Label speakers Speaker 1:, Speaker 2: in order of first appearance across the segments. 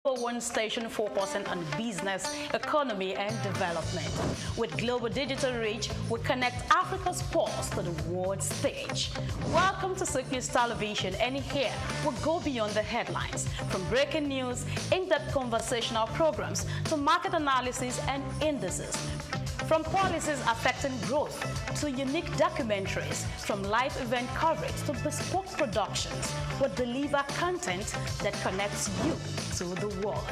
Speaker 1: One station focusing on business, economy, and development. With global digital reach, we connect Africa's pulse to the world stage. Welcome to SOUQ News Television, and here we go beyond the headlines. From breaking news, in-depth conversational programs, to market analysis and indices. From policies affecting growth to unique documentaries, from live event coverage to bespoke productions, we deliver content that connects you to the world.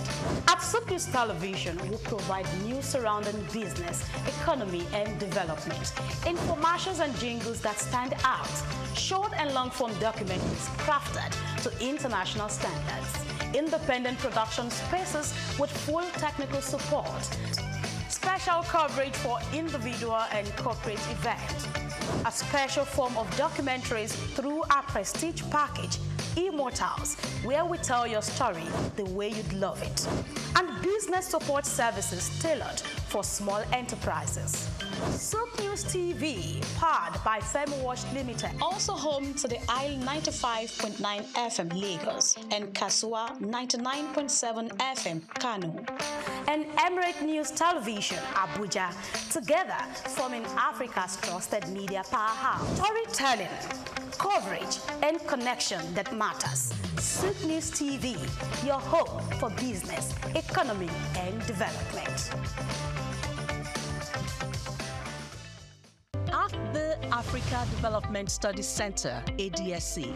Speaker 1: At SOUQ News Television, we provide news surrounding business, economy, and development, infomercials and jingles that stand out, short and long-form documentaries crafted to international standards, independent production spaces with full technical support, special coverage for individual and corporate events, a special form of documentaries through our prestige package, Immortals, where we tell your story the way you'd love it, and business support services tailored for small enterprises. SOUQ News TV, powered by FemWatch Limited, also home to the Isle 95.9 FM Lagos and Kasua 99.7 FM Kano, and Emirate News Television Abuja, together forming Africa's trusted media powerhouse. Storytelling, coverage, and connection that matters. SOUQ News TV, your home for business, economy, and development. At the Africa Development Studies Center, ADSC,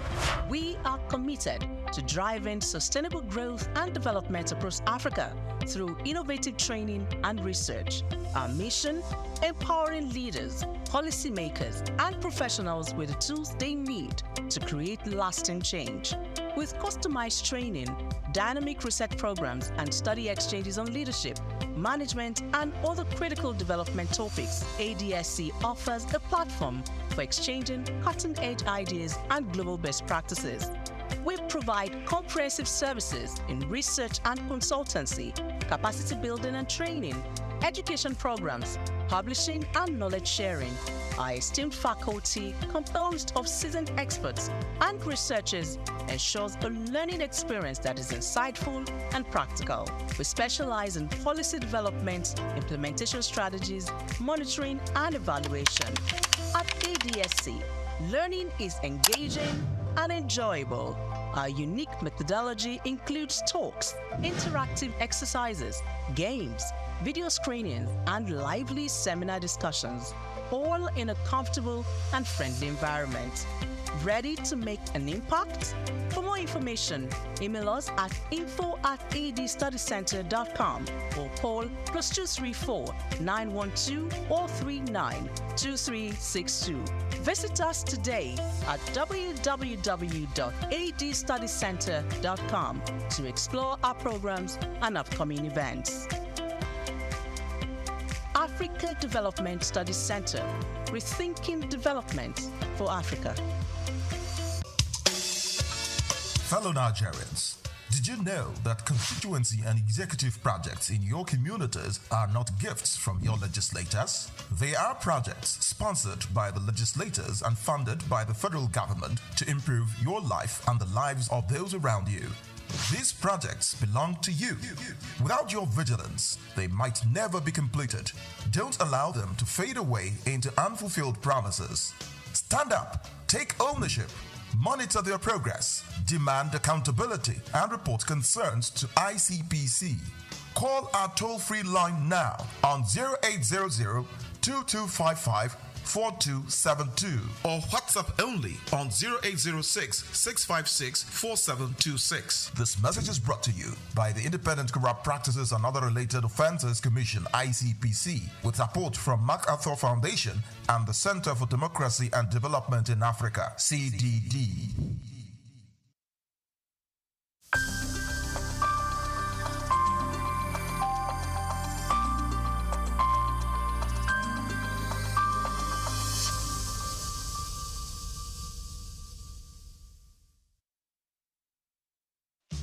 Speaker 1: we are committed to driving sustainable growth and development across Africa through innovative training and research. Our mission: empowering leaders, policymakers, and professionals with the tools they need to create lasting change. With customized training, dynamic research programs, and study exchanges on leadership, management, and other critical development topics, ADSC offers a platform for exchanging cutting-edge ideas and global best practices. We provide comprehensive services in research and consultancy, capacity building and training, education programs, publishing, and knowledge sharing. Our esteemed faculty, composed of seasoned experts and researchers, ensures a learning experience that is insightful and practical. We specialize in policy development, implementation strategies, monitoring, and evaluation. At ADSC, learning is engaging and enjoyable. Our unique methodology includes talks, interactive exercises, games, video screenings, and lively seminar discussions, all in a comfortable and friendly environment. Ready to make an impact? For more information, email us at info@adstudycenter.com or call +234 912 439 2362. Visit us today at www.adstudycenter.com to explore our programs and upcoming events. Africa Development Studies Center, rethinking development for Africa.
Speaker 2: Fellow Nigerians, did you know that constituency and executive projects in your communities are not gifts from your legislators? They are projects sponsored by the legislators and funded by the federal government to improve your life and the lives of those around you. These projects belong to you. Without your vigilance, they might never be completed. Don't allow them to fade away into unfulfilled promises. Stand up, take ownership, monitor their progress, demand accountability, and report concerns to ICPC. Call our toll-free line now on 0800 2255 4272 or WhatsApp only on 0806 656 4726. This message is brought to you by the Independent Corrupt Practices and Other Related Offences Commission, ICPC, with support from MacArthur Foundation and the Center for Democracy and Development in Africa, CDD.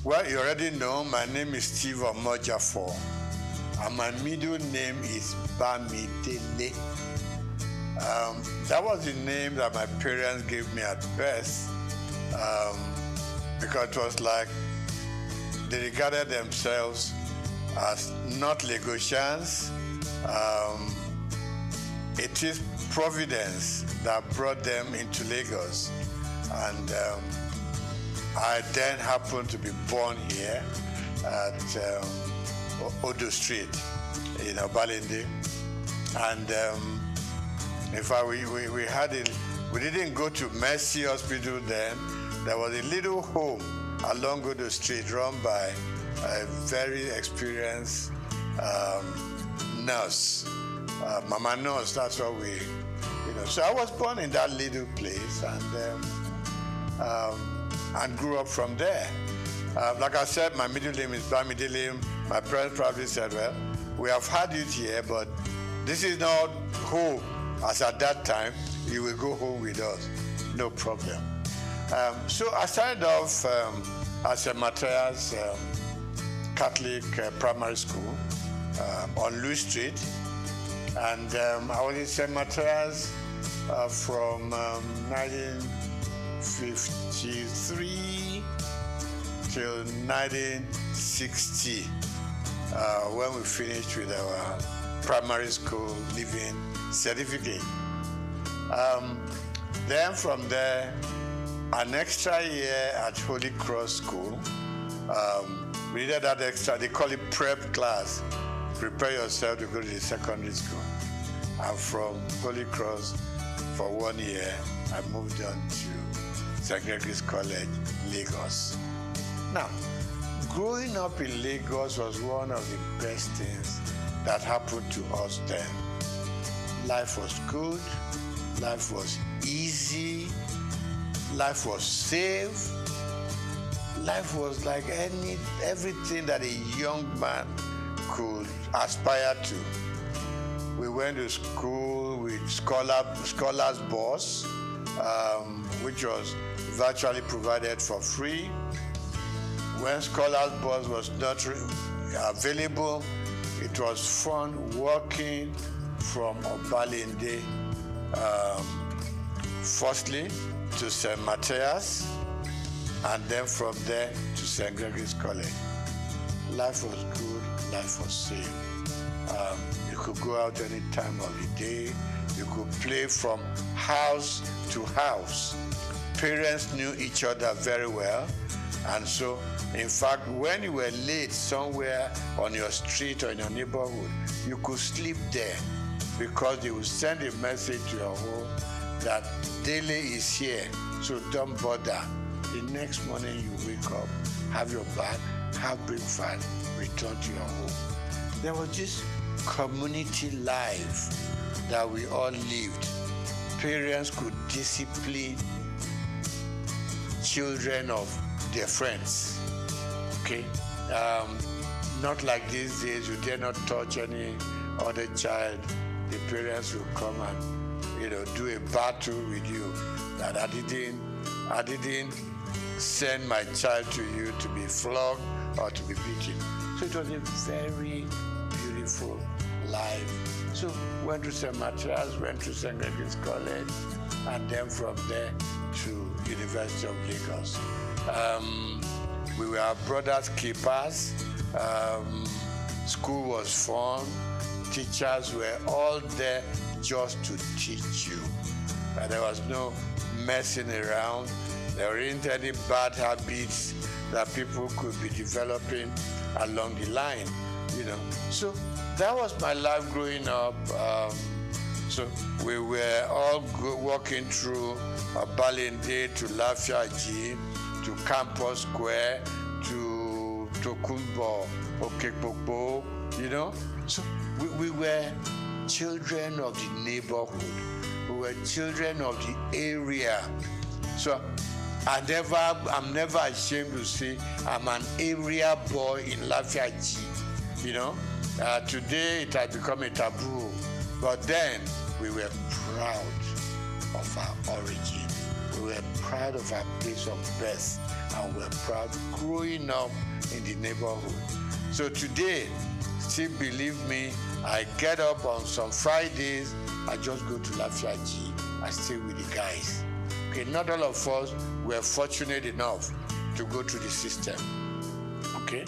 Speaker 3: Well, you already know my name is Steve Omojafo, and my middle name is Bamidele. That was the name that my parents gave me at birth, because it was like they regarded themselves as not Lagosians. It is Providence that brought them into Lagos. And I then happened to be born here at Odo Street in Obalende. And in fact, we didn't go to Mercy Hospital then. There was a little home along Odo Street run by a very experienced nurse. Mama nurse, that's what we, So I was born in that little place and grew up from there. Like I said, my middle name is Bamidilim. My parents probably said, well, we have had it here, but this is not home. As at that time, you will go home with us. No problem. So I started off at St. Matthias Catholic Primary School on Louis Street. And I was in St. Matthias from 1953 till 1960 when we finished with our primary school leaving certificate. Then from there, an extra year at Holy Cross School. We needed that extra, they call it prep class. Prepare yourself to go to the secondary school. And from Holy Cross, for 1 year, I moved on to St. Gregory's College, Lagos. Now, growing up in Lagos was one of the best things that happened to us then. Life was good, life was easy, life was safe, life was like everything that a young man could aspire to. We went to school with scholars bus, which was virtually provided for free. When scholars bus was not available, it was fun walking from Obalende, firstly to St. Matthias, and then from there to St. Gregory's College. Life was good, life was safe. You could go out any time of the day. You could play from house to house. Parents knew each other very well. And so, in fact, when you were late somewhere on your street or in your neighborhood, you could sleep there because they would send a message to your home that Dele is here, so don't bother. The next morning you wake up, have your bath, have breakfast, return to your home. There was this community life that we all lived. Parents could discipline children of their friends, okay? Not like these days, you dare not touch any other child. The parents will come and, do a battle with you that I didn't send my child to you to be flogged or to be beaten. So it was a very beautiful life. So went to St. Matthias, went to St. Gregory's College, and then from there to University of Lagos. We were brothers keepers. School was fun. Teachers were all there just to teach you. There was no messing around. There weren't any bad habits that people could be developing along the line, So that was my life growing up. So we were all walking through Balinde to Lafiaji, to Campus Square, to Tokunbo, Okekpopo, So we were children of the neighborhood. We were children of the area. So I'm never ashamed to say I'm an area boy in Lafiaji. Today it has become a taboo, but then we were proud of our origin. We were proud of our place of birth, and we were proud growing up in the neighborhood. So today, still believe me, I get up on some Fridays, I just go to Lafiaji, I stay with the guys. Okay, not all of us were fortunate enough to go through the system. Okay. Okay?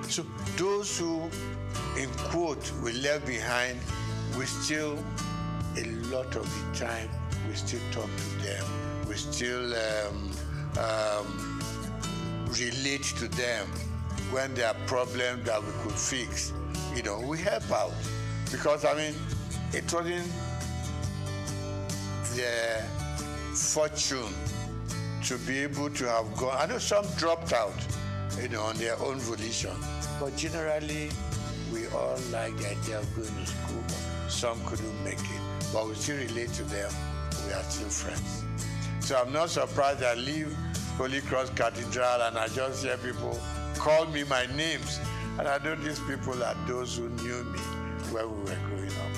Speaker 3: So those who, in quote, we left behind, we still, a lot of the time, we still talk to them. We still relate to them when there are problems that we could fix. You know, we help out. Because, I mean, it wasn't their fortune to be able to have gone. I know some dropped out, you know, on their own volition. But generally, we all like the idea of going to school. Some couldn't make it. But we still relate to them. We are still friends. So I'm not surprised I leave Holy Cross Cathedral and I just hear people call me my names. And I know these people are those who knew me when we were growing up.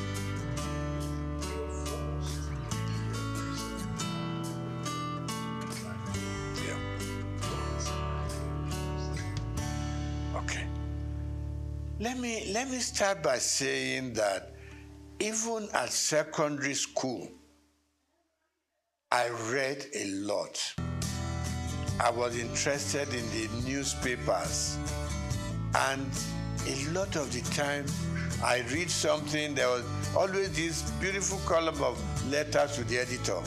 Speaker 3: Let me start by saying that even at secondary school, I read a lot. I was interested in the newspapers, and a lot of the time I read something, there was always this beautiful column of letters to the editor.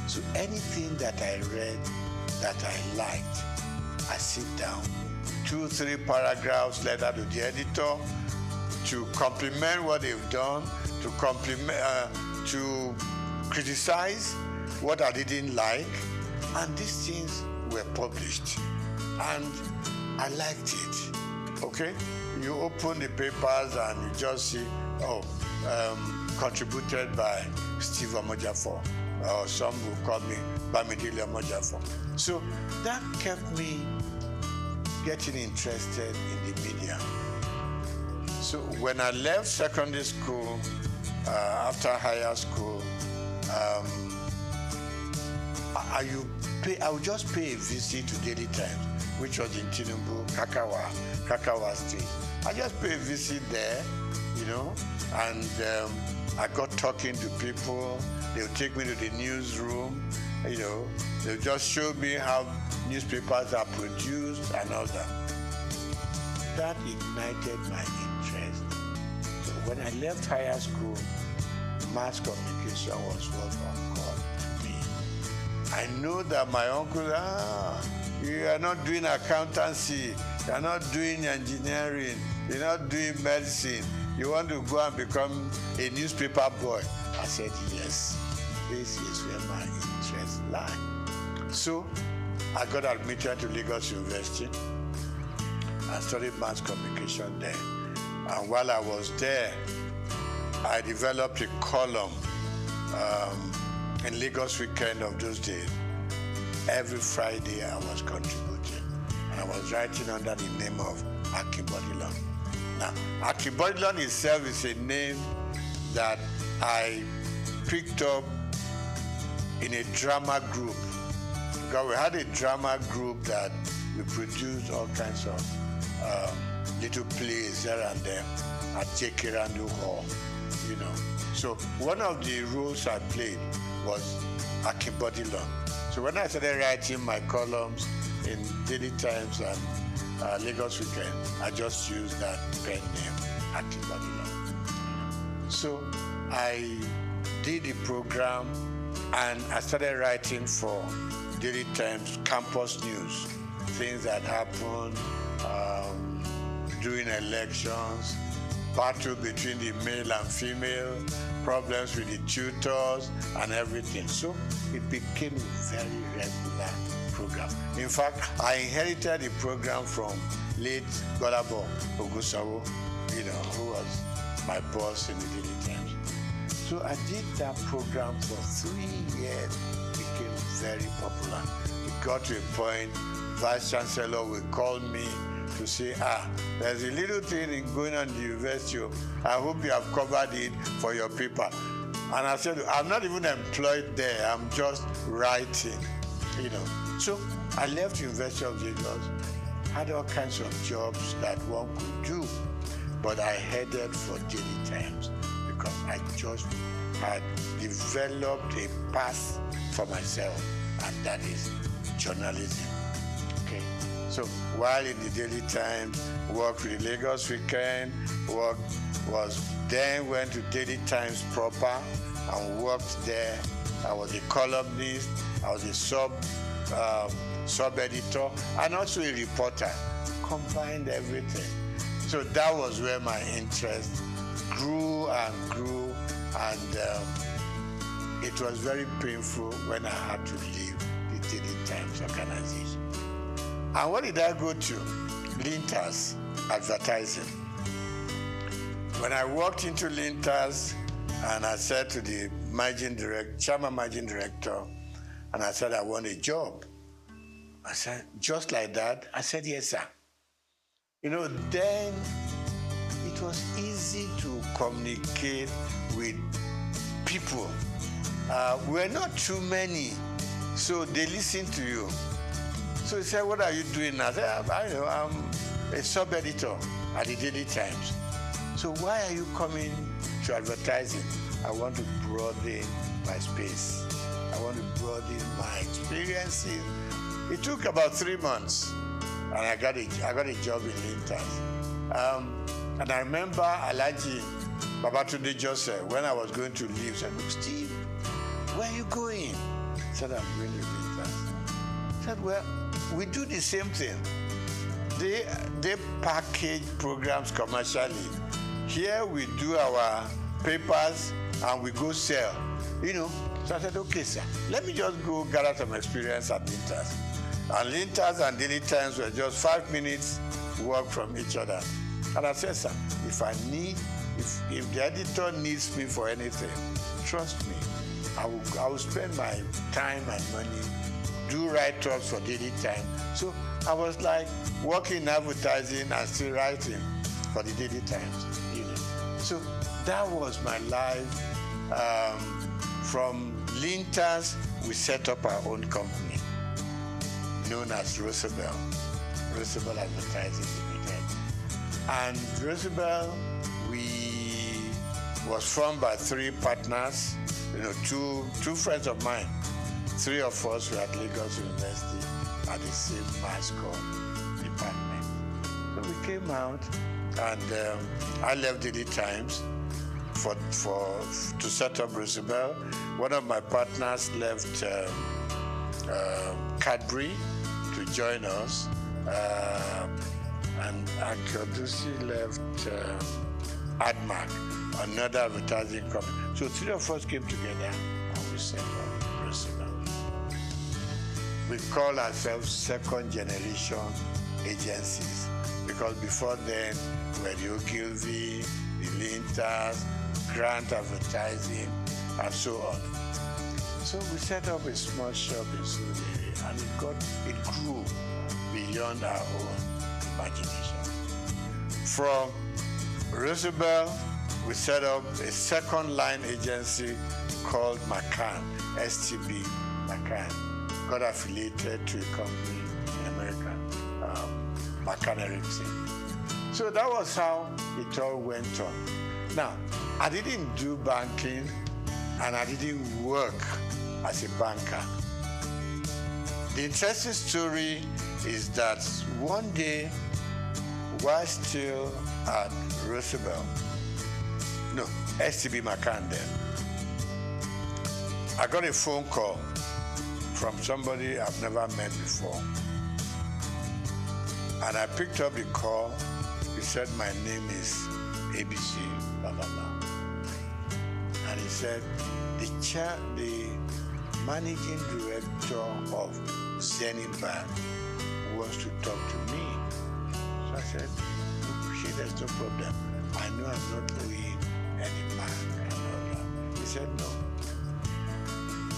Speaker 3: So anything that I read that I liked, I sit down, 2-3 paragraphs letter to the editor to compliment what they've done, to criticize what I didn't like, and these things were published, and I liked it. Okay, you open the papers and you just see, contributed by Steve Omojafo, or some will call me Bamidele Omojafo. So that kept me getting interested in the media. So when I left secondary school, after higher school, I would just pay a visit to Daily Times, which was in Tinubu, Kakawa Street. I just pay a visit there, you know, and I got talking to people. They would take me to the newsroom, you know, they would just show me how newspapers are produced and all that. That ignited my interest. So when I left higher school, mass communication was what occurred to me. I know that my uncle, you are not doing accountancy, you are not doing engineering, you're not doing medicine, you want to go and become a newspaper boy. I said, yes, this is where my interests lie. So I got admitted to Lagos University. I studied mass communication there. And while I was there, I developed a column in Lagos Weekend of those days. Every Friday I was contributing. And I was writing under the name of Akibodilon. Now, Akibodilon itself is a name that I picked up in a drama group. Because we had a drama group that we produced all kinds of little plays here and there at J.K. Randall Hall, you know. So one of the roles I played was Akibodilon. So when I started writing my columns in Daily Times and Lagos Weekend, I just used that pen name, Akibodilon. So I did the program and I started writing for Daily Times campus news, things that happened during elections, battle between the male and female, problems with the tutors and everything. So it became a very regular program. In fact, I inherited the program from late Golabo Ogusawo, you know, who was my boss in the Daily Times. So I did that program for 3 years. It became very popular. It got to a point, Vice Chancellor would call me to say, there's a little thing going on in the university. I hope you have covered it for your paper. And I said, I'm not even employed there. I'm just writing, you know. So I left the University of Lagos, had all kinds of jobs that one could do, but I headed for Daily Times because I just had developed a path for myself, and that is journalism. Okay. So while in the Daily Times, worked with the Lagos Weekend, went to Daily Times proper and worked there. I was a columnist, I was a sub-editor, and also a reporter. Combined everything. So that was where my interest grew and grew, and it was very painful when I had to leave the Daily Times organization. And what did I go to? Linters advertising. When I walked into Linters, and I said to the chairman managing director, and I said, I want a job. I said, just like that? I said, yes, sir. Then it was easy to communicate with people. We're not too many, so they listen to you. So he said, what are you doing? I said, I'm a sub-editor at the Daily Times. So why are you coming to advertising? I want to broaden my space. I want to broaden my experiences. It took about 3 months, and I got a job in Linters. And I remember Alhaji Babatunde Joseph, when I was going to leave, said, look, Steve, where are you going? I said, I'm going to Linters. I said, well, we do the same thing. They package programs commercially. Here we do our papers and we go sell, So I said, okay, sir, let me just go gather some experience at Linters. And Linters and Daily Times were just 5 minutes walk from each other. And I said, sir, if the editor needs me for anything, trust me, I will spend my time and money, do write-ups for Daily Times. So I was like working in advertising and still writing for the Daily Times. So that was my life. From Linters, we set up our own company known as Roosevelt Advertising Limited. And Roosevelt, was formed by 3 partners, two friends of mine. 3 of us were at Lagos University at the same mass comm department. So we came out, and I left Daily Times to set up Roosevelt. One of my partners left Cadbury to join us, and Akodusi left AdMark, another advertising company. So 3 of us came together and we set up Roosevelt. We call ourselves second generation agencies, because before then we were the Ogilvy, the Linters, Grant Advertising, and so on. So we set up a small shop in Surrey, and it grew beyond our own imagination. From Roosevelt, we set up a second line agency called McCann, STB McCann. Got affiliated to a company in America, McCann Erickson. So that was how it all went on. Now, I didn't do banking, and I didn't work as a banker. The interesting story is that one day, while still at Roosevelt, STB McCann then, I got a phone call from somebody I've never met before. And I picked up the call. He said, my name is ABC, blah, blah, blah. And he said, the managing director of Zenith Bank wants to talk to me. So I said, look, there's no problem. I know I'm not owing any bank and all that. He said, no,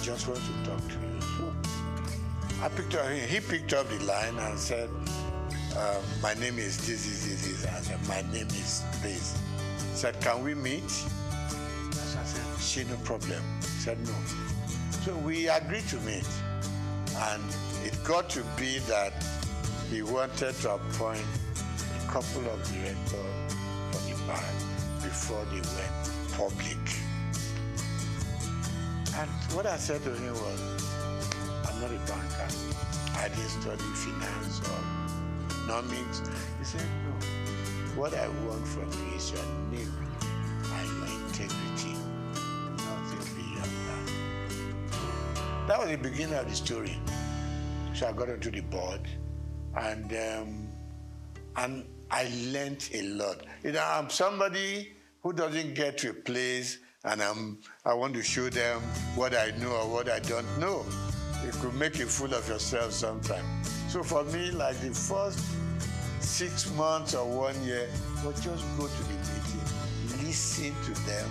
Speaker 3: just want to talk to you. So he picked up the line and said, my name is this. I said, my name is this. He said, can we meet? So I said, she, no problem. He said, no. So we agreed to meet. And it got to be that he wanted to appoint a couple of directors for the bank before they went public. And what I said to him was, I'm not a banker. I didn't study finance or economics. He said, no, what I want from you is your name and your integrity, nothing beyond that. That was the beginning of the story. So I got onto the board, and I learned a lot. I'm somebody who doesn't get to a place and I want to show them what I know or what I don't know. You could make a fool of yourself sometimes. So for me, like the first 6 months or 1 year, was just go to the meeting, listen to them,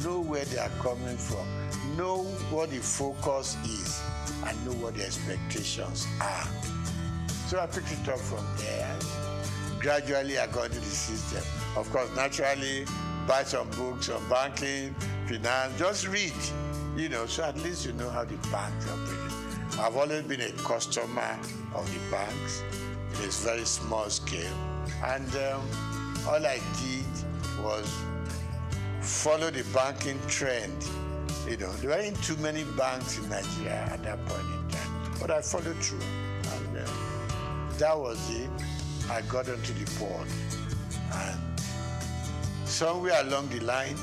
Speaker 3: know where they are coming from, know what the focus is, and know what the expectations are. So I picked it up from there. Gradually, I got into the system. Of course, naturally, buy some books on banking, finance, just read, so at least you know how the banks operate. I've always been a customer of the banks. It is very small scale. And all I did was follow the banking trend. There weren't too many banks in Nigeria at that point in time, but I followed through. And that was it. I got onto the board. And somewhere along the line,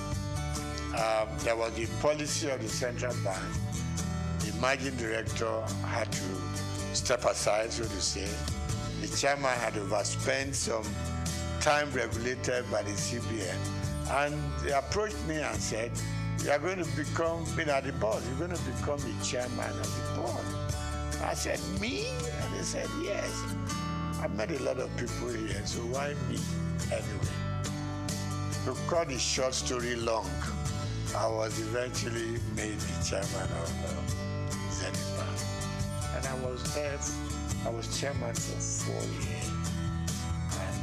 Speaker 3: there was the policy of the central bank. The managing director had to step aside, so to say. The chairman had overspent some time regulated by the CBN. And they approached me and said, you are going to become, at the board, you're going to become the chairman of the board. I said, me? And they said, yes. I've met a lot of people here, so why me? Anyway, to cut the short story long, I was eventually made the chairman of Zenith Bank. And I was there, I was chairman for 4 years. And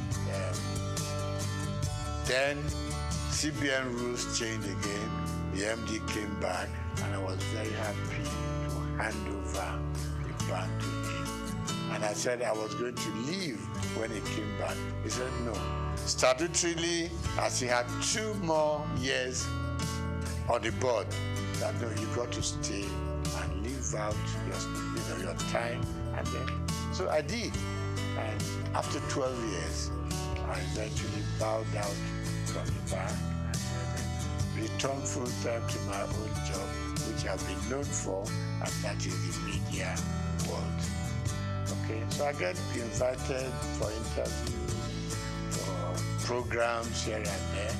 Speaker 3: then CBN rules changed again. The MD came back, and I was very happy to hand over the bank to him. And I said I was going to leave when he came back. He said no. Statutorily, as he had 2 more years on the board, that no, you got to stay and live out your time. And then, so I did. And after 12 years, I eventually bowed out from the bank and returned full time to my own job, which I've been known for, and that is the media world. Okay, so I get invited for interviews, for programs here and there.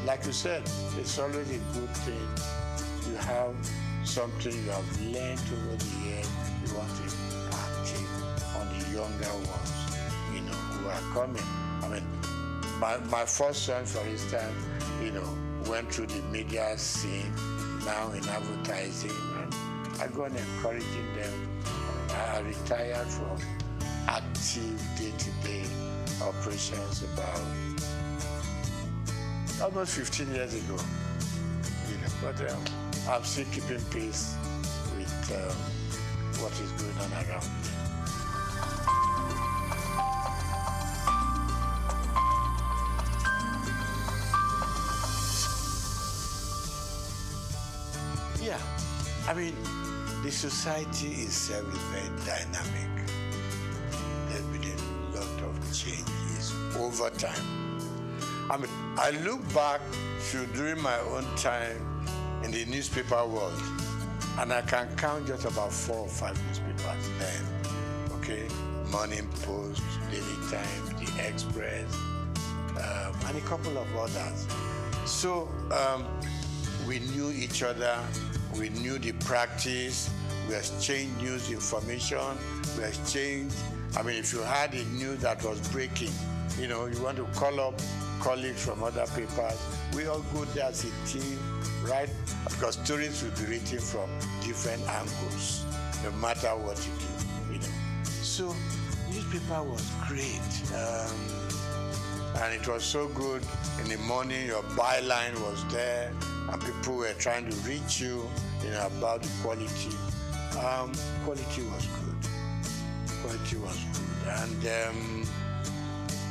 Speaker 3: Like you said, it's always a good thing. You have something you have learned over the years, you want to impact it on the younger ones, who are coming. I mean, my first son, for instance, went through the media scene, now in advertising, and I go on encouraging them. I retired from active day-to-day operations about almost 15 years ago. But I'm still keeping pace with what is going on around me. Yeah, I mean, the society is very dynamic. There's been a lot of changes over time. I mean, I look back to during my own time in the newspaper world, and I can count just about 4 or 5 newspapers then. Okay, Morning Post, Daily Times, The Express, and a couple of others. So we knew each other. We knew the practice, we exchanged news information, we exchanged, if you had a news that was breaking, you want to call up colleagues from other papers, we all go there as a team, right? Because stories will be written from different angles, no matter what you do, So, newspaper was great. And it was so good. In the morning, your byline was there, and people were trying to reach you, about the quality. Quality was good. Quality was good. And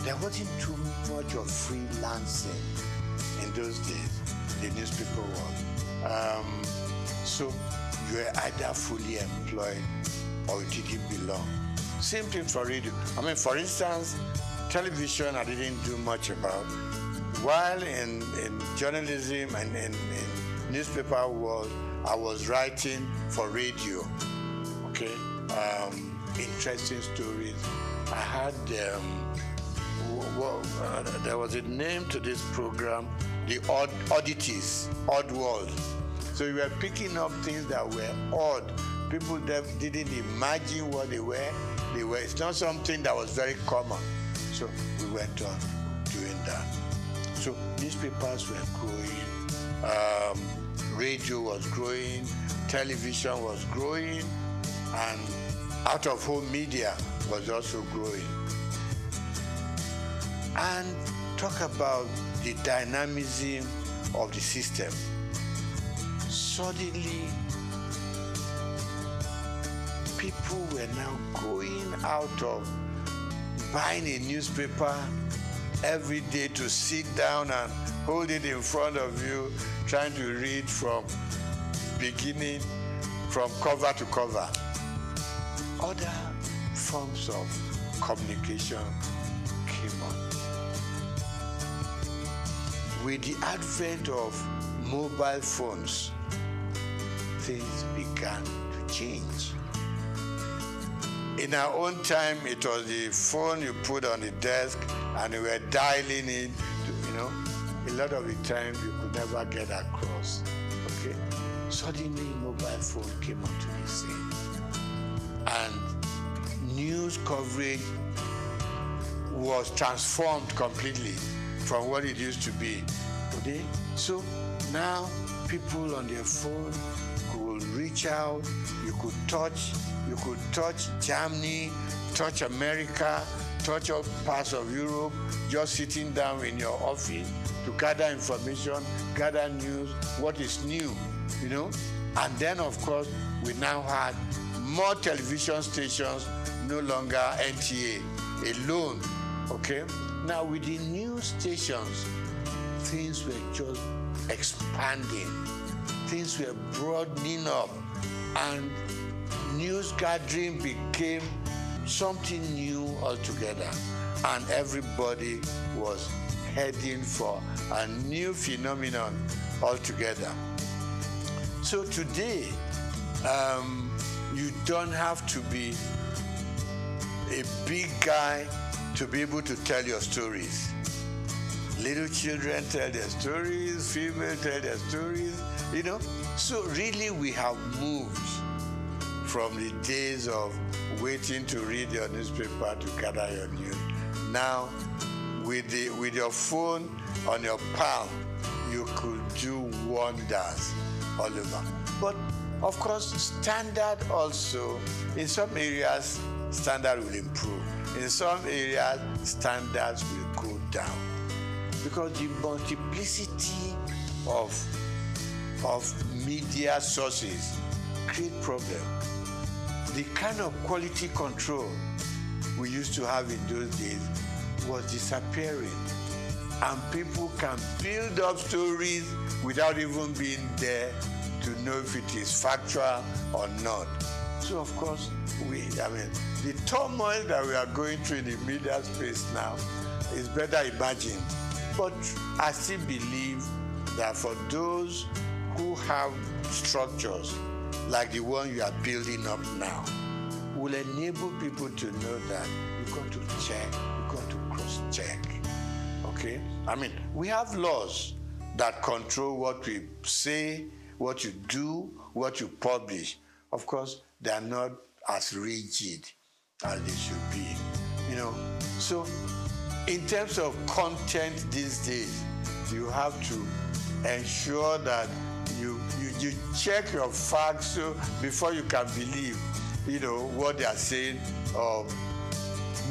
Speaker 3: there wasn't too much of freelancing in those days, the newspaper world. So you were either fully employed or you didn't belong. Same thing for radio. I mean, for instance, television I didn't do much about. While in journalism and in newspaper world, I was writing for radio. Okay, interesting stories. I had there was a name to this program, the Oddities, Odd World. So we were picking up things that were odd. People that didn't imagine what they were. It's not something that was very common. So we went on doing that. So newspapers were growing, radio was growing, television was growing, and out-of-home media was also growing. And talk about the dynamism of the system. Suddenly, people were now going out of buying a newspaper every day to sit down and hold it in front of you, trying to read from beginning, from cover to cover. Other forms of communication came on. With the advent of mobile phones, things began to change. In our own time, it was the phone you put on the desk and you were dialing it. A lot of the time you could never get across. Okay? Suddenly, mobile phone came onto the scene. And news coverage was transformed completely from what it used to be today. So now people on their phone could reach out. You could touch Germany, touch America, touch all parts of Europe, just sitting down in your office to gather information, gather news, what is new, And then, of course, we now had more television stations, no longer NTA alone, okay? Now, with the news stations, things were just expanding. Things were broadening up, and news gathering became something new altogether, and everybody was heading for a new phenomenon altogether. So today, you don't have to be a big guy to be able to tell your stories. Little children tell their stories, females tell their stories, So really we have moved from the days of waiting to read your newspaper to gather your news. Now, with your phone on your palm, you could do wonders all over. But of course, standard also, in some areas, standard will improve. In some areas, standards will go down. Because the multiplicity of media sources create problems. The kind of quality control we used to have in those days was disappearing. And people can build up stories without even being there to know if it is factual or not. So of course, the turmoil that we are going through in the media space now is better imagined. But I still believe that for those who have structures like the one you are building up now, will enable people to know that you've got to check, you've got to cross-check. Okay? We have laws that control what we say, what you do, what you publish. Of course, they are not as rigid as they should be. So in terms of content these days, you have to ensure that you check your facts before you can believe, what they are saying or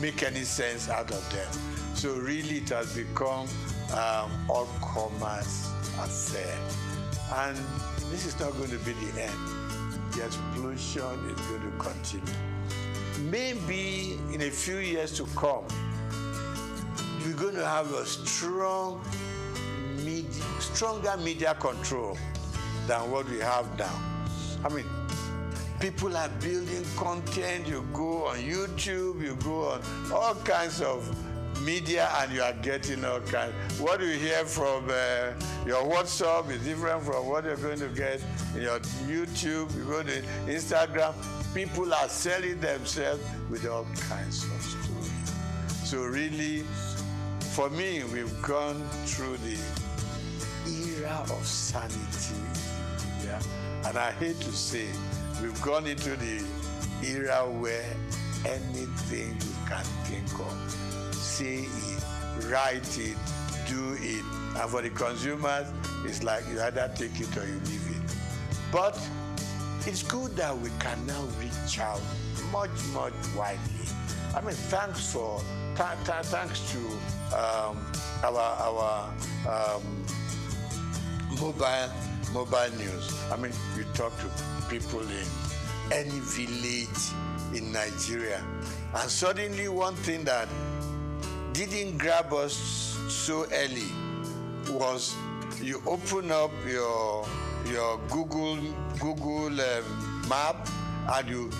Speaker 3: make any sense out of them. So really it has become all commerce affair. And this is not going to be the end. The explosion is going to continue. Maybe in a few years to come, we're going to have a stronger media control than what we have now. People are building content. You go on YouTube, you go on all kinds of media, and you are getting all kinds. What you hear from your WhatsApp is different from what you're going to get in your YouTube. You go to Instagram. People are selling themselves with all kinds of stories. So really, for me, we've gone through the era of sanity. Yeah, and I hate to say, we've gone into the era where anything you can think of, say it, write it, do it. And for the consumers, it's like you either take it or you leave it. But it's good that we can now reach out much, much widely. I mean, thanks to our mobile news. I mean, you talk to people in any village in Nigeria, and suddenly one thing that didn't grab us so early was you open up your Google map, and you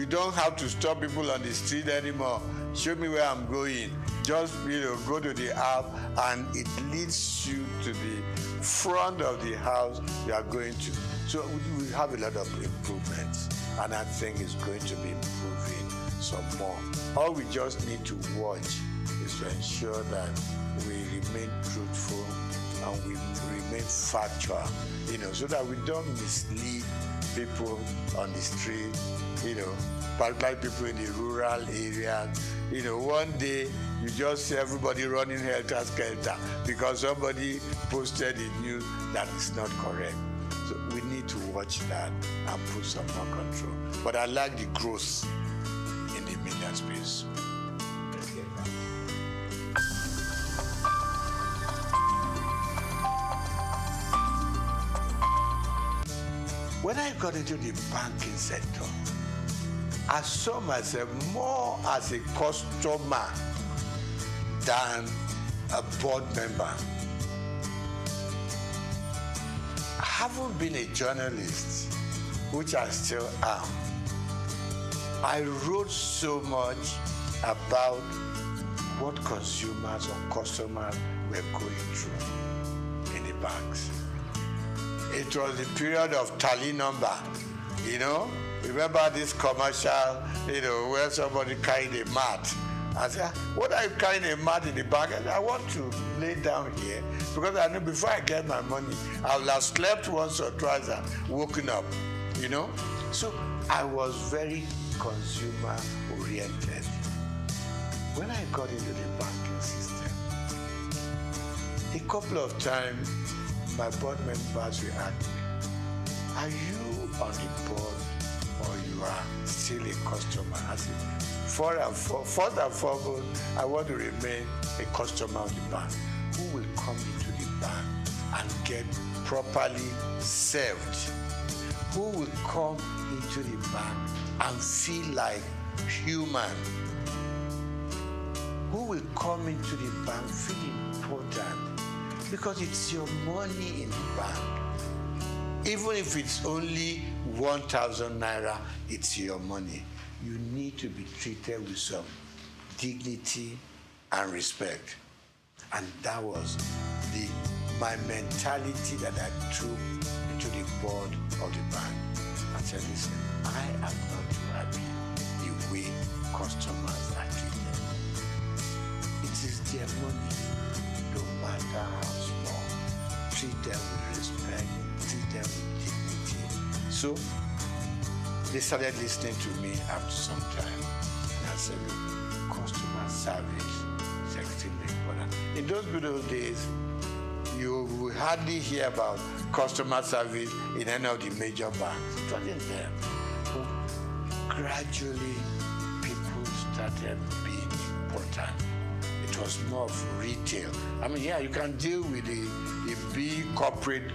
Speaker 3: don't have to stop people on the street anymore. Show me where I'm going. Just go to the app, and it leads you to the front of the house you are going to. So we have a lot of improvements, and I think it's going to be improving some more. All we just need to watch is to ensure that we remain truthful and we remain factual, so that we don't mislead people on the street, particularly people in the rural areas. One day you just see everybody running helter-skelter because somebody posted in news that is not correct. So we need to watch that and put some more control. But I like the growth in the media space.
Speaker 4: Let's get back.
Speaker 3: When I got into the banking sector, I saw myself more as a customer than a board member. I haven't been a journalist, which I still am. I wrote so much about what consumers or customers were going through in the banks. It was the period of tally number, Remember this commercial, where somebody carried a mat. I said, what are you carrying a mat in the bank? I said, I want to lay down here because I know before I get my money, I will have slept once or twice and woken up, So I was very consumer oriented. When I got into the banking system, a couple of times, my board members will ask me, are you on the board or you are still a customer? I said, first and foremost, I want to remain a customer of the bank who will come into the bank and get properly served, who will come into the bank and feel like human, who will come into the bank feel important, because it's your money in the bank. Even if it's only 1,000 naira, it's your money. You need to be treated with some dignity and respect. And that was my mentality that I took into the board of the bank. I said, listen, I am not too happy the way customers are treated. It is their money, no matter how small. Treat them with respect, treat them with dignity. So they started listening to me after some time. And I said, look, customer service is extremely important. In those good old days, you will hardly hear about customer service in any of the major banks. It wasn't there. But gradually, people started being important. It was more of retail. I mean, yeah, you can deal with the big corporate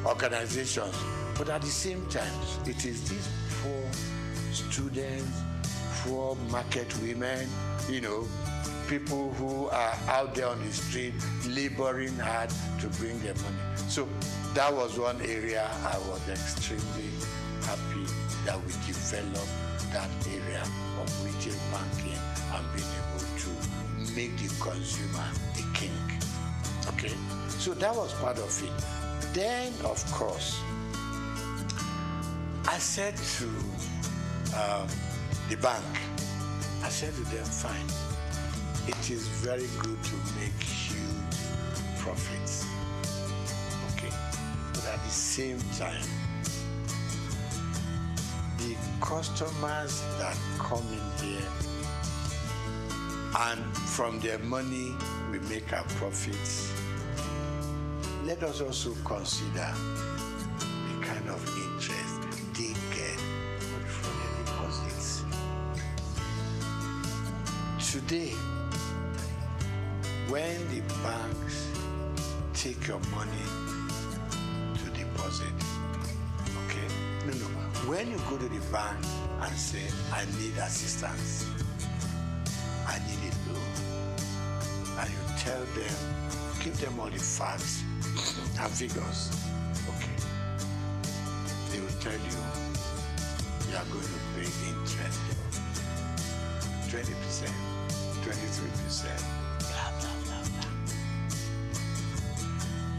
Speaker 3: organizations, but at the same time, it is these poor students, poor market women, people who are out there on the street laboring hard to bring their money. So that was one area I was extremely happy that we developed that area of retail banking and being able to make the consumer the king. Okay, so that was part of it. Then, of course, I said to the bank, I said to them, fine, it is very good to make huge profits. Okay, but at the same time, the customers that come in here and from their money we make our profits, let us also consider the kind of interest they get from their deposits. Today, when the banks take your money to deposit, okay? No. When you go to the bank and say, I need assistance, I need a loan, and you tell them, give them all the facts and figures, okay? They will tell you, you are going to pay interest, 20%, 23%, blah, blah, blah, blah.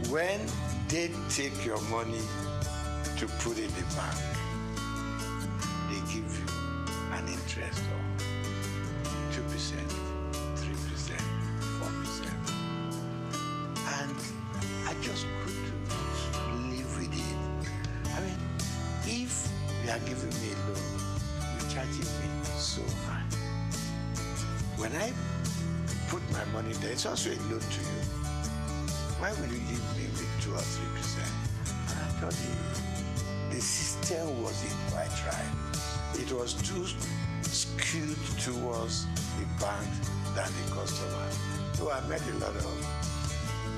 Speaker 3: When they take your money to put in the bank, they give you an interest of 2%, 3%, 4%. And I just couldn't live with it. I mean, if you are giving me a loan, you're charging me so much. When I put my money there, it's also a loan to you. Why will you leave me with 2 or 3%? And I thought the system wasn't quite right. It was too skewed towards the bank than the customer. So I met a lot of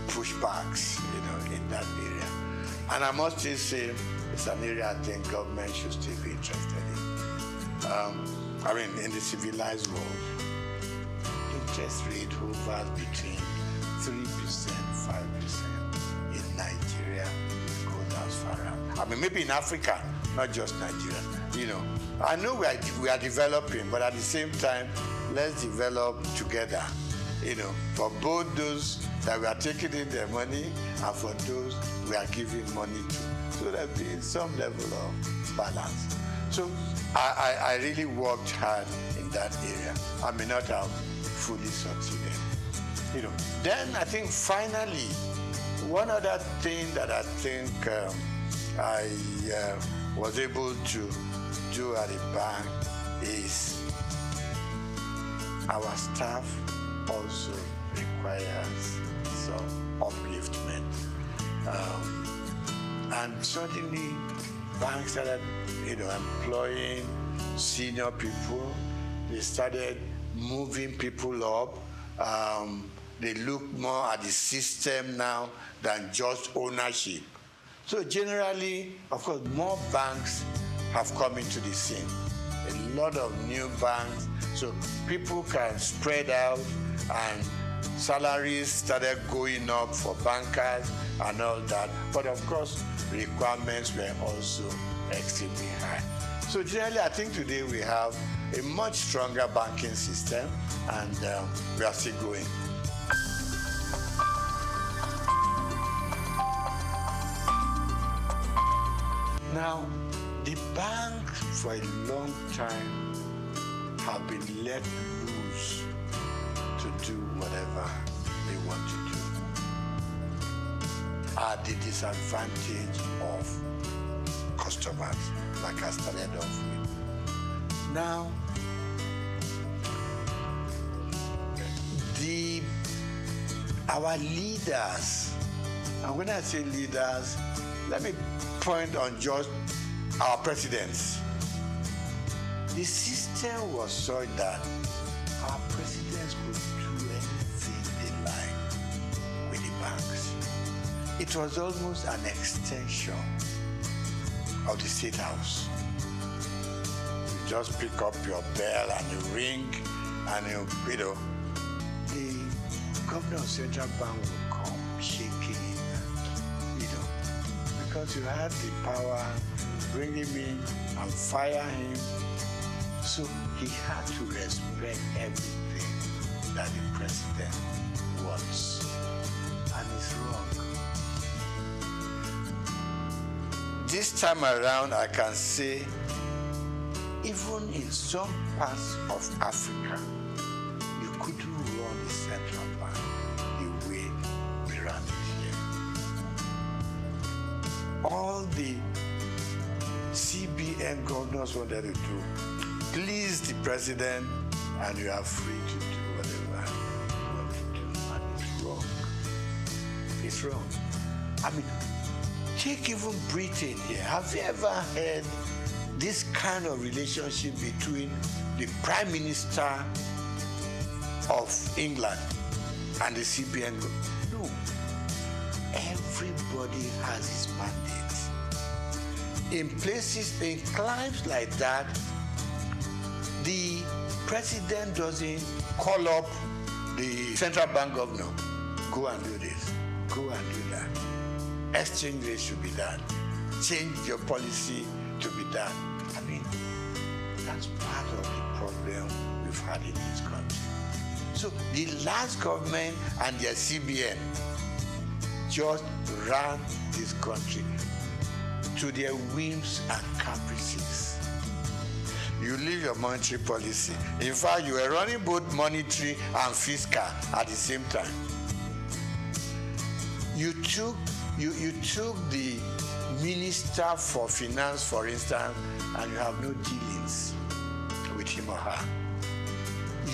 Speaker 3: pushbacks, in that area. And I must still say, it's an area I think government should still be interested in. In the civilized world, interest rate hovers between 3%, 5%. In Nigeria, it goes as far out. Maybe in Africa, not just Nigeria. I know we are developing, but at the same time, let's develop together. For both those that we are taking in their money and for those we are giving money to, so there be some level of balance. So I really worked hard in that area. I may not have fully succeeded. Then I think finally, one other thing that I think I was able to do at the bank is our staff also requires some upliftment. And suddenly, banks started, employing senior people. They started moving people up. They look more at the system now than just ownership. So generally, of course, more banks have come into the scene. A lot of new banks, so people can spread out, and salaries started going up for bankers and all that. But of course, requirements were also extremely high. So generally, I think today we have a much stronger banking system, and we are still going. Now, the banks for a long time have been let loose to do whatever they want to do at the disadvantage of customers, like I started off with. Now, our leaders, and when I say leaders, let me point on just our presidents. The system was such that our presidents could do anything they like with the banks. It was almost an extension of the State House. You just pick up your bell and you ring, and the governor of Central Bank will come shaking it, because you had the power bring him in and fire him. So he had to respect everything that the president wants. And it's wrong. This time around, I can say, even in some parts of Africa, you couldn't run the central bank the way we run it here. All the CBN governors wanted to do, please the president, and you are free to do whatever you want to do. And it's wrong. It's wrong. I mean, take even Britain here. Have you ever heard this kind of relationship between the Prime Minister of England and the CBN? No. Everybody has his mandate. In places, in climes like that, the president doesn't call up the central bank governor, go and do this, go and do that. Exchange rate should be done. Change your policy to be done. I mean, that's part of the problem we've had in this country. So the last government and their CBN just ran this country to their whims and caprices. You leave your monetary policy. In fact, you were running both monetary and fiscal at the same time. You took the Minister for Finance, for instance, and you have no dealings with him or her.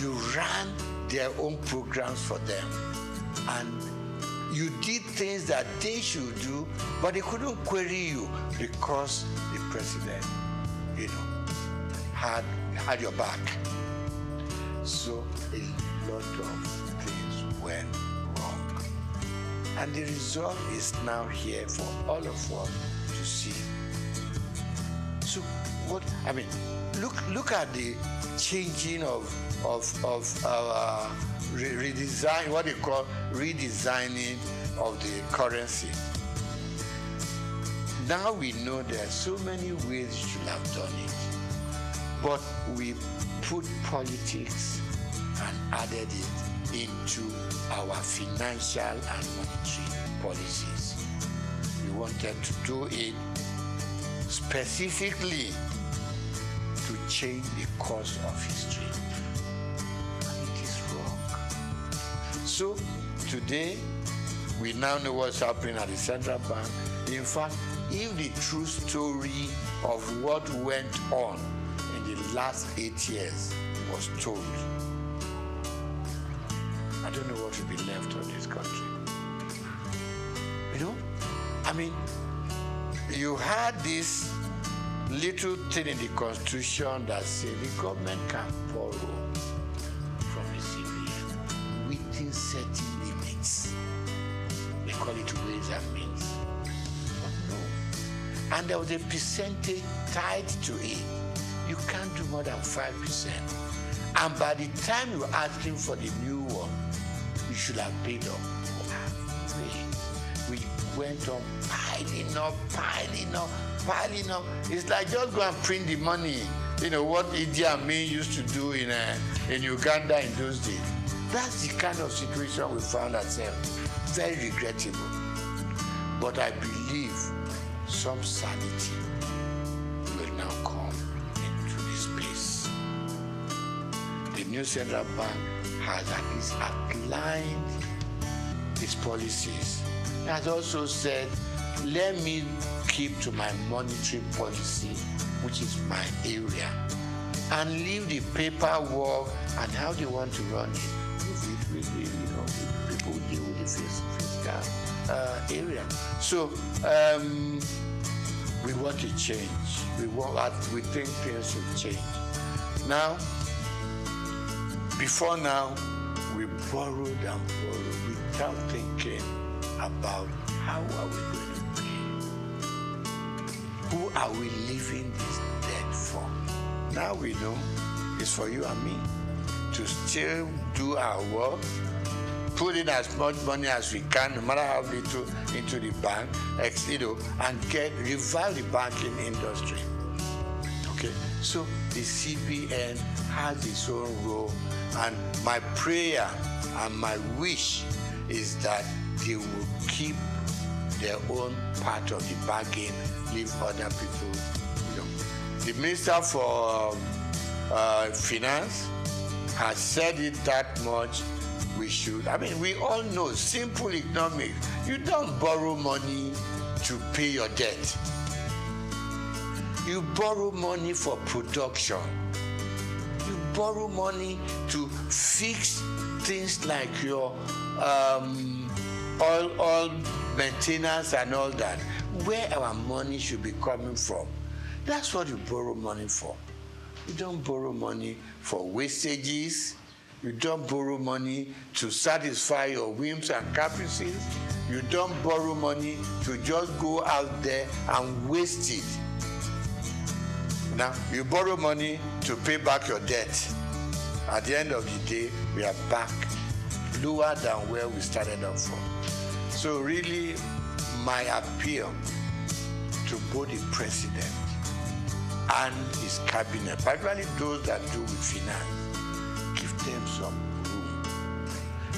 Speaker 3: You ran their own programs for them, and you did things that they should do, but they couldn't query you because the president, had your back. So a lot of things went wrong. And the result is now here for all of us to see. So look at the changing of our redesign, what they call redesigning of the currency. Now we know there are so many ways you should have done it, but we put politics and added it into our financial and monetary policies. We wanted to do it specifically to change the course of history. And it is wrong. So today, we now know what's happening at the central bank. In fact, if the true story of what went on in the last 8 years was told, I don't know what will be left of this country. You had this little thing in the Constitution that said the government can borrow from the CBN within certain limits. They call it ways and means. But no. And there was a percentage tied to it. You can't do more than 5%. And by the time you're asking for the new one, you should have paid up. We went on piling up. It's like just go and print the money. What Idi Amin used to do in Uganda in those days. That's the kind of situation we found ourselves. Very regrettable. But I believe some sanity will now come into this space. The new central bank has at least outlined its policies. It has also said, let me keep to my monetary policy, which is my area, and leave the paperwork and how they want to run it. People deal with the fiscal area. So we want to change. We think things should change. Now, before now, we borrowed and borrowed without thinking about how are we going to pay? Who are we leaving this debt for? Now we know it's for you and me to still do our work, put in as much money as we can, no matter how little, into the bank, and revive the banking industry. Okay, so the CBN has its own role, and my prayer and my wish is that they will keep their own part of the bargain, leave other people. The Minister for Finance has said it that much. We should. I mean, we all know simple economics. You don't borrow money to pay your debt. You borrow money for production. You borrow money to fix things like your oil maintenance and all that. Where our money should be coming from. That's what you borrow money for. You don't borrow money for wastages. You don't borrow money to satisfy your whims and caprices. You don't borrow money to just go out there and waste it. Now, you borrow money to pay back your debt. At the end of the day, we are back lower than where we started off from. So really, my appeal to both the president and his cabinet, particularly those that do with finance, give them some room.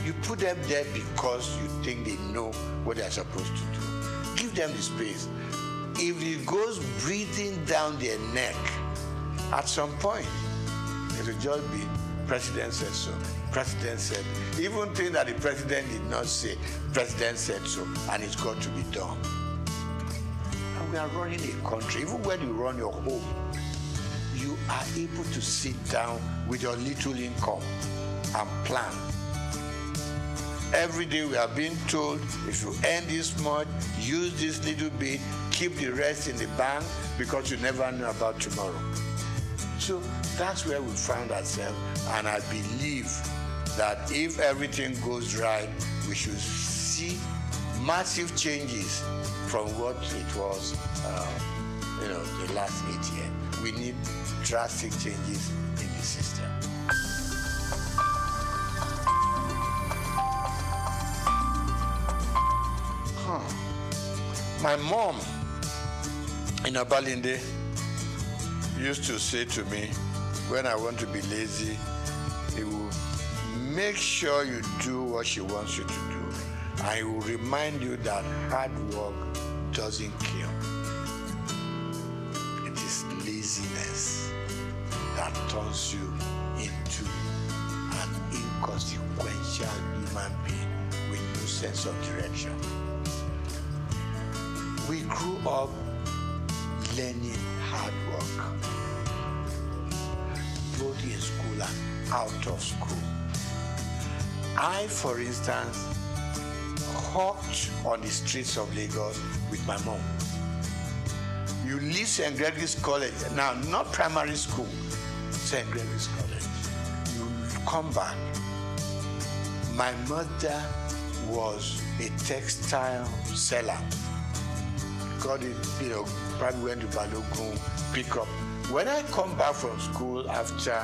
Speaker 3: You put them there because you think they know what they're supposed to do. Give them the space. If it goes breathing down their neck, at some point, it will just be, President said so, President said, even things that the President did not say, President said so, and it's got to be done. And we are running a country, even when you run your home, you are able to sit down with your little income and plan. Every day we are being told, if you earn this much, use this little bit, keep the rest in the bank, because you never know about tomorrow. So that's where we found ourselves, and I believe that if everything goes right, we should see massive changes from what it was, the last 8 years. We need drastic changes in the system. My mom in Abalinde used to say to me, when I want to be lazy, he will make sure you do what she wants you to do. And he will remind you that hard work doesn't kill. It is laziness that turns you into an inconsequential human being with no sense of direction. We grew up learning hard work, both in school and out of school. I, for instance, hawked on the streets of Lagos with my mom. You leave St. Gregory's College, now not primary school, St. Gregory's College. You come back. My mother was a textile seller. Got it, probably went to Balogun, pick up. When I come back from school after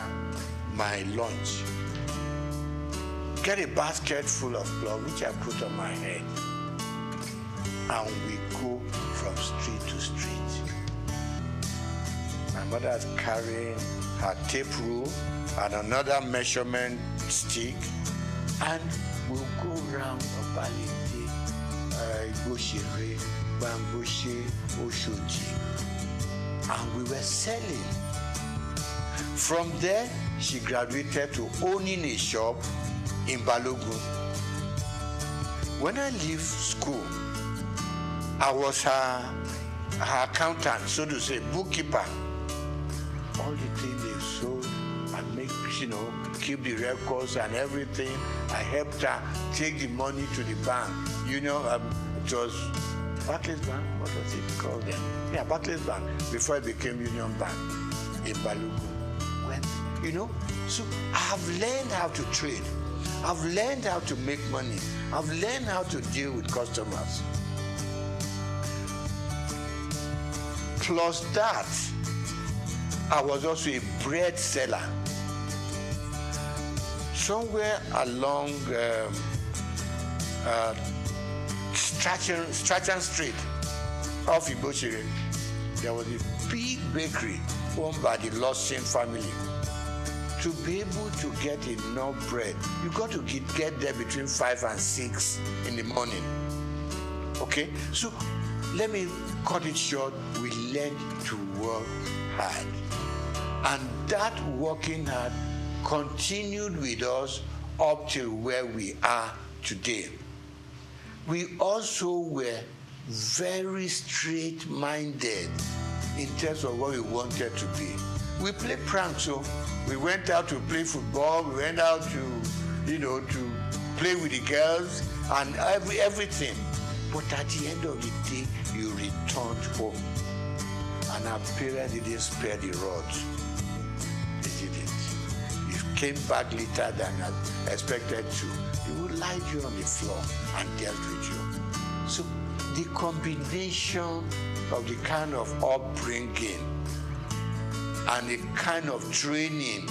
Speaker 3: my lunch, get a basket full of cloth, which I put on my head, and we go from street to street. My mother's carrying her tape rule and another measurement stick, and we'll go round Obalinde, Goshere, Bamboshe, Oshoji, and we were selling. From there, she graduated to owning a shop in Balogun. When I leave school, I was her accountant, so to say, bookkeeper. All the things they sold, I make, keep the records and everything. I helped her take the money to the bank. It was Barclays Bank, what was it called then? Yeah, Barclays Bank, before it became Union Bank in Balogun. So I have learned how to trade. I've learned how to make money. I've learned how to deal with customers. Plus that, I was also a bread seller. Somewhere along Strachan Street off Ibochire, there was a big bakery owned by the Lawson family. To be able to get enough bread, you got to get there between 5 and 6 in the morning. Okay? So let me cut it short. We learned to work hard. And that working hard continued with us up till where we are today. We also were very straight-minded in terms of what we wanted to be. We played pranks, so we went out to play football, we went out to, to play with the girls and everything. But at the end of the day, you returned home. And our parents didn't spare the rod. They didn't. You came back later than expected to. They would lie you on the floor and dealt with you. So the combination of the kind of upbringing and the kind of training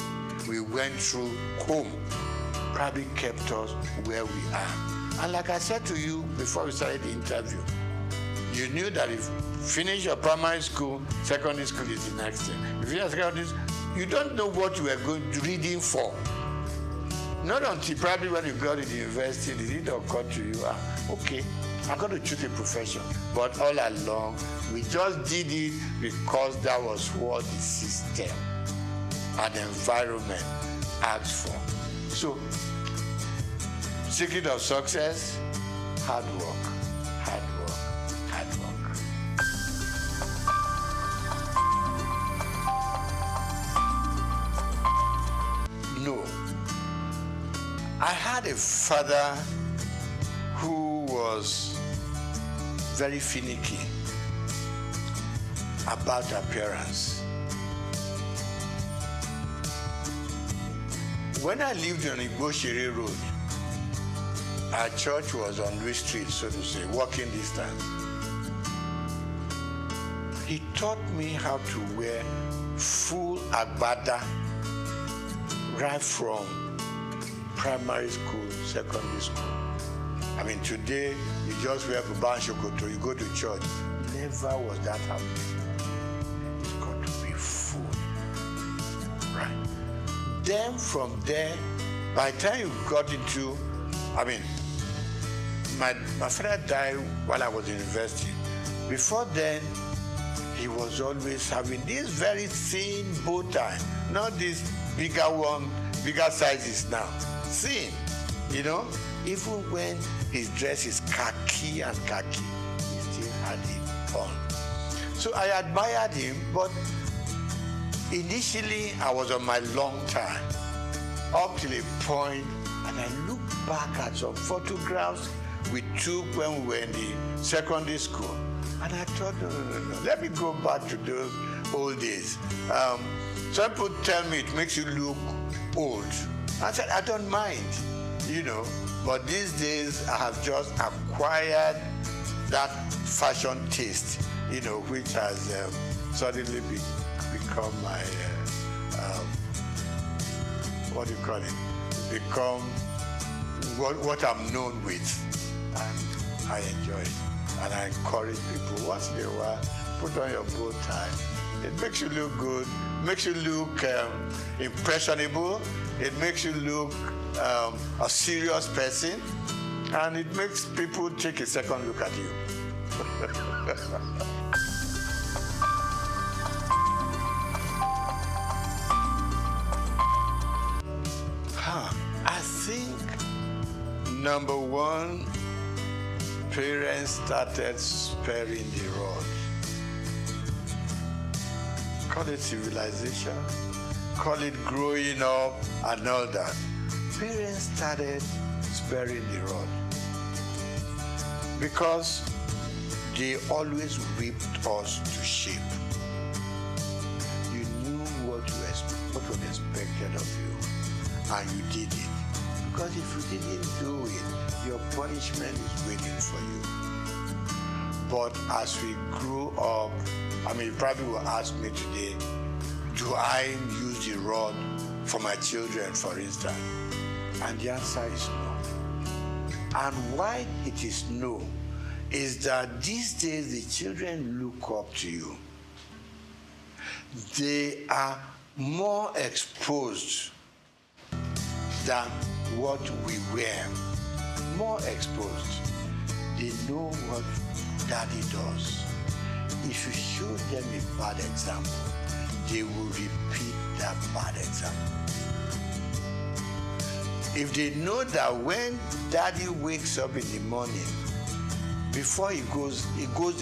Speaker 3: we went through home probably kept us where we are. And like I said to you before we started the interview, you knew that if you finish your primary school, secondary school is the next thing. If you finish secondary school, you don't know what you are reading for. Not until probably when you got to the university did it occur to you, okay, I'm going to choose a profession. But all along, we just did it because that was what the system and environment asked for. So, secret of success, hard work, hard work, hard work. No. I had a father who was very finicky about appearance. When I lived on Ibochire Road, our church was on Louis Street, so to say, walking distance. He taught me how to wear full agbada right from primary school, secondary school. I mean, today, you just wear buba and shokoto, you go to church. Never was that happening. It's got to be full. Right. Then from there, by the time you got into, my father died while I was in university. Before then, he was always having this very thin bow tie, not this bigger one, bigger sizes now. Thin, even when his dress is khaki and khaki, he still had it on. So I admired him, but initially I was on my long tie, up till a point, and I look back at some photographs we took when we were in the secondary school, and I thought, no, let me go back to those old days. Some people tell me it makes you look old. I said, I don't mind, but these days I have just acquired that fashion taste, which has suddenly become my, what do you call it? Become what I'm known with. And I enjoy it. And I encourage people, once in a while, put on your bow tie. It makes you look good, makes you look impressionable, it makes you look a serious person, and it makes people take a second look at you. I think, number one, parents started sparing the rod. Call it civilization, call it growing up and all that. Parents started sparing the rod because they always whipped us to shape. You knew what was expected of you, and you did it. Because if you didn't do it, your punishment is waiting for you. But as we grew up, you probably will ask me today, do I use the rod for my children, for instance? And the answer is no. And why it is no is that these days the children look up to you. They are more exposed than what we were. More exposed. They know what daddy does. If you show them a bad example, they will repeat that bad example. If they know that when daddy wakes up in the morning, before he goes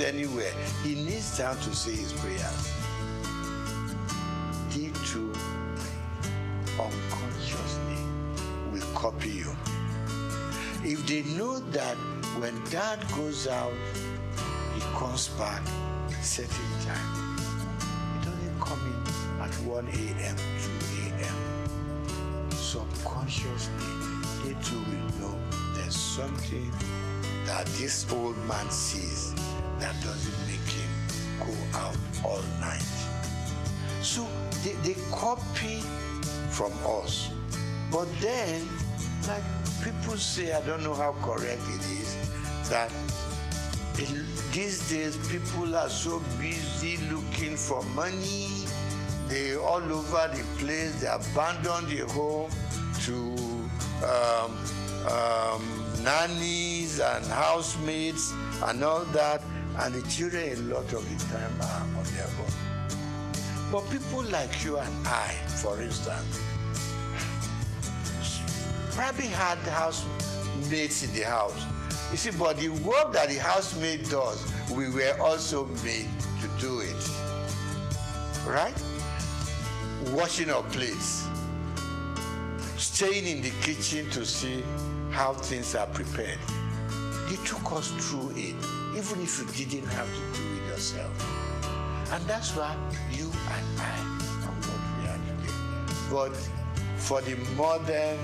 Speaker 3: anywhere, he needs time to say his prayers. They too unconsciously will copy you. If they know that when dad goes out, he comes back certain time. He doesn't come in at 1 a.m., 2 a.m. Subconsciously, they too will know there's something that this old man sees that doesn't make him go out all night. So they copy from us. But then, like people say, I don't know how correct it is, that these days people are so busy looking for money. They all over the place. They abandon the home to nannies and housemates and all that. And the children a lot of the time are on their own. But people like you and I, for instance, probably had housemates in the house. You see, but the work that the housemaid does, we were also made to do it. Right? Washing our plates, staying in the kitchen to see how things are prepared. They took us through it, even if you didn't have to do it yourself. And that's why you and I are what we are today. But for the modern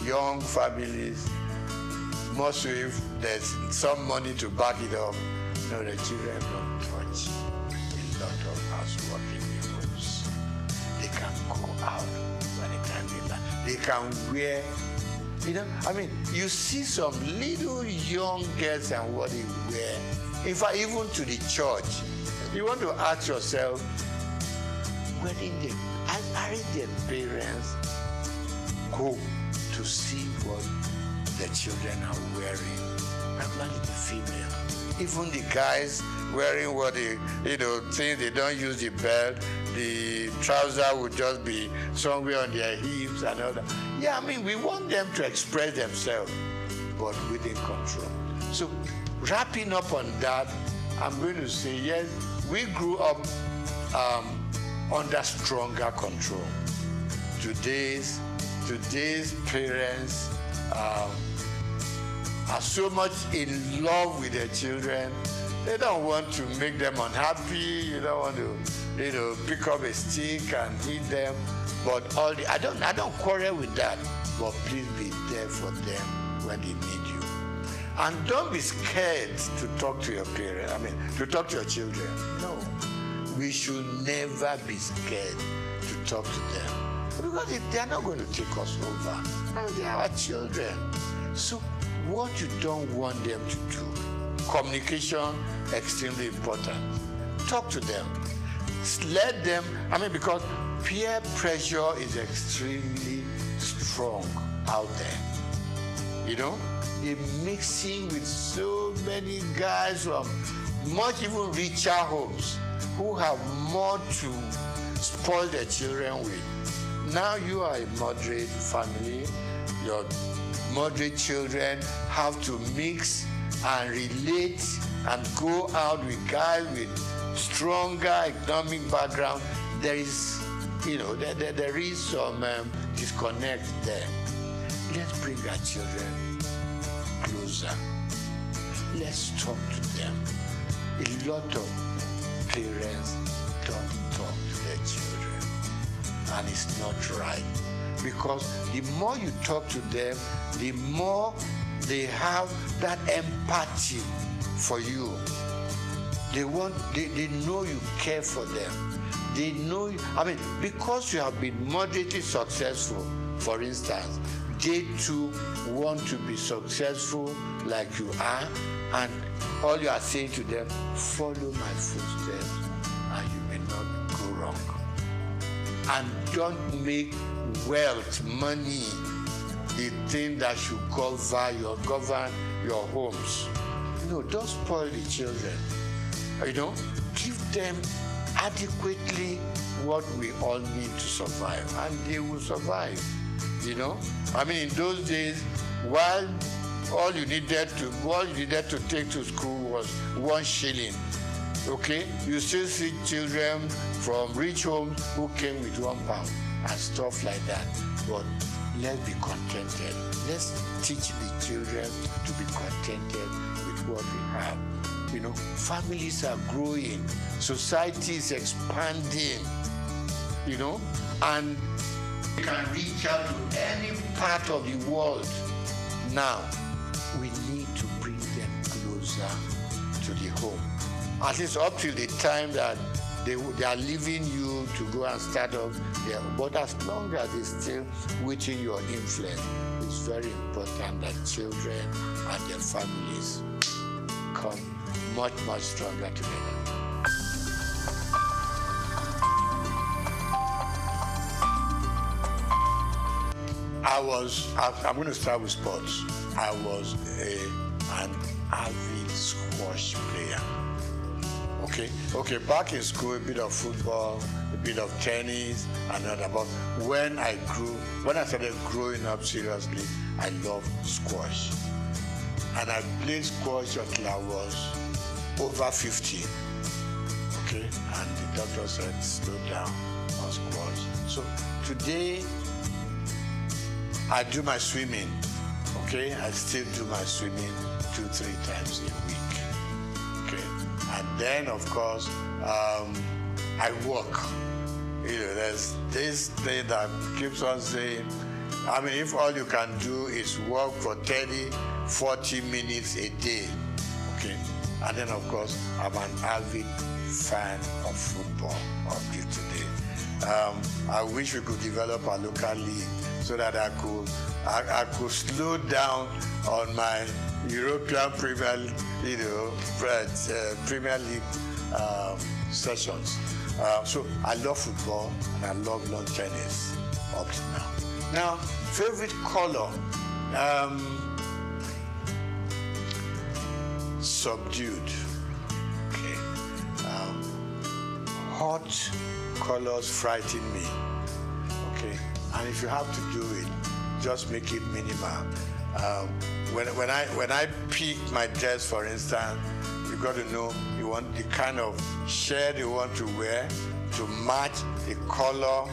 Speaker 3: young families, most if there's some money to back it up, no, the children don't touch a lot of housework in the homes. They can go out anytime they like. They can wear, I mean, you see some little young girls and what they wear. In fact, even to the church, you want to ask yourself, where did their parents go to see what the children are wearing? Primarily the female. Even the guys wearing what things they don't use the belt, the trouser would just be somewhere on their hips and all that. Yeah, I mean, we want them to express themselves, but within control. So, wrapping up on that, I'm going to say, yes, we grew up under stronger control. Today's parents are so much in love with their children. They don't want to make them unhappy. You don't want to, pick up a stick and hit them. But I don't quarrel with that. But please be there for them when they need you. And don't be scared to talk to your parents. To talk to your children. No. We should never be scared to talk to them. Because they are not going to take us over. They are our children. So what you don't want them to do, communication, extremely important. Talk to them. Let them, because peer pressure is extremely strong out there. They're mixing with so many guys from much even richer homes who have more to spoil their children with. Now you are a moderate family, your moderate children have to mix and relate and go out with guys with stronger economic background. There is, there is some disconnect there. Let's bring our children closer. Let's talk to them. A lot of parents don't talk to their children, and it's not right. Because the more you talk to them, the more they have that empathy for you. They know you care for them. They know you, because you have been moderately successful, for instance, they too want to be successful like you are, and all you are saying to them, follow my footsteps and you may not go wrong. And don't make wealth, money, the thing that should govern your homes. No, don't spoil the children. Give them adequately what we all need to survive, and they will survive. In those days, while all you needed to take to school was 1 shilling. Okay, you still see children from rich homes who came with £1 and stuff like that. But let's be contented. Let's teach the children to be contented with what we have. Families are growing, society is expanding, and we can reach out to any part of the world. Now, we need to bring them closer to the home. At least up till the time that they are leaving you to go and start up there. But as long as they're still within your influence, it's very important that children and their families come much, much stronger together. I'm going to start with sports. I was an avid squash player. Okay, back in school, a bit of football, a bit of tennis, and all that. But when I started growing up seriously, I loved squash. And I played squash until I was over 50. Okay, and the doctor said, slow down on squash. So today, I do my swimming. Okay, I still do my swimming 2-3 times a week. Okay, and then of course I walk. There's this thing that keeps on saying, if all you can do is walk for 30-40 minutes a day, okay, and then of course I'm an avid fan of football up till today. I wish we could develop a local league so that I could slow down on my European Premier League sessions. So I love football and I love lawn tennis up to now. Now, favorite color, subdued. Okay, hot colors frighten me. Okay, and if you have to do it, just make it minimal. When I pick my dress, for instance, you got to know you want the kind of shirt you want to wear to match the color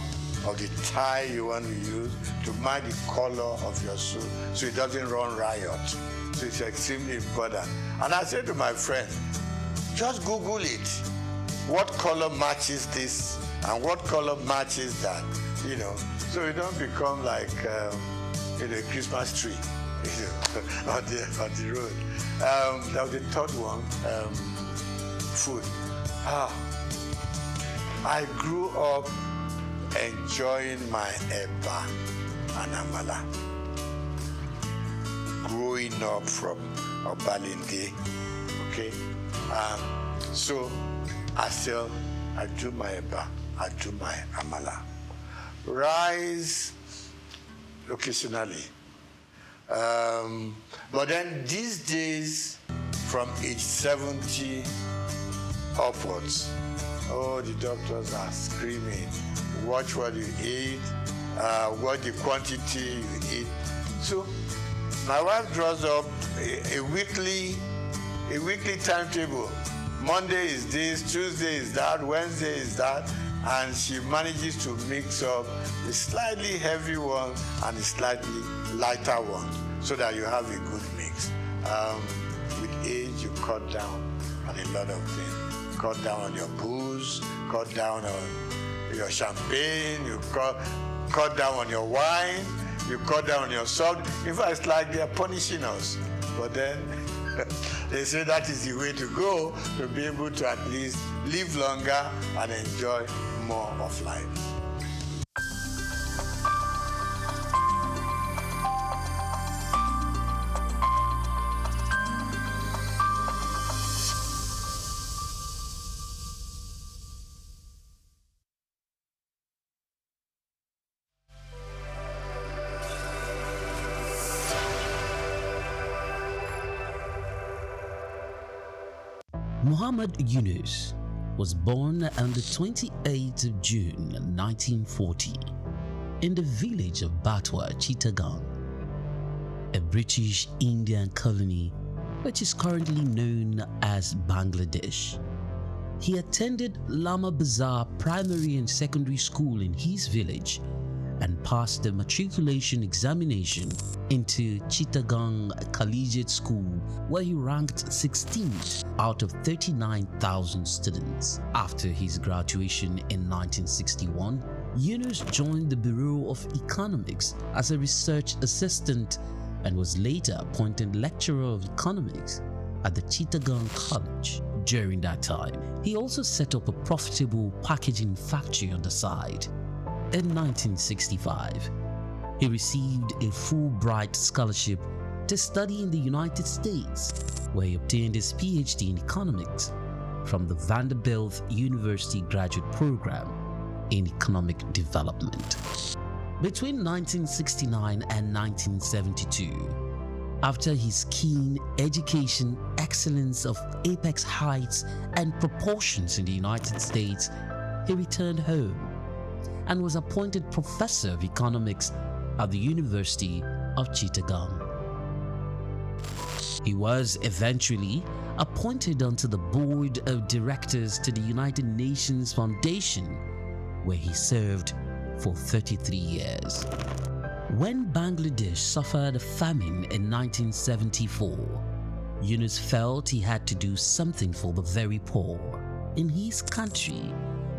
Speaker 3: of the tie you want to use, to match the color of your suit, so it doesn't run riot. So it's extremely important. And I said to my friend, just Google it. What color matches this and what color matches that? So you don't become like a Christmas tree on the road. That was the third one, food. I grew up enjoying my eba and amala. Growing up from Obalinde, okay? So I do my eba, I do my amala. Rice, occasionally. But then these days, from age 70 upwards, the doctors are screaming, watch what you eat, what the quantity you eat. So my wife draws up a weekly timetable. Monday is this, Tuesday is that, Wednesday is that, and she manages to mix up a slightly heavy one and a slightly lighter one so that you have a good mix. With age, you cut down on a lot of things. Cut down on your booze, cut down on your champagne, you cut down on your wine, you cut down on your salt. In fact, it's like they're punishing us. But then they say that is the way to go, to be able to at least live longer and enjoy more of life.
Speaker 5: Muhammad Yunus was born on the 28th of June 1940 in the village of Batwa, Chittagong, a British Indian colony which is currently known as Bangladesh. He attended Lama Bazar Primary and Secondary School in his village and passed the matriculation examination into Chittagong Collegiate School, where he ranked 16th out of 39,000 students. After his graduation in 1961, Yunus joined the Bureau of Economics as a research assistant and was later appointed lecturer of economics at the Chittagong College. During that time, he also set up a profitable packaging factory on the side. In 1965, he received a Fulbright scholarship to study in the United States, where he obtained his PhD in economics from the Vanderbilt University Graduate Program in Economic Development. Between 1969 and 1972, after his keen education excellence of apex heights and proportions in the United States, he returned home and was appointed professor of economics at the University of Chittagong. He was eventually appointed onto the board of directors to the United Nations Foundation, where he served for 33 years. When Bangladesh suffered a famine in 1974, Yunus felt he had to do something for the very poor. In his country,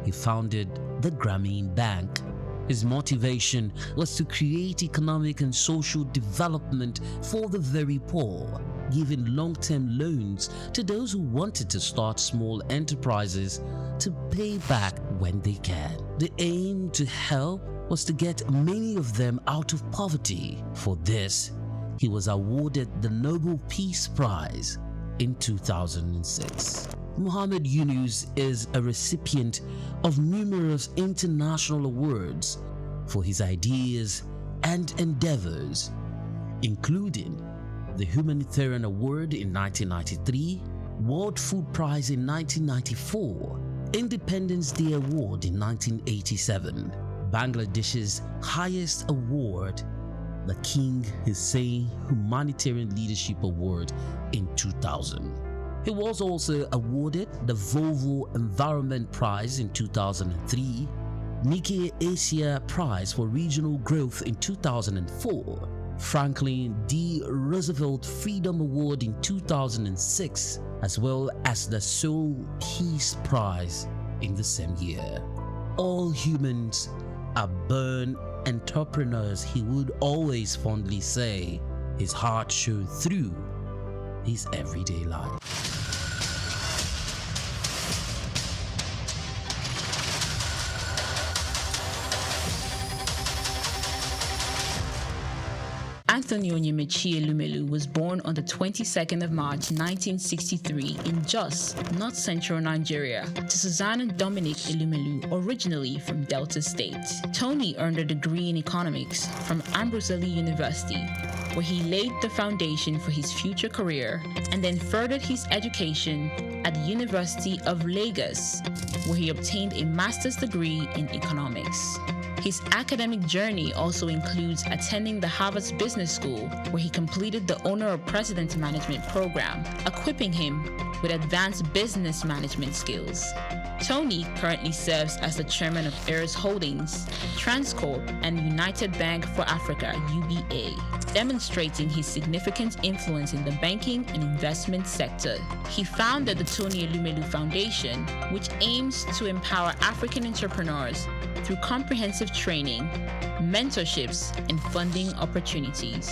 Speaker 5: he founded the Grameen Bank. His motivation was to create economic and social development for the very poor, giving long-term loans to those who wanted to start small enterprises to pay back when they can. The aim to help was to get many of them out of poverty. For this, he was awarded the Nobel Peace Prize in 2006. Muhammad Yunus is a recipient of numerous international awards for his ideas and endeavors, including the Humanitarian Award in 1993, World Food Prize in 1994, Independence Day Award in 1987, Bangladesh's highest award, the King Hussein Humanitarian Leadership Award in 2000. He was also awarded the Volvo Environment Prize in 2003, Nikkei Asia Prize for Regional Growth in 2004, Franklin D. Roosevelt Freedom Award in 2006, as well as the Seoul Peace Prize in the same year. All humans are born entrepreneurs, he would always fondly say. His heart showed through his everyday life.
Speaker 1: Anthony Onyemaechi Elumelu was born on the 22nd of March 1963 in Jos, North Central Nigeria, to Susanna Dominic Elumelu, originally from Delta State. Tony earned a degree in economics from Ambrose Lee University, where he laid the foundation for his future career, and then furthered his education at the University of Lagos, where he obtained a master's degree in economics. His academic journey also includes attending the Harvard Business School, where he completed the Owner of President Management program, equipping him with advanced business management skills. Tony currently serves as the chairman of Heirs Holdings, Transcorp, and United Bank for Africa (UBA), demonstrating his significant influence in the banking and investment sector. He founded the Tony Elumelu Foundation, which aims to empower African entrepreneurs through comprehensive training, mentorships, and funding opportunities.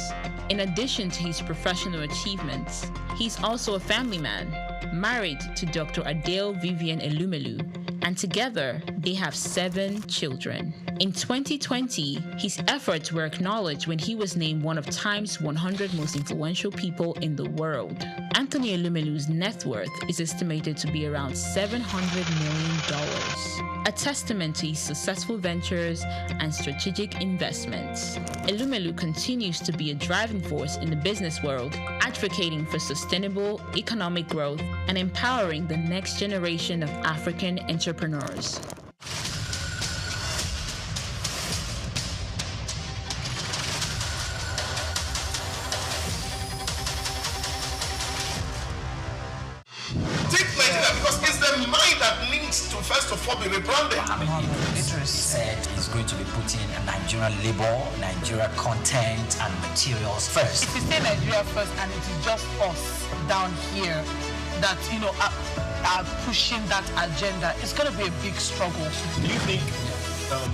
Speaker 1: In addition to his professional achievements, he's also a family man, married to Dr. Adele Vivian Elumelu, and together they have 7 children. In 2020, his efforts were acknowledged when he was named one of Time's 100 most influential people in the world.
Speaker 6: Anthony Elumelu's net worth is estimated to be around $700 million, a testament to his successful ventures and strategic investments. Elumelu continues to be a driving force in the business world, advocating for sustainable economic growth and empowering the next generation of African entrepreneurs.
Speaker 2: First of all, be rebranded.
Speaker 4: Idris said he's going to be putting Nigerian labor, Nigeria content and materials first.
Speaker 7: If we say Nigeria first and it is just us down here that, are pushing that agenda, it's going to be a big struggle.
Speaker 8: Do you think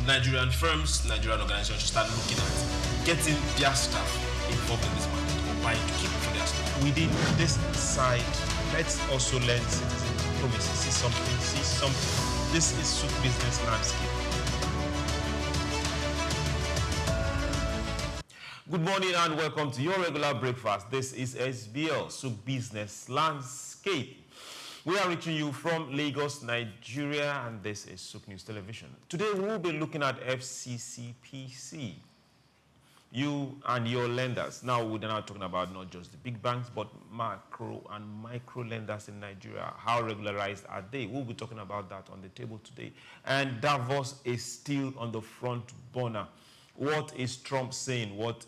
Speaker 8: Nigerian firms, Nigerian organizations should start looking at getting their staff involved in this market or buying to keep it for their staff?
Speaker 9: Within this side, let's also learn citizen diplomacy, see something. This is SOUQ business landscape.
Speaker 8: Good morning and welcome to your regular breakfast. This is SBL, SOUQ Business Landscape. We are reaching you from Lagos, Nigeria, and this is SOUQ News Television. Today we will be looking at FCCPC. You and your lenders. Now we're not talking about not just the big banks, but macro and micro lenders in Nigeria. How regularized are they? We'll be talking about that on the table today. And Davos is still on the front burner. What is Trump saying? What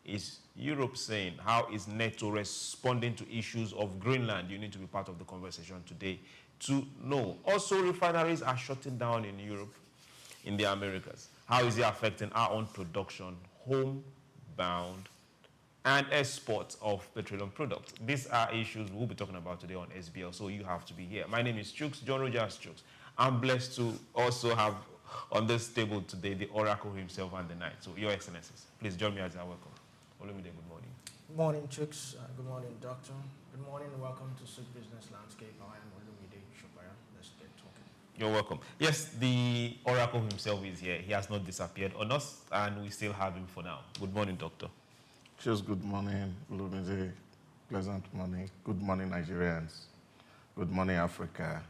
Speaker 8: is Europe saying? How is NATO responding to issues of Greenland? You need to be part of the conversation today to know. Also, refineries are shutting down in Europe, in the Americas. How is it affecting our own production, homebound, and exports of petroleum products? These are issues we'll be talking about today on SBL, so you have to be here. My name is SOUQ, John Rogers SOUQ. I'm blessed to also have on this table today the Oracle himself and the Knight. So, Your Excellencies, please join me as I welcome. Olumide, good morning.
Speaker 10: Good morning, SOUQ. Good morning, Doctor. Good morning and welcome to SOUQ Business Landscape. I am Olumide Shopaya. Let's get talking.
Speaker 8: You're welcome. Yes, the Oracle himself is here. He has not disappeared on us, and we still have him for now. Good morning, Doctor.
Speaker 11: Just good morning, Olumide. Pleasant morning. Good morning, Nigerians. Good morning, Africa.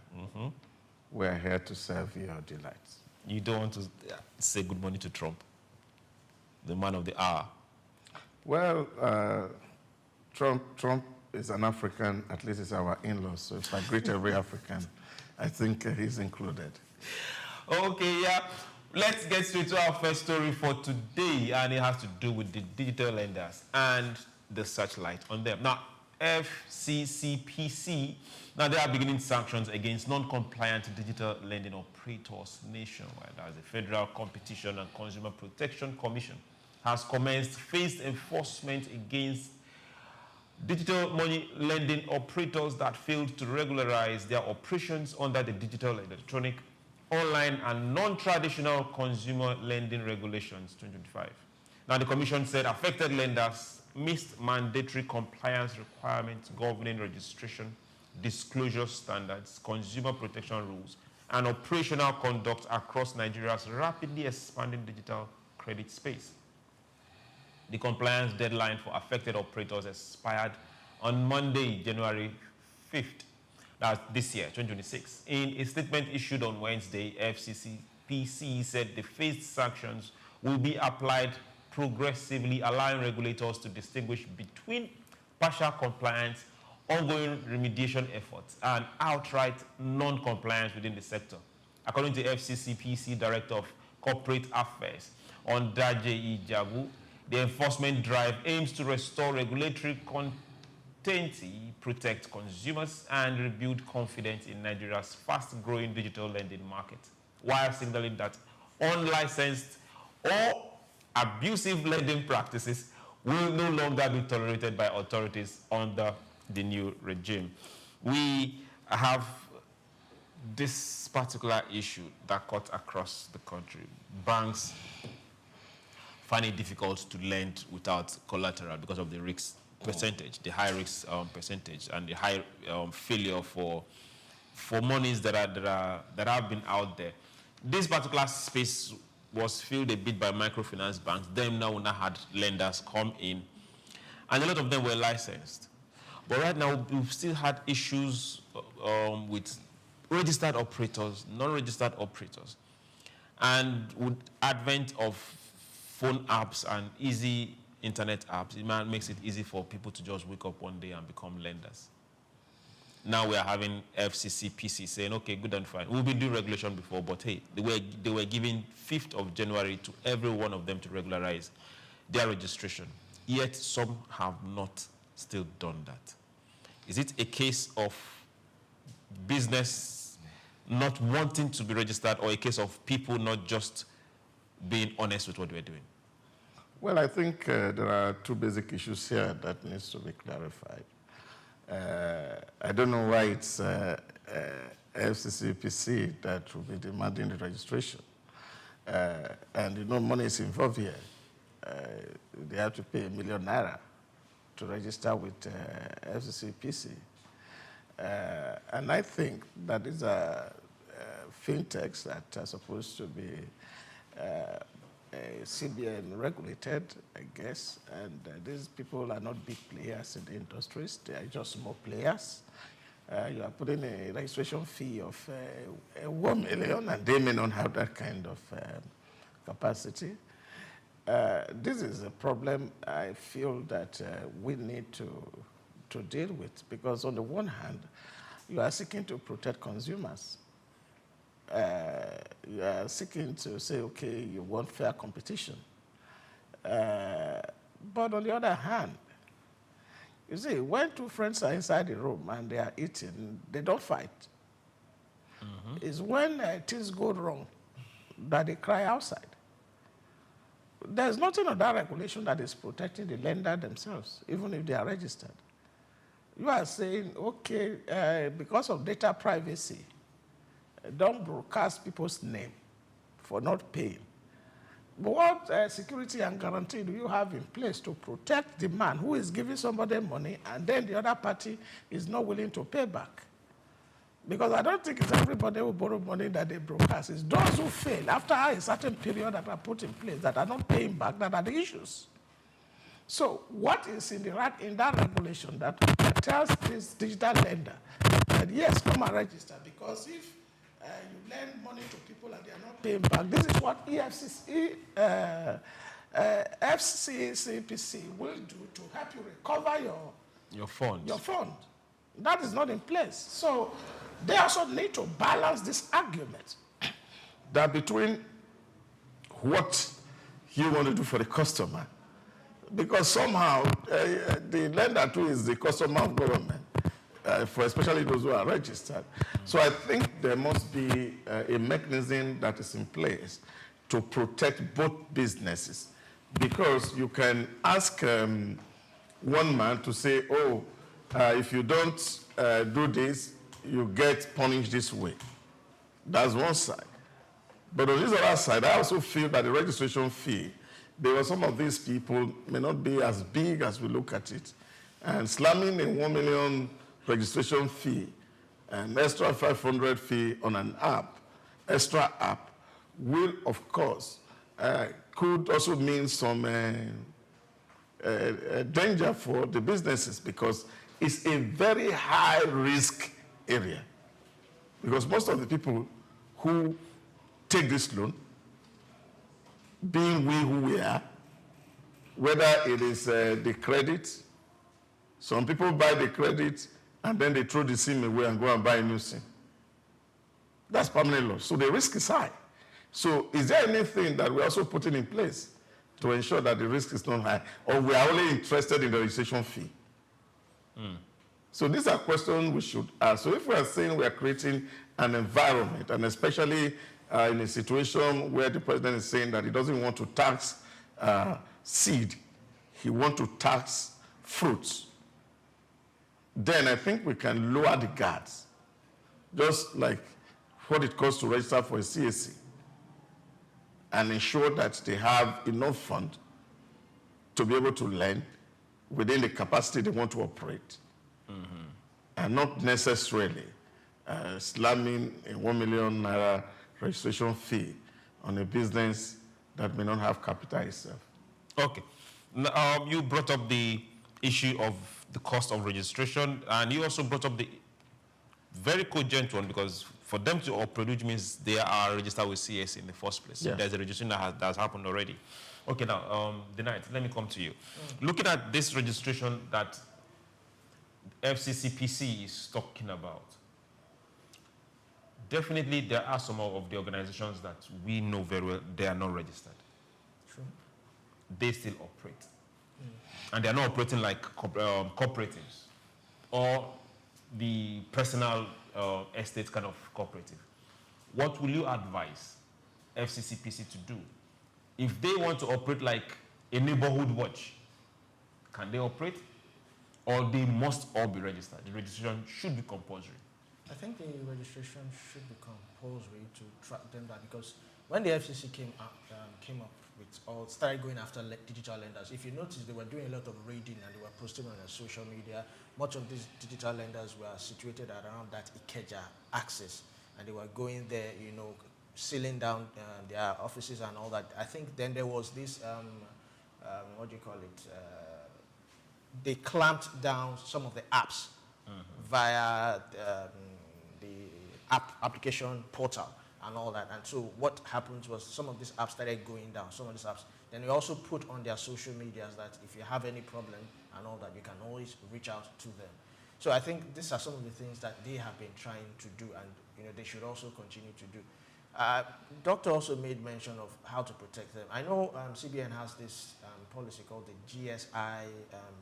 Speaker 11: We're here to serve your delights.
Speaker 8: You don't want to say good morning to Trump, the man of the hour?
Speaker 11: Well, Trump is an African, at least he's our in-law, so if I greet every African, I think he's included.
Speaker 8: Okay, yeah. Let's get straight to our first story for today, and it has to do with the digital lenders and the searchlight on them. Now, FCCPC, now they are beginning sanctions against non-compliant digital lending operators nationwide. As the Federal Competition and Consumer Protection Commission has commenced phased enforcement against digital money lending operators that failed to regularize their operations under the Digital Electronic, Online and Non-Traditional Consumer Lending Regulations 2025. Now, the Commission said affected lenders missed mandatory compliance requirements governing registration, disclosure standards, consumer protection rules, and operational conduct across Nigeria's rapidly expanding digital credit space. The compliance deadline for affected operators expired on Monday, January 5th. That's this year, 2026. In a statement issued on Wednesday, FCCPC said the phased sanctions will be applied progressively, allowing regulators to distinguish between partial compliance, ongoing remediation efforts, and outright non-compliance within the sector. According to FCCPC Director of Corporate Affairs, Ondaje Ijagu, the enforcement drive aims to restore regulatory continuity, protect consumers, and rebuild confidence in Nigeria's fast-growing digital lending market, while signaling that unlicensed or abusive lending practices will no longer be tolerated by authorities under the new regime. We have this particular issue that cuts across the country. Banks find it difficult to lend without collateral because of the risk percentage, the high risk percentage, and the high failure for monies that have been out there. This particular space was filled a bit by microfinance banks. Them now had lenders come in, and a lot of them were licensed. But right now, we've still had issues with registered operators, non-registered operators. And with advent of phone apps and easy internet apps, it makes it easy for people to just wake up one day and become lenders. Now we are having FCCPC saying, okay, good and fine. We've been doing regulation before, but hey, they were giving 5th of January to every one of them to regularize their registration. Yet some have not still done that. Is it a case of business not wanting to be registered, or a case of people not just being honest with what we're doing?
Speaker 11: Well, I think there are two basic issues here that needs to be clarified. I don't know why it's FCCPC that will be demanding the registration. And you know, money is involved here. They have to pay ₦1 million to register with FCCPC. And I think that these are fintechs that are supposed to be CBN regulated, I guess, and these people are not big players in the industries. They are just small players. You are putting a registration fee of $1 million, and they may not have that kind of capacity. This is a problem I feel that we need to deal with, because on the one hand, you are seeking to protect consumers. You are seeking to say, okay, you want fair competition. But on the other hand, you see, when two friends are inside the room and they are eating, they don't fight. It's when things go wrong that they cry outside. There's nothing on that regulation that is protecting the lender themselves, even if they are registered. You are saying, okay, because of data privacy, don't broadcast people's name for not paying. But what security and guarantee do you have in place to protect the man who is giving somebody money and then the other party is not willing to pay back? Because I don't think it's everybody who borrow money that they broadcast. It's those who fail after a certain period that are put in place that are not paying back that are the issues. So what is in that regulation that tells this digital lender that yes, come and register, because if you lend money to people and they are not paying back, this is what FCCPC will do to help you recover your fund. That is not in place. So they also need to balance this argument that between what you want to do for the customer, because somehow the lender too is the customer of government, for especially those who are registered. So I think there must be a mechanism that is in place to protect both businesses, because you can ask one man to say, oh, if you don't do this, you get punished this way. That's one side. But on this other side, I also feel that the registration fee, there are some of these people may not be as big as we look at it. And slamming a 1 million registration fee, an extra 500 fee on an app, extra app, will, of course, could also mean some danger for the businesses, because it's a very high-risk area. Because most of the people who take this loan, being we who we are, whether it is the credit, some people buy the credit and then they throw the SIM away and go and buy a new SIM. That's permanent loss. So the risk is high. So is there anything that we're also putting in place to ensure that the risk is not high, or we are only interested in the registration fee? So these are questions we should ask. So if we are saying we are creating an environment, and especially in a situation where the president is saying that he doesn't want to tax seed, he wants to tax fruits, then I think we can lower the guards, just like what it costs to register for a CAC, and ensure that they have enough fund to be able to lend within the capacity they want to operate, and not necessarily slamming a ₦1 million registration fee on a business that may not have capital itself.
Speaker 8: Okay. Now, you brought up the issue of the cost of registration, and you also brought up the very cogent one, because for them to operate, which means they are registered with CS in the first place.
Speaker 11: Yes.
Speaker 8: So there's a registration that has happened already. Okay, now, the night, let me come to you. Looking at this registration that FCCPC is talking about, definitely there are some of the organizations that we know very well, they are not registered.
Speaker 10: True.
Speaker 8: They still operate. And they are not operating like cooperatives or the personal estate kind of cooperative. What will you advise FCCPC to do? If they want to operate like a neighborhood watch, can they operate? Or they must all be registered? The registration should be compulsory.
Speaker 10: I think the registration should be compulsory to track them down, because when the FCC came up with all, started going after digital lenders, if you notice, they were doing a lot of raiding and they were posting on their social media. Much of these digital lenders were situated around that Ikeja axis, and they were going there, you know, sealing down their offices and all that. I think then there was this, what do you call it? They clamped down some of the apps via the application portal and all that. And so what happened was some of these apps started going down, some of these apps. Then we also put on their social medias that if you have any problem and all that, you can always reach out to them. So I think these are some of the things that they have been trying to do, and you know, they should also continue to do. Doctor also made mention of how to protect them. I know CBN has this policy called the GSI,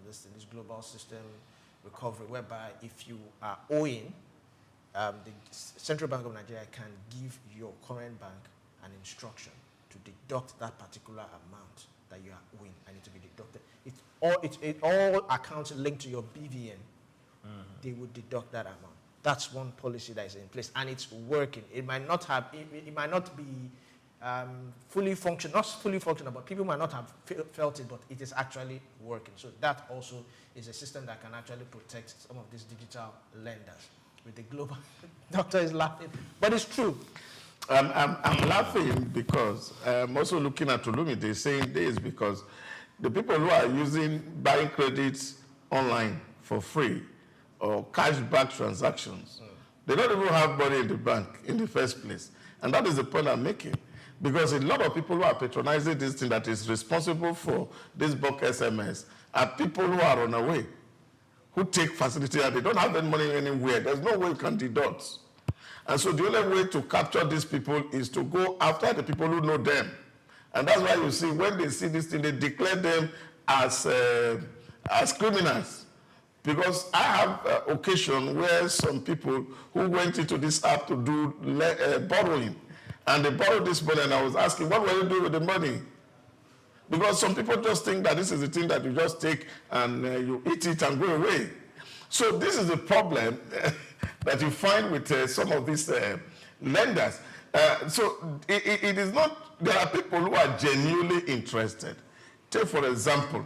Speaker 10: this Global System Recovery, whereby if you are owing, the Central Bank of Nigeria can give your current bank an instruction to deduct that particular amount that you are owing, and it to be deducted. It's all accounts linked to your BVN. They would deduct that amount. That's one policy that is in place, and it's working. It might not have, it might not be fully functional, not fully functional, but people might not have felt it, but it is actually working. So that also is a system that can actually protect some of these digital lenders. With the global, doctor is laughing, but it's true.
Speaker 11: I'm laughing because I'm also looking at Olumide saying this, because the people who are buying credits online for free or cashback transactions, they don't even have money in the bank in the first place. And that is the point I'm making. Because a lot of people who are patronizing this thing that is responsible for this bulk SMS are people who are on the way, who take facility and they don't have any money anywhere. There's no way you can deduct. And so the only way to capture these people is to go after the people who know them. And that's why you see when they see this thing, they declare them as criminals. Because I have occasion where some people who went into this app to do borrowing, and they borrowed this money, and I was asking, what will you do with the money? Because some people just think that this is the thing that you just take and you eat it and go away. So this is the problem that you find with some of these lenders. So it is not, there are people who are genuinely interested. Take for example,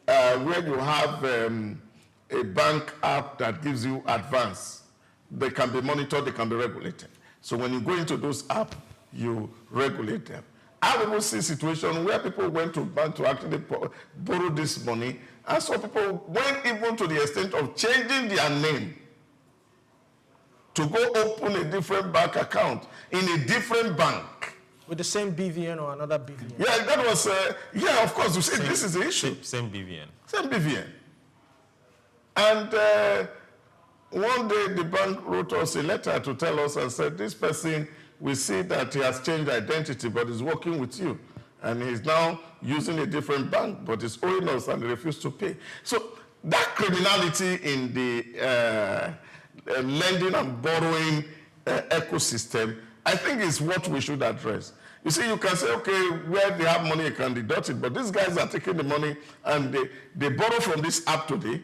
Speaker 11: where you have a bank app that gives you advance. They can be monitored, they can be regulated. So when you go into those apps, you regulate them. I've even seen situations where people went to bank to actually borrow this money, and some people went even to the extent of changing their name to go open a different bank account in a different bank.
Speaker 10: With the same BVN or another BVN?
Speaker 11: Yeah, that was, yeah, of course, you see, this is the issue.
Speaker 8: Same BVN.
Speaker 11: Same BVN. And one day the bank wrote us a letter to tell us and said, this person, we see that he has changed identity, but he's working with you. And he's now using a different bank, but he's owing us and he refused to pay. So that criminality in the lending and borrowing ecosystem, I think is what we should address. You see, you can say, okay, where they have money, you can deduct it, but these guys are taking the money and they borrow from this app today,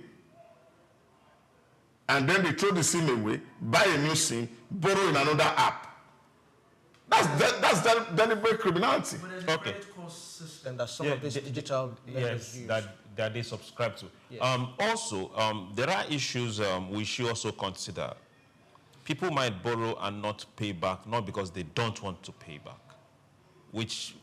Speaker 11: and then they throw the SIM away, buy a new SIM, borrow in another app. That's deliberate criminality.
Speaker 10: But there's a credit cost system that some of these digital lenders use.
Speaker 8: That they subscribe to.
Speaker 10: Yes.
Speaker 8: Also, there are issues we should also consider. People might borrow and not pay back, not because they don't want to pay back, which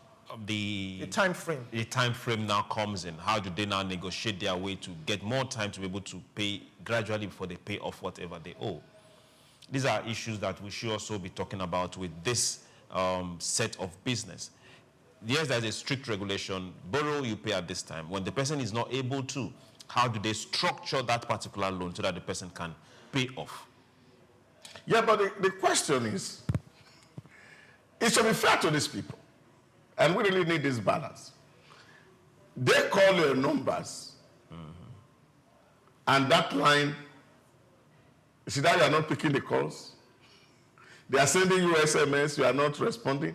Speaker 8: the
Speaker 10: time frame.
Speaker 8: The time frame now comes in. How do they now negotiate their way to get more time to be able to pay gradually before they pay off whatever they owe? These are issues that we should also be talking about with this set of business. Yes, there's a strict regulation. Borrow, you pay at this time. When the person is not able to, how do they structure that particular loan so that the person can pay off?
Speaker 11: Yeah, but the question is, it should be fair to these people. And we really need this balance. They call your numbers, and that line, you see that you are not picking the calls? They are sending you SMS, you are not responding.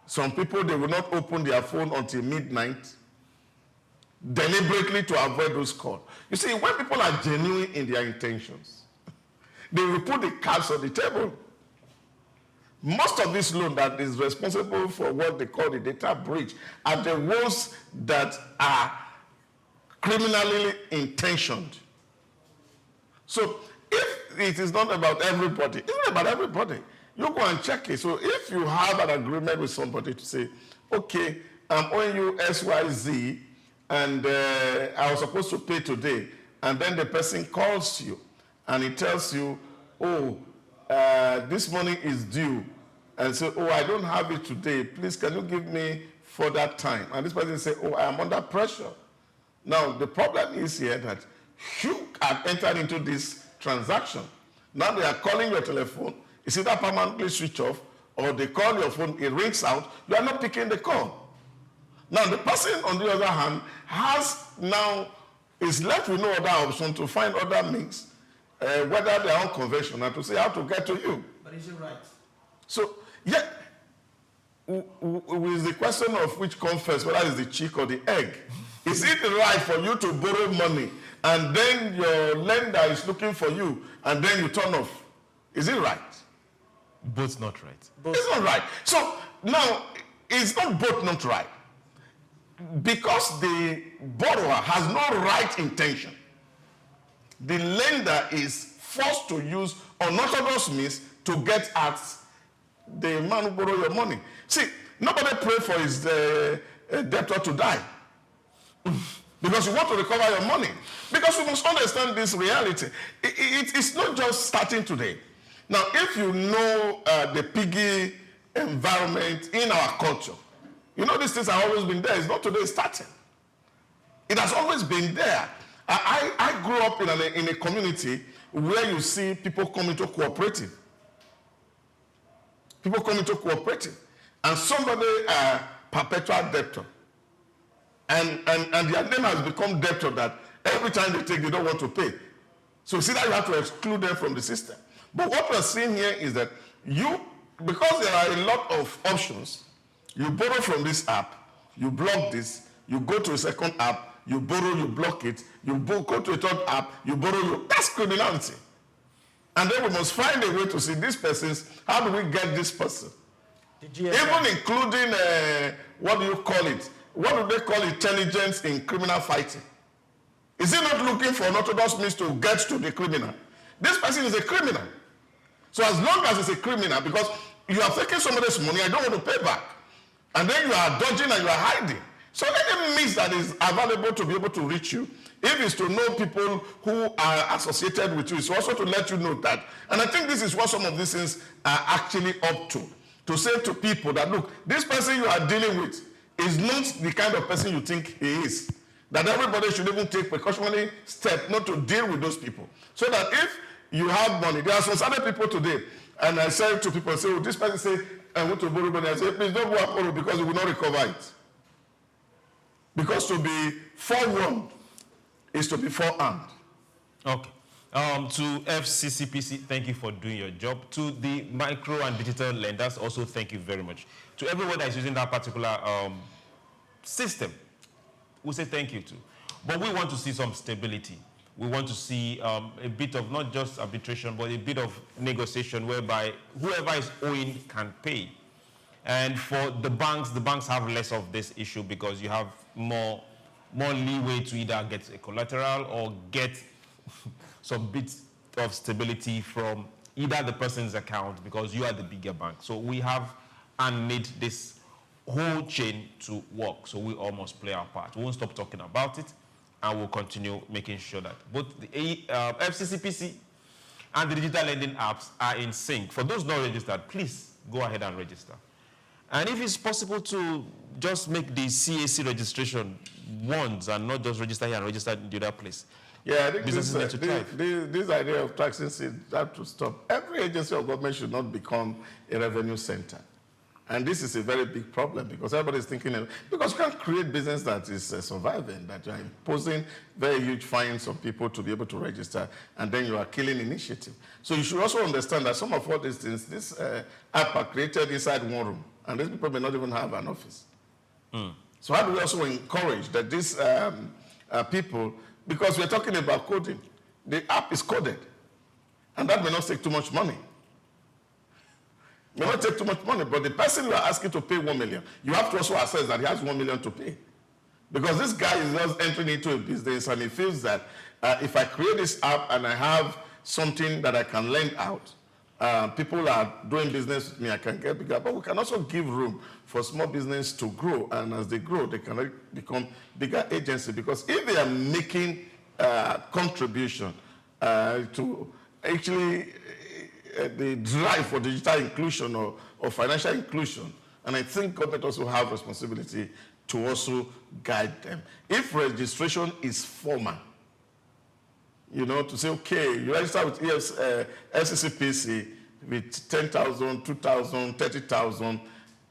Speaker 11: Some people, they will not open their phone until midnight, deliberately to avoid those calls. You see, when people are genuine in their intentions, they will put the cards on the table. Most of this loan that is responsible for what they call the data breach are the ones that are criminally intentioned. So if it is not about everybody, it's not about everybody. You go and check it. So if you have an agreement with somebody to say, okay, I'm owing you XYZ, and I was supposed to pay today, and then the person calls you, and he tells you, oh, this money is due, and so, oh, I don't have it today. Please, can you give me for that time? And this person say, oh, I am under pressure. Now, the problem is here that you have entered into this transaction. Now they are calling your telephone. It's either permanently switch off, or they call your phone, it rings out. You are not picking the call. Now, the person, on the other hand, is left with no other option to find other means, whether they are unconventional, to say how to get to you.
Speaker 10: But is it right?
Speaker 11: So, yeah, with the question of which comes first, whether it's the chick or the egg, is it right for you to borrow money and then your lender is looking for you and then you turn off? Is it right?
Speaker 8: Both not right.
Speaker 11: It's not right. So, now, it's not both not right. Because the borrower has no right intention, the lender is forced to use unorthodox means to get at the man who borrowed your money. See, nobody prayed for his debtor to die because you want to recover your money. Because we must understand this reality. It's not just starting today. Now, if you know the piggy environment in our culture, you know these things have always been there. It's not today starting. It has always been there. I grew up in a community where you see people come into cooperative. People come into cooperative. And somebody perpetual debtor. And their name has become debtor that every time they take, they don't want to pay. So you see that you have to exclude them from the system. But what we're seeing here is that because there are a lot of options, you borrow from this app, you block this, you go to a second app, you borrow, you block it, you go to a third app, you borrow, that's criminality. And then we must find a way to see these persons, how do we get this person? Even including, what do you call it? What do they call intelligence in criminal fighting? Is he not looking for unorthodox means to get to the criminal? This person is a criminal. So as long as it's a criminal, because you are taking somebody's money, I don't want to pay back. And then you are dodging and you are hiding. So any means that is available to be able to reach you, if it's to know people who are associated with you, it's also to let you know that. And I think this is what some of these things are actually up to say to people that, look, this person you are dealing with is not the kind of person you think he is. That everybody should even take precautionary steps not to deal with those people. So that if you have money, there are some other people today, and I say to people, say, oh, this person say, I want to borrow money. I say, please don't go and borrow because you will not recover it. Because to be forewarned is to be forearmed.
Speaker 8: Okay. To FCCPC, thank you for doing your job. To the micro and digital lenders, also thank you very much. To everyone that is using that particular system, we say thank you to. But we want to see some stability. We want to see a bit of not just arbitration, but a bit of negotiation whereby whoever is owing can pay. And for the banks have less of this issue because you have more leeway to either get a collateral or get some bits of stability from either the person's account because you are the bigger bank. So we have and need this whole chain to work. So we all must play our part. We won't stop talking about it, and we'll continue making sure that both the FCCPC and the digital lending apps are in sync. For those not registered, please go ahead and register. And if it's possible to just make the CAC registration once and not just register here and register in the other place.
Speaker 11: Yeah, I think this idea of taxing seeds have to stop. Every agency of government should not become a revenue center. And this is a very big problem because everybody is thinking, because you can't create business that is surviving, that you are imposing very huge fines on people to be able to register, and then you are killing initiative. So you should also understand that some of all these things, this app are created inside one room, and these people may not even have an office. So how do we also encourage that these people, because we're talking about coding, the app is coded, and that may not take too much money. May not take too much money, but the person you are asking to pay 1 million, you have to also assess that he has 1 million to pay. Because this guy is just entering into a business and he feels that if I create this app and I have something that I can lend out, people are doing business with me, I can get bigger. But we can also give room for small business to grow, and as they grow, they can become bigger agency. Because if they are making contribution to actually the drive for digital inclusion or financial inclusion, and I think government also have responsibility to also guide them. If registration is formal, you know, to say, okay, you register with FCCPC with 10,000, 2,000, 30,000,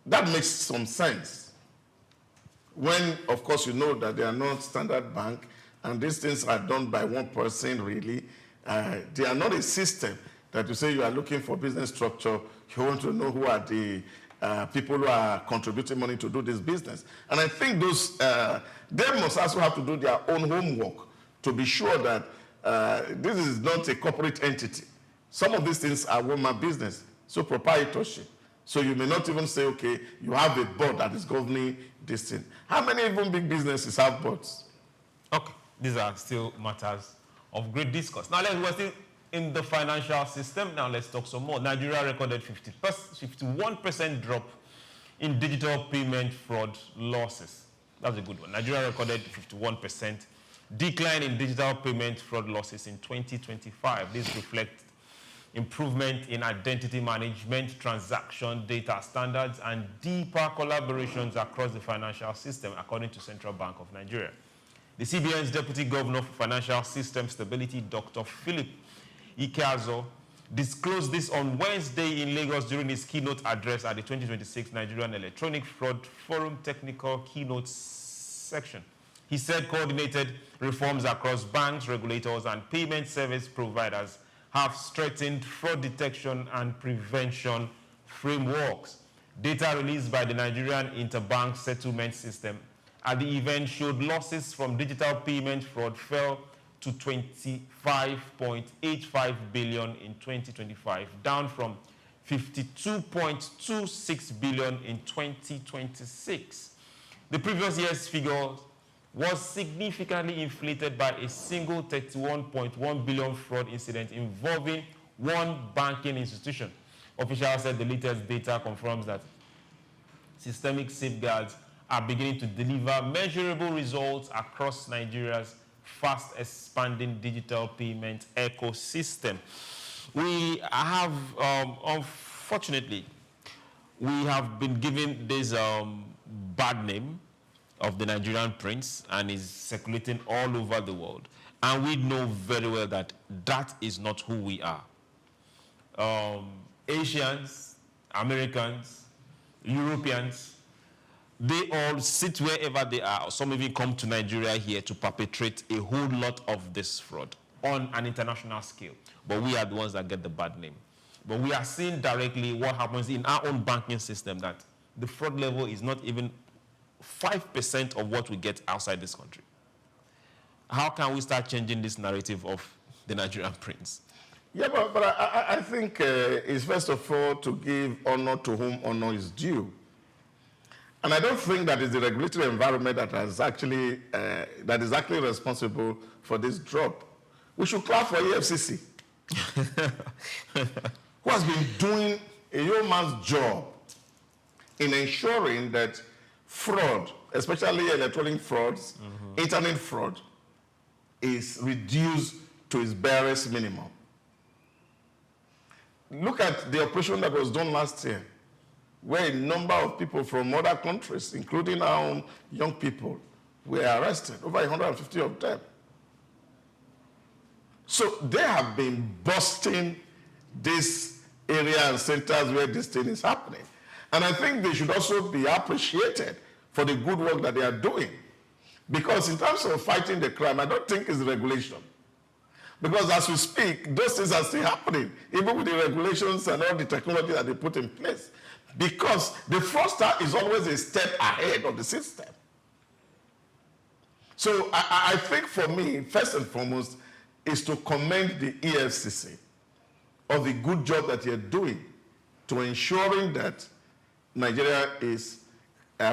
Speaker 11: that makes some sense. When, of course, you know that they are not standard bank, and these things are done by one person, really, they are not a system that you say you are looking for business structure, you want to know who are the people who are contributing money to do this business. And I think those, they must also have to do their own homework to be sure that this is not a corporate entity. Some of these things are woman business, so proprietorship. So you may not even say, okay, you have a board that is governing this thing. How many even big businesses have boards? Okay,
Speaker 8: these are still matters of great discourse. Now we're still in the financial system. Now let's talk some more. Nigeria recorded 51% drop in digital payment fraud losses. That's a good one. Nigeria recorded 51% decline in digital payment fraud losses in 2025. This reflects improvement in identity management, transaction data standards, and deeper collaborations across the financial system, according to Central Bank of Nigeria. The CBN's Deputy Governor for Financial System Stability, Dr. Philip Ikeazo, disclosed this on Wednesday in Lagos during his keynote address at the 2026 Nigerian Electronic Fraud Forum Technical Keynote section. He said coordinated reforms across banks, regulators, and payment service providers have strengthened fraud detection and prevention frameworks. Data released by the Nigerian Interbank Settlement System at the event showed losses from digital payment fraud fell to 25.85 billion in 2025, down from 52.26 billion in 2026. The previous year's figure was significantly inflated by a single 31.1 billion fraud incident involving one banking institution. Officials said the latest data confirms that systemic safeguards are beginning to deliver measurable results across Nigeria's fast-expanding digital payment ecosystem. We have, unfortunately, we have been given this bad name of the Nigerian prince, and is circulating all over the world. And we know very well that that is not who we are. Asians, Americans, Europeans, they all sit wherever they are. Some even come to Nigeria here to perpetrate a whole lot of this fraud on an international scale. But we are the ones that get the bad name. But we are seeing directly what happens in our own banking system, that the fraud level is not even 5% of what we get outside this country. How can we start changing this narrative of the Nigerian prince?
Speaker 11: Yeah, but I think it's first of all to give honor to whom honor is due. And I don't think that is the regulatory environment that is actually responsible for this drop. We should clap for EFCC, who has been doing a yeoman's job in ensuring that fraud, especially electronic frauds, internet fraud, is reduced to its barest minimum. Look at the operation that was done last year, where a number of people from other countries, including our own young people, were arrested, over 150 of them. So they have been busting this area and centers where this thing is happening. And I think they should also be appreciated for the good work that they are doing. Because in terms of fighting the crime, I don't think it's regulation. Because as we speak, those things are still happening, even with the regulations and all the technology that they put in place. Because the fraudster is always a step ahead of the system. So I think for me, first and foremost, is to commend the EFCC of the good job that you're doing to ensuring that Nigeria is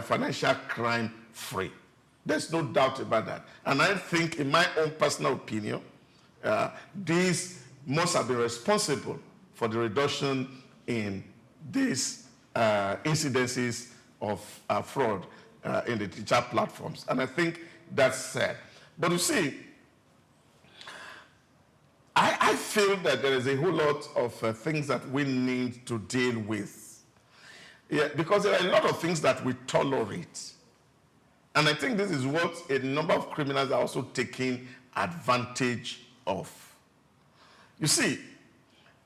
Speaker 11: financial crime free. There's no doubt about that. And I think, in my own personal opinion, these must have been responsible for the reduction in these incidences of fraud in the digital platforms. And I think that's sad. But you see, I feel that there is a whole lot of things that we need to deal with. Yeah, because there are a lot of things that we tolerate. And I think this is what a number of criminals are also taking advantage of. You see,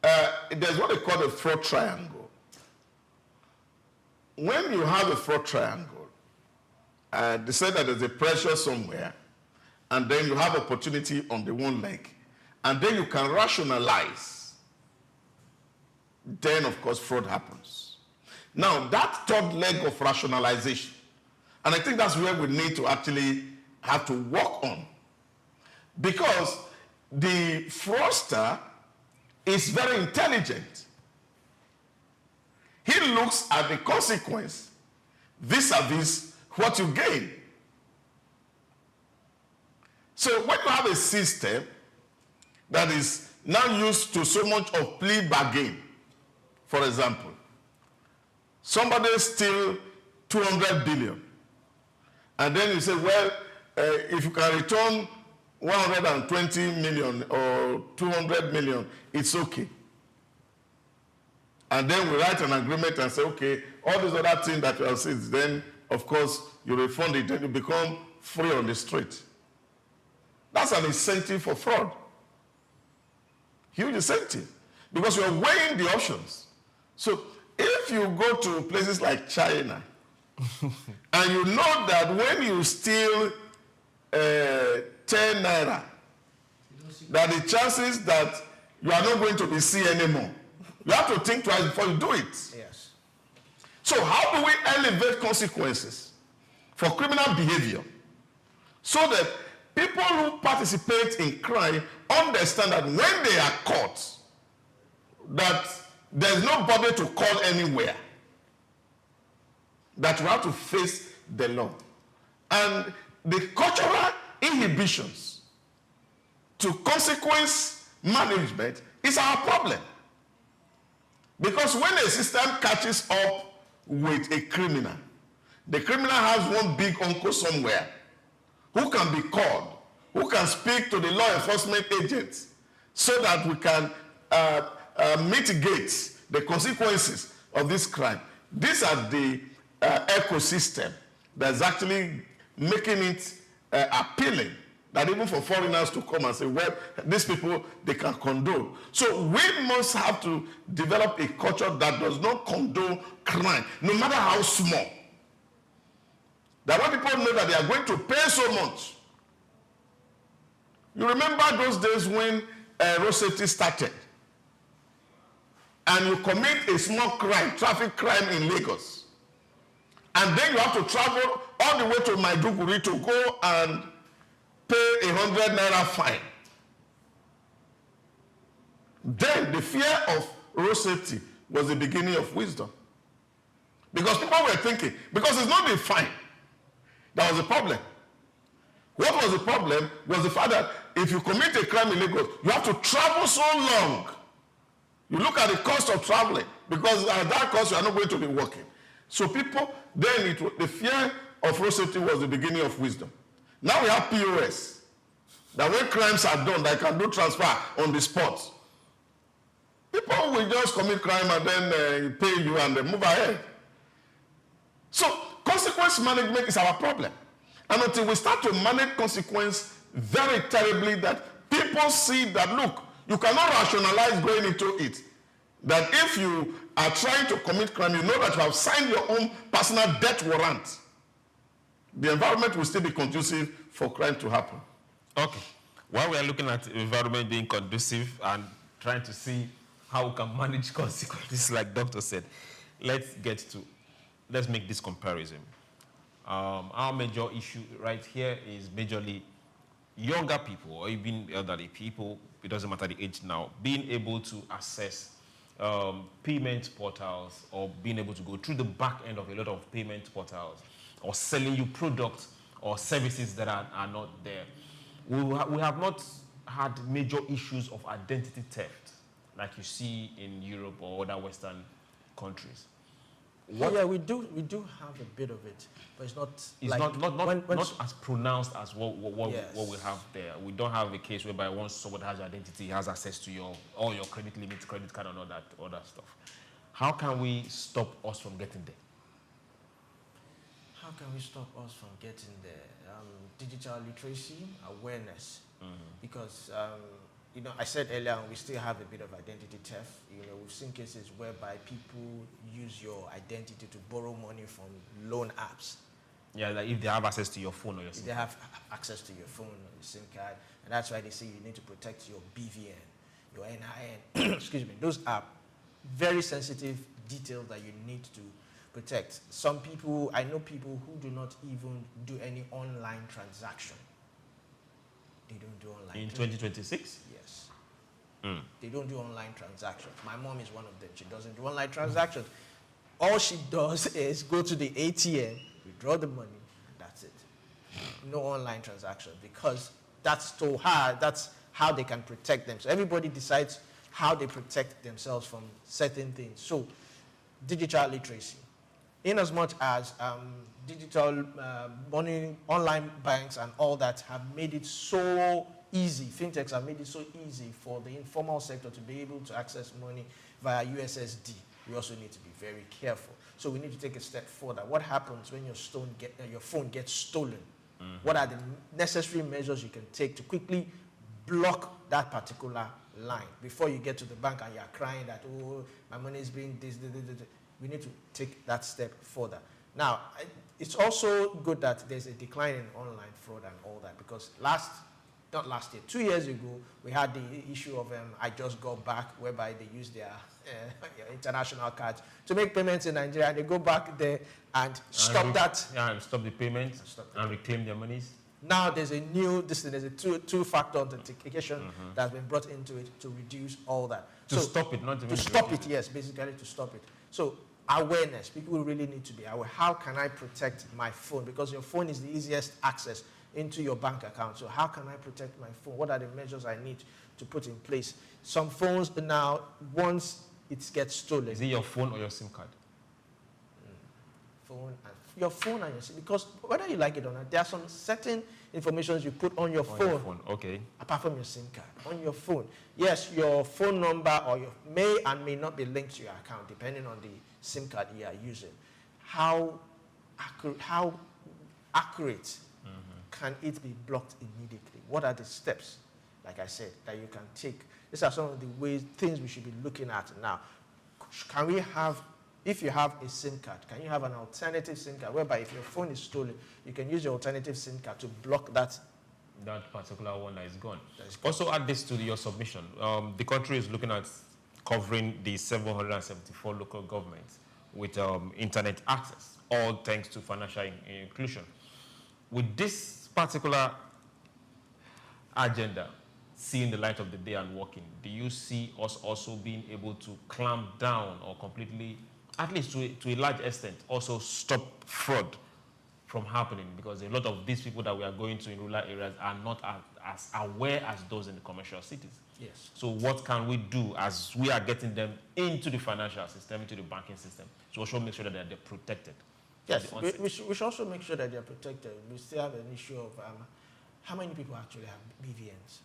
Speaker 11: there's what they call the fraud triangle. When you have a fraud triangle, they say that there's a pressure somewhere, and then you have opportunity on the one leg, and then you can rationalize. Then, of course, fraud happens. Now, that third leg of rationalization, and I think that's where we need to actually have to work on. Because the fraudster is very intelligent. He looks at the consequence vis-a-vis what you gain. So when you have a system that is now used to so much of plea bargain, for example, somebody steals 200 billion, and then you say, well, if you can return 120 million or 200 million, it's okay. And then we write an agreement and say, okay, all these other things that you have said, then, of course, you refund it, then you become free on the street. That's an incentive for fraud. Huge incentive. Because you're weighing the options. So if you go to places like China, and you know that when you steal 10 naira, that the chances that you are not going to be seen anymore, you have to think twice before you do it.
Speaker 10: Yes.
Speaker 11: So how do we elevate consequences for criminal behavior so that people who participate in crime understand that when they are caught, that there's nobody to call anywhere, that you have to face the law. And the cultural inhibitions to consequence management is our problem. Because when a system catches up with a criminal, the criminal has one big uncle somewhere who can be called, who can speak to the law enforcement agents so that we can mitigate the consequences of this crime. These are the ecosystem that's actually making it appealing that even for foreigners to come and say, well, these people, they can condone. So we must have to develop a culture that does not condone crime, no matter how small. That when people know that they are going to pay so much. You remember those days when road safety started, and you commit a small crime, traffic crime in Lagos, and then you have to travel all the way to Maiduguri to go and pay 100 naira fine. Then the fear of road safety was the beginning of wisdom. Because people were thinking, because it's not the fine that was the problem. What was the problem was the fact that if you commit a crime in Lagos, you have to travel so long. You look at the cost of traveling, because at that cost you are not going to be working.
Speaker 12: So people, then the fear of road safety was the beginning of wisdom. Now we have POS. That when crimes are done, they can do transfer on the spot. People will just commit crime and then pay you and then move ahead. So consequence management is our problem. And until we start to manage consequence very terribly, that people see that, look, you cannot rationalize going into it. That if you are trying to commit crime, you know that you have signed your own personal death warrant. The environment will still be conducive for crime to happen.
Speaker 8: Okay. While we are looking at the environment being conducive and trying to see how we can manage consequences, like Doctor said, let's make this comparison. Our major issue right here is majorly younger people or even elderly people, it doesn't matter the age now, being able to access payment portals or being able to go through the back end of a lot of payment portals or selling you products or services that are not there. We have not had major issues of identity theft like you see in Europe or other Western countries.
Speaker 10: Yeah, we do have a bit of it, but it's not.
Speaker 8: It's
Speaker 10: like
Speaker 8: not as pronounced as what
Speaker 10: Yes.
Speaker 8: we have there. We don't have a case whereby once somebody has your identity, he has access to all your credit limits, credit card, and all that stuff. How can we stop us from getting there?
Speaker 10: How can we stop us from getting there? Digital literacy, awareness, because I said earlier we still have a bit of identity theft. We've seen cases whereby people use your identity to borrow money from loan apps.
Speaker 8: Yeah, like if they have access to your phone or your SIM
Speaker 10: card. They have access to your phone or your SIM card, and that's why they say you need to protect your BVN, your NIN. Excuse me. Those are very sensitive details that you need to protect. I know people who do not even do any online transaction. They don't do online.
Speaker 8: In 2026?
Speaker 10: Yes. They don't do online transactions. My mom is one of them. She doesn't do online transactions. All she does is go to the ATM, withdraw the money, and that's it. No online transactions, because that's to her, that's how they can protect them. So everybody decides how they protect themselves from certain things. So digital literacy. In as much as digital money, online banks and all that have made it so easy, fintechs have made it so easy for the informal sector to be able to access money via USSD, we also need to be very careful. So we need to take a step further. What happens when your phone gets stolen? What are the necessary measures you can take to quickly block that particular line before you get to the bank and you're crying that, oh, my money is being this. We need to take that step further. Now, it's also good that there's a decline in online fraud and all that, because not last year, 2 years ago, we had the issue of I Just Got Back, whereby they use their international cards to make payments in Nigeria. They go back there and stop that.
Speaker 8: Yeah, and stop the payment and reclaim their monies.
Speaker 10: Now there's a new, there's a two-factor authentication that's been brought into it to reduce all that.
Speaker 8: To stop it, not even
Speaker 10: to stop it, yes, basically to stop it. So awareness, people really need to be aware. How can I protect my phone? Because your phone is the easiest access into your bank account. So how can I protect my phone? What are the measures I need to put in place? Some phones now, once it gets stolen.
Speaker 8: Is it your phone or your SIM card?
Speaker 10: Your phone and your SIM, because whether you like it or not, there are some certain information you put on your phone.
Speaker 8: Okay.
Speaker 10: Apart from your SIM card, on your phone. Yes, your phone number or your may and may not be linked to your account, depending on the SIM card you are using. How accurate can it be blocked immediately? What are the steps, like I said, that you can take? These are some of the things we should be looking at now. Can we have, if you have a SIM card, can you have an alternative SIM card, whereby if your phone is stolen, you can use your alternative SIM card to block that
Speaker 8: particular one that is gone. Also add this to your submission. The country is looking at covering the 774 local governments with internet access, all thanks to financial inclusion. With this particular agenda seeing the light of the day and working, do you see us also being able to clamp down or completely, at least to a large extent, also stop fraud from happening? Because a lot of these people that we are going to in rural areas are not as aware as those in the commercial cities.
Speaker 10: Yes.
Speaker 8: So what can we do as we are getting them into the financial system, into the banking system, to also make sure that they're protected?
Speaker 10: Yes, we should also make sure that they're protected. We still have an issue of how many people actually have BVNs.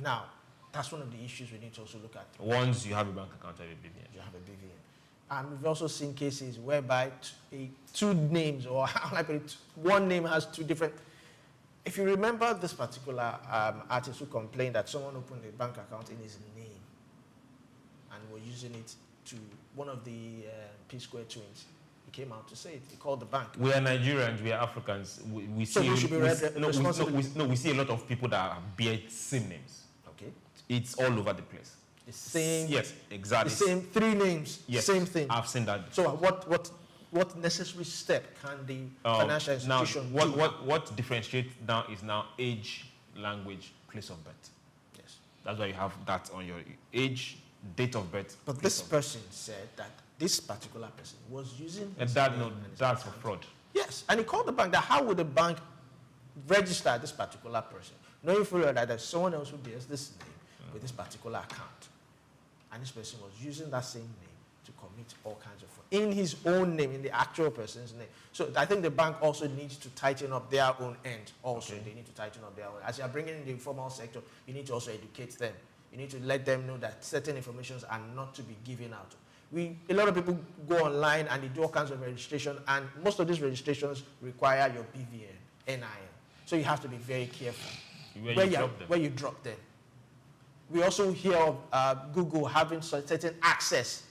Speaker 10: Now, that's one of the issues we need to also look at.
Speaker 8: Once you have a bank account, you have a BVN.
Speaker 10: You have a BVN. And we've also seen cases whereby two names, or one name has two different. If you remember this particular artist who complained that someone opened a bank account in his name and were using it to one of the P-Square twins. He came out to say it. He called the bank.
Speaker 8: We are Nigerians. We are Africans. We see.
Speaker 10: So we should be responsible.
Speaker 8: We see a lot of people that bear same names.
Speaker 10: Okay.
Speaker 8: It's all over the place.
Speaker 10: The same.
Speaker 8: Yes, exactly.
Speaker 10: The same three names.
Speaker 8: Yes,
Speaker 10: same thing.
Speaker 8: I've seen that.
Speaker 10: So what necessary step can the financial institution
Speaker 8: now,
Speaker 10: do?
Speaker 8: what differentiates now is now age, language, place of birth.
Speaker 10: Yes.
Speaker 8: That's why you have that on your age, date of birth.
Speaker 10: But this person said that this particular person was using.
Speaker 8: That's for fraud.
Speaker 10: Yes, and he called the bank. That how would the bank register this particular person, knowing fully well that there's someone else who bears this name with this particular account, and this person was using that same name to commit all kinds of fraud in his own name, in the actual person's name. So I think the bank also needs to tighten up their own end. Also, they need to tighten up their own. As you are bringing in the informal sector, you need to also educate them. You need to let them know that certain informations are not to be given out. A lot of people go online and they do all kinds of registration, and most of these registrations require your BVN, NIN. So you have to be very careful where you drop them. We also hear of Google having certain access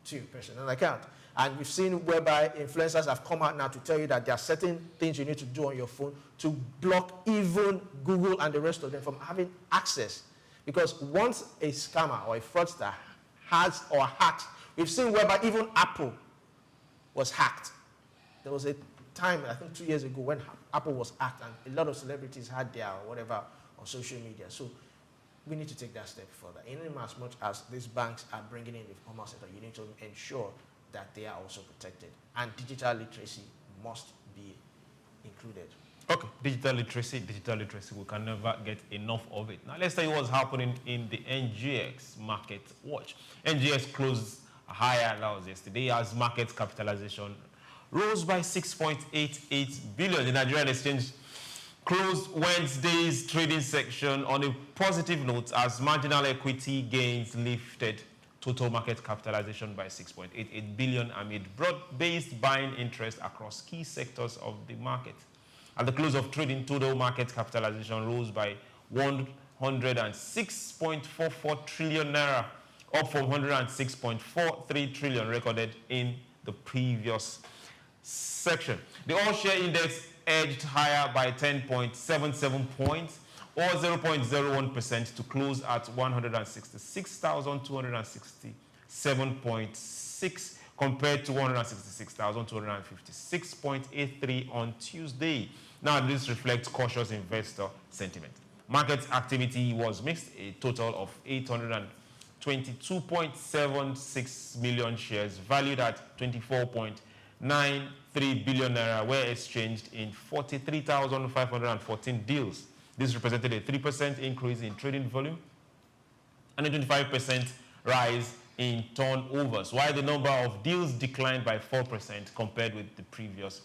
Speaker 10: to your personal account. And we've seen whereby influencers have come out now to tell you that there are certain things you need to do on your phone to block even Google and the rest of them from having access. Because once a scammer or a fraudster has or hacked, we've seen whereby even Apple was hacked. There was a time, I think 2 years ago, when Apple was hacked and a lot of celebrities had their whatever on social media. So we need to take that step further. In as much as these banks are bringing in the formal sector, you need to ensure that they are also protected. And digital literacy must be included.
Speaker 8: Okay, digital literacy, we can never get enough of it. Now let's tell you what's happening in the NGX market watch. NGX closed higher lows yesterday as market capitalization rose by 6.88 billion. The Nigerian exchange closed Wednesday's trading section on a positive note as marginal equity gains lifted total market capitalization by 6.88 billion amid broad-based buying interest across key sectors of the market. At the close of trading, total market capitalization rose by 106.44 trillion naira, up from 106.43 trillion recorded in the previous section. The all-share index edged higher by 10.77 points, or 0.01% to close at 166,267.6 compared to 166,256.83 on Tuesday. Now, this reflects cautious investor sentiment. Market activity was mixed. A total of 822.76 million shares valued at 24.93 billion naira were exchanged in 43,514 deals. This represented a 3% increase in trading volume and a 25% rise in turnovers, while the number of deals declined by 4% compared with the previous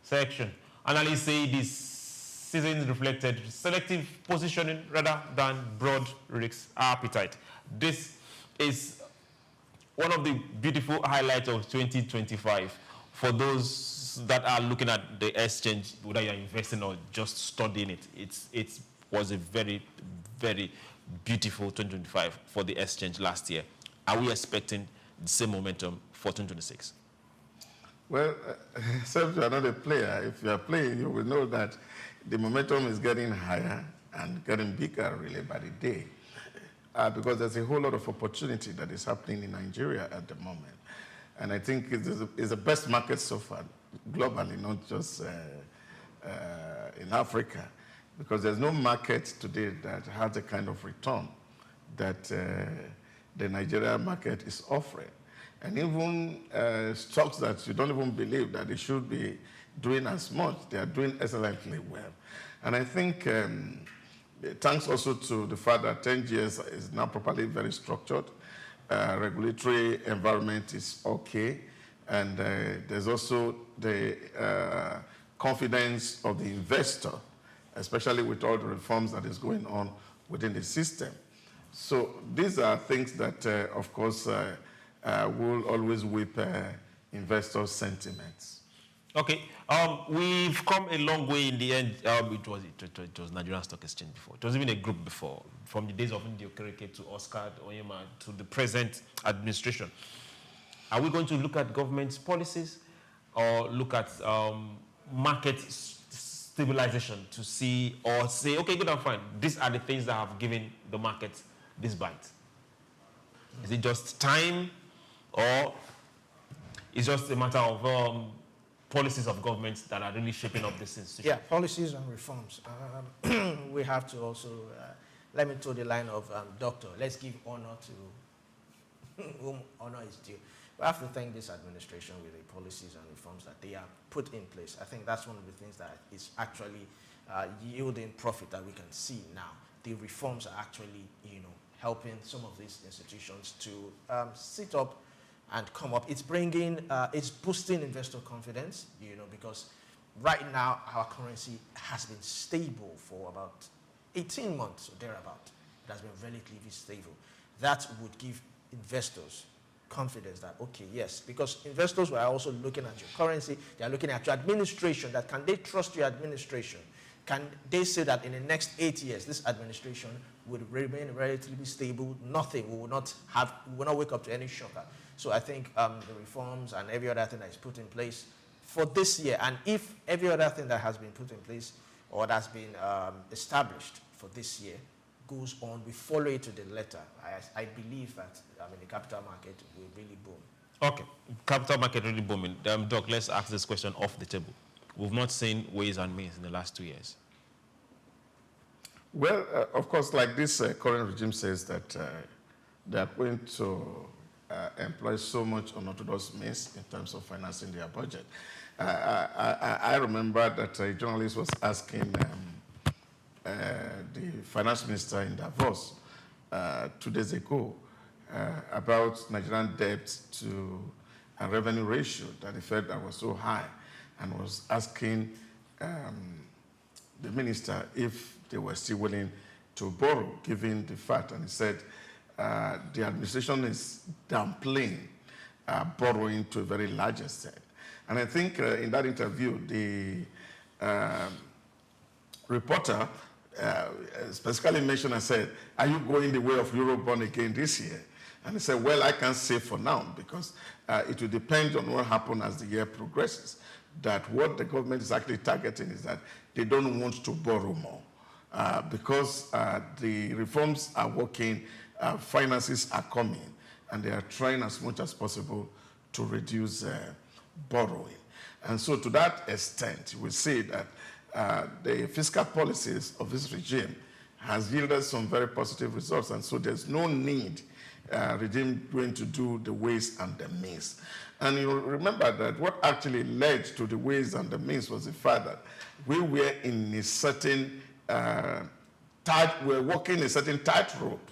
Speaker 8: section. Analysts say this season reflected selective positioning rather than broad risk appetite. This is one of the beautiful highlights of 2025 for those that are looking at the exchange, whether you're investing or just studying it. It was a very, very beautiful 2025 for the exchange last year. Are we expecting the same momentum for 2026?
Speaker 12: Well, since you are not a player, if you are playing, you will know that the momentum is getting higher and getting bigger really by the day. Because there's a whole lot of opportunity that is happening in Nigeria at the moment. And I think it's the best market so far, globally, not just in Africa. Because there's no market today that has the kind of return that the Nigeria market is offering. And even stocks that you don't even believe that they should be doing as much, they are doing excellently well. And I think Thanks also to the fact that 10 years is now properly very structured. Regulatory environment is okay. And there's also the confidence of the investor, especially with all the reforms that is going on within the system. So these are things that, of course, will always whip investors' sentiments.
Speaker 8: Okay, we've come a long way in the end. It was Nigerian Stock Exchange before. It was even a group before, from the days of Ndi Okereke to Oscar Onyema to the present administration. Are we going to look at government's policies or look at market stabilization to see, or say, okay, good and fine, these are the things that have given the market this bite? Is it just time, or it's just a matter of policies of government that are really shaping up this institution?
Speaker 10: Yeah, policies and reforms. We have to also, let me toe the line of doctor. Let's give honor to whom honor is due. We have to thank this administration with the policies and reforms that they have put in place. I think that's one of the things that is actually yielding profit that we can see now. The reforms are actually, helping some of these institutions to sit up and come up. It's bringing, it's boosting investor confidence, because right now our currency has been stable for about 18 months or thereabout. It has been relatively stable. That would give investors confidence that, okay, yes, because investors were also looking at your currency, they are looking at your administration, that can they trust your administration? Can they say that in the next 8 years, this administration would remain relatively stable, nothing, we will not wake up to any shocker. So I think the reforms and every other thing that is put in place for this year, and if every other thing that has been put in place or that's been established for this year goes on, we follow it to the letter, I believe that the capital market will really boom. Okay,
Speaker 8: capital market really booming. Doc, let's ask this question off the table. We've not seen ways and means in the last 2 years.
Speaker 12: Well, of course, like this current regime says that they are going to employ so much unorthodox means in terms of financing their budget. I remember that a journalist was asking the finance minister in Davos 2 days ago about Nigerian debt to a revenue ratio that he felt that was so high, and was asking the minister if they were still willing to borrow, given the fact, and he said the administration is downplaying borrowing to a very large extent. And I think in that interview, the reporter specifically mentioned and said, are you going the way of Eurobond again this year? And he said, well, I can't say for now, because it will depend on what happens as the year progresses. That what the government is actually targeting is that they don't want to borrow more. Because the reforms are working, finances are coming, and they are trying as much as possible to reduce borrowing. And so to that extent, we see that the fiscal policies of this regime has yielded some very positive results, and so there's no need regime going to do the ways and the means. And you remember that what actually led to the ways and the means was the fact that we were in a certain we're walking a certain tightrope.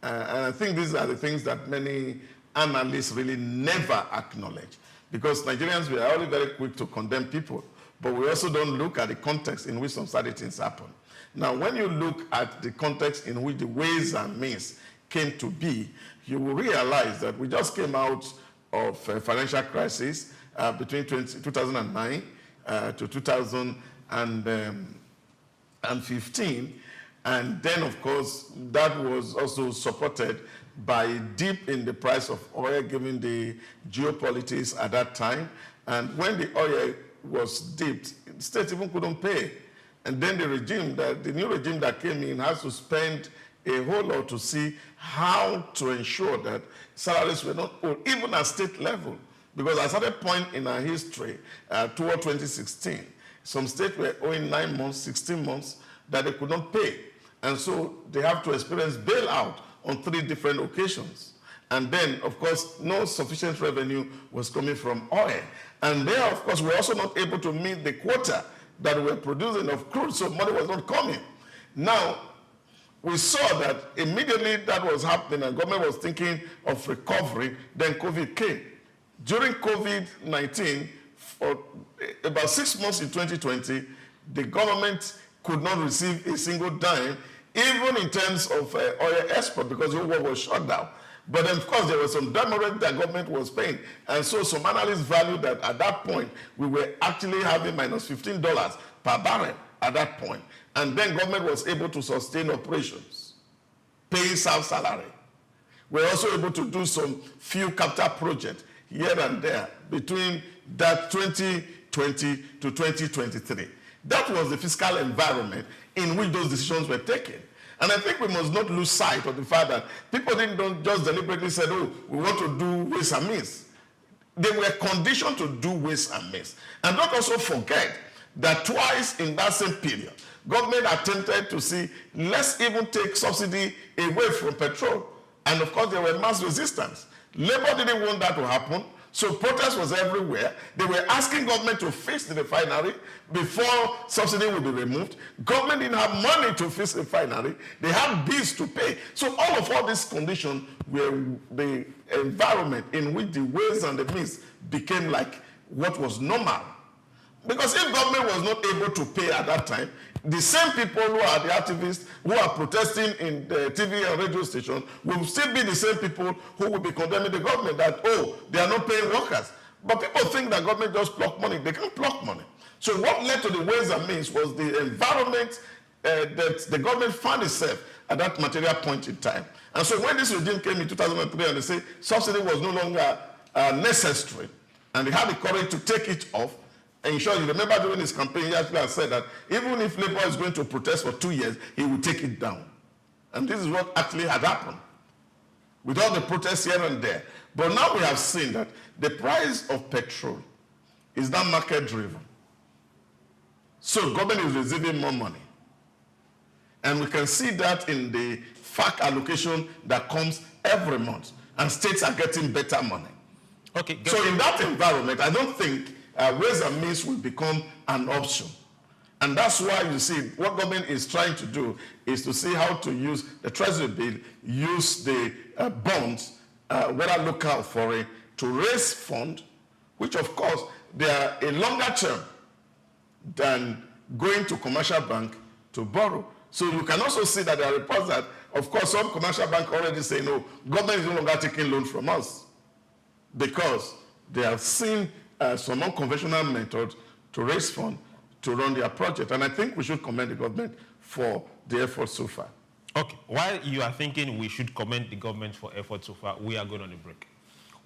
Speaker 12: And I think these are the things that many analysts really never acknowledge, because Nigerians, we are only very quick to condemn people, but we also don't look at the context in which some certain things happen. Now, when you look at the context in which the ways and means came to be, you will realize that we just came out of a financial crisis between 2009 to 2015. And then, of course, that was also supported by a dip in the price of oil, given the geopolitics at that time. And when the oil was dipped, the state even couldn't pay. And then the new regime that came in has to spend a whole lot to see how to ensure that salaries were not owed, even at state level. Because at a certain point in our history, toward 2016, some states were owing 9 months, 16 months that they could not pay. And so they have to experience bailout on 3 different occasions. And then, of course, no sufficient revenue was coming from oil. And there, of course, we're also not able to meet the quota that we're producing of crude, so money was not coming. Now, we saw that immediately that was happening and government was thinking of recovery, then COVID came. During COVID-19, for about 6 months in 2020, the government could not receive a single dime, even in terms of oil export, because the whole world was shut down. But then, of course, there was some demurrage that government was paying. And so some analysts valued that at that point, we were actually having minus $15 per barrel at that point. And then government was able to sustain operations, pay staff salary. We're also able to do some few capital projects here and there between that 2020 to 2023. That was the fiscal environment in which those decisions were taken. And I think we must not lose sight of the fact that people don't just deliberately say, oh, we want to do ways and means. They were conditioned to do ways and means. And don't also forget that twice in that same period, government attempted to see, let's even take subsidy away from petrol. And of course, there were mass resistance. Labour didn't want that to happen. So protest was everywhere. They were asking government to fix the refinery before subsidy would be removed. Government didn't have money to fix the refinery. They had bills to pay. So all these conditions were the environment in which the ways and the means became like what was normal. Because if government was not able to pay at that time, the same people who are the activists who are protesting in the TV and radio station will still be the same people who will be condemning the government that, oh, they are not paying workers. But people think that government just pluck money. They can't pluck money. So what led to the ways and means was the environment that the government found itself at that material point in time. And so when this regime came in 2003 and they say subsidy was no longer necessary, and they had the courage to take it off, and sure, you remember during his campaign, he actually said that even if Labour is going to protest for 2 years, he will take it down. And this is what actually had happened with all the protests here and there. But now we have seen that the price of petrol is now market-driven. So government is receiving more money. And we can see that in the SOUQ allocation that comes every month. And states are getting better money.
Speaker 8: Okay.
Speaker 12: So in that environment, I don't think ways and means will become an option. And that's why you see what government is trying to do is to see how to use the treasury bill, use the bonds, whether local or foreign, to raise funds, which of course they are a longer term than going to commercial bank to borrow. So you can also see that there are reports that, of course, some commercial bank already say, no, government is no longer taking loans from us because they have seen some unconventional methods to raise funds to run their project. And I think we should commend the government for the effort so far.
Speaker 8: Okay, while you are thinking we should commend the government for effort so far, we are going on a break.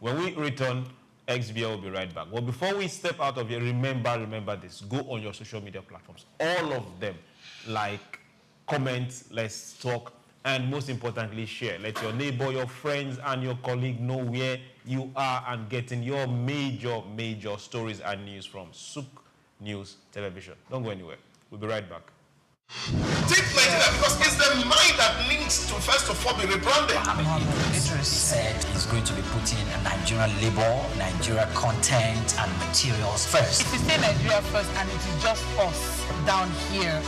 Speaker 8: When we return, XBL will be right back. Well, before we step out of here, remember this. Go on your social media platforms, all of them. Like, comment, let's talk, and most importantly, share. Let your neighbor, your friends, and your colleague know where you are and getting your major stories and news from SOUQ News Television. Don't go anywhere. We'll be right back.
Speaker 12: Take Nigeria because it's the mind that needs to first of all be rebranded.
Speaker 4: Idris said he's going to be putting Nigerian labor, Nigeria content and materials first.
Speaker 7: If we say Nigeria first and it is just us down here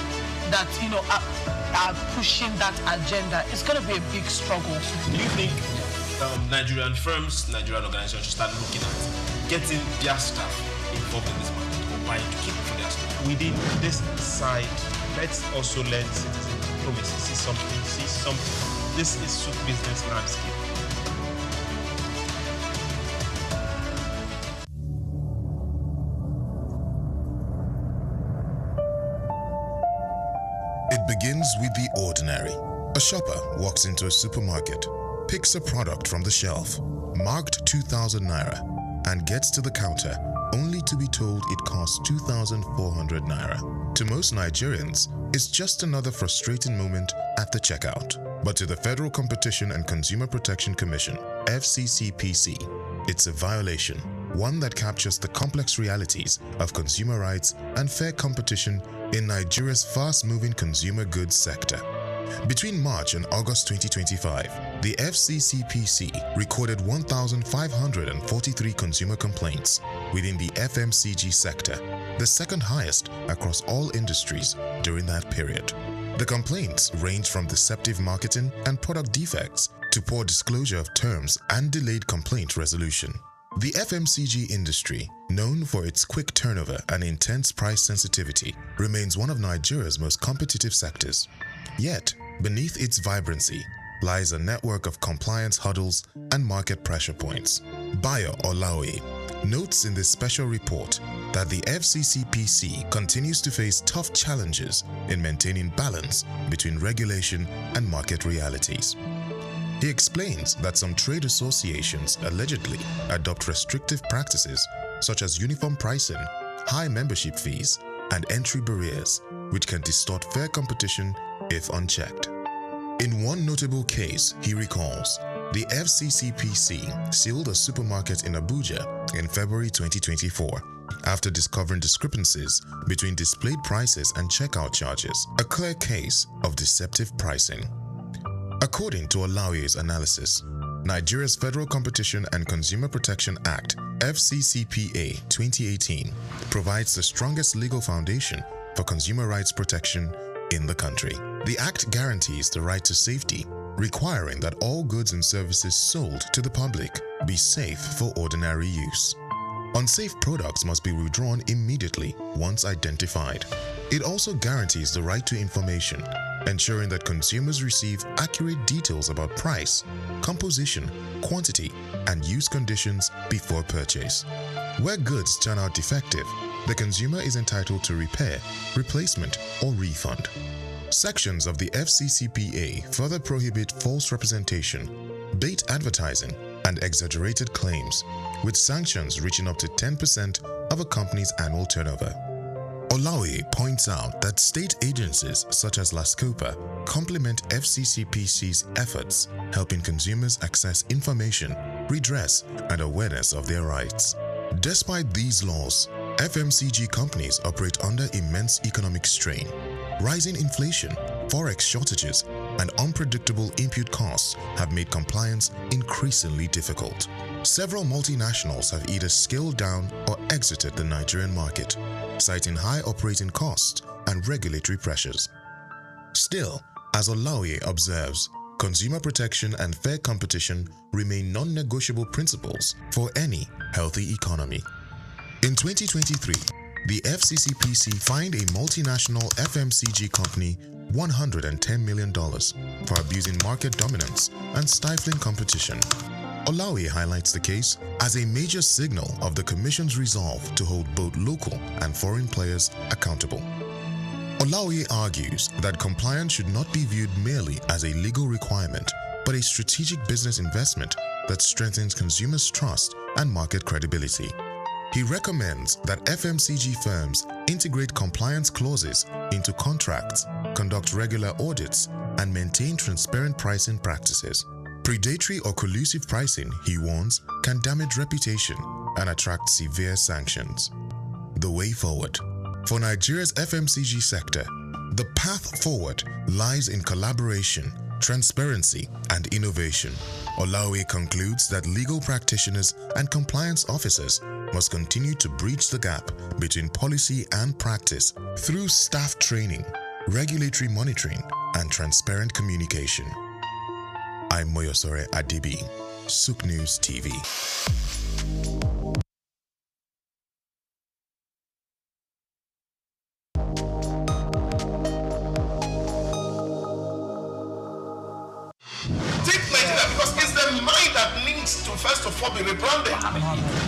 Speaker 7: that, you know, are pushing that agenda, it's going to be a big struggle.
Speaker 8: Do you think Nigerian firms, Nigerian organizations should start looking at getting their staff involved in this market or buying to keep for their staff?
Speaker 9: Within this side, let's also learn citizen diplomacy. See something. This is SOUQ business landscape.
Speaker 13: It begins with the ordinary. A shopper walks into a supermarket, picks a product from the shelf, marked 2,000 naira, and gets to the counter only to be told it costs 2,400 naira. To most Nigerians, it's just another frustrating moment at the checkout. But to the Federal Competition and Consumer Protection Commission, FCCPC, it's a violation, one that captures the complex realities of consumer rights and fair competition in Nigeria's fast-moving consumer goods sector. Between March and August 2025, the FCCPC recorded 1,543 consumer complaints within the FMCG sector, the second highest across all industries during that period. The complaints range from deceptive marketing and product defects to poor disclosure of terms and delayed complaint resolution. The FMCG industry, known for its quick turnover and intense price sensitivity, remains one of Nigeria's most competitive sectors. Yet, beneath its vibrancy lies a network of compliance hurdles and market pressure points. Bayo Olaoye notes in this special report that the FCCPC continues to face tough challenges in maintaining balance between regulation and market realities. He explains that some trade associations allegedly adopt restrictive practices such as uniform pricing, high membership fees, and entry barriers, which can distort fair competition if unchecked. In one notable case, he recalls, the FCCPC sealed a supermarket in Abuja in February 2024 after discovering discrepancies between displayed prices and checkout charges, a clear case of deceptive pricing. According to Olaoye's analysis, Nigeria's Federal Competition and Consumer Protection Act (FCCPA) 2018 provides the strongest legal foundation for consumer rights protection in the country. The Act guarantees the right to safety, requiring that all goods and services sold to the public be safe for ordinary use. Unsafe products must be withdrawn immediately once identified. It also guarantees the right to information, ensuring that consumers receive accurate details about price, composition, quantity, and use conditions before purchase. Where goods turn out defective, the consumer is entitled to repair, replacement, or refund. Sections of the FCCPA further prohibit false representation, bait advertising, and exaggerated claims, with sanctions reaching up to 10% of a company's annual turnover. Olaoye points out that state agencies such as LASCOPA complement FCCPC's efforts, helping consumers access information, redress, and awareness of their rights. Despite these laws, FMCG companies operate under immense economic strain. Rising inflation, forex shortages, and unpredictable input costs have made compliance increasingly difficult. Several multinationals have either scaled down or exited the Nigerian market, citing high operating costs and regulatory pressures. Still, as Olaoye observes, consumer protection and fair competition remain non-negotiable principles for any healthy economy. In 2023, the FCCPC fined a multinational FMCG company $110 million for abusing market dominance and stifling competition. Olaoye highlights the case as a major signal of the Commission's resolve to hold both local and foreign players accountable. Olaoye argues that compliance should not be viewed merely as a legal requirement, but a strategic business investment that strengthens consumers' trust and market credibility. He recommends that FMCG firms integrate compliance clauses into contracts, conduct regular audits, and maintain transparent pricing practices. Predatory or collusive pricing, he warns, can damage reputation and attract severe sanctions. The way forward. For Nigeria's FMCG sector, the path forward lies in collaboration, transparency, and innovation. Olaoye concludes that legal practitioners and compliance officers must continue to bridge the gap between policy and practice through staff training, regulatory monitoring, and transparent communication. I'm Moyosore Adibi, SOUQ News TV.
Speaker 12: First of all, be rebranded.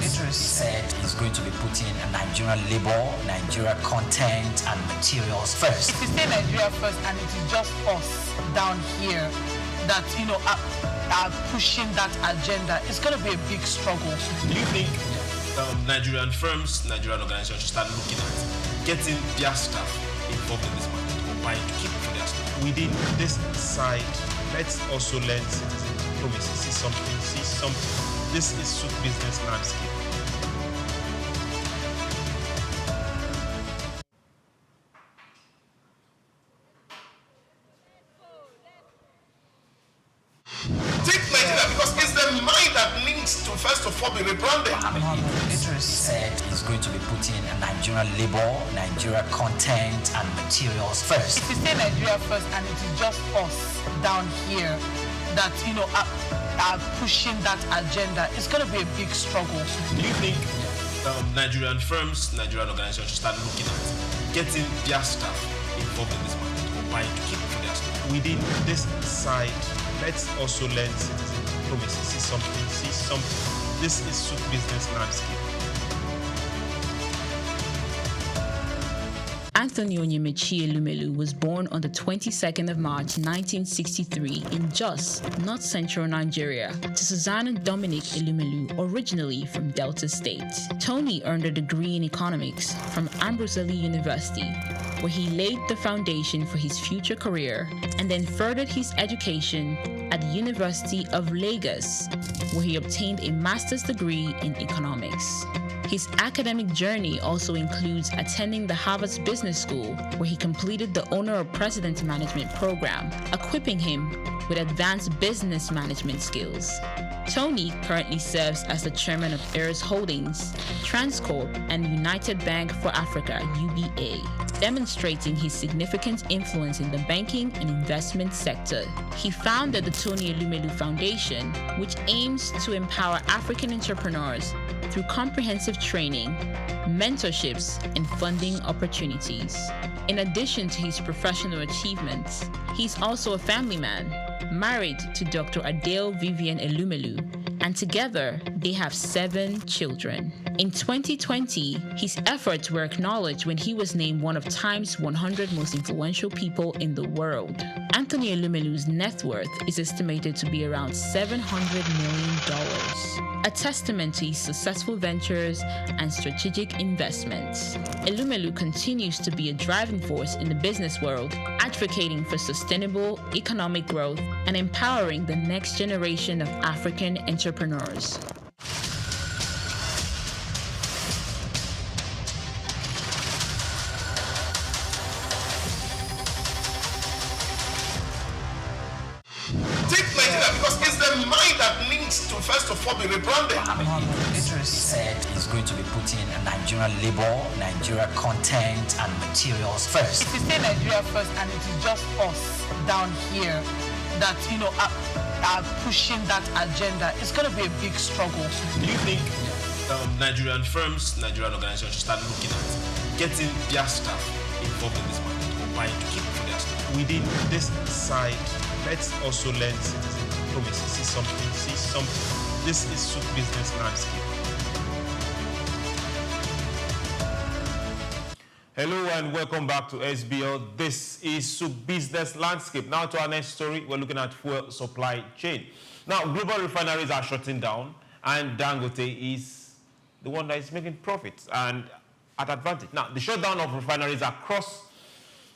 Speaker 4: Idris said he's going to be putting Nigerian labor, Nigeria content, and materials first.
Speaker 7: If you say Nigeria first and it is just us down here that, are pushing that agenda, it's going to be a big struggle.
Speaker 8: Do you think Nigerian firms, Nigerian organizations should start looking at getting their staff involved in this market or buying to keep for their staff?
Speaker 9: Within this side, let's also learn citizen diplomacy, see something. This is SOUQ business landscape.
Speaker 12: Take Nigeria because it's the mind that needs to first of all be rebranded.
Speaker 4: Idris said he's going to be putting Nigerian labor, Nigeria content and materials first.
Speaker 7: If you say Nigeria first and it is just us down here that, are pushing that agenda, it's going to be a big struggle.
Speaker 9: Do you think Nigerian firms, Nigerian organizations should start looking at getting their staff involved in this market or buying to keep for their staff?
Speaker 8: Within this side, let's also learn citizen diplomacy. See something. This is SOUQ Business Landscape.
Speaker 6: Anthony Onyemaechi Elumelu was born on the 22nd of March 1963 in Jos, North Central Nigeria, to Susanna Dominic Elumelu, originally from Delta State. Tony earned a degree in economics from Ambrose Ali University, where he laid the foundation for his future career, and then furthered his education at the University of Lagos, where he obtained a master's degree in economics. His academic journey also includes attending the Harvard Business School, where he completed the Owner of President Management program, equipping him with advanced business management skills. Tony currently serves as the chairman of Heirs Holdings, Transcorp, and United Bank for Africa, UBA, demonstrating his significant influence in the banking and investment sector. He founded the Tony Elumelu Foundation, which aims to empower African entrepreneurs through comprehensive training, mentorships, and funding opportunities. In addition to his professional achievements, he's also a family man, married to Dr. Adele Vivian Elumelu, and together they have 7 children. In 2020, his efforts were acknowledged when he was named one of Time's 100 most influential people in the world. Anthony Elumelu's net worth is estimated to be around $700 million, a testament to his successful ventures and strategic investments. Elumelu continues to be a driving force in the business world, advocating for sustainable economic growth and empowering the next generation of African entrepreneurs.
Speaker 12: First of all, be rebranded.
Speaker 4: Idris said he's going to be putting Nigerian labor, Nigeria content and materials first.
Speaker 7: If you say Nigeria first and it is just us down here that, are pushing that agenda, it's going to be a big struggle.
Speaker 9: Do you think Nigerian firms, Nigerian organizations should start looking at getting their staff involved in this market or buying to keep for their staff?
Speaker 8: Within this side, let's also learn citizen diplomacy. See something. This is SOUQ Business Landscape. Hello and welcome back to SBL. This is SOUQ Business Landscape. Now to our next story, we're looking at fuel supply chain. Now, global refineries are shutting down, and Dangote is the one that is making profits and at advantage. Now, the shutdown of refineries across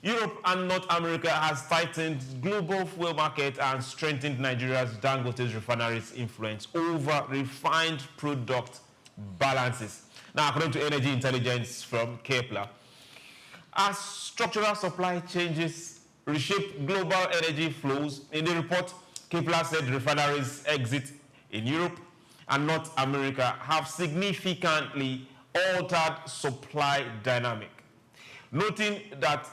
Speaker 8: Europe and North America has tightened global fuel market and strengthened Nigeria's Dangote's refineries' influence over refined product balances. Now, according to energy intelligence from Kepler, as structural supply changes reshape global energy flows, in the report, Kepler said refineries' exit in Europe and North America have significantly altered supply dynamic, noting that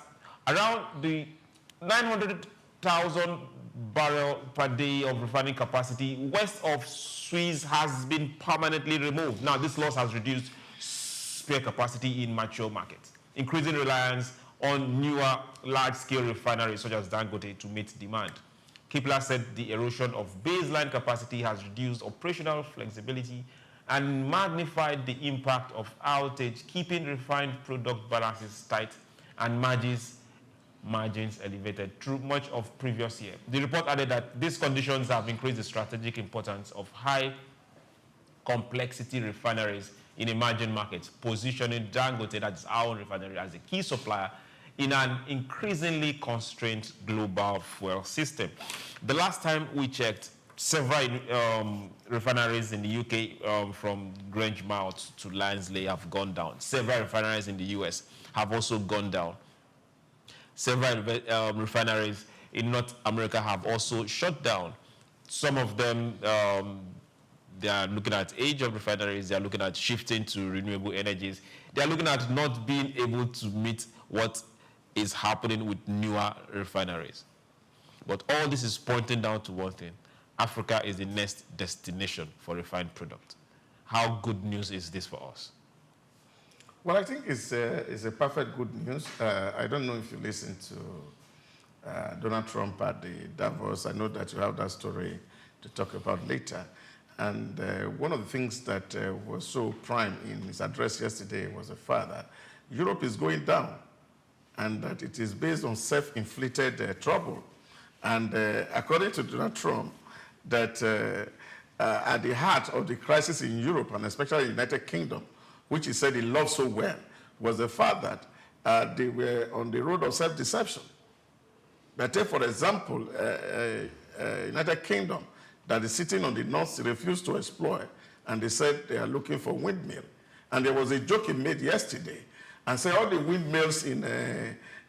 Speaker 8: around the 900,000 barrel per day of refining capacity west of Suez has been permanently removed. Now, this loss has reduced spare capacity in mature markets, increasing reliance on newer large-scale refineries such as Dangote to meet demand. Kepler said the erosion of baseline capacity has reduced operational flexibility and magnified the impact of outage, keeping refined product balances tight and margins elevated through much of previous year. The report added that these conditions have increased the strategic importance of high complexity refineries in emerging markets, positioning Dangote, that is our own refinery, as a key supplier in an increasingly constrained global fuel system. The last time we checked, several refineries in the UK, from Grangemouth to Lansley, have gone down. Several refineries in the US have also gone down. Several refineries in North America have also shut down. Some of them They are looking at age of refineries. They are looking at shifting to renewable energies. They are looking at not being able to meet what is happening with newer refineries. But all this is pointing down to one thing. Africa is the next destination for refined product. How good news is this for us?
Speaker 12: Well, I think it's a perfect good news. I don't know if you listened to Donald Trump at the Davos. I know that you have that story to talk about later. And one of the things that was so prime in his address yesterday was the fact that Europe is going down and that it is based on self-inflicted trouble. And according to Donald Trump, that at the heart of the crisis in Europe, and especially the United Kingdom, which he said he loved so well, was the fact that they were on the road of self-deception. But take, for example, United Kingdom, that is sitting on the North Sea, refused to explore, and they said they are looking for windmill. And there was a joke he made yesterday, and said all the windmills in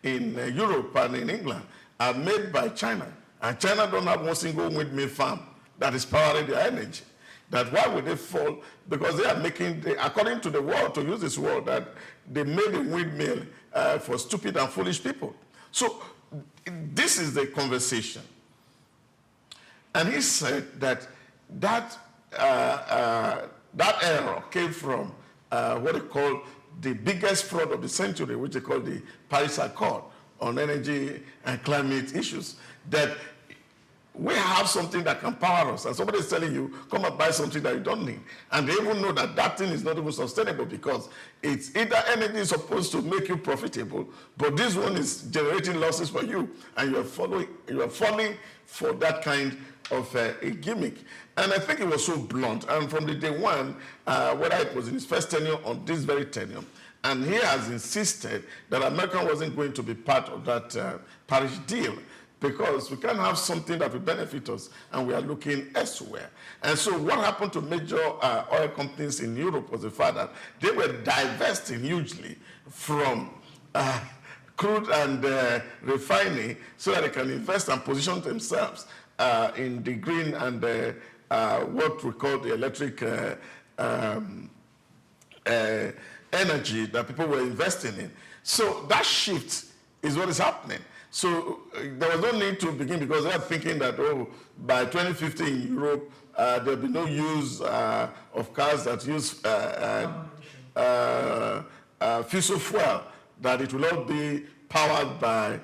Speaker 12: Europe and in England are made by China, and China don't have one single windmill farm that is powering their energy. That why would they fall? Because they are making, according to the world, to use this word, that they made a windmill for stupid and foolish people. So this is the conversation. And he said that error came from what they call the biggest fraud of the century, which they call the Paris Accord on energy and climate issues. That we have something that can power us, and somebody is telling you, come and buy something that you don't need. And they even know that that thing is not even sustainable because it's either energy is supposed to make you profitable, but this one is generating losses for you, and you are falling for that kind of a gimmick. And I think it was so blunt. And from the day one, whether it was in his first tenure or this very tenure, and he has insisted that America wasn't going to be part of that Paris deal, because we can't have something that will benefit us, and we are looking elsewhere. And so what happened to major oil companies in Europe was the fact that they were divesting hugely from crude and refining so that they can invest and position themselves in the green and what we call the electric energy that people were investing in. So that shift is what is happening. So there was no need to begin because they are thinking that, oh, by 2050 in Europe, there'll be no use of cars that use fossil fuel, that it will all be powered by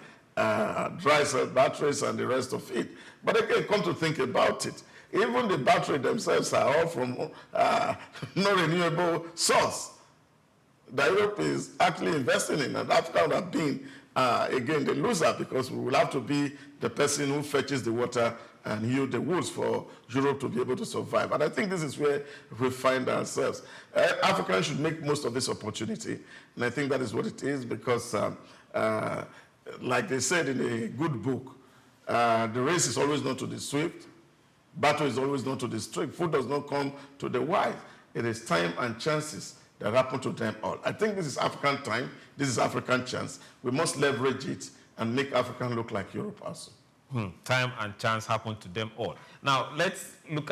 Speaker 12: dry cell batteries and the rest of it. But again, come to think about it, even the battery themselves are all from non-renewable source that Europe is actually investing in, and Africa would have been again, the loser, because we will have to be the person who fetches the water and heal the wounds for Europe to be able to survive. And I think this is where we find ourselves. Africans should make most of this opportunity, and I think that is what it is, because like they said in a good book, the race is always not to the swift, battle is always not to the strict, food does not come to the wise. It is time and chances that happen to them all. I think this is African time, this is African chance. We must leverage it and make Africa look like Europe also.
Speaker 8: Time and chance happen to them all. Now, let's flip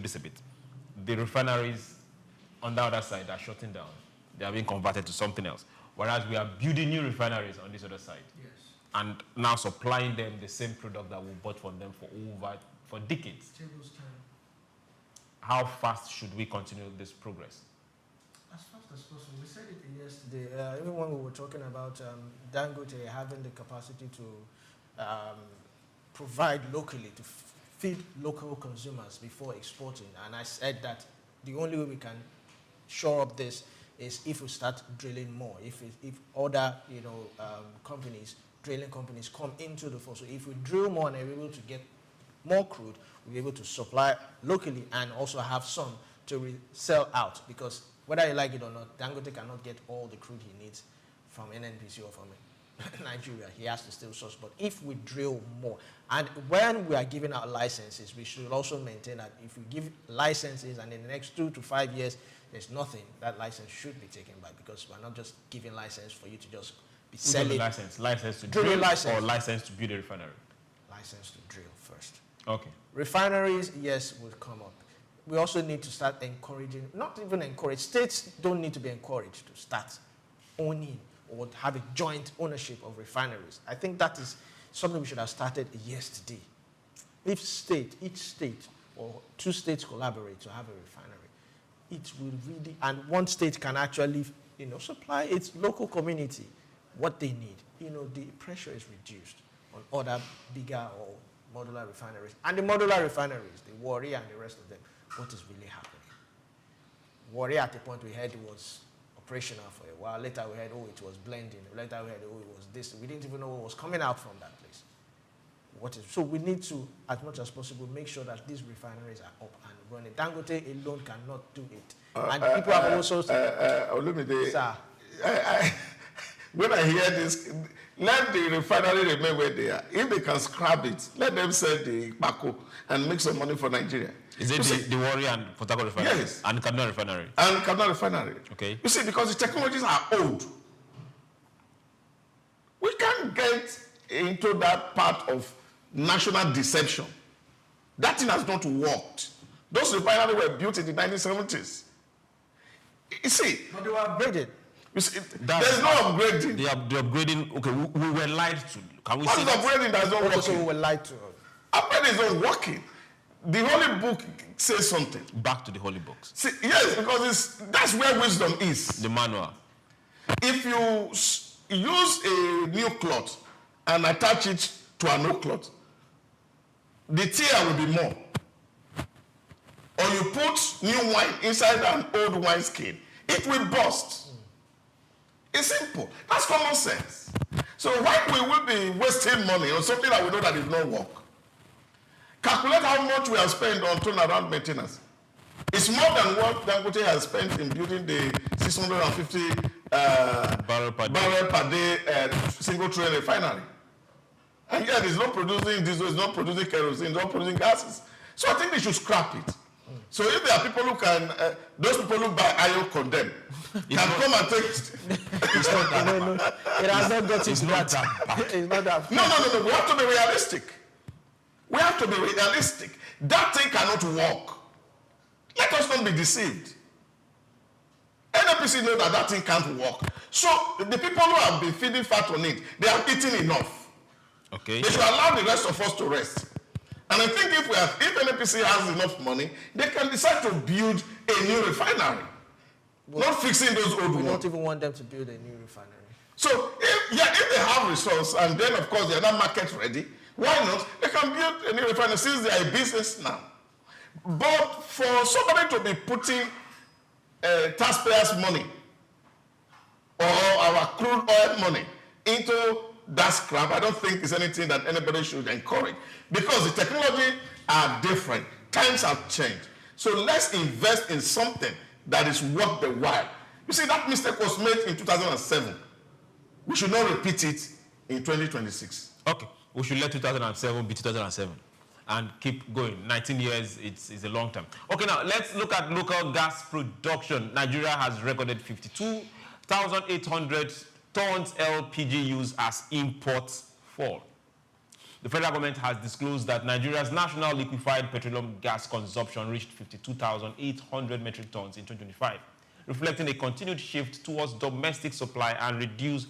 Speaker 8: this a bit. The refineries on the other side are shutting down. They are being converted to something else. Whereas we are building new refineries on this other side.
Speaker 10: Yes.
Speaker 8: And now supplying them the same product that we bought from them for decades. How fast should we continue this progress?
Speaker 10: As fast as possible. We said it yesterday, even when we were talking about Dangote having the capacity to provide locally, to feed local consumers before exporting. And I said that the only way we can shore up this is if we start drilling more, if other drilling companies come into the force. So if we drill more and are able to get more crude, we'll be able to supply locally and also have some to sell out, because whether you like it or not, Dangote cannot get all the crude he needs from NNPC or from Nigeria. He has to still source. But if we drill more, and when we are giving out licenses, we should also maintain that if we give licenses and in the next 2 to 5 years there's nothing, that license should be taken back, because we're not just giving license for you to just be selling.
Speaker 8: License to drill or license to build a refinery?
Speaker 10: License to drill first.
Speaker 8: Okay.
Speaker 10: Refineries, yes, will come up. We also need to start encouraging, not even encourage, states don't need to be encouraged to start owning or have a joint ownership of refineries. I think that is something we should have started yesterday. If each state or 2 states collaborate to have a refinery, it will really, and one state can actually, supply its local community what they need. The pressure is reduced on other bigger or modular refineries. And the modular refineries, the Warri and the rest of them, what is really happening? Warri, at the point we heard it was operational for a while. Later we heard, it was blending. Later we heard, it was this. We didn't even know what was coming out from that place. So we need to, as much as possible, make sure that these refineries are up and running. Dangote alone cannot do it. And people have also said,
Speaker 12: when I hear this, let the refinery remain where they are. If they can scrap it, let them sell the Paco and make some money for Nigeria.
Speaker 8: Is it the Warri and Port Harcourt refinery?
Speaker 12: Yes.
Speaker 8: And Kaduna refinery?
Speaker 12: And Kaduna refinery.
Speaker 8: Okay.
Speaker 12: You see, because the technologies are old. We can't get into that part of national deception. That thing has not worked. Those refineries were built in the 1970s. You see.
Speaker 10: But they were upgraded.
Speaker 12: You see, there's no upgrading.
Speaker 8: The upgrading, okay, we were lied to. Can we
Speaker 12: what
Speaker 8: say
Speaker 12: is upgrading that's not working?
Speaker 10: So we were lied to.
Speaker 12: Upgrading is not working. The Holy Book says something.
Speaker 8: Back to the Holy Books.
Speaker 12: See, yes, because that's where wisdom is.
Speaker 8: The manual.
Speaker 12: If you use a new cloth and attach it to an old cloth, the tear will be more. Or you put new wine inside an old wine skin, it will burst. It's simple. That's common sense. So why will we be wasting money on something that we know that it will not work? Calculate how much we have spent on turnaround maintenance. It's more than what Dangote has spent in building the 650 barrel per day single train refinery. And yet it's not producing diesel, it's not producing kerosene, it's not producing gases. So I think they should scrap it. So if there are people who can, those people who buy iron condemn, can come and take it.
Speaker 10: It's not that. No. It has not got to that. It's not that.
Speaker 12: No. We have to be realistic. We have to be realistic. That thing cannot work. Let us not be deceived. NNPC know that thing can't work. So the people who have been feeding fat on it, they have eaten enough.
Speaker 8: Okay.
Speaker 12: They should allow the rest of us to rest. And I think if NNPC has enough money, they can decide to build a new refinery. Well, not fixing those old ones.
Speaker 10: We don't even want them to build a new refinery.
Speaker 12: So if they have resource and then of course they are not market ready, why not? They can build a new refinery since they are a business now. But for somebody to be putting taxpayers' money or our crude oil money into that scrap, I don't think it's anything that anybody should encourage, because the technology are different. Times have changed. So let's invest in something that is worth the while. You see, that mistake was made in 2007. We should not repeat it in 2026.
Speaker 8: Okay, we should let 2007 be 2007 and keep going. 19 years, it's a long time. Okay, now let's look at local gas production. Nigeria has recorded 52,800 tons LPG used as imports fall. The federal government has disclosed that Nigeria's national liquefied petroleum gas consumption reached 52,800 metric tons in 2025, reflecting a continued shift towards domestic supply and reduced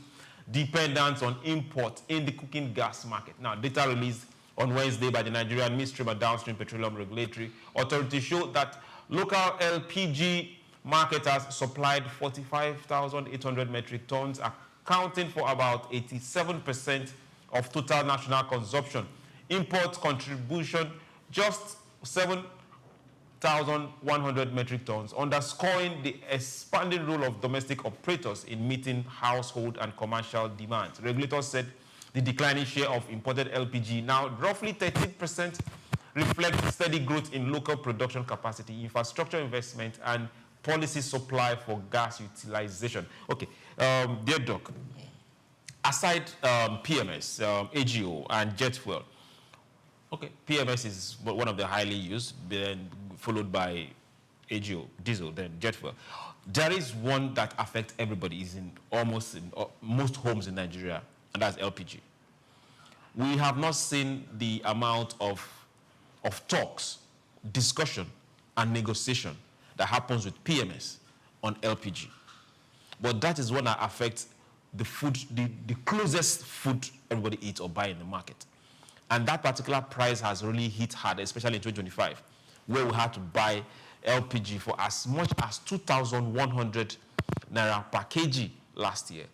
Speaker 8: dependence on imports in the cooking gas market. Now, data released on Wednesday by the Nigerian Midstream and Downstream Petroleum Regulatory Authority showed that local LPG marketers supplied 45,800 metric tons, accounting for about 87% of total national consumption. Import contribution just 7,100 metric tons, underscoring the expanding role of domestic operators in meeting household and commercial demands. Regulators said the declining share of imported LPG, now roughly 13%, reflects steady growth in local production capacity, infrastructure investment, and policy supply for gas utilization. Okay, dear Doc, aside PMS, AGO, and jet fuel, okay, PMS is one of the highly used, then followed by AGO, diesel, then jet fuel. There is one that affects everybody, is in most homes in Nigeria, and that's LPG. We have not seen the amount of of talks, discussion, and negotiation that happens with PMS on LPG. But that is what that affects the food, the closest food everybody eats or buy in the market. And that particular price has really hit hard, especially in 2025, where we had to buy LPG for as much as 2,100 naira per kg last year.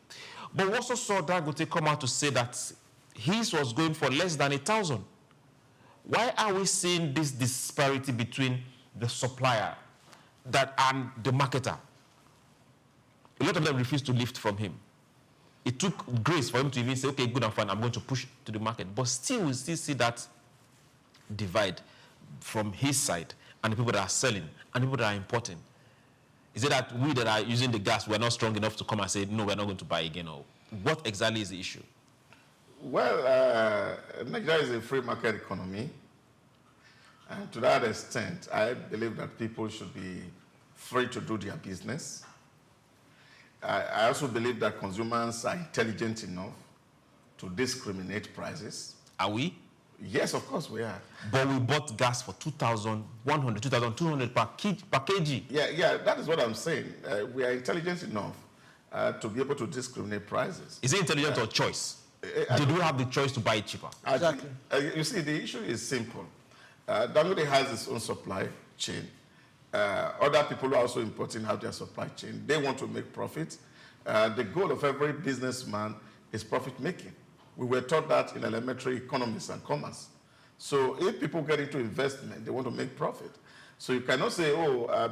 Speaker 8: But we also saw Dangote come out to say that his was going for less than 1,000. Why are we seeing this disparity between the supplier and the marketer? A lot of them refused to lift from him. It took grace for him to even say, okay, good and fine, I'm going to push to the market. But still, we still see that divide from his side and the people that are selling and the people that are importing. Is it that we that are using the gas, we're not strong enough to come and say, no, we're not going to buy again? Or what exactly is the issue?
Speaker 12: Well, Nigeria is a free market economy. And to that extent, I believe that people should be free to do their business. I also believe that consumers are intelligent enough to discriminate prices.
Speaker 8: Are we?
Speaker 12: Yes, of course we are.
Speaker 8: But we bought gas for 2,100, 2,200 per kg.
Speaker 12: Yeah, that is what I'm saying. We are intelligent enough to be able to discriminate prices.
Speaker 8: Is it intelligent or choice? Did we have the choice to buy it cheaper?
Speaker 12: Exactly. You see, the issue is simple. Dangote has its own supply chain. Other people who are also importing have their supply chain. They want to make profit. The goal of every businessman is profit making. We were taught that in elementary economics and commerce. So if people get into investment, they want to make profit. So you cannot say,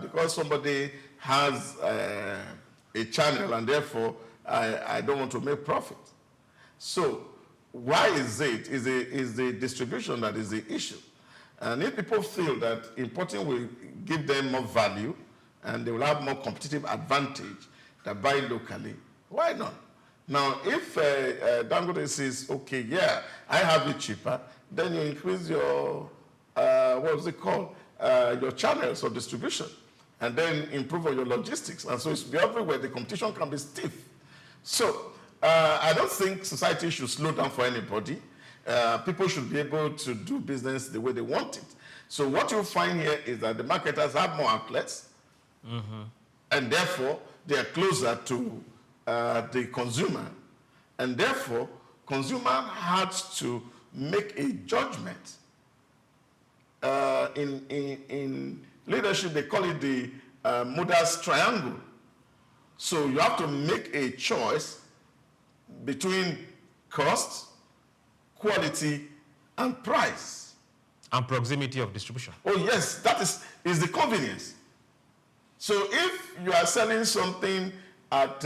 Speaker 12: because somebody has a channel and therefore I don't want to make profit. So why is it? Is the distribution that is the issue? And if people feel that importing will give them more value and they will have more competitive advantage than buying locally, why not? Now, if Dangote says, okay, yeah, I have it cheaper, then you increase your, your channels of distribution, and then improve on your logistics. And so it's be everywhere. The competition can be stiff. So I don't think society should slow down for anybody. People should be able to do business the way they want it. So what you'll find here is that the marketers have more outlets, and therefore they are closer to the consumer, and therefore consumer has to make a judgment. In leadership, they call it the Muda's triangle. So you have to make a choice between cost, quality, and price.
Speaker 8: And proximity of distribution.
Speaker 12: Oh yes, that is the convenience. So if you are selling something at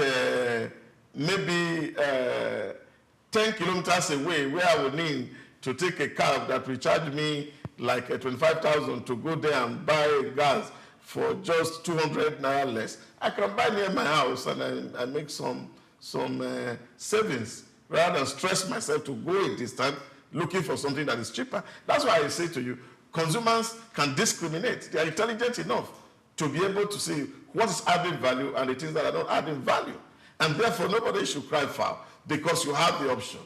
Speaker 12: maybe 10 kilometers away, where I would need to take a cab that will charge me like 25,000 to go there and buy gas for just 200 naira less, I can buy near my house and I make some savings rather than stress myself to go a distance looking for something that is cheaper. That's why I say to you, consumers can discriminate. They are intelligent enough to be able to see what is adding value and the things that are not adding value. And therefore, nobody should cry foul because you have the option.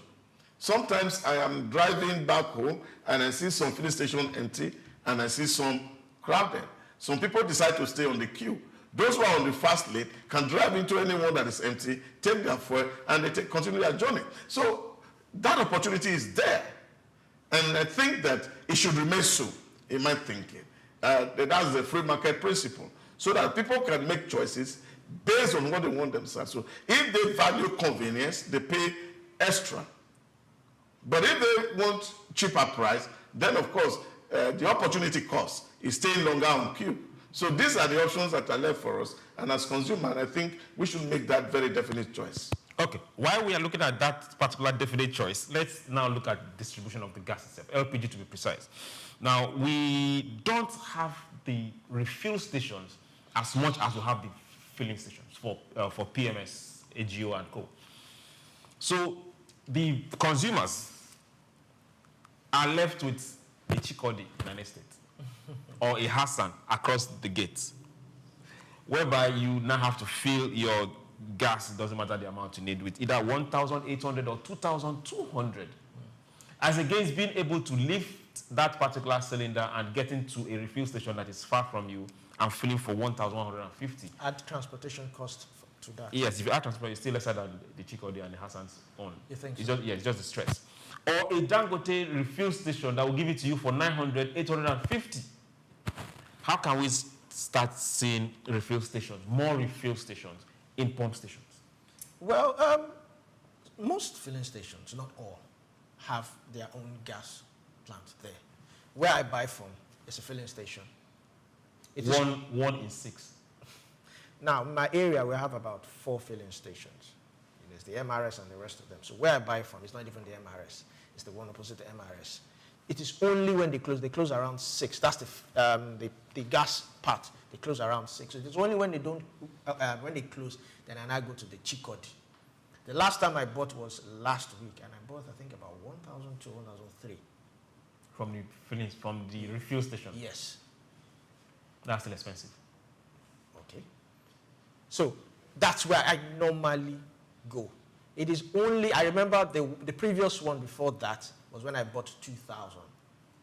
Speaker 12: Sometimes I am driving back home and I see some filling station empty and I see some crowded. Some people decide to stay on the queue. Those who are on the fast lane can drive into anyone that is empty, take their fuel, and they continue their journey. So that opportunity is there. And I think that it should remain so, in my thinking. That's the free market principle, so that people can make choices based on what they want themselves. So if they value convenience, they pay extra. But if they want cheaper price, then of course, the opportunity cost is staying longer on queue. So these are the options that are left for us. And as consumers, I think we should make that very definite choice.
Speaker 8: Okay, while we are looking at that particular definite choice, let's now look at distribution of the gas itself, LPG to be precise. Now, we don't have the refill stations as much as we have the filling stations for PMS, AGO, and co. So the consumers are left with a Chikodi in an estate or a Hassan across the gates, whereby you now have to fill your gas, doesn't matter the amount you need, with either 1,800 or 2,200, as against being able to lift that particular cylinder and getting to a refill station that is far from you and filling for 1,150.
Speaker 10: Add transportation cost to that.
Speaker 8: Yes, if you add transportation, it's still lesser than the Chikodi and the Hassan's own.
Speaker 10: You think
Speaker 8: it's
Speaker 10: so?
Speaker 8: Just, yeah, it's just the stress. Or a Dangote refill station that will give it to you for 900, 850. How can we start seeing refill stations, more refill stations in pump stations?
Speaker 10: Well, most filling stations, not all, have their own gas plant there. Where I buy from is a filling station.
Speaker 8: One in 6.
Speaker 10: Now, in my area, we have about 4 filling stations. There's the MRS and the rest of them. So where I buy from, it's not even the MRS. It's the one opposite the MRS. It is only when they close around 6. That's the gas part. They close around 6. So it's only when they don't, when they close, then I go to the Chikodi. The last time I bought was last week, and I bought, I think, about 1,200, 1,003.
Speaker 8: From the refuel station?
Speaker 10: Yes.
Speaker 8: That's still expensive.
Speaker 10: Okay. So that's where I normally go. It is only, I remember the previous one before that was when I bought 2,000.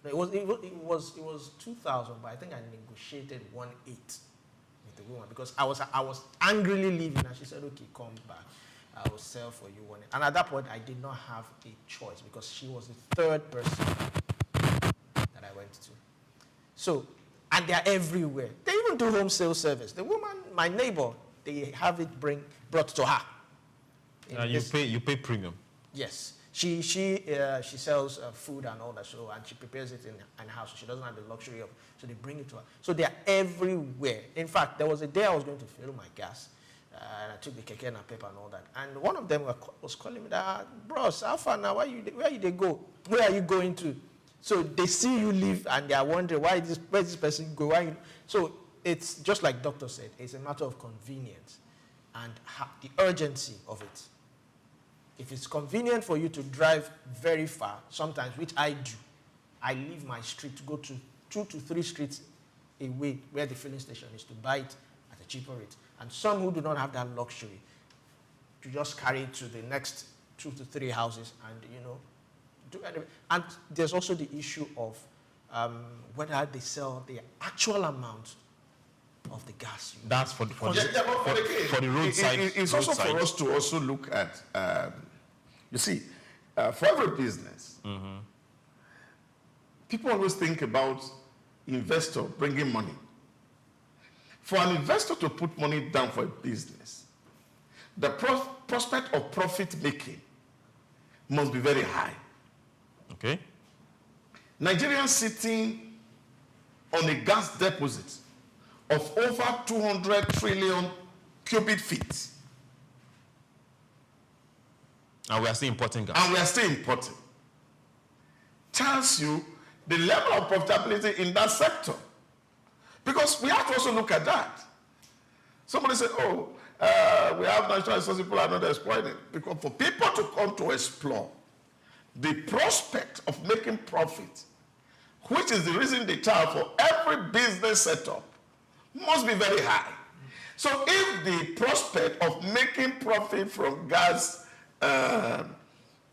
Speaker 10: It was 2,000, but I think I negotiated 1.8 with the woman because I was angrily leaving, and she said, "Okay, come back. I will sell for you 1.8." And at that point, I did not have a choice because she was the 3rd person that I went to. So, and they're everywhere. They even do home sale service. The woman, my neighbor, they have it brought to her.
Speaker 8: You pay premium.
Speaker 10: Yes. She sells food and all that, so, and she prepares it in house. So she doesn't have the luxury of, so they bring it to her. So they are everywhere. In fact, there was a day I was going to fill my gas, and I took the keke and paper and all that. And one of them was calling me that, "Bros, how far now? Where you they go? Where are you going to?" So they see you leave and they are wondering where this person go. So it's just like doctor said, it's a matter of convenience and the urgency of it. If it's convenient for you to drive very far, sometimes, which I do, I leave my street to go to 2 to 3 streets away where the filling station is to buy it at a cheaper rate. And some who do not have that luxury to just carry it to the next 2 to 3 houses and, do anything. And there's also the issue of whether they sell the actual amount of the gas.
Speaker 8: That's for the roadside.
Speaker 12: It's also for us to also look at, you see, for every business, people always think about investor bringing money. For an investor to put money down for a business, the prospect of profit making must be very high.
Speaker 8: Okay.
Speaker 12: Nigerians sitting on a gas deposit of over 200 trillion cubic feet.
Speaker 8: And we are still importing gas.
Speaker 12: And we are still importing. Tells you the level of profitability in that sector. Because we have to also look at that. Somebody said, we have national resources, people are not exploiting. Because for people to come to explore, the prospect of making profit, which is the reason they tell for every business setup, must be very high. So if the prospect of making profit from gas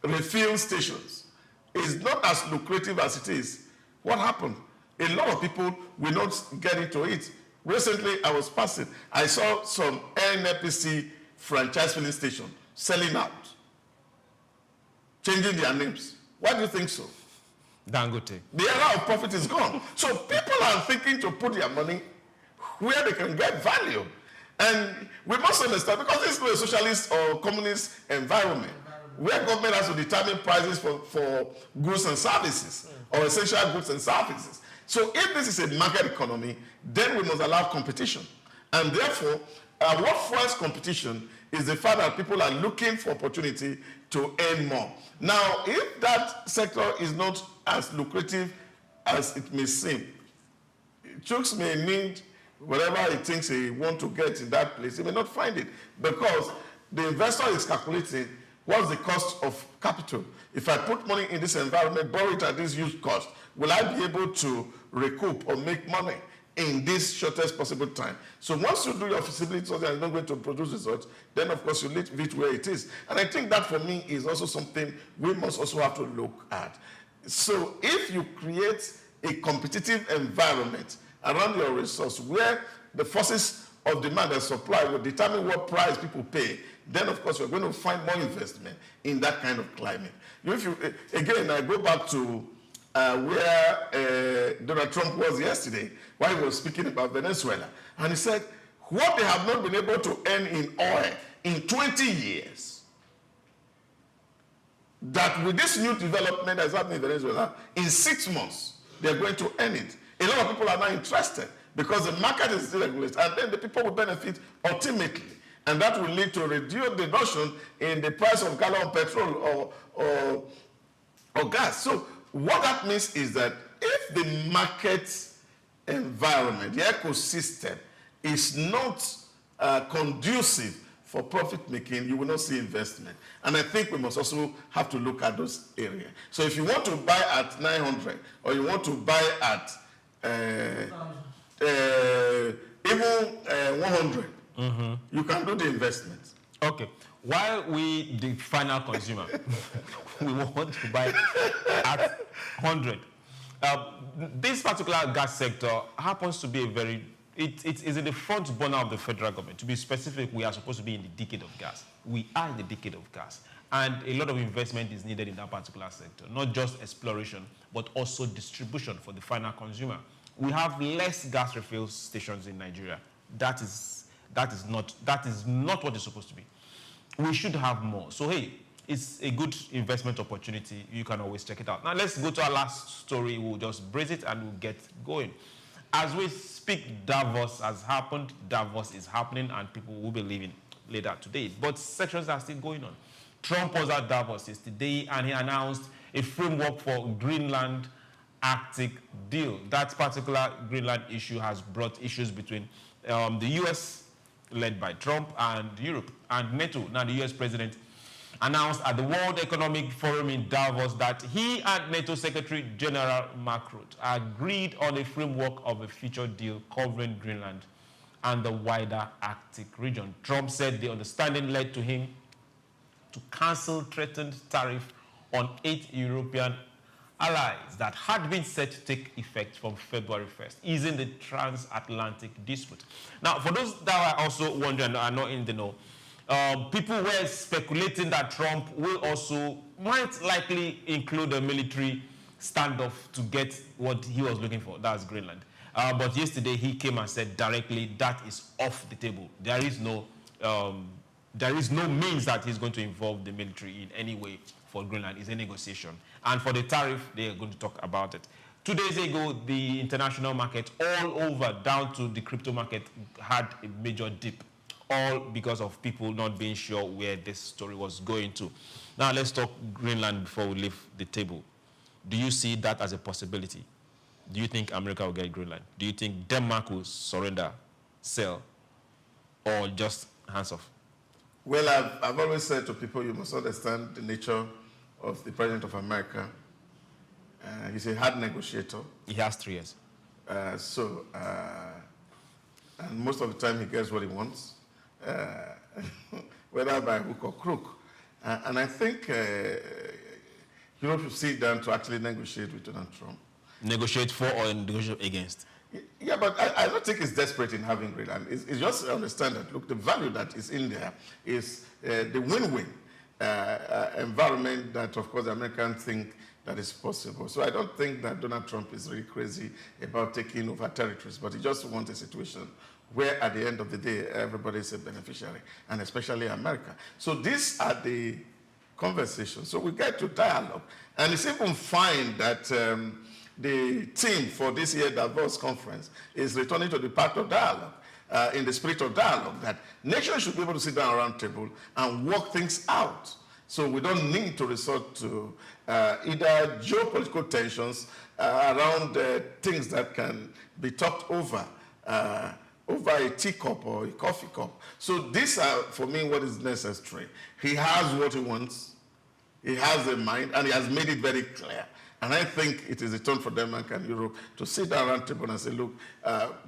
Speaker 12: refill stations is not as lucrative as it is, what happened? A lot of people will not get into it. Recently, I was passing, I saw some NNPC franchise filling station selling out, changing their names. Why do you think so?
Speaker 8: Dangote.
Speaker 12: The era of profit is gone. So people are thinking to put their money where they can get value. And we must understand, because this is not a socialist or communist environment, where government has to determine prices for goods and services, or essential goods and services. So if this is a market economy, then we must allow competition. And therefore, what fuels competition is the fact that people are looking for opportunity to earn more. Now, if that sector is not as lucrative as it may seem, SOUQ may need whatever he thinks he wants to get in that place. He may not find it because the investor is calculating what's the cost of capital. If I put money in this environment, borrow it at this huge cost, will I be able to recoup or make money in this shortest possible time? So once you do your feasibility study and it's not going to produce results, then of course you leave it where it is. And I think that for me is also something we must also have to look at. So if you create a competitive environment around your resource where the forces of demand and supply will determine what price people pay, then of course we're going to find more investment in that kind of climate. If you, again, I go back to where Donald Trump was yesterday, while he was speaking about Venezuela, and he said, what they have not been able to earn in oil in 20 years, that with this new development that's happening in Venezuela, in 6 months, they're going to earn it. A lot of people are not interested because the market is still regulated, and then the people will benefit ultimately. And that will lead to a reduced reduction in the price of gallon of petrol or gas. So what that means is that if the market environment, the ecosystem, is not conducive for profit making, you will not see investment. And I think we must also have to look at those areas. So if you want to buy at 900 or you want to buy at even 100, you can do the investment.
Speaker 8: Okay. While we, the final consumer, we want to buy at 100. This particular gas sector happens to be a very, it is in the front burner of the federal government. To be specific, we are supposed to be in the decade of gas. We are in the decade of gas. And a lot of investment is needed in that particular sector. Not just exploration, but also distribution for the final consumer. We have less gas refill stations in Nigeria. That is not what it's supposed to be. We should have more. So hey, it's a good investment opportunity. You can always check it out. Now let's go to our last story. We'll just brace it and we'll get going. As we speak, Davos has happened. Davos is happening, and people will be leaving later today. But sections are still going on. Trump was at Davos yesterday, and he announced a framework for Greenland Arctic deal. That particular Greenland issue has brought issues between the U.S., led by Trump, and Europe and NATO. Now, the U.S. president announced at the World Economic Forum in Davos that he and NATO Secretary General Mark Rutte agreed on a framework of a future deal covering Greenland and the wider Arctic region. Trump said the understanding led to him to cancel threatened tariff on 8 European allies that had been set to take effect from February 1st, easing the transatlantic dispute. Now, for those that are also wondering, are not in the know, people were speculating that Trump will also, might likely include a military standoff to get what he was looking for, that's Greenland. But yesterday he came and said directly that is off the table. There is no means that he's going to involve the military in any way for Greenland. It's a negotiation. And for the tariff, they are going to talk about it. 2 days ago, the international market all over, down to the crypto market, had a major dip, all because of people not being sure where this story was going to. Now, let's talk Greenland before we leave the table. Do you see that as a possibility? Do you think America will get Greenland? Do you think Denmark will surrender, sell, or just hands off?
Speaker 12: Well, I've always said to people, you must understand the nature of the President of America. He's a hard negotiator.
Speaker 8: He has 3 years.
Speaker 12: And most of the time he gets what he wants, whether by hook or crook. And I think Europe should sit down to actually negotiate with Donald Trump.
Speaker 8: Negotiate for or negotiate against?
Speaker 12: Yeah, but I don't think it's desperate in having Greenland. It's just understand that, look, the value that is in there is the win-win environment that, of course, the Americans think that is possible. So I don't think that Donald Trump is really crazy about taking over territories, but he just wants a situation where, at the end of the day, everybody is a beneficiary, and especially America. So these are the conversations. So we get to dialogue. And it's even fine that the theme for this year's Davos conference is returning to the path of dialogue, in the spirit of dialogue, that nations should be able to sit down around the table and work things out. So we don't need to resort to either geopolitical tensions around things that can be talked over over a teacup or a coffee cup. So these are, for me, what is necessary. He has what he wants. He has a mind, and he has made it very clear. And I think it is a turn for Denmark and Europe to sit down around the table and say, look,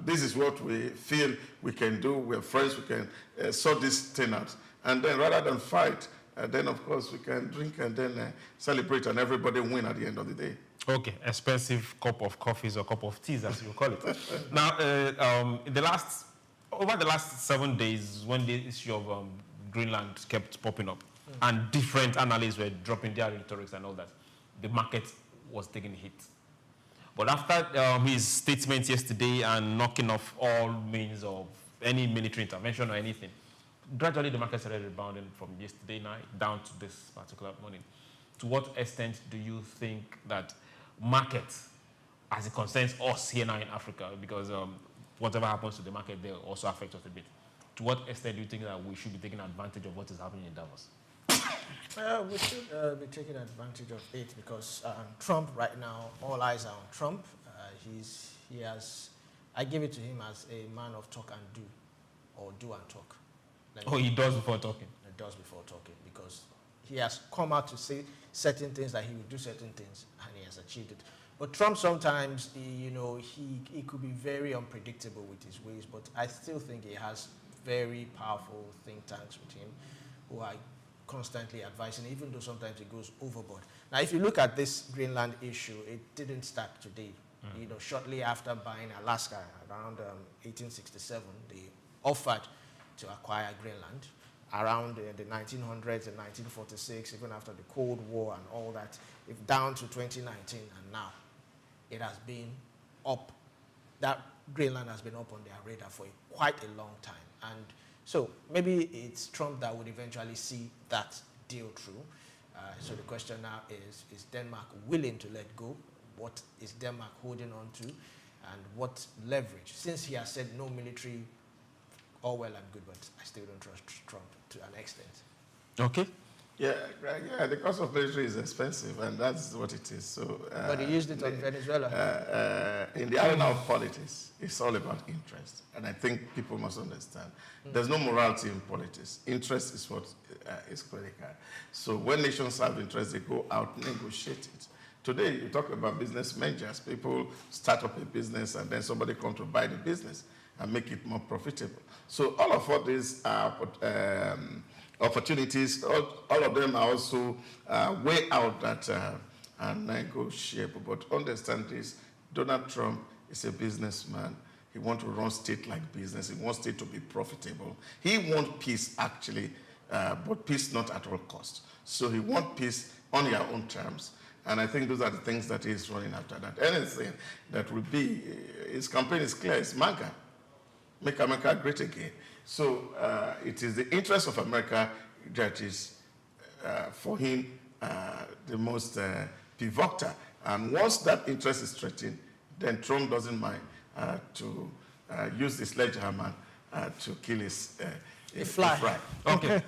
Speaker 12: this is what we feel we can do. We're friends. We can sort this thing out. And then rather than fight then of course we can drink and then celebrate and everybody win at the end of the day.
Speaker 8: Okay, expensive cup of coffees or cup of teas, as you call it. Now, over the last 7 days, when the issue of Greenland kept popping up, and different analysts were dropping their rhetorics and all that, the market was taking a hit. But after his statement yesterday and knocking off all means of any military intervention or anything, gradually the market started rebounding from yesterday night down to this particular morning. To what extent do you think that market, as it concerns us here now in Africa, because whatever happens to the market, they also affect us a bit. To what extent do you think that we should be taking advantage of what is happening in Davos?
Speaker 10: We should be taking advantage of it because Trump right now, all eyes are on Trump. I give it to him as a man of talk and do, or do and talk.
Speaker 8: He does before talking?
Speaker 10: He does before talking because he has come out to say certain things, that he will do certain things, and he has achieved it. But Trump sometimes, he could be very unpredictable with his ways, but I still think he has very powerful think tanks with him who are constantly advising, even though sometimes it goes overboard. Now, if you look at this Greenland issue, it didn't start today. Shortly after buying Alaska, around 1867, they offered to acquire Greenland. Around the 1900s and 1946, even after the Cold War and all that, down to 2019, and now it has been up. That Greenland has been up on their radar for quite a long time. And so maybe it's Trump that would eventually see that deal through. So the question now is Denmark willing to let go? What is Denmark holding on to? And what leverage? Since he has said no military, all well and good, but I still don't trust Trump to an extent.
Speaker 8: Okay.
Speaker 12: Yeah, the cost of military is expensive, and that's what it is. So,
Speaker 10: but he used it on Venezuela.
Speaker 12: In the arena of politics, it's all about interest. And I think people must understand. There's no morality in politics. Interest is what is critical. So when nations have interest, they go out, negotiate it. Today, you talk about business mergers. People start up a business, and then somebody comes to buy the business and make it more profitable. So all of what these opportunities, all of them are also way out that are negotiable. But understand this, Donald Trump is a businessman. He wants to run state like business. He wants state to be profitable. He wants peace, actually, but peace not at all costs. So he wants peace on your own terms. And I think those are the things that he's running after. That anything that will be, his campaign is clear, it's MAGA. Make America great again. So it is the interest of America that is, for him, the most pivotal. And once that interest is threatened, then Trump doesn't mind to use the sledgehammer to kill his fly.
Speaker 8: Okay.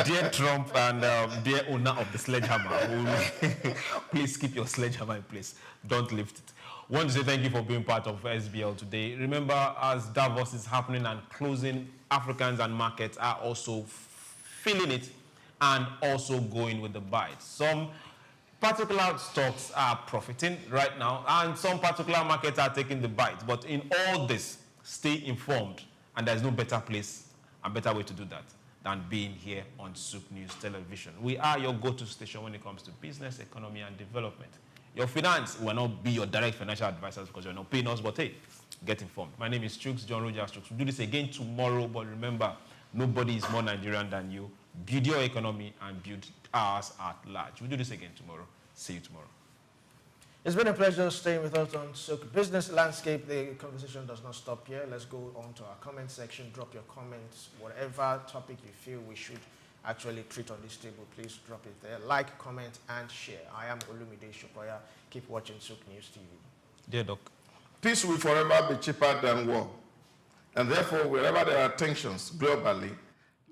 Speaker 8: Dear Trump and dear owner of the sledgehammer, please keep your sledgehammer in place. Don't lift it. I want to say thank you for being part of SBL today. Remember, as Davos is happening and closing, Africans and markets are also feeling it and also going with the bite. Some particular stocks are profiting right now, and some particular markets are taking the bite. But in all this, stay informed, and there's no better place and better way to do that than being here on SOUQ News Television. We are your go-to station when it comes to business, economy, and development. Your finance will not be your direct financial advisors because you're not paying us, but hey, get informed. My name is SOUQ, John Rogers SOUQ. We'll do this again tomorrow, but remember, nobody is more Nigerian than you. Build your economy and build ours at large. We'll do this again tomorrow. See you tomorrow.
Speaker 10: It's been a pleasure staying with us on SOUQ Business Landscape. The conversation does not stop here. Let's go on to our comment section. Drop your comments. Whatever topic you feel we should actually treat on this table, please drop it there. Like, comment, and share. I am Olumide Shokoya. Keep watching SOUQ News TV.
Speaker 8: Dear Doc.
Speaker 12: Peace will forever be cheaper than war. And therefore, wherever there are tensions globally,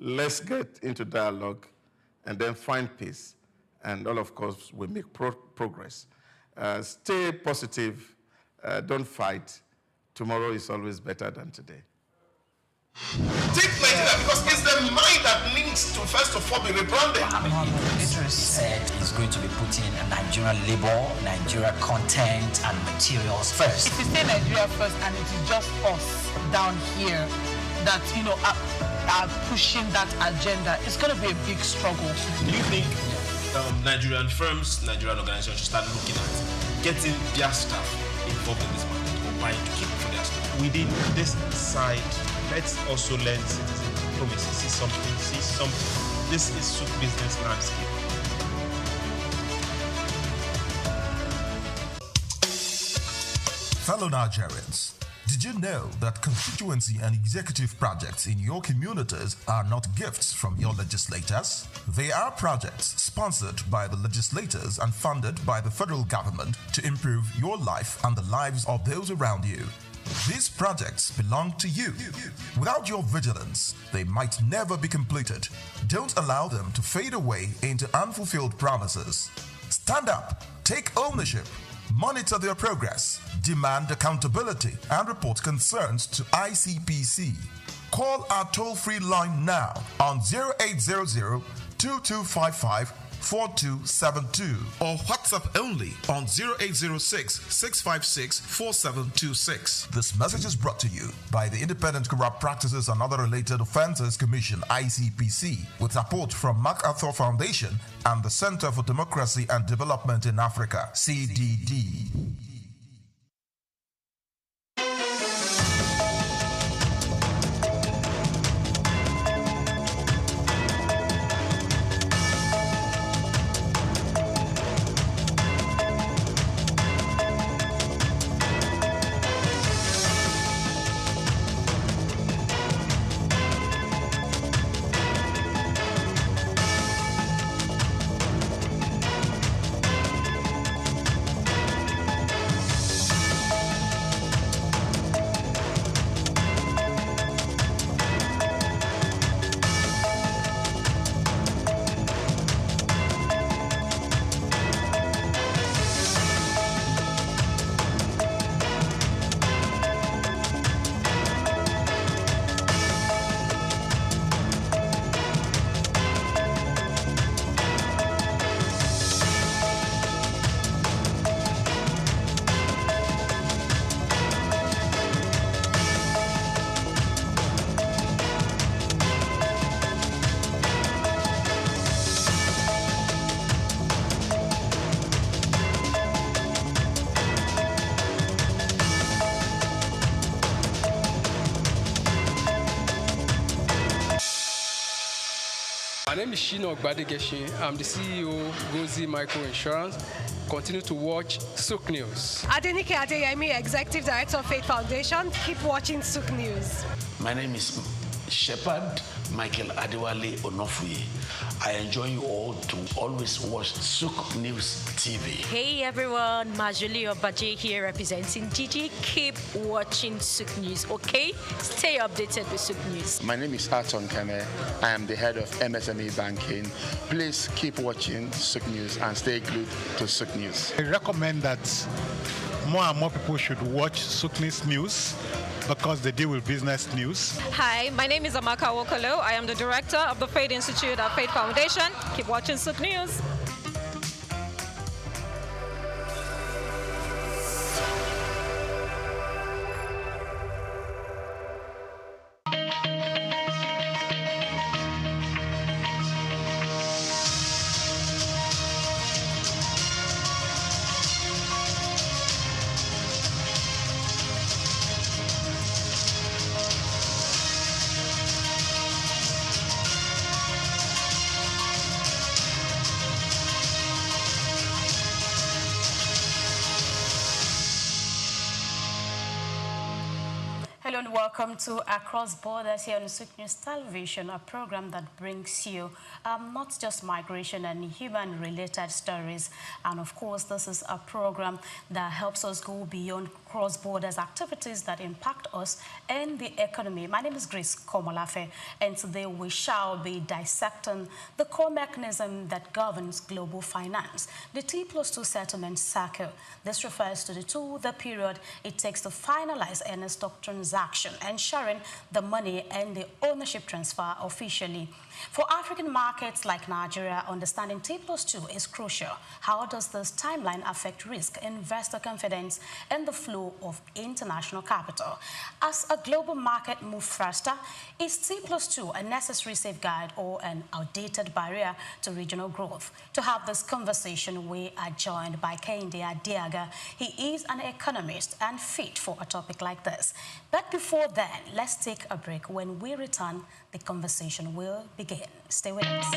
Speaker 12: let's get into dialogue and then find peace. And all, of course, we make progress. Stay positive. Don't fight. Tomorrow is always better than today.
Speaker 14: Take Nigeria because it's the mind that needs to first of all be rebranded.
Speaker 4: It said it's going to be putting Nigerian labor, Nigeria content and materials first.
Speaker 7: If you say Nigeria first and it is just us down here that, are pushing that agenda, it's going to be a big struggle.
Speaker 9: Do you think Nigerian firms, Nigerian organizations should start looking at getting their staff involved in this market or buying to keep for their staff?
Speaker 8: Within this side, let's also learn citizen diplomacy. See something. This is SOUQ business landscape.
Speaker 2: Fellow Nigerians, did you know that constituency and executive projects in your communities are not gifts from your legislators? They are projects sponsored by the legislators and funded by the federal government to improve your life and the lives of those around you. These projects belong to you. Without your vigilance, they might never be completed. Don't allow them to fade away into unfulfilled promises. Stand up, take ownership, monitor their progress, demand accountability, and report concerns to ICPC. Call our toll-free line now on 0800-2255-4272 or WhatsApp only on 0806-656-4726. This message is brought to you by the Independent Corrupt Practices and Other Related Offences Commission, ICPC, with support from MacArthur Foundation and the Center for Democracy and Development in Africa, CDD.
Speaker 15: My name is Shino Ogbadegeshin. I'm the CEO of Gozi Micro Insurance. Continue to watch SOUQ News.
Speaker 16: Adenike Adeyemi, Executive Director of Faith Foundation. Keep watching SOUQ News.
Speaker 17: My name is Shepherd Michael Adewale Onofuye. I enjoy you all to always watch SOUQ News TV.
Speaker 18: Hey everyone, Majuli Obaje here representing Gigi. Keep watching SOUQ News, okay? Stay updated with SOUQ News.
Speaker 19: My name is Aton Keme. I am the head of MSME Banking. Please keep watching SOUQ News and stay glued to SOUQ News.
Speaker 20: I recommend that more and more people should watch SOUQ News because they deal with business news.
Speaker 21: Hi, my name is Amaka Wokolo. I am the director of the Faith Institute at Faith Foundation. Keep watching SOUQ News.
Speaker 1: Hello and welcome to Across Borders here on SOUQ News Television, a program that brings you not just migration and human-related stories. And of course, this is a program that helps us go beyond cross-borders activities that impact us and the economy. My name is Grace Komolafe, and today we shall be dissecting the core mechanism that governs global finance, the T+2 settlement cycle. This refers to the period it takes to finalize any stock transaction. ensuring the money and the ownership transfer officially. For African markets like Nigeria, understanding T+2 is crucial. How does this timeline affect risk, investor confidence, and the flow of international capital? As a global market moves faster, is T+2 a necessary safeguard or an outdated barrier to regional growth? To have this conversation, we are joined by Kehinde Adiaga. He is an economist and fit for a topic like this. But before then, let's take a break. When we return, the conversation will begin. Stay with us.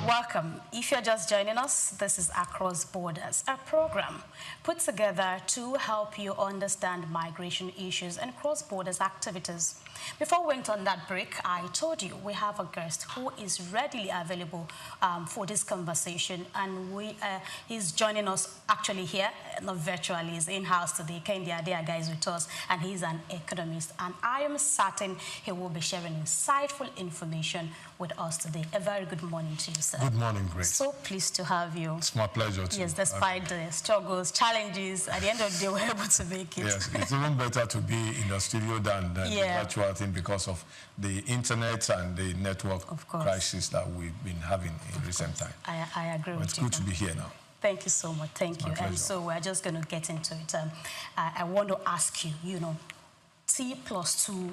Speaker 1: Welcome. If you're just joining us, this is Across Borders, a program put together to help you understand migration issues and cross-borders activities. Before we went on that break, I told you we have a guest who is readily available for this conversation, and he's joining us actually here, not virtually, he's in-house today. Kehinde Adiaga is with us, and he's an economist, and I am certain he will be sharing insightful information with us today. A very good morning to you, sir.
Speaker 3: Good morning, Grace.
Speaker 1: So pleased to have you.
Speaker 3: It's my pleasure to.
Speaker 1: Yes, despite the struggles, challenges, at the end of the day, we're able to make it.
Speaker 3: Yes, it's even better to be in the studio than the virtual thing because of the internet and the network crisis that we've been having in recent time.
Speaker 1: I agree with you.
Speaker 3: It's good to be here now.
Speaker 1: Thank you so much. Thank you. And so we're just going to get into it. I want to ask you, T+2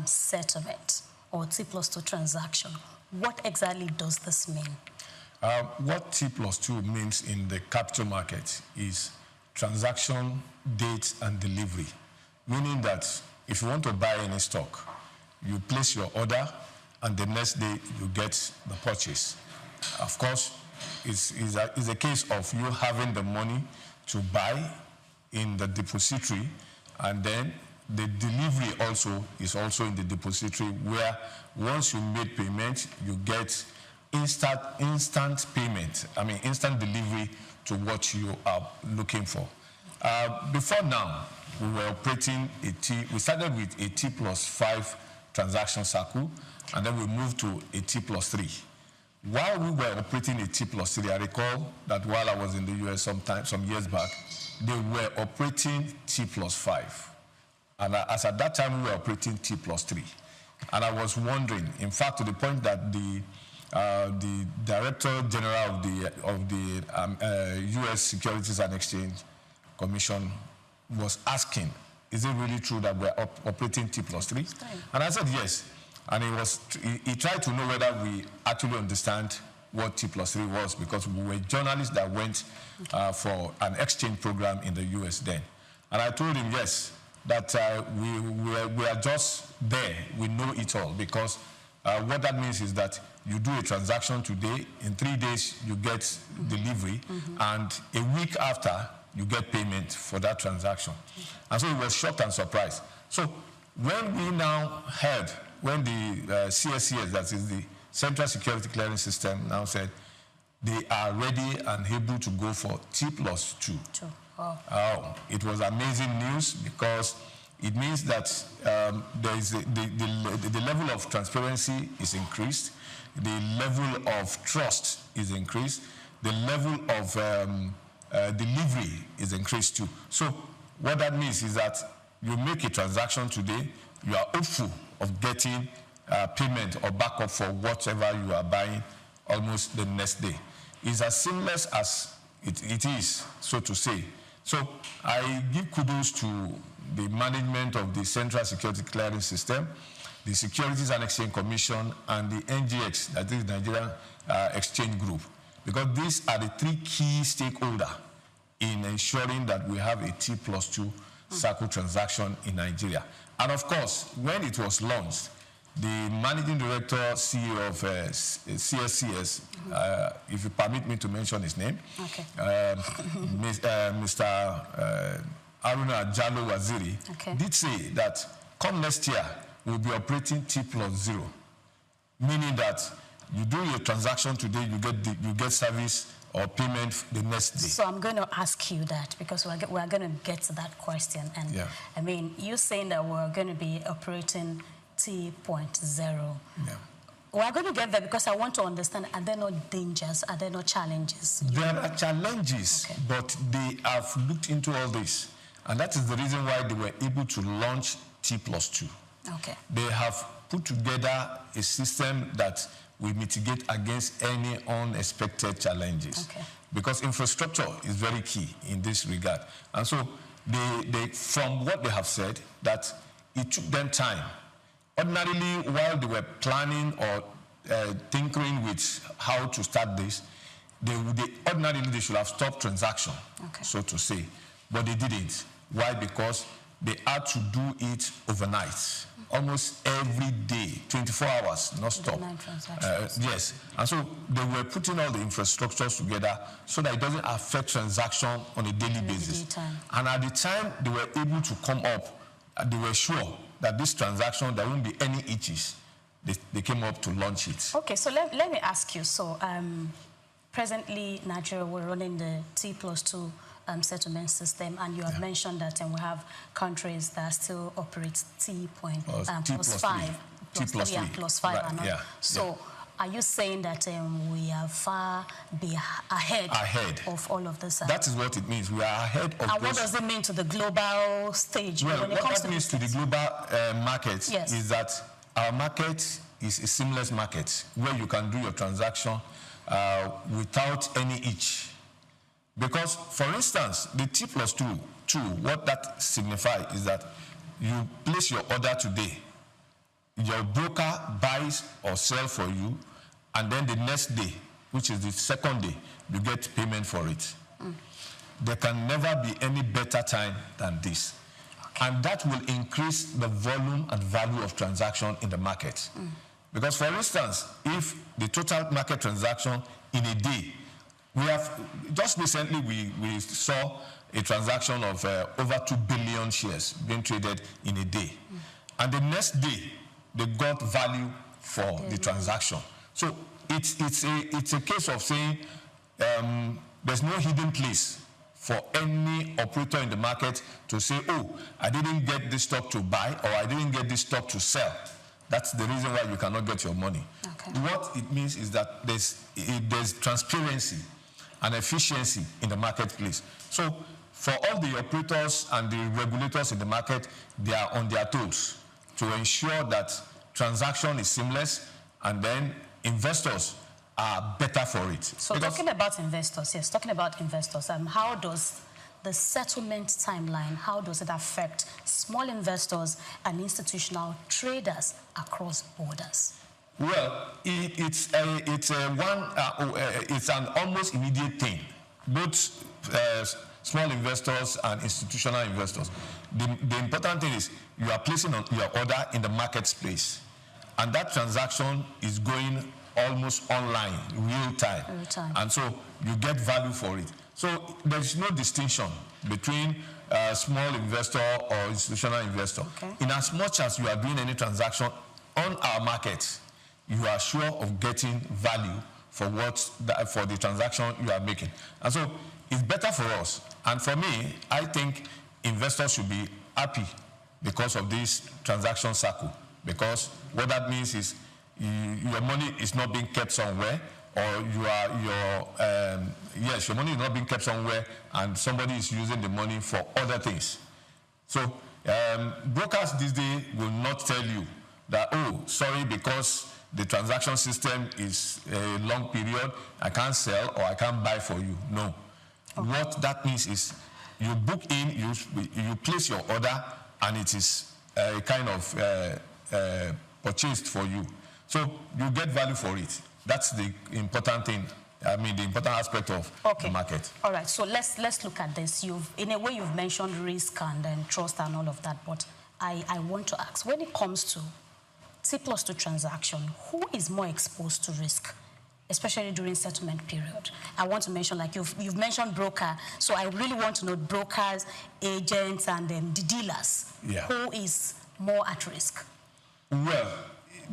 Speaker 1: settlement or T+2 transaction, what exactly does this mean?
Speaker 3: What T+2 means in the capital market is transaction, date, and delivery, meaning that if you want to buy any stock, you place your order, and the next day you get the purchase. Of course, it's a case of you having the money to buy in the depository, and then the delivery also is also in the depository, where once you made payment, you get instant payment. I mean, instant delivery to what you are looking for. Before now, we were operating we started with a T+5 transaction cycle, and then we moved to a T+3. While we were operating a T+3, I recall that while I was in the US some years back, they were operating T+5. And as at that time, we were operating T+3. And I was wondering, in fact, to the point that the Director General of the U.S. Securities and Exchange Commission was asking, is it really true that we're operating T+3? And I said yes. And he tried to know whether we actually understand what T+3 was, because we were journalists that went for an exchange program in the U.S. then. And I told him yes, that we are just there. We know it all, because what that means is that you do a transaction today, in 3 days you get delivery, and a week after you get payment for that transaction. And so he was shocked and surprised. So when we now heard, when the CSCS, that is the Central Security Clearing System, now said they are ready and able to go for T+2. It was amazing news, because it means that there is the level of transparency is increased, the level of trust is increased, the level of delivery is increased too. So what that means is that you make a transaction today, you are hopeful of getting payment or backup for whatever you are buying almost the next day. It's as seamless as it is, so to say. So I give kudos to the management of the Central Security Clearing System, the Securities and Exchange Commission, and the NGX, that is Nigerian Exchange Group, because these are the three key stakeholders in ensuring that we have a T+2 SOUQ transaction in Nigeria. And of course, when it was launched, the managing director, CEO of CSCS, if you permit me to mention his name, Mr. Aruna Jalo Waziri, did say that come next year, we'll be operating T+0. meaning that you do your transaction today, you get service or payment the next day.
Speaker 1: So I'm going to ask you that because we're going to get to that question. And
Speaker 3: yeah.
Speaker 1: I mean, you're saying that we're going to be operating T.0.
Speaker 3: Yeah.
Speaker 1: We're going to get there because I want to understand, are there no dangers? Are there no challenges?
Speaker 3: There are challenges, okay, but they have looked into all this. And that is the reason why they were able to launch T+2.
Speaker 1: Okay.
Speaker 3: They have put together a system that will mitigate against any unexpected challenges. Okay. Because infrastructure is very key in this regard. And so they from what they have said, that it took them time. Ordinarily, while they were planning or tinkering with how to start this, ordinarily they should have stopped transaction, okay, so to say. But they didn't. Why? Because they had to do it overnight, almost every day, 24 hours, not stop. Yes. And so they were putting all the infrastructures together so that it doesn't affect transaction on a daily basis. And at the time they were able to come up, they were sure that this transaction, there won't be any itches. They came up to launch it.
Speaker 1: Okay, so let me ask you. So presently, Nigeria, we're running the T+2 settlement system, and you have mentioned that we have countries that still operate T+5, +3,
Speaker 3: right,
Speaker 1: and all.
Speaker 3: Yeah,
Speaker 1: so
Speaker 3: yeah.
Speaker 1: Are you saying that we are far ahead of all of this?
Speaker 3: That is what it means. We are ahead of.
Speaker 1: And what does it mean to the global stage?
Speaker 3: Well,
Speaker 1: when it comes
Speaker 3: what that means to the global market, yes, is that our market is a seamless market where you can do your transaction without any itch. Because, for instance, the T+2, what that signifies is that you place your order today, your broker buys or sells for you, and then the next day, which is the second day, you get payment for it. There can never be any better time than this. Okay. And that will increase the volume and value of transaction in the market. Because, for instance, if the total market transaction in a day, we have, just recently we saw a transaction of over 2 billion shares being traded in a day. And the next day, they got value for the transaction. So it's a case of saying there's no hidden place for any operator in the market to say, oh, I didn't get this stock to buy or I didn't get this stock to sell. That's the reason why you cannot get your money. Okay. What it means is that there's transparency and efficiency in the marketplace. So for all the operators and the regulators in the market, they are on their toes to ensure that transaction is seamless, and then investors are better for it.
Speaker 1: So talking about investors, yes, how does the settlement timeline, how does it affect small investors and institutional traders across borders?
Speaker 3: Well, it's an almost immediate thing. Both small investors and institutional investors. The important thing is you are placing your order in the market space, and that transaction is going almost online, real time. And so you get value for it. So there's no distinction between small investor or institutional investor. Okay. In as much as you are doing any transaction on our market, you are sure of getting value for for the transaction you are making. And so it's better for us. And for me, I think investors should be happy because of this transaction cycle. Because what that means is your money is not being kept somewhere, or your money is not being kept somewhere and somebody is using the money for other things. So brokers these days will not tell you that, oh, sorry, because the transaction system is a long period, I can't sell or I can't buy for you. No. Okay. What that means is you book in, you place your order, and it is kind of purchased for you. So you get value for it. That's the important thing. I mean, the important aspect of the market. All
Speaker 1: right, so let's look at this. In a way, you've mentioned risk and trust and all of that, but I want to ask, when it comes to T+2 transaction, who is more exposed to risk, especially during settlement period? I want to mention, like you've mentioned broker, so I really want to know brokers, agents, and the dealers. Yeah. Who is more at risk?
Speaker 3: Well,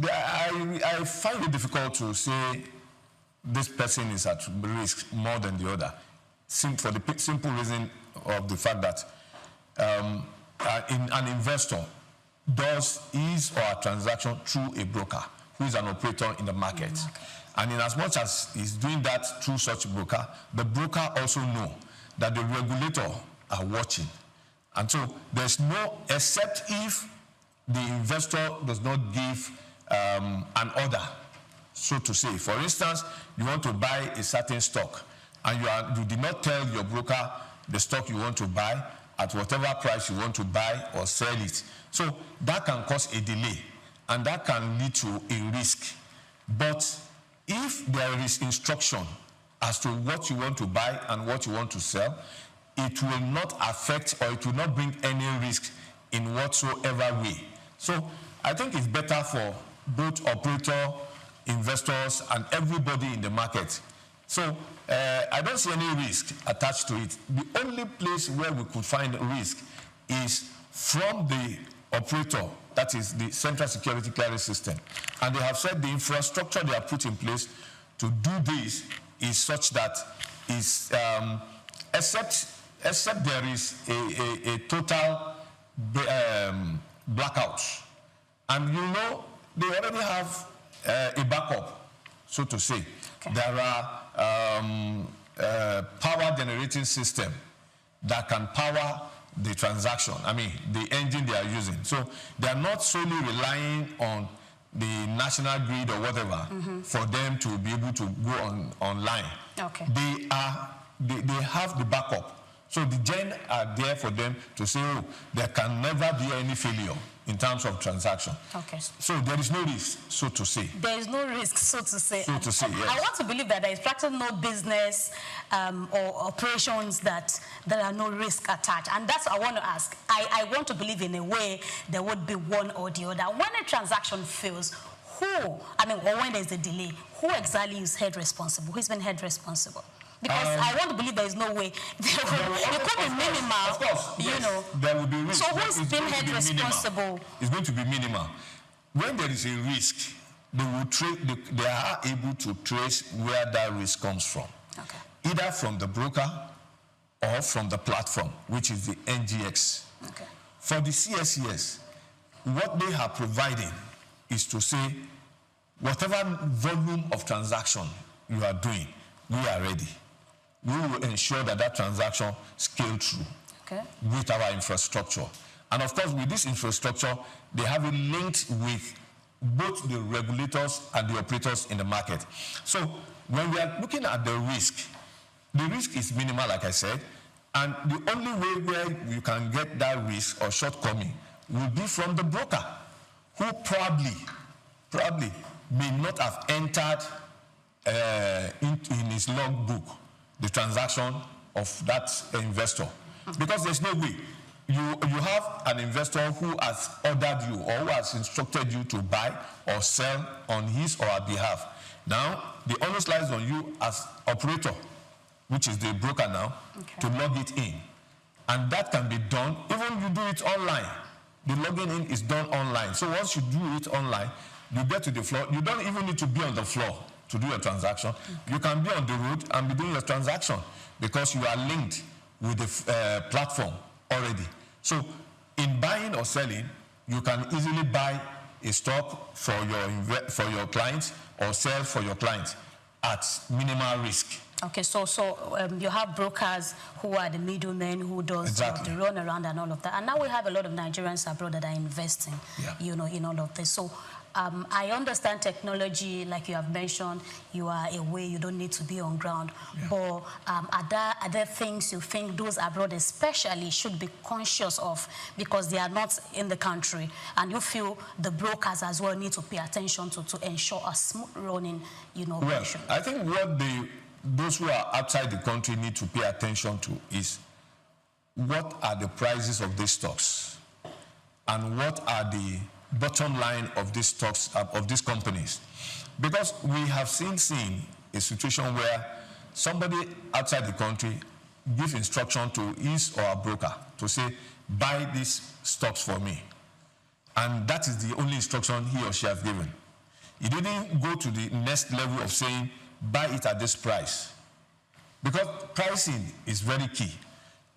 Speaker 3: I find it difficult to say this person is at risk more than the other, for the simple reason of the fact that an investor does his or her transaction through a broker who is an operator in the market. And in as much as he's doing that through such a broker, the broker also know that the regulator are watching. And so there's no, except if the investor does not give an order, so to say. For instance, you want to buy a certain stock, and you did not tell your broker the stock you want to buy at whatever price you want to buy or sell it. So that can cause a delay, and that can lead to a risk. But if there is instruction as to what you want to buy and what you want to sell, it will not affect, or it will not bring any risk in whatsoever way. So I think it's better for both operator, investors, and everybody in the market. So I don't see any risk attached to it. The only place where we could find risk is from the operator, that is the Central Security Clearance System. And they have said the infrastructure they have put in place to do this is such that is, except there is a total blackout. And you know, they already have a backup, so to say. Okay. There are power generating system that can power the transaction, I mean, the engine they are using. So they are not solely relying on the national grid or whatever for them to be able to go online. Okay. They have the backup. So the gen are there for them to say, oh, there can never be any failure in terms of transaction. Okay. So there is no risk, so to say.
Speaker 1: There is no risk, so to say.
Speaker 3: So to say, yes.
Speaker 1: I want to believe that there is practically no business or operations that are no risk attached. And that's what I want to ask. I want to believe in a way there would be one or the other. When a transaction fails, or when there's a delay, who exactly is held responsible? Who's been held responsible? Because I want to believe there is no way. It could be minimal, of course, yes, you know.
Speaker 3: There will be risk.
Speaker 1: So who's been held responsible?
Speaker 3: It's going to be minimal. When there is a risk, they are able to trace where that risk comes from. Okay. Either from the broker or from the platform, which is the NGX. Okay. For the CSCS, what they are providing is to say, whatever volume of transaction you are doing, we are ready. We will ensure that that transaction scales through with our infrastructure. And of course, with this infrastructure, they have it linked with both the regulators and the operators in the market. So when we are looking at the risk is minimal, like I said, and the only way where you can get that risk or shortcoming will be from the broker, who probably may not have entered in his logbook the transaction of that investor, because there's no way you have an investor who has ordered you or who has instructed you to buy or sell on his or her behalf. Now the onus lies on you as operator, which is the broker now, to log it in, and that can be done even you do it online. The logging in is done online. So once you do it online, you get to the floor. You don't even need to be on the floor to do your transaction. You can be on the road and be doing your transaction because you are linked with the platform already. So in buying or selling, you can easily buy a stock for your client or sell for your client at minimal risk.
Speaker 1: Okay, so you have brokers who are the middlemen who does the run around and all of that. And now we have a lot of Nigerians abroad that are investing, you know, in all of this. So I understand technology, like you have mentioned, you are away, you don't need to be on ground. But are there things you think those abroad especially should be conscious of because they are not in the country, and you feel the brokers as well need to pay attention to ensure a smooth running, you know, operation?
Speaker 3: I think what those who are outside the country need to pay attention to is what are the prices of these stocks and what are the bottom line of these stocks, of these companies. Because we have seen a situation where somebody outside the country gives instruction to his or her broker to say, buy these stocks for me. And that is the only instruction he or she has given. He didn't go to the next level of saying, buy it at this price. Because pricing is very key.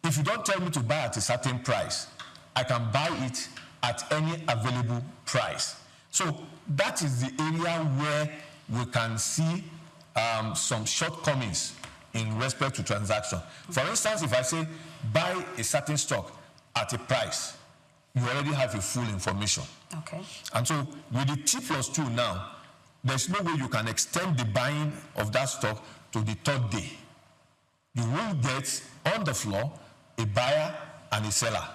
Speaker 3: If you don't tell me to buy at a certain price, I can buy it at any available price. So that is the area where we can see some shortcomings in respect to transaction. For instance, if I say buy a certain stock at a price, you already have your full information.
Speaker 1: Okay.
Speaker 3: And so with the T+2 now, there's no way you can extend the buying of that stock to the third day. You will get on the floor a buyer and a seller.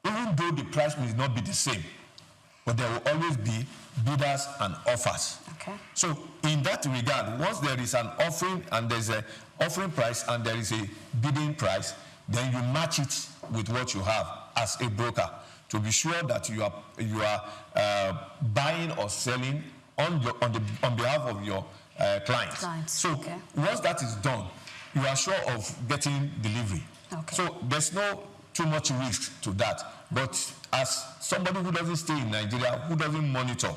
Speaker 3: Even though the price may not be the same, but there will always be bidders and offers.
Speaker 1: Okay.
Speaker 3: So in that regard, once there is an offering and there's an offering price and there is a bidding price, then you match it with what you have as a broker to be sure that you are buying or selling on behalf of your clients. So once that is done, you are sure of getting delivery.
Speaker 1: Okay.
Speaker 3: So there's no too much risk to that. But as somebody who doesn't stay in Nigeria, who doesn't monitor,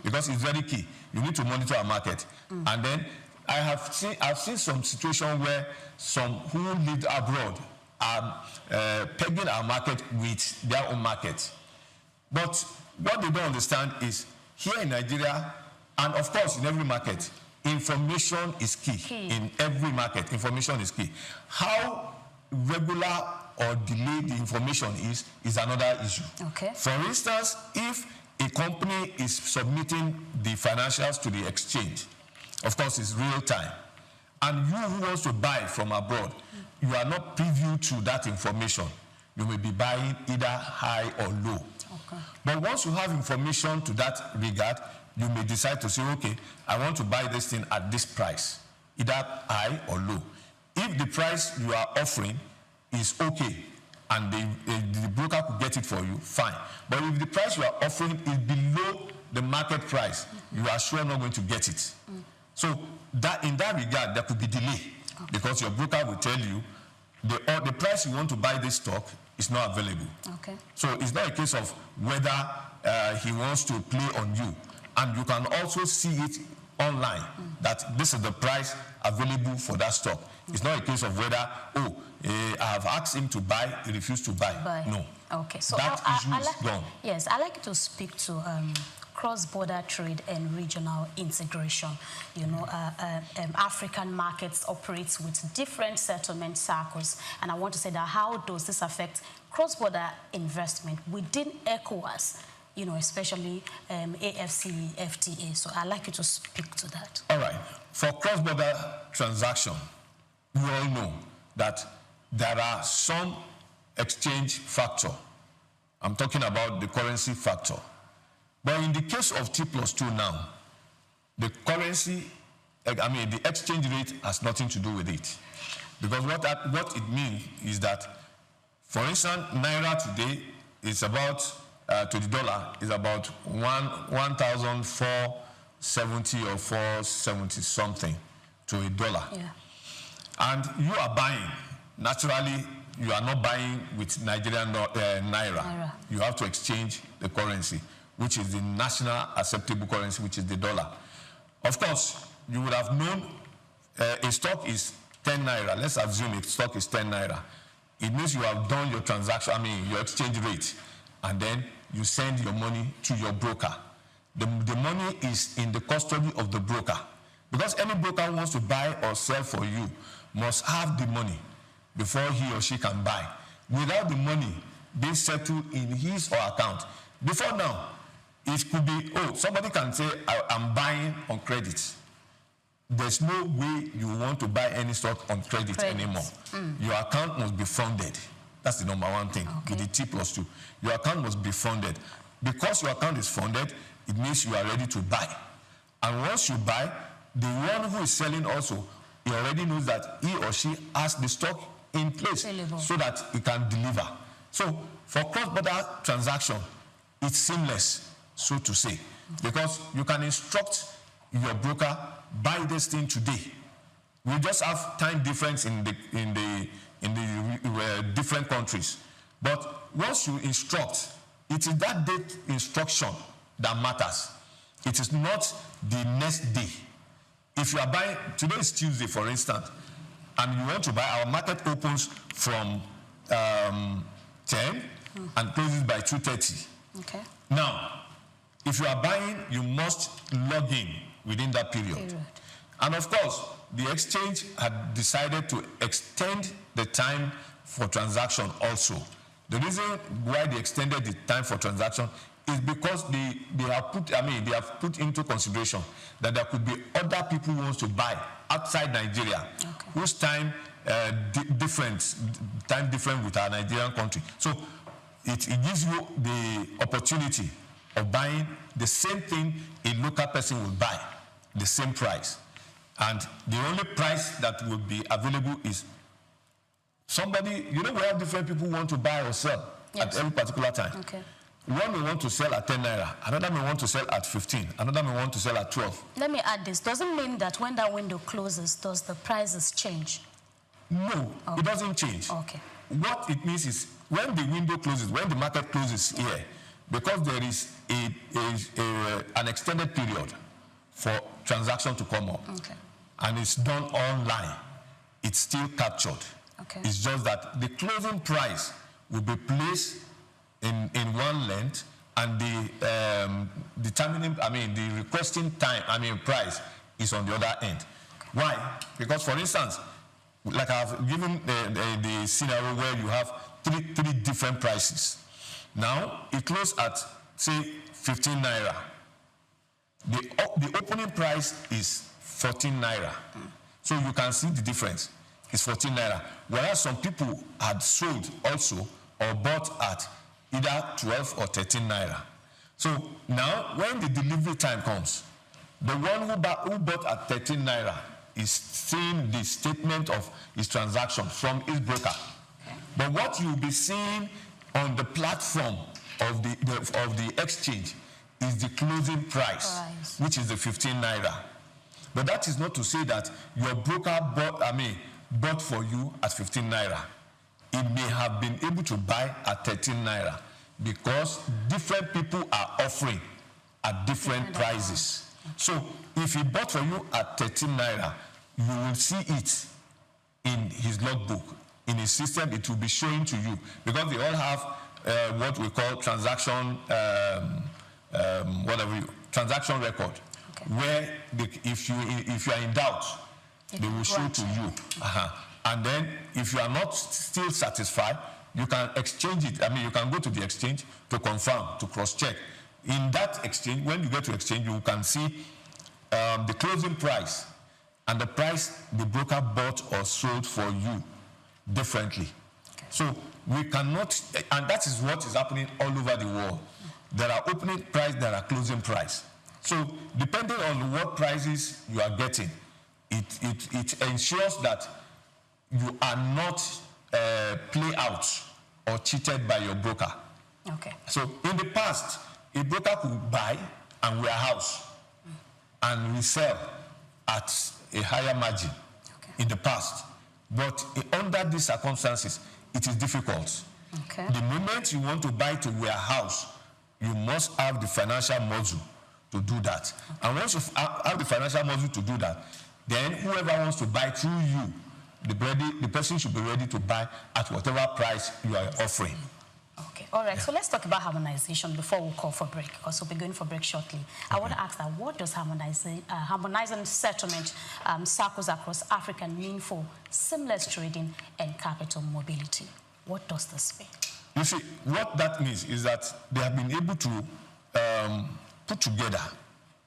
Speaker 3: because it's very key, you need to monitor a market. And then I've seen some situation where some who lived abroad are pegging our market with their own market. But what they don't understand is here in Nigeria, and of course in every market, information is key. In every market, information is key. How regular or delayed the information is another issue.
Speaker 1: Okay.
Speaker 3: For instance, if a company is submitting the financials to the exchange, of course it's real time, and you who wants to buy from abroad, you are not privy to that information. You may be buying either high or low.
Speaker 1: Okay.
Speaker 3: But once you have information to that regard, you may decide to say, okay, I want to buy this thing at this price, either high or low. If the price you are offering is okay and the broker could get it for you, fine. But if the price you are offering is below the market price, you are sure not going to get it. So that in that regard, there could be delay because your broker will tell you the price you want to buy this stock is not available.
Speaker 1: Okay.
Speaker 3: So it's not a case of whether he wants to play on you. And you can also see it online that this is the price available for that stock. It's not a case of whether, I have asked him to buy, he refused to buy. No.
Speaker 1: Okay. So
Speaker 3: that issue is gone.
Speaker 1: Yes, I'd like to speak to cross-border trade and regional integration. You know, African markets operates with different settlement circles, and I want to say that how does this affect cross-border investment within ECOWAS? You know, especially AFCFTA. So I'd like you to speak to that.
Speaker 3: All right. For cross-border transaction, we all know that there are some exchange factor. I'm talking about the currency factor. But in the case of T+2 now, the currency, the exchange rate has nothing to do with it. Because what it means is that, for instance, Naira today is about to the dollar is about 1,470 or 470 something to a dollar.
Speaker 1: Yeah.
Speaker 3: And you are buying. Naturally, you are not buying with Nigerian Naira. You have to exchange the currency, which is the national acceptable currency, which is the dollar. Of course, you would have known a stock is 10 Naira. Let's assume a stock is 10 Naira. It means you have done your transaction, your exchange rate, and then you send your money to your broker. The money is in the custody of the broker. Because any broker who wants to buy or sell for you must have the money before he or she can buy. Without the money being settled in his or her account, before now, it could be, somebody can say, I'm buying on credit. There's no way you want to buy any stock on credit anymore. Your account must be funded. That's the number one thing with the T+2. Your account must be funded. Because your account is funded, it means you are ready to buy. And once you buy, the one who is selling also, he already knows that he or she has the stock in place so that he can deliver. So for cross-border transaction, it's seamless, so to say, because you can instruct your broker, buy this thing today. We just have time difference in the different countries. But once you instruct, it is that date instruction that matters. It is not the next day. If you are buying, today is Tuesday, for instance, and you want to buy, our market opens from 10 and closes by 2:30.
Speaker 1: Okay.
Speaker 3: Now, if you are buying, you must log in within that period. And of course, the exchange had decided to extend the time for transaction also. The reason why they extended the time for transaction is because they have put into consideration that there could be other people who want to buy outside Nigeria, whose time different with our Nigerian country. So it gives you the opportunity of buying the same thing a local person will buy, the same price. And the only price that will be available is somebody, we have different people who want to buy or sell at every particular time.
Speaker 1: Okay.
Speaker 3: One may want to sell at 10 naira, another may want to sell at 15, another may want to sell at 12.
Speaker 1: Let me add this. Doesn't mean that when that window closes, does the prices change?
Speaker 3: No, it doesn't change.
Speaker 1: Okay.
Speaker 3: What it means is when the window closes, when the market closes here, because there is an extended period for transaction to come up, and it's done online, it's still captured.
Speaker 1: Okay.
Speaker 3: It's just that the closing price will be placed in one length, and the the requesting time, price is on the other end. Okay. Why? Because, for instance, like I've given the scenario where you have three different prices. Now, it closed at, say, 15 naira. The opening price is 14 naira. So you can see the difference. It's 14 naira. Whereas some people had sold also or bought at either 12 or 13 naira. So now, when the delivery time comes, the one who bought at 13 naira is seeing the statement of his transaction from his broker. Okay. But what you'll be seeing on the platform of the exchange is the closing price, which is the 15 naira. But that is not to say that your broker bought for you at 15 naira. It may have been able to buy at 13 naira because different people are offering at different prices. So if he bought for you at 13 naira, you will see it in his logbook. In his system, it will be showing to you because they all have what we call transaction, transaction record, where if you are in doubt, they will show to you. And then if you are not still satisfied, you can exchange it. You can go to the exchange to confirm, to cross-check. In that exchange, when you go to exchange, you can see the closing price and the price the broker bought or sold for you differently. Okay. So we cannot, and that is what is happening all over the world. There are opening price, there are closing price. So depending on what prices you are getting, it ensures that you are not play out or cheated by your broker.
Speaker 1: Okay.
Speaker 3: So in the past, a broker could buy and warehouse and resell at a higher margin in the past. But under these circumstances, it is difficult.
Speaker 1: Okay.
Speaker 3: The moment you want to buy to warehouse, you must have the financial muscle to do that. Okay. And once you have the financial muscle to do that, then whoever wants to buy through you, the person should be ready to buy at whatever price you are offering.
Speaker 1: Okay, all right. So let's talk about harmonization before we call for break, because we'll be going for break shortly. I want to ask that, what does harmonizing settlement circles across Africa mean for seamless trading and capital mobility? What does this mean?
Speaker 3: You see, what that means is that they have been able to put together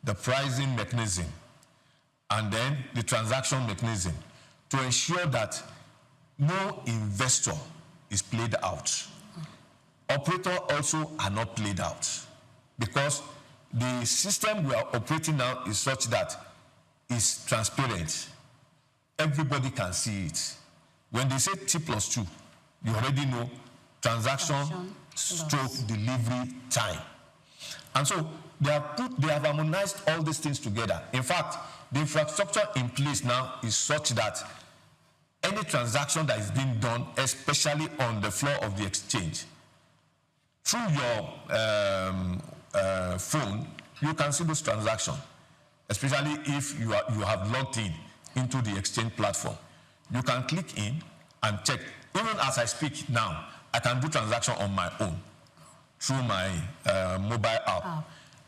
Speaker 3: the pricing mechanism and then the transaction mechanism to ensure that no investor is played out. Operators also are not played out because the system we are operating now is such that it's transparent. Everybody can see it. When they say T+2, you already know transaction stroke delivery time. And so they have harmonized all these things together. In fact, the infrastructure in place now is such that any transaction that is being done, especially on the floor of the exchange, through your phone you can see those transactions, especially if you have logged in into the exchange platform. You can click in and check. Even as I speak now, I can do transaction on my own through my mobile app. Oh.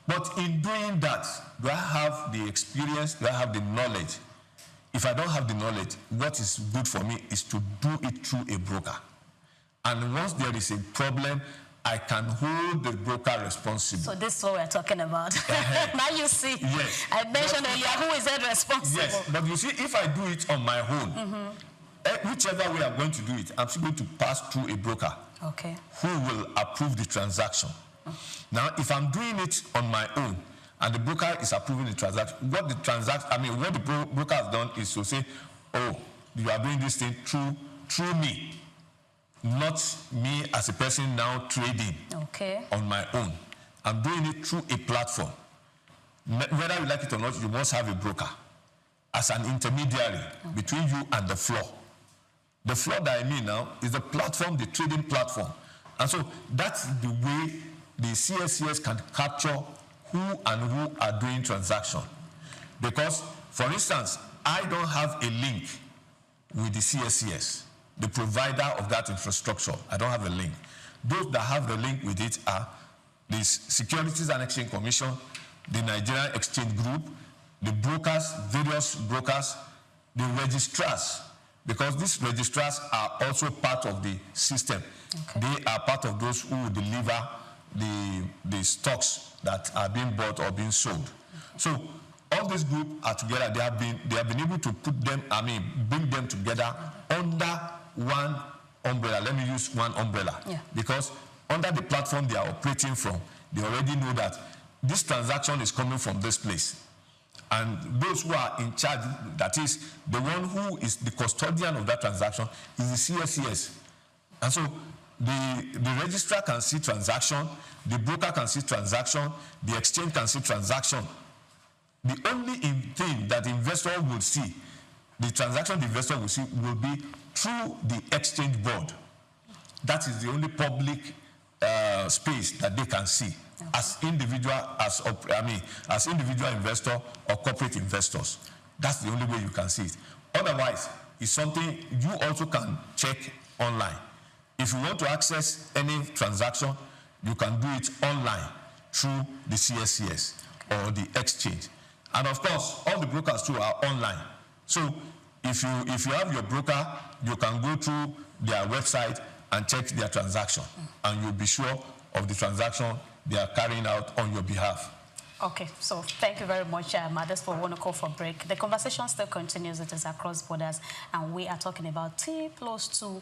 Speaker 3: But in doing that, do I have the experience? Do I have the knowledge? If I don't have the knowledge, what is good for me is to do it through a broker. And once there is a problem, I can hold the broker responsible.
Speaker 1: So this is what we're talking about. Now you see, yes. I mentioned earlier, who is held responsible?
Speaker 3: Yes, but you see, if I do it on my own, whichever way I'm going to do it, I'm still going to pass through a broker who will approve the transaction. Now, if I'm doing it on my own and the broker is approving the transaction, what the broker has done is to say, oh, you are doing this thing through me, not me as a person now trading on my own. I'm doing it through a platform. Whether you like it or not, you must have a broker as an intermediary between you and the floor. The floor that I mean now is the platform, the trading platform. And so that's the way the CSCS can capture who are doing transaction. Because, for instance, I don't have a link with the CSCS, the provider of that infrastructure. I don't have a link. Those that have the link with it are the Securities and Exchange Commission, the Nigerian Exchange Group, the brokers, various brokers, the registrars, because these registrars are also part of the system. They are part of those who will deliver the stocks that are being bought or being sold. So all these groups are together. They have been able to bring them together under one umbrella. Let me use one umbrella. Because under the platform they are operating from, they already know that this transaction is coming from this place. And those who are in charge, that is, the one who is the custodian of that transaction is the CSCS. And so the registrar can see transaction, the broker can see transaction, the exchange can see transaction. The only thing that the investor will see, the transaction the investor will see, will be through the exchange board. That is the only public space that they can see as individual, as individual investor or corporate investors. That's the only way you can see it. Otherwise, it's something you also can check online. If you want to access any transaction, you can do it online through the CSCS or the exchange. And of course, all the brokers too are online. So if you have your broker, you can go through their website and check their transaction, and you'll be sure of the transaction they are carrying out on your behalf.
Speaker 1: Okay, so thank you very much, Mothers, for one call for break. The conversation still continues. It is across borders, and we are talking about T+2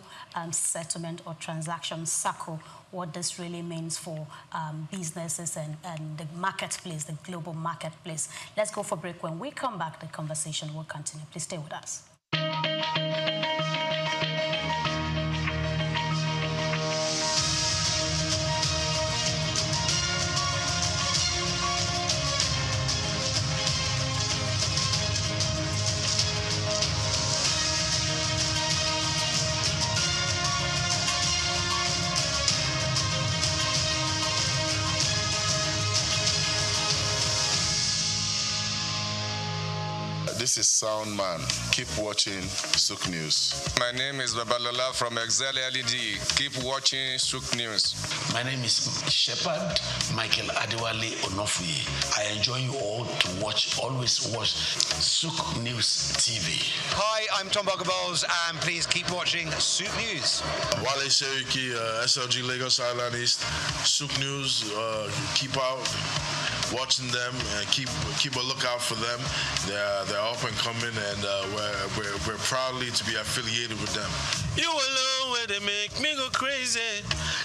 Speaker 1: settlement or transaction SOUQ, what this really means for businesses and the marketplace, the global marketplace. Let's go for break. When we come back, the conversation will continue. Please stay with us.
Speaker 5: This is Sound Man. Keep watching SOUQ News.
Speaker 22: My name is Babalola from Excel LED. Keep watching SOUQ News.
Speaker 17: My name is Shepherd Michael Adewale Onofuye. I enjoy you all to always watch SOUQ News TV.
Speaker 23: Hi, I'm Tom Boggaballs, and please keep watching SOUQ News.
Speaker 5: Wale Seriki, SLG Lagos Island East. SOUQ News, keep out watching them and keep a lookout for them. They're up and coming, and we're proudly to be affiliated with them.
Speaker 22: You alone where they make me go crazy.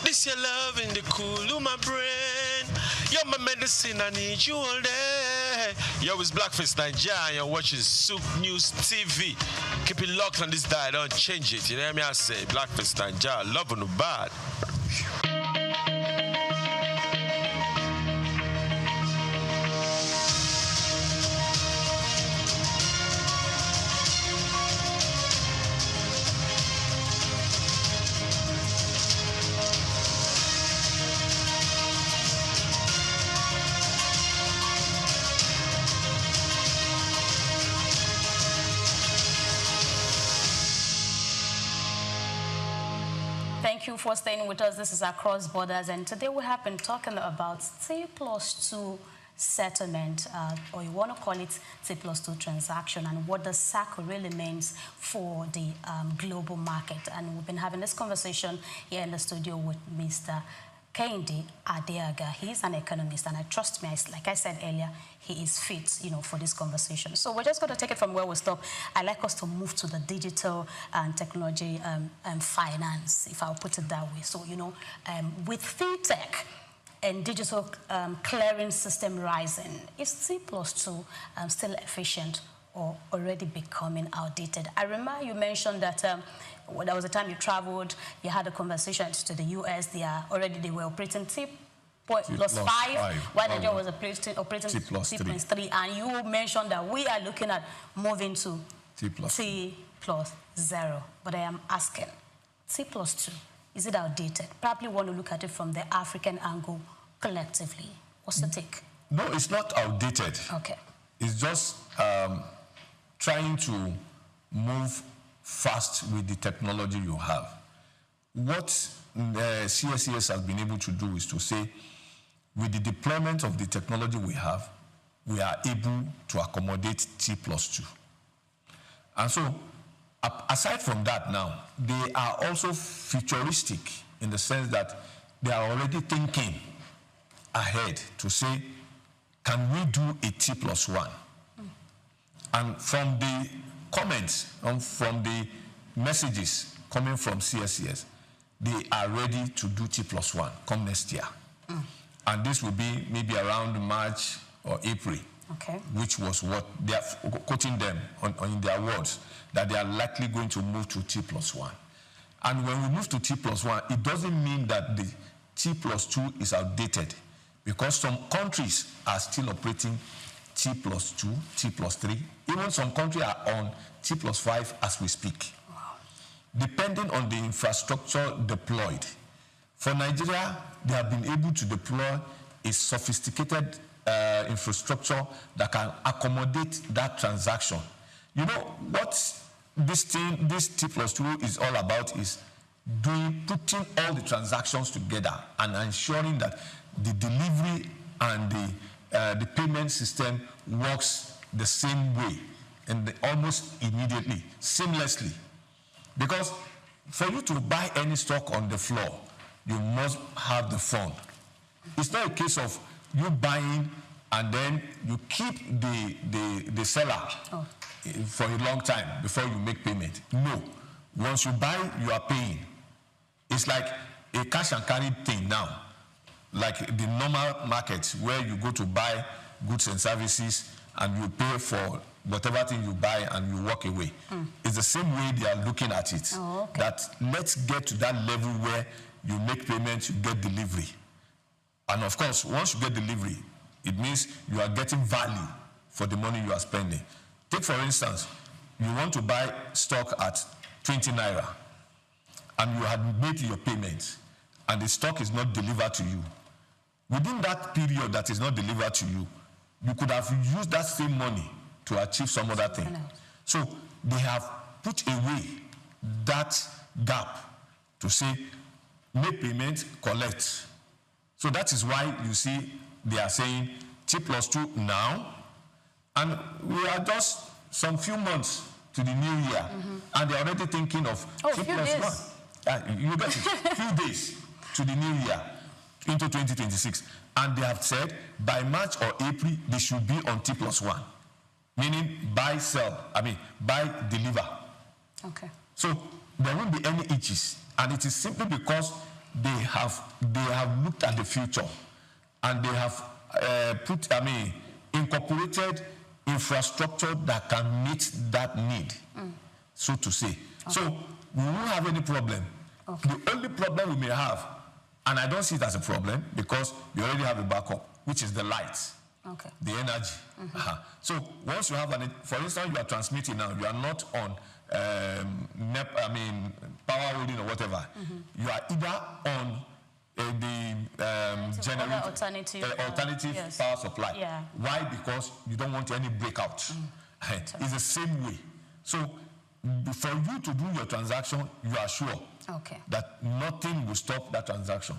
Speaker 22: This your love in the cool of my brain. You're my medicine, I need you all day. Yo, it's Blackface Nigeria, and you're watching SOUQ News TV. Keep it locked on this dial, don't change it. You know what I mean? I say Blackface Nigeria, love on the bad.
Speaker 1: Thank you for staying with us. This is Across Borders, and today we have been talking about T+2 settlement, or you want to call it T+2 transaction, and what the SOUQ really means for the global market. And we've been having this conversation here in the studio with Mr. Kehinde Adeaga. He's an economist, and I trust me, like I said earlier, he is fit, for this conversation. So we're just going to take it from where we stop. I'd like us to move to the digital and technology and finance, if I'll put it that way. So, with fintech and digital clearing system rising, is T+2 still efficient or already becoming outdated? I remember you mentioned that there was a time you traveled, you had a conversation to the US, they were operating T+5, while Nigeria was operating T+3, and you mentioned that we are looking at moving to T+0. But I am asking, T+2, is it outdated? Probably want to look at it from the African angle collectively. What's your take?
Speaker 3: No, it's not outdated.
Speaker 1: Okay.
Speaker 3: It's just trying to move fast with the technology you have. What the CSCS has been able to do is to say, with the deployment of the technology we have, we are able to accommodate T+2. And so, aside from that now, they are also futuristic in the sense that they are already thinking ahead to say, can we do a T+1? And from the comments, from the messages coming from CSCS, they are ready to do T+1 come next year. And this will be maybe around March or April, which was what they are quoting them in their words, that they are likely going to move to T+1. And when we move to T+1, it doesn't mean that the T+2 is outdated, because some countries are still operating T+2, T+3. Even some countries are on T+5 as we speak. Wow. Depending on the infrastructure deployed. For Nigeria, they have been able to deploy a sophisticated infrastructure that can accommodate that transaction. You know, what this T+2 is all about is putting all the transactions together and ensuring that the delivery and the payment system works the same way and almost immediately, seamlessly. Because for you to buy any stock on the floor, you must have the fund. It's not a case of you buying and then you keep the seller for a long time before you make payment. No. Once you buy, you are paying. It's like a cash and carry thing now. Like the normal market where you go to buy goods and services and you pay for whatever thing you buy and you walk away. It's the same way they are looking at it. That let's get to that level where you make payments, you get delivery. And of course, once you get delivery, it means you are getting value for the money you are spending. Take for instance, you want to buy stock at 20 naira and you had made your payments and the stock is not delivered to you. Within that period that is not delivered to you, you could have used that same money to achieve some other thing. So they have put away that gap to say, make payment, collect. So that is why you see they are saying T+2 now, and we are just some few months to the new year, and they're already thinking of T+1. You get it, few days to the new year, into 2026. And they have said by March or April, they should be on T+1. Meaning buy, deliver. Okay. So there won't be any itches. And it is simply because they have looked at the future and they have incorporated infrastructure that can meet that need, so to say. So we won't have any problem. The only problem we may have, and I don't see it as a problem because you already have a backup, which is the lights, the energy. So once you have for instance, you are transmitting now, you are not on power holding or whatever. You are either on the generator, alternative power supply. Why? Because you don't want any breakout. It's the same way. So For you to do your transaction, you are sure that nothing will stop that transaction.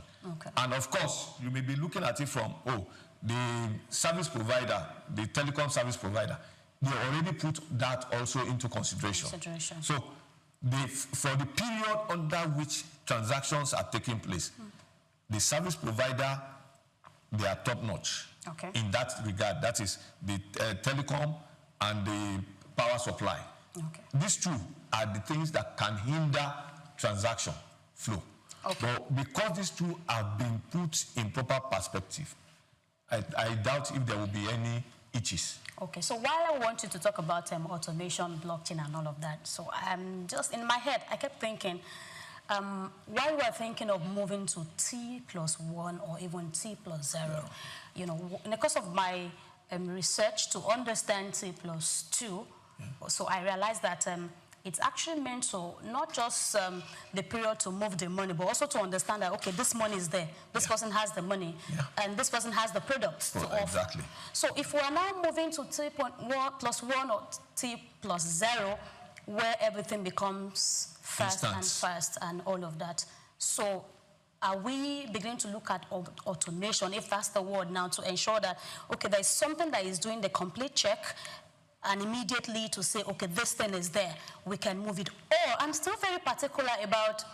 Speaker 3: And of course, you may be looking at it from, the service provider, the telecom service provider, they already put that also into consideration. So for the period under which transactions are taking place, the service provider, they are top-notch in that regard. That is the telecom and the power supply. These two are the things that can hinder transaction flow. But because these two have been put in proper perspective, I doubt if there will be any itches.
Speaker 1: Okay, so while I want you to talk about automation, blockchain, and all of that, so I'm just in my head, I kept thinking, while we're thinking of moving to T+1 or even T+0, you know, in the course of my research to understand T+2, so I realized that it's actually meant to not just the period to move the money, but also to understand that, okay, this money is there, this person has the money, and this person has the products to offer. Exactly. So if we're now moving to T+1 or T+0, where everything becomes fast and fast and all of that, so are we beginning to look at automation, if that's the word now, to ensure that, okay, there's something that is doing the complete check, and immediately to say, okay, this thing is there, we can move it. Or I'm still very particular about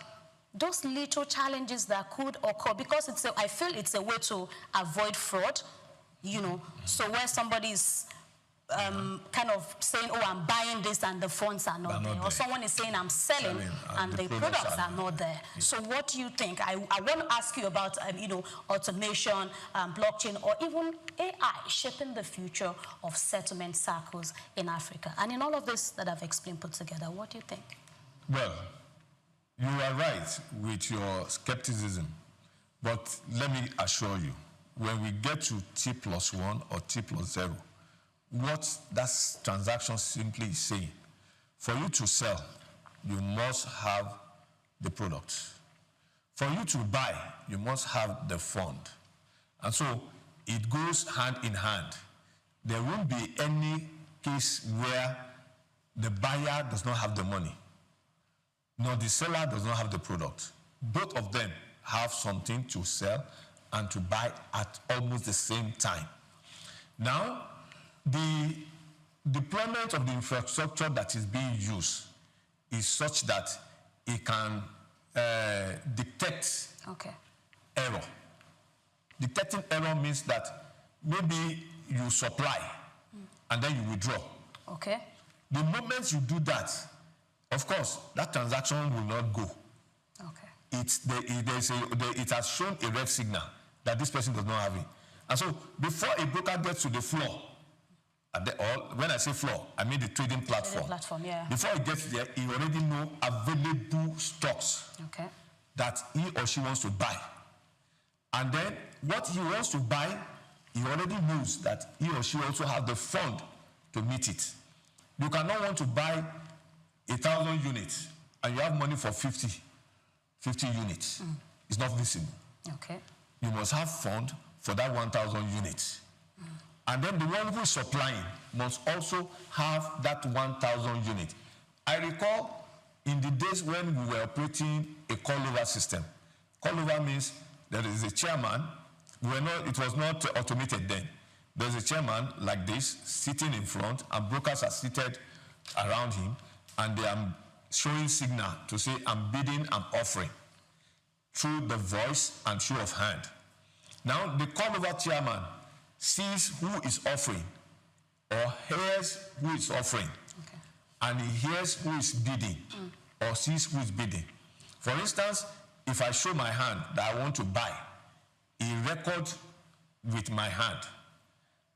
Speaker 1: those little challenges that could occur, because I feel it's a way to avoid fraud, you know. So where somebody's kind of saying, oh, I'm buying this and the funds are not there. Or someone is saying, I'm selling and the products are not there. Yeah. So what do you think? I want to ask you about, you know, automation, blockchain, or even AI shaping the future of settlement circles in Africa. And in all of this that I've explained put together, what do you think?
Speaker 3: Well, you are right with your skepticism. But let me assure you, when we get to T+1 or T+0, what that transaction simply is saying, for you to sell, you must have the product. For you to buy, you must have the fund. And so it goes hand in hand. There won't be any case where the buyer does not have the money, nor the seller does not have the product. Both of them have something to sell and to buy at almost the same time. Now, the deployment of the infrastructure that is being used is such that it can detect error. Detecting error means that maybe you supply and then you withdraw.
Speaker 1: Okay.
Speaker 3: The moment you do that, of course, that transaction will not go. Okay. It has shown a red signal that this person does not have it. And so before a broker gets to the floor, when I say floor, I mean the trading platform. Before he gets there, he already knows available stocks that he or she wants to buy. And then what he wants to buy, he already knows that he or she also has the fund to meet it. You cannot want to buy 1,000 units and you have money for 50 units. It's not visible.
Speaker 1: Okay.
Speaker 3: You must have fund for that 1,000 units. And then the one who is supplying must also have that 1,000 units. I recall in the days when we were operating a call-over system. Call-over means there is a chairman. It was not automated then. There's a chairman like this sitting in front, and brokers are seated around him, and they are showing signal to say, I'm bidding, I'm offering, through the voice and show of hand. Now, the call-over chairman sees who is offering or hears who is offering, and he hears who is bidding or sees who is bidding. For instance, if I show my hand that I want to buy, he records with my hand.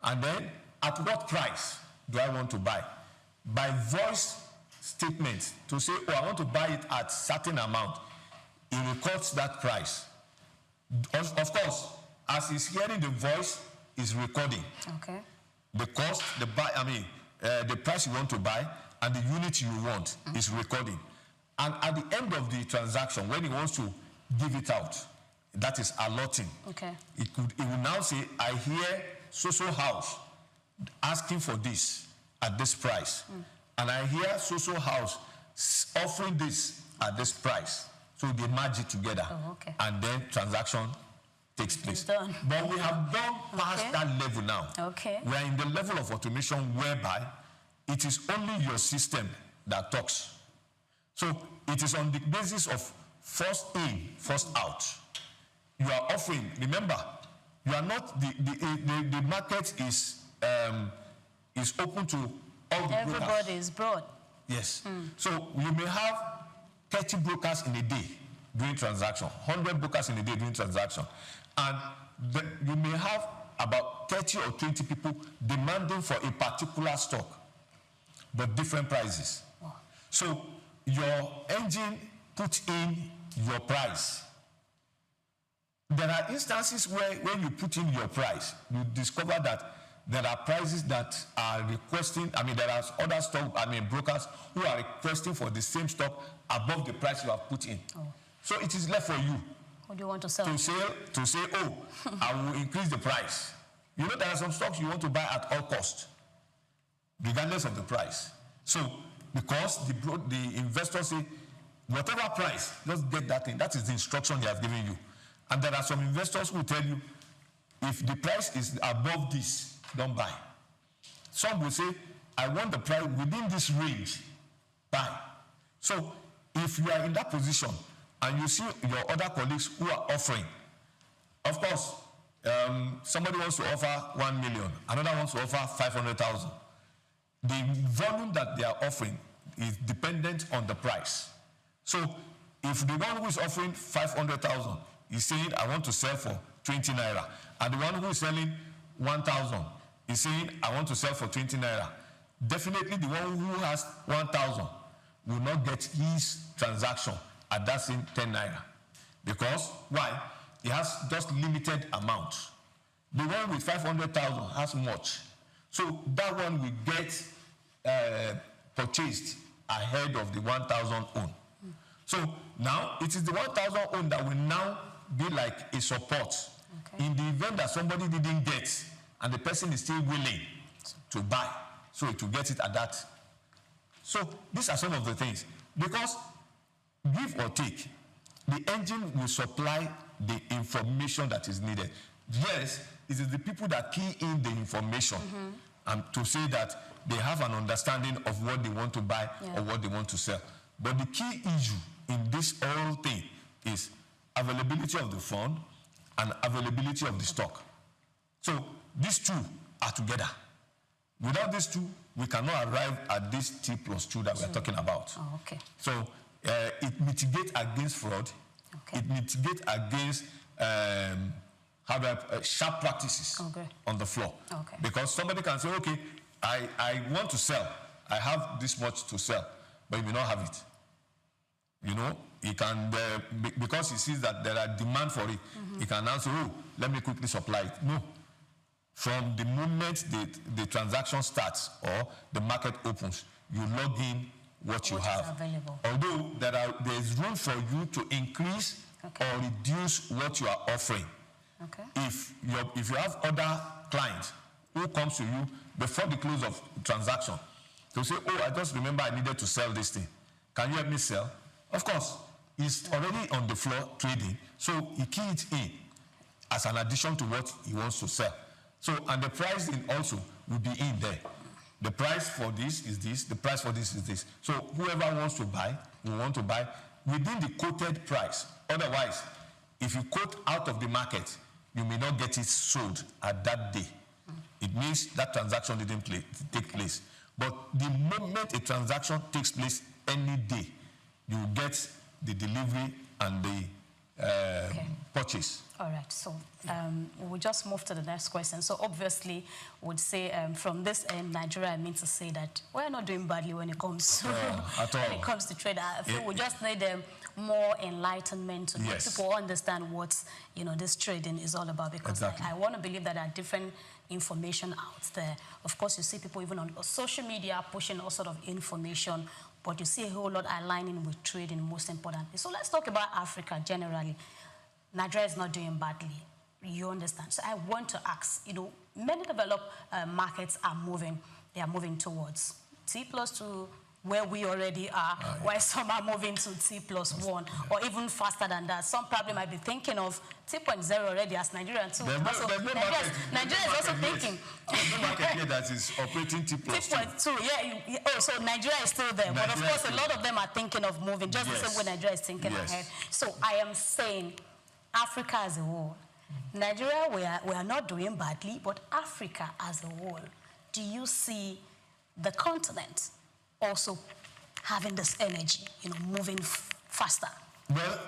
Speaker 3: And then, at what price do I want to buy? By voice statement to say, oh, I want to buy it at certain amount, he records that price. Of course, as he's hearing the voice, is recording the cost, the price you want to buy, and the unit you want is recording. And at the end of the transaction, when he wants to give it out, that is allotting. It will now say, I hear so-so house asking for this at this price. And I hear so-so house offering this at this price. So they merge it together, and then transaction takes place. But we have gone past that level now. We are in the level of automation whereby it is only your system that talks. So it is on the basis of first in, first out. You are offering, remember, you are not, the market is open to all the
Speaker 1: Everybody
Speaker 3: brokers.
Speaker 1: is broad.
Speaker 3: Yes. So you may have 30 brokers in a day doing transaction, 100 brokers in a day doing transaction. And you may have about 30 or 20 people demanding for a particular stock, but different prices. So your engine puts in your price. There are instances where when you put in your price, you discover that there are prices that are requesting, there are other stock, brokers who are requesting for the same stock above the price you have put in. So it is left for you.
Speaker 1: What do you want to sell?
Speaker 3: To say, oh, I will increase the price. You know, there are some stocks you want to buy at all cost, regardless of the price. So, because the investors say, whatever price, just get that thing. That is the instruction they have given you. And there are some investors who tell you, if the price is above this, don't buy. Some will say, I want the price within this range, buy. So, if you are in that position, and you see your other colleagues who are offering, of course, somebody wants to offer 1 million, another wants to offer 500,000. The volume that they are offering is dependent on the price. So if the one who is offering 500,000 is saying, I want to sell for 20 naira, and the one who is selling 1,000 is saying, I want to sell for 20 naira, definitely the one who has 1,000 will not get his transaction at that same 10 naira. Because, why? He has just limited amount. The one with 500,000 has much. So that one will get purchased ahead of the 1,000 own. So now, it is the 1,000 own that will now be like a support. In the event that somebody didn't get, and the person is still willing to buy, so to get it at that. So these are some of the things. Because give or take, the engine will supply the information that is needed. Yes, it is the people that key in the information to say that they have an understanding of what they want to buy or what they want to sell. But the key issue in this whole thing is availability of the fund and availability of the stock. So these two are together. Without these two, we cannot arrive at this T+2 that we are talking about. So it mitigates against fraud. It mitigates against sharp practices on the floor. Because somebody can say, okay, I want to sell. I have this much to sell, but you may not have it. You know, he can, because he sees that there are demand for it, he can answer, oh, let me quickly supply it. No. From the moment the transaction starts or the market opens, you log in what you have. Although there is room for you to increase or reduce what you are offering. If you have other clients who comes to you before the close of transaction, they'll say, oh, I just remember I needed to sell this thing. Can you help me sell? Of course, he's already on the floor trading, so he key it in as an addition to what he wants to sell. So, and the pricing also will be in there. The price for this is this, the price for this is this. So whoever wants to buy will want to buy within the quoted price. Otherwise, if you quote out of the market, you may not get it sold at that day. It means that transaction didn't take place. But the moment a transaction takes place any day, you get the delivery and the purchase.
Speaker 1: All right, so we'll just move to the next question. So obviously, would say from this end, Nigeria, I mean to say that we're not doing badly when it comes to when it comes to trade. I feel we just need more enlightenment to make people understand what this trading is all about. Because I want to believe that there are different information out there. Of course, you see people even on social media pushing all sort of information, but you see a whole lot aligning with trading, most importantly. So let's talk about Africa generally. Nigeria is not doing badly. You understand? So I want to ask, many developed markets are moving. They are moving towards T+2, where we already are, where some are moving to T+1, or even faster than that. Some probably might be thinking of T.0 already as Nigeria too. Nigeria is also thinking.
Speaker 3: There's no market here that is operating T+2.
Speaker 1: T.2, yeah. So Nigeria is still there, but of course a lot of them are thinking of moving, just the same way Nigeria is thinking ahead. So I am saying, Africa as a whole, Nigeria, we are not doing badly, but Africa as a whole, do you see the continent also having this energy, moving faster?
Speaker 3: Well,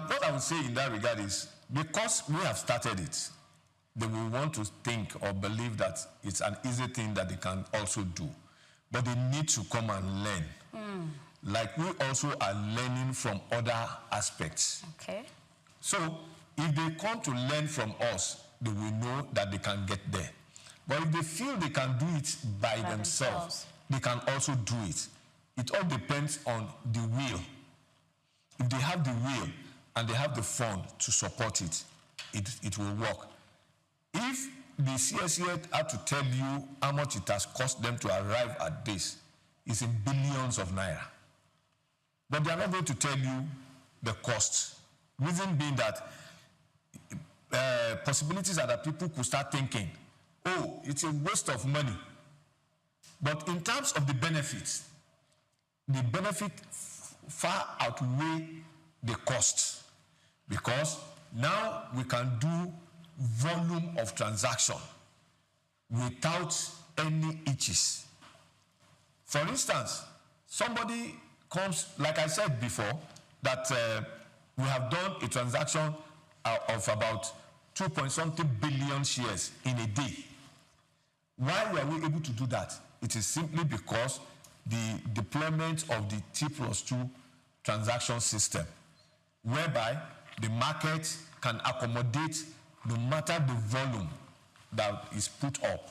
Speaker 3: what I would say in that regard is, because we have started it, they will want to think or believe that it's an easy thing that they can also do. But they need to come and learn. Like we also are learning from other aspects.
Speaker 1: Okay.
Speaker 3: So if they come to learn from us, they will know that they can get there. But if they feel they can do it by themselves, they can also do it. It all depends on the will. If they have the will and they have the fund to support it, it will work. If the CSE had to tell you how much it has cost them to arrive at this, it's in billions of naira. But they are not going to tell you the costs. Reason being that possibilities are that people could start thinking, oh, it's a waste of money. But in terms of the benefits, the benefit far outweigh the costs, because now we can do volume of transaction without any itches. For instance, somebody comes, like I said before, that we have done a transaction of about 2.something billion shares in a day. Why were we able to do that? It is simply because the deployment of the T+2 transaction system, whereby the market can accommodate no matter the volume that is put up.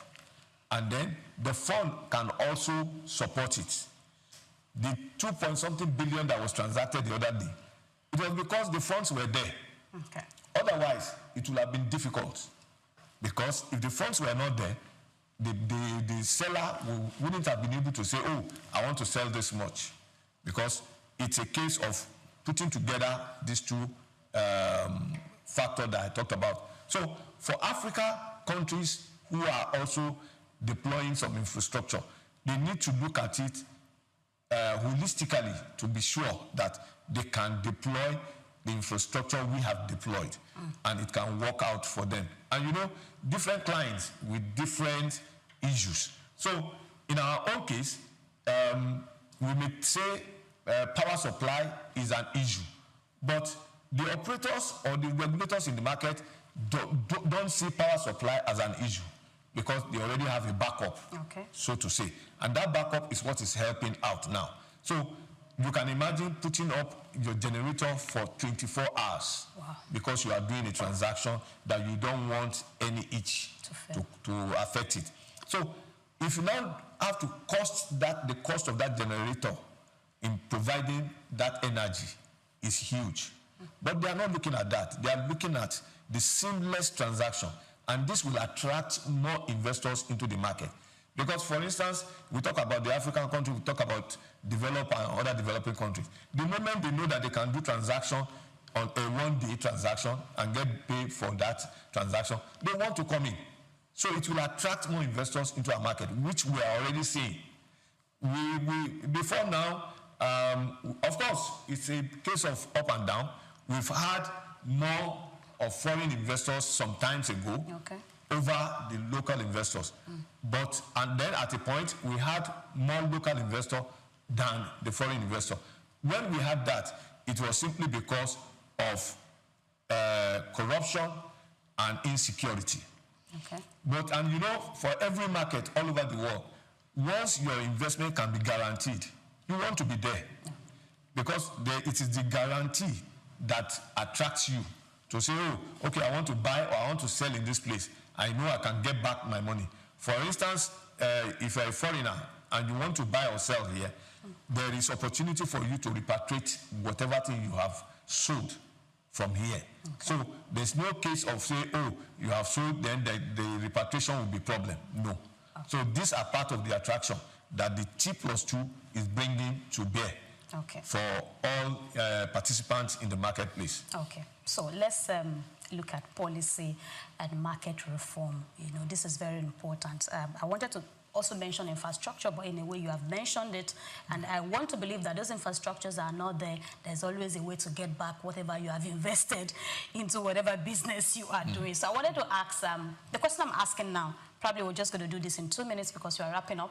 Speaker 3: And then the fund can also support it. The 2.something billion that was transacted the other day, it was because the funds were there.
Speaker 1: Okay.
Speaker 3: Otherwise, it would have been difficult. Because if the funds were not there, the seller wouldn't have been able to say, oh, I want to sell this much. Because it's a case of putting together these two factors that I talked about. So for Africa countries who are also deploying some infrastructure, they need to look at it holistically to be sure that they can deploy the infrastructure we have deployed and it can work out for them. And different clients with different issues. So in our own case, we may say power supply is an issue, but the operators or the regulators in the market don't see power supply as an issue because they already have a backup, so to say. And that backup is what is helping out now. So you can imagine putting up your generator for 24 hours because you are doing a transaction that you don't want any itch to affect it. So if you now have to the cost of that generator in providing that energy is huge. But they are not looking at that. They are looking at the seamless transaction. And this will attract more investors into the market. Because, for instance, we talk about the African country, we talk about developed and other developing countries. The moment they know that they can do transaction on a one-day transaction and get paid for that transaction, they want to come in. So it will attract more investors into our market, which we are already seeing. Before now, of course, it's a case of up and down. We've had more of foreign investors some times ago over the local investors. And then at a point, we had more local investors than the foreign investor. When we had that, it was simply because of corruption and insecurity. But for every market all over the world, once your investment can be guaranteed, you want to be there. Because it is the guarantee that attracts you to say, oh, okay, I want to buy or I want to sell in this place. I know I can get back my money. For instance, if you're a foreigner and you want to buy or sell here, there is opportunity for you to repatriate whatever thing you have sold from here. So there's no case of say, oh, you have sold, then the repatriation will be problem. No. So these are part of the attraction that the T+2 is bringing to bear for all participants in the marketplace.
Speaker 1: Okay, so let's look at policy and market reform. You know, this is very important. I wanted to also mention infrastructure, but in a way you have mentioned it, and I want to believe that those infrastructures are not there. There's always a way to get back whatever you have invested into whatever business you are doing. So I wanted to ask, the question I'm asking now, probably we're just going to do this in 2 minutes because we are wrapping up.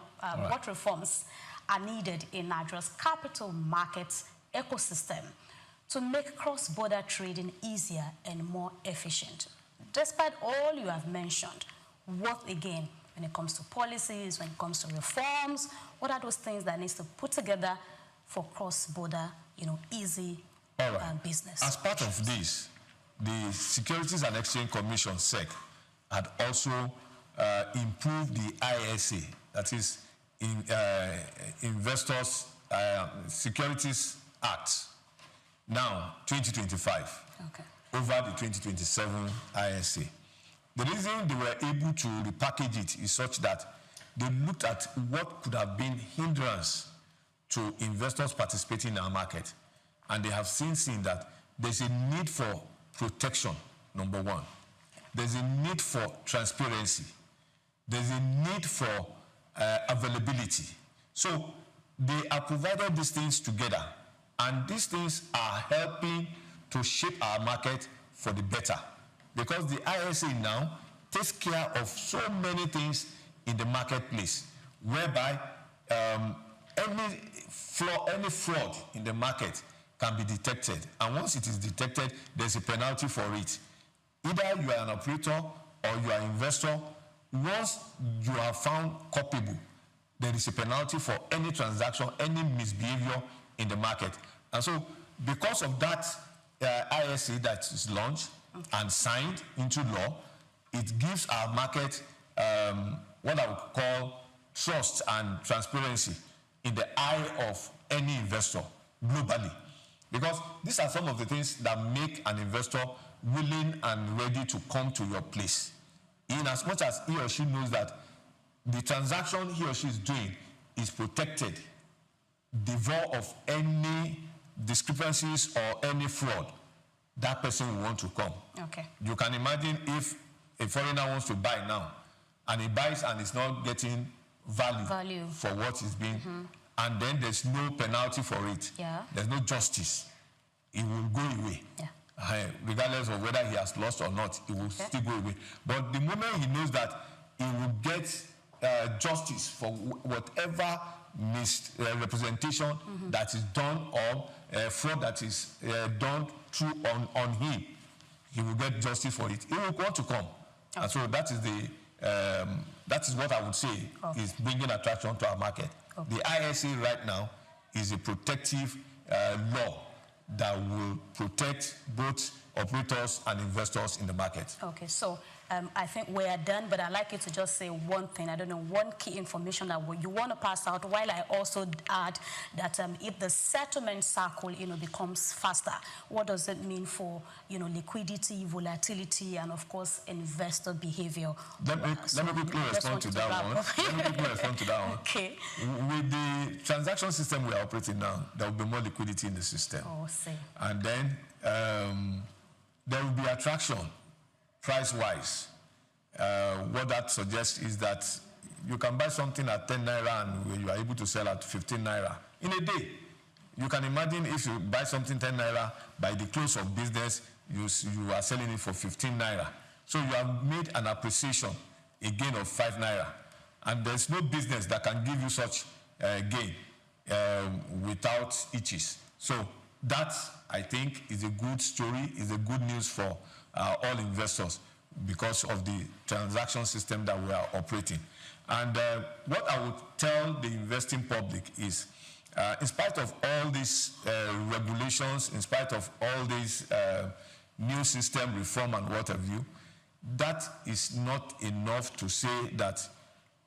Speaker 1: What reforms are needed in Nigeria's capital markets ecosystem to make cross-border trading easier and more efficient? Despite all you have mentioned, what again, when it comes to policies, when it comes to reforms, what are those things that needs to put together for cross-border, you know, easy business?
Speaker 3: As part of this, the Securities and Exchange Commission, SEC, had also improved the ISA, that is Investors Securities Act, now 2025, over the 2027 ISA. The reason they were able to repackage it is such that they looked at what could have been hindrance to investors participating in our market. And they have seen that there's a need for protection, number one. There's a need for transparency. There's a need for availability. So they have provided these things together. And these things are helping to shape our market for the better. Because the ISA now takes care of so many things in the marketplace, whereby any fraud in the market can be detected. And once it is detected, there's a penalty for it. Either you are an operator or you are an investor. Once you are found culpable, there is a penalty for any transaction, any misbehavior in the market. And so, because of that ISA that is launched and signed into law, it gives our market what I would call trust and transparency in the eye of any investor globally. Because these are some of the things that make an investor willing and ready to come to your place. In as much as he or she knows that the transaction he or she is doing is protected, devoid of any discrepancies or any fraud, that person will want to come.
Speaker 1: Okay.
Speaker 3: You can imagine if a foreigner wants to buy now, and he buys and is not getting value for what is being, and then there's no penalty for it.
Speaker 1: Yeah.
Speaker 3: There's no justice. It will go away. Yeah. Regardless of whether he has lost or not, it will still go away. But the moment he knows that he will get justice for whatever misrepresentation that is done or fraud that is done through on him, he will get justice for it. He will want to come. And so that is that is what I would say is bringing attraction to our market. The ISA right now is a protective law that will protect both operators and investors in the market.
Speaker 1: Okay, so I think we are done, but I'd like you to just say one thing. I don't know, one key information that you want to pass out, while I also add that if the settlement cycle, becomes faster, what does it mean for, liquidity, volatility, and of course, investor behavior?
Speaker 3: Let me quickly respond to that one.
Speaker 1: Okay.
Speaker 3: With the transaction system we are operating now, there will be more liquidity in the system.
Speaker 1: Oh, see.
Speaker 3: And then there will be attraction price-wise. What that suggests is that you can buy something at 10 naira and you are able to sell at 15 naira in a day. You can imagine if you buy something 10 naira, by the close of business, you are selling it for 15 naira. So you have made an appreciation, a gain of 5 naira. And there's no business that can give you such gain without itches. So that, I think, is a good story, is a good news for all investors because of the transaction system that we are operating. And what I would tell the investing public is, in spite of all these regulations, in spite of all these new system reform and what have you, that is not enough to say that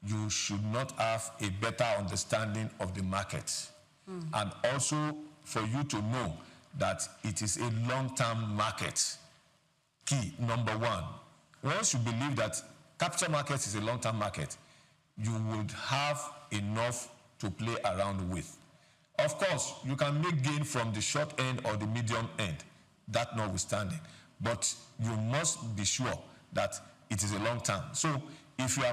Speaker 3: you should not have a better understanding of the market. And also for you to know that it is a long-term market. Key, number one, once you believe that capital markets is a long-term market, you would have enough to play around with. Of course, you can make gain from the short end or the medium end, that notwithstanding. But you must be sure that it is a long term. So if you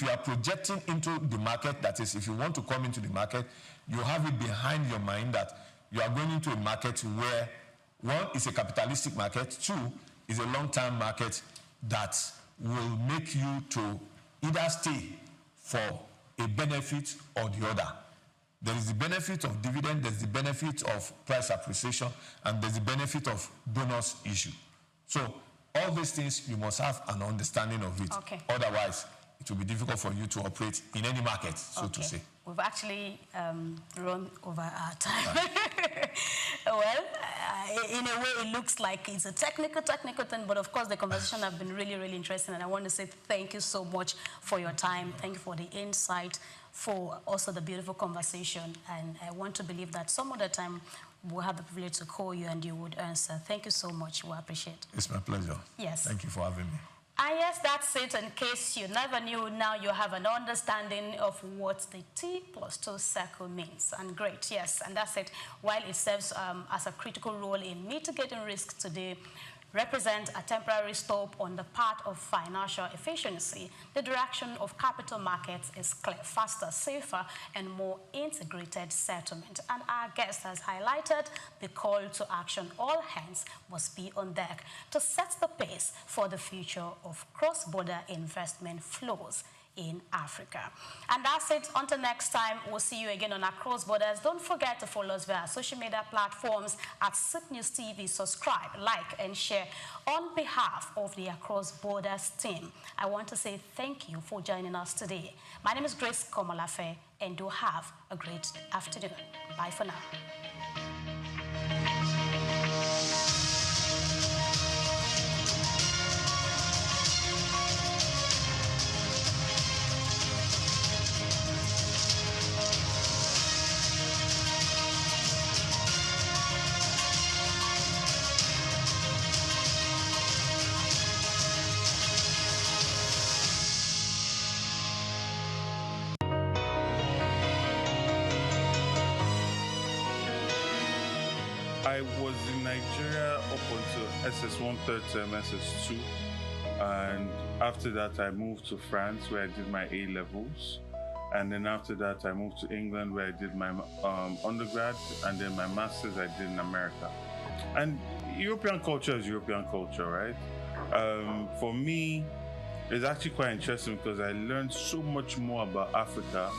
Speaker 3: are projecting into the market, that is, if you want to come into the market, you have it behind your mind that you are going into a market where, one, is a capitalistic market, two, is a long-term market that will make you to either stay for a benefit or the other. There is the benefit of dividend, there's the benefit of price appreciation, and there's the benefit of bonus issue. So all these things, you must have an understanding of it.
Speaker 1: Okay.
Speaker 3: Otherwise, it will be difficult for you to operate in any market, so to say.
Speaker 1: We've actually run over our time. Well, in a way, it looks like it's a technical thing, but of course, the conversation has been really, really interesting, and I want to say thank you so much for your time. Thank you for the insight, for also the beautiful conversation, and I want to believe that some other time we'll have the privilege to call you and you would answer. Thank you so much. We appreciate it.
Speaker 3: It's my pleasure.
Speaker 1: Yes.
Speaker 3: Thank you for having me.
Speaker 1: And yes, that's it. In case you never knew, now you have an understanding of what the T+2 circle means. And great, yes, and that's it. While it serves as a critical role in mitigating risks today, represent a temporary stop on the part of financial efficiency, the direction of capital markets is clear: faster, safer, and more integrated settlement. And our guest has highlighted the call to action. All hands must be on deck to set the pace for the future of cross-border investment flows in Africa. And that's it. Until next time, we'll see you again on Across Borders. Don't forget to follow us via social media platforms at SOUQ News TV. Subscribe, like, and share. On behalf of the Across Borders team, I want to say thank you for joining us today. My name is Grace Komolafe, and do have a great afternoon. Bye for now.
Speaker 6: I was in Nigeria up until SS1 third term, SS2, and after that I moved to France where I did my A-levels, and then after that I moved to England where I did my undergrad, and then my master's I did in America. And European culture is European culture, right? For me, it's actually quite interesting because I learned so much more about Africa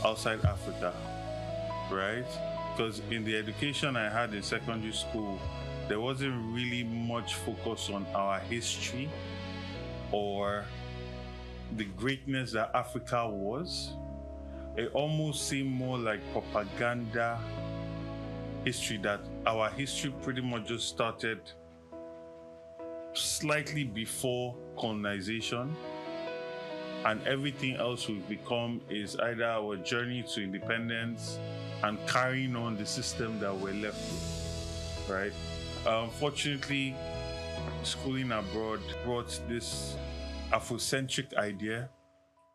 Speaker 6: outside Africa, right? Because in the education I had in secondary school, there wasn't really much focus on our history or the greatness that Africa was. It almost seemed more like propaganda history, that our history pretty much just started slightly before colonization, and everything else we've become is either our journey to independence and carrying on the system that we're left with, right? Unfortunately, schooling abroad brought this Afrocentric idea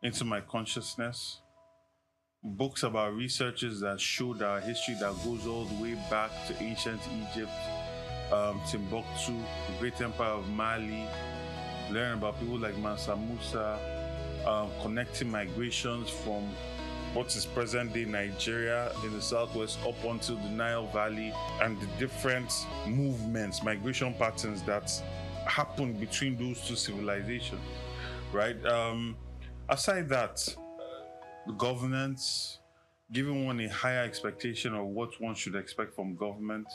Speaker 6: into my consciousness. Books about researchers that showed our history that goes all the way back to ancient Egypt, Timbuktu, the great empire of Mali, learn about people like Mansa Musa, connecting migrations from what is present-day Nigeria in the southwest up until the Nile Valley, and the different movements, migration patterns that happened between those two civilizations, right? Aside that, the governance, giving one a higher expectation of what one should expect from government,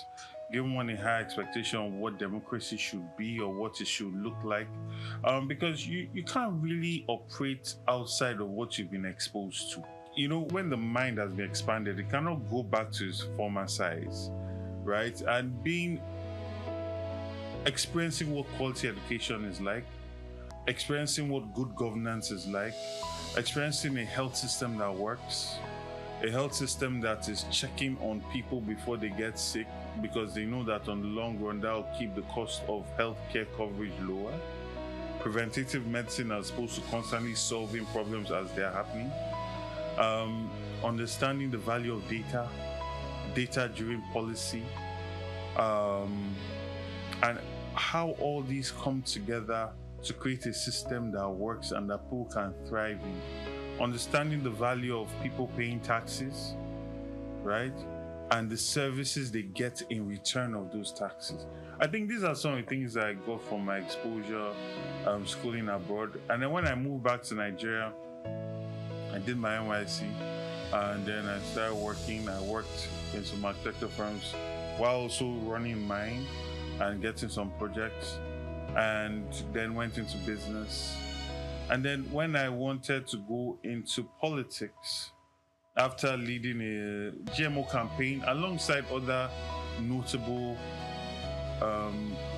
Speaker 6: giving one a higher expectation of what democracy should be or what it should look like, because you can't really operate outside of what you've been exposed to. You know, when the mind has been expanded, it cannot go back to its former size, right? And experiencing what quality education is like, experiencing what good governance is like, experiencing a health system that works, a health system that is checking on people before they get sick, because they know that on the long run that will keep the cost of healthcare coverage lower. Preventative medicine as opposed to constantly solving problems as they're happening. Understanding the value of data, data-driven policy, and how all these come together to create a system that works and that people can thrive in. Understanding the value of people paying taxes, right? And the services they get in return of those taxes. I think these are some of the things that I got from my exposure schooling abroad. And then when I moved back to Nigeria, I did my NYSC, and then I started working. I worked in some architecture firms while also running mine and getting some projects, and then went into business. And then when I wanted to go into politics, after leading a GMO campaign alongside other notable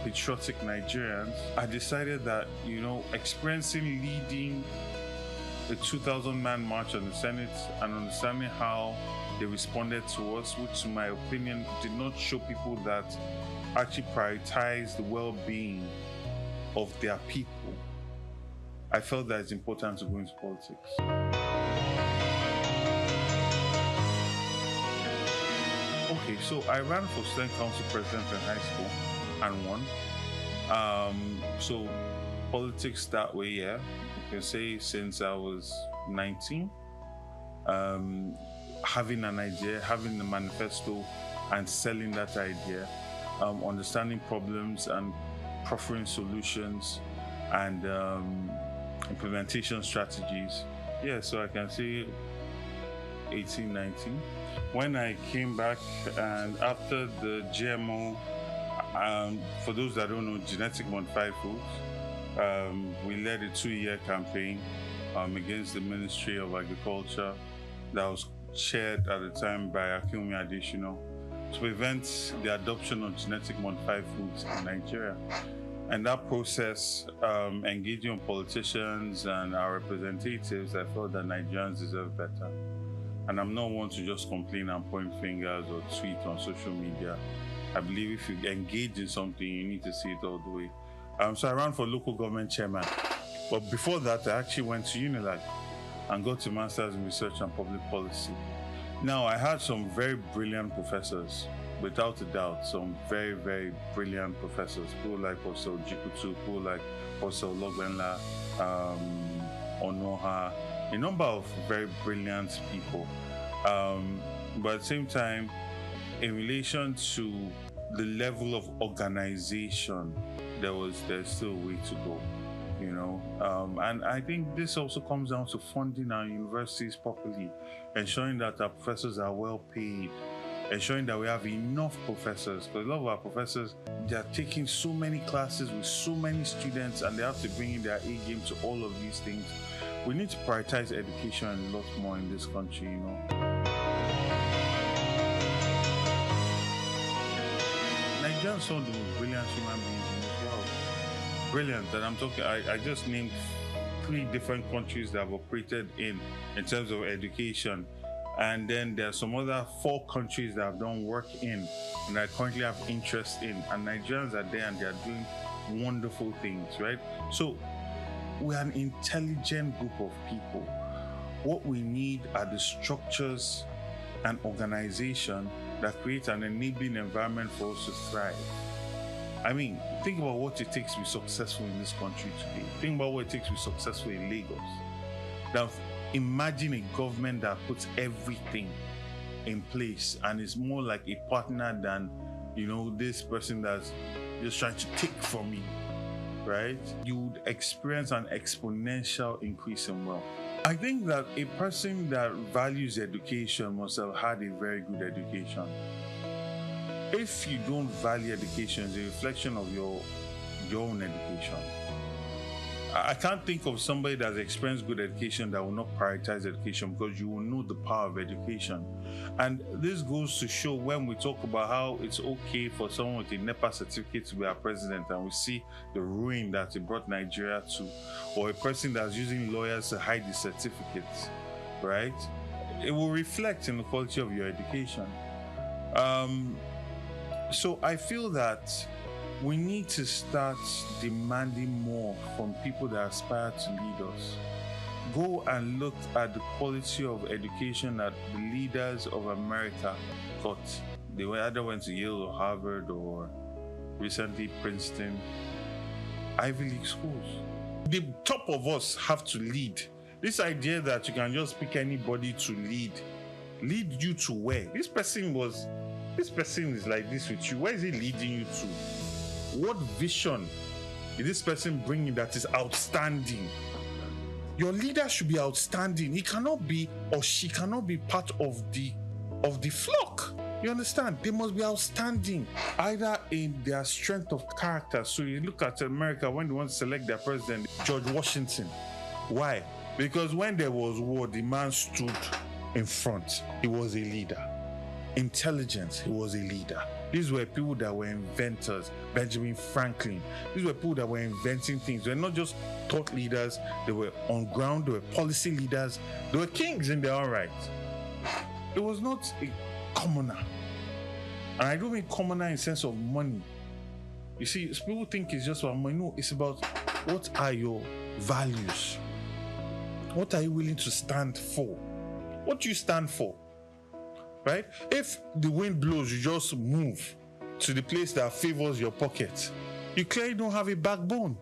Speaker 6: patriotic Nigerians, I decided that, you know, experiencing leading a 2,000-man march on the Senate and understanding how they responded to us, which in my opinion did not show people that actually prioritize the well-being of their people, I felt that it's important to go into politics. Okay, so I ran for student council president in high school and won. So politics that way, yeah, you can say since I was 19, having an idea, having a manifesto and selling that idea, understanding problems and proffering solutions and implementation strategies. Yeah, so I can say 18, 19. When I came back and after the GMO, for those that don't know, genetic modified foods, we led a 2-year campaign against the Ministry of Agriculture that was chaired at the time by Akinwumi Adesina to prevent the adoption of genetic modified foods in Nigeria. And that process, engaging with politicians and our representatives, I felt that Nigerians deserve better. And I'm not one to just complain and point fingers or tweet on social media. I believe if you engage in something, you need to see it all the way. So I ran for local government chairman. But before that, I actually went to Unilag and got a master's in research and public policy. Now, I had some very brilliant professors, without a doubt, some very, very brilliant professors. People like Professor Jikutu, people like Professor Logbenla, Onoha, a number of very brilliant people. But at the same time, in relation to the level of organization, there's still a way to go, you know. And I think this also comes down to funding our universities properly, ensuring that our professors are well paid, ensuring that we have enough professors, because a lot of our professors, they are taking so many classes with so many students and they have to bring in their A game to all of these things. We need to prioritize education a lot more in this country, you know. Nigerians are some of the most brilliant human beings in this world. Brilliant, and I'm talking, I just named 3 different countries that have operated in terms of education. And then there are some other 4 countries that have done work in and I currently have interest in. And Nigerians are there and they are doing wonderful things, right? So we're an intelligent group of people. What we need are the structures and organization that create an enabling environment for us to thrive. I mean, think about what it takes to be successful in this country today. Think about what it takes to be successful in Lagos. Now, imagine a government that puts everything in place and is more like a partner than, you know, this person that's just trying to take from me, right? You would experience an exponential increase in wealth. I think that a person that values education must have had a very good education. If you don't value education, it's a reflection of your own education. I can't think of somebody that's experienced good education that will not prioritize education, because you will know the power of education. And this goes to show when we talk about how it's okay for someone with a NEPA certificate to be our president, and we see the ruin that it brought Nigeria to, or a person that's using lawyers to hide the certificates, right? It will reflect in the quality of your education. So I feel that we need to start demanding more from people that aspire to lead us. Go and look at the quality of education that the leaders of America got. They either went to Yale or Harvard or recently Princeton, Ivy League schools. The top of us have to lead. This idea that you can just pick anybody to lead you to where? This person is like this with you. Where is he leading you to? What vision is this person bringing that is outstanding? Your leader should be outstanding. He cannot be, or she cannot be part of the flock. You understand? They must be outstanding, either in their strength of character. So you look at America when they want to select their president, George Washington. Why? Because when there was war, the man stood in front. He was a leader. Intelligence, he was a leader. These were people that were inventors. Benjamin Franklin. These were people that were inventing things. They were not just thought leaders. They were on ground. They were policy leaders. They were kings in their own right. It was not a commoner. And I don't mean commoner in the sense of money. You see, people think it's just about money. No, it's about what are your values? What are you willing to stand for? What do you stand for? Right? If the wind blows, you just move to the place that favors your pocket. You clearly don't have a backbone.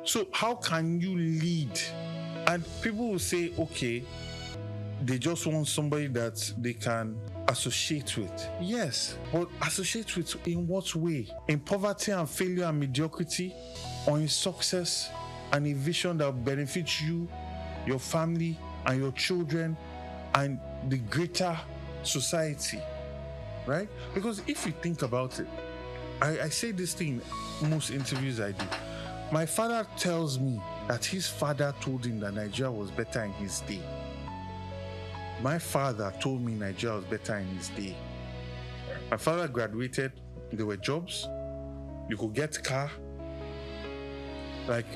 Speaker 6: So how can you lead? And people will say, okay, they just want somebody that they can associate with. Yes, but associate with in what way? In poverty and failure and mediocrity, or in success and a vision that will benefit you, your family, and your children, and the greater society, right? Because if you think about it, I say this thing in most interviews I do. My father tells me that his father told him that Nigeria was better in his day. My father told me Nigeria was better in his day. My father graduated, there were jobs, you could get a car, like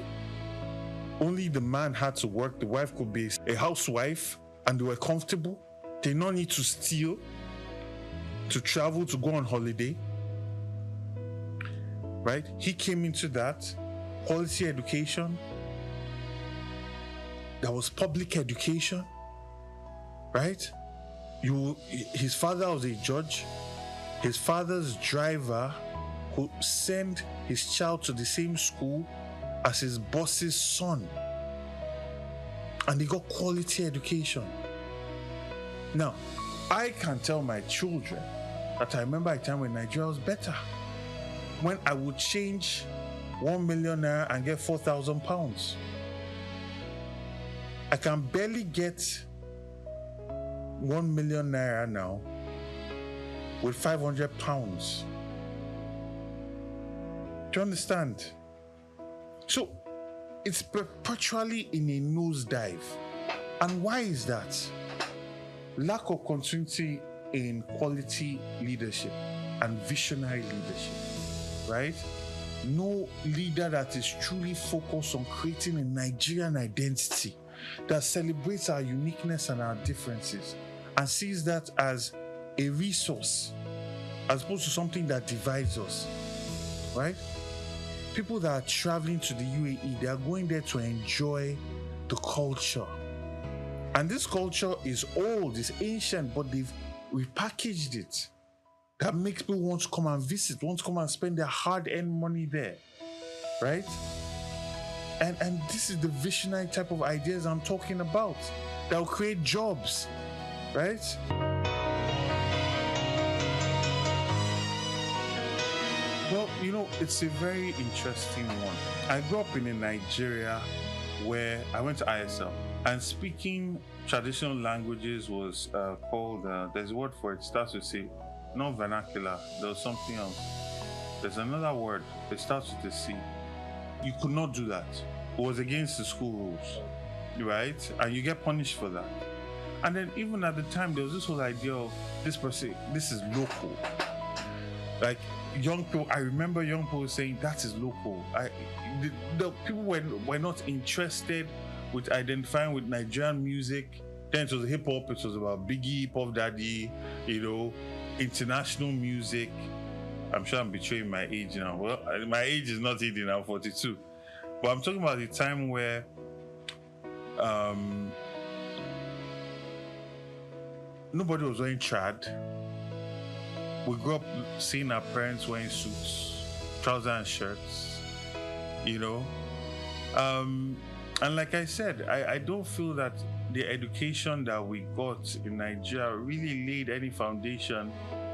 Speaker 6: only the man had to work, the wife could be a housewife, and they were comfortable. They did not need to steal, to travel, to go on holiday, right? He came into that, quality education, there was public education, right? His father was a judge. His father's driver who sent his child to the same school as his boss's son. And they got quality education. Now, I can tell my children that I remember a time when Nigeria was better. When I would change 1 million naira and get 4,000 pounds. I can barely get 1 million naira now with 500 pounds. Do you understand? So it's perpetually in a nosedive. And why is that? Lack of continuity in quality leadership and visionary leadership, right? No leader that is truly focused on creating a Nigerian identity that celebrates our uniqueness and our differences and sees that as a resource as opposed to something that divides us, right? People that are traveling to the UAE, they are going there to enjoy the culture. And this culture is old, it's ancient, but they've repackaged it. That makes people want to come and visit, want to come and spend their hard-earned money there, right? And this is the visionary type of ideas I'm talking about that will create jobs, right? Well, you know, it's a very interesting one. I grew up in a Nigeria where I went to ISL, and speaking traditional languages was called, there's a word for it, starts with C, not vernacular, there was something else. There's another word, it starts with a C. You could not do that. It was against the school rules, right? And you get punished for that. And then even at the time, there was this whole idea of this person, this is local. Like young people, I remember young people saying that is local. The people were not interested with identifying with Nigerian music. Then it was hip hop, it was about Biggie, Puff Daddy, you know, international music. I'm sure I'm betraying my age now. Well, my age is not 80 now, 42. But I'm talking about the time where nobody was wearing trad. We grew up seeing our parents wearing suits, trousers and shirts, you know. And like I said, I don't feel that the education that we got in Nigeria really laid any foundation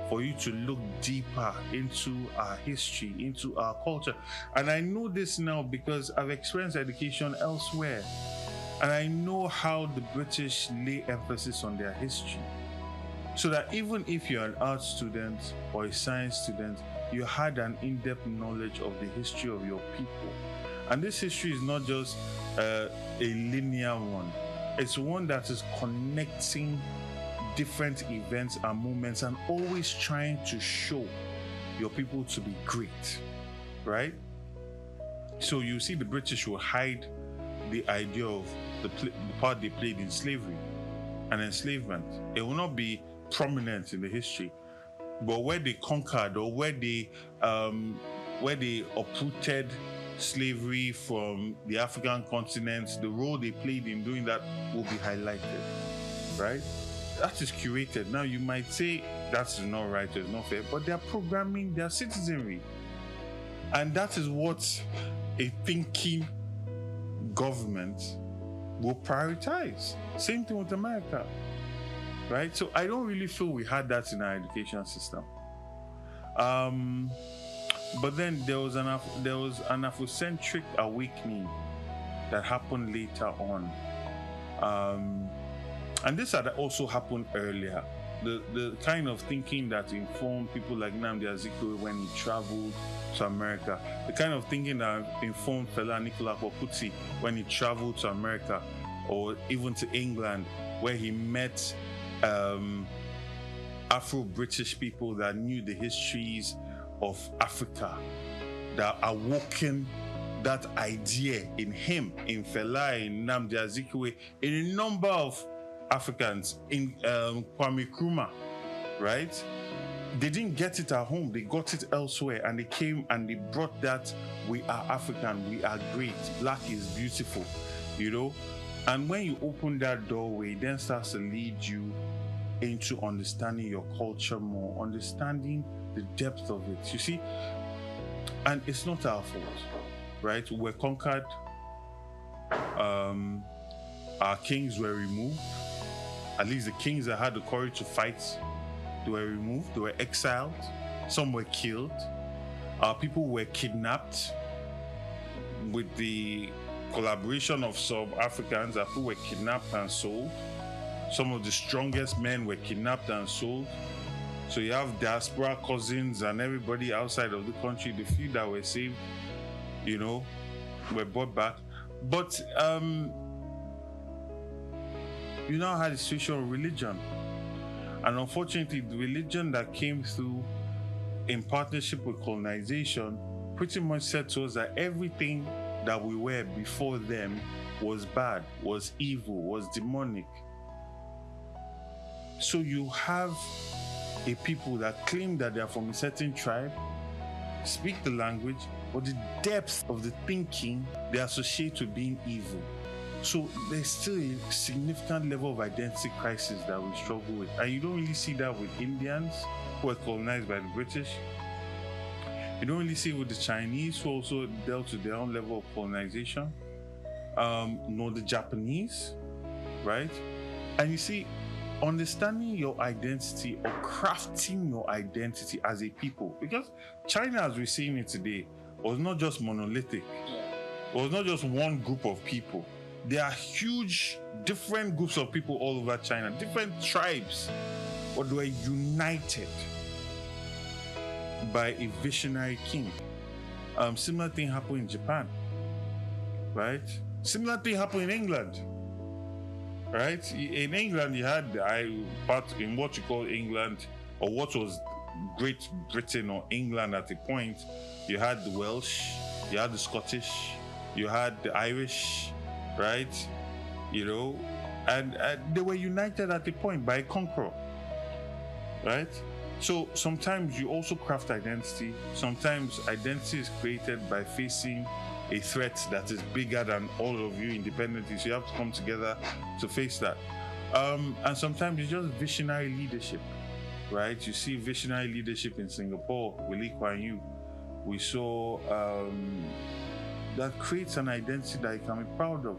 Speaker 6: for you to look deeper into our history, into our culture. And I know this now because I've experienced education elsewhere. And I know how the British lay emphasis on their history. So that even if you're an art student or a science student, you had an in-depth knowledge of the history of your people. And this history is not just a linear one. It's one that is connecting different events and moments and always trying to show your people to be great, right? So you see the British will hide the idea of the part they played in slavery and enslavement. It will not be prominent in the history, but where they conquered or where they uprooted slavery from the African continent, the role they played in doing that will be highlighted, right? That is curated. Now you might say that's not right, it's not fair, but they're programming their citizenry. And that is what a thinking government will prioritize. Same thing with America, right? So I don't really feel we had that in our education system. But then there was an Afrocentric awakening that happened later on. And this had also happened earlier. The kind of thinking that informed people like Nnamdi Azikiwe when he traveled to America, the kind of thinking that informed Fela Anikulapo Kuti when he traveled to America, or even to England, where he met Afro-British people that knew the histories of Africa, that awoken that idea in him, in Fela, in Nnamdi Azikiwe, in a number of Africans, in Kwame Nkrumah, right? They didn't get it at home, they got it elsewhere, and they came and they brought that, we are African, we are great, black is beautiful, you know? And when you open that doorway, it then starts to lead you into understanding your culture more, understanding the depth of it, you see? And it's not our fault, right? We're conquered, our kings were removed. At least the kings that had the courage to fight, they were removed, they were exiled, some were killed. Our people were kidnapped with the collaboration of some Africans. Our people were kidnapped and sold. Some of the strongest men were kidnapped and sold. So you have diaspora cousins and everybody outside of the country, the few that were saved, you know, were brought back. But you now had a situation of religion. And unfortunately, the religion that came through in partnership with colonization pretty much said to us that everything that we were before them was bad, was evil, was demonic. So you have a people that claim that they are from a certain tribe, speak the language, but the depth of the thinking they associate with being evil. So there's still a significant level of identity crisis that we struggle with. And you don't really see that with Indians who were colonized by the British. You don't really see it with the Chinese who also dealt with their own level of colonization, nor the Japanese, right? And you see, understanding your identity or crafting your identity as a people, because China, as we're seeing it today, was not just monolithic. It was not just one group of people. There are huge, different groups of people all over China, different tribes, but they were united by a visionary king. Similar thing happened in Japan, right? Similar thing happened in England, right? In England, you had part in what you call England, or what was Great Britain or England at a point. You had the Welsh, you had the Scottish, you had the Irish, right? You know, and they were united at a point by a conqueror, right? So sometimes you also craft identity. Sometimes identity is created by facing a threat that is bigger than all of you independently. So you have to come together to face that. And sometimes it's just visionary leadership, right? You see visionary leadership in Singapore with Lee Kuan Yew. We saw that creates an identity that you can be proud of.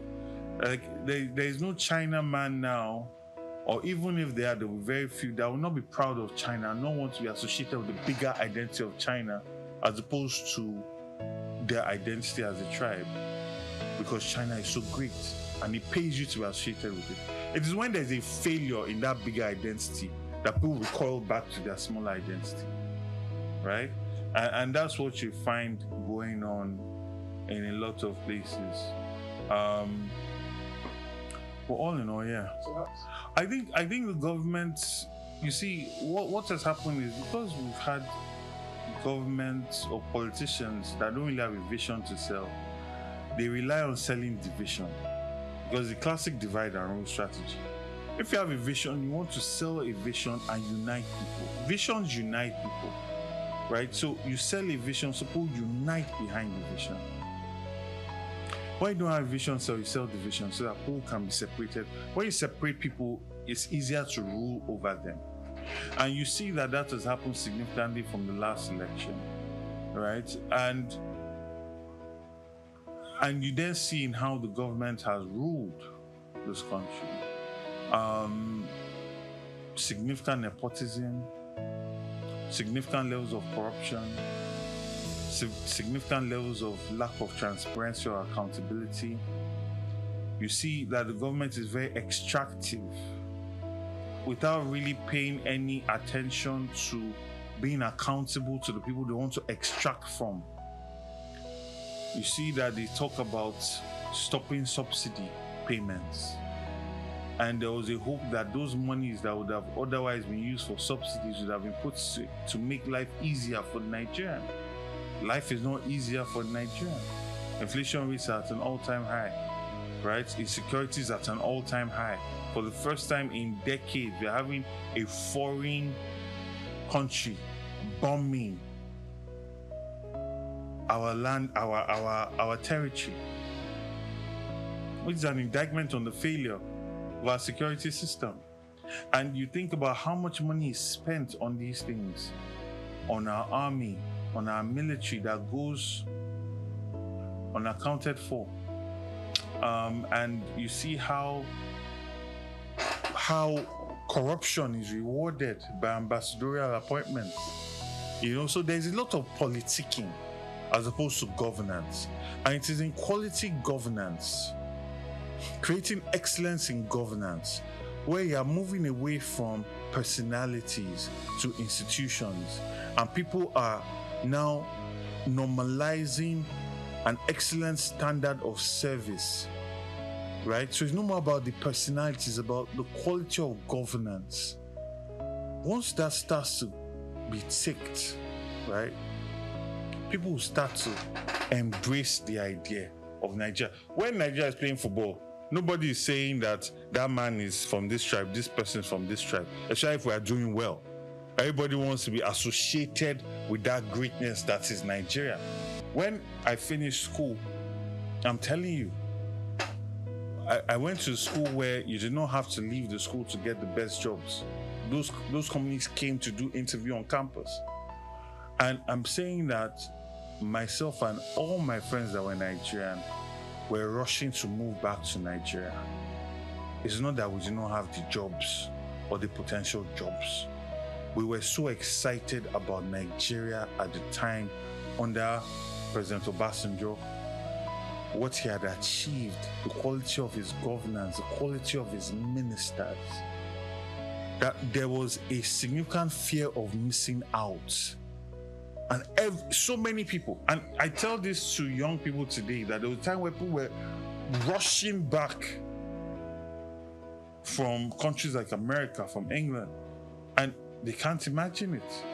Speaker 6: Like there is no China man now, or even if there will be very few that will not be proud of China and not want to be associated with the bigger identity of China as opposed to their identity as a tribe, because China is so great and it pays you to be associated with it. It is when there's a failure in that bigger identity that people recoil back to their smaller identity, right? And that's what you find going on in a lot of places. But all in all, yeah. I think the government, you see, what has happened is because we've had governments or politicians that don't really have a vision to sell, they rely on selling division. Because the classic divide and rule strategy. If you have a vision, you want to sell a vision and unite people. Visions unite people, right? So you sell a vision, so people unite behind the vision. When you don't have a vision, so you sell the vision so that people can be separated. When you separate people, it's easier to rule over them. And you see that has happened significantly from the last election, right? And you then see in how the government has ruled this country. Significant nepotism, significant levels of corruption, significant levels of lack of transparency or accountability. You see that the government is very extractive without really paying any attention to being accountable to the people they want to extract from. You see that they talk about stopping subsidy payments. And there was a hope that those monies that would have otherwise been used for subsidies would have been put to make life easier for the Nigerian. Life is not easier for the Nigerian. Inflation rates are at an all-time high, right? Insecurity is at an all-time high. For the first time in decades, we're having a foreign country bombing our land, our territory, which is an indictment on the failure of our security system. And you think about how much money is spent on these things, on our army, on our military, that goes unaccounted for. And you see how corruption is rewarded by ambassadorial appointments. You know, so there's a lot of politicking as opposed to governance. And it is in quality governance, creating excellence in governance, where you are moving away from personalities to institutions, and people are now normalizing an excellent standard of service, right? So it's no more about the personality, it's about the quality of governance. Once that starts to be ticked, right, people will start to embrace the idea of Nigeria. When Nigeria is playing football, nobody is saying that man is from this tribe, this person is from this tribe, especially if we are doing well. Everybody wants to be associated with that greatness that is Nigeria. When I finished school, I'm telling you, I went to a school where you did not have to leave the school to get the best jobs. Those companies came to do interview on campus. And I'm saying that myself and all my friends that were Nigerian were rushing to move back to Nigeria. It's not that we did not have the jobs or the potential jobs. We were so excited about Nigeria at the time under President Obasanjo, what he had achieved, the quality of his governance, the quality of his ministers, that there was a significant fear of missing out. And so many people, and I tell this to young people today, that there was a time where people were rushing back from countries like America, from England, and they can't imagine it,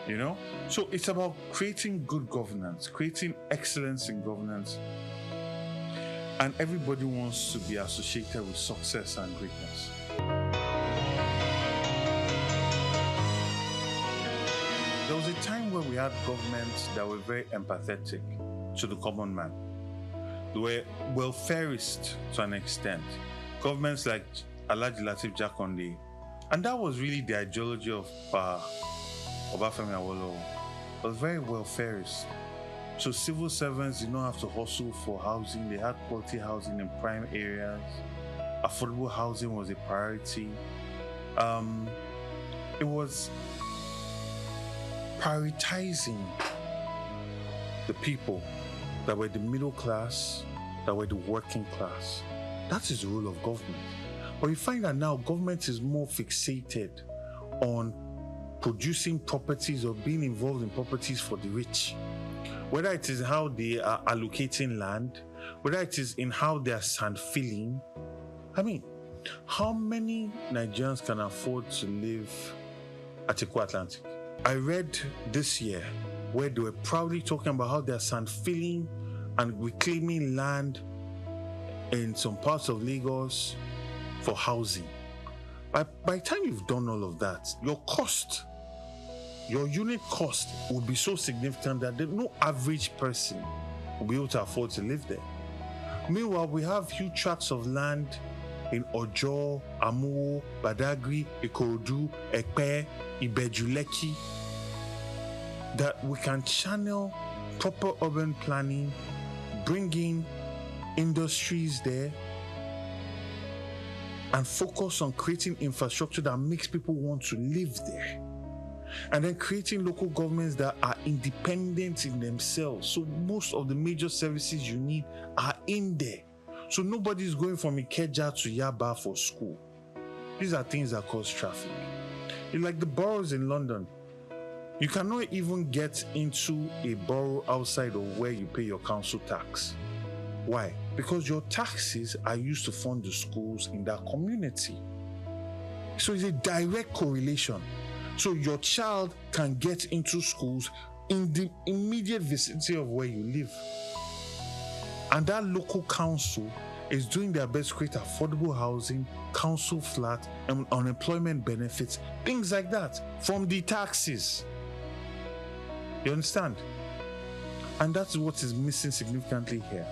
Speaker 6: you know? So it's about creating good governance, creating excellence in governance, and everybody wants to be associated with success and greatness. There was a time where we had governments that were very empathetic to the common man. They were welfarist to an extent. Governments like Alhaji Lateef Jakonde, and that was really the ideology of Obafemi Awolowo. It was very welfarist. So civil servants did not have to hustle for housing. They had quality housing in prime areas. Affordable housing was a priority. It was prioritizing the people that were the middle class, that were the working class. That is the role of government. But you find that now government is more fixated on producing properties or being involved in properties for the rich. Whether it is how they are allocating land, whether it is in how they are sand filling. I mean, how many Nigerians can afford to live at Eco Atlantic? I read this year where they were proudly talking about how they are sand filling and reclaiming land in some parts of Lagos for housing. By the time you've done all of that, your unit cost will be so significant that no average person will be able to afford to live there. Meanwhile, we have huge tracts of land in Ojo, Amuwo, Badagry, Ikorodu, Ekpe, Ibeju-Lekki that we can channel proper urban planning, bring in industries there, and focus on creating infrastructure that makes people want to live there. And then creating local governments that are independent in themselves. So most of the major services you need are in there. So nobody's going from Ikeja to Yaba for school. These are things that cause traffic. It's like the boroughs in London. You cannot even get into a borough outside of where you pay your council tax. Why? Because your taxes are used to fund the schools in that community. So it's a direct correlation. So your child can get into schools in the immediate vicinity of where you live. And that local council is doing their best to create affordable housing, council flat, and unemployment benefits, things like that, from the taxes. You understand? And that's what is missing significantly here.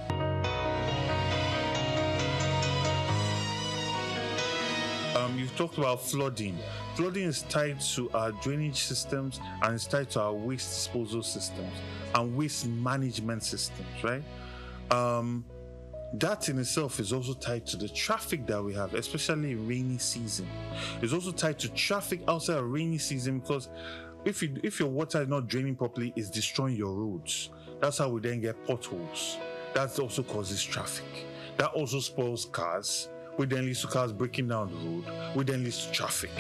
Speaker 6: You've talked about flooding. Flooding is tied to our drainage systems and it's tied to our waste disposal systems and waste management systems, right? That in itself is also tied to the traffic that we have, especially in rainy season. It's also tied to traffic outside of rainy season because if your water is not draining properly, it's destroying your roads. That's how we then get potholes. That also causes traffic. That also spoils cars. We then leads to cars breaking down the road. We then leads to traffic.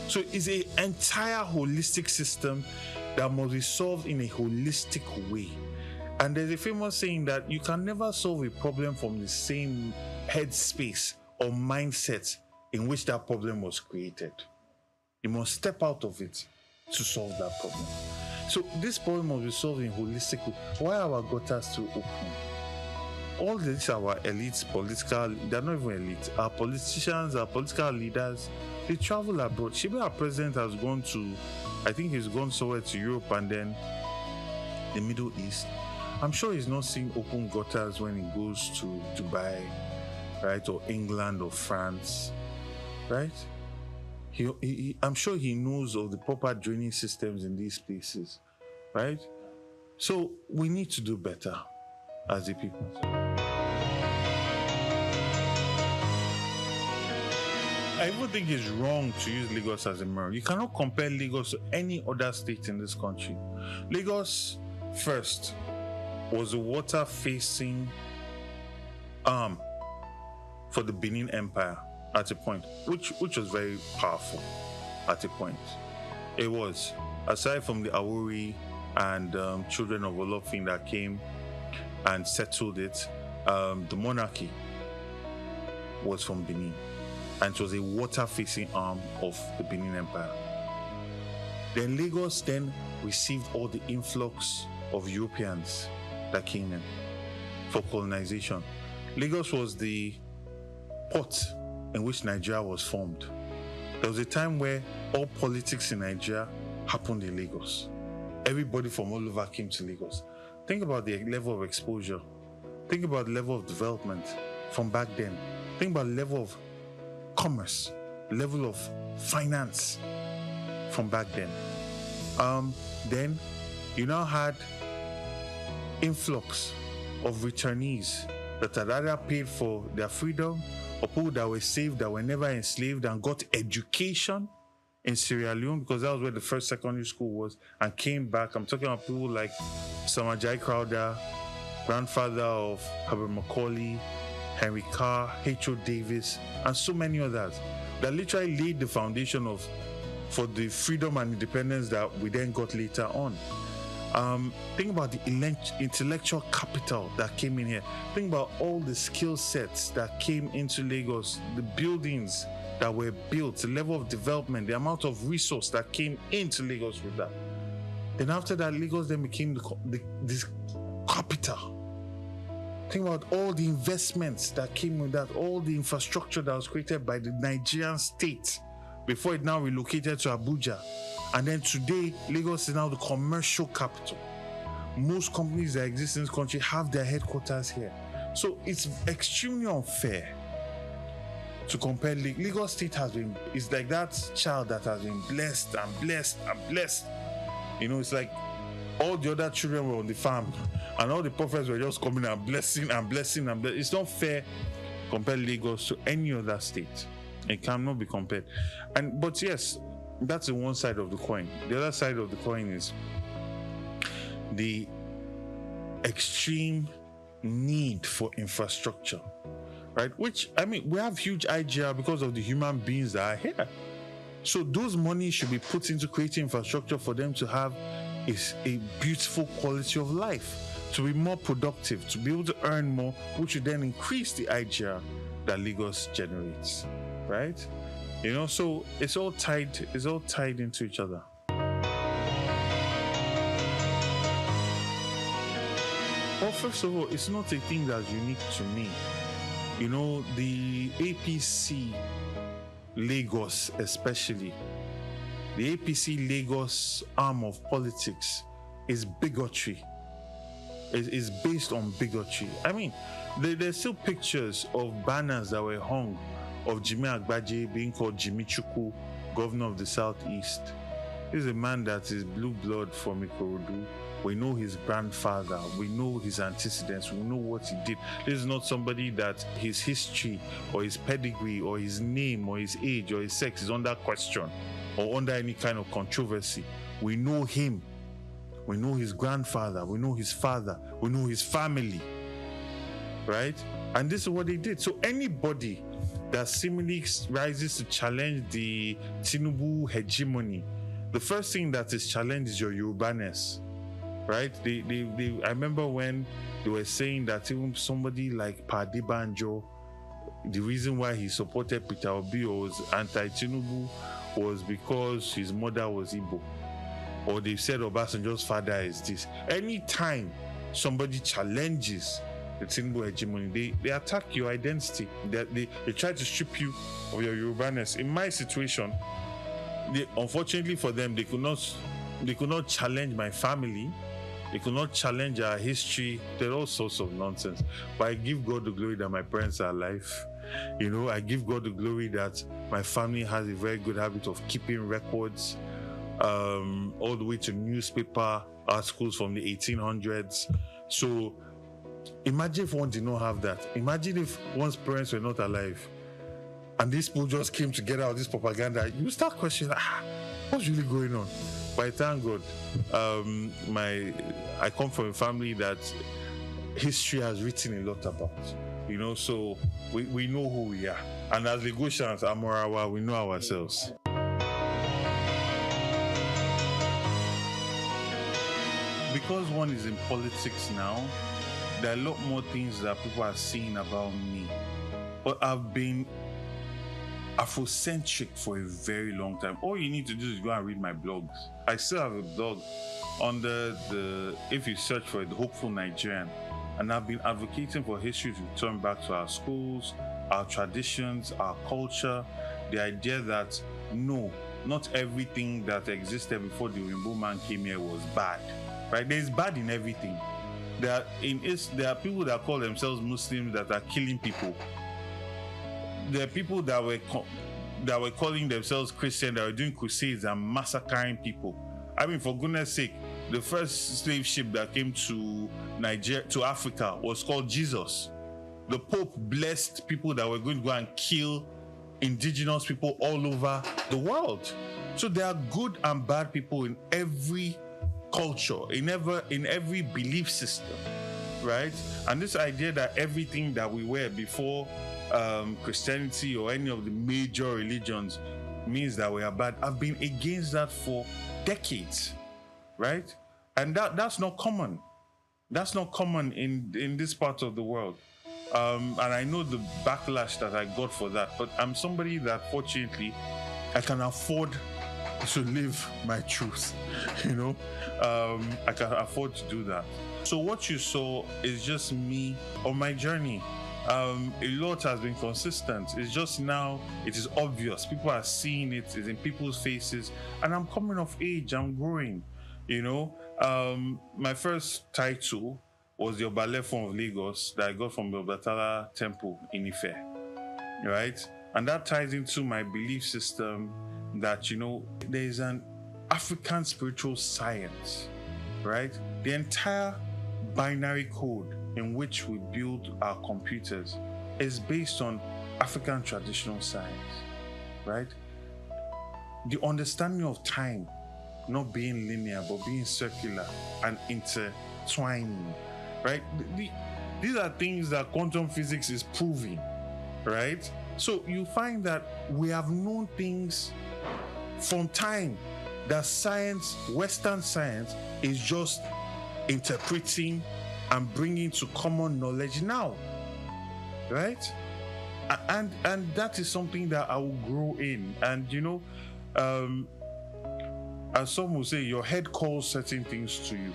Speaker 6: So it's an entire holistic system that must be solved in a holistic way. And there's a famous saying that you can never solve a problem from the same headspace or mindset in which that problem was created. You must step out of it to solve that problem. So this problem must be solved in a holistic way. Why are our gutters still open? All these our elites, they're not even elite. Our politicians, our political leaders, they travel abroad. Shibe, our president, has gone to, I think he's gone somewhere to Europe and then the Middle East. I'm sure he's not seeing open gutters when he goes to Dubai, right, or England or France, right? I'm sure he knows of the proper drainage systems in these places, right? So we need to do better as a people. I even think it's wrong to use Lagos as a mirror. You cannot compare Lagos to any other state in this country. Lagos, first, was a water-facing arm for the Benin Empire at a point, which was very powerful at a point. It was, aside from the Awori and children of Olofin that came and settled it, the monarchy was from Benin, and it was a water-facing arm of the Benin Empire. Then Lagos then received all the influx of Europeans that came in for colonization. Lagos was the port in which Nigeria was formed. There was a time where all politics in Nigeria happened in Lagos. Everybody from all over came to Lagos. Think about the level of exposure
Speaker 10: Think about the level of development from back then. Think about the level of commerce, level of finance from back then. Then you now had influx of returnees that had either paid for their freedom or people that were saved, that were never enslaved and got education in Sierra Leone, because that was where the first secondary school was, and came back. I'm talking about people like Samajai Crowder, grandfather of Herbert Macaulay, Henry Carr, H.O. Davis, and so many others that literally laid the foundation for the freedom and independence that we then got later on. Think about the intellectual capital that came in here. Think about all the skill sets that came into Lagos, the buildings that were built, the level of development, the amount of resource that came into Lagos with that. Then after that, Lagos then became this capital. Think about all the investments that came with that, all the infrastructure that was created by the Nigerian state before it now relocated to Abuja. And then today, Lagos is now the commercial capital. Most companies that exist in this country have their headquarters here. So it's extremely unfair to compare. Lagos State is like that child that has been blessed and blessed and blessed. You know, it's like all the other children were on the farm and all the prophets were just coming and blessing and blessing and blessing. It's not fair to compare Lagos to any other state. It cannot be compared. But yes, that's the one side of the coin. The other side of the coin is the extreme need for infrastructure, right? Which, I mean, we have huge IGR because of the human beings that are here. So those money should be put into creating infrastructure for them to have a beautiful quality of life, to be more productive, to be able to earn more, which would then increase the IGR that Lagos generates, right? You know, so it's all tied into each other. Well, first of all, it's not a thing that's unique to me. You know, the APC Lagos especially, the APC Lagos arm of politics is bigotry. It's based on bigotry. I mean, there's still pictures of banners that were hung of Jimmy Agbaje being called Jimmy Chukwu, governor of the Southeast. He's a man that is blue blood from Ikorodu. We know his grandfather. We know his antecedents. We know what he did. This is not somebody that his history or his pedigree or his name or his age or his sex is under question or under any kind of controversy. We know him. We know his grandfather. We know his father. We know his family. Right? And this is what they did. So anybody that seemingly rises to challenge the Tinubu hegemony, the first thing that is challenged is your Yorubaness. Right? I remember when they were saying that even somebody like Padi Banjo, the reason why he supported Peter Obi or was anti-Tinubu was because his mother was Igbo. Or they said Obasanjo's father is this. Anytime somebody challenges the Tinubu hegemony, they attack your identity. They try to strip you of your Yorubaness. In my situation, unfortunately for them, they could not challenge my family. They could not challenge our history. There are all sorts of nonsense. But I give God the glory that my parents are alive. You know, I give God the glory that my family has a very good habit of keeping records, all the way to newspaper articles from the 1800s. So imagine if one did not have that. Imagine if one's parents were not alive and these people just came together with this propaganda. You start questioning, what's really going on? But I thank God, I come from a family that history has written a lot about. You know, so we know who we are. And as Lagosians, Amorawa, we know ourselves. Because one is in politics now, there are a lot more things that people are saying about me. But I've been Afrocentric for a very long time. All you need to do is go and read my blogs. I still have a blog under if you search for it, The Hopeful Nigerian. And I've been advocating for history to return back to our schools, our traditions, our culture. The idea that no, not everything that existed before the Rainbow Man came here was bad. Right? There's bad in everything.
Speaker 6: there are people that call themselves Muslims that are killing people. There are people that were calling themselves Christian that were doing crusades and massacring people. I mean, for goodness sake, the first slave ship that came to Africa was called Jesus. The Pope blessed people that were going to go and kill indigenous people all over the world. So there are good and bad people in every culture, in every belief system, right? And this idea that everything that we were before Christianity or any of the major religions means that we are bad. I've been against that for decades, right? And that's not common. That's not common in this part of the world. And I know the backlash that I got for that, but I'm somebody that fortunately I can afford to live my truth, you know? I can afford to do that. So what you saw is just me on my journey. A lot has been consistent. It's just now it is obvious. People are seeing it. It's in people's faces, and I'm coming of age. I'm growing. You know, my first title was the Obalefon of Lagos that I got from the Obatala Temple in Ife, right? And that ties into my belief system that, you know, there is an African spiritual science, right? The entire binary code in which we build our computers is based on African traditional science, right? The understanding of time not being linear, but being circular and intertwining, right? These are things that quantum physics is proving, right? So you find that we have known things from time that science, Western science, is just interpreting and bringing to common knowledge now, right? And that is something that I will grow in. And you know, as some will say, your head calls certain things to you.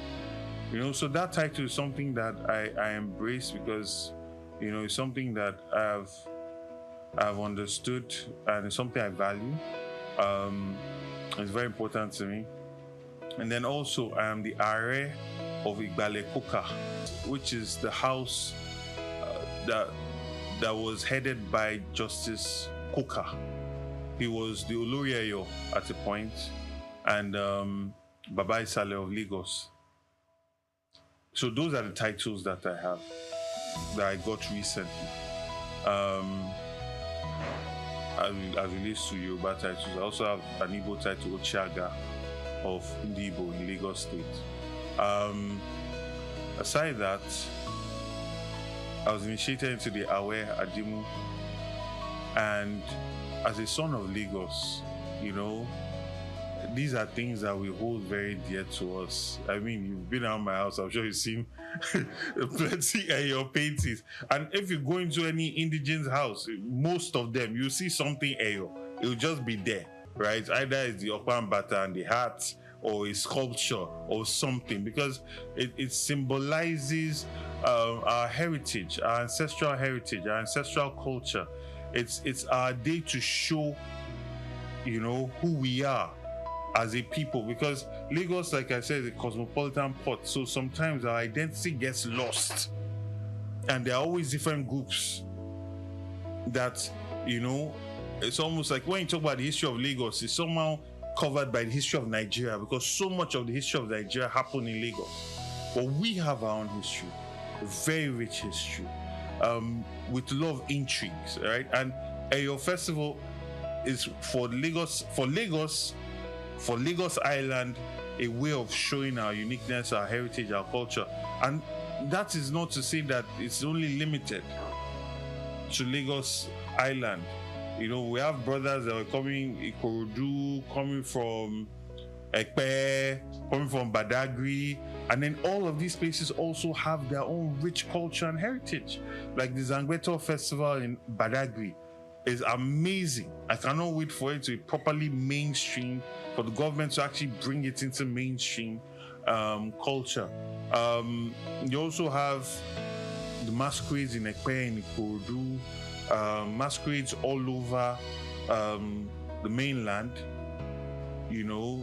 Speaker 6: You know, so that title is something that I embrace because, you know, it's something that I've understood and it's something I value. It's very important to me. And then also I am the Are of Igbale Koka, which is the house that was headed by Justice Koka. He was the Oloriayo at a point, and Baba Isale of Lagos. So those are the titles that I have, that I got recently. As relates to Yoruba titles, I also have an Igbo title, Ochiaga of Ndibo in Lagos State. Aside that, I was initiated into the Awe Adimu, and as a son of Lagos, you know, these are things that we hold very dear to us. I mean, you've been around my house, I'm sure you've seen plenty of your paintings. And if you go into any indigenous house, most of them, you see something Eyo. It'll just be there, right? Either it's the Okpambata and the hat, or a sculpture, or something, because it symbolizes our heritage, our ancestral heritage, our ancestral culture. It's our day to show, you know, who we are as a people, because Lagos, like I said, is a cosmopolitan port, so sometimes our identity gets lost, and there are always different groups that, you know, it's almost like when you talk about the history of Lagos, it's somehow covered by the history of Nigeria, because so much of the history of Nigeria happened in Lagos. But we have our own history, a very rich history, with a lot of intrigues, right? And your festival is for Lagos Island, a way of showing our uniqueness, our heritage, our culture. And that is not to say that it's only limited to Lagos Island. You know, we have brothers that are coming Ikorodu, coming from Ekpe, coming from Badagry, and then all of these places also have their own rich culture and heritage. Like the Zangbeto Festival in Badagry is amazing. I cannot wait for it to be properly mainstream, for the government to actually bring it into mainstream culture. You also have the masquerades in Ekpe and Ikorodu, masquerades all over the mainland, you know,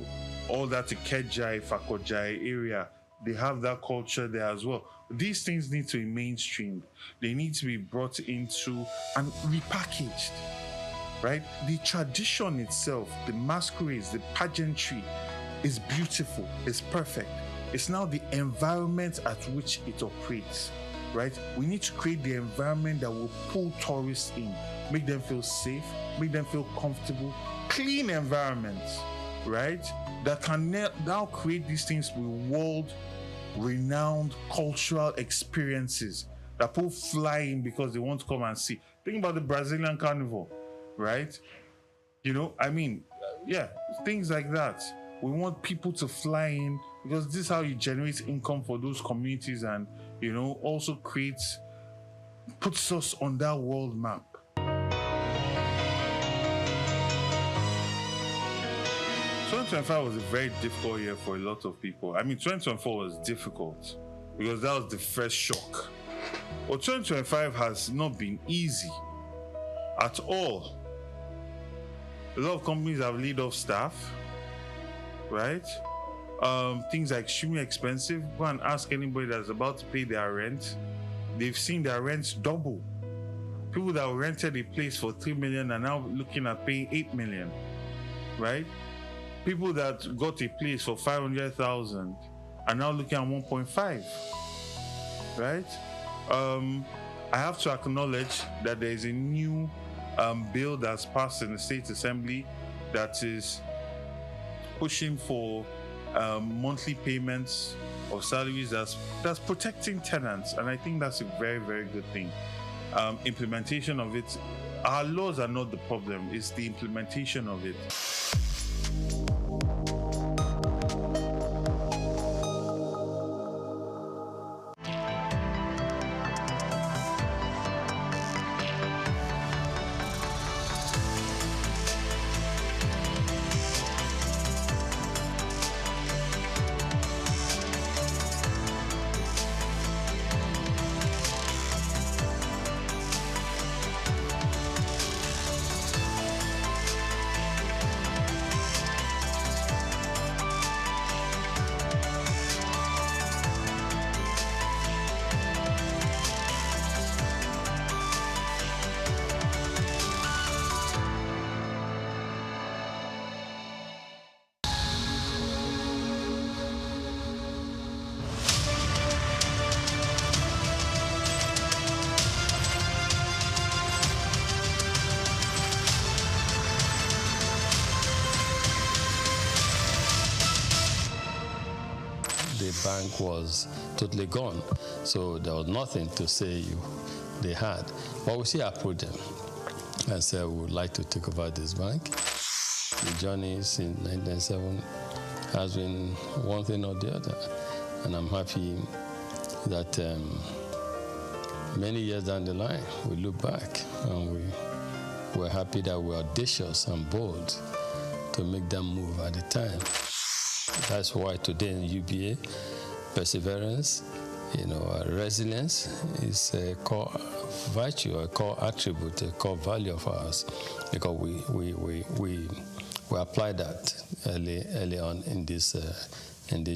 Speaker 6: all that Ikejai, Fakojai area,
Speaker 10: they have that culture there as well. These things need to be mainstreamed. They need to be brought into and repackaged, right? The tradition itself, the masquerades, the pageantry is beautiful, it's perfect. It's now the environment at which it operates, right? We need to create the environment that will pull tourists in, make them feel safe, make them feel comfortable, clean environments, right? That can now create these things with world-renowned cultural experiences that people fly in because they want to come and see. Think about the Brazilian carnival, right? You know, I mean, yeah, things like that. We want people to fly in because this is how you generate income for those communities and, you know, also puts us on that world map. So 2025 was a very difficult year for a lot of people. I mean, 2024 was difficult because that was the first shock. But 2025 has not been easy at all. A lot of companies have laid off staff, right? Things are extremely expensive. Go and ask anybody that's about to pay their rent. They've seen their rents double. People that rented a place for 3 million are now looking at paying 8 million, right? People that got a place for 500,000 are now looking at 1.5, right? I have to acknowledge that there is a new bill that's passed in the State Assembly that is pushing for monthly payments of salaries that's protecting tenants, and I think that's a very, very good thing. Implementation of it, our laws are not the problem, it's the implementation of it.
Speaker 11: The bank was totally gone, so there was nothing to say they had. But we still approached them and said we would like to take over this bank. The journey since 1997 has been one thing or the other, and I'm happy that many years down the line we look back and we're happy that we're audacious and bold to make that move at the time. That's why today in UBA, perseverance, resilience is a core virtue, a core attribute, a core value of ours, because we apply that early on in this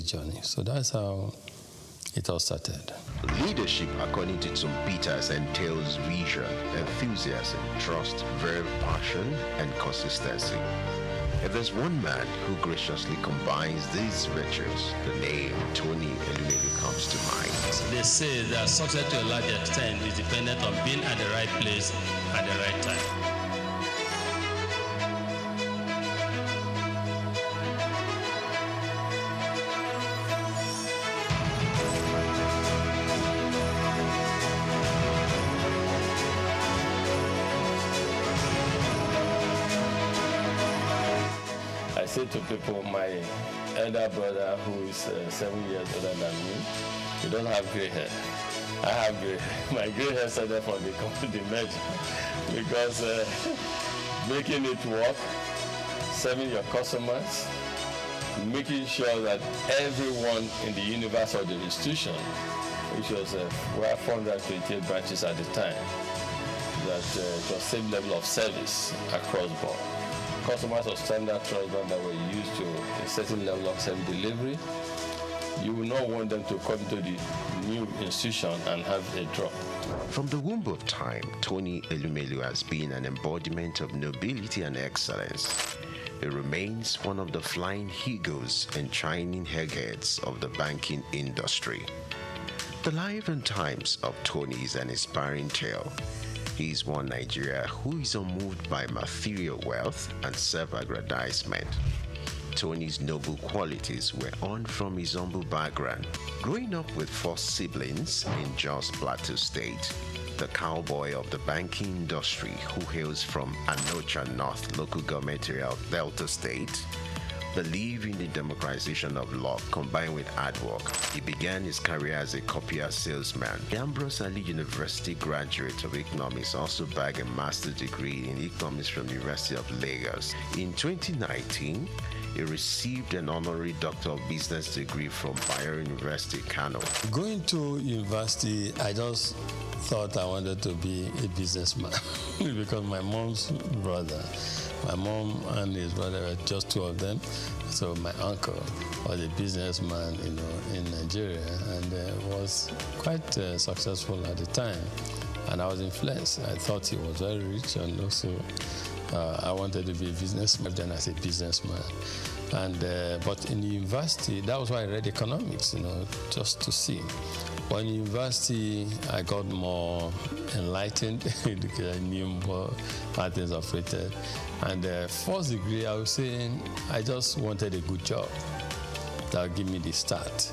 Speaker 11: journey. So that's how it all started.
Speaker 12: Leadership, according to some Peters, entails vision, enthusiasm, trust, verve, passion, and consistency. If there's one man who graciously combines these virtues, the name Tony Elumelu comes to mind.
Speaker 13: They say that success to a large extent is dependent on being at the right place at the right time.
Speaker 11: I say to people, my elder brother, who is 7 years older than me, he don't have gray hair. I have gray hair. My gray hair started from the merger, because making it work, serving your customers, making sure that everyone in the universe of the institution, which was we have 428 branches at the time, that it was same level of service across board. Customers of standard trust bank that were used to a certain level of service delivery, You will not want them to come to the new institution and have a drop.
Speaker 12: From the womb of time, Tony Elumelu has been an embodiment of nobility and excellence. He remains one of the flying eagles and shining eggheads of the banking industry. The life and times of Tony is an inspiring tale. He is one Nigeria who is unmoved by material wealth and self-aggrandizement. Tony's noble qualities were earned from his humble background. Growing up with 4 siblings in Jos Plateau State, the cowboy of the banking industry who hails from Anocha North local government area of Delta State, believed in the democratization of law combined with hard work. He began his career as a copier salesman. The Ambrose Ali University graduate of economics also bagged a master's degree in economics from the University of Lagos. In 2019, he received an honorary Doctor of Business degree from Bayero University, Kano.
Speaker 11: Going to university, I just thought I wanted to be a businessman because my mom's brother, my mom and his brother were just 2 of them. So my uncle was a businessman, in Nigeria, and was quite successful at the time. And I was influenced. I thought he was very rich, and also I wanted to be a businessman then as a businessman. And but in the university, that was why I read economics, just to see. But in university, I got more enlightened because I knew more how things operated. And first degree, I was saying I just wanted a good job that would give me the start.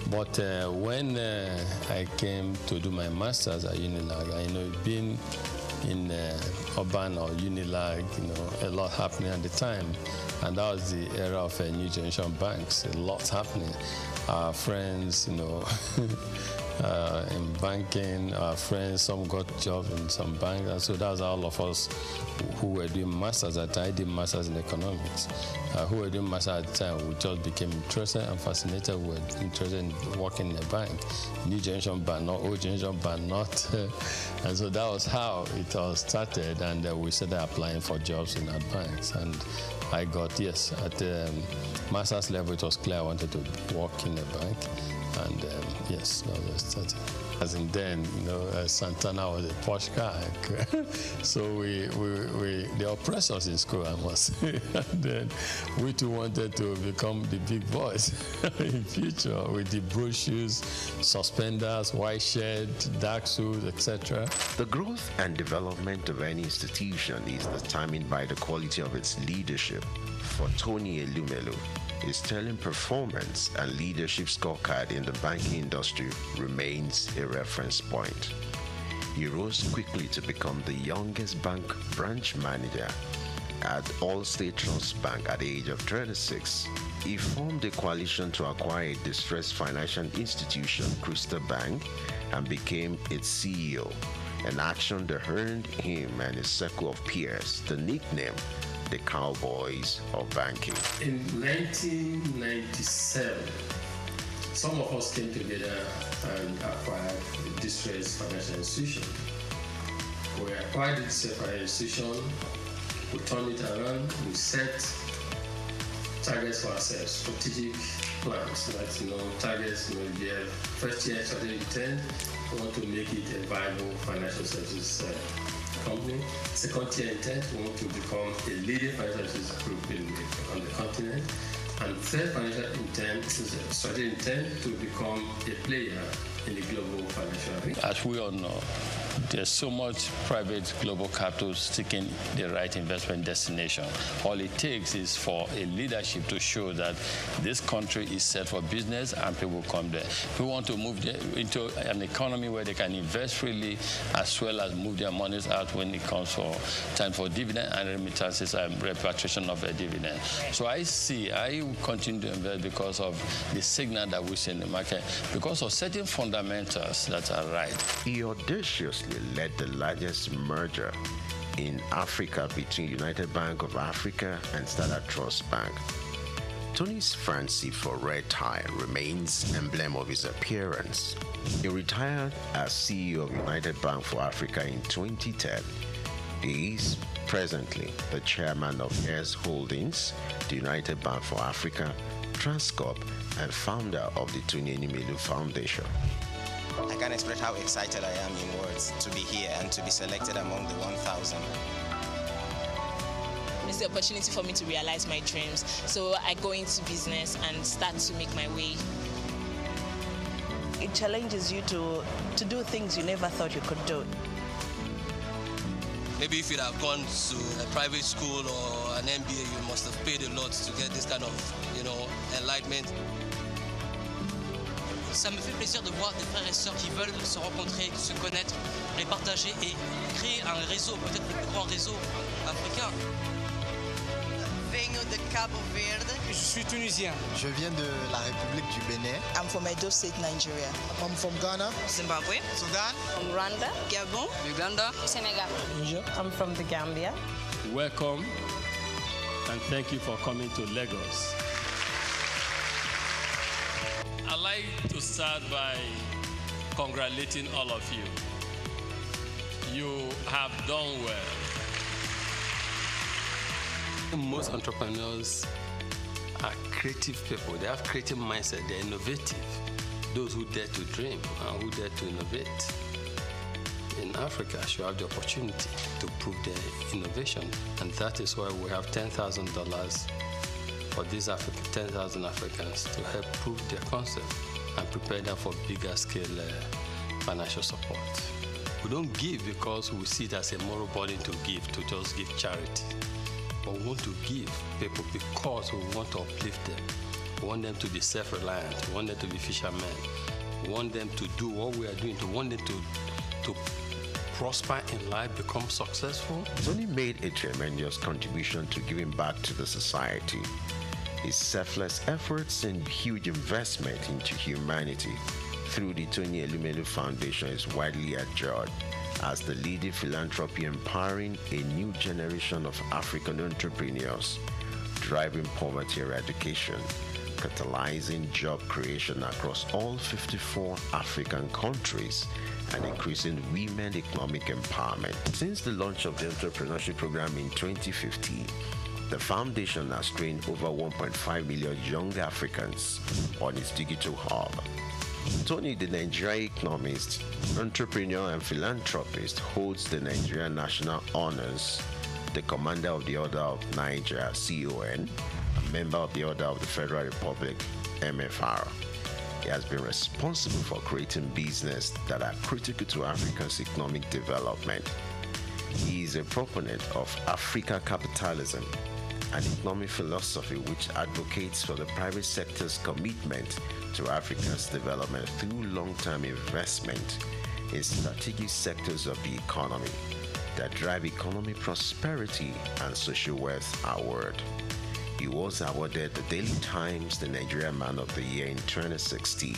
Speaker 11: But when I came to do my master's at Unilag, being in urban or Unilag, a lot happening at the time. And that was the era of new generation banks, a lot happening. Our friends, in banking, our friends, some got jobs in some banks. And so that's all of us who were doing masters at the time. I did masters in economics. Who were doing masters at the time, we just became interested and fascinated. We were interested in working in a bank. New generation bank, not old generation bank, not. And so that was how it all started. And we started applying for jobs in our banks. And I got, yes, at the master's level, it was clear I wanted to work in a bank. And yes, that was started. As in then, Santana was a posh guy. So they oppressed us in school, I must say. And then we too wanted to become the big boys in future with the blue shoes, suspenders, white shirt, dark suits, etc.
Speaker 12: The growth and development of any institution is determined by the quality of its leadership. For Tony Elumelu, his sterling performance and leadership scorecard in the banking industry remains a reference point. He rose quickly to become the youngest bank branch manager at All State Trust Bank at the age of 36. He formed a coalition to acquire a distressed financial institution, Crystal Bank, and became its CEO, an action that earned him and his circle of peers the nickname the Cowboys of Banking.
Speaker 13: In 1997, some of us came together and acquired the distressed financial institution. We acquired this financial institution, we turned it around, we set targets for ourselves, strategic plans, targets, we have first year strategic intent, we want to make it a viable financial services company. Second tier intent, we want to become a leading financial services group on the continent. And third financial intent is a strategic intent to become a player in the global financial arena.
Speaker 11: As we all know, there's so much private global capital seeking the right investment destination. All it takes is for a leadership to show that this country is set for business and people come there. We want to move into an economy where they can invest freely as well as move their monies out when it comes for time for dividend and remittances and repatriation of a dividend. So I will continue to invest because of the signal that we see in the market, because of certain fundamentals that are right.
Speaker 12: He audaciously led the largest merger in Africa between United Bank of Africa and Standard Trust Bank. Tony's fancy for red tie remains emblem of his appearance. He retired as CEO of United Bank for Africa in 2010. He is presently the chairman of Heirs Holdings, the United Bank for Africa, Transcorp and founder of the Tony Enumelu Foundation.
Speaker 4: I can't express how excited I am in words to be here and to be selected among the 1,000.
Speaker 7: It's the opportunity for me to realize my dreams. So I go into business and start to make my way.
Speaker 14: It challenges you to do things you never thought you could do.
Speaker 24: Maybe if you'd have gone to a private school or an MBA, you must have paid a lot to get this kind of, enlightenment.
Speaker 25: Ça me fait plaisir de voir des frères et sœurs qui veulent se rencontrer, se connaître, les partager et créer un réseau, peut-être le plus grand réseau africain.
Speaker 26: Venho de Cabo Verde.
Speaker 27: Je suis tunisien.
Speaker 26: Je viens de la République du Bénin.
Speaker 14: I'm from Edo State, Nigeria.
Speaker 26: I'm from Ghana.
Speaker 25: Zimbabwe.
Speaker 26: Sudan.
Speaker 14: From Rwanda.
Speaker 25: Gabon.
Speaker 26: Uganda.
Speaker 25: Senegal.
Speaker 14: Niger. I'm from the Gambia.
Speaker 28: Welcome and thank you for coming to Lagos. I'd like to start by congratulating all of you. You have done well.
Speaker 11: Most entrepreneurs are creative people. They have creative mindset. They're innovative. Those who dare to dream and who dare to innovate in Africa should have the opportunity to prove their innovation. And that is why we have $10,000 for these 10,000 Africans to help prove their concept and prepare them for bigger scale financial support. We don't give because we see it as a moral burden to just give charity. But we want to give people because we want to uplift them. We want them to be self-reliant. We want them to be fishermen. We want them to do what we are doing. We want them to prosper in life, become successful.
Speaker 12: Tony made a tremendous contribution to giving back to the society. His selfless efforts and huge investment into humanity through the Tony Enumelu Foundation is widely admired as the leading philanthropy empowering a new generation of African entrepreneurs, driving poverty eradication, catalyzing job creation across all 54 African countries, and increasing women economic empowerment. Since the launch of the entrepreneurship program in 2015, the foundation has trained over 1.5 million young Africans on its digital hub. Tony, the Nigerian economist, entrepreneur and philanthropist, holds the Nigerian National Honors, the Commander of the Order of Nigeria, CON, a member of the Order of the Federal Republic, MFR. He has been responsible for creating business that are critical to Africa's economic development. He is a proponent of Africa capitalism, an economic philosophy which advocates for the private sector's commitment to Africa's development through long-term investment in strategic sectors of the economy that drive economic prosperity and social wealth award. He was awarded the Daily Times the Nigerian Man of the Year in 2016.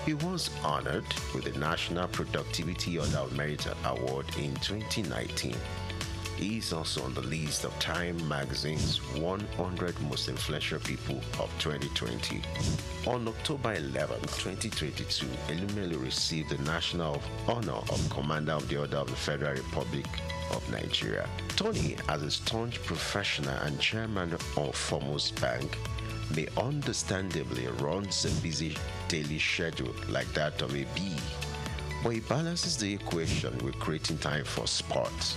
Speaker 12: He was honored with the National Productivity Order of Merit Award in 2019. He is also on the list of Time Magazine's 100 Most Influential People of 2020. On October 11, 2022, Enumelu received the National Honor of Commander of the Order of the Federal Republic of Nigeria. Tony, as a staunch professional and chairman of Foremost Bank, may understandably runs a busy daily schedule like that of a bee, but he balances the equation with creating time for sports.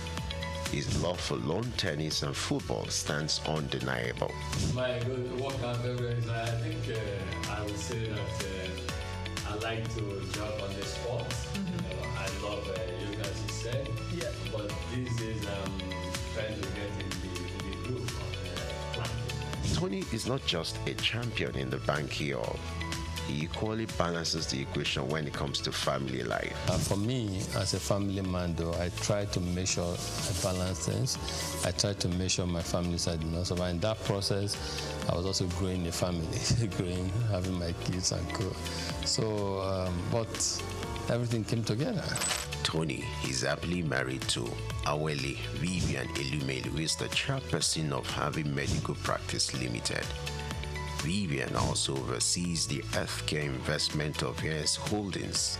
Speaker 12: His love for lawn tennis and football stands undeniable.
Speaker 28: My good workout is, I think I would say that I like to jump on the sports. I love yoga, as you said. Yeah. But these days I'm trying to get in the group of planking.
Speaker 12: Tony is not just a champion in the banking hall. He equally balances the equation when it comes to family life.
Speaker 11: For me, as a family man, though, I try to make sure I balance things. I try to make sure my family side is not survive. In that process, I was also growing a family, having my kids and co. So, but everything came together.
Speaker 12: Tony is happily married to Awele Vivian Elumelu, who is the chairperson of Harvey Medical Practice Limited. Vivian also oversees the healthcare investment of US Holdings.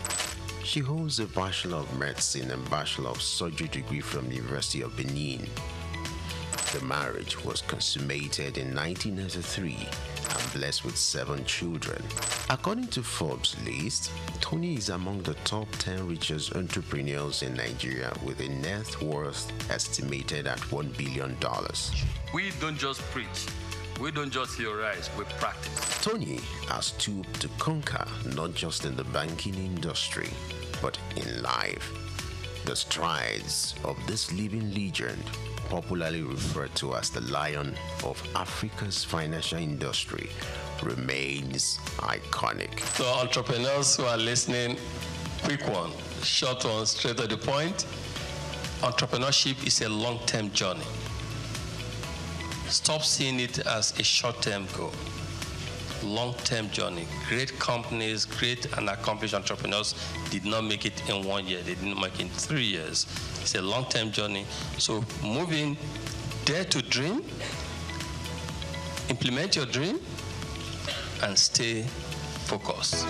Speaker 12: She holds a Bachelor of Medicine and Bachelor of Surgery degree from the University of Benin. The marriage was consummated in 1993 and blessed with 7 children. According to Forbes' list, Tony is among the top 10 richest entrepreneurs in Nigeria with a net worth estimated at $1 billion.
Speaker 28: We don't just preach. We don't just theorize, we practice.
Speaker 12: Tony has stooped to conquer not just in the banking industry, but in life. The strides of this living legend, popularly referred to as the Lion of Africa's financial industry, remains iconic.
Speaker 11: So entrepreneurs who are listening, quick one, short one, straight to the point. Entrepreneurship is a long-term journey. Stop seeing it as a short-term goal. Long-term journey. Great companies, great and accomplished entrepreneurs did not make it in 1 year. They didn't make it in 3 years. It's a long-term journey. So moving, dare to dream, implement your dream, and stay focused.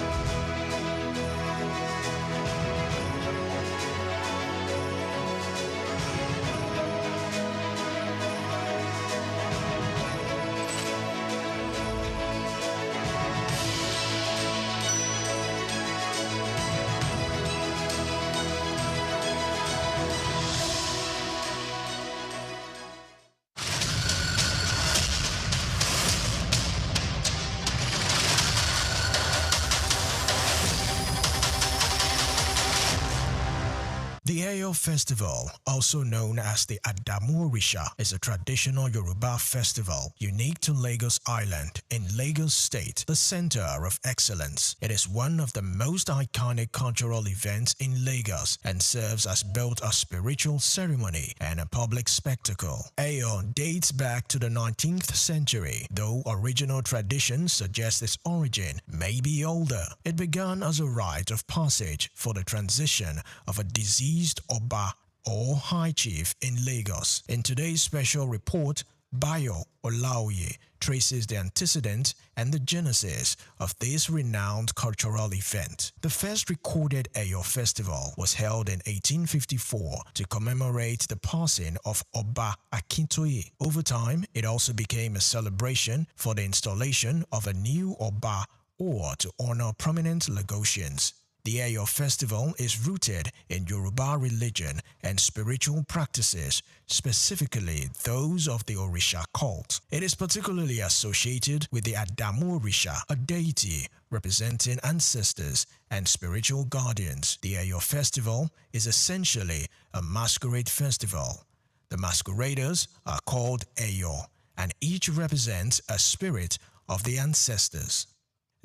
Speaker 2: The Eyo Festival, also known as the Adamu Orisha, is a traditional Yoruba festival unique to Lagos Island in Lagos State, the center of excellence. It is one of the most iconic cultural events in Lagos and serves as both a spiritual ceremony and a public spectacle. Eyo dates back to the 19th century, though original tradition suggests its origin may be older. It began as a rite of passage for the transition of a deceased Oba or High Chief in Lagos. In today's special report, Bayo Olaoye traces the antecedent and the genesis of this renowned cultural event. The first recorded Eyo festival was held in 1854 to commemorate the passing of Oba Akintoye. Over time, it also became a celebration for the installation of a new Oba or to honor prominent Lagosians. The Eyo festival is rooted in Yoruba religion and spiritual practices, specifically those of the Orisha cult. It is particularly associated with the Adamu Orisha, a deity representing ancestors and spiritual guardians. The Eyo festival is essentially a masquerade festival. The masqueraders are called Eyo, and each represents a spirit of the ancestors.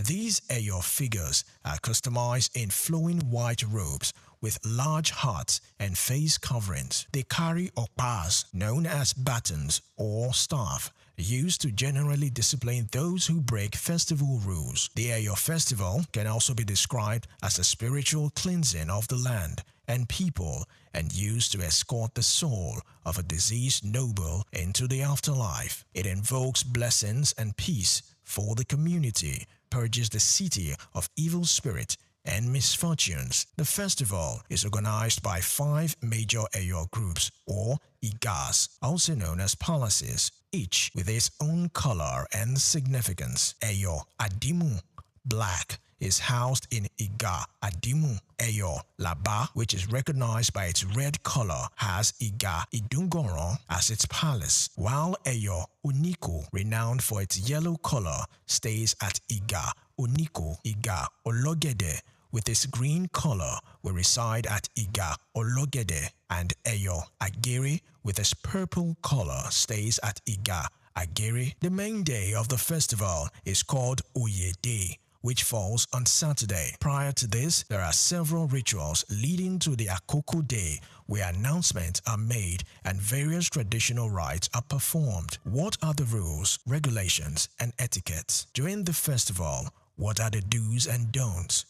Speaker 2: These Eyo figures are customized in flowing white robes with large hats and face coverings. They carry opas, known as batons or staff, used to generally discipline those who break festival rules. The Eyo festival can also be described as a spiritual cleansing of the land and people and used to escort the soul of a deceased noble into the afterlife. It invokes blessings and peace for the community, purges the city of evil spirit and misfortunes. The festival is organized by 5 major Eyo groups or Igas, also known as palaces, each with its own color and significance. Eyo Adimu, black, is housed in Iga Adimu. Eyo Laba, which is recognized by its red color, has Iga Idungoron as its palace, while Eyo Oniko, renowned for its yellow color, stays at Iga Oniko. Iga Ologede, with its green color, will reside at Iga Ologede, and Eyo Agere, with its purple color, stays at Iga Agere. The main day of the festival is called Oye Day, which falls on Saturday. Prior to this, there are several rituals leading to the Akoko Day, where announcements are made and various traditional rites are performed. What are the rules, regulations, and etiquettes? During the festival, what are the do's and don'ts?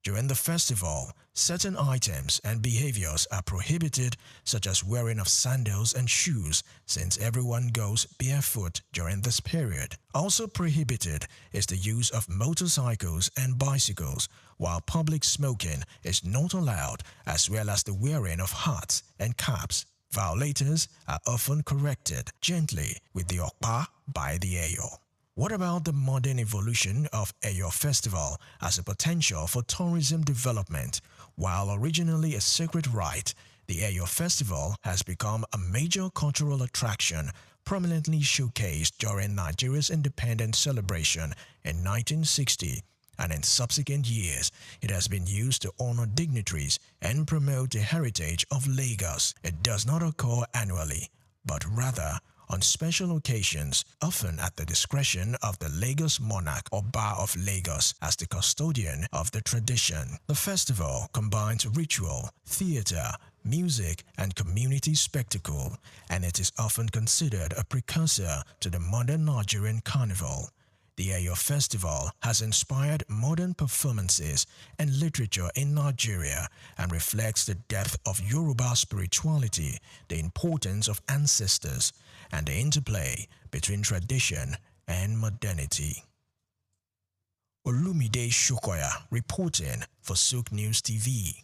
Speaker 2: During the festival, certain items and behaviors are prohibited, such as wearing of sandals and shoes, since everyone goes barefoot during this period. Also prohibited is the use of motorcycles and bicycles, while public smoking is not allowed, as well as the wearing of hats and caps. Violators are often corrected gently with the okpa by the Eyo. What about the modern evolution of Eyo Festival as a potential for tourism development? While originally a sacred rite, the Eyo Festival has become a major cultural attraction prominently showcased during Nigeria's independence celebration in 1960, and in subsequent years, it has been used to honor dignitaries and promote the heritage of Lagos. It does not occur annually, but rather on special occasions, often at the discretion of the Lagos monarch or Bar of Lagos as the custodian of the tradition. The festival combines ritual, theater, music, and community spectacle, and it is often considered a precursor to the modern Nigerian carnival. The Eyo Festival has inspired modern performances and literature in Nigeria and reflects the depth of Yoruba spirituality, the importance of ancestors, and the interplay between tradition and modernity. Olumide Shokoya reporting for SOUQ News TV.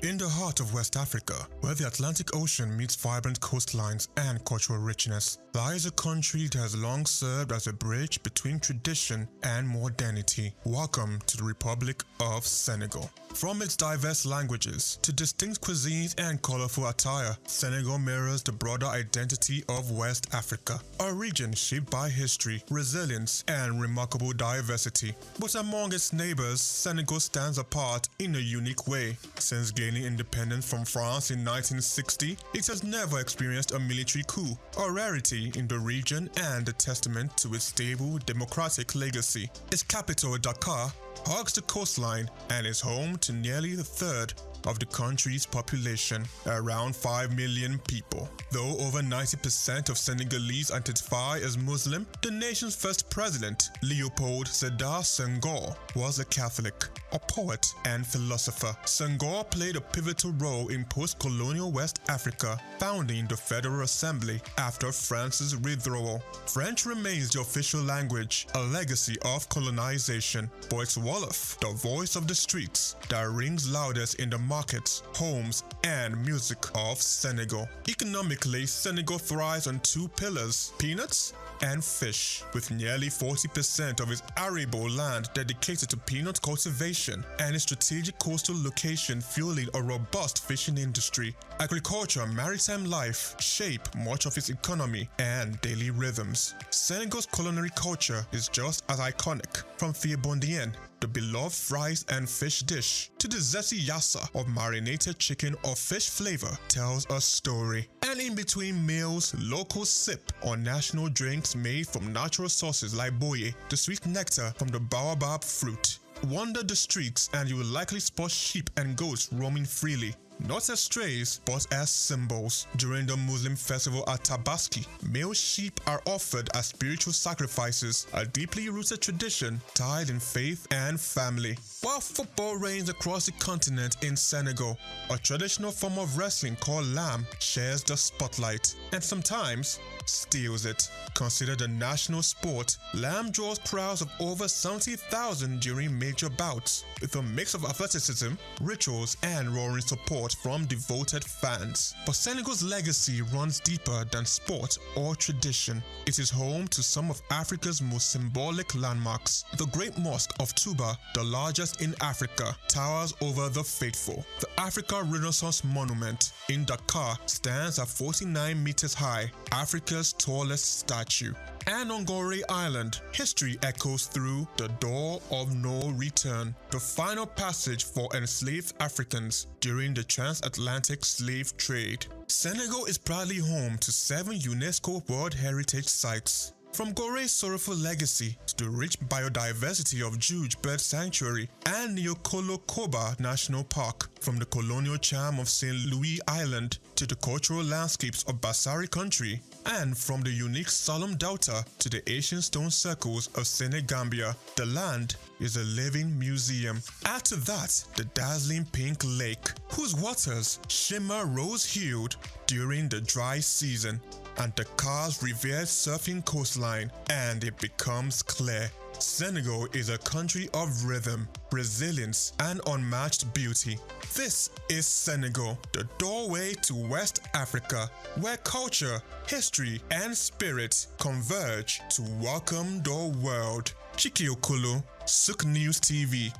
Speaker 8: In the heart of West Africa, where the Atlantic Ocean meets vibrant coastlines and cultural richness, lies a country that has long served as a bridge between tradition and modernity. Welcome to the Republic of Senegal. From its diverse languages to distinct cuisines and colorful attire, Senegal mirrors the broader identity of West Africa, a region shaped by history, resilience, and remarkable diversity. But among its neighbors, Senegal stands apart in a unique way. Since gaining independence from France in 1960, it has never experienced a military coup, a rarity in the region and a testament to its stable democratic legacy. Its capital, Dakar, hugs the coastline and is home to nearly a third of the country's population, around 5 million people. Though over 90% of Senegalese identify as Muslim, the nation's first president, Léopold Sédar Senghor, was a Catholic, a poet and philosopher. Senghor played a pivotal role in post-colonial West Africa, founding the Federal Assembly after France's withdrawal. French remains the official language, a legacy of colonization, but it's Wolof, the voice of the streets, that rings loudest in the markets, homes, and music of Senegal. Economically, Senegal thrives on two pillars: peanuts and fish, with nearly 40% of its arable land dedicated to peanut cultivation and its strategic coastal location fueling a robust fishing industry. Agriculture and maritime life shape much of its economy and daily rhythms. Senegal's culinary culture is just as iconic, from fiebondien, the beloved rice and fish dish, to the zesty yassa of marinated chicken or fish flavor tells a story. And in between meals, locals sip on national drinks made from natural sources like boye, the sweet nectar from the baobab fruit. Wander the streets and you will likely spot sheep and goats roaming freely, not as strays, but as symbols. During the Muslim festival at Tabaski, male sheep are offered as spiritual sacrifices, a deeply rooted tradition tied in faith and family. While football reigns across the continent in Senegal, a traditional form of wrestling called lamb shares the spotlight, and sometimes steals it. Considered a national sport, lamb draws crowds of over 70,000 during major bouts, with a mix of athleticism, rituals, and roaring support from devoted fans. But Senegal's legacy runs deeper than sport or tradition. It is home to some of Africa's most symbolic landmarks. The Great Mosque of Touba, the largest in Africa, towers over the faithful. The Africa Renaissance Monument in Dakar stands at 49 meters high, Africa's tallest statue. And on Gorée Island, history echoes through the door of no return, the final passage for enslaved Africans during the transatlantic slave trade. Senegal is proudly home to 7 UNESCO World Heritage Sites. From Goré's sorrowful legacy to the rich biodiversity of Djoudj Bird Sanctuary and Niokolo Koba National Park, from the colonial charm of St. Louis Island to the cultural landscapes of Bassari Country, and from the unique Salom Delta to the ancient stone circles of Senegambia, the land is a living museum. Add to that the dazzling pink lake, whose waters shimmer rose-hued during the dry season, and the Car's revered surfing coastline, and it becomes clear. Senegal is a country of rhythm, resilience, and unmatched beauty. This is Senegal, the doorway to West Africa, where culture, history, and spirit converge to welcome the world. Chiki Okolo, SOUQ News TV.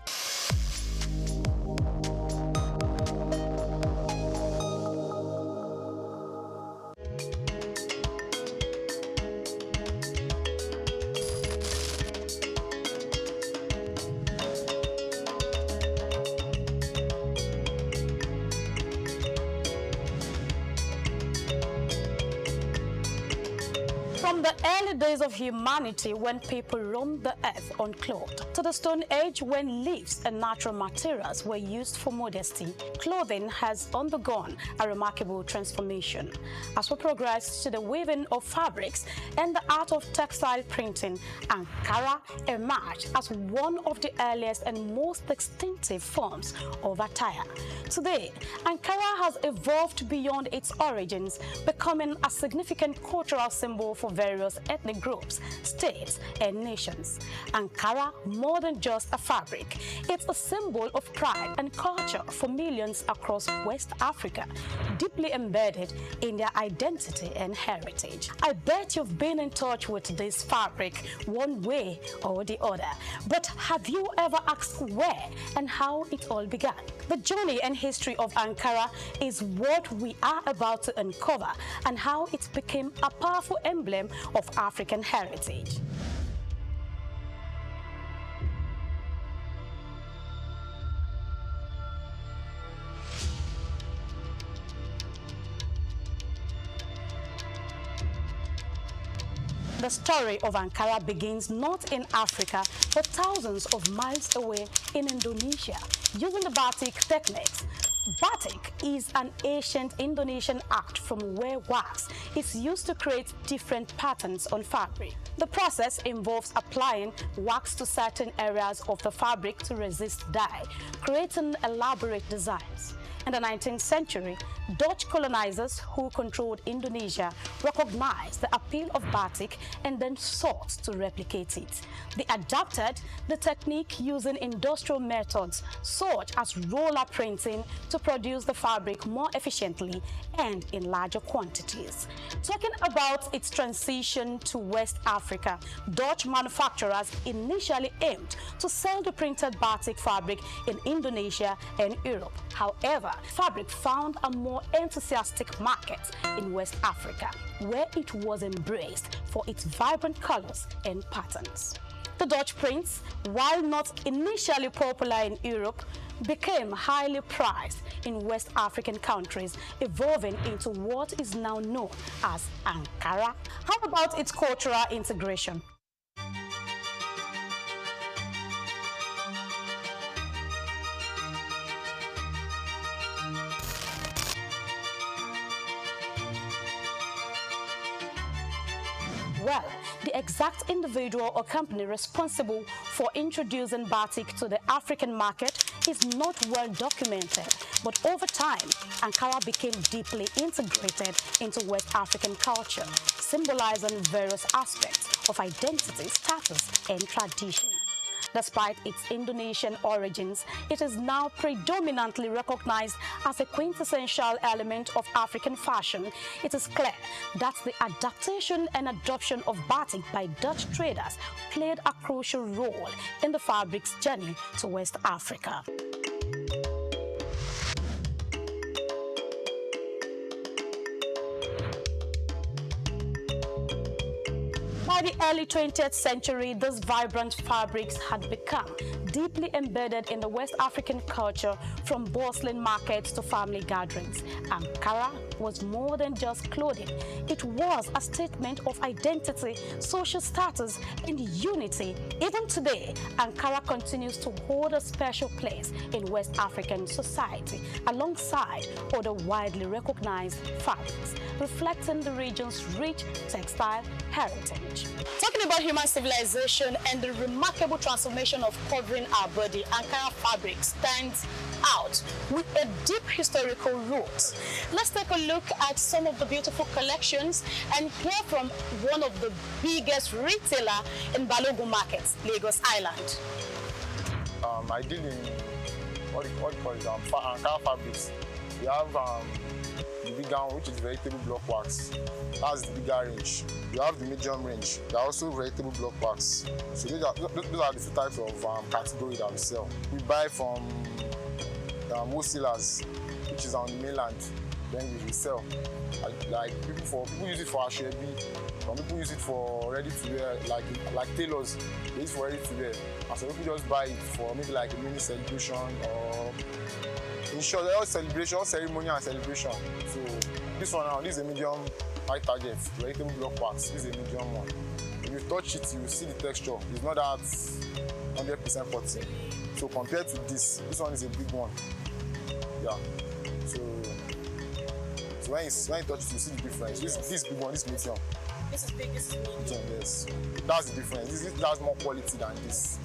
Speaker 1: From the early days of humanity, when people roamed the earth unclothed, to the Stone Age when leaves and natural materials were used for modesty, clothing has undergone a remarkable transformation. As we progress to the weaving of fabrics and the art of textile printing, Ankara emerged as one of the earliest and most distinctive forms of attire. Today, Ankara has evolved beyond its origins, becoming a significant cultural symbol for various ethnic groups, states, and nations. Ankara, more than just a fabric, it's a symbol of pride and culture for millions across West Africa, deeply embedded in their identity and heritage. I bet you've been in touch with this fabric one way or the other, but have you ever asked where and how it all began? The journey and history of Ankara is what we are about to uncover, and how it became a powerful emblem of African heritage. The story of Ankara begins not in Africa, but thousands of miles away in Indonesia, using the batik techniques. Batik is an ancient Indonesian art from where wax is used to create different patterns on fabric. The process involves applying wax to certain areas of the fabric to resist dye, creating elaborate designs. In the 19th century, Dutch colonizers who controlled Indonesia recognized the appeal of batik and then sought to replicate it. They adapted the technique using industrial methods such as roller printing to produce the fabric more efficiently and in larger quantities. Talking about its transition to West Africa, Dutch manufacturers initially aimed to sell the printed batik fabric in Indonesia and Europe. However, fabric found a more enthusiastic market in West Africa, where it was embraced for its vibrant colors and patterns. The Dutch prints, while not initially popular in Europe, became highly prized in West African countries, evolving into what is now known as Ankara. How about its cultural integration? Well, the exact individual or company responsible for introducing batik to the African market is not well documented, but over time, Ankara became deeply integrated into West African culture, symbolizing various aspects of identity, status, and tradition. Despite its Indonesian origins, it is now predominantly recognized as a quintessential element of African fashion. It is clear that the adaptation and adoption of batik by Dutch traders played a crucial role in the fabric's journey to West Africa. By the early 20th century, these vibrant fabrics had become deeply embedded in the West African culture, from bustling markets to family gatherings. Ankara was more than just clothing. It was a statement of identity, social status, and unity. Even today, Ankara continues to hold a special place in West African society, alongside other widely recognized fabrics, reflecting the region's rich textile heritage. Talking about human civilization and the remarkable transformation of covering our body, Ankara fabric stands out with a deep historical root. Let's take a look at some of the beautiful collections and hear from one of the biggest retailer in Balogun Market, Lagos Island.
Speaker 9: I deal in what you call it, Ankara fabrics. We have the big one, which is vegetable block wax. That's the bigger range. You have the medium range. There are also vegetable block wax. So those are the two types of category that we sell. We buy from wholesalers, which is on the mainland. Then we resell. Like people use it for ashwebi. Some people use it for ready to wear, like tailors. They use it for ready to wear. And some people just buy it for maybe like a mini celebration or in short, all celebration, ceremony and celebration. So this one now, this is a medium high target, vegetable block wax. This is a medium one. If you touch it, you will see the texture. It's not that 100% cotton. So compared to this one is a big one. Yeah. So when you touch it, you see the difference. This big one, this medium.
Speaker 1: This is big, this is medium.
Speaker 9: Yes. That's the difference. This has more quality than this.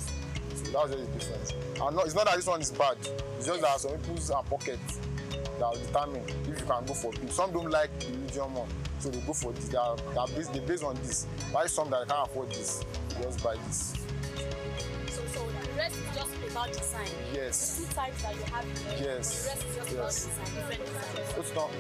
Speaker 9: So that's the difference. And it's not that this one is bad. It's just that some people's pocket that will determine if you can go for big. Some don't like the medium one, so they go for this. They base on this. Why some that can't afford this, they just buy this.
Speaker 1: So the rest is just about design.
Speaker 9: Yes.
Speaker 1: The two types that you have here.
Speaker 9: Yes.
Speaker 1: The rest is just about design, different designs.
Speaker 9: It's not.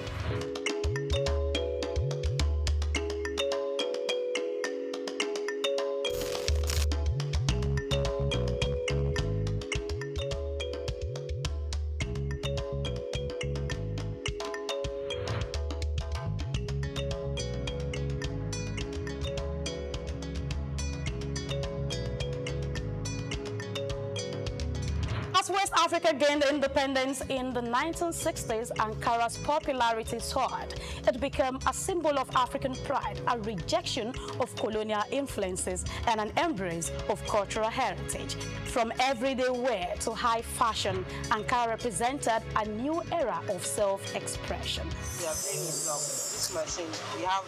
Speaker 1: As West Africa gained independence in the 1960s, Ankara's popularity soared. It became a symbol of African pride, a rejection of colonial influences, and an embrace of cultural heritage. From everyday wear to high fashion, Ankara represented a new era of self-expression.
Speaker 15: We are playing with this machine. We have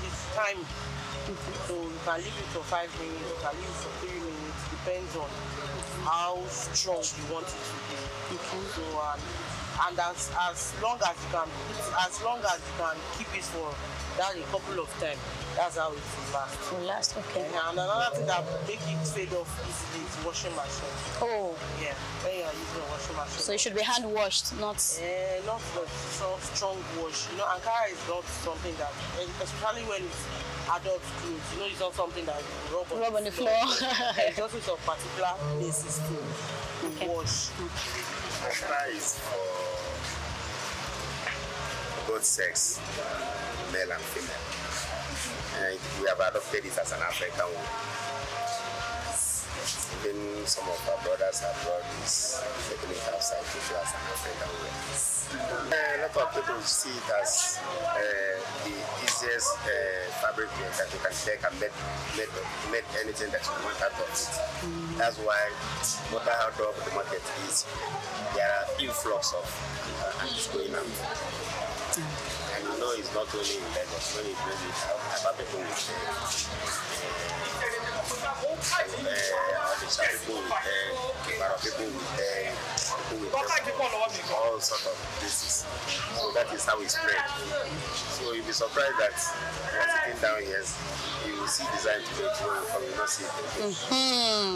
Speaker 15: this time. So you can leave it for 5 minutes, you can leave it for 3 minutes, depends on how strong you want it to be. So and as long as you can keep it for that a couple of times, that's how it will last.
Speaker 1: Will last, okay.
Speaker 15: And another thing that make it fade off easily is washing machine.
Speaker 1: Oh.
Speaker 15: Yeah, when you are using a washing machine.
Speaker 1: So it should be hand washed, not.
Speaker 15: Not so strong wash. You know, Ankara is not something that, especially when it's adult clothes. You know, it's not something that you rub on the floor. It's just with a particular basis to wash.
Speaker 16: Ankara is for both sex, male and female. And we have adopted it as an African way. Even some of our brothers have brought this ethnic outside to show as an African way. A lot of people see it as the easiest fabric that you can take and make anything that you want out of it. That's why what I have done with the market is there are influx of artists going out. And you know it's not only in Lagos, when you bring it out, about people with all sorts of places. So that is how it spread. So you'll be surprised that you're sitting down here, you will see design today, tomorrow you will not see it.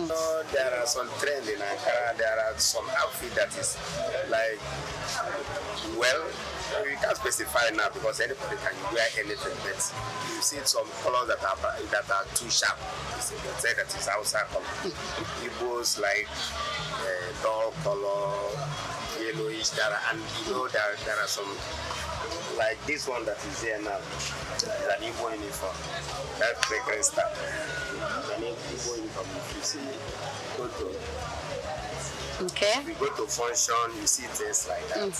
Speaker 16: So there are some trends in Ankara, there are some outfit that is like, well, you can't specify now because anybody can wear anything, but you see some colors that are too sharp. You say that is outside color. Igbos like dull color, yellowish, and you know there are some like this one that is here now, is an Igbo uniform. That's the current style. An Igbo uniform. If you see, go to.
Speaker 1: Okay.
Speaker 16: If you go to function, you see things like that. And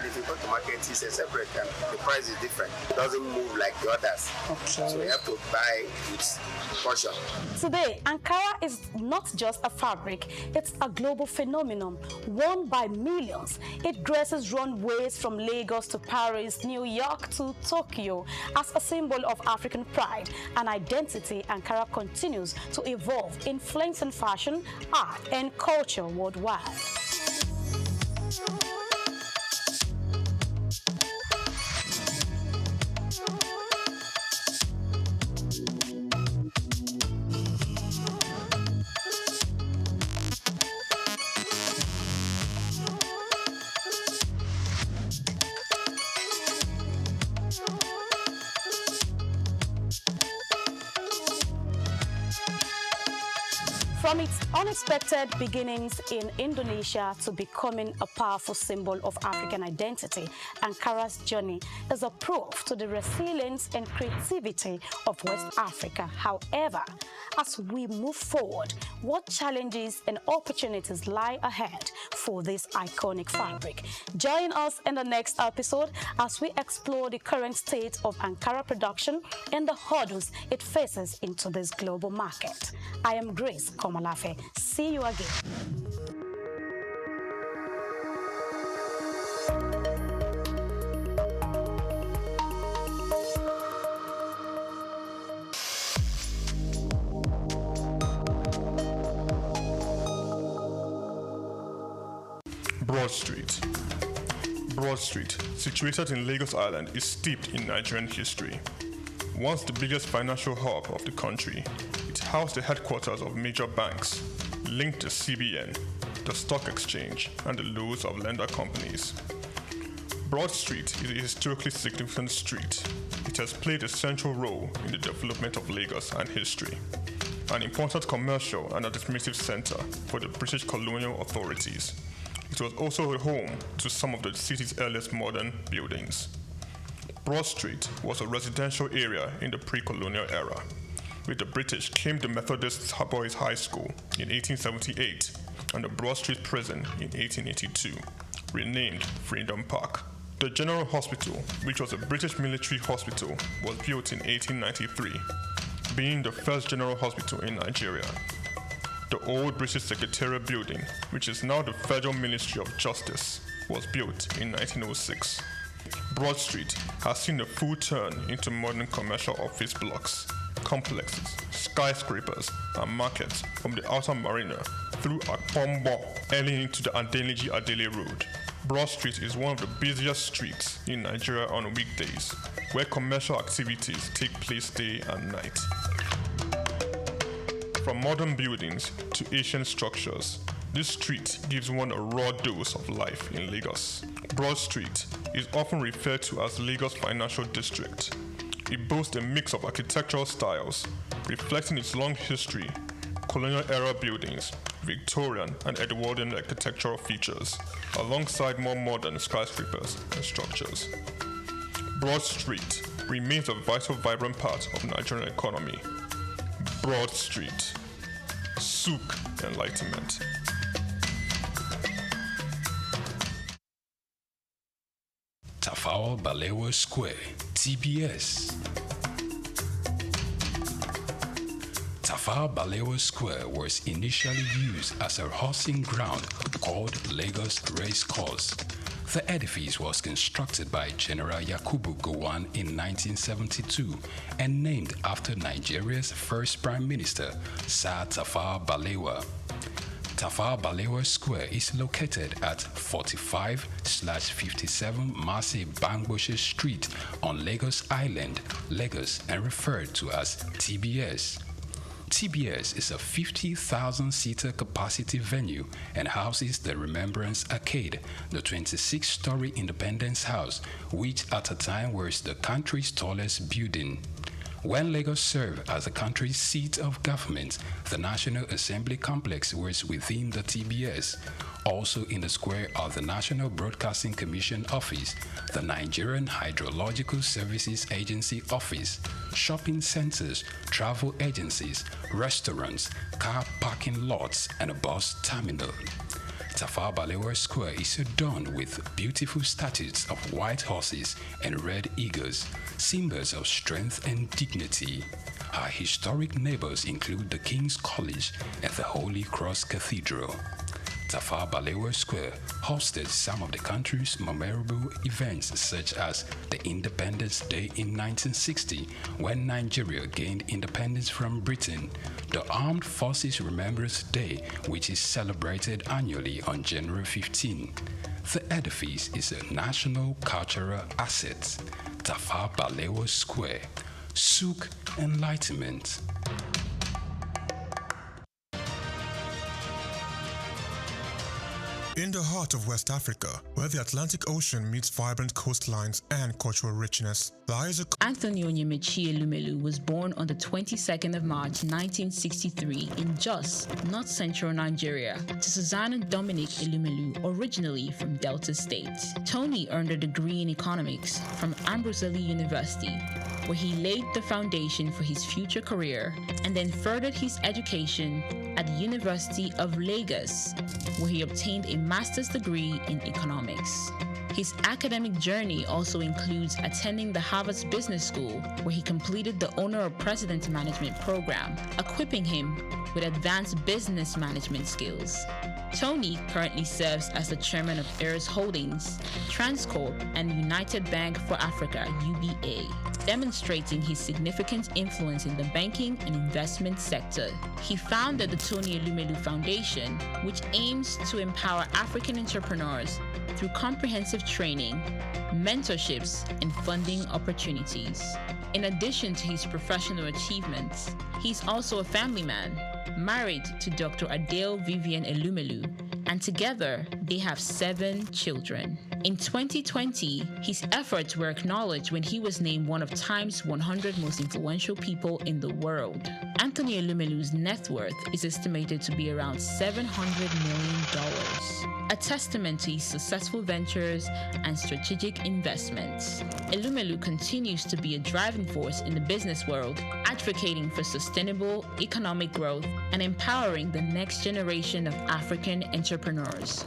Speaker 16: if you go to market, it's a separate and the price is different. It doesn't move like the others.
Speaker 1: Okay.
Speaker 16: So you have to buy with caution.
Speaker 1: Today, Ankara is not just a fabric, it's a global phenomenon, worn by millions. It graces runways from Lagos to Paris, New York to Tokyo. As a symbol of African pride and identity, Ankara continues to evolve, influencing fashion, art, and culture worldwide. From its unexpected beginnings in Indonesia to becoming a powerful symbol of African identity, Ankara's journey is a proof to the resilience and creativity of West Africa. However, as we move forward, what challenges and opportunities lie ahead for this iconic fabric? Join us in the next episode as we explore the current state of Ankara production and the hurdles it faces into this global market. I am Grace Komalafe. See you again.
Speaker 8: Broad Street. Broad Street, situated in Lagos Island, is steeped in Nigerian history. Once the biggest financial hub of the country, it housed the headquarters of major banks, linked to CBN, the stock exchange, and the loads of lender companies. Broad Street is a historically significant street. It has played a central role in the development of Lagos and history, an important commercial and administrative center for the British colonial authorities. It was also a home to some of the city's earliest modern buildings. Broad Street was a residential area in the pre-colonial era. With the British came the Methodist Boys High School in 1878 and the Broad Street Prison in 1882, renamed Freedom Park. The General Hospital, which was a British military hospital, was built in 1893, being the first general hospital in Nigeria. The old British Secretariat building, which is now the Federal Ministry of Justice, was built in 1906. Broad Street has seen a full turn into modern commercial office blocks, complexes, skyscrapers, and markets from the outer marina through Akpombo early into the Adeniji-Adele Road. Broad Street is one of the busiest streets in Nigeria on weekdays, where commercial activities take place day and night. From modern buildings to ancient structures, this street gives one a raw dose of life in Lagos. Broad Street is often referred to as Lagos Financial District. It boasts a mix of architectural styles, reflecting its long history, colonial-era buildings, Victorian and Edwardian architectural features, alongside more modern skyscrapers and structures. Broad Street remains a vital, vibrant part of the Nigerian economy. Broad Street. SOUQ Enlightenment.
Speaker 5: Tafawa Balewa Square, TBS. Tafawa Balewa Square was initially used as a horsing ground called Lagos Race Course. The edifice was constructed by General Yakubu Gowon in 1972 and named after Nigeria's first Prime Minister, Sir Tafawa Balewa. Tafawa Balewa Square is located at 45/57 Marse Bangboshe Street on Lagos Island, Lagos, and referred to as TBS. TBS is a 50,000-seater capacity venue and houses the Remembrance Arcade, the 26-story Independence House, which at a time was the country's tallest building. When Lagos served as the country's seat of government, the National Assembly complex was within the TBS. Also in the square are the National Broadcasting Commission Office, the Nigerian Hydrological Services Agency Office, shopping centers, travel agencies, restaurants, car parking lots, and a bus terminal. Tafawa Balewa Square is adorned with beautiful statues of white horses and red eagles, symbols of strength and dignity. Our historic neighbors include the King's College and the Holy Cross Cathedral. Tafawa Balewa Square hosted some of the country's memorable events, such as the Independence Day in 1960, when Nigeria gained independence from Britain, the Armed Forces Remembrance Day, which is celebrated annually on January 15. The edifice is a national cultural asset. Tafawa Balewa Square, SOUQ Enlightenment.
Speaker 8: In the heart of West Africa, where the Atlantic Ocean meets vibrant coastlines and cultural richness, lies a...
Speaker 17: Anthony Onyemaechi Elumelu was born on the 22nd of March 1963 in Jos, North Central Nigeria, to Susanna Dominic Elumelu, originally from Delta State. Tony earned a degree in economics from Ambrose University, where he laid the foundation for his future career, and then furthered his education at the University of Lagos, where he obtained a master's degree in economics. His academic journey also includes attending the Harvard Business School, where he completed the Owner of President Management program, equipping him with advanced business management skills. Tony currently serves as the chairman of Heirs Holdings, Transcorp, and United Bank for Africa, UBA, demonstrating his significant influence in the banking and investment sector. He founded the Tony Elumelu Foundation, which aims to empower African entrepreneurs through comprehensive training, mentorships, and funding opportunities. In addition to his professional achievements, he's also a family man, married to Dr. Adele Vivian Elumelu, and together they have 7 children. In 2020, his efforts were acknowledged when he was named one of Time's 100 most influential people in the world. Anthony Elumelu's net worth is estimated to be around $700 million, a testament to his successful ventures and strategic investments. Elumelu continues to be a driving force in the business world, advocating for sustainable economic growth and empowering the next generation of African entrepreneurs.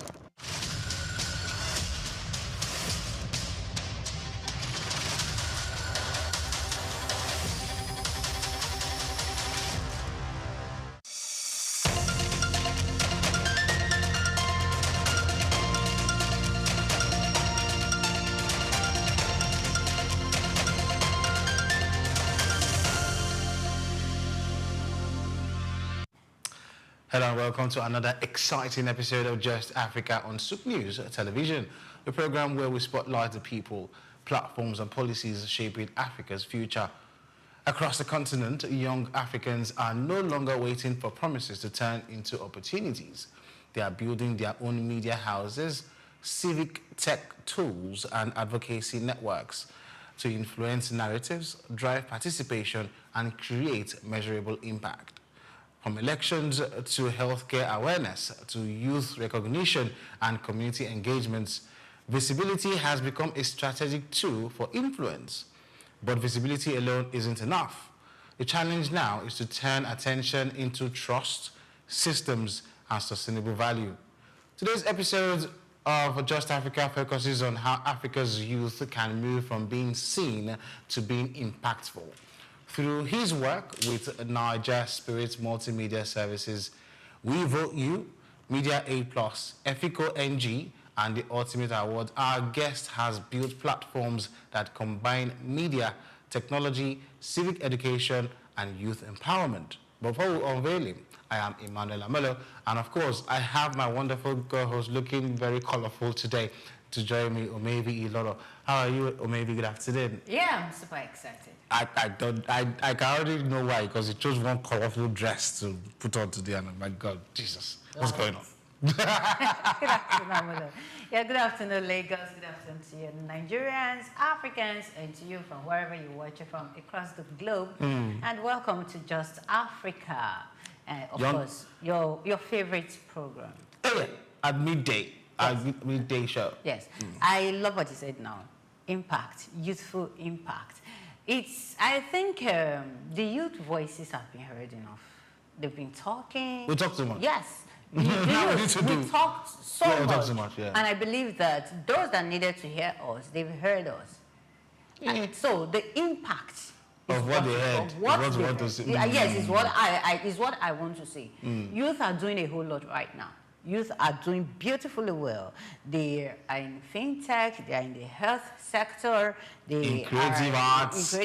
Speaker 18: Hello and welcome to another exciting episode of Just Africa on SOUQ News Television, a program where we spotlight the people, platforms and policies shaping Africa's future. Across the continent, young Africans are no longer waiting for promises to turn into opportunities. They are building their own media houses, civic tech tools and advocacy networks to influence narratives, drive participation and create measurable impact. From elections to healthcare awareness to youth recognition and community engagements, visibility has become a strategic tool for influence. But visibility alone isn't enough. The challenge now is to turn attention into trust, systems, and sustainable value. Today's episode of Just Africa focuses on how Africa's youth can move from being seen to being impactful. Through his work with Niger Spirit Multimedia Services, We Vote You, Media Aid Plus, Efico NG, and the Ultimate Award, our guest has built platforms that combine media, technology, civic education, and youth empowerment. Before we unveil him, I am Emmanuel Amelo, and of course, I have my wonderful co-host looking very colorful today to join me, Omevi Iloro. How are you, Omevi? Good afternoon.
Speaker 19: Yeah, I'm super excited.
Speaker 18: I can already know why, because he chose one colorful dress to put on today, and I'm like, God, Jesus, what's going on?
Speaker 19: Good afternoon,
Speaker 3: Yeah, good afternoon, Lagos. Good afternoon to you, Nigerians, Africans, and to you from wherever you watch it from across the globe. And welcome to Just Africa. Of course, your favorite program.
Speaker 18: At midday. Yes. At midday show.
Speaker 3: Yes. I love what you said now. Impact, youthful impact. I think the youth voices have been heard enough. They've been talking.
Speaker 18: We talk too much.
Speaker 3: Yes. We talked so much. And I believe that those that needed to hear us, they've heard us. And so the impact
Speaker 18: of what they heard,
Speaker 3: yes, is what I want to say. Youth are doing a whole lot right now. Youth are doing beautifully well. They are in fintech, they are in the health sector, they
Speaker 18: in creative arts,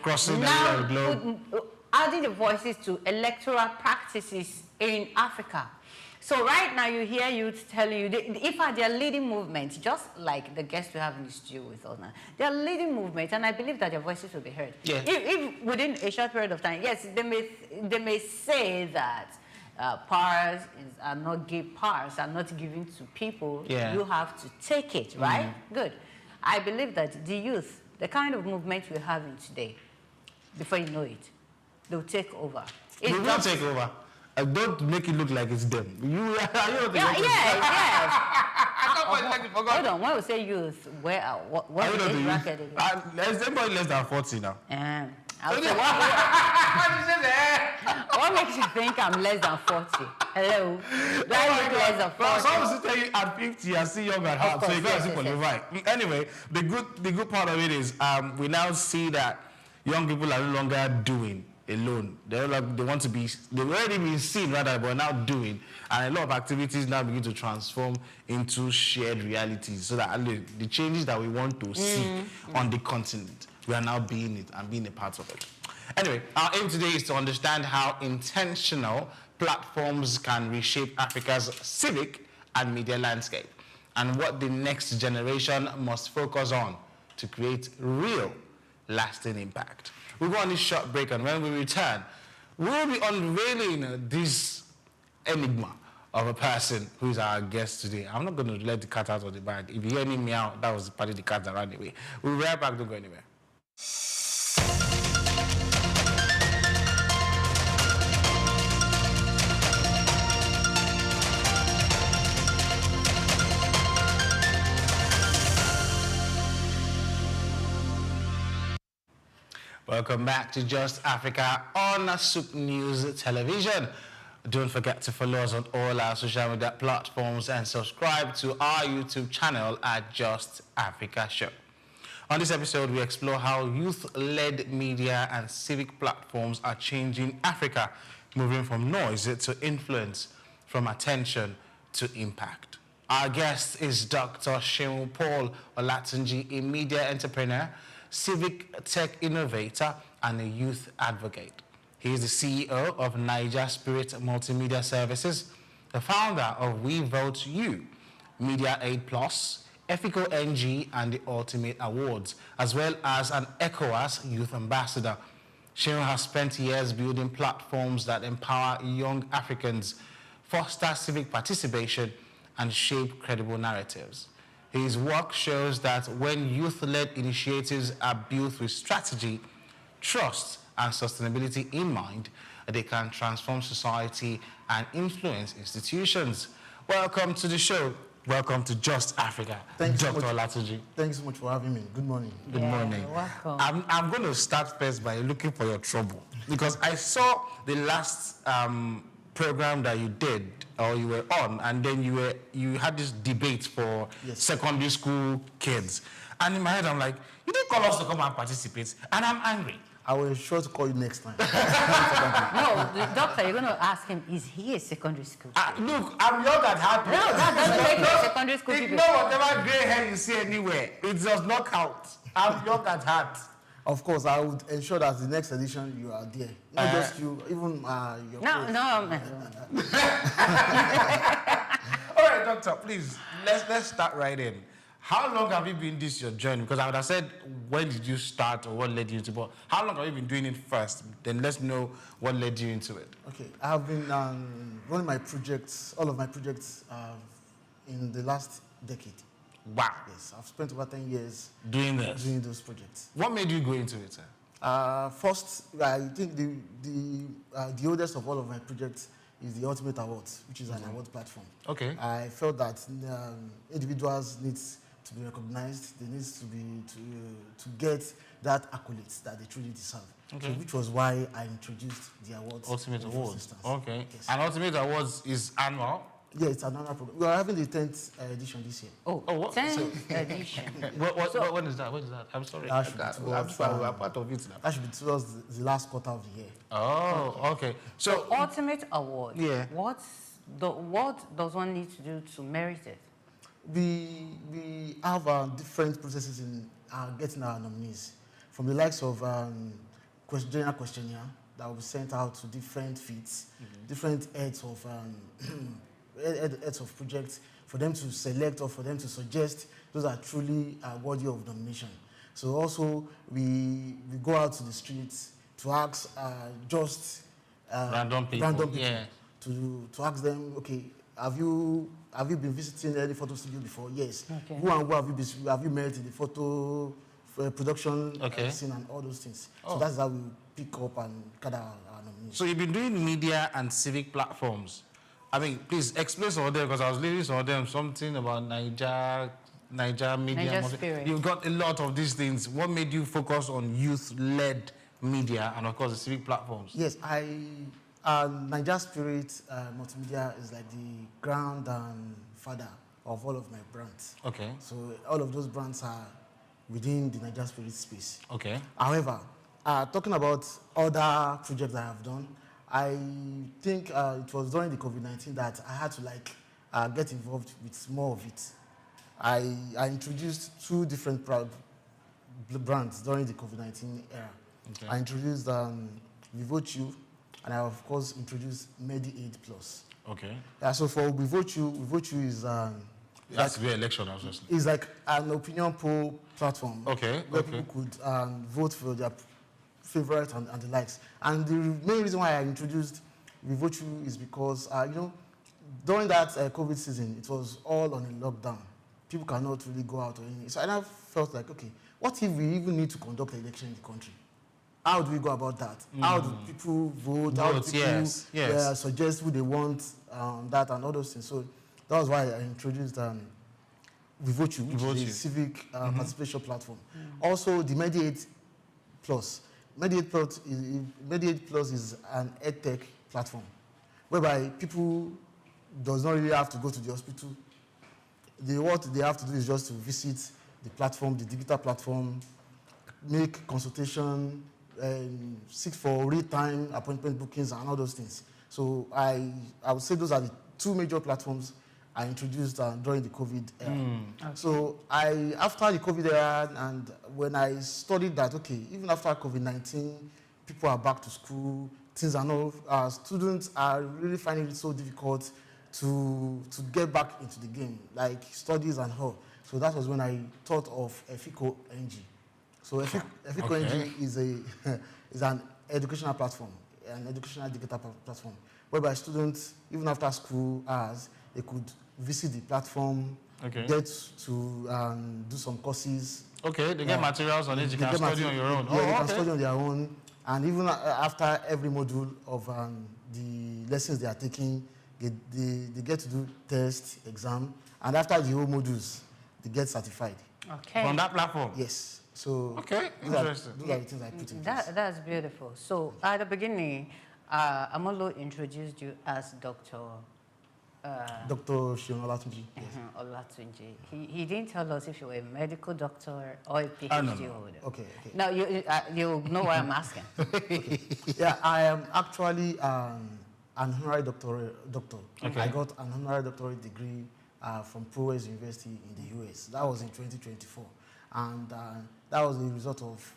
Speaker 3: crossing the globe. Adding the voices to electoral practices in Africa. So right now you hear youth telling you, they are leading movements, just like the guests we have in the studio with us now. They are leading movements, and I believe that their voices will be heard.
Speaker 18: Yeah.
Speaker 3: If within a short period of time, yes, they may say that powers are not given to people. Yeah. You have to take it, right? Good. I believe that the youth, the kind of movement we're having today, before you know it, they'll take over.
Speaker 18: They will take over. Don't make it look like it's them.
Speaker 3: Hold on. When we say youth, what is the bracket?
Speaker 18: There's anybody less than 40 now.
Speaker 3: What makes you think I'm less than 40? Hello? Do I look less than 40?
Speaker 18: Someone will tell you at 50, I see young at heart, so you got to qualify. Anyway, the good part of it is we now see that young people are no longer doing alone. They've already been seen rather, but now doing, and a lot of activities now begin to transform into shared realities, so that the changes that we want to see on the continent, we are now being it and being a part of it. Anyway, our aim today is to understand how intentional platforms can reshape Africa's civic and media landscape, and what the next generation must focus on to create real, lasting impact. We'll go on this short break, and when we return, we'll be unveiling this enigma of a person who's our guest today. I'm not going to let the cat out of the bag. If you hear any meow, that was probably the cat that ran away. We'll be right back. Don't go anywhere. Welcome back to Just Africa on SOUQ News Television. Don't forget to follow us on all our social media platforms and subscribe to our YouTube channel at Just Africa Show. On this episode, we explore how youth-led media and civic platforms are changing Africa, moving from noise to influence, from attention to impact. Our guest is Dr. Seun Paul Olatunji, a media entrepreneur, civic tech innovator, and a youth advocate. He is the CEO of Niger Spirit Multimedia Services, the founder of We Vote You, Media Aid Plus, Ethical NG, and the Ultimate Awards, as well as an ECOWAS Youth Ambassador. Seun has spent years building platforms that empower young Africans, foster civic participation, and shape credible narratives. His work shows that when youth-led initiatives are built with strategy, trust, and sustainability in mind, they can transform society and influence institutions. Welcome to the show. Welcome to Just Africa, Dr. Olatunji.
Speaker 6: Thanks so much for having me. Good morning.
Speaker 18: Good morning.
Speaker 3: Welcome.
Speaker 18: I'm going to start first by looking for your trouble, because I saw the last program that you did, or you were on, and then you had this debate for secondary school kids. And in my head, I'm like, you didn't call us to come and participate, and I'm angry.
Speaker 6: I will sure to call you next time.
Speaker 3: No, the doctor, you're going to ask him, is he a secondary school student?
Speaker 18: Look, I'm young at heart.
Speaker 3: No, that doesn't make you a secondary school student.
Speaker 18: Ignore whatever gray hair you see anywhere. It does not count. I'm young at heart.
Speaker 6: Of course, I would ensure that the next edition you are there. Not just you, even your
Speaker 3: No.
Speaker 18: All right, doctor, please, let's start right in. How long have you been this your journey? Because I would have said, when did you start or what led you into it? But how long have you been doing it first? Then let's know what led you into it.
Speaker 6: Okay, I have been running my projects, all of my projects in the last decade.
Speaker 18: Wow.
Speaker 6: Yes, I've spent over 10 years
Speaker 18: doing this,
Speaker 6: doing those projects.
Speaker 18: What made you go into it, sir?
Speaker 6: First, I think the oldest of all of my projects is the Ultimate Awards, which is an award platform.
Speaker 18: Okay.
Speaker 6: I felt that individuals need to be recognized. They need to get that accolades that they truly deserve.
Speaker 18: Okay.
Speaker 6: So, which was why I introduced the awards.
Speaker 18: Ultimate Awards. Okay.
Speaker 6: Yes.
Speaker 18: And Ultimate Awards is annual?
Speaker 6: Yeah, it's another program. We are having the 10th edition this year.
Speaker 3: Oh,
Speaker 18: what?
Speaker 3: 10th edition.
Speaker 18: When is that? When is that? I'm sorry. I'm sorry, we're part of it now.
Speaker 6: That should be towards the last quarter of the year.
Speaker 18: Oh, okay. So
Speaker 3: Ultimate Award.
Speaker 18: Yeah.
Speaker 3: What does one need to do to merit it?
Speaker 6: We have different processes in getting our nominees, from the likes of general questionnaire that will be sent out to different feeds, different heads of heads of projects, for them to select or for them to suggest those are truly worthy of nomination. So also we go out to the streets to ask
Speaker 18: random people
Speaker 6: yeah. to ask them, okay, have you been visiting any photo studio before? Yes. Okay. Who and who have you met in the photo production scene and all those things?
Speaker 18: Oh.
Speaker 6: So that's how we pick up and gather our nominees.
Speaker 18: So you've been doing media and civic platforms. I mean, please explain some of them, because I was reading some of them, something about Niger media.
Speaker 3: Niger Spirit.
Speaker 18: You've got a lot of these things. What made you focus on youth-led media and, of course, the civic platforms?
Speaker 6: Yes, Niger Spirit Multimedia is like the ground and father of all of my brands.
Speaker 18: Okay.
Speaker 6: So all of those brands are within the Niger Spirit space.
Speaker 18: Okay.
Speaker 6: However, talking about other projects I have done, I think it was during the COVID-19 that I had to get involved with more of it. I introduced 2 different brands during the COVID-19 era. Okay. I introduced Vivochu, and I of course introduced MediAid Plus.
Speaker 18: Okay.
Speaker 6: Yeah, so for Vivochu is
Speaker 18: it has to be election, obviously.
Speaker 6: It's like an opinion poll platform.
Speaker 18: Okay.
Speaker 6: Where people could vote for their favorite and the likes. And the main reason why I introduced Vivochu is because during that COVID season, it was all on a lockdown. People cannot really go out or anything. So I felt like, okay, what if we even need to conduct an election in the country? How do we go about that? How do people vote? How do people suggest who they want, that and all those things? So that was why I introduced Vivochu, which is a civic participation platform. Also, the MediAid Plus. MediAid Plus is an EdTech platform, whereby people does not really have to go to the hospital. What they have to do is just to visit the platform, the digital platform, make consultation, seek for real-time appointment bookings and all those things. So I would say those are the 2 major platforms I introduced during the COVID era. Okay. So after the COVID era, and when I studied that, okay, even after COVID-19, people are back to school, things are not, students are really finding it so difficult to get back into the game, like studies and all. So that was when I thought of SOUQ NG. So SOUQ NG is an educational platform, an educational digital platform, whereby students, even after school hours, they could visit the platform, get to do some courses. Okay, they get materials on it, you can study on your own. Yeah, they can study on their own. And even after every module of the lessons they are taking, they get to do test, exam, and after the whole modules, they get certified.
Speaker 3: Okay.
Speaker 18: From that platform?
Speaker 6: Yes. So
Speaker 18: interesting.
Speaker 6: Those are the things I put in place.
Speaker 3: That's beautiful. So at the beginning, Amolo introduced you as Dr.
Speaker 6: Shion Olatunji. Yes.
Speaker 3: Olatunji. He didn't tell us if you were a medical doctor or a PhD holder.
Speaker 6: Okay.
Speaker 3: Now you know why I'm asking.
Speaker 6: Okay. Yeah, I am actually an honorary doctor. Okay. I got an honorary doctorate degree from Prowess University in the US. That was in 2024, and that was the result of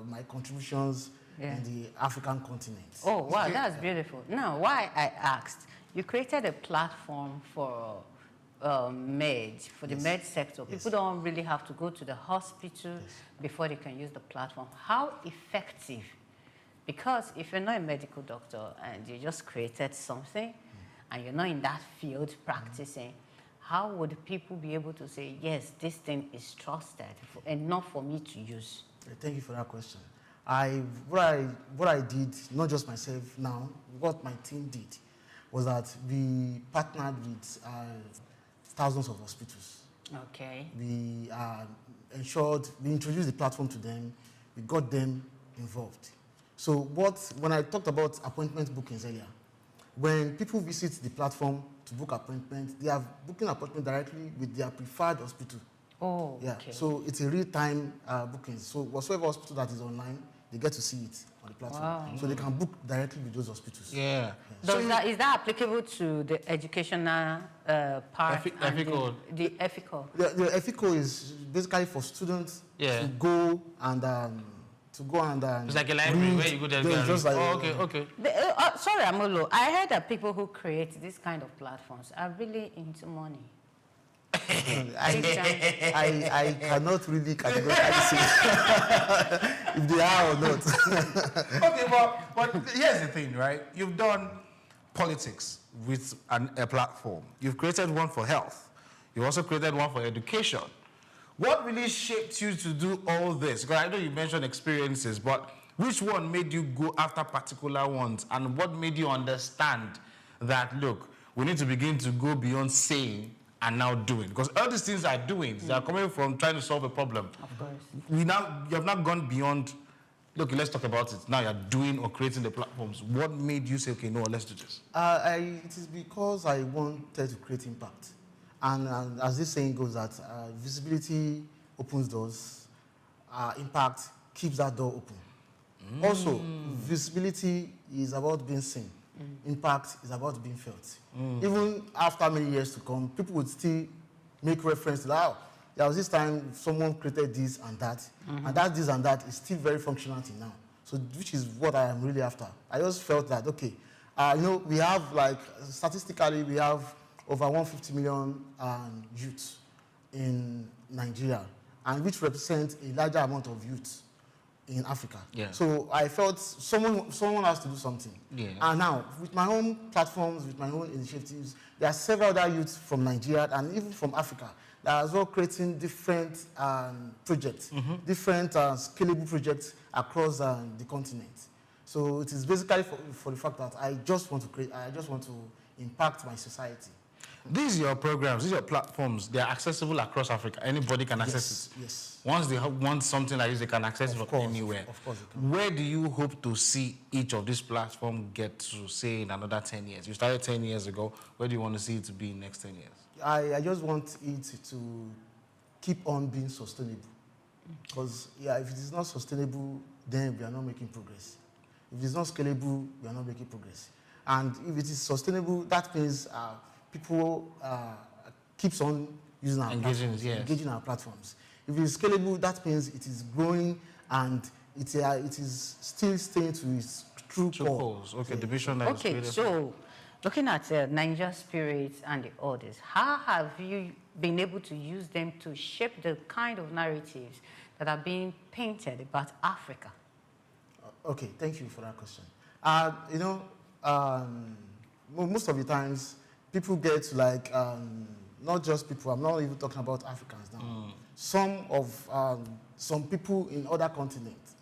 Speaker 6: my contributions in the African continent.
Speaker 3: Oh wow, that's beautiful. Now, why I asked. You created a platform for the med sector. People don't really have to go to the hospital before they can use the platform. How effective? Because if you're not a medical doctor and you just created something and you're not in that field practicing, how would people be able to say, yes, this thing is trusted and not for me to use?
Speaker 6: Thank you for that question. What I did, not just myself now, what my team did was that we partnered with thousands of hospitals.
Speaker 3: Okay.
Speaker 6: We we introduced the platform to them, we got them involved. So when I talked about appointment bookings earlier, when people visit the platform to book appointments, they are booking appointment directly with their preferred hospital.
Speaker 3: Oh,
Speaker 6: yeah.
Speaker 3: okay.
Speaker 6: So it's a real-time booking. So whatsoever hospital that is online, they get to see it on the platform.
Speaker 3: Wow.
Speaker 6: So they can book directly with those hospitals.
Speaker 18: Yeah.
Speaker 3: Is that applicable to the educational part?
Speaker 18: Ethical.
Speaker 3: The ethical.
Speaker 6: The ethical is basically for students to go and
Speaker 18: it's like a library where you go there. Okay.
Speaker 3: Sorry, Amolo. I heard that people who create this kind of platforms are really into money.
Speaker 6: I cannot really categorically say if they are or not.
Speaker 18: Okay, but here's the thing, right? You've done politics with a platform. You've created one for health. You also created one for education. What really shaped you to do all this? Because I know you mentioned experiences, but which one made you go after particular ones? And what made you understand that, look, we need to begin to go beyond saying and now doing? Because all these things are doing. They are coming from trying to solve a problem.
Speaker 3: Of course.
Speaker 18: You have not gone beyond, look, let's talk about it. Now you're doing or creating the platforms. What made you say, okay, no, let's do this?
Speaker 6: It is because I wanted to create impact. And as this saying goes, that visibility opens doors, impact keeps that door open. Also, visibility is about being seen. Impact is about being felt. Even after many years to come, people would still make reference to that. There was this time someone created this and that, and that this and that is still very functional till now. So, which is what I am really after. I just felt that, okay, we have statistically, we have over 150 million youths in Nigeria, and which represents a larger amount of youths in Africa.
Speaker 18: Yeah.
Speaker 6: So I felt someone has to do something.
Speaker 18: Yeah.
Speaker 6: And now, with my own platforms, with my own initiatives, there are several other youths from Nigeria and even from Africa that are as well creating different projects, different scalable projects across the continent. So it is basically for the fact that I just want to impact my society.
Speaker 18: These are your programs, these are your platforms, they are accessible across Africa. Anybody can access it.
Speaker 6: Yes.
Speaker 18: Once they want something like this, they can access it from anywhere.
Speaker 6: Of course they can.
Speaker 18: Where do you hope to see each of these platforms get to, say, in another 10 years? You started 10 years ago. Where do you want to see it to be in the next 10 years?
Speaker 6: I just want it to keep on being sustainable. Because, if it is not sustainable, then we are not making progress. If it is not scalable, we are not making progress. And if it is sustainable, that means people keeps on using our platforms, engaging our platforms. If it is scalable, that means it is growing and it is still staying to its true core.
Speaker 18: Okay, the vision that is
Speaker 3: created. So, looking at Niger Spirit and the others, how have you been able to use them to shape the kind of narratives that are being painted about Africa?
Speaker 6: Okay, thank you for that question. Most of the times, people get not just people, I'm not even talking about Africans now. Some people in other continents,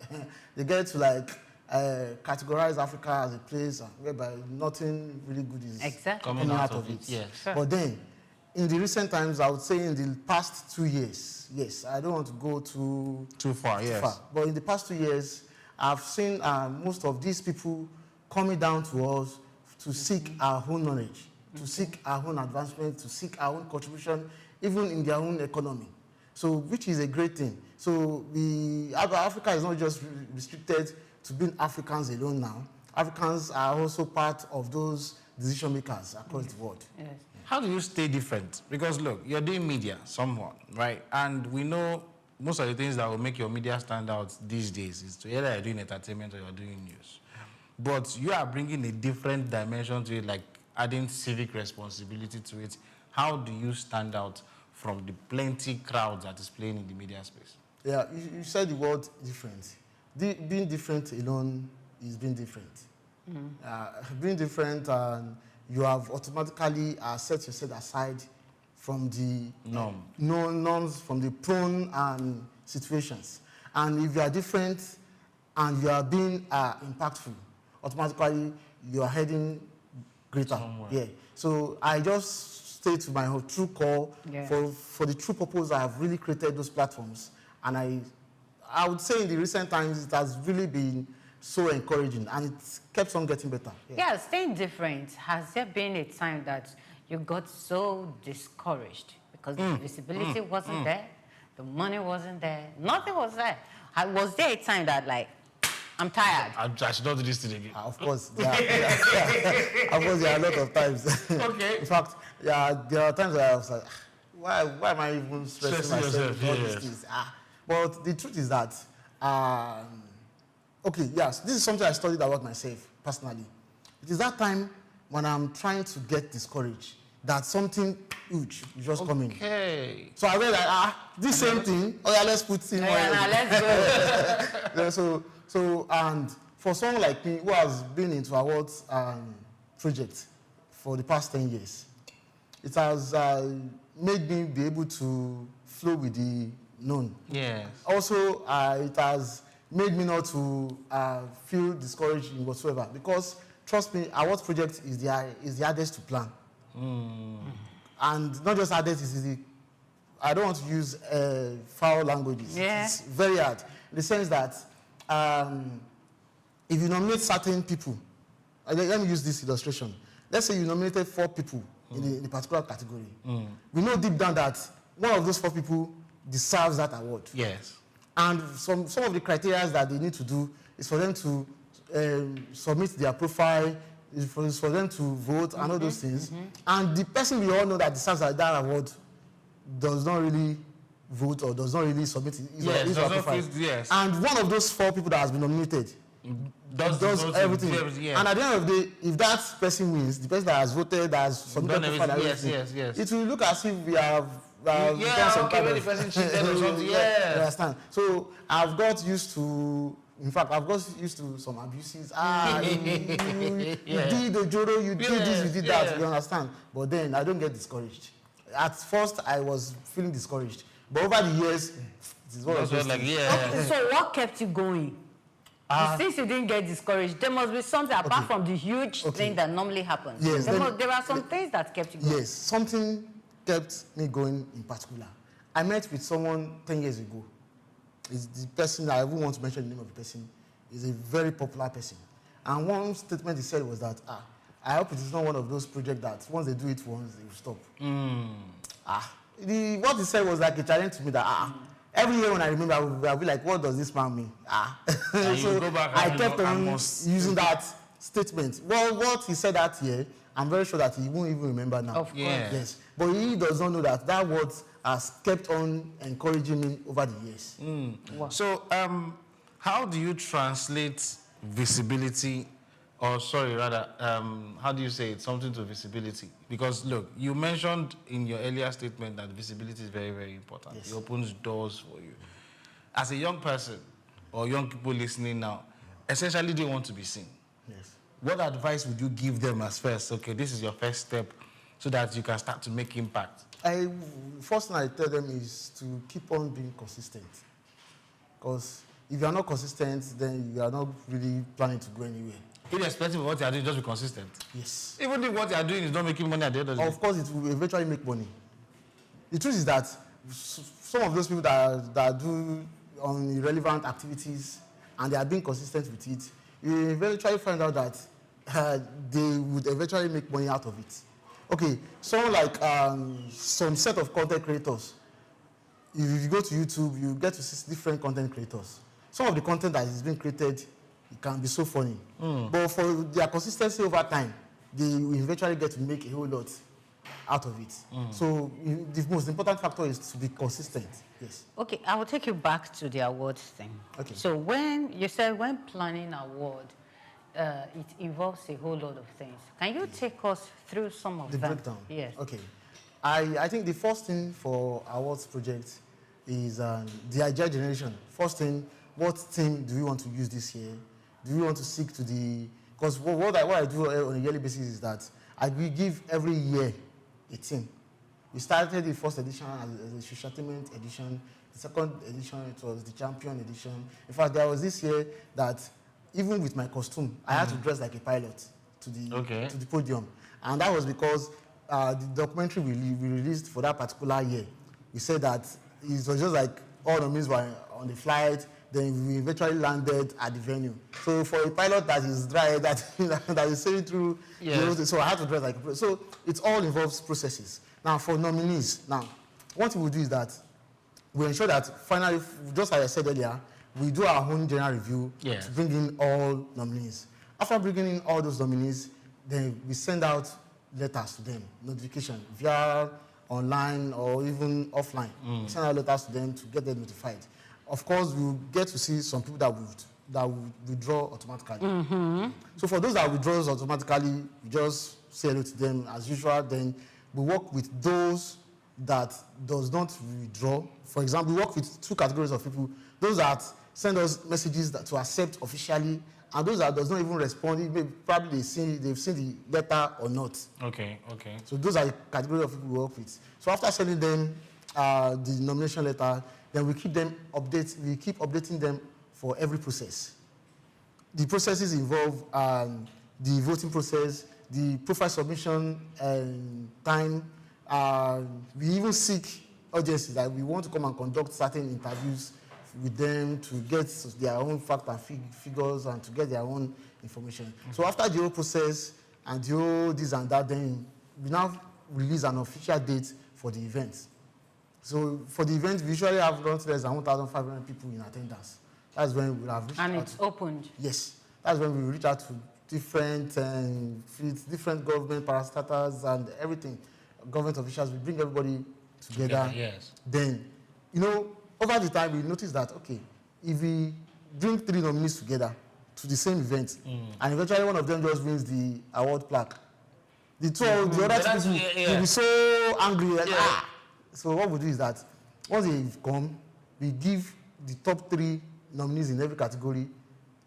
Speaker 6: they get to categorize Africa as a place whereby nothing really good is coming out of it.
Speaker 18: Yes.
Speaker 3: Sure.
Speaker 6: But then, in the recent times, I would say in the past 2 years, yes, I don't want to go too
Speaker 18: far,
Speaker 6: but in the past 2 years, I've seen most of these people coming down to us to seek our own knowledge, to seek our own advancement, to seek our own contribution, even in their own economy. So, which is a great thing. So, Africa is not just restricted to being Africans alone now. Africans are also part of those decision makers across the world.
Speaker 3: Yes.
Speaker 18: How do you stay different? Because look, you're doing media somewhat, right? And we know most of the things that will make your media stand out these days is to either you're doing entertainment or you're doing news. But you are bringing a different dimension to it, like adding civic responsibility to it. How do you stand out from the plenty crowds that is playing in the media space?
Speaker 6: Yeah, you said the word different. Being different alone is being different. Being different, you have automatically set yourself aside from the norms, from the prone and situations. And if you are different and you are being impactful, automatically you are heading greater. Yeah. So I just stay to my true core. For the true purpose. I have really created those platforms, and I would say in the recent times it has really been so encouraging, and it kept on getting better.
Speaker 3: Yeah, staying different. Has there been a time that you got so discouraged because the visibility wasn't there, the money wasn't there, nothing was there? Was there a time that, like, I'm tired?
Speaker 18: I should not do this today.
Speaker 6: Of course, of course, there are a lot of times.
Speaker 18: Okay.
Speaker 6: In fact, there are times where I was like, why am I even stressing myself with all these things? But the truth is that, okay, yes, this is something I studied about myself personally. It is that time when I'm trying to get discouraged that something huge is just coming.
Speaker 18: Okay.
Speaker 6: So I realized, this same thing. Oh yeah, let's put in more.
Speaker 3: Let's go.
Speaker 6: So and for someone like me who has been into awards projects for the past 10 years, it has made me be able to flow with the known.
Speaker 18: Yes.
Speaker 6: Also, it has made me not to feel discouraged in whatsoever, because trust me, awards project is the hardest to plan. And not just hardest, I don't want to use foul languages. It's very hard in the sense that if you nominate certain people, let me use this illustration. Let's say you nominated 4 people in a particular category. We know deep down that one of those 4 people deserves that award.
Speaker 18: Yes.
Speaker 6: And some of the criteria that they need to do is for them to submit their profile, is for them to vote and all those things. And the person we all know that deserves that award does not really vote or does not really submit his profile. And one of those 4 people that has been nominated does everything. And at the end of the day, if that person wins, the person that has voted, that has submitted profile, it will look as if we have done some kind of... You understand? So I've got used to... In fact, I've got used to some abuses. You did the Joro, you did this, you did that, you understand? But then I don't get discouraged. At first, I was feeling discouraged. But over the years, it is what I was like,
Speaker 3: Okay, so what kept you going? Since you didn't get discouraged, there must be something apart from the huge thing that normally happens.
Speaker 6: Yes,
Speaker 3: there are some things that kept you going.
Speaker 6: Yes, something kept me going in particular. I met with someone 10 years ago. It's the person, I won't want to mention the name of the person, is a very popular person. And one statement he said was that, I hope it is not one of those projects that once they do it once, they will stop. What he said was like a challenge to me that, every year when I remember, I'll be like, what does this man mean? So I kept on using that statement. Well, what he said that year, I'm very sure that he won't even remember now.
Speaker 3: Of course.
Speaker 6: Yes. But he does not know that word has kept on encouraging me over the years.
Speaker 3: Wow.
Speaker 18: So, how do you translate visibility, or how do you say it, something to visibility? Because look, you mentioned in your earlier statement that visibility is very, very important. It opens doors for you. As a young person, or young people listening now, essentially they want to be seen.
Speaker 6: Yes.
Speaker 18: What advice would you give them as first? Okay, this is your first step, so that you can start to make impact.
Speaker 6: First thing I tell them is to keep on being consistent. Because if you are not consistent, then you are not really planning to go anywhere.
Speaker 18: Irrespective of what you are doing, just be consistent.
Speaker 6: Yes.
Speaker 18: Even if what you are doing is not making money at the end of the day.
Speaker 6: Of course, it will eventually make money. The truth is that some of those people that do irrelevant activities and they are being consistent with it, you eventually find out that they would eventually make money out of it. Okay, so like some set of content creators, if you go to YouTube, you get to see different content creators. Some of the content that is being created, it can be so funny. But for their consistency over time, they will eventually get to make a whole lot out of it. So the most important factor is to be consistent. Yes.
Speaker 3: Okay, I will take you back to the awards thing.
Speaker 6: Okay.
Speaker 3: So when you said when planning award, it involves a whole lot of things. Can you take us through some of them?
Speaker 6: The breakdown?
Speaker 3: Yes.
Speaker 6: Okay. I think the first thing for awards project is the idea generation. First thing, what theme do we want to use this year? Do we want to seek to the... Because what I do on a yearly basis is that I will give every year a theme. We started the first edition as a Shushatement edition. The second edition, it was the Champion edition. In fact, there was this year that even with my costume, I had to dress like a pilot to the podium. And that was because the documentary we released for that particular year, we said that it was just like all the means were on the flight, then we eventually landed at the venue. So for a pilot that is dry, that is sailing through, so I had to dress like a pilot. So it all involves processes. Now for nominees, what we will do is that we ensure that finally, just like I said earlier, we do our own general review to bring in all nominees. After bringing in all those nominees, then we send out letters to them, notification, via online or even offline. We send out letters to them to get them notified. Of course, we will get to see some people that would withdraw automatically. So for those that withdraws automatically, we just say hello to them as usual. Then we work with those that does not withdraw. For example, we work with 2 categories of people: those that send us messages to accept officially, and those that does not even respond. Probably they've seen the letter or not.
Speaker 18: Okay.
Speaker 6: So those are the category of people we work with. So after sending them the nomination letter, then we keep updating them for every process. The processes involve the voting process, the profile submission time. We even seek audiences that we want to come and conduct certain interviews with them to get their own fact and figures and to get their own information. So after the whole process and the whole this and that, then we now release an official date for the event. So for the event, we usually have not less than 1,500 people in attendance. That's when we have reached out.
Speaker 3: And it's opened?
Speaker 6: Yes. That's when we reach out to different government parastatals and everything, government officials. We bring everybody together.
Speaker 18: Yes.
Speaker 6: Then, over the time, we notice that, okay, if we bring 3 nominees together to the same event, and eventually one of them just wins the award plaque, the other 2 people will be so angry. So what we do is that once they've come, we give the top 3 nominees in every category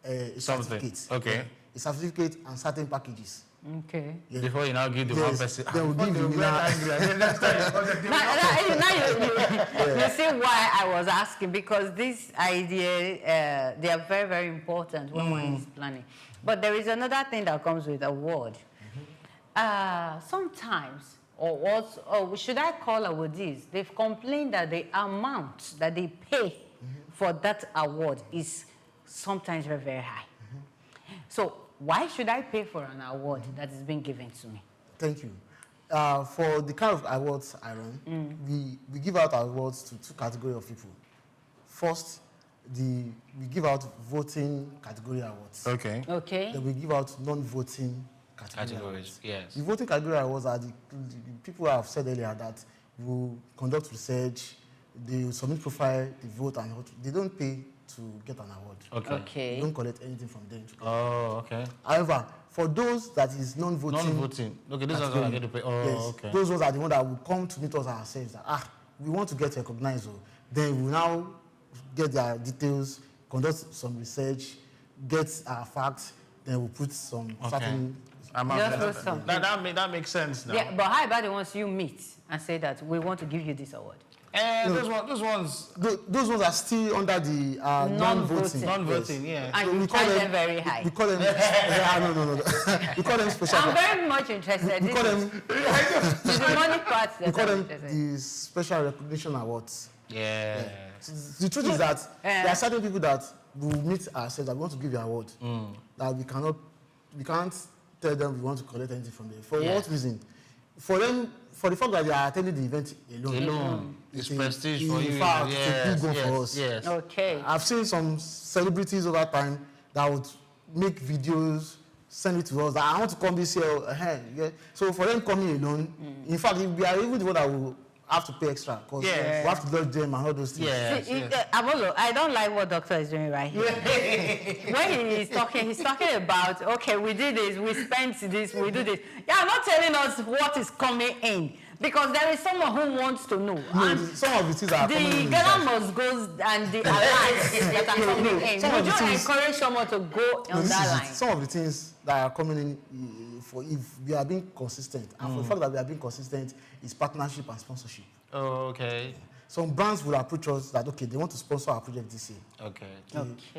Speaker 6: a certificate.
Speaker 18: Okay.
Speaker 6: A certificate and certain packages.
Speaker 3: Okay.
Speaker 6: Yeah.
Speaker 18: Before you now give the one person.
Speaker 6: Then we'll give the winner.
Speaker 3: You see why I was asking, because this idea, they are very, very important when one is planning. But there is another thing that comes with award. Sometimes, or should I call awardees, they've complained that the amount that they pay for that award is sometimes very, very high. So why should I pay for an award that is being given to me?
Speaker 6: Thank you. For the kind of awards I run, we give out awards to 2 categories of people. First, we give out voting category awards.
Speaker 18: Okay.
Speaker 6: Then we give out non-voting category awards.
Speaker 18: Yes.
Speaker 6: The voting category awards are the people who have said earlier that will conduct research, they will submit profile, they vote, and they don't pay to get an award.
Speaker 3: Okay.
Speaker 6: You don't collect anything from them.
Speaker 18: Okay.
Speaker 6: However, for those that is non-voting.
Speaker 18: Okay, those ones are going to pay. Okay.
Speaker 6: Those ones are the ones that will come to meet us ourselves. That we want to get recognized. Then we now get their details, conduct some research, get our facts. Then we'll put some certain.
Speaker 18: That makes sense now.
Speaker 3: Yeah, but how about the ones you meet and say that we want to give you this award?
Speaker 6: Those ones are still under the non-voting.
Speaker 3: Non-voting,
Speaker 6: yes.
Speaker 3: And so we call them very high.
Speaker 6: We call them no. We call them special.
Speaker 3: I'm very much interested.
Speaker 6: We call them
Speaker 3: the money part.
Speaker 6: We call them the special recognition awards.
Speaker 18: Yeah.
Speaker 6: So the truth is that there are certain people that will meet ourselves that we want to give you an award. That we can't tell them we want to collect anything from them. For what reason? For them. For the fact that they are attending the event alone.
Speaker 18: It's prestige for you.
Speaker 6: In fact, it's a big goal for us.
Speaker 18: Yes.
Speaker 3: Okay.
Speaker 6: I've seen some celebrities over time that would make videos, send it to us, that I want to come this year. So for them coming alone, in fact, we are even the one that will have to pay extra because we have to lodge them and all those things.
Speaker 3: Amolo, I don't like what doctor is doing right here. When he's talking about, okay, we did this, we spent this, we do this. Yeah, not telling us what is coming in. Because there is someone who wants to know.
Speaker 6: No, some of the things are coming in.
Speaker 3: The Ghana must go and the alliance that are coming in. Would you encourage someone to go on that line?
Speaker 6: Some of the things that are coming in, for if we are being consistent, and for the fact that we are being consistent, is partnership and sponsorship.
Speaker 18: Oh, okay.
Speaker 6: Some brands will approach us that, okay, they want to sponsor our project this year.
Speaker 18: Okay.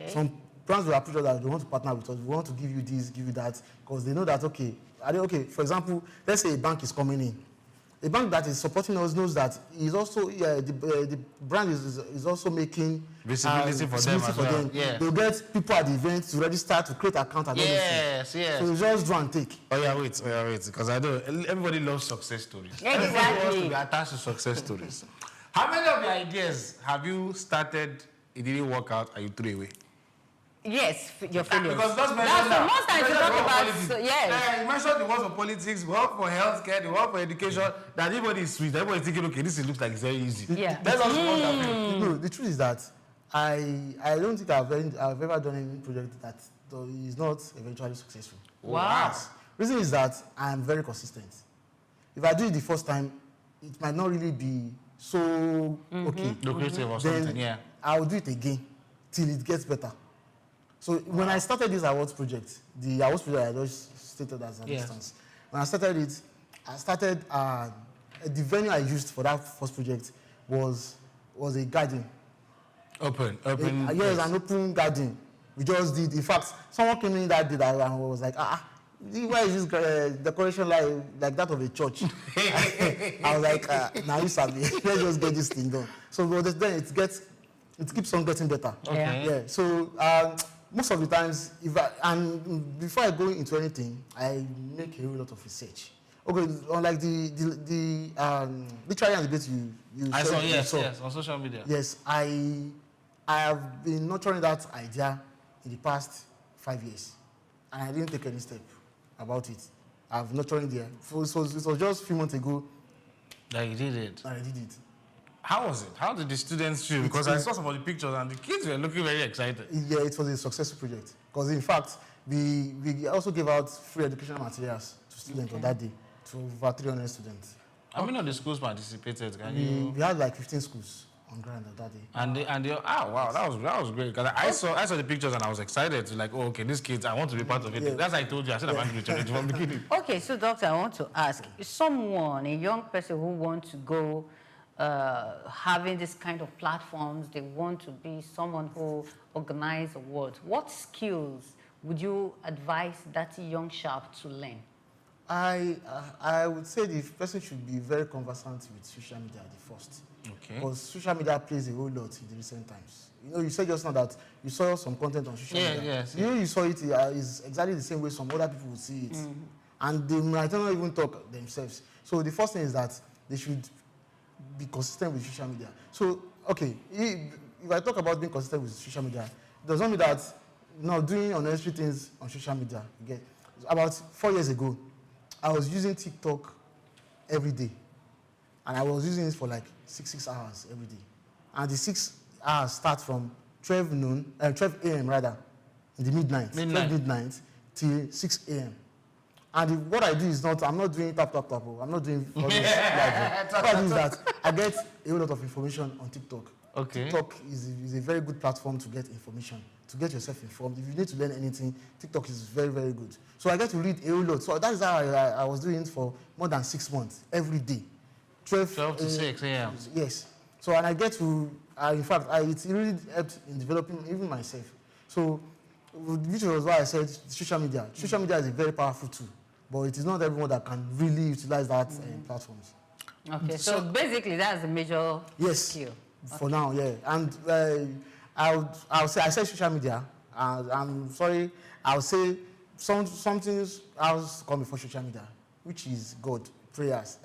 Speaker 6: Some brands will approach us that they want to partner with us. We want to give you this, give you that, because they know that, okay, for example, let's say a bank is coming in. A bank that is supporting us knows that is also the brand is also making
Speaker 18: visibility for them as well. Yeah.
Speaker 6: They'll get people at the event to register to create account and
Speaker 18: yes.
Speaker 6: So it's just draw and take.
Speaker 18: Oh yeah, wait, because I know everybody loves success stories.
Speaker 3: Exactly.
Speaker 18: Everybody wants to be attached to success stories. How many of your ideas have you started? It didn't work out, and you threw away?
Speaker 3: Yes, your failures.
Speaker 18: Because that's
Speaker 3: the most times you talk about. Yes.
Speaker 18: You mentioned the words for politics, the work for healthcare, the work for education. That everybody is sweet. Everybody is thinking, okay, this looks like it's very easy.
Speaker 3: Yeah.
Speaker 18: That's also what happened.
Speaker 6: No, the truth is that I don't think I've ever done any project that is not eventually successful.
Speaker 3: Wow.
Speaker 6: Reason is that I am very consistent. If I do it the first time, it might not really be so okay.
Speaker 18: Lucrative or something. Yeah.
Speaker 6: I'll do it again till it gets better. So when I started this awards project, the awards project I just stated as an instance. When I started it, the venue I used for that first project was a garden.
Speaker 18: Open.
Speaker 6: Yes, an open garden. We just did. In fact, someone came in that day that I was like, why is this decoration like that of a church? I was like, now you sabi. Let's just get this thing done. So then it keeps on getting better.
Speaker 18: Okay.
Speaker 6: Yeah. So most of the times, before I go into anything, I make a whole lot of research. Okay, unlike the literary and debate you
Speaker 18: I saw, yes, on social media.
Speaker 6: Yes, I have been nurturing that idea in the past 5 years, and I didn't take any step about it. I've nurtured it there. It was just a few months ago
Speaker 18: that you did it.
Speaker 6: I did it.
Speaker 18: How was it? How did the students feel? Because I saw some of the pictures and the kids were looking very excited.
Speaker 6: Yeah, it was a successful project. Because in fact, we also gave out free educational materials to students on that day, to over 300 students.
Speaker 18: How many of the schools participated?
Speaker 6: We had like 15 schools on ground on that day.
Speaker 18: And wow, that was great. Because I saw the pictures and I was excited to like, oh, okay, these kids, I want to be part of it. Yeah. That's what I told you. I said I'm going to from the beginning.
Speaker 3: Okay, so doctor, I want to ask, someone, a young person who wants to go having this kind of platforms, they want to be someone who organizes awards. What skills would you advise that young sharp to learn?
Speaker 6: I would say the person should be very conversant with social media at the first.
Speaker 18: Okay.
Speaker 6: Because social media plays a whole lot in the recent times. You know, you said just now that you saw some content on social media.
Speaker 18: Yes.
Speaker 6: You saw it is exactly the same way some other people will see it. And they might not even talk themselves. So the first thing is that they should be consistent with social media. So, okay, if I talk about being consistent with social media, it does not mean that doing unnecessary things on social media. Okay? About 4 years ago, I was using TikTok every day. And I was using it for like 6 hours every day. And the 6 hours start from 12 a.m. rather, in the midnight. 12 midnight till 6 a.m. And what I do is I'm not doing tap. I'm not doing all this live. What I do is that I get a whole lot of information on TikTok.
Speaker 18: Okay.
Speaker 6: TikTok is a very good platform to get information, to get yourself informed. If you need to learn anything, TikTok is very, very good. So I get to read a whole lot. So that is how I was doing it for more than 6 months, every day. 12
Speaker 18: to 6 a.m.
Speaker 6: Yes. So, and I get to, in fact, it really helped in developing even myself. So, which was why I said social media. Social media is a very powerful tool, but it is not everyone that can really utilize that platforms.
Speaker 3: Okay, so basically that's a major skill.
Speaker 6: For now, yeah. And I said social media, and I'm sorry, I'll say something else come before social media, which is God. Prayers.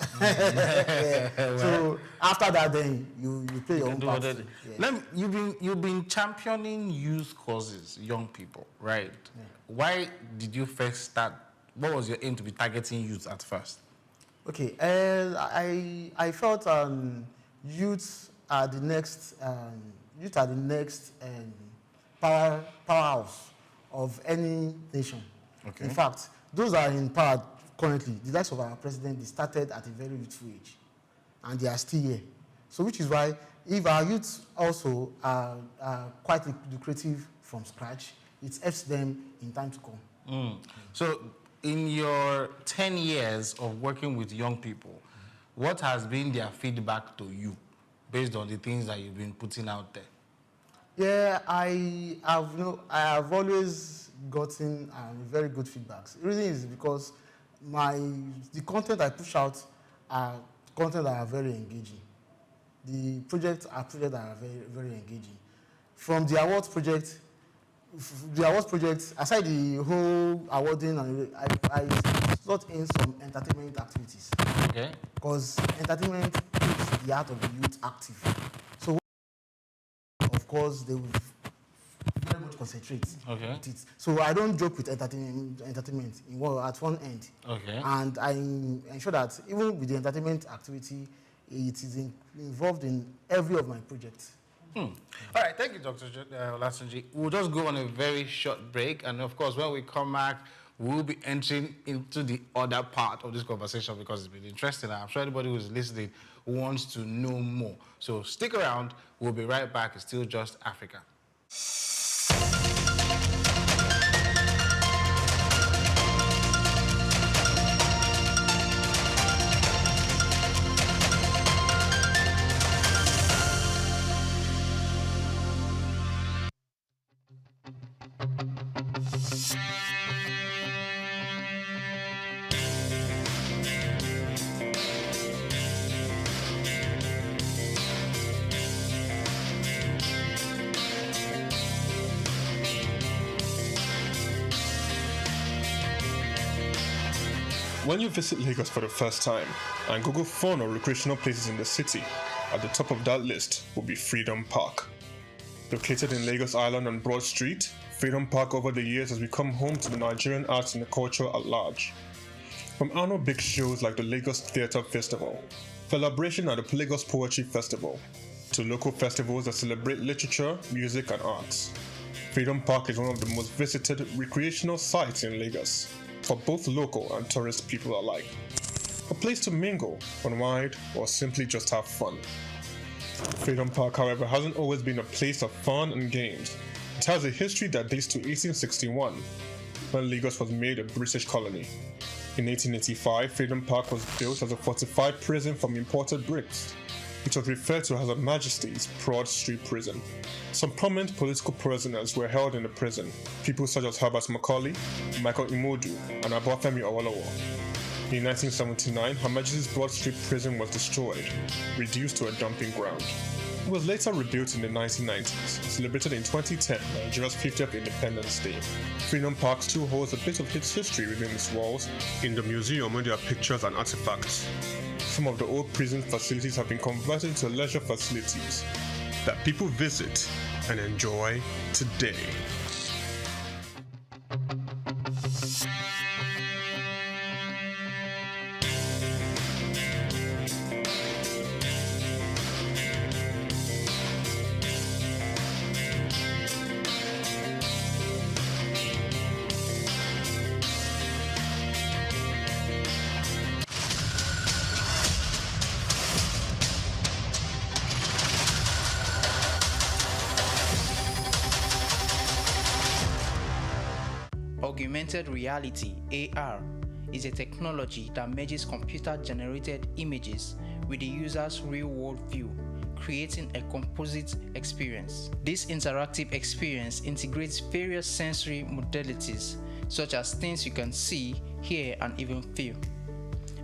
Speaker 6: So after that, then you play your own part.
Speaker 18: Yeah. You've been championing youth causes, young people, right? Yeah. Why did you first start? What was your aim to be targeting youth at first?
Speaker 6: Okay, I felt youth are the next powerhouse of any nation. Okay. In fact, those are in power. Currently, the likes of our president, they started at a very youthful age. and they are still here. So which is why if our youth also are quite lucrative from scratch, it helps them in time to come.
Speaker 18: So in your 10 years of working with young people, what has been their feedback to you based on the things that you've been putting out there?
Speaker 6: Yeah, I have always gotten very good feedbacks. The reason is because the content I push out are content that are very engaging. The projects are projects that are very, very engaging. From the awards project, aside the whole awarding, I slot in some entertainment activities.
Speaker 18: Okay.
Speaker 6: Because entertainment keeps the heart of the youth active. So, of course, they will very much concentrate with it. So I don't joke with entertainment at one end. Okay. And I ensure that even with the entertainment activity, it is involved in every of my projects.
Speaker 18: All right, thank you, Dr. Olatunji. We'll just go on a very short break, and of course, when we come back, we'll be entering into the other part of this conversation because it's been interesting. I'm sure anybody who's listening wants to know more. So stick around. We'll be right back. It's still Just Africa.
Speaker 8: When you visit Lagos for the first time and Google fun or recreational places in the city, at the top of that list will be Freedom Park. Located in Lagos Island on Broad Street, Freedom Park over the years has become home to the Nigerian arts and the culture at large. From annual big shows like the Lagos Theatre Festival, celebration at the Lagos Poetry Festival, to local festivals that celebrate literature, music and arts, Freedom Park is one of the most visited recreational sites in Lagos, for both local and tourist people alike. A place to mingle, unwind, or simply just have fun. Freedom Park, however, hasn't always been a place of fun and games. It has a history that dates to 1861, when Lagos was made a British colony. In 1885, Freedom Park was built as a fortified prison from imported bricks. It was referred to as Her Majesty's Broad Street Prison. Some prominent political prisoners were held in the prison, people such as Herbert Macaulay, Michael Imodu, and Obafemi Awolowo. In 1979, Her Majesty's Broad Street Prison was destroyed, reduced to a dumping ground. It was later rebuilt in the 1990s, celebrated in 2010, Nigeria's 50th Independence Day. Freedom Park still holds a bit of its history within its walls. In the museum where there are pictures and artifacts. Some of the old prison facilities have been converted into leisure facilities that people visit and enjoy today.
Speaker 10: Augmented reality, AR, is a technology that merges computer-generated images with the user's real-world view, creating a composite experience. This interactive experience integrates various sensory modalities, such as things you can see, hear, and even feel,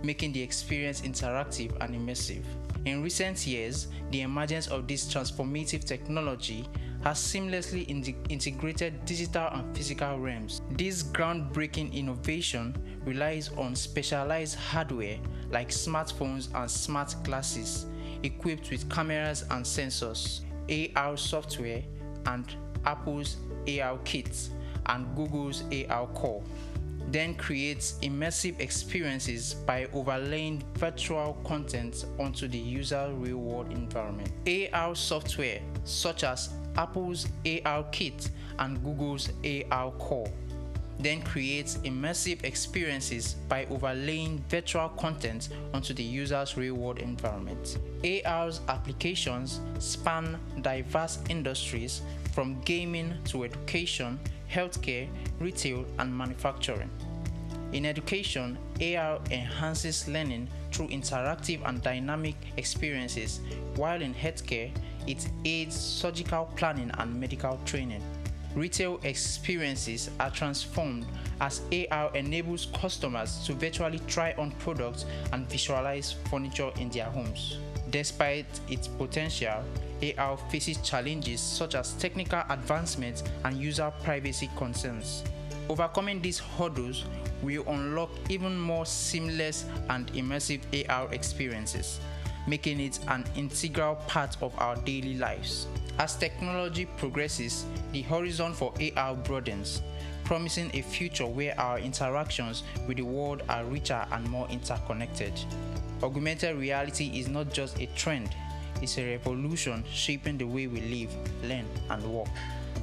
Speaker 10: making the experience interactive and immersive. In recent years, the emergence of this transformative technology has seamlessly integrated digital and physical realms. This groundbreaking innovation relies on specialized hardware like smartphones and smart glasses equipped with cameras and sensors, AR software, and Apple's AR Kit and Google's AR Core. Then creates immersive experiences by overlaying virtual content onto the user's real-world environment. AR software such as Apple's AR Kit and Google's AR Core then creates immersive experiences by overlaying virtual content onto the user's real-world environment. AR's applications span diverse industries from gaming to education, healthcare, retail, and manufacturing. In education, AR enhances learning through interactive and dynamic experiences, while in healthcare, it aids surgical planning and medical training. Retail experiences are transformed as AR enables customers to virtually try on products and visualize furniture in their homes. Despite its potential, AR faces challenges such as technical advancements and user privacy concerns. Overcoming these hurdles will unlock even more seamless and immersive AR experiences, making it an integral part of our daily lives. As technology progresses, the horizon for AR broadens, promising a future where our interactions with the world are richer and more interconnected. Augmented reality is not just a trend, it's a revolution shaping the way we live, learn, and work.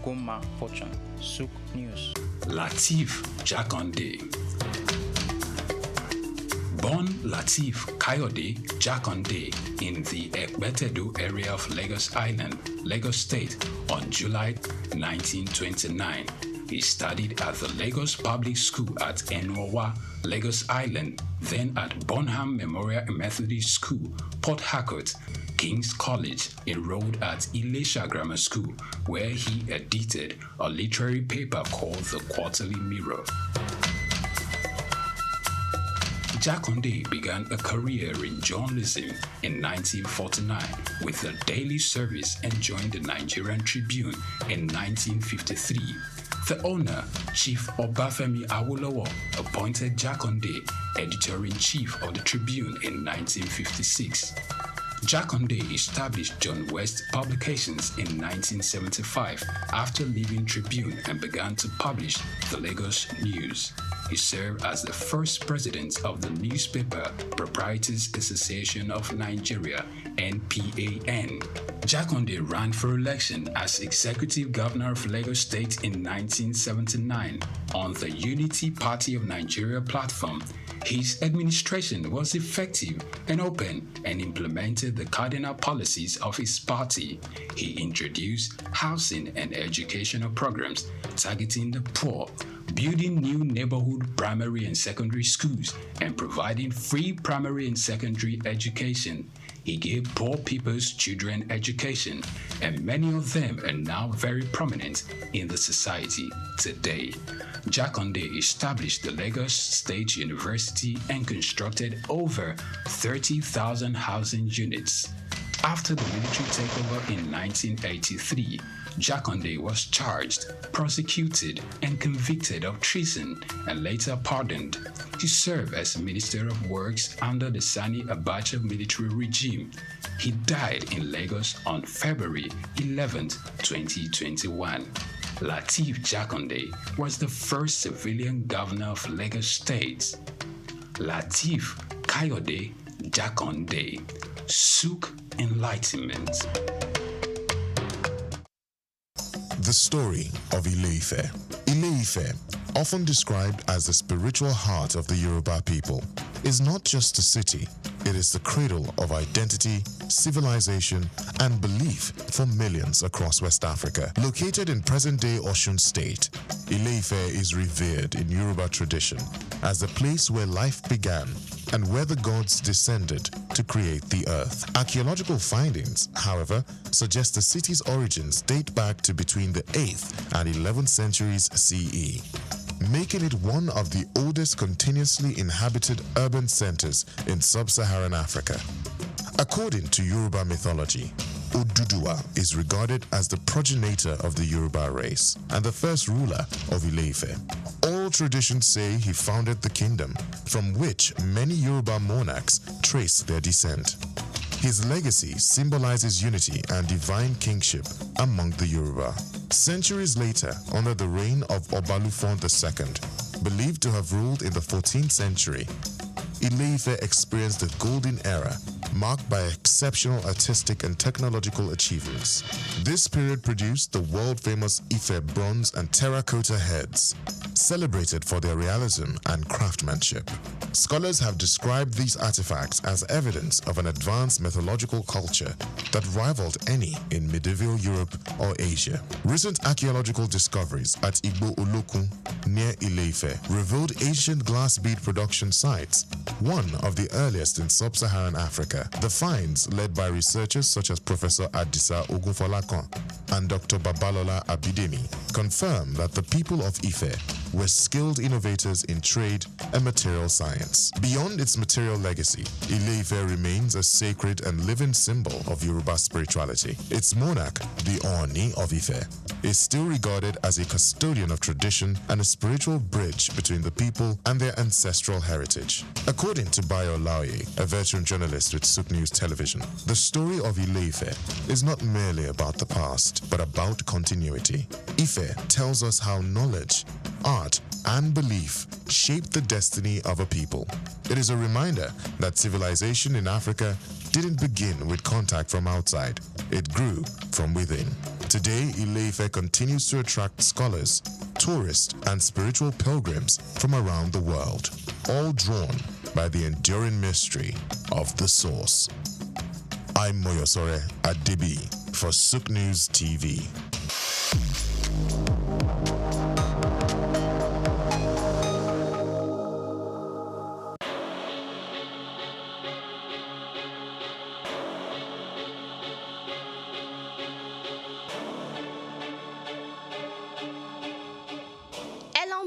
Speaker 10: Goma Fortune, SOUQ News.
Speaker 5: Lateef Jakande. Born Lateef Kayode Jakande in the Ekpetedo area of Lagos Island, Lagos State on July 1929. He studied at the Lagos Public School at Enowa, Lagos Island, then at Bonham Memorial Methodist School, Port Harcourt, King's College, enrolled at Ilesha Grammar School, where he edited a literary paper called The Quarterly Mirror. Jakande began a career in journalism in 1949 with a daily service and joined the Nigerian Tribune in 1953. The owner, Chief Obafemi Awolowo, appointed Jakande editor-in-chief of the Tribune in 1956. Jakande established John West Publications in 1975 after leaving Tribune and began to publish the Lagos News. He served as the first president of the Newspaper Proprietors Association of Nigeria, NPAN. Jakande ran for election as executive governor of Lagos State in 1979 on the Unity Party of Nigeria platform. His administration was effective and open and implemented the cardinal policies of his party. He introduced housing and educational programs targeting the poor, building new neighborhood primary and secondary schools, and providing free primary and secondary education. He gave poor people's children education, and many of them are now very prominent in the society today. Jakande established the Lagos State University and constructed over 30,000 housing units. After the military takeover in 1983, Jakande was charged, prosecuted, and convicted of treason and later pardoned. He served as Minister of Works under the Sani Abacha military regime. He died in Lagos on February 11, 2021. Lateef Jakande was the first civilian governor of Lagos State. Lateef Kayode Jakande, SOUQ Enlightenment.
Speaker 4: The story of Ile-Ife. Ile-Ife, often described as the spiritual heart of the Yoruba people, is not just a city, it is the cradle of identity, civilization, and belief for millions across West Africa. Located in present-day Osun State, Ile-Ife is revered in Yoruba tradition as the place where life began and where the gods descended to create the earth. Archaeological findings, however, suggest the city's origins date back to between the 8th and 11th centuries CE, making it one of the oldest continuously inhabited urban centers in sub-Saharan Africa. According to Yoruba mythology, Oduduwa is regarded as the progenitor of the Yoruba race and the first ruler of Ile-Ife. All traditions say he founded the kingdom, from which many Yoruba monarchs trace their descent. His legacy symbolizes unity and divine kingship among the Yoruba. Centuries later, under the reign of Obalufon II, believed to have ruled in the 14th century, Ile-Ife experienced the golden era marked by exceptional artistic and technological achievements. This period produced the world-famous Ife bronze and terracotta heads, celebrated for their realism and craftsmanship. Scholars have described these artifacts as evidence of an advanced mythological culture that rivaled any in medieval Europe or Asia. Recent archaeological discoveries at Igbo Olokun near Ile-Ife revealed ancient glass bead production sites, one of the earliest in sub-Saharan Africa. The finds, led by researchers such as Professor Adisa Ogunfolakon and Dr. Babalola Abidemi, confirm that the people of Ife were skilled innovators in trade and material science. Beyond its material legacy, Ile-Ife remains a sacred and living symbol of Yoruba spirituality. Its monarch, the Oni of Ife, is still regarded as a custodian of tradition and a spiritual bridge between the people and their ancestral heritage. According to Bayo Laoye, a veteran journalist with SOUQ News Television, the story of Ile-Ife is not merely about the past, but about continuity. Ife tells us how knowledge, art, and belief shaped the destiny of a people. It is a reminder that civilization in Africa didn't begin with contact from outside. It grew from within. Today, Ile-Ife continues to attract scholars, tourists, and spiritual pilgrims from around the world, all drawn by the enduring mystery of the source. I'm Moyosore Adebi for SOUQ News TV.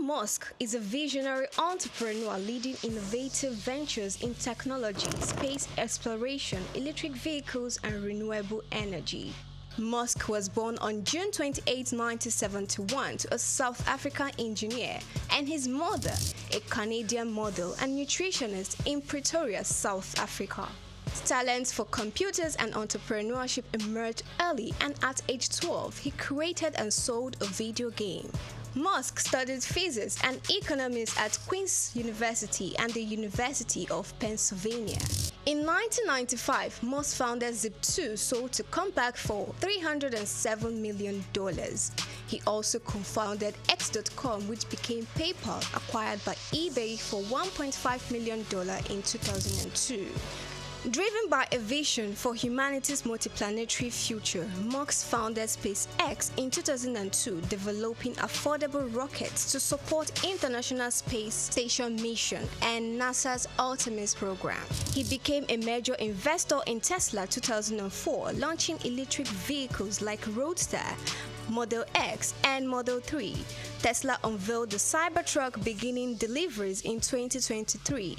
Speaker 7: Musk is a visionary entrepreneur leading innovative ventures in technology, space exploration, electric vehicles, and renewable energy. Musk was born on June 28, 1971 to a South African engineer and his mother, a Canadian model and nutritionist in Pretoria, South Africa. His talents for computers and entrepreneurship emerged early, and at age 12, he created and sold a video game. Musk studied physics and economics at Queen's University and the University of Pennsylvania. In 1995, Musk founded Zip2, sold to Compaq for $307 million. He also co-founded X.com, which became PayPal, acquired by eBay for $1.5 million in 2002. Driven by a vision for humanity's multiplanetary future, Musk founded SpaceX in 2002, developing affordable rockets to support International Space Station mission and NASA's Artemis program. He became a major investor in Tesla 2004, launching electric vehicles like Roadster, Model X, and Model 3. Tesla unveiled the Cybertruck, beginning deliveries in 2023.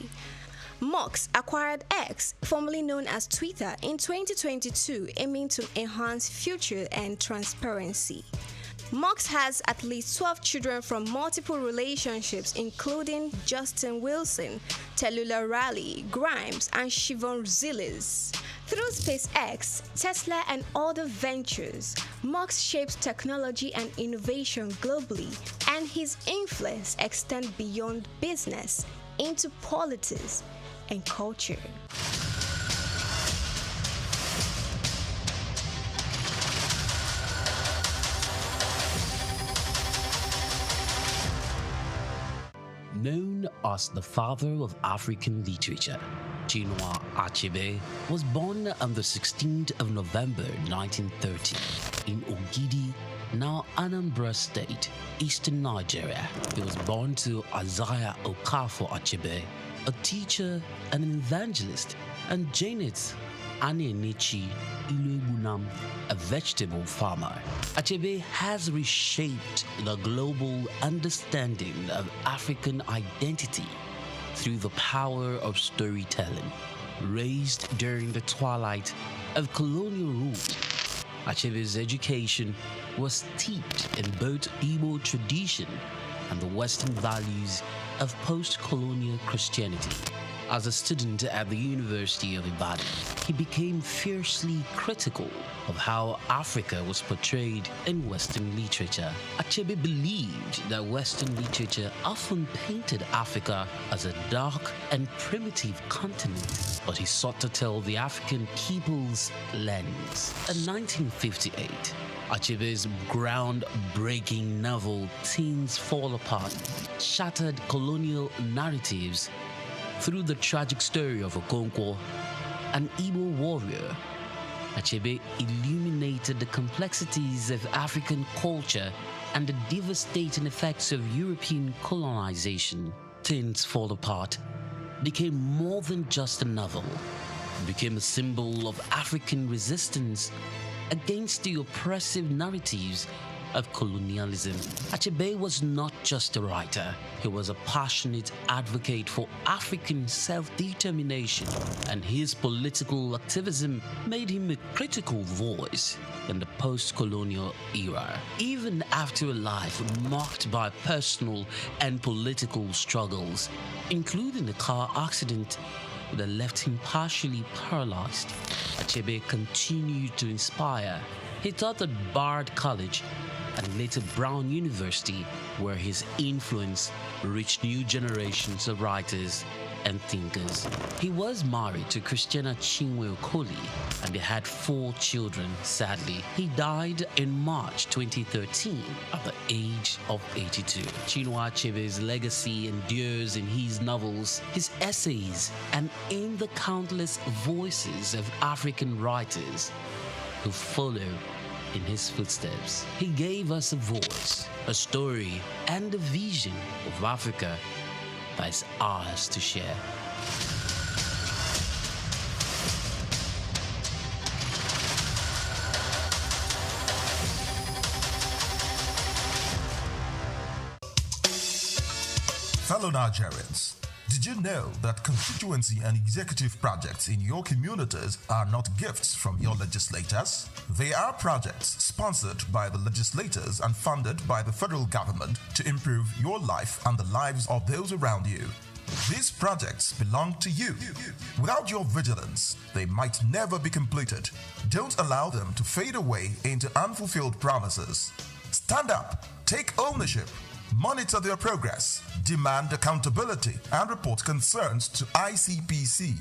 Speaker 7: Musk acquired X, formerly known as Twitter, in 2022, aiming to enhance future and transparency. Musk has at least 12 children from multiple relationships, including Justin Wilson, Tallulah Riley, Grimes, and Siobhan Zilis. Through SpaceX, Tesla, and other ventures, Musk shapes technology and innovation globally, and his influence extends beyond business into politics and culture.
Speaker 13: Known as the father of African literature, Chinua Achebe was born on the 16th of November 1930 in Ogidi, now Anambra State, eastern Nigeria. He was born to Isaiah Okafor Achebe, a teacher and an evangelist, and Janet Anenichi Iluegbunam, a vegetable farmer. Achebe has reshaped the global understanding of African identity through the power of storytelling. Raised during the twilight of colonial rule, Achebe's education was steeped in both Igbo tradition and the Western values of post-colonial Christianity. as a student at the University of Ibadan, he became fiercely critical of how Africa was portrayed in Western literature. Achebe believed that Western literature often painted Africa as a dark and primitive continent, but he sought to tell the African people's lens. In 1958, Achebe's groundbreaking novel Things Fall Apart shattered colonial narratives through the tragic story of Okonkwo, an Igbo warrior. Achebe illuminated the complexities of African culture and the devastating effects of European colonization. Things Fall Apart became more than just a novel. It became a symbol of African resistance against the oppressive narratives of colonialism. Achebe was not just a writer, he was a passionate advocate for African self-determination, and his political activism made him a critical voice in the post-colonial era. Even after a life marked by personal and political struggles, including a car accident that left him partially paralyzed, Achebe continued to inspire. He taught at Bard College and later Brown University, where his influence reached new generations of writers and thinkers. He was married to Christiana Chinwe Okoli and they had 4 children. Sadly, he died in March 2013 at the age of 82. Chinua Achebe's legacy endures in his novels, his essays, and in the countless voices of African writers who follow in his footsteps. He gave us a voice, a story, and a vision of Africa that is ours to share.
Speaker 19: Fellow Nigerians, did you know that constituency and executive projects in your communities are not gifts from your legislators? They are projects sponsored by the legislators and funded by the federal government to improve your life and the lives of those around you. These projects belong to you. Without your vigilance, they might never be completed. Don't allow them to fade away into unfulfilled promises. Stand up, take ownership, monitor their progress, demand accountability, and report concerns to ICPC.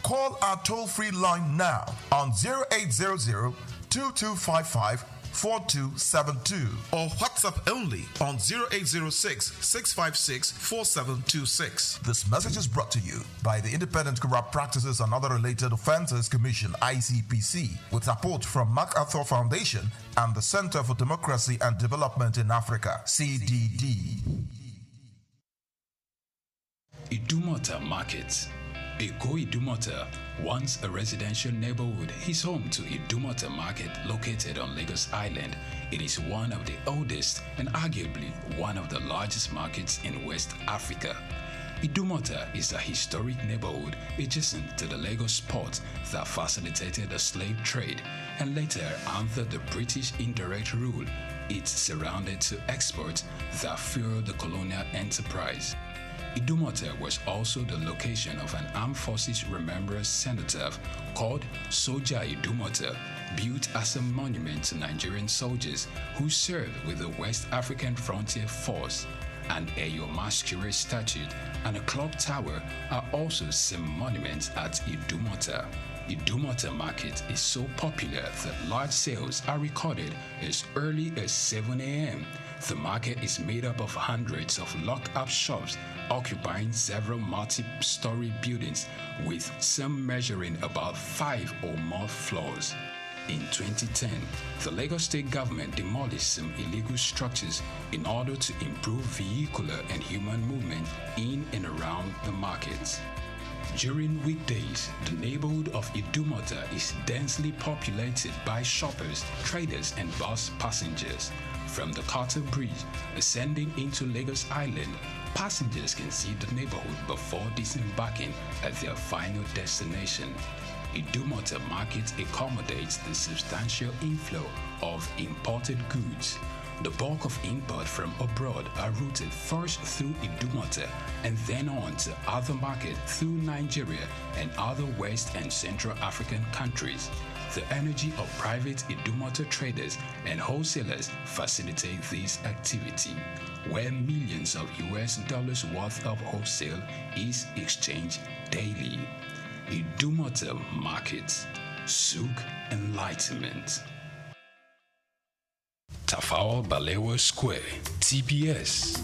Speaker 19: Call our toll-free line now on 0800-2255-4272 or WhatsApp only on 0806-656-4726. This message is brought to you by the Independent Corrupt Practices and Other Related Offences Commission, ICPC, with support from MacArthur Foundation and the Center for Democracy and Development in Africa, CDD.
Speaker 5: Idumota Market. Eko Idumota, once a residential neighborhood, is home to Idumota Market located on Lagos Island. It is one of the oldest and arguably one of the largest markets in West Africa. Idumota is a historic neighborhood adjacent to the Lagos port that facilitated the slave trade and later, under the British indirect rule, it surrounded to exports that fueled the colonial enterprise. Idumota was also the location of an Armed Forces Remembrance Cenotaph called Soja Idumota, built as a monument to Nigerian soldiers who served with the West African Frontier Force. An Eyo Masquerade statue and a clock tower are also some monuments at Idumota. Idumota Market is so popular that large sales are recorded as early as 7 a.m. The market is made up of hundreds of locked-up shops occupying several multi-story buildings, with some measuring about 5 or more floors. In 2010, the Lagos State government demolished some illegal structures in order to improve vehicular and human movement in and around the markets. During weekdays, the neighborhood of Idumota is densely populated by shoppers, traders, and bus passengers. From the Carter Bridge, ascending into Lagos Island, passengers can see the neighborhood before disembarking at their final destination. Idumota Market accommodates the substantial inflow of imported goods. The bulk of import from abroad are routed first through Idumota and then on to other markets through Nigeria and other West and Central African countries. The energy of private Idumota traders and wholesalers facilitate this activity, where millions of US dollars worth of wholesale is exchanged daily. Idumota Markets, SOUQ Enlightenment. Tafawa Balewa Square, TBS.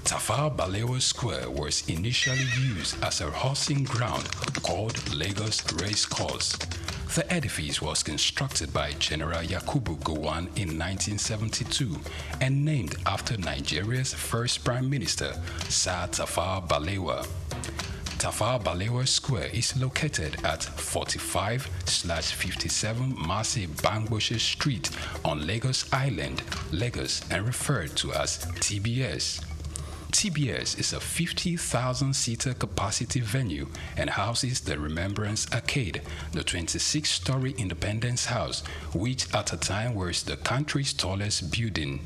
Speaker 5: Tafawa Balewa Square was initially used as a horsing ground called Lagos Race Course. The edifice was constructed by General Yakubu Gowon in 1972 and named after Nigeria's first Prime Minister, Sir Tafawa Balewa. Tafawa Balewa Square is located at 45/57 Marse Bangboshe Street on Lagos Island, Lagos, and referred to as TBS. TBS is a 50,000-seater capacity venue and houses the Remembrance Arcade, the 26-story Independence House, which at a time was the country's tallest building.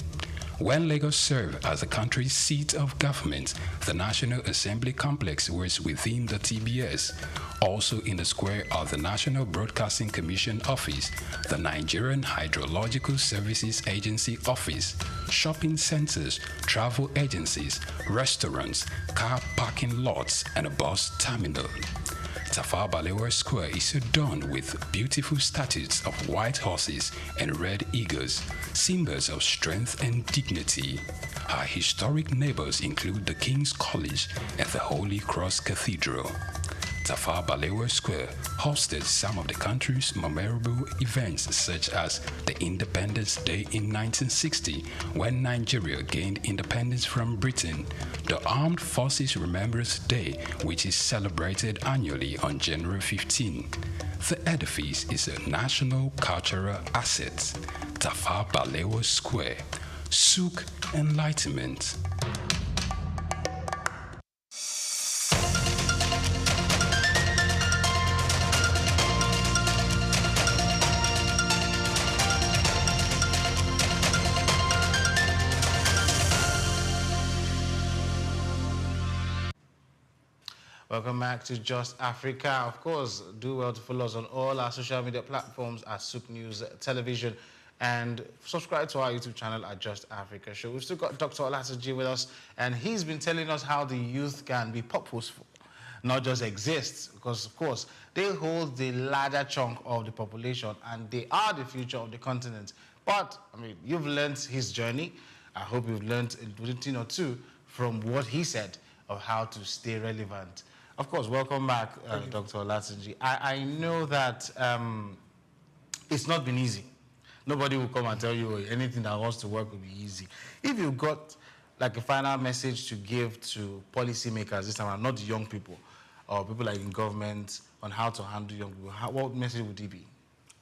Speaker 5: When Lagos served as the country's seat of government, the National Assembly Complex was within the TBS. Also in the square are the National Broadcasting Commission Office, the Nigerian Hydrological Services Agency Office, shopping centers, travel agencies, restaurants, car parking lots, and a bus terminal. Tafawa Balewa Square is adorned with beautiful statues of white horses and red eagles, symbols of strength and dignity. Our historic neighbors include the King's College and the Holy Cross Cathedral. Tafawa Balewa Square hosted some of the country's memorable events, such as the Independence Day in 1960, when Nigeria gained independence from Britain, the Armed Forces Remembrance Day, which is celebrated annually on January 15. The edifice is a national cultural asset. Tafawa Balewa Square, SOUQ Enlightenment.
Speaker 18: Welcome back to Just Africa. Of course, do well to follow us on all our social media platforms at SOUQ News Television and subscribe to our YouTube channel at Just Africa Show. We've still got Dr. Olatunji with us, and he's been telling us how the youth can be purposeful, not just exist, because, of course, they hold the larger chunk of the population and they are the future of the continent. But, I mean, you've learned his journey. I hope you've learned a thing or two from what he said of how to stay relevant. Of course, welcome back, Dr. Olatunji. I know that it's not been easy. Nobody will come and tell you anything that wants to work will be easy. If you've got like a final message to give to policymakers this time, not young people, or people like in government, on how to handle young people, what message would it be?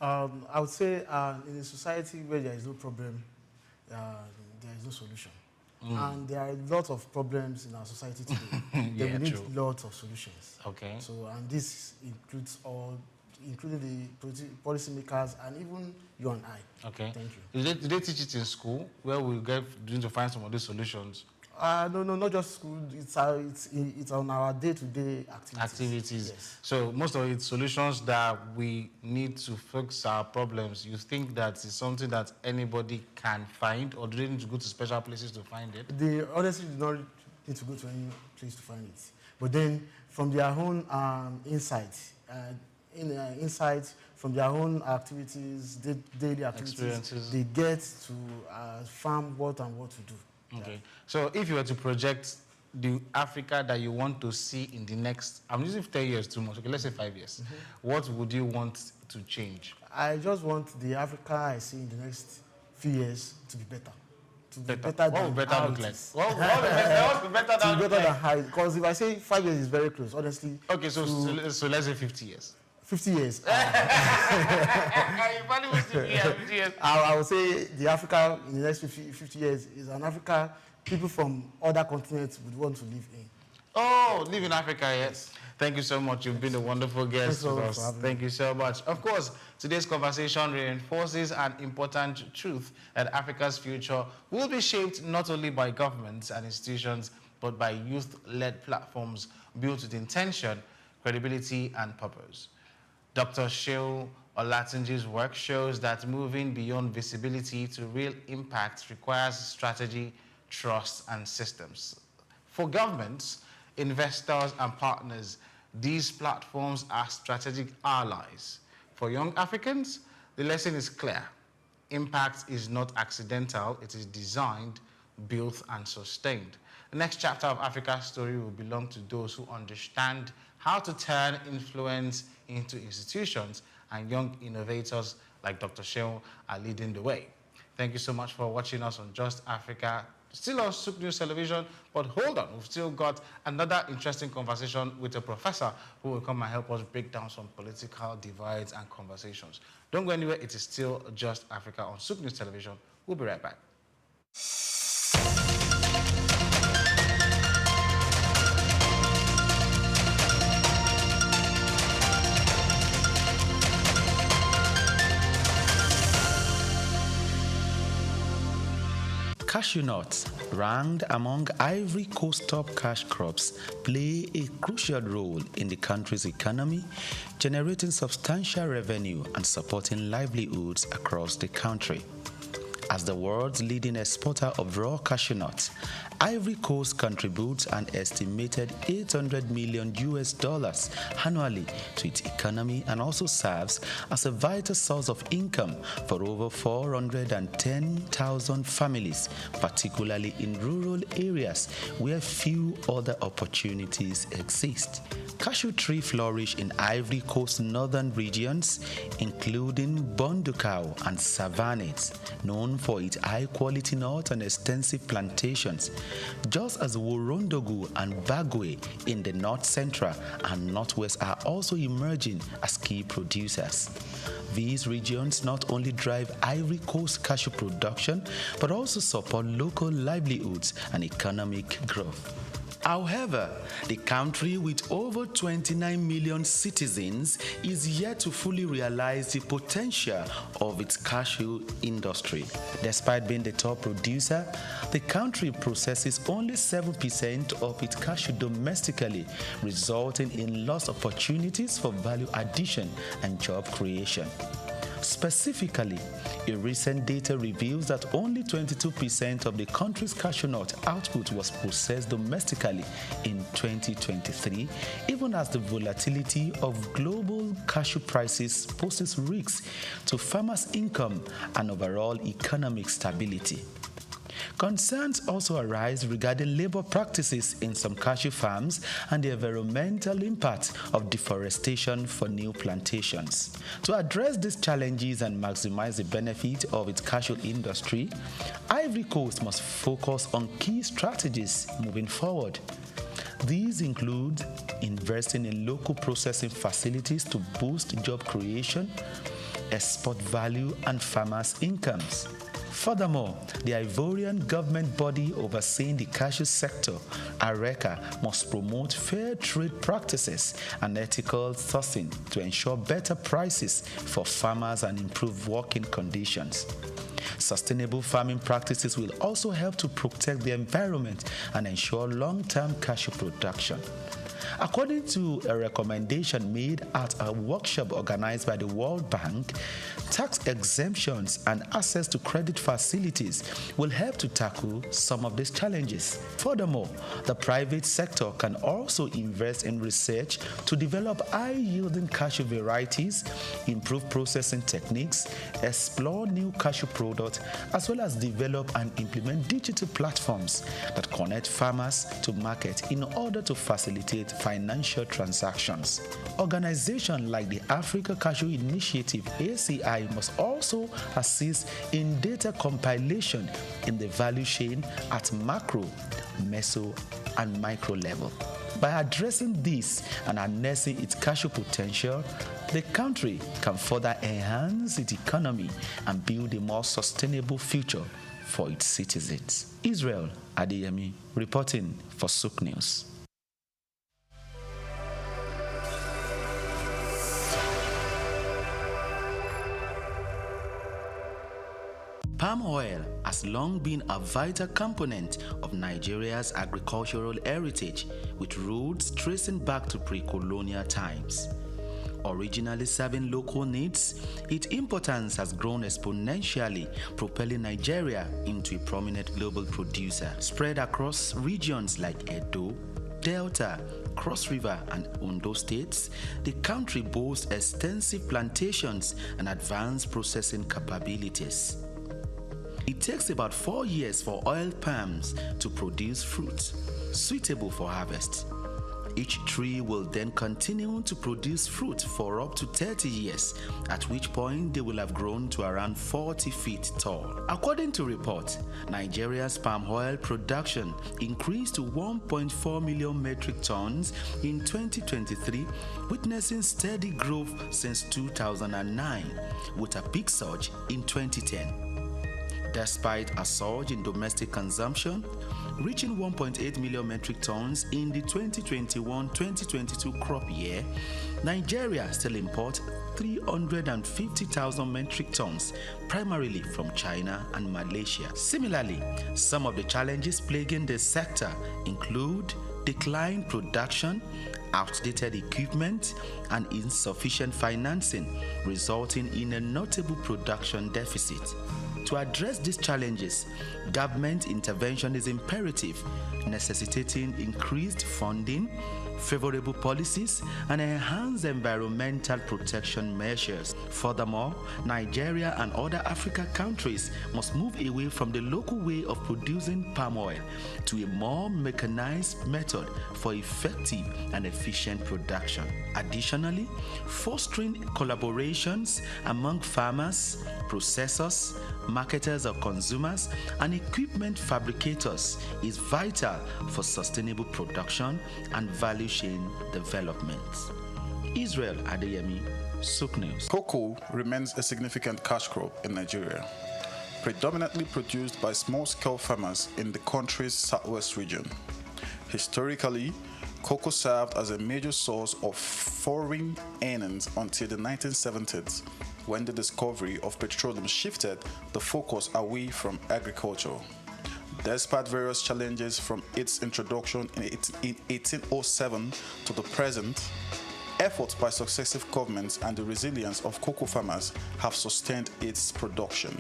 Speaker 6: I would say in a society where there is no problem, there is no solution. And there are lots of problems in our society today.
Speaker 18: Yeah,
Speaker 6: we need
Speaker 18: true.
Speaker 6: lots of solutions.
Speaker 18: Okay.
Speaker 6: So, and this includes including the policymakers and even you and I.
Speaker 18: Okay.
Speaker 6: Thank you.
Speaker 18: Did they teach it in school, where we get to find some of these solutions?
Speaker 6: No, not just school. It's on our day-to-day activities. Yes.
Speaker 18: So most of it's solutions that we need to fix our problems. You think that it's something that anybody can find, or do they need to go to special places to find it?
Speaker 6: They honestly do not need to go to any place to find it. But then from their own insights, from their own activities, daily activities,
Speaker 18: experiences,
Speaker 6: they get to farm what and what to do.
Speaker 18: Okay. So if you were to project the Africa that you want to see in the next, I'm using 10 years too much, okay, let's say 5 years, what would you want to change?
Speaker 6: I just want the Africa I see in the next few years to be better. To be better
Speaker 18: What
Speaker 6: than
Speaker 18: would better
Speaker 6: how
Speaker 18: look
Speaker 6: it
Speaker 18: like?
Speaker 6: is.
Speaker 18: What would better
Speaker 6: To be better
Speaker 18: than
Speaker 6: than how it, because if I say 5 years is very close, honestly.
Speaker 18: Okay, so let's say 50 years.
Speaker 6: 50 years.
Speaker 18: You probably will still be here 50 years.
Speaker 6: I would say the Africa in the next 50 years is an Africa people from other continents would want to live in.
Speaker 18: Oh, live in Africa, yes. Thank you so much. You've been a wonderful guest with us. Thank you so much. Of course, today's conversation reinforces an important truth that Africa's future will be shaped not only by governments and institutions, but by youth-led platforms built with intention, credibility, and purpose. Dr. SOUQ Olatunji's work shows that moving beyond visibility to real impact requires strategy, trust, and systems. For governments, investors, and partners, these platforms are strategic allies. For young Africans, the lesson is clear. Impact is not accidental, it is designed, built, and sustained. The next chapter of Africa's story will belong to those who understand how to turn influence into institutions, and young innovators like Dr. SOUQ are leading the way. Thank you so much for watching us on Just Africa, still on SOUQ News Television, but hold on, we've still got another interesting conversation with a professor who will come and help us break down some political divides and conversations. Don't go anywhere, it is still Just Africa on SOUQ News Television. We'll be right back.
Speaker 20: Cashew nuts, ranked among Ivory Coast top cash crops, play a crucial role in the country's economy, generating substantial revenue and supporting livelihoods across the country. As the world's leading exporter of raw cashew nuts, Ivory Coast contributes an estimated $800 million annually to its economy and also serves as a vital source of income for over 410,000 families, particularly in rural areas where few other opportunities exist. Cashew trees flourish in Ivory Coast northern regions, including Bondukau and Savannahs, known for its high-quality nuts and extensive plantations, just as Worondogu and Bagwe in the north central and northwest are also emerging as key producers. These regions not only drive Ivory Coast cashew production, but also support local livelihoods and economic growth. However, the country with over 29 million citizens is yet to fully realize the potential of its cashew industry. Despite being the top producer, the country processes only 7% of its cashew domestically, resulting in lost opportunities for value addition and job creation. Specifically, a recent data reveals that only 22% of the country's cashew nut output was processed domestically in 2023, even as the volatility of global cashew prices poses risks to farmers' income and overall economic stability. Concerns also arise regarding labor practices in some cashew farms and the environmental impact of deforestation for new plantations. To address these challenges and maximize the benefit of its cashew industry, Ivory Coast must focus on key strategies moving forward. These include investing in local processing facilities to boost job creation, export value, and farmers' incomes. Furthermore, the Ivorian government body overseeing the cashew sector, ARECA, must promote fair trade practices and ethical sourcing to ensure better prices for farmers and improve working conditions. Sustainable farming practices will also help to protect the environment and ensure long-term cashew production. According to a recommendation made at a workshop organized by the World Bank, tax exemptions and access to credit facilities will help to tackle some of these challenges. Furthermore, the private sector can also invest in research to develop high-yielding cashew varieties, improve processing techniques, explore new cashew products, as well as develop and implement digital platforms that connect farmers to market in order to facilitate financial transactions. Organizations like the Africa Cashew Initiative, ACI, must also assist in data compilation in the value chain at macro, meso, and micro level. By addressing this and harnessing its cashew potential, the country can further enhance its economy and build a more sustainable future for its citizens. Israel Adeyemi reporting for SOUQ News. Palm oil has long been a vital component of Nigeria's agricultural heritage, with roots tracing back to pre-colonial times. Originally serving local needs, its importance has grown exponentially, propelling Nigeria into a prominent global producer. Spread across regions like Edo, Delta, Cross River, and Ondo states, the country boasts extensive plantations and advanced processing capabilities. It takes about 4 years for oil palms to produce fruit suitable for harvest. Each tree will then continue to produce fruit for up to 30 years, at which point they will have grown to around 40 feet tall. According to reports, Nigeria's palm oil production increased to 1.4 million metric tons in 2023, witnessing steady growth since 2009, with a peak surge in 2010. Despite a surge in domestic consumption, reaching 1.8 million metric tons in the 2021-2022 crop year, Nigeria still imports 350,000 metric tons, primarily from China and Malaysia. Similarly, some of the challenges plaguing the sector include declined production, outdated equipment, and insufficient financing, resulting in a notable production deficit. To address these challenges, government intervention is imperative, necessitating increased funding, favorable policies, and enhanced environmental protection measures. Furthermore, Nigeria and other African countries must move away from the local way of producing palm oil to a more mechanized method for effective and efficient production. Additionally, fostering collaborations among farmers, processors, marketers or consumers, and equipment fabricators is vital for sustainable production and value chain development. Israel Adeyemi, SOUQ News.
Speaker 14: Cocoa remains a significant cash crop in Nigeria, predominantly produced by small-scale farmers in the country's southwest region. Historically, cocoa served as a major source of foreign earnings until the 1970s, when the discovery of petroleum shifted the focus away from agriculture. Despite various challenges from its introduction in 1807 to the present, efforts by successive governments and the resilience of cocoa farmers have sustained its production.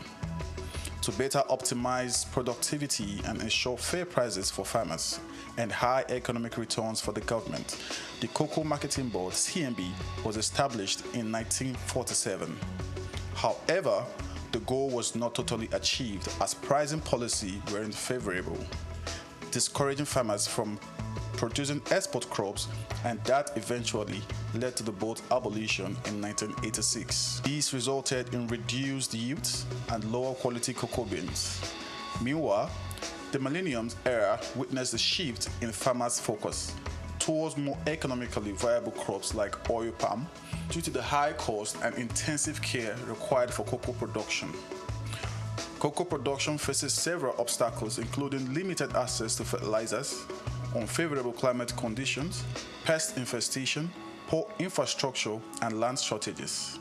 Speaker 14: To better optimize productivity and ensure fair prices for farmers and high economic returns for the government, the Cocoa Marketing Board, CMB, was established in 1947. However, the goal was not totally achieved as pricing policy weren't favorable, discouraging farmers from producing export crops, and that eventually led to the board's abolition in 1986. These resulted in reduced yields and lower quality cocoa beans. Meanwhile, the millennium era witnessed a shift in farmers' focus towards more economically viable crops like oil palm due to the high cost and intensive care required for cocoa production. Cocoa production faces several obstacles, including limited access to fertilizers, unfavorable climate conditions, pest infestation, poor infrastructure, and land shortages.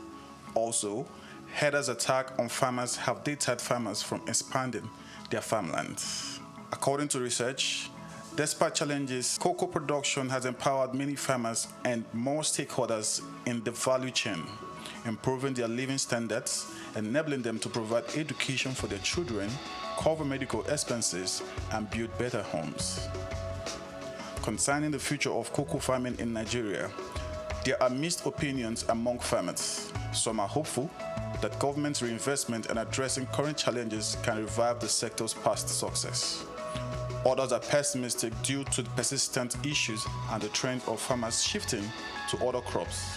Speaker 14: Also, herders' attacks on farmers have deterred farmers from expanding their farmlands. According to research, despite challenges, cocoa production has empowered many farmers and more stakeholders in the value chain, improving their living standards, enabling them to provide education for their children, cover medical expenses, and build better homes. Concerning the future of cocoa farming in Nigeria, there are mixed opinions among farmers. Some are hopeful that government reinvestment and addressing current challenges can revive the sector's past success. Others are pessimistic due to the persistent issues and the trend of farmers shifting to other crops.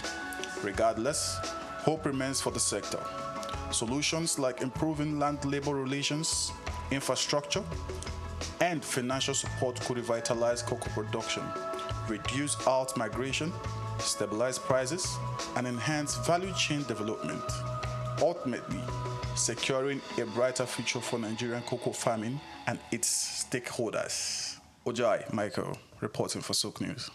Speaker 14: Regardless, hope remains for the sector. Solutions like improving land-labor relations, infrastructure, and financial support could revitalize cocoa production, reduce out-migration, stabilize prices, and enhance value chain development, ultimately securing a brighter future for Nigerian cocoa farming and its stakeholders. Ojai Michael, reporting for SOUQ News.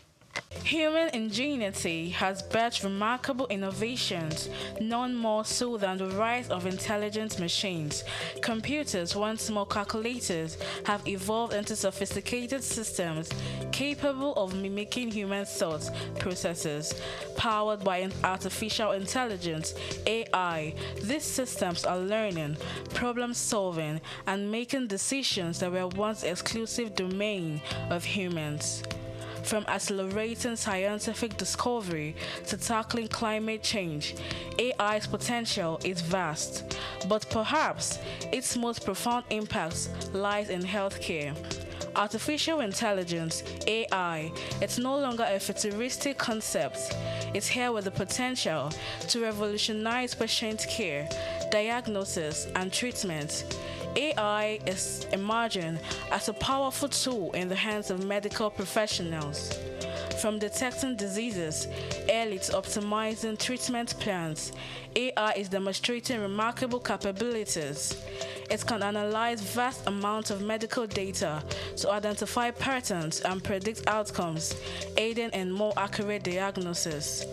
Speaker 1: Human ingenuity has birthed remarkable innovations, none more so than the rise of intelligent machines. Computers, once more calculators, have evolved into sophisticated systems capable of mimicking human thought processes. Powered by artificial intelligence, AI, these systems are learning, problem-solving, and making decisions that were once exclusive domain of humans. From accelerating scientific discovery to tackling climate change, AI's potential is vast, but perhaps its most profound impact lies in healthcare. Artificial intelligence, AI, it's no longer a futuristic concept. It's here with the potential to revolutionize patient care, diagnosis, and treatment. AI is emerging as a powerful tool in the hands of medical professionals. From detecting diseases early to optimizing treatment plans, AI is demonstrating remarkable capabilities. It can analyze vast amounts of medical data to identify patterns and predict outcomes, aiding in more accurate diagnosis.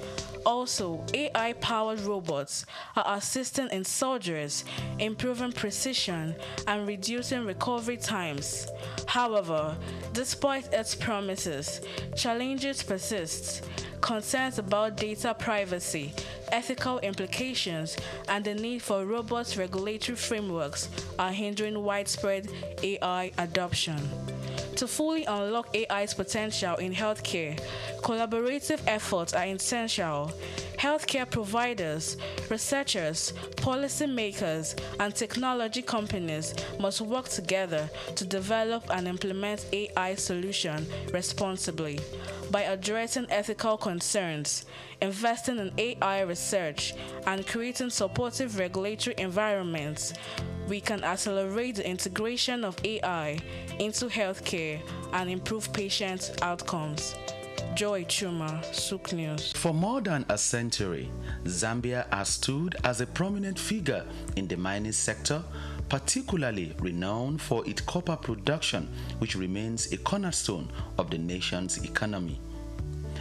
Speaker 1: Also, AI-powered robots are assisting in surgeries, improving precision, and reducing recovery times. However, despite its promises, challenges persist. Concerns about data privacy, ethical implications, and the need for robust regulatory frameworks are hindering widespread AI adoption. To fully unlock AI's potential in healthcare, collaborative efforts are essential. Healthcare providers, researchers, policymakers, and technology companies must work together to develop and implement AI solutions responsibly. By addressing ethical concerns, investing in AI research, and creating supportive regulatory environments, we can accelerate the integration of AI into healthcare and improve patient outcomes. Joy Chuma, SOUQ News.
Speaker 20: For more than a century, Zambia has stood as a prominent figure in the mining sector, particularly renowned for its copper production, which remains a cornerstone of the nation's economy.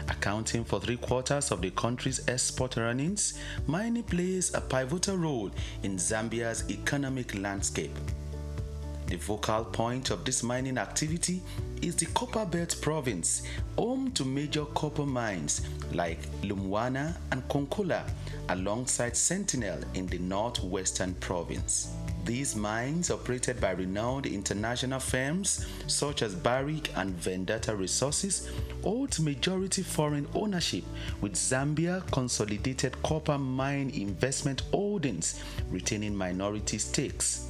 Speaker 20: Accounting for 3/4 of the country's export earnings, mining plays a pivotal role in Zambia's economic landscape. The focal point of this mining activity is the Copperbelt province, home to major copper mines like Lumwana and Konkola, alongside Sentinel in the northwestern province. These mines, operated by renowned international firms such as Barrick and Vendetta Resources, hold majority foreign ownership, with Zambia Consolidated Copper Mine Investment Holdings retaining minority stakes.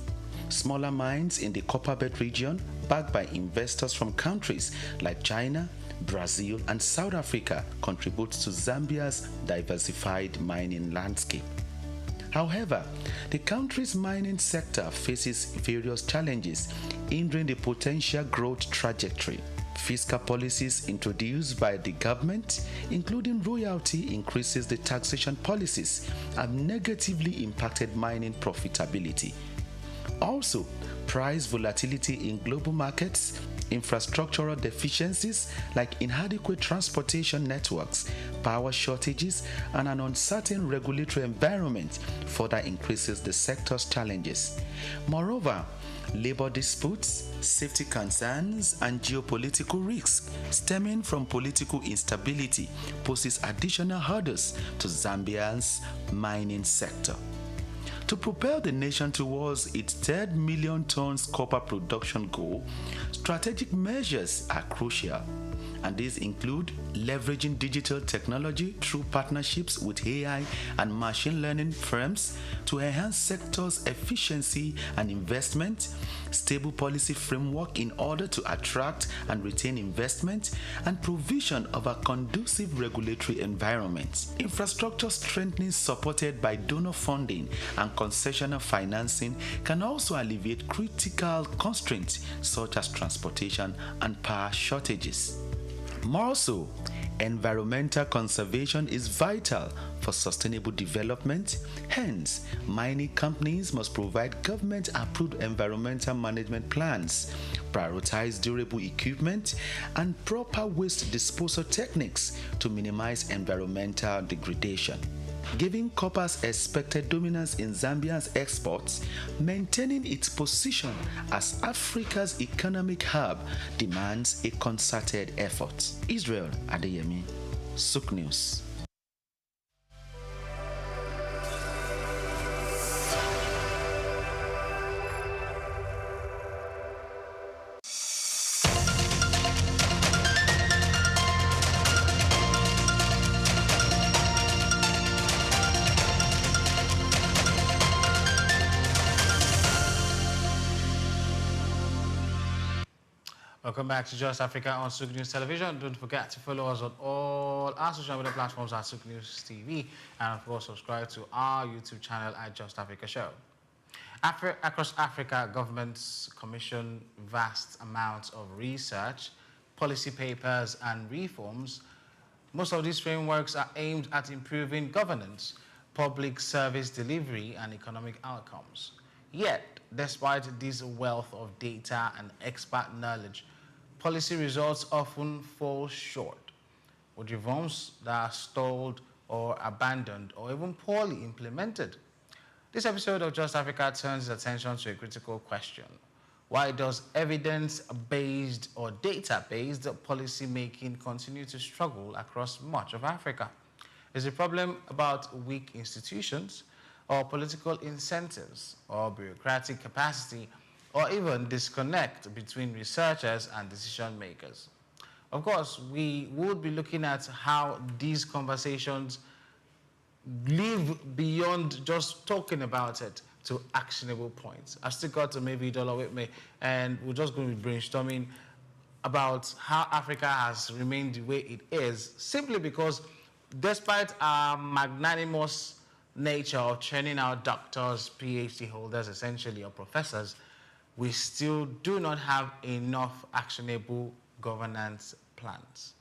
Speaker 20: Smaller mines in the Copperbelt region, backed by investors from countries like China, Brazil, and South Africa, contribute to Zambia's diversified mining landscape. However, the country's mining sector faces various challenges, hindering the potential growth trajectory. Fiscal policies introduced by the government, including royalty increases, the taxation policies, have negatively impacted mining profitability. Also, price volatility in global markets, infrastructural deficiencies like inadequate transportation networks, power shortages, and an uncertain regulatory environment further increases the sector's challenges. Moreover, labor disputes, safety concerns, and geopolitical risks stemming from political instability poses additional hurdles to Zambia's mining sector. To propel the nation towards its 3 million tons copper production goal, strategic measures are crucial, and these include leveraging digital technology through partnerships with AI and machine learning firms to enhance sector's efficiency and investment, stable policy framework in order to attract and retain investment, and provision of a conducive regulatory environment. Infrastructure strengthening supported by donor funding and concessional financing can also alleviate critical constraints such as transportation and power shortages. More so, environmental conservation is vital for sustainable development. Hence, mining companies must provide government-approved environmental management plans, prioritize durable equipment, and proper waste disposal techniques to minimize environmental degradation. Giving copper's expected dominance in Zambia's exports, maintaining its position as Africa's economic hub demands a concerted effort. Israel Adeyemi, SOUQ News.
Speaker 18: Welcome back to Just Africa on SOUQ News Television. Don't forget to follow us on all our social media platforms at SOUQ News TV, and of course subscribe to our YouTube channel at Just Africa Show. Across Africa, governments commission vast amounts of research, policy papers and reforms. Most of these frameworks are aimed at improving governance, public service delivery and economic outcomes. Yet, despite this wealth of data and expert knowledge, policy results often fall short, with reforms that are stalled or abandoned or even poorly implemented. This episode of Just Africa turns attention to a critical question. Why does evidence-based or data-based policy making continue to struggle across much of Africa? Is the problem about weak institutions, or political incentives, or bureaucratic capacity, or even disconnect between researchers and decision makers? Of course, we would be looking at how these conversations live beyond just talking about it to actionable points. I've still got maybe Dollar with me, and we're just going to be brainstorming about how Africa has remained the way it is, simply because despite our magnanimous nature of churning out doctors, PhD holders, essentially, or professors, we still do not have enough actionable governance plans.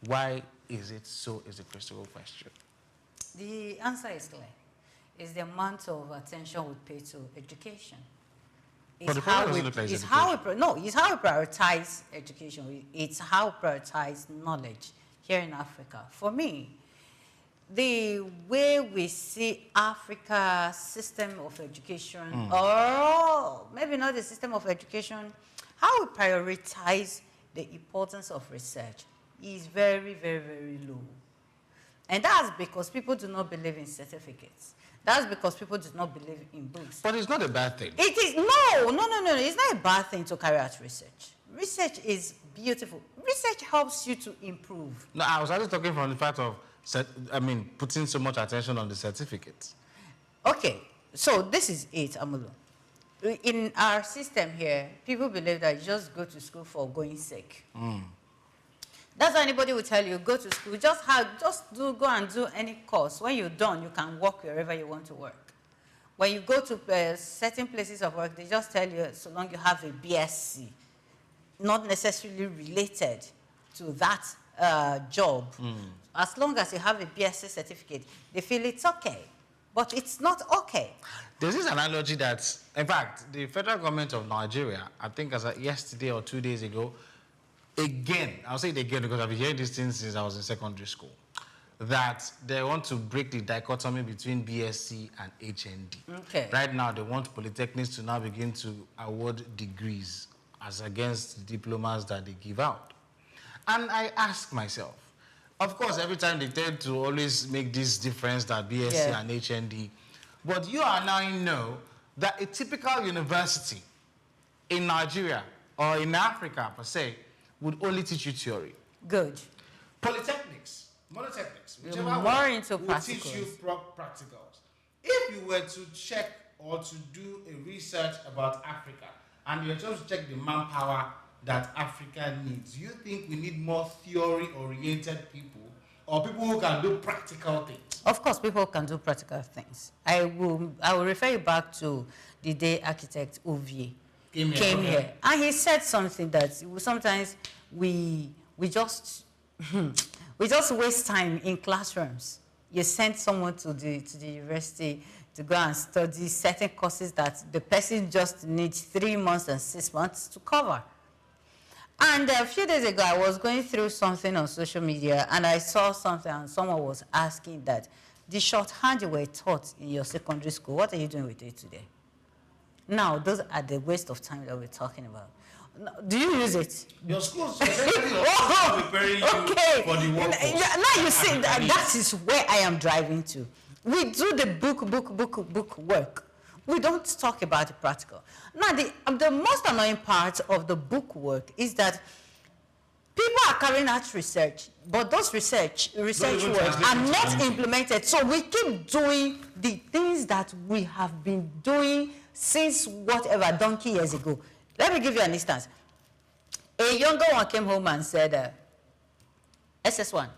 Speaker 18: Why is it so is the critical question.
Speaker 3: The answer is clear. It's the amount of attention we pay to education. It's how we prioritize education. It's how we prioritize knowledge here in Africa. For me, the way we see Africa's system of education, or maybe not the system of education, how we prioritize the importance of research is very, very, very low. And that's because people do not believe in certificates. That's because people do not believe in books.
Speaker 18: But it's not a bad thing.
Speaker 3: It is, no. It's not a bad thing to carry out research. Research is beautiful. Research helps you to improve.
Speaker 18: No, I was actually talking from the fact of, putting so much attention on the certificates.
Speaker 3: Okay, so this is it, Amulu. In our system here, people believe that you just go to school for going sake. That's why anybody will tell you, go to school, go and do any course. When you're done, you can work wherever you want to work. When you go to certain places of work, they just tell you, so long you have a BSc, not necessarily related to that job. As long as you have a BSc certificate, they feel it's okay. But it's not okay.
Speaker 18: There's this analogy that, in fact, the federal government of Nigeria, I think as of yesterday or 2 days ago, again, I'll say it again because I've been hearing this thing since I was in secondary school, that they want to break the dichotomy between BSc and HND.
Speaker 3: Okay.
Speaker 18: Right now, they want polytechnics to now begin to award degrees as against the diplomas that they give out. And I ask myself, of course, every time they tend to always make this difference that BSc and HND, but you are now know that a typical university in Nigeria or in Africa per se would only teach you theory.
Speaker 3: Good.
Speaker 18: Polytechnics, monotechnics, whichever
Speaker 3: more into
Speaker 18: will teach you practicals. If you were to check or to do a research about Africa and you're just to check the manpower that Africa needs, do you think we need more theory-oriented people or people who can do practical things?
Speaker 3: Of course, people can do practical things. I will refer you back to the day architect Ovie came here. And he said something that sometimes we just waste time in classrooms. You send someone to the university to go and study certain courses that the person just needs 3 months and 6 months to cover. And a few days ago, I was going through something on social media, and I saw something, and someone was asking that the shorthand you were taught in your secondary school, what are you doing with it today? Now, those are the waste of time that we're talking about. Do you use it?
Speaker 18: Your school's preparing you for the workforce.
Speaker 3: Now you see, that is where I am driving to. We do the book work. We don't talk about the practical. Now, the most annoying part of the book work is that people are carrying out research, but those research work are not implemented. So we keep doing the things that we have been doing since whatever, donkey years ago. Let me give you an instance. A younger one came home and said, SS1,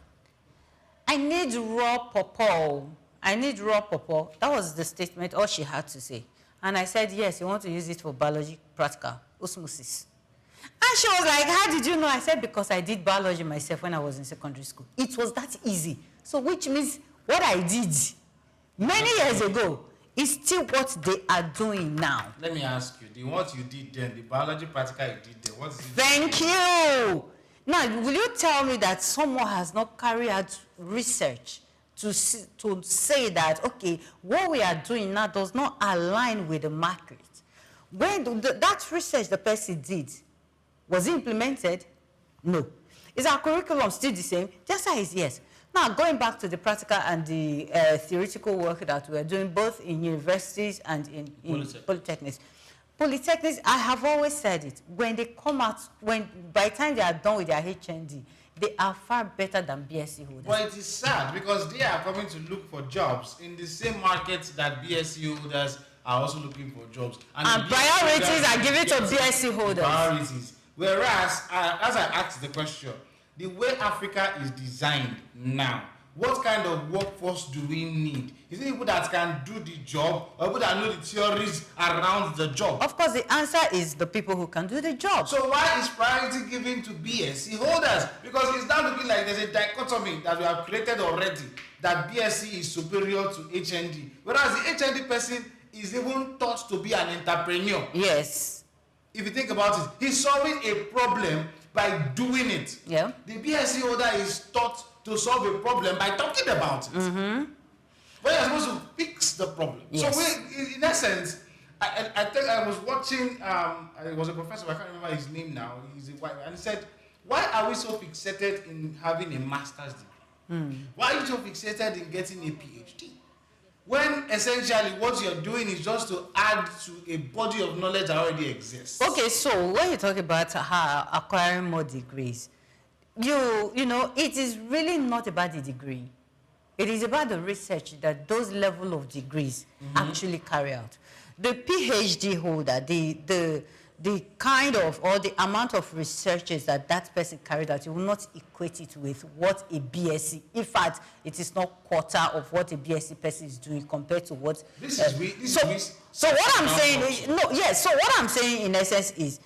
Speaker 3: I need raw pawpaw. I need raw pawpaw. That was the statement, all she had to say. And I said, yes, you want to use it for biology practical, osmosis. And she was like, how did you know? I said, because I did biology myself when I was in secondary school. It was that easy. So which means what I did many years ago is still what they are doing now.
Speaker 18: Let me ask you, the what you did then, the biology practical you did then, what is it?
Speaker 3: Thank you. Now, will you tell me that someone has not carried out research to say that, okay, what we are doing now does not align with the market? When that research the person did, was it implemented? No. Is our curriculum still the same? The answer is yes. Now, going back to the practical and the theoretical work that we are doing both in universities and in polytechnics. Polytechnics, I have always said it, when they come out, by the time they are done with their HND, they are far better than BSc holders.
Speaker 18: But it is sad because they are coming to look for jobs in the same market that BSc holders are also looking for jobs.
Speaker 3: And priorities are given to BSc holders.
Speaker 18: Priorities. Whereas, as I asked the question, the way Africa is designed now, what kind of workforce do we need? Is it people that can do the job or people that know the theories around the job?
Speaker 3: Of course, the answer is the people who can do the job.
Speaker 18: So why is priority given to BSc holders? Because it's now looking like there's a dichotomy that we have created already, that BSc is superior to HND. Whereas the HND person is even taught to be an entrepreneur.
Speaker 3: Yes.
Speaker 18: If you think about it, he's solving a problem by doing it.
Speaker 3: Yeah.
Speaker 18: The BSc holder is taught to solve a problem by talking about it.
Speaker 3: Mm-hmm.
Speaker 18: But you're supposed to fix the problem.
Speaker 3: Yes.
Speaker 18: So in essence, I think I was watching, it was a professor, I can't remember his name now, he's a white man, and he said, why are we so fixated in having a master's degree? Why are you so fixated in getting a PhD? When essentially what you're doing is just to add to a body of knowledge that already exists.
Speaker 3: Okay, so when you talk about acquiring more degrees, you know, it is really not about the degree. It is about the research that those level of degrees actually carry out. The PhD holder, the kind of, or the amount of researches that person carried out, you will not equate it with what a BSc, in fact, it is not quarter of what a BSc person is doing compared to what... So what I'm saying is, so what I'm saying in essence is,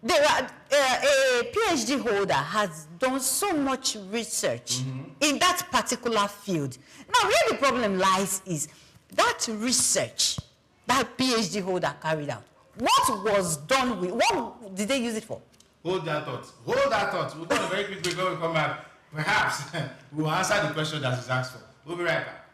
Speaker 3: there are, a PhD holder has done so much research in that particular field. Now, where the problem lies is that research that PhD holder carried out. What was done with, what did they use it for?
Speaker 18: Hold that thought. Hold that thought. We'll go on a very quick break when we come back. Perhaps we'll answer the question that is asked for. We'll be right back.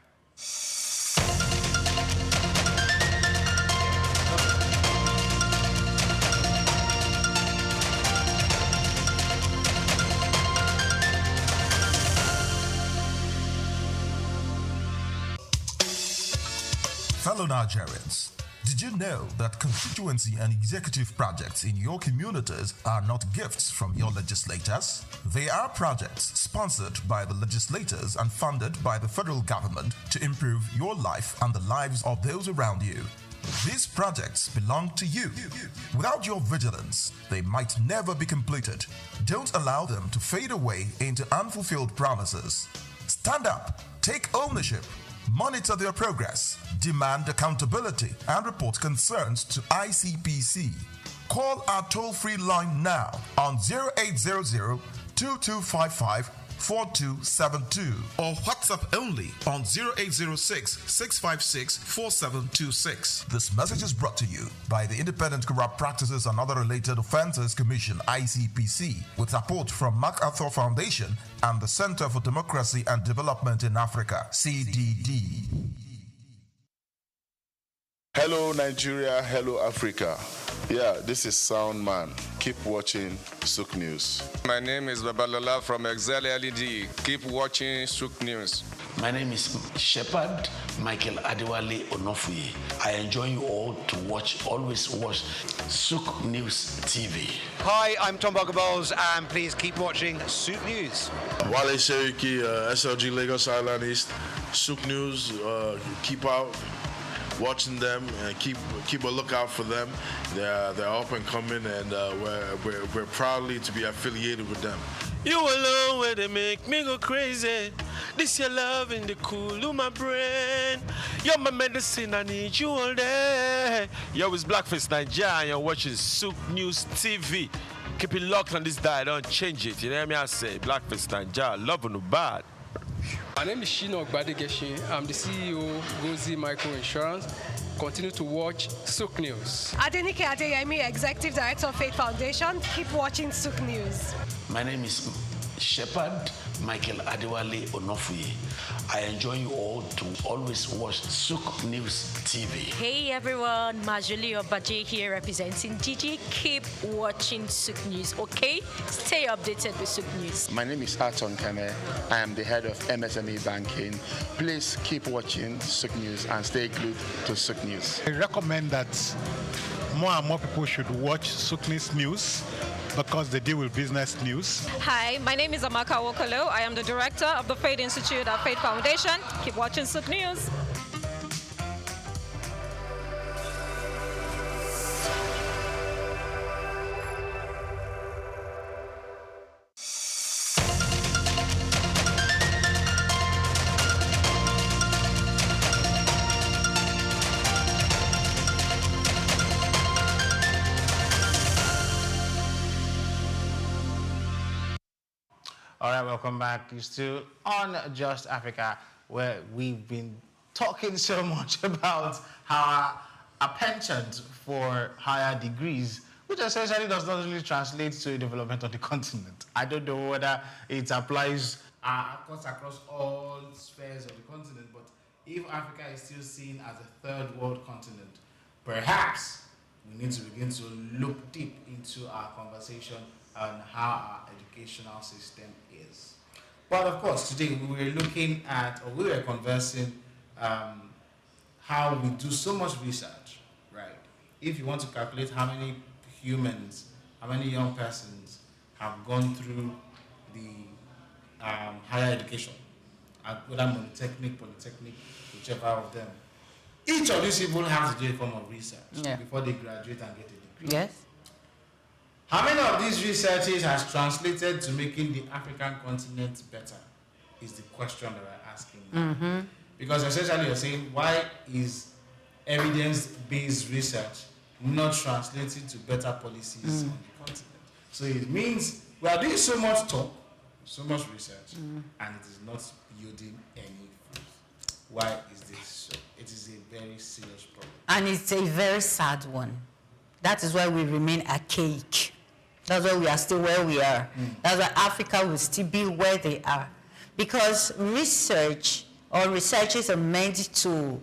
Speaker 19: Fellow Nigerians, did you know that constituency and executive projects in your communities are not gifts from your legislators? They are projects sponsored by the legislators and funded by the federal government to improve your life and the lives of those around you. These projects belong to you. Without your vigilance, they might never be completed. Don't allow them to fade away into unfulfilled promises. Stand up, take ownership, monitor their progress, demand accountability, and report concerns to ICPC. Call our toll-free line now on 0800-2255 4272 or WhatsApp only on 0806-656-4726. This message is brought to you by the Independent Corrupt Practices and Other Related Offences Commission, ICPC, with support from MacArthur Foundation and the Center for Democracy and Development in Africa, CDD.
Speaker 9: Hello Nigeria, hello Africa. Yeah, this is Sound Man. Keep watching SOUQ News.
Speaker 21: My name is Babalola from Excel LED. Keep watching SOUQ News.
Speaker 22: My name is Shepherd Michael Adewale Onofuye. I enjoy you all to always watch SOUQ News TV.
Speaker 23: Hi, I'm Tom Bogaballs, and please keep watching SOUQ News.
Speaker 24: Wale Seriki, SLG Lagos Island East, SOUQ News, keep out watching them and keep a lookout for them. They're up and coming, and we're proudly to be affiliated with them.
Speaker 25: You alone where they make me go crazy. This your love in the cool of my brain. You're my medicine, I need you all day. Yo, it's Blackface Nigeria, and you're watching SOUQ News TV. Keep it locked on this dial, don't change it. You know what I say? Blackface Nigeria, love no bad.
Speaker 5: My name is Shino Gbadegeshin. I'm the CEO of Gozi Micro Insurance. Continue to watch SOUQ News.
Speaker 26: Adenike Adeyemi, Executive Director of Faith Foundation. Keep watching SOUQ News.
Speaker 22: My name is Shepherd Michael Adewale Onofuye. I enjoy you all to always watch SOUQ News TV.
Speaker 27: Hey everyone, Majuli Obaje here representing Gigi. Keep watching SOUQ News, okay? Stay updated with SOUQ News.
Speaker 28: My name is Aton Kane. I am the head of MSME Banking. Please keep watching SOUQ News and stay glued to SOUQ News.
Speaker 29: I recommend that more and more people should watch SOUQ News because they deal with business news.
Speaker 30: Hi, my name is Amaka Wokolo. I am the director of the Faith Institute at Faith Foundation. Keep watching SOUQ News.
Speaker 18: All right, welcome back. You're still on Just Africa, where we've been talking so much about how a penchant for higher degrees, which essentially does not really translate to a development of the continent. I don't know whether it applies across all spheres of the continent, but if Africa is still seen as a third world continent, perhaps we need to begin to look deep into our conversation on how our educational system is. But of course, today we were looking at, or we were conversing, how we do so much research, right? If you want to calculate how many humans, how many young persons have gone through the higher education, whether polytechnic, whichever of them, each of these people has to do a form of research before they graduate and get a degree.
Speaker 3: Yes.
Speaker 18: How many of these researches has translated to making the African continent better is the question that we're asking now. Because essentially you're saying, why is evidence-based research not translated to better policies on the continent? So it means we are doing so much talk, so much research, and it is not yielding any fruit. Why is this so? It is a very serious problem.
Speaker 3: And it's a very sad one. That is why we remain archaic. That's why we are still where we are. That's why Africa will still be where they are. Because research or researchers are meant to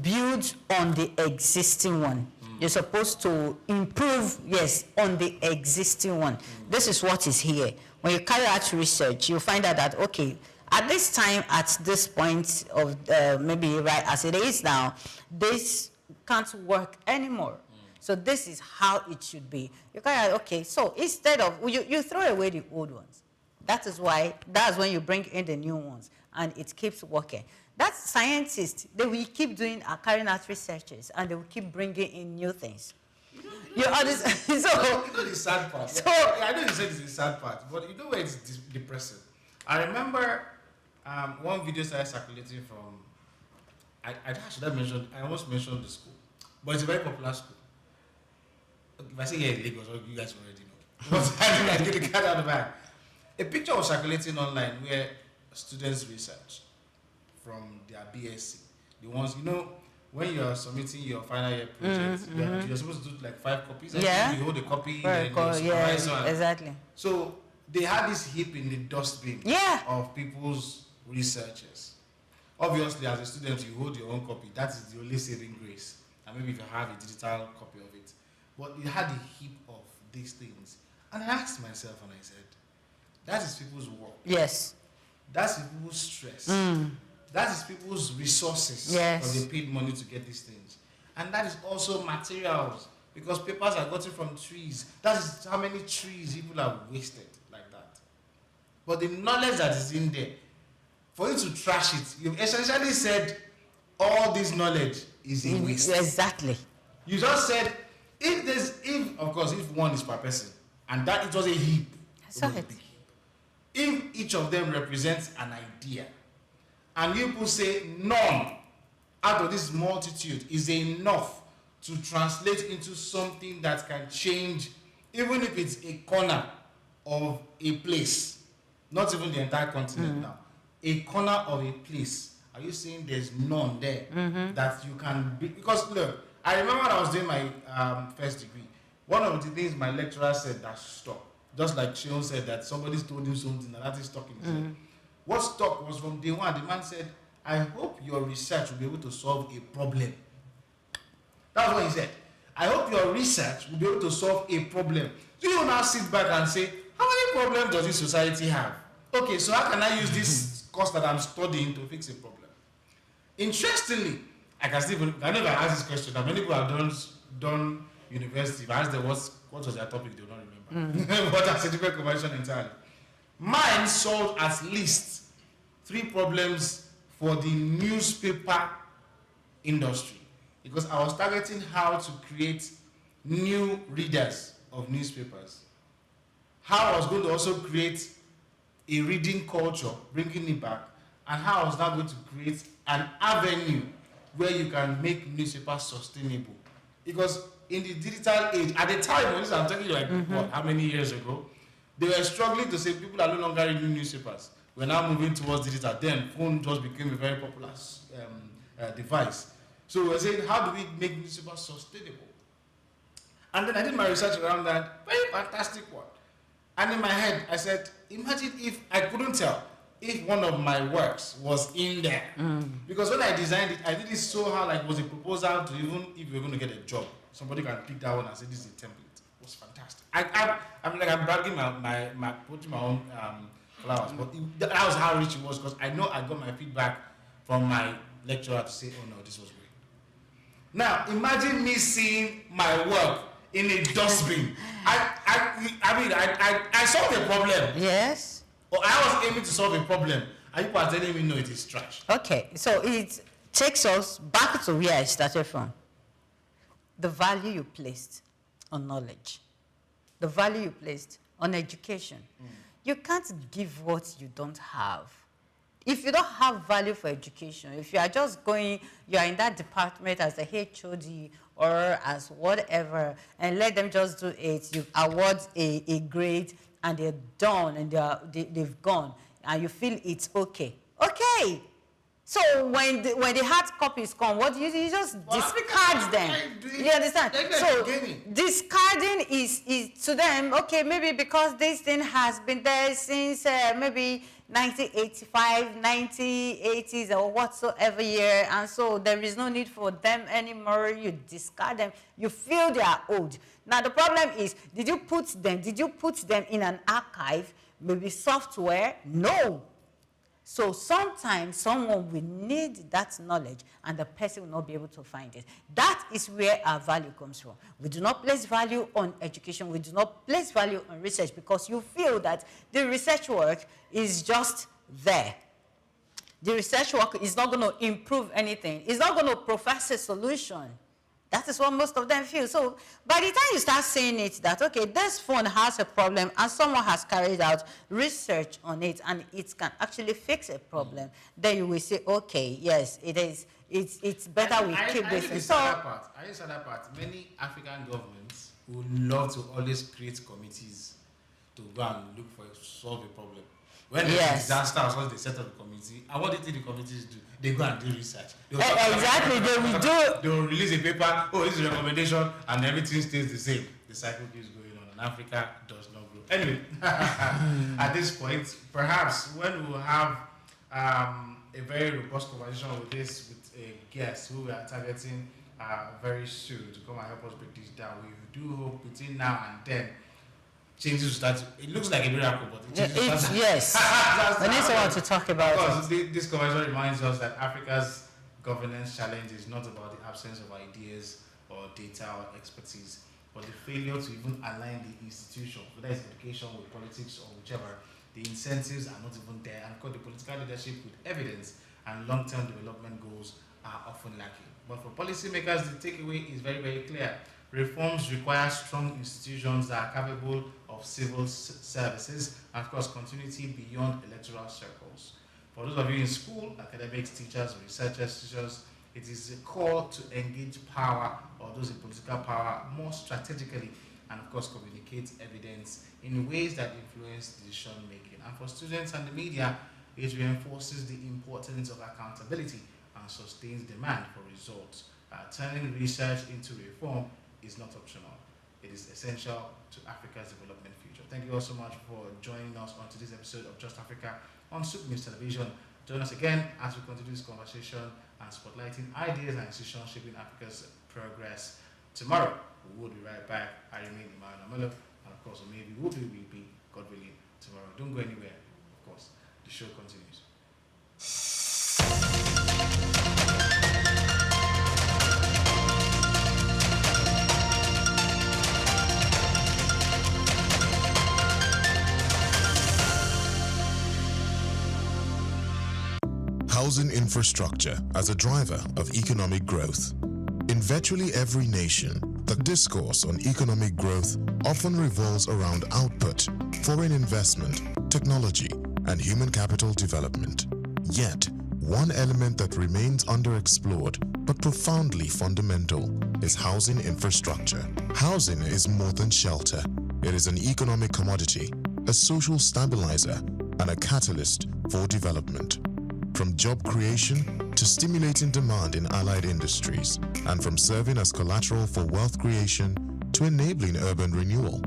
Speaker 3: build on the existing one. You're supposed to improve, yes, on the existing one. This is what is here. When you carry out research, you find out that, okay, at this time, at this point of maybe right as it is now, this can't work anymore. So this is how it should be. You kind of, okay, so instead of, you throw away the old ones. That's when you bring in the new ones, and it keeps working. That's scientists. They will keep doing, carrying out researches, and they will keep bringing in new things. You know the
Speaker 18: sad part. So, I know you said it's the sad part, but you know where it's depressing. I remember one video started circulating from, I almost mentioned the school, but it's a very popular school. If I say here in Lagos, you guys already know. But I get the cat out of the bag.
Speaker 2: A picture was circulating online where students research from their BSc. The ones, you know, when you are submitting your final year project, you're supposed to do like 5 copies.
Speaker 3: Yeah.
Speaker 2: You hold a copy,
Speaker 3: Very cool. Yeah, exactly.
Speaker 2: So they had this heap in the dustbin of people's researchers. Obviously, as a student, you hold your own copy. That is the only saving grace. And maybe if you have a digital copy of it. But you had a heap of these things. And I asked myself and I said, that is people's work.
Speaker 3: Yes.
Speaker 2: That's people's stress. That is people's resources.
Speaker 3: Yes.
Speaker 2: Because they paid money to get these things. And that is also materials. Because papers are gotten from trees. That is how many trees people have wasted like that. But the knowledge that is in there, for you to trash it, you've essentially said all this knowledge is a waste.
Speaker 3: Exactly.
Speaker 2: You just said, if of course, if one is per person, and that it was a heap, if each of them represents an idea, and you people say none out of this multitude is enough to translate into something that can change, even if it's a corner of a place, not even the entire continent now, a corner of a place, are you saying there's none there that you can be? Because look, I remember when I was doing my first degree, one of the things my lecturer said that stuck, just like Sheon said that somebody told him something and that is stuck in his head. What stuck was from day one, the man said, I hope your research will be able to solve a problem. That's what he said. I hope your research will be able to solve a problem. So you will now sit back and say, how many problems does this society have? Okay, so how can I use this course that I'm studying to fix a problem? Interestingly, I can still, I never asked this question. Now, many people have done university. If I ask them what was their topic, they will not remember. But that's a different conversation entirely. Mine solved at least 3 problems for the newspaper industry. Because I was targeting how to create new readers of newspapers. How I was going to also create a reading culture, bringing it back, and how I was now going to create an avenue where you can make newspapers sustainable. Because in the digital age, at the time, when I'm talking like what, how many years ago, they were struggling to say people are no longer reading newspapers. We're now moving towards digital. Then phone just became a very popular device. So we're saying, how do we make newspapers sustainable? And then I did my research around that. Very fantastic one. And in my head, I said, imagine if I couldn't tell if one of my works was in there. Because when I designed it, I did it so how like it was a proposal to even if you're going to get a job, somebody can pick that one and say this is a template. It was fantastic. I'm bragging my putting my own flowers, but that was how rich it was because I know I got my feedback from my lecturer to say, oh no, this was great. Now imagine me seeing my work in a dustbin. I solved a problem.
Speaker 3: Yes.
Speaker 2: Or I was aiming to solve a problem, and people are telling me no, it is trash.
Speaker 3: Okay, so it takes us back to where I started from. The value you placed on knowledge, the value you placed on education. You can't give what you don't have. If you don't have value for education, if you are just going, you are in that department as a HOD or as whatever, and let them just do it, you award a grade, and they're done, and they've gone, and you feel it's okay. Okay. So when the hard copies come, what do you just discard them? You understand? So discarding is to them, okay, maybe because this thing has been there since maybe 1985, 1980s, or whatsoever year, and so there is no need for them anymore. You discard them. You feel they are old. Now the problem is, did you put them in an archive, maybe software? No. So sometimes someone will need that knowledge and the person will not be able to find it. That is where our value comes from. We do not place value on education. We do not place value on research because you feel that the research work is just there. The research work is not going to improve anything. It's not going to profess a solution. That is what most of them feel. So by the time you start saying it, that, okay, this phone has a problem and someone has carried out research on it and it can actually fix a problem, then you will say, okay, yes, it is. It's better we keep this.
Speaker 2: I use that part. Many African governments would love to always create committees to go and look for solve a problem. When there's a disaster, also they set up a committee. And what do you think the committees do? They go and do research.
Speaker 3: Exactly, they will do it.
Speaker 2: They will release a paper. Oh, this is a recommendation, and everything stays the same. The cycle keeps going on, and Africa does not grow. Anyway, at this point, perhaps when we'll have a very robust conversation with a guest who we are targeting very soon to come and help us break this down. We do hope between now and then changes will start. It looks like a miracle, but
Speaker 3: yes. We need someone to talk about it.
Speaker 2: This conversation reminds us that Africa's governance challenge is not about the absence of ideas or data or expertise, but the failure to even align the institution, whether it's education with politics or whichever. The incentives are not even there, and of course the political leadership with evidence and long-term development goals are often lacking. But for policymakers, the takeaway is very, very clear. Reforms require strong institutions that are capable of civil services and, of course, continuity beyond electoral circles. For those of you in school, academics, teachers, researchers, teachers, it is a call to engage power or those in political power more strategically and, of course, communicate evidence in ways that influence decision making. And for students and the media, it reinforces the importance of accountability and sustains demand for results. Turning research into reform is not optional. It is essential to Africa's development future. Thank you all so much for joining us on today's episode of Just Africa on SOUQ News Television. Join us again as we continue this conversation and spotlighting ideas and institutions shaping Africa's progress. Tomorrow, we will be right back. I remain Emmanuel Amelo, and of course, maybe we'll be, God willing, tomorrow. Don't go anywhere. Of course, the show continues.
Speaker 4: Housing infrastructure as a driver of economic growth. In virtually every nation, the discourse on economic growth often revolves around output, foreign investment, technology, and human capital development. Yet, one element that remains underexplored but profoundly fundamental is housing infrastructure. Housing is more than shelter. It is an economic commodity, a social stabilizer, and a catalyst for development. From job creation to stimulating demand in allied industries, and from serving as collateral for wealth creation to enabling urban renewal,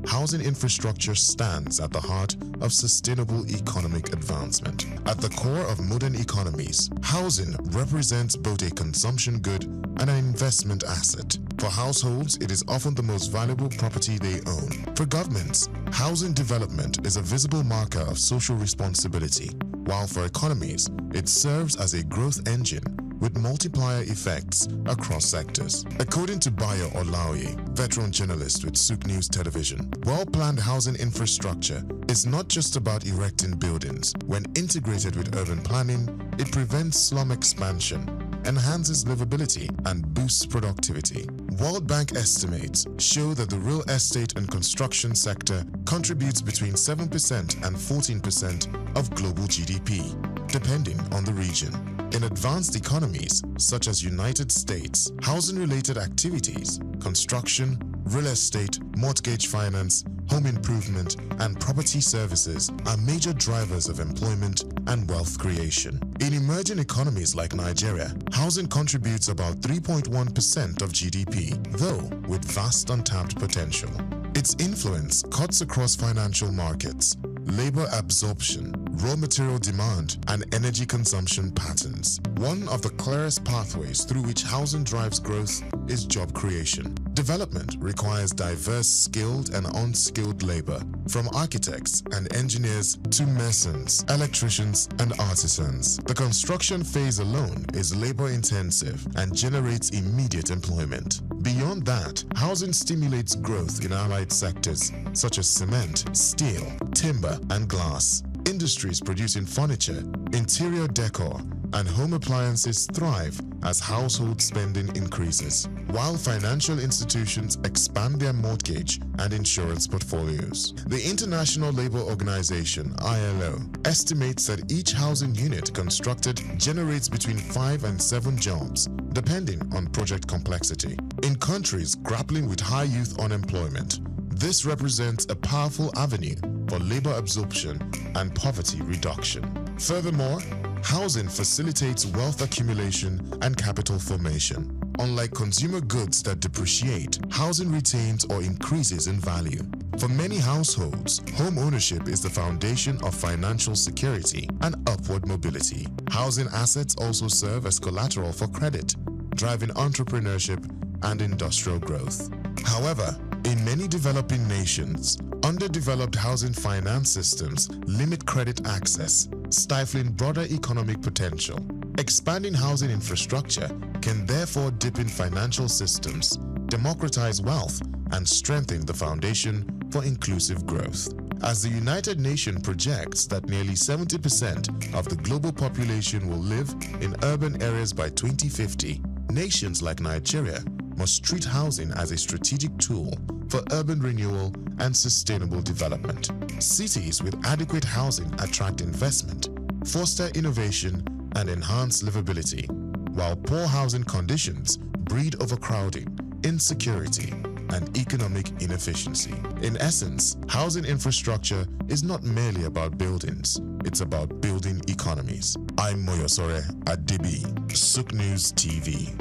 Speaker 4: housing infrastructure stands at the heart of sustainable economic advancement. At the core of modern economies, housing represents both a consumption good and an investment asset. For households, it is often the most valuable property they own. For governments, housing development is a visible marker of social responsibility, while for economies, it serves as a growth engine with multiplier effects across sectors. According to Bayo Olaoye, veteran journalist with SOUQ News Television, well-planned housing infrastructure is not just about erecting buildings. When integrated with urban planning, it prevents slum expansion, enhances livability, and boosts productivity. World Bank estimates show that the real estate and construction sector contributes between 7% and 14% of global GDP, depending on the region. In advanced economies, such as United States, housing-related activities, construction, real estate, mortgage finance, home improvement, and property services are major drivers of employment and wealth creation. In emerging economies like Nigeria, housing contributes about 3.1% of GDP, though with vast untapped potential. Its influence cuts across financial markets, labor absorption, raw material demand, and energy consumption patterns. One of the clearest pathways through which housing drives growth is job creation. Development requires diverse skilled and unskilled labor, from architects and engineers to masons, electricians, and artisans. The construction phase alone is labor-intensive and generates immediate employment. Beyond that, housing stimulates growth in allied sectors such as cement, steel, timber, and glass. Industries producing furniture, interior decor, and home appliances thrive as household spending increases, while financial institutions expand their mortgage and insurance portfolios. The International Labour Organization, ILO, estimates that each housing unit constructed generates between 5 and 7 jobs, depending on project complexity. In countries grappling with high youth unemployment, This represents a powerful avenue for labor absorption and poverty reduction. Furthermore, housing facilitates wealth accumulation and capital formation. Unlike consumer goods that depreciate, housing retains or increases in value. For many households, home ownership is the foundation of financial security and upward mobility. Housing assets also serve as collateral for credit, driving entrepreneurship and industrial growth. However, in many developing nations, underdeveloped housing finance systems limit credit access, stifling broader economic potential. Expanding housing infrastructure can therefore deepen financial systems, democratize wealth, and strengthen the foundation for inclusive growth. As the United Nations projects that nearly 70% of the global population will live in urban areas by 2050, nations like Nigeria must treat housing as a strategic tool for urban renewal and sustainable development. Cities with adequate housing attract investment, foster innovation, and enhance livability, while poor housing conditions breed overcrowding, insecurity, and economic inefficiency. In essence, housing infrastructure is not merely about buildings, it's about building economies. I'm Moyosore Adibi, SOUQ News TV.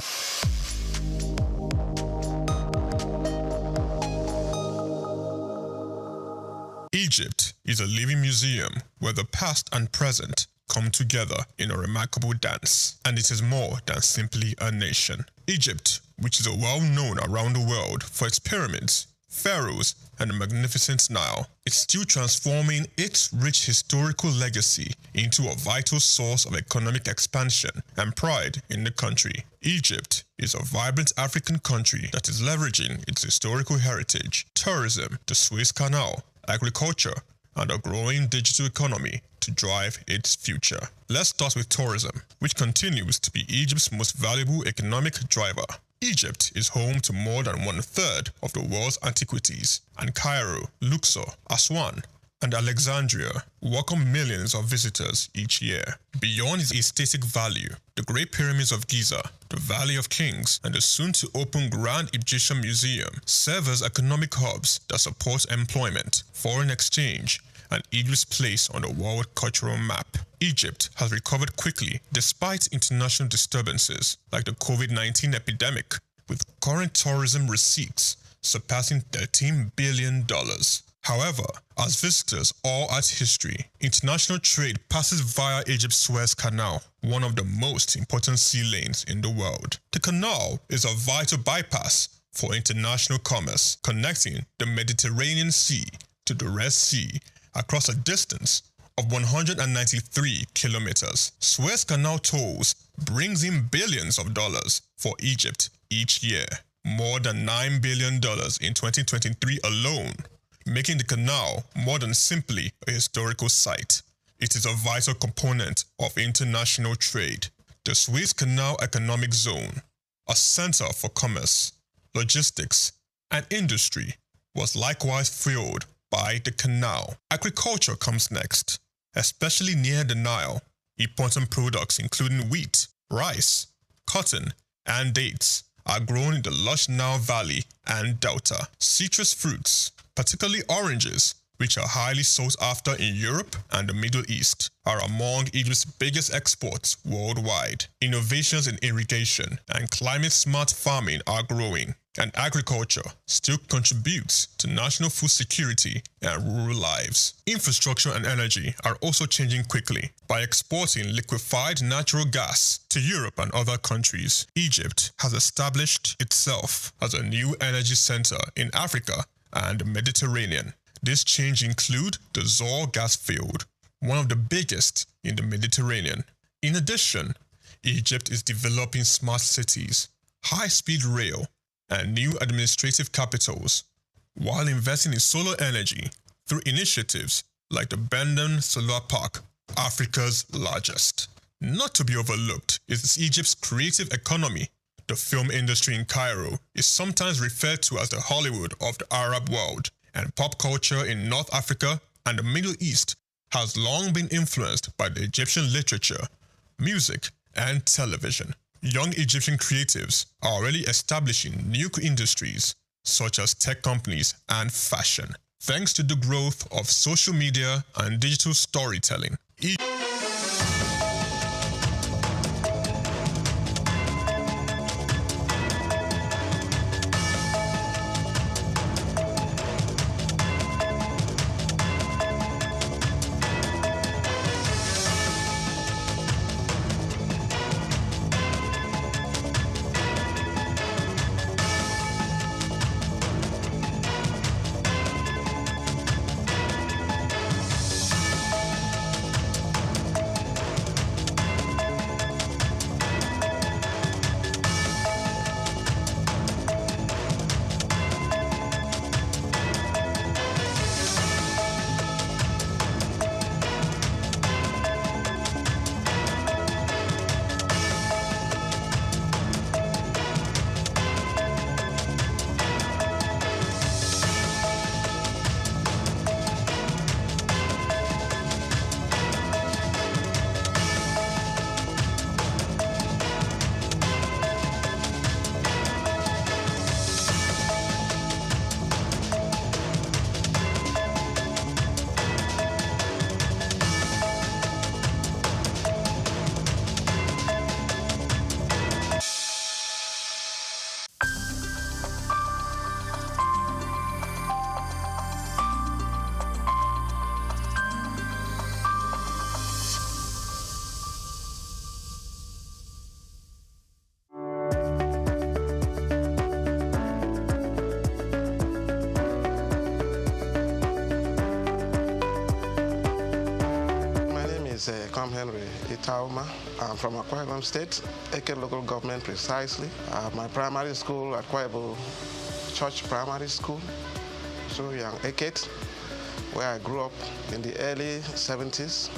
Speaker 6: Egypt is a living museum where the past and present come together in a remarkable dance, and it is more than simply a nation. Egypt, which is well known around the world for its pyramids, pharaohs, and the magnificent Nile, is still transforming its rich historical legacy into a vital source of economic expansion and pride in the country. Egypt is a vibrant African country that is leveraging its historical heritage, tourism, the Suez Canal, agriculture, and a growing digital economy to drive its future. Let's start with tourism, which continues to be Egypt's most valuable economic driver. Egypt is home to more than 1/3 of the world's antiquities, and Cairo, Luxor, Aswan, and Alexandria welcome millions of visitors each year. Beyond its aesthetic value, the Great Pyramids of Giza, the Valley of Kings, and the soon-to-open Grand Egyptian Museum serve as economic hubs that support employment, foreign exchange, and Egypt's place on the world cultural map. Egypt has recovered quickly despite international disturbances like the COVID-19 epidemic, with current tourism receipts surpassing $13 billion. However, as visitors awe at history, international trade passes via Egypt's Suez Canal, one of the most important sea lanes in the world. The canal is a vital bypass for international commerce, connecting the Mediterranean Sea to the Red Sea across a distance of 193 kilometers. Suez Canal tolls brings in billions of dollars for Egypt each year, more than $9 billion in 2023 alone, making the canal more than simply a historical site. It is a vital component of international trade. The Suez Canal Economic Zone, a center for commerce, logistics, and industry, was likewise fueled by the canal. Agriculture comes next, especially near the Nile. Important products including wheat, rice, cotton, and dates are grown in the lush Nile Valley and Delta. Citrus fruits, particularly oranges, which are highly sought after in Europe and the Middle East, are among Egypt's biggest exports worldwide. Innovations in irrigation and climate-smart farming are growing, and agriculture still contributes to national food security and rural lives. Infrastructure and energy are also changing quickly. By exporting liquefied natural gas to Europe and other countries, Egypt has established itself as a new energy center in Africa and the Mediterranean. This change includes the Zohr gas field, one of the biggest in the Mediterranean. In addition, Egypt is developing smart cities, high-speed rail, and new administrative capitals, while investing in solar energy through initiatives like the Benden Solar Park, Africa's largest. Not to be overlooked is Egypt's creative economy. The film industry in Cairo is sometimes referred to as the Hollywood of the Arab world, and pop culture in North Africa and the Middle East has long been influenced by the Egyptian literature, music, and television. Young Egyptian creatives are already establishing new industries such as tech companies and fashion. Thanks to the growth of social media and digital storytelling,
Speaker 7: Henry Itauma. I'm from Akwa Ibom State, Eke local government precisely. My primary school at Akwa Ibom Church Primary School, so young Eket, where I grew up in the early 70s.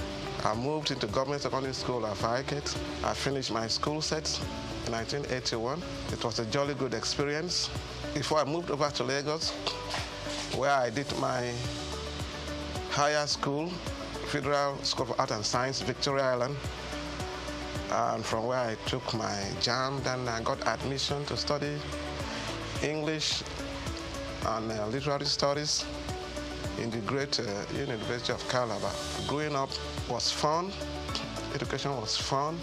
Speaker 7: I moved into government secondary school at Eket. I finished my school set in 1981. It was a jolly good experience. Before I moved over to Lagos, where I did my higher school, Federal School of Art and Science, Victoria Island, and from where I took my JAM, then I got admission to study English and literary studies in the great University of Calabar. Growing up was fun, education was fun.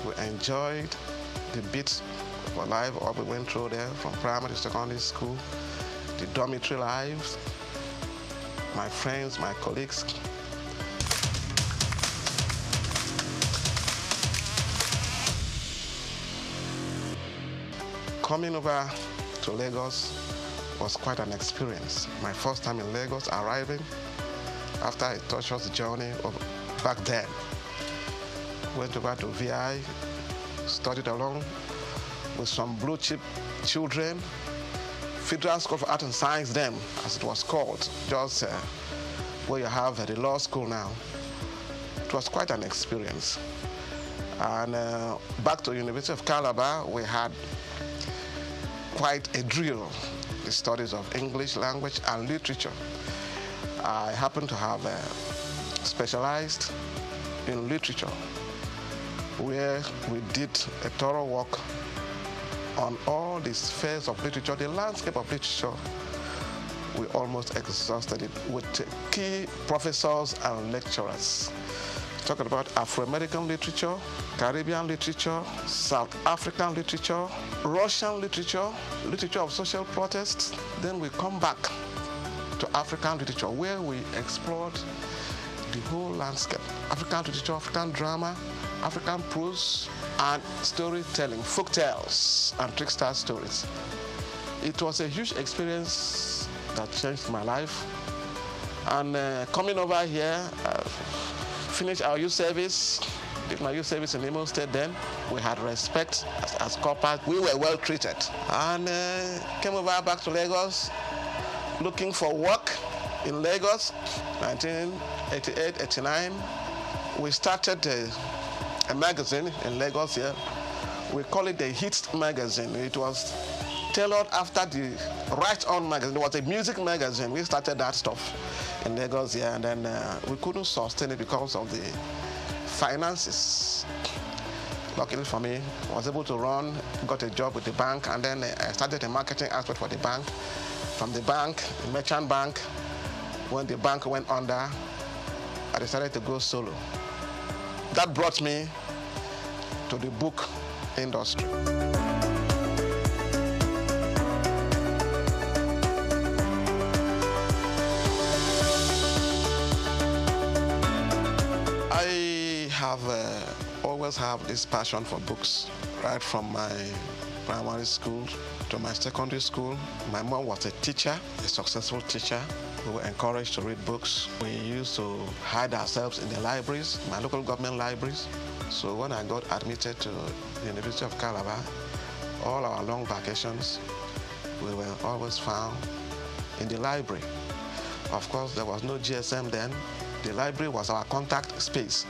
Speaker 7: We enjoyed the bits of our life, what we went through there, from primary to secondary school, the dormitory lives, my friends, my colleagues. Coming over to Lagos was quite an experience. My first time in Lagos, arriving after a tortuous journey back then. Went over to VI, studied along with some blue chip children, Federal School of Art and Science then, as it was called, just where you have the law school now. It was quite an experience. And back to University of Calabar, we had quite a drill, the studies of English language and literature. I happen to have specialized in literature, where we did a thorough work on all the spheres of literature, the landscape of literature. We almost exhausted it with key professors and lecturers. Talking about Afro-American literature, Caribbean literature, South African literature, Russian literature, literature of social protests. Then we come back to African literature, where we explored the whole landscape. African literature, African drama, African prose, and storytelling, folk tales, and trickster stories. It was a huge experience that changed my life. And coming over here, finished our youth service, did my youth service in Imo State then. We had respect as corporate. We were well treated. And came over back to Lagos, looking for work in Lagos, 1988, 89. We started a magazine in Lagos here. We call it the Hits magazine. It was tailored after the Right On magazine. It was a music magazine. We started that stuff in Lagos here, and then we couldn't sustain it because of the finances. Luckily for me, I was able to run, got a job with the bank, and then I started a marketing aspect for the bank. From the bank, the merchant bank, when the bank went under, I decided to go solo. That brought me to the book industry. I have always have this passion for books, right from my primary school to my secondary school. My mom was a teacher, a successful teacher. We were encouraged to read books. We used to hide ourselves in the libraries, my local government libraries. So when I got admitted to the University of Calabar, all our long vacations, we were always found in the library. Of course, there was no GSM then. The library was our contact space,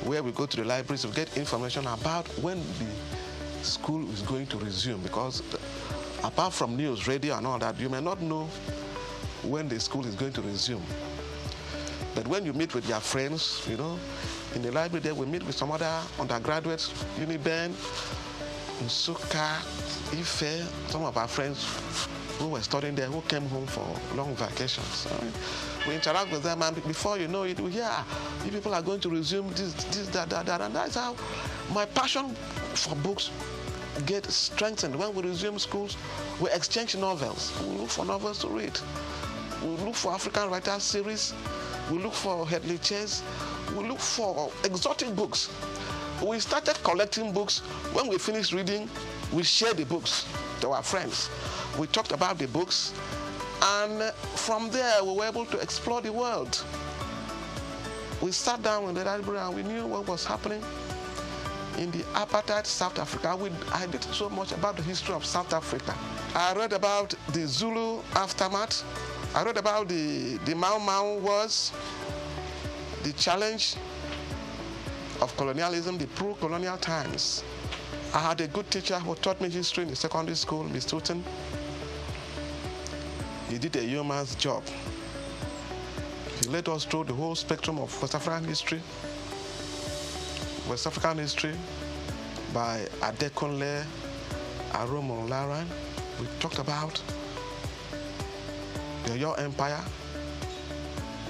Speaker 7: where we go to the libraries to get information about when the school is going to resume, because apart from news, radio and all that, you may not know when the school is going to resume. But when you meet with your friends, you know, in the library there, we meet with some other undergraduates, Uniben, Nsuka, Ife, some of our friends who were studying there, who came home for long vacations. We interact with them, and before you know it, we hear, you people are going to resume this, that, and that's how my passion for books get strengthened. When we resume schools, we exchange novels. We look for novels to read. We look for African writers series. We look for Headley Chase. We look for exotic books. We started collecting books. When we finished reading, we shared the books to our friends. We talked about the books, and from there we were able to explore the world. We sat down in the library and we knew what was happening in the apartheid South Africa. I did so much about the history of South Africa. I read about the Zulu aftermath. I read about the Mau Mau Wars, the challenge of colonialism, the pro-colonial times. I had a good teacher who taught me history in the secondary school, Miss Tooten. He did a yeoman's job. He led us through the whole spectrum of West African history. West African history by Adekunle Aromo-Laran. We talked about the Oyo Empire,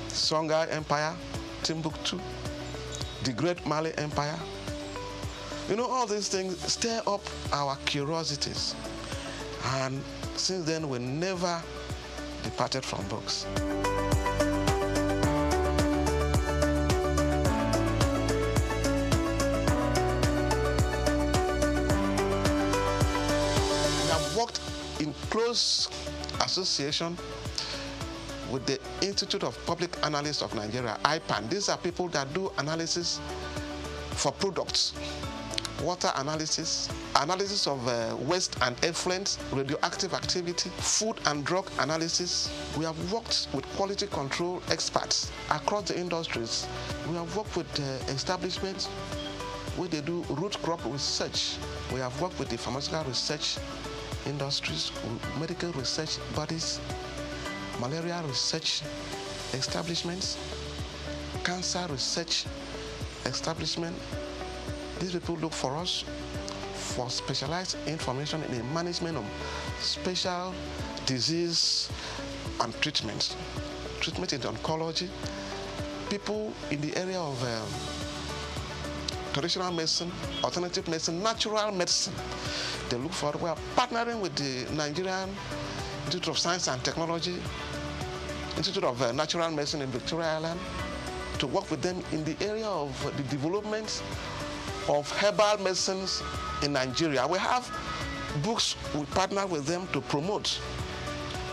Speaker 7: Songhai Empire, Timbuktu, the Great Mali Empire. You know, all these things stir up our curiosities. And since then, we never departed from books. We have worked in close association with the Institute of Public Analysts of Nigeria, IPAN. These are people that do analysis for products, water analysis, analysis of waste and effluent, radioactive activity, food and drug analysis. We have worked with quality control experts across the industries. We have worked with establishments where they do root crop research. We have worked with the pharmaceutical research industries, medical research bodies, malaria research establishments, cancer research establishment. These people look for us for specialized information in the management of special disease and treatment. Treatment in oncology. People in the area of traditional medicine, alternative medicine, natural medicine. They look for it. We are partnering with the Nigerian Institute of Science and Technology, Institute of Natural Medicine in Victoria Island, to work with them in the area of the development of herbal medicines in Nigeria. We have books we partner with them to promote.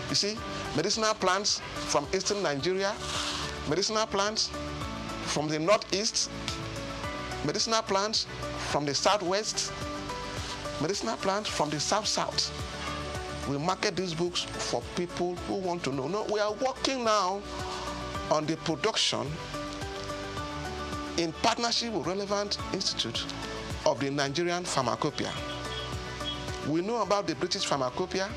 Speaker 7: You see, medicinal plants from eastern Nigeria, medicinal plants from the northeast, medicinal plants from the southwest, medicinal plants from the south-south. We market these books for people who want to know. No, we are working now on the production in partnership with relevant institute of the Nigerian pharmacopoeia. We know about the British pharmacopoeia.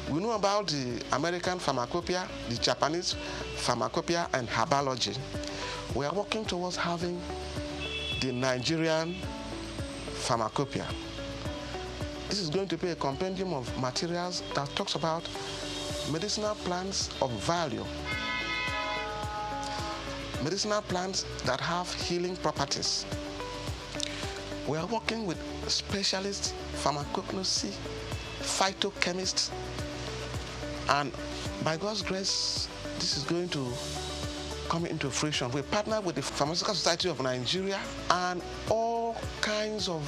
Speaker 7: We know about the American pharmacopoeia, the Japanese pharmacopoeia, and herbology. We are working towards having the Nigerian pharmacopoeia. This is going to be a compendium of materials that talks about medicinal plants of value, medicinal plants that have healing properties. We are working with specialists, pharmacognosy, phytochemists, and by God's grace, this is going to come into fruition. We partner with the Pharmaceutical Society of Nigeria and all kinds of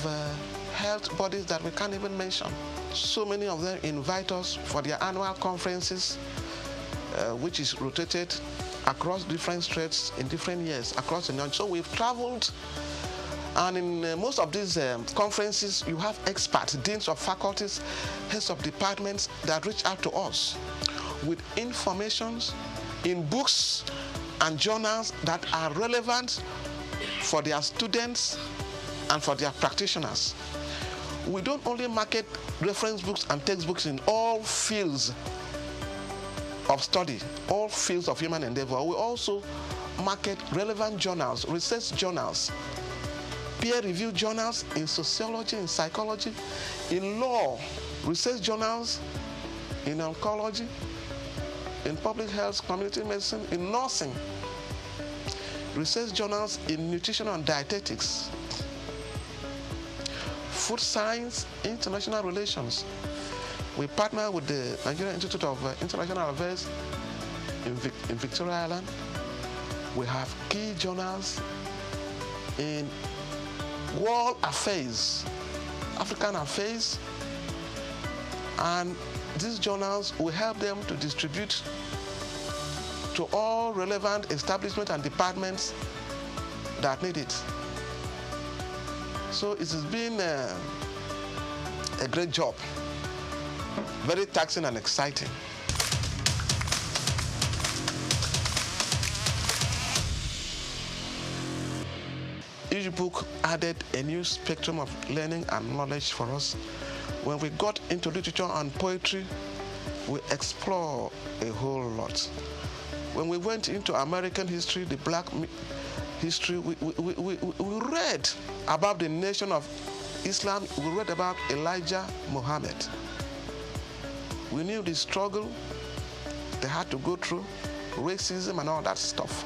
Speaker 7: health bodies that we can't even mention. So many of them invite us for their annual conferences, which is rotated across different states in different years across the nation. So we've traveled, and in most of these conferences, you have experts, deans of faculties, heads of departments that reach out to us with informations in books and journals that are relevant for their students and for their practitioners. We don't only market reference books and textbooks in all fields of study, all fields of human endeavor. We also market relevant journals, research journals, peer-reviewed journals in sociology, in psychology, in law, research journals in oncology, in public health, community medicine, in nursing, research journals in nutrition and dietetics, food science, international relations. We partner with the Nigerian Institute of International Affairs in Victoria Island. We have key journals in world affairs, African affairs, and these journals will help them to distribute to all relevant establishments and departments that need it. So it has been a great job, very taxing and exciting. Each book added a new spectrum of learning and knowledge for us. When we got into literature and poetry, we explore a whole lot. When we went into American history, the black history, we read about the nation of Islam. We read about Elijah Muhammad. We knew the struggle they had to go through, racism and all that stuff.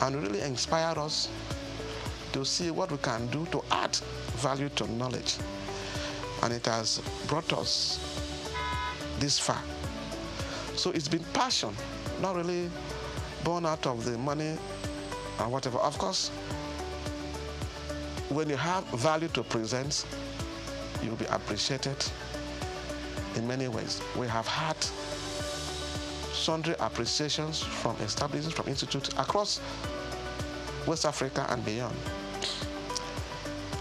Speaker 7: And it really inspired us to see what we can do to add value to knowledge. And it has brought us this far. So it's been passion, not really born out of the money and whatever. Of course, when you have value to present, you'll be appreciated in many ways. We have had sundry appreciations from establishments, from institutes across West Africa and beyond.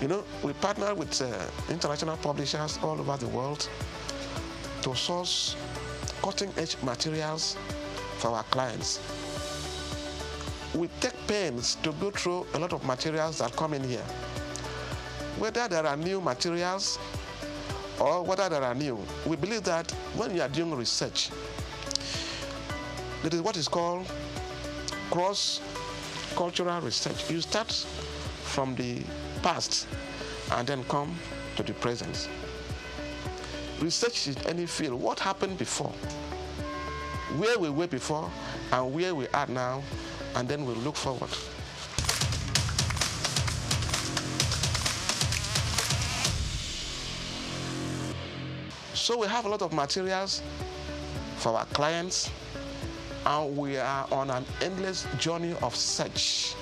Speaker 7: You know, we partner with international publishers all over the world to source cutting-edge materials for our clients. We take pains to go through a lot of materials that come in here. Whether there are new materials or whether there are new, we believe that when you are doing research, there is what is called cross-cultural research. You start from the past and then come to the present. Research in any field, what happened before, where we were before and where we are now, and then we'll look forward. So we have a lot of materials for our clients, and we are on an endless journey of search.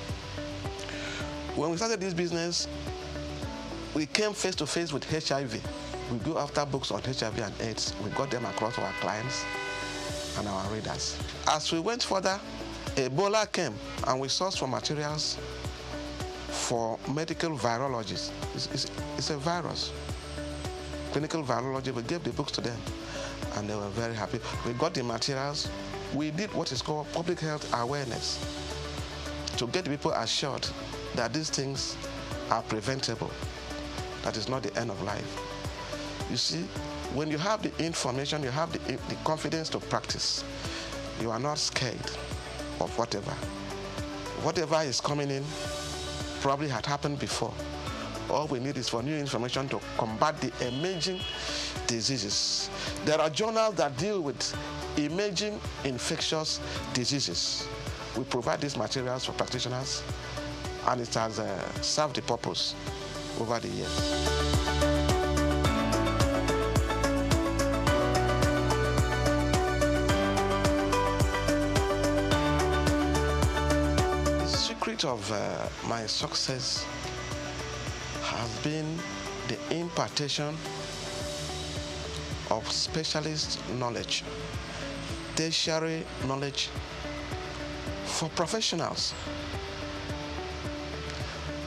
Speaker 7: When we started this business, we came face to face with HIV. We go after books on HIV and AIDS. We got them across to our clients and our readers. As we went further, Ebola came, and we sourced for materials for medical virologists. It's a virus. Clinical virology, we gave the books to them, and they were very happy. We got the materials. We did what is called public health awareness to get people assured that these things are preventable. That is not the end of life. You see, when you have the information, you have the confidence to practice, you are not scared of whatever. Whatever is coming in probably had happened before. All we need is for new information to combat the emerging diseases. There are journals that deal with emerging infectious diseases. We provide these materials for practitioners, and it has served the purpose over the years. Of my success has been the impartation of specialist knowledge, tertiary knowledge for professionals.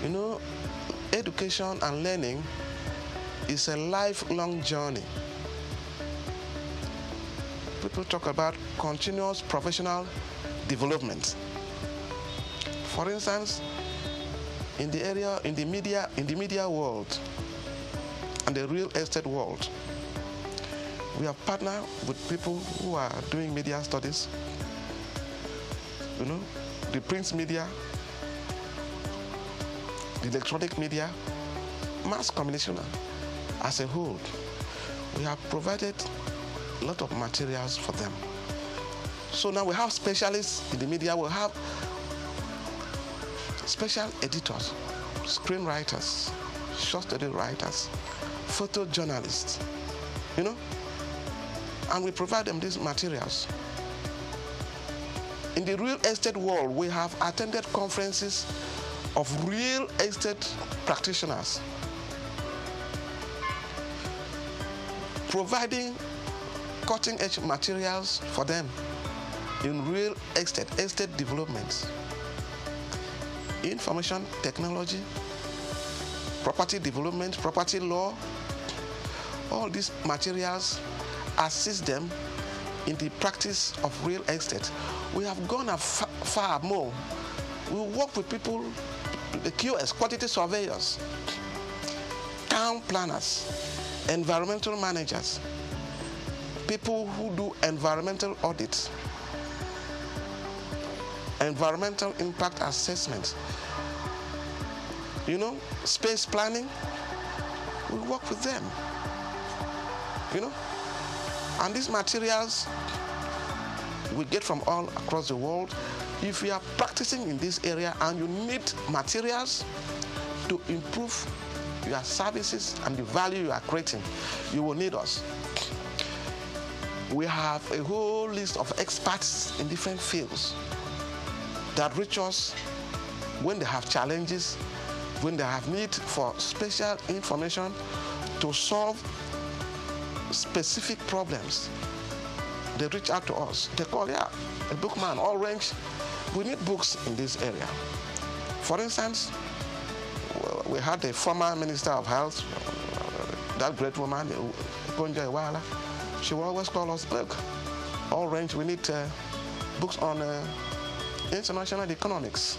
Speaker 7: You know, education and learning is a lifelong journey. People talk about continuous professional development. For instance, in the media world and the real estate world, we have partnered with people who are doing media studies, you know, the print media, the electronic media, mass communication as a whole. We have provided a lot of materials for them. So now we have specialists in the media, we have special editors, screenwriters, short story writers, photojournalists, you know, and we provide them these materials. In the real estate world, we have attended conferences of real estate practitioners, providing cutting-edge materials for them in real estate developments, information technology, property development, property law. All these materials assist them in the practice of real estate. We have gone far more. We work with people, the QS, quantity surveyors, town planners, environmental managers, people who do environmental audits, environmental impact assessments, you know, space planning. We work with them, you know. And these materials we get from all across the world. If you are practicing in this area and you need materials to improve your services and the value you are creating, you will need us. We have a whole list of experts in different fields that reach us when they have challenges, when they have need for special information to solve specific problems. They reach out to us. They call, yeah, a bookman, all range. We need books in this area. For instance, we had the former Minister of Health, that great woman, Ponja Iwala. She will always call us, look, all range, we need books on international economics.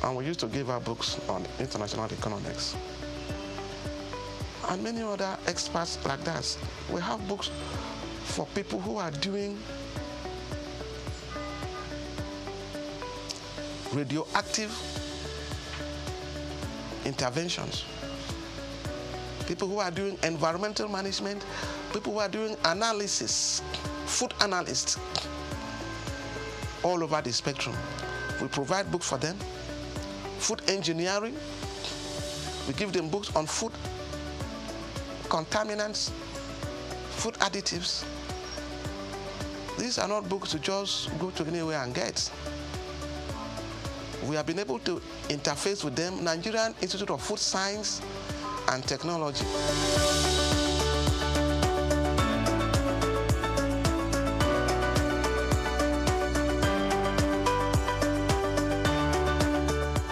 Speaker 7: And we used to give her books on international economics. And many other experts like that. We have books for people who are doing radioactive interventions, people who are doing environmental management, people who are doing analysis, food analysts, all over the spectrum. We provide books for them. Food engineering, we give them books on food contaminants, food additives. These are not books to just go to anywhere and get. We have been able to interface with them, Nigerian Institute of Food Science and Technology.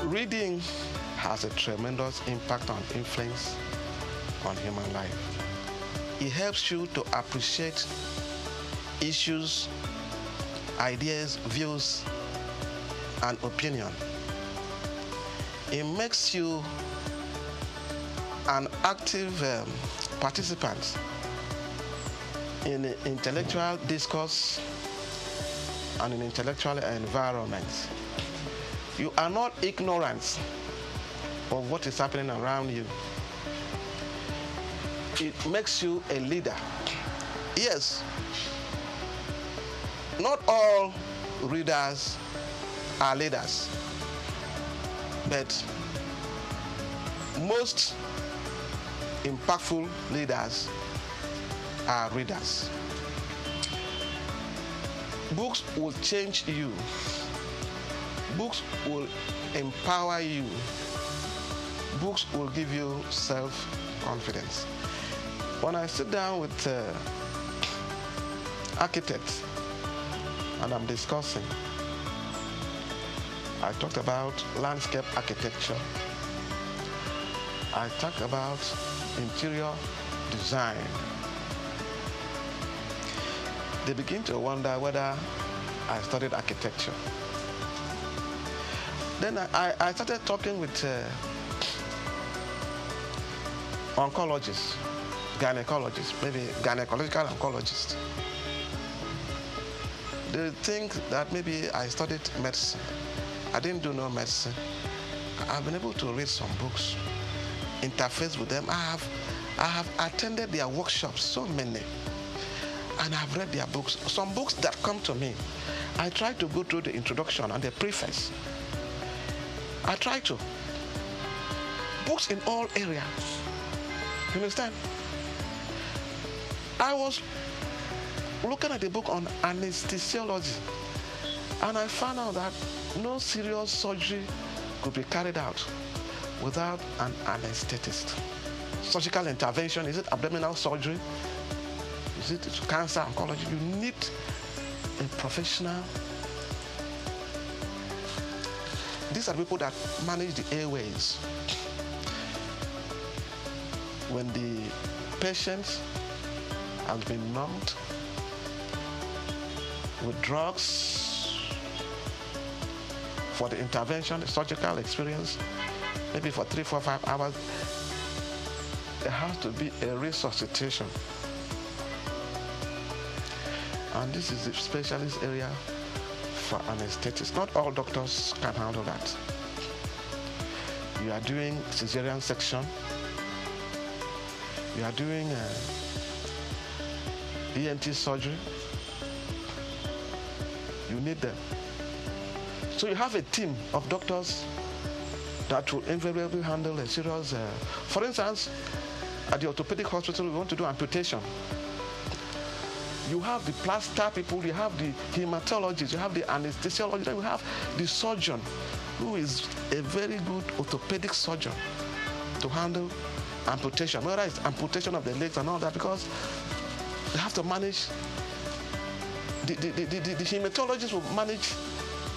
Speaker 7: Reading has a tremendous impact and influence on human life. It helps you to appreciate issues, ideas, views, and opinion. It makes you an active participant in intellectual discourse and in intellectual environment. You are not ignorant. of what is happening around you. It makes you a leader. Yes, not all readers are leaders, but most impactful leaders are readers. Books will change you. Books will empower you. Books will give you self-confidence. When I sit down with architects and I'm discussing, I talked about landscape architecture. I talked about interior design. They begin to wonder whether I studied architecture. Then I started talking with oncologists, gynecologists, maybe gynecological oncologists. They think that maybe I studied medicine. I didn't do no medicine. I've been able to read some books, interface with them. I have attended their workshops, so many, and I've read their books. Some books that come to me, I try to go through the introduction and the preface. I try to. Books in all areas. You understand? I was looking at the book on anesthesiology, and I found out that no serious surgery could be carried out without an anesthetist. Surgical intervention, is it abdominal surgery? Is it cancer, oncology? You need a professional. These are people that manage the airways. When the patient has been numbed with drugs for the intervention, the surgical experience, maybe for 3, 4, 5 hours, there has to be a resuscitation. And this is the specialist area for anesthetists. Not all doctors can handle that. You are doing cesarean section. You are doing ENT surgery. You need them. So you have a team of doctors that will invariably handle a serious, for instance, at the orthopedic hospital, we want to do amputation. You have the plaster people, you have the hematologist, you have the anesthesiologist, then you have the surgeon, who is a very good orthopedic surgeon to handle amputation, whether it's amputation of the legs and all that, because they have to manage, the hematologist will manage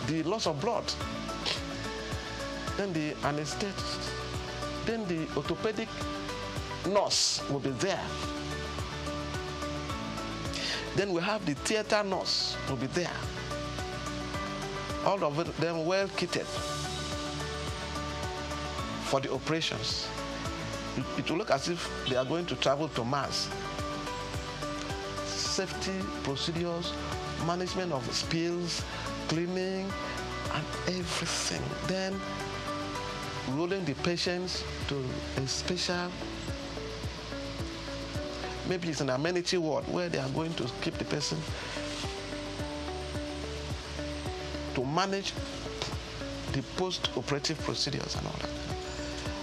Speaker 7: the loss of blood, then the anesthetist, then the orthopedic nurse will be there. Then we have the theater nurse will be there. All of them well kitted for the operations. It will look as if they are going to travel to Mars. Safety procedures, management of spills, cleaning, and everything. Then rolling the patients to a special, maybe it's an amenity ward where they are going to keep the person to manage the post-operative procedures and all that.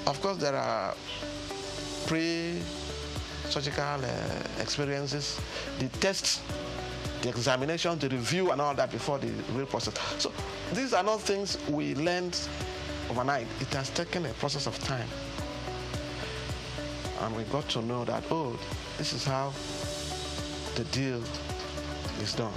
Speaker 7: Of course, there are pre-surgical experiences, the tests, the examination, the review and all that before the real process. So these are not things we learned overnight. It has taken a process of time. And we got to know that, oh, this is how the deal is done.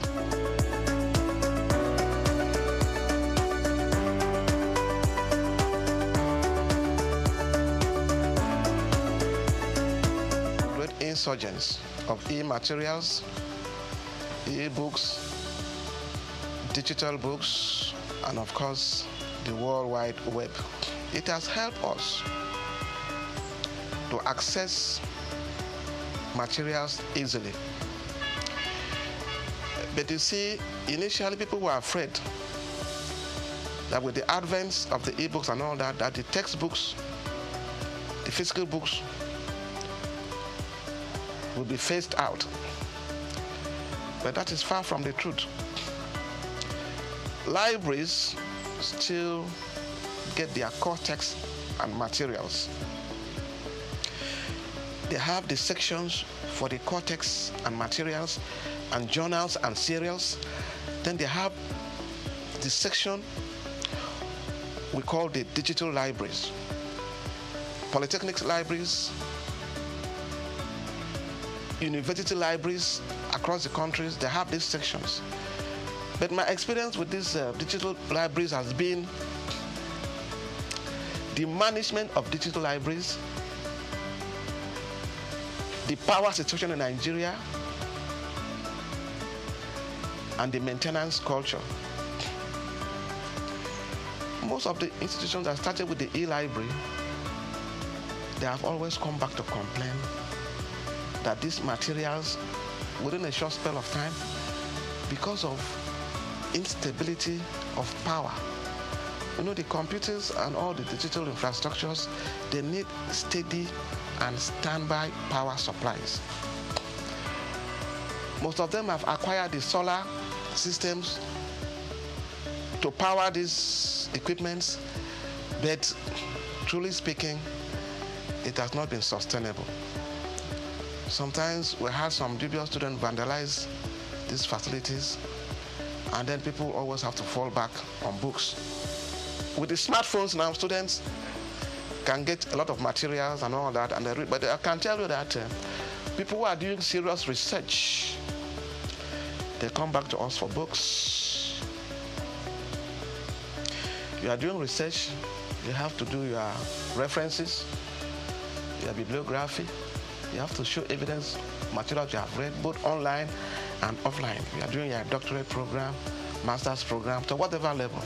Speaker 7: Great insurgents of e-materials, e-books, digital books, and of course, the World Wide Web. It has helped us to access materials easily. But you see, initially people were afraid that with the advent of the e-books and all that, that the textbooks the physical books will be phased out. But that is far from the truth. Libraries still get their core text and materials. They have the sections for the core text and materials and journals and serials. Then they have the section we call the digital libraries. Polytechnic libraries, university libraries across the countries, they have these sections. But my experience with these digital libraries has been the management of digital libraries, the power situation in Nigeria, and the maintenance culture. Most of the institutions that started with the e-library, they have always come back to complain that these materials, within a short spell of time, because of instability of power. You know, the computers and all the digital infrastructures, they need steady and standby power supplies. Most of them have acquired the solar systems to power these equipments, but truly speaking, it has not been sustainable. Sometimes we had some dubious students vandalize these facilities, and then people always have to fall back on books. With the smartphones now, students can get a lot of materials and all that, and they read, but I can tell you that people who are doing serious research, they come back to us for books. You are doing research, you have to do your references, your bibliography. You have to show evidence, materials you have read, both online and offline. You are doing your doctorate program, master's program, to whatever level.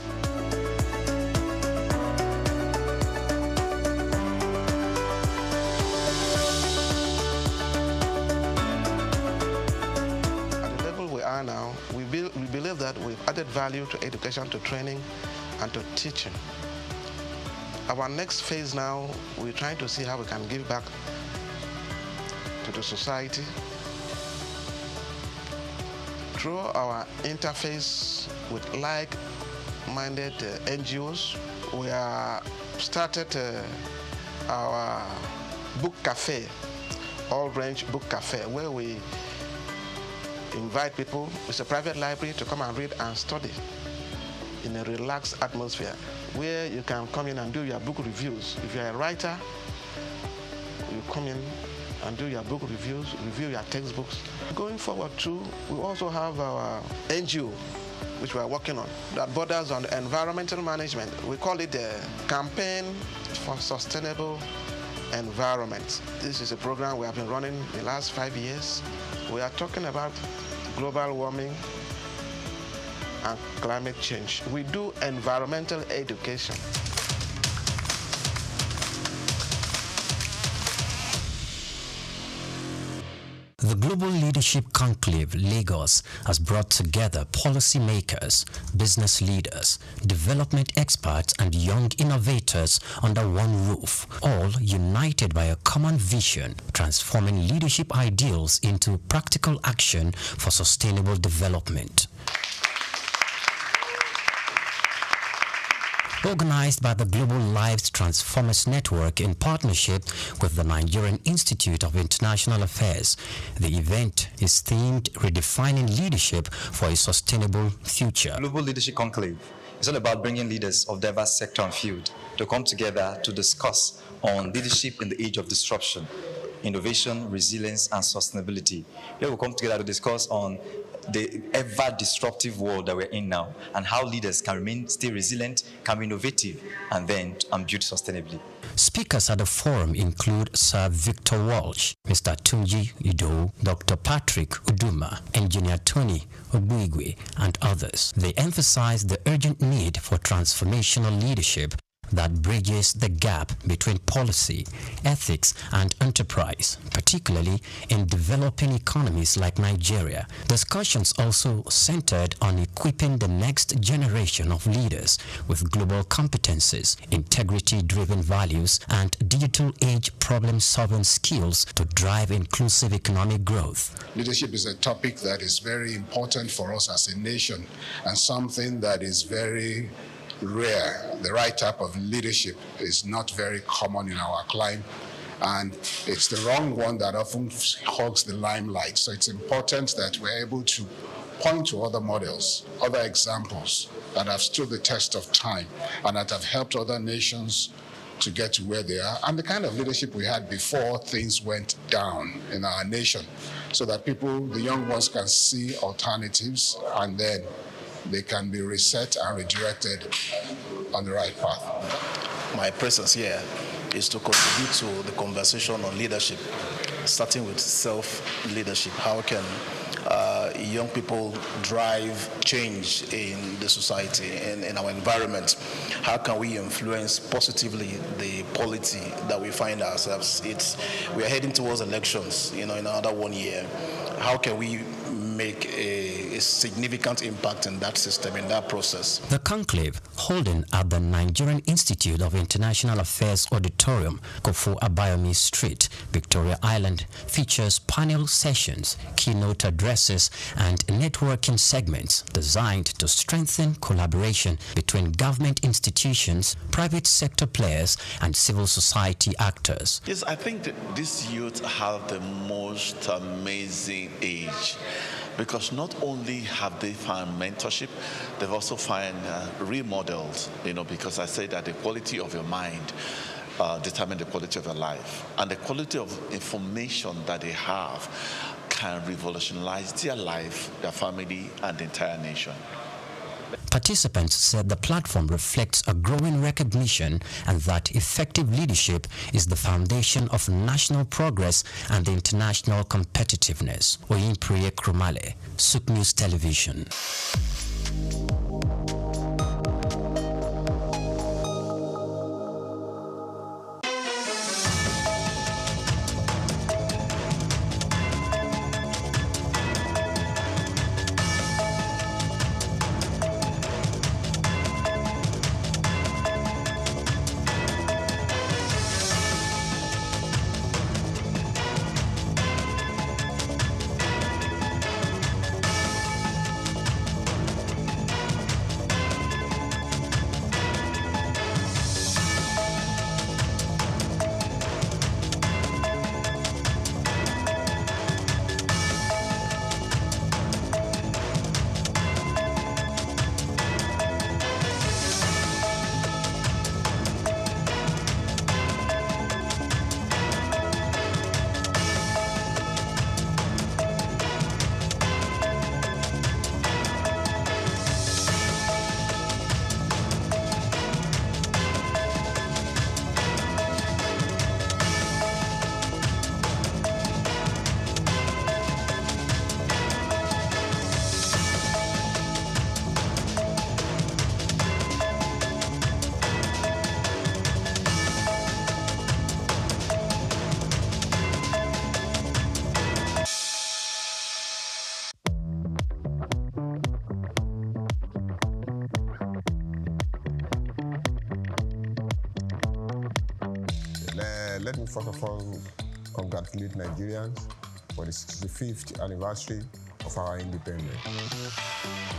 Speaker 7: At the level we are now, we believe that we've added value to education, to training, and to teaching. Our next phase now, we're trying to see how we can give back to the society through our interface with like-minded NGOs. We are started our book cafe, all-range book cafe, where we invite people. It's a private library to come and read and study in a relaxed atmosphere, where you can come in and do your book reviews. If you're a writer, you come in and do your book reviews, review your textbooks. Going forward too, we also have our NGO, which we are working on, that borders on environmental management. We call it the Campaign for Sustainable Environment. This is a program we have been running the last 5 years. We are talking about global warming and climate change. We do environmental education.
Speaker 1: The Global Leadership Conclave Lagos has brought together policymakers, business leaders, development experts, and young innovators under one roof, all united by a common vision, transforming leadership ideals into practical action for sustainable development. Organized by the Global Lives Transformers Network in partnership with the Nigerian Institute of International Affairs, the event is themed Redefining Leadership for a Sustainable Future.
Speaker 8: Global Leadership Conclave is all about bringing leaders of diverse sector and field to come together to discuss on leadership in the age of disruption, innovation, resilience, and sustainability. Here we'll come together to discuss on the ever-disruptive world that we're in now, and how leaders can stay resilient, can be innovative, and build sustainably.
Speaker 1: Speakers at the forum include Sir Victor Walsh, Mr. Tunji Ido, Dr. Patrick Uduma, Engineer Tony Obuigwe, and others. They emphasize the urgent need for transformational leadership that bridges the gap between policy, ethics, and enterprise, particularly in developing economies like Nigeria. Discussions also centered on equipping the next generation of leaders with global competencies, integrity-driven values, and digital age problem-solving skills to drive inclusive economic growth.
Speaker 10: Leadership is a topic that is very important for us as a nation and something that is very rare. The right type of leadership is not very common in our climate, and it's the wrong one that often hogs the limelight. So it's important that we're able to point to other models, other examples that have stood the test of time and that have helped other nations to get to where they are, and the kind of leadership we had before things went down in our nation, so that people, the young ones, can see alternatives and then they can be reset and redirected on the right path.
Speaker 11: My presence here is to contribute to the conversation on leadership, starting with self-leadership. How can young people drive change in the society and in our environment? How can we influence positively the polity that we find ourselves? We are heading towards elections, in another 1 year. How can we make a significant impact in that system, in that process?
Speaker 1: The conclave, holding at the Nigerian Institute of International Affairs Auditorium, Kofo Abayomi Street, Victoria Island, features panel sessions, keynote addresses, and networking segments designed to strengthen collaboration between government institutions, private sector players, and civil society actors.
Speaker 12: Yes, I think that these youth have the most amazing age, because not only have they found mentorship, they've also found real models, because I say that the quality of your mind determines the quality of your life. And the quality of information that they have can revolutionize their life, their family, and the entire nation.
Speaker 1: Participants said the platform reflects a growing recognition and that effective leadership is the foundation of national progress and international competitiveness. Oyinpriye Krumale, SOUQ News Television.
Speaker 13: Let me first of all congratulate Nigerians for the 65th anniversary of our independence.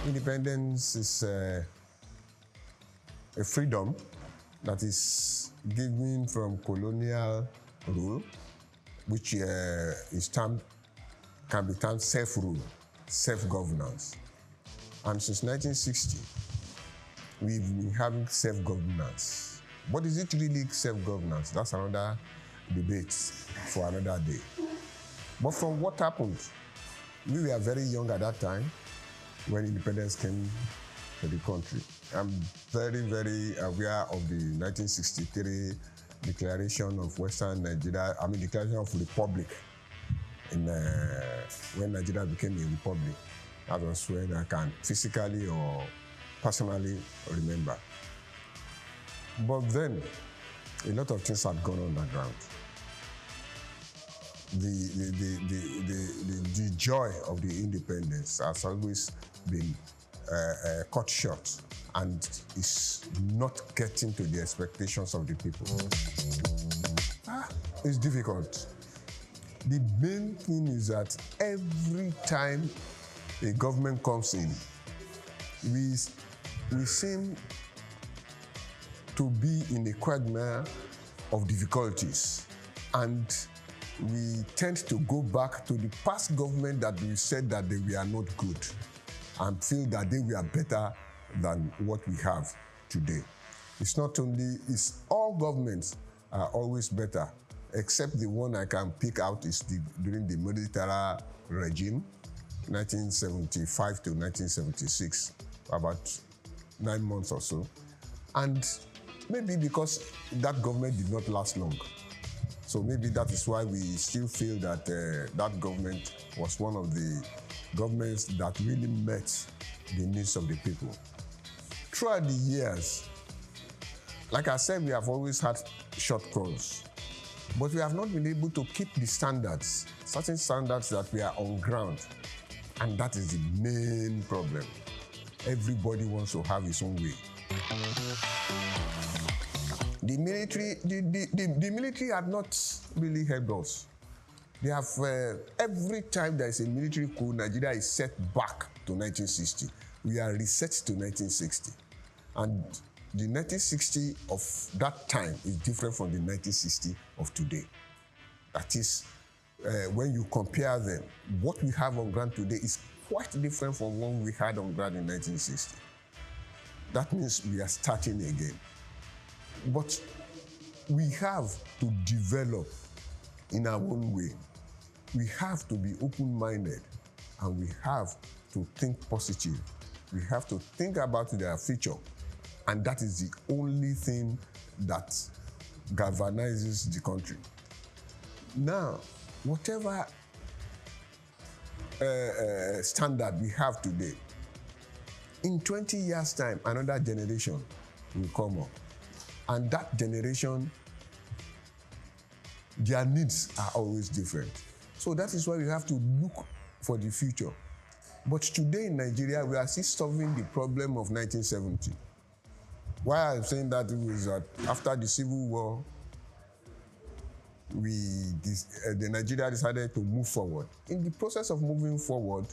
Speaker 13: Independence is a freedom that is given from colonial rule, which can be termed self-rule, self-governance. And since 1960, we've been having self-governance. What is it really self-governance? That's another debate for another day. But from what happened, we were very young at that time when independence came to the country. I'm very, very aware of the 1963 declaration of Western Nigeria, declaration of republic when Nigeria became a republic. That was when I can physically or personally remember. But then, a lot of things had gone underground. The joy of the independence has always been cut short and is not getting to the expectations of the people. It's difficult. The main thing is that every time a government comes in, we seem to be in a quagmire of difficulties, and we tend to go back to the past government that we said that they were not good and feel that they were better than what we have today. It's not only, it's all governments are always better, except the one I can pick out is during the military regime, 1975 to 1976, about 9 months or so. And maybe because that government did not last long. So maybe that is why we still feel that that government was one of the governments that really met the needs of the people. Throughout the years, like I said, we have always had shortcomings, but we have not been able to keep the standards, certain standards that we are on ground, and that is the main problem. Everybody wants to have his own way. The military had not really helped us. They have, every time there is a military coup, Nigeria is set back to 1960. We are reset to 1960. And the 1960 of that time is different from the 1960 of today. That is, when you compare them, what we have on ground today is quite different from what we had on ground in 1960. That means we are starting again. But we have to develop in our own way. We have to be open-minded, and we have to think positive. We have to think about their future, and that is the only thing that galvanizes the country. Now, whatever standard we have today, in 20 years' time, another generation will come up. And that generation, their needs are always different. So that is why we have to look for the future. But today in Nigeria, we are still solving the problem of 1970. Why I'm saying that is that after the Civil War, the Nigeria decided to move forward. In the process of moving forward,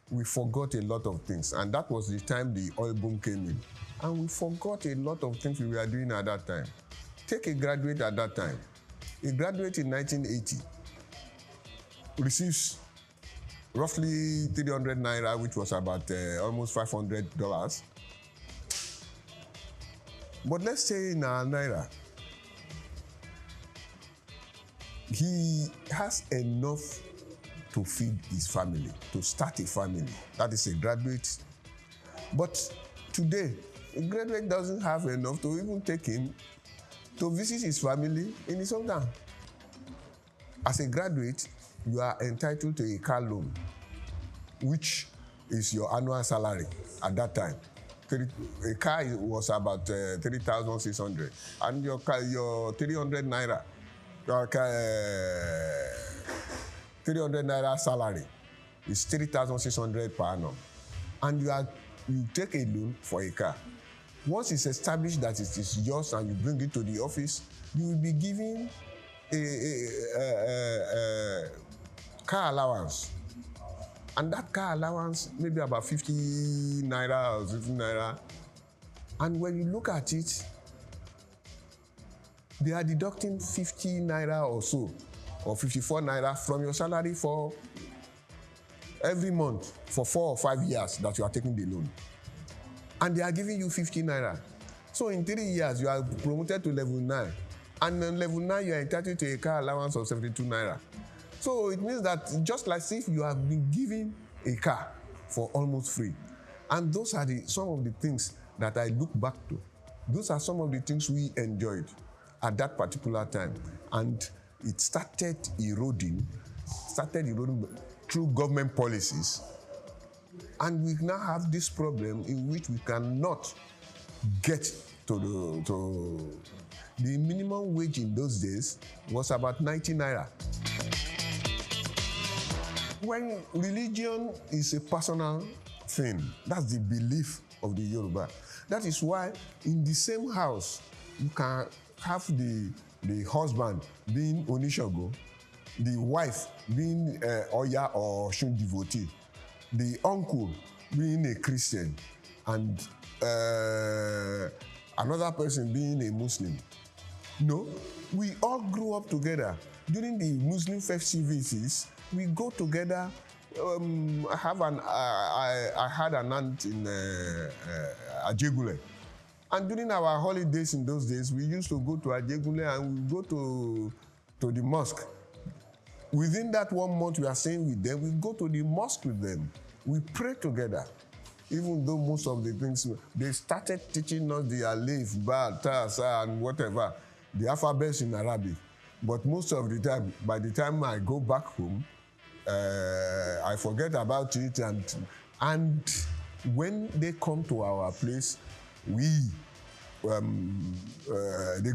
Speaker 13: we forgot a lot of things. And that was the time the oil boom came in. And we forgot a lot of things we were doing at that time. Take a graduate at that time. A graduate in 1980 receives roughly 300 naira, which was about almost $500. But let's say in our naira, he has enough to feed his family, to start a family. That is a graduate. But today, a graduate doesn't have enough to even take him to visit his family in his hometown. As a graduate, you are entitled to a car loan, which is your annual salary at that time. A car was about 3,600, and your 300 naira, your 300 naira salary is 3,600 per annum, and you take a loan for a car. Once it's established that it is yours and you bring it to the office, you will be given a car allowance. And that car allowance may be about 50 naira or 60 naira. And when you look at it, they are deducting 50 naira or so, or 54 naira from your salary for every month for 4 or 5 years that you are taking the loan. And they are giving you 50 naira. So in 3 years, you are promoted to level 9. And on level 9, you are entitled to a car allowance of 72 naira. So it means that just like if you have been given a car for almost free. And those are some of the things that I look back to. Those are some of the things we enjoyed at that particular time. And it started eroding through government policies. And we now have this problem in which we cannot get the minimum wage in those days was about 90 naira. When religion is a personal thing, that's the belief of the Yoruba. That is why in the same house, you can have the husband being Onishogo, the wife being Oya or Shun devotee, the uncle being a Christian, and another person being a Muslim. No, we all grew up together. During the Muslim festivities, we go together. I had an aunt in Ajegule. And during our holidays in those days, we used to go to Ajegule and we go to the mosque. Within that 1 month we are staying with them, we go to the mosque with them. We pray together. Even though most of the things, they started teaching us the alif, ba, ta, sa, and whatever, the alphabets in Arabic. But most of the time, by the time I go back home, I forget about it. And when they come to our place, they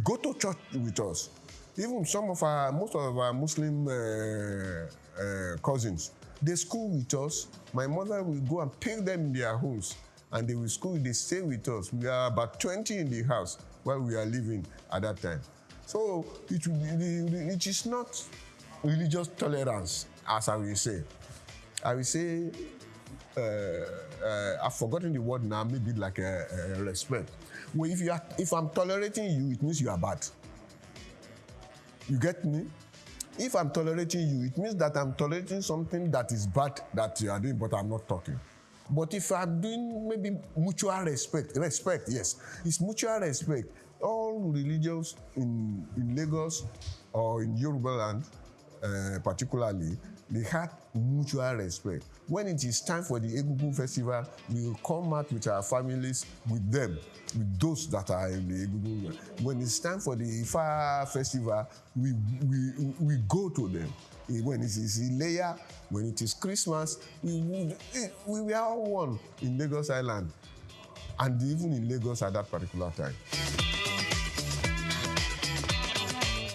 Speaker 13: go to church with us. Even most of our Muslim cousins, they school with us. My mother will go and pick them in their homes, and they will school, they stay with us. We are about 20 in the house where we are living at that time. So it is not religious tolerance, as I will say. I will say, I've forgotten the word now, maybe like a respect. Well, if I'm tolerating you, it means you are bad. You get me? If I'm tolerating you, it means that I'm tolerating something that is bad that you are doing, but I'm not talking. But if I'm doing maybe mutual respect, yes, it's mutual respect. All religions in Lagos or in Yoruba land, particularly, they had mutual respect. When it is time for the Egungun festival, we will come out with our families, with them, with those that are in the Egungun. When it's time for the Ifa festival, we go to them. When it is Ileya, when it is Christmas, we were all one in Lagos Island, and even in Lagos at that particular time.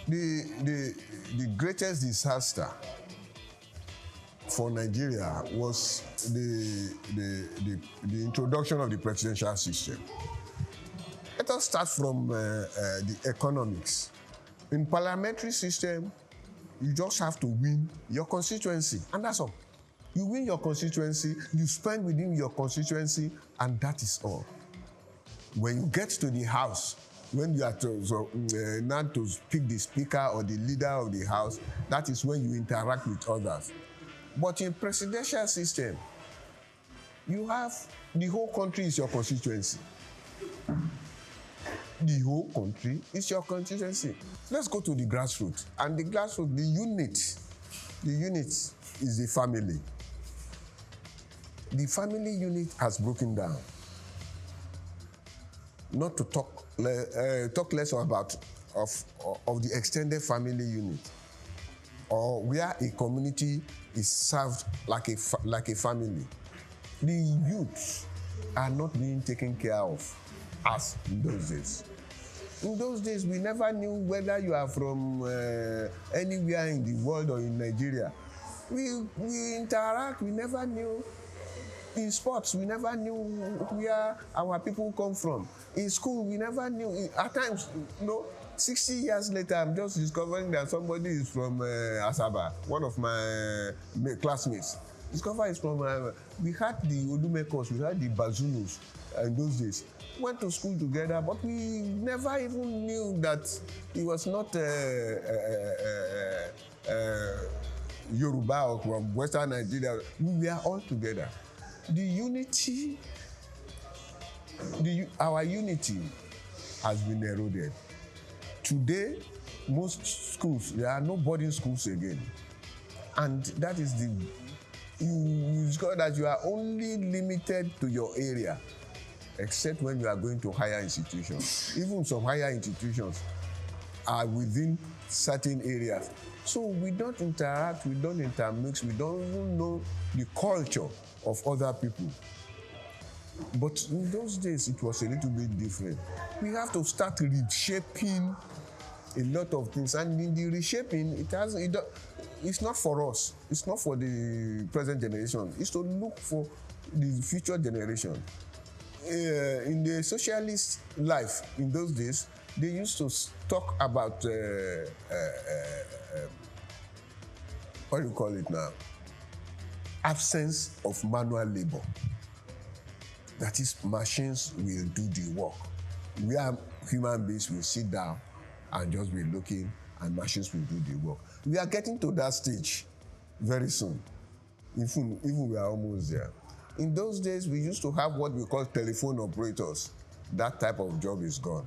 Speaker 13: The greatest disaster for Nigeria was the introduction of the presidential system. Let us start from the economics. In parliamentary system, you just have to win your constituency, and that's all. You win your constituency, you spend within your constituency, and that is all. When you get to the house, when you are not to pick the speaker or the leader of the house, that is when you interact with others. But in presidential system, you have the whole country is your constituency. The whole country is your constituency. Let's go to the grassroots. And the grassroots, the unit is the family. The family unit has broken down. Not to talk less about of the extended family unit, or where a community is served like a family. The youths are not being taken care of as in those days. In those days, we never knew whether you are from anywhere in the world or in Nigeria. We interact, we never knew. In sports, we never knew where our people come from. In school, we never knew. At times, 60 years later, I'm just discovering that somebody is from Asaba, one of my classmates. Discover is from, we had the Olumekos, we had the Bazunus in those days. Went to school together, but we never even knew that he was not Yoruba or from Western Nigeria. We were all together. The unity, our unity has been eroded. Today, most schools, there are no boarding schools again. And that is you discover that you are only limited to your area, except when you are going to higher institutions. Even some higher institutions are within certain areas. So we don't interact, we don't intermix, we don't even know the culture of other people. But in those days, it was a little bit different. We have to start reshaping a lot of things, and in the reshaping, it's not for us. It's not for the present generation. It's to look for the future generation. In the socialist life in those days, they used to talk about what do you call it now? Absence of manual labor. That is, machines will do the work. We are human beings will sit down and just be looking, and machines will do the work. We are getting to that stage very soon. Even we are almost there. In those days, we used to have what we call telephone operators. That type of job is gone.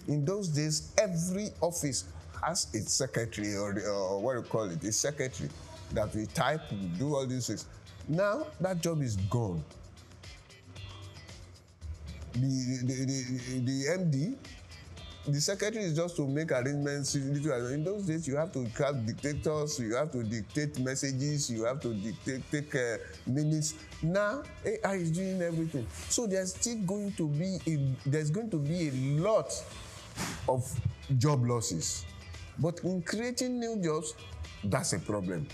Speaker 13: In those days, every office has its secretary, or what do you call it, a secretary that we type, do all these things. Now, that job is gone. The MD, the secretary is just to make arrangements. In those days, you have to have dictators, you have to dictate messages, you have to take minutes. Now, AI is doing everything. So there's going to be a lot of job losses. But in creating new jobs, that's a problem.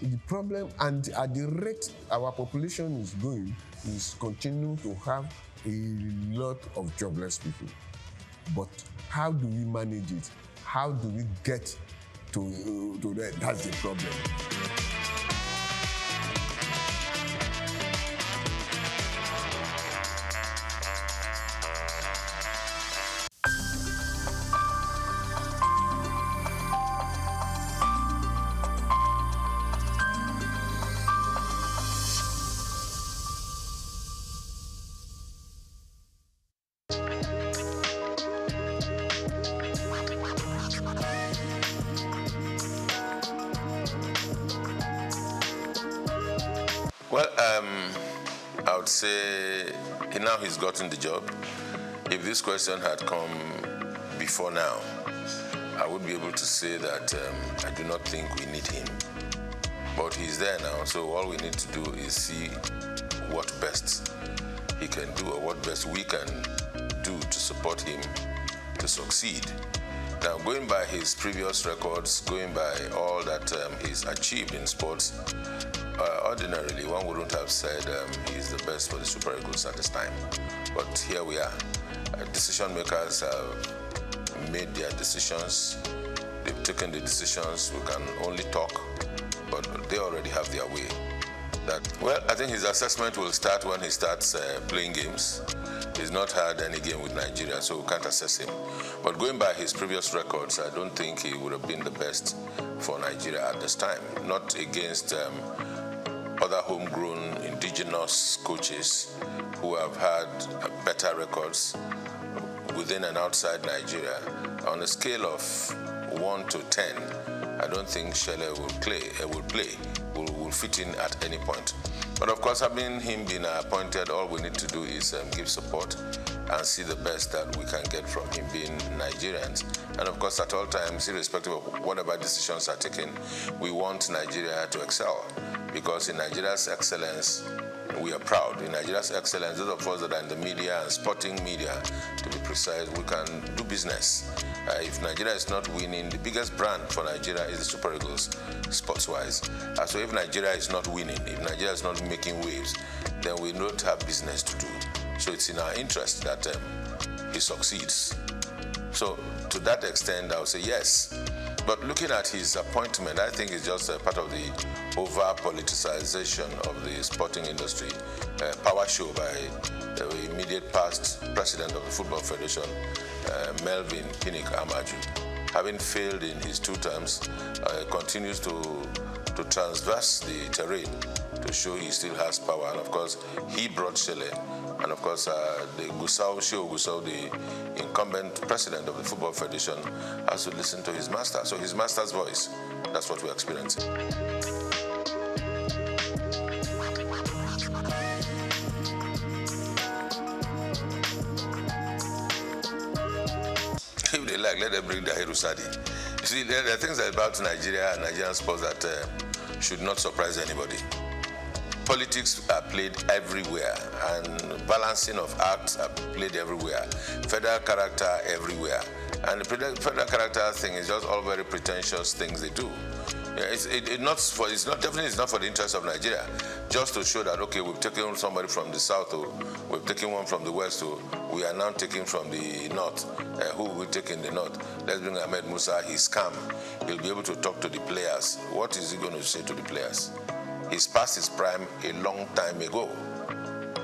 Speaker 13: The problem, and at the rate our population is going, is continuing to have a lot of jobless people. But how do we manage it? How do we get to that? That's the problem.
Speaker 9: Well, I would say now he's gotten the job. If this question had come before now, I would be able to say that I do not think we need him. But he's there now, so all we need to do is see what best he can do, or what best we can do to support him to succeed. Now, going by his previous records, going by all that he's achieved in sports, ordinarily one wouldn't have said he's the best for the Super Eagles at this time. But here we are. Decision makers have made their decisions. They've taken the decisions. We can only talk, but they already have their way. Well, I think his assessment will start when he starts playing games. He's not had any game with Nigeria, so we can't assess him. But going by his previous records, I don't think he would have been the best for Nigeria at this time. Not against other homegrown indigenous coaches who have had better records within and outside Nigeria. On a scale of 1 to 10, I don't think Shele will fit in at any point. But of course, having him been appointed, all we need to do is give support and see the best that we can get from him, being Nigerians. And of course, at all times, irrespective of whatever decisions are taken, we want Nigeria to excel. Because in Nigeria's excellence, we are proud. In Nigeria's excellence, those of us that are in the media and sporting media, to be precise, we can do business. If Nigeria is not winning, the biggest brand for Nigeria is the Super Eagles, sports-wise. So if Nigeria is not winning, if Nigeria is not making waves, then we don't have business to do. So it's in our interest that he succeeds. So to that extent, I would say yes. But looking at his appointment, I think it's just a part of the over-politicization of the sporting industry, power show by the immediate past president of the Football Federation, Melvin Pinnick Amaju. Having failed in his 2 terms, continues to transverse the terrain to show he still has power. And of course, he brought Shele. And of course, the Gusau, the incumbent president of the Football Federation, has to listen to his master. So his master's voice, that's what we're experiencing. If they like, let them bring the Hirusadi. You see, there are things about Nigeria and Nigerian sports that should not surprise anybody. Politics are played everywhere, and balancing of acts are played everywhere. Federal character everywhere. And the federal character thing is just all very pretentious things they do. It's definitely not for the interest of Nigeria. Just to show that, okay, we've taken somebody from the south, or we've taken one from the west, or we are now taking from the north. Who will we take in the north? Let's bring Ahmed Musa. He's calm. He'll be able to talk to the players. What is he going to say to the players? He's past his prime a long time ago.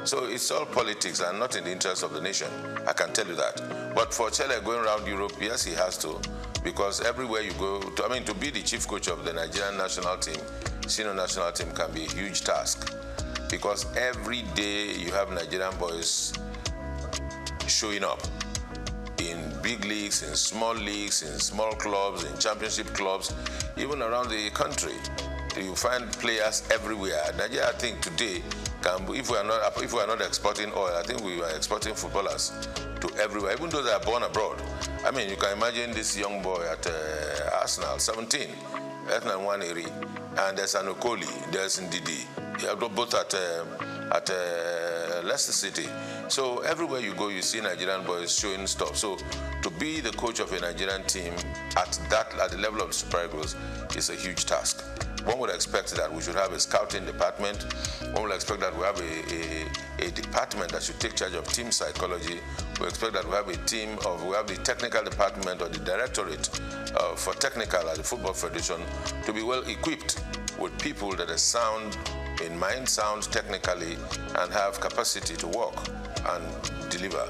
Speaker 9: So it's all politics and not in the interest of the nation. I can tell you that. But for Chelle going around Europe, yes, he has to. Because everywhere you go, to be the chief coach of the Nigerian national team, senior national team, can be a huge task. Because every day you have Nigerian boys showing up in big leagues, in small clubs, in championship clubs, even around the country. You find players everywhere. Nigeria, I think today, if we are not exporting oil, I think we are exporting footballers to everywhere, even those that are born abroad. I mean, you can imagine this young boy at Arsenal, 17, Ethnan Waneri, and there's Anokoli, there's Ndidi, both at Leicester City. So everywhere you go, you see Nigerian boys showing stuff. So to be the coach of a Nigerian team at the level of the Super Eagles is a huge task. One would expect that we should have a scouting department. One would expect that we have a department that should take charge of team psychology. We expect that we have the technical department or the directorate for technical at the Football Federation to be well equipped with people that are sound in mind, sound technically, and have capacity to work and deliver.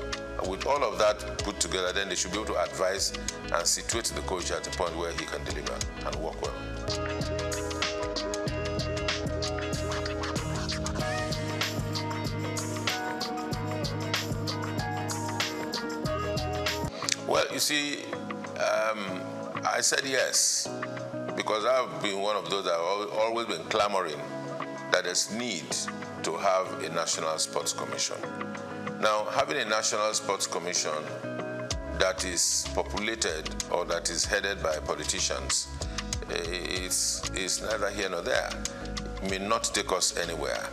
Speaker 9: With all of that put together, then they should be able to advise and situate the coach at the point where he can deliver and work well. Well, you see, I said yes, because I've been one of those that have always been clamoring that there's need to have a National Sports Commission. Now, having a National Sports Commission that is populated or that is headed by politicians is neither here nor there. It may not take us anywhere.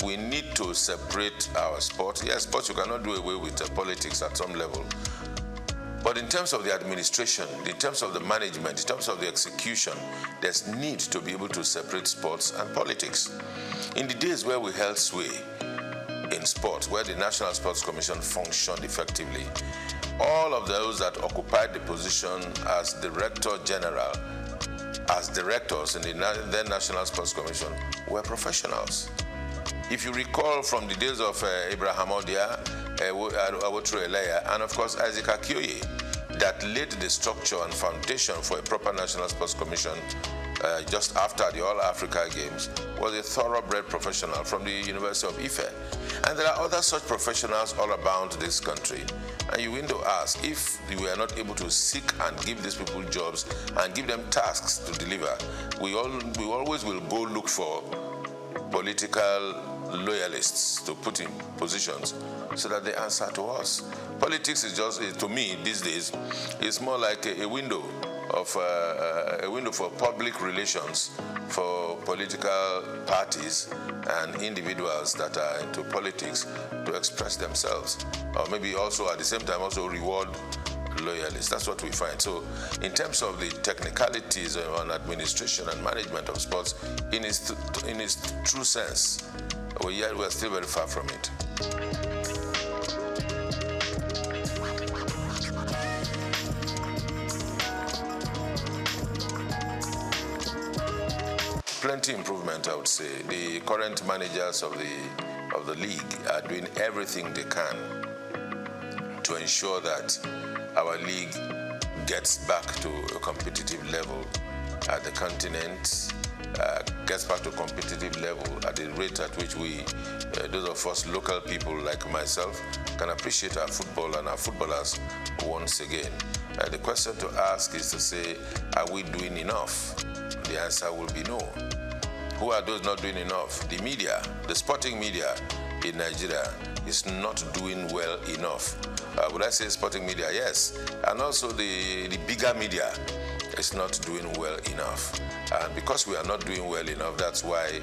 Speaker 9: We need to separate our sport. Yes, sports, you cannot do away with politics at some level. But in terms of the administration, in terms of the management, in terms of the execution, there's need to be able to separate sports and politics. In the days where we held sway in sports, where the National Sports Commission functioned effectively, all of those that occupied the position as Director General, as directors in the then National Sports Commission, were professionals. If you recall from the days of Abraham Odia, Awotro Eleya, and of course Isaac Akioye, that laid the structure and foundation for a proper National Sports Commission just after the All-Africa Games, was a thoroughbred professional from the University of Ife. And there are other such professionals all around this country. And you need to ask, if we are not able to seek and give these people jobs and give them tasks to deliver, we always will go look for political loyalists to put in positions so that they answer to us. Politics is just, to me these days, it's more like a window for public relations for political parties and individuals that are into politics to express themselves, or maybe also at the same time also reward loyalists. That's what we find. So in terms of the technicalities on administration and management of sports, in its true sense, we're still very far from it. Plenty improvement, I would say. The current managers of the league are doing everything they can to ensure that our league gets back to a competitive level at the continent, gets back to a competitive level at the rate at which we, those of us local people like myself, can appreciate our football and our footballers once again. The question to ask is to say, are we doing enough? The answer will be no. Who are those not doing enough? The media, the sporting media in Nigeria is not doing well enough. Would I say sporting media? Yes. And also the bigger media, is not doing well enough. And because we are not doing well enough, that's why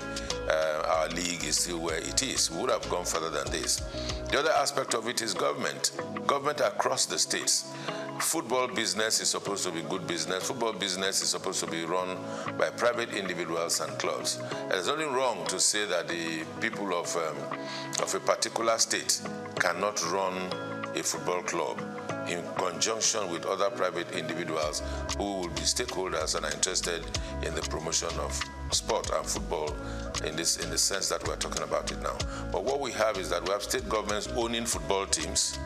Speaker 9: our league is still where it is. We would have gone further than this. The other aspect of it is government across the states. Football business is supposed to be good business. Football business is supposed to be run by private individuals and clubs. There's nothing wrong to say that the people of a particular state cannot run a football club in conjunction with other private individuals who will be stakeholders and are interested in the promotion of sport and football in the sense that we're talking about it now. But what we have is that we have state governments owning football teams,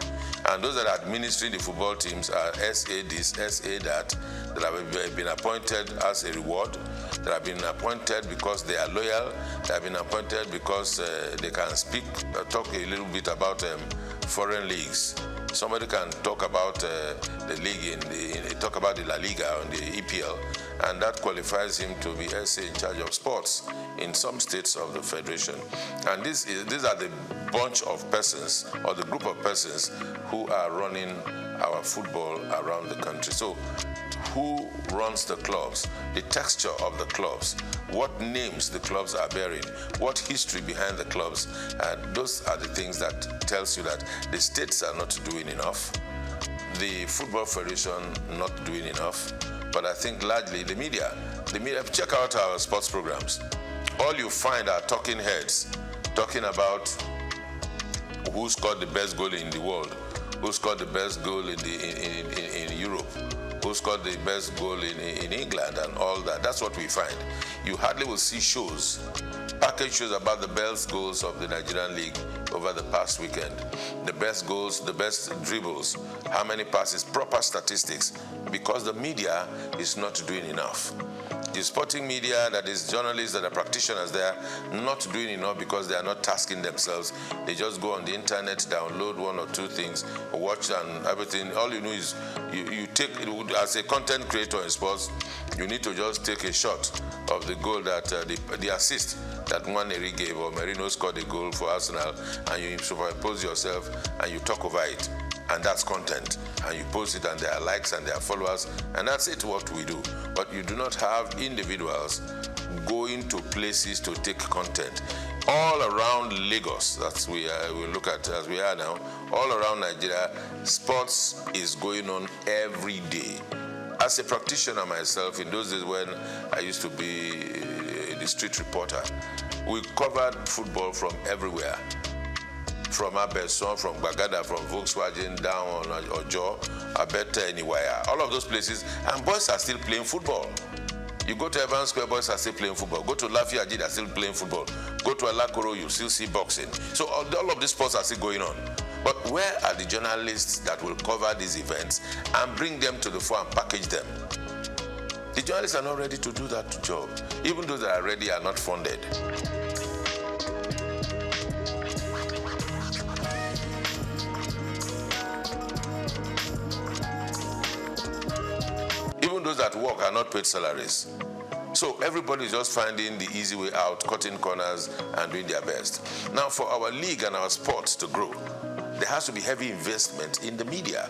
Speaker 9: and those that are administering the football teams are SA this, SA that have been appointed as a reward, that have been appointed because they are loyal, that have been appointed because they can talk a little bit about foreign leagues. Somebody can talk about the league talk about the La Liga and the EPL, and that qualifies him to be SA in charge of sports in some states of the federation. And these are the bunch of persons or the group of persons who are running our football around the country. So who runs the clubs, the texture of the clubs, what names the clubs are bearing, what history behind the clubs, those are the things that tells you that the states are not doing enough, the Football Federation not doing enough, but I think largely the media, check out our sports programs. All you find are talking heads talking about who scored the best goal in the world, who scored the best goal in Europe, who scored the best goal in England and all that. That's what we find. You hardly will see shows, package shows about the best goals of the Nigerian league over the past weekend. The best goals, the best dribbles, how many passes, proper statistics, because the media is not doing enough. The sporting media, that is journalists that are practitioners, they are not doing enough because they are not tasking themselves. They just go on the internet, download one or two things, watch and everything. All you know is you take, as a content creator in sports, you need to just take a shot of the goal that the assist that Nwaneri gave, or Merino scored a goal for Arsenal, and you superimpose yourself and you talk over it. And that's content, and you post it, and there are likes and there are followers, and that's it, what we do. But you do not have individuals going to places to take content. All around Lagos, that's we look at as we are now, all around Nigeria, sports is going on every day. As a practitioner myself, in those days when I used to be the street reporter, we covered football from everywhere. From Abeson, from Bagada, from Volkswagen, down on Ojo, Abete, anywhere. All of those places, and boys are still playing football. You go to Evans Square, boys are still playing football. Go to Lafayette, they're still playing football. Go to Alakoro, you still see boxing. So all of these sports are still going on. But where are the journalists that will cover these events and bring them to the fore and package them? The journalists are not ready to do that job. Even those that are ready are not funded. Even those that work are not paid salaries. So everybody is just finding the easy way out, cutting corners and doing their best. Now, for our league and our sports to grow, there has to be heavy investment in the media.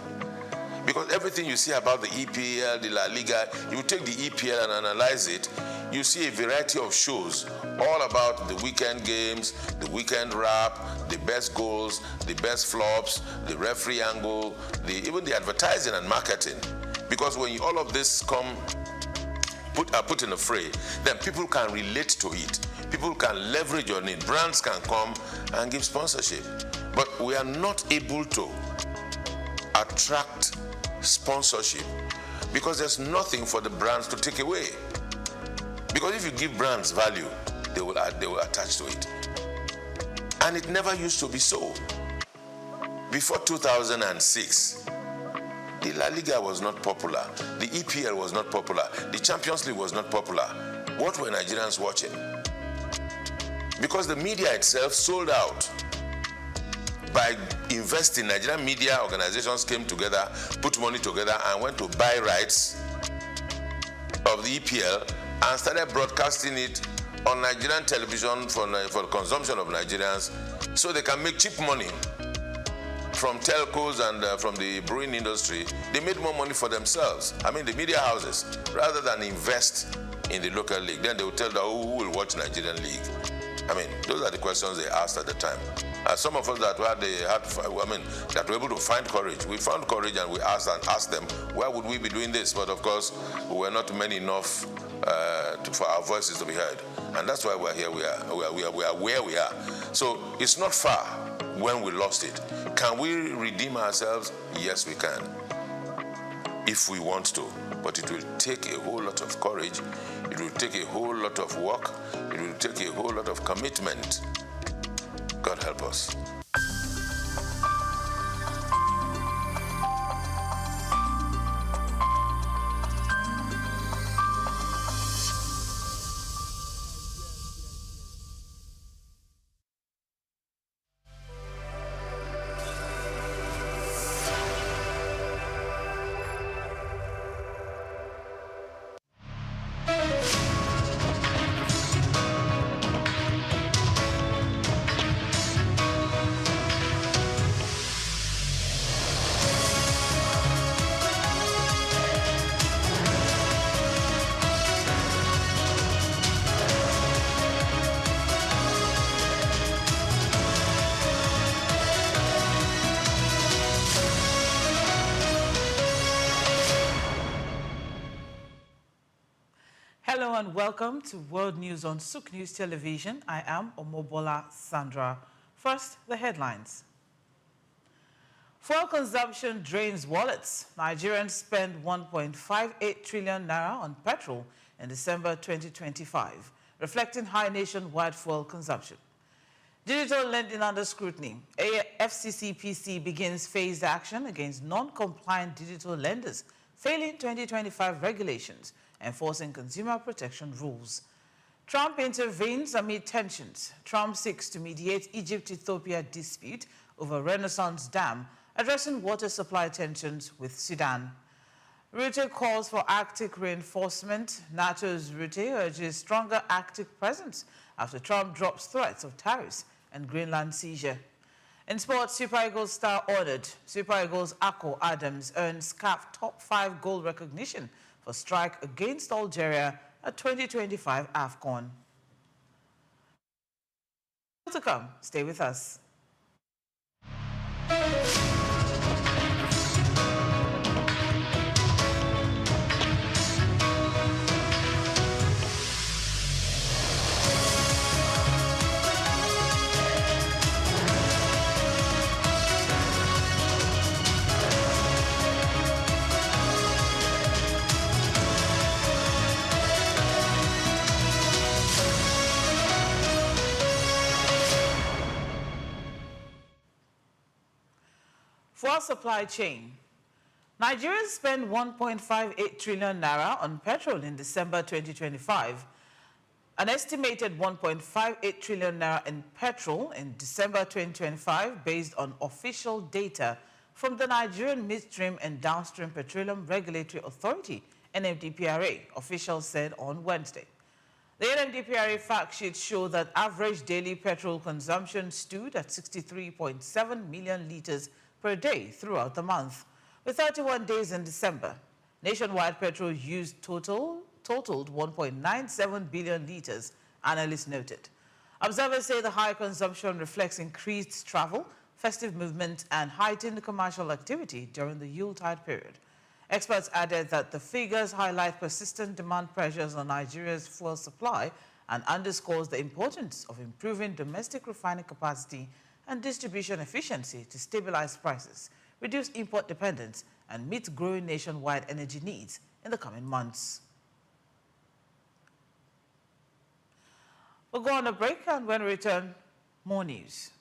Speaker 9: Because everything you see about the EPL, the La Liga, you take the EPL and analyze it, you see a variety of shows all about the weekend games, the weekend wrap, the best goals, the best flops, the referee angle, even the advertising and marketing. Because when all of this are put in a fray, then people can relate to it. People can leverage on it. Brands can come and give sponsorship. But we are not able to attract sponsorship because there's nothing for the brands to take away. Because if you give brands value, they will attach to it. And it never used to be so. Before 2006, the La Liga was not popular. The EPL was not popular. The Champions League was not popular. What were Nigerians watching? Because the media itself sold out. By investing, Nigerian media organizations came together, put money together, and went to buy rights of the EPL and started broadcasting it on Nigerian television for the consumption of Nigerians so they can make cheap money from telcos and from the brewing industry, they made more money for themselves. I mean, the media houses, rather than invest in the local league, then they will tell them, who will watch Nigerian league? I mean, those are the questions they asked at the time. Some of us that were able to find courage, we found courage and we asked them, why would we be doing this? But of course, we were not many enough for our voices to be heard. And that's why we're here, we are where we are. So it's not far when we lost it. Can we redeem ourselves? Yes, we can, if we want to. But it will take a whole lot of courage. It will take a whole lot of work. It will take a whole lot of commitment. God help us.
Speaker 14: Hello and welcome to World News on SOUQ News Television. I am Omobola Sandra. First, the headlines. Fuel consumption drains wallets. Nigerians spend 1.58 trillion naira on petrol in December 2025, reflecting high nationwide fuel consumption. Digital lending under scrutiny. FCCPC begins phased action against non-compliant digital lenders, failing 2025 regulations, enforcing consumer protection rules. Trump intervenes amid tensions. Trump seeks to mediate Egypt-Ethiopia dispute over Renaissance Dam, addressing water supply tensions with Sudan. Rutte calls for Arctic reinforcement. NATO's Rutte urges stronger Arctic presence after Trump drops threats of tariffs and Greenland seizure. In sports, Super Eagles star honored. Super Eagles Akko Adams earns CAF top 5 goal recognition for strike against Algeria at 2025 AFCON. To come, stay with us. Fuel supply chain. Nigerians spent 1.58 trillion naira on petrol in December 2025. An estimated 1.58 trillion naira in petrol in December 2025 based on official data from the Nigerian Midstream and Downstream Petroleum Regulatory Authority, NMDPRA, officials said on Wednesday. The NMDPRA fact sheets show that average daily petrol consumption stood at 63.7 million litres per day throughout the month. With 31 days in December, nationwide petrol use totaled 1.97 billion litres, analysts noted. Observers say the high consumption reflects increased travel, festive movement, and heightened commercial activity during the Yuletide period. Experts added that the figures highlight persistent demand pressures on Nigeria's fuel supply and underscores the importance of improving domestic refining capacity and distribution efficiency to stabilize prices, reduce import dependence, and meet growing nationwide energy needs in the coming months. We'll go on a break, and when we return, more news.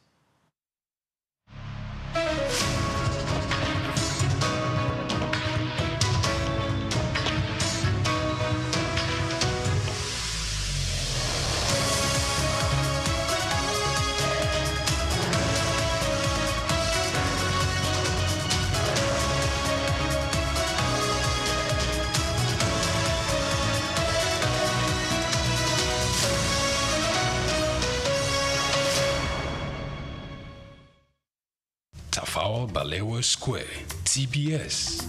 Speaker 5: Tafawa Balewa Square, TBS.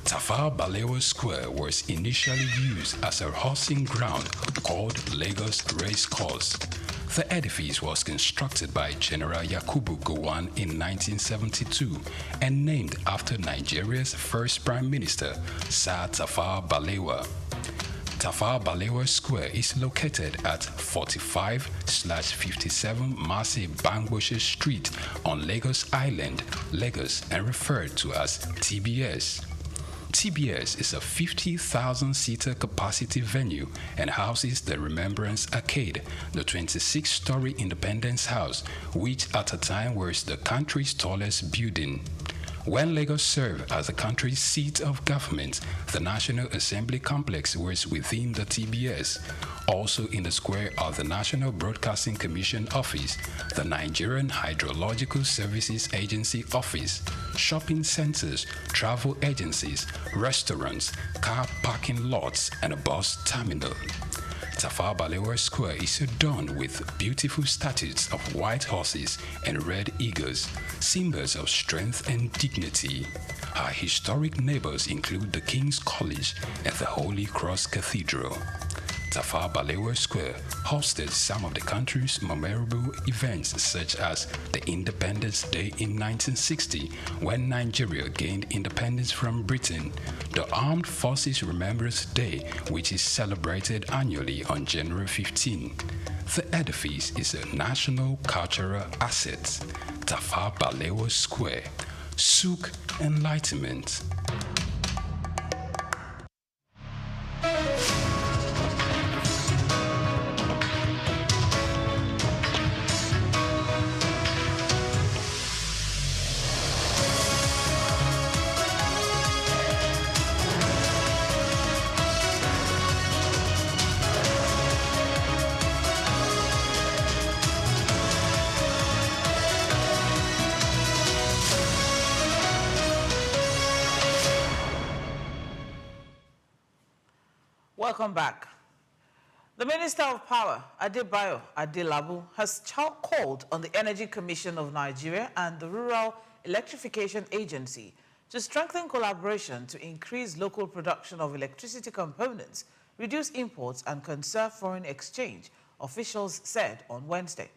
Speaker 5: Tafawa Balewa Square was initially used as a horsing ground called Lagos Race Course. The edifice was constructed by General Yakubu Gowon in 1972 and named after Nigeria's first Prime Minister, Sir Tafawa Balewa. Tafawa Balewa Square is located at 45/57 Marse Bangboshe Street on Lagos Island, Lagos, and referred to as TBS. TBS is a 50,000-seater capacity venue and houses the Remembrance Arcade, the 26-story Independence House, which at a time was the country's tallest building. When Lagos served as the country's seat of government, the National Assembly Complex was within the TBS. Also in the square are the National Broadcasting Commission Office, the Nigerian Hydrological Services Agency Office, shopping centers, travel agencies, restaurants, car parking lots, and a bus terminal. Tafawa Balewa Square is adorned with beautiful statues of white horses and red eagles, symbols of strength and dignity. Our historic neighbors include the King's College and the Holy Cross Cathedral. Tafawa Balewa Square hosted some of the country's memorable events, such as the Independence Day in 1960, when Nigeria gained independence from Britain, the Armed Forces Remembrance Day, which is celebrated annually on January 15. The edifice is a national cultural asset. Tafawa Balewa Square, SOUQ Enlightenment.
Speaker 14: Welcome back. The Minister of Power, Adebayo Adelabu, has called on the Energy Commission of Nigeria and the Rural Electrification Agency to strengthen collaboration to increase local production of electricity components, reduce imports, and conserve foreign exchange, officials said on Wednesday.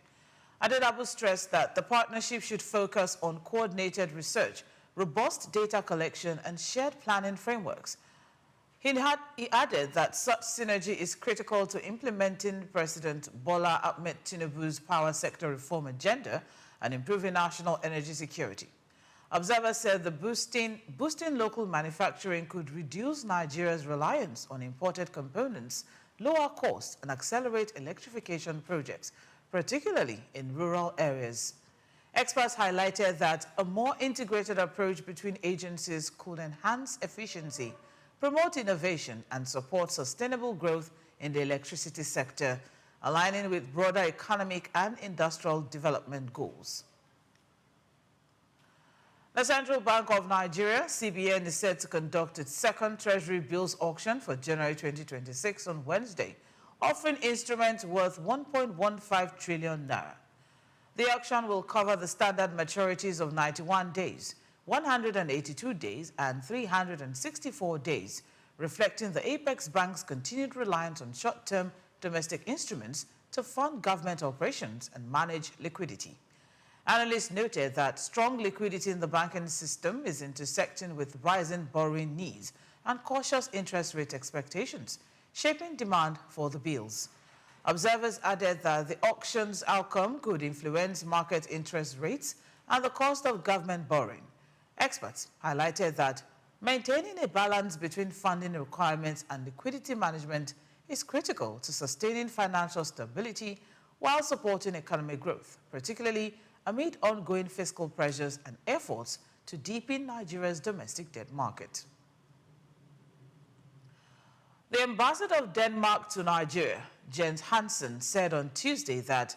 Speaker 14: Adelabu stressed that the partnership should focus on coordinated research, robust data collection, and shared planning frameworks. He added that such synergy is critical to implementing President Bola Ahmed Tinubu's power sector reform agenda and improving national energy security. Observers said the boosting local manufacturing could reduce Nigeria's reliance on imported components, lower costs, and accelerate electrification projects, particularly in rural areas. Experts highlighted that a more integrated approach between agencies could enhance efficiency, promote innovation, and support sustainable growth in the electricity sector, aligning with broader economic and industrial development goals. The Central Bank of Nigeria, CBN, is set to conduct its second Treasury bills auction for January 2026 on Wednesday, offering instruments worth 1.15 trillion naira. The auction will cover the standard maturities of 91 days, 182 days, and 364 days, reflecting the Apex Bank's continued reliance on short-term domestic instruments to fund government operations and manage liquidity. Analysts noted that strong liquidity in the banking system is intersecting with rising borrowing needs and cautious interest rate expectations, shaping demand for the bills. Observers added that the auction's outcome could influence market interest rates and the cost of government borrowing. Experts highlighted that maintaining a balance between funding requirements and liquidity management is critical to sustaining financial stability while supporting economic growth, particularly amid ongoing fiscal pressures and efforts to deepen Nigeria's domestic debt market. The ambassador of Denmark to Nigeria, Jens Hansen, said on Tuesday that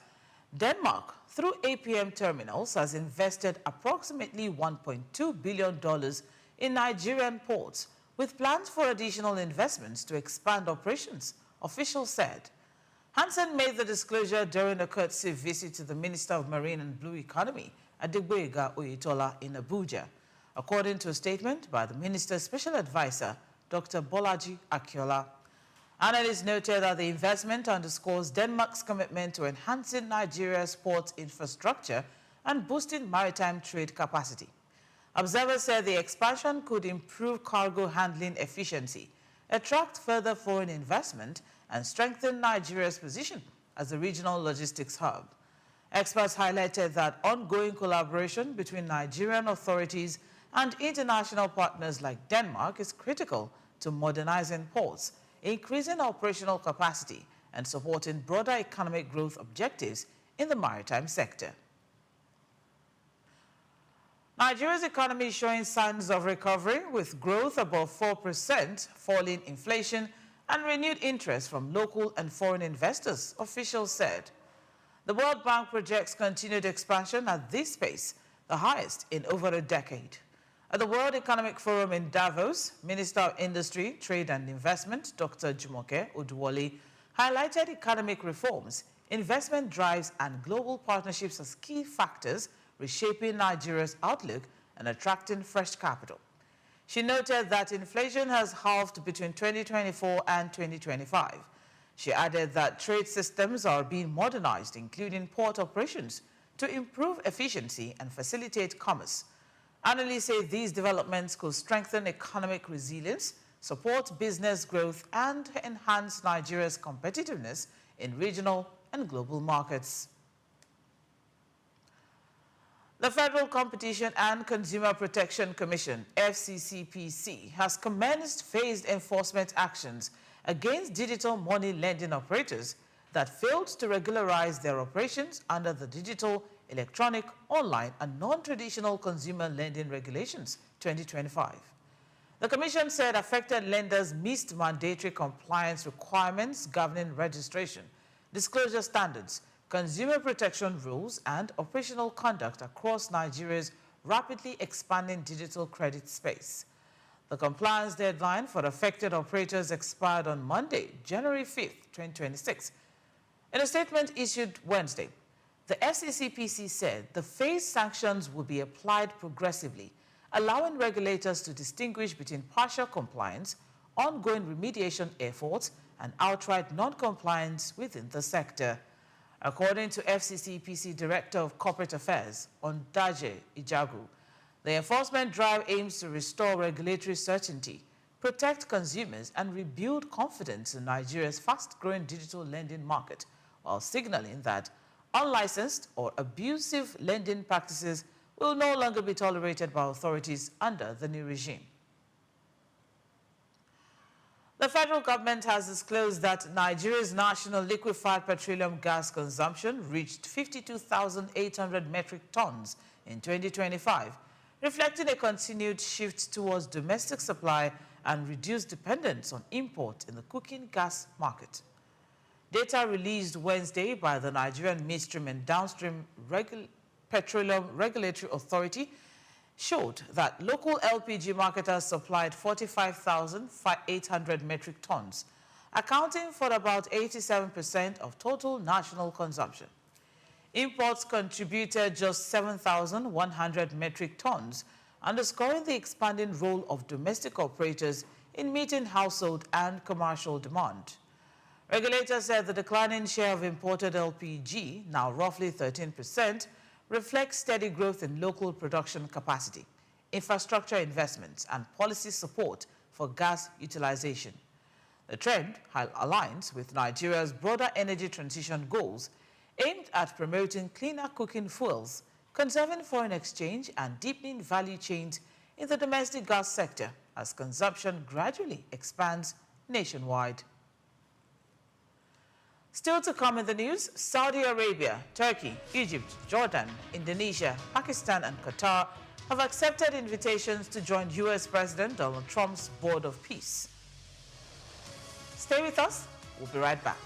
Speaker 14: Denmark, through APM terminals, has invested approximately $1.2 billion in Nigerian ports, with plans for additional investments to expand operations, officials said. Hansen made the disclosure during a courtesy visit to the Minister of Marine and Blue Economy, Adegboyega Oyetola, in Abuja. According to a statement by the Minister's Special Advisor, Dr. Bolaji Akiola, analysts noted that the investment underscores Denmark's commitment to enhancing Nigeria's port infrastructure and boosting maritime trade capacity. Observers said the expansion could improve cargo handling efficiency, attract further foreign investment, and strengthen Nigeria's position as a regional logistics hub. Experts highlighted that ongoing collaboration between Nigerian authorities and international partners like Denmark is critical to modernizing ports, increasing operational capacity, and supporting broader economic growth objectives in the maritime sector. Nigeria's economy is showing signs of recovery, with growth above 4%, falling inflation, and renewed interest from local and foreign investors, officials said. The World Bank projects continued expansion at this pace, the highest in over a decade. At the World Economic Forum in Davos, Minister of Industry, Trade and Investment, Dr. Jumoke Oduwole, highlighted economic reforms, investment drives, and global partnerships as key factors reshaping Nigeria's outlook and attracting fresh capital. She noted that inflation has halved between 2024 and 2025. She added that trade systems are being modernized, including port operations, to improve efficiency and facilitate commerce. Analysts say these developments could strengthen economic resilience, support business growth, and enhance Nigeria's competitiveness in regional and global markets. The Federal Competition and Consumer Protection Commission, FCCPC, has commenced phased enforcement actions against digital money lending operators that failed to regularize their operations under the Digital, Electronic, Online, and Non-Traditional Consumer Lending Regulations 2025. The Commission said affected lenders missed mandatory compliance requirements governing registration, disclosure standards, consumer protection rules, and operational conduct across Nigeria's rapidly expanding digital credit space. The compliance deadline for affected operators expired on Monday, January 5th, 2026. In a statement issued Wednesday, the FCCPC said the phased sanctions will be applied progressively, allowing regulators to distinguish between partial compliance, ongoing remediation efforts, and outright non-compliance within the sector. According to FCCPC Director of Corporate Affairs, Ondaje Ijagu, the enforcement drive aims to restore regulatory certainty, protect consumers, and rebuild confidence in Nigeria's fast-growing digital lending market, while signaling that unlicensed or abusive lending practices will no longer be tolerated by authorities under the new regime. The federal government has disclosed that Nigeria's national liquefied petroleum gas consumption reached 52,800 metric tons in 2025, reflecting a continued shift towards domestic supply and reduced dependence on import in the cooking gas market. Data released Wednesday by the Nigerian Midstream and Downstream Petroleum Regulatory Authority showed that local LPG marketers supplied 45,800 metric tons, accounting for about 87% of total national consumption. Imports contributed just 7,100 metric tons, underscoring the expanding role of domestic operators in meeting household and commercial demand. Regulators said the declining share of imported LPG, now roughly 13%, reflects steady growth in local production capacity, infrastructure investments, and policy support for gas utilization. The trend aligns with Nigeria's broader energy transition goals aimed at promoting cleaner cooking fuels, conserving foreign exchange, and deepening value chains in the domestic gas sector as consumption gradually expands nationwide. Still to come in the news, Saudi Arabia, Turkey, Egypt, Jordan, Indonesia, Pakistan, and Qatar have accepted invitations to join U.S. President Donald Trump's Board of Peace. Stay with us. We'll be right back.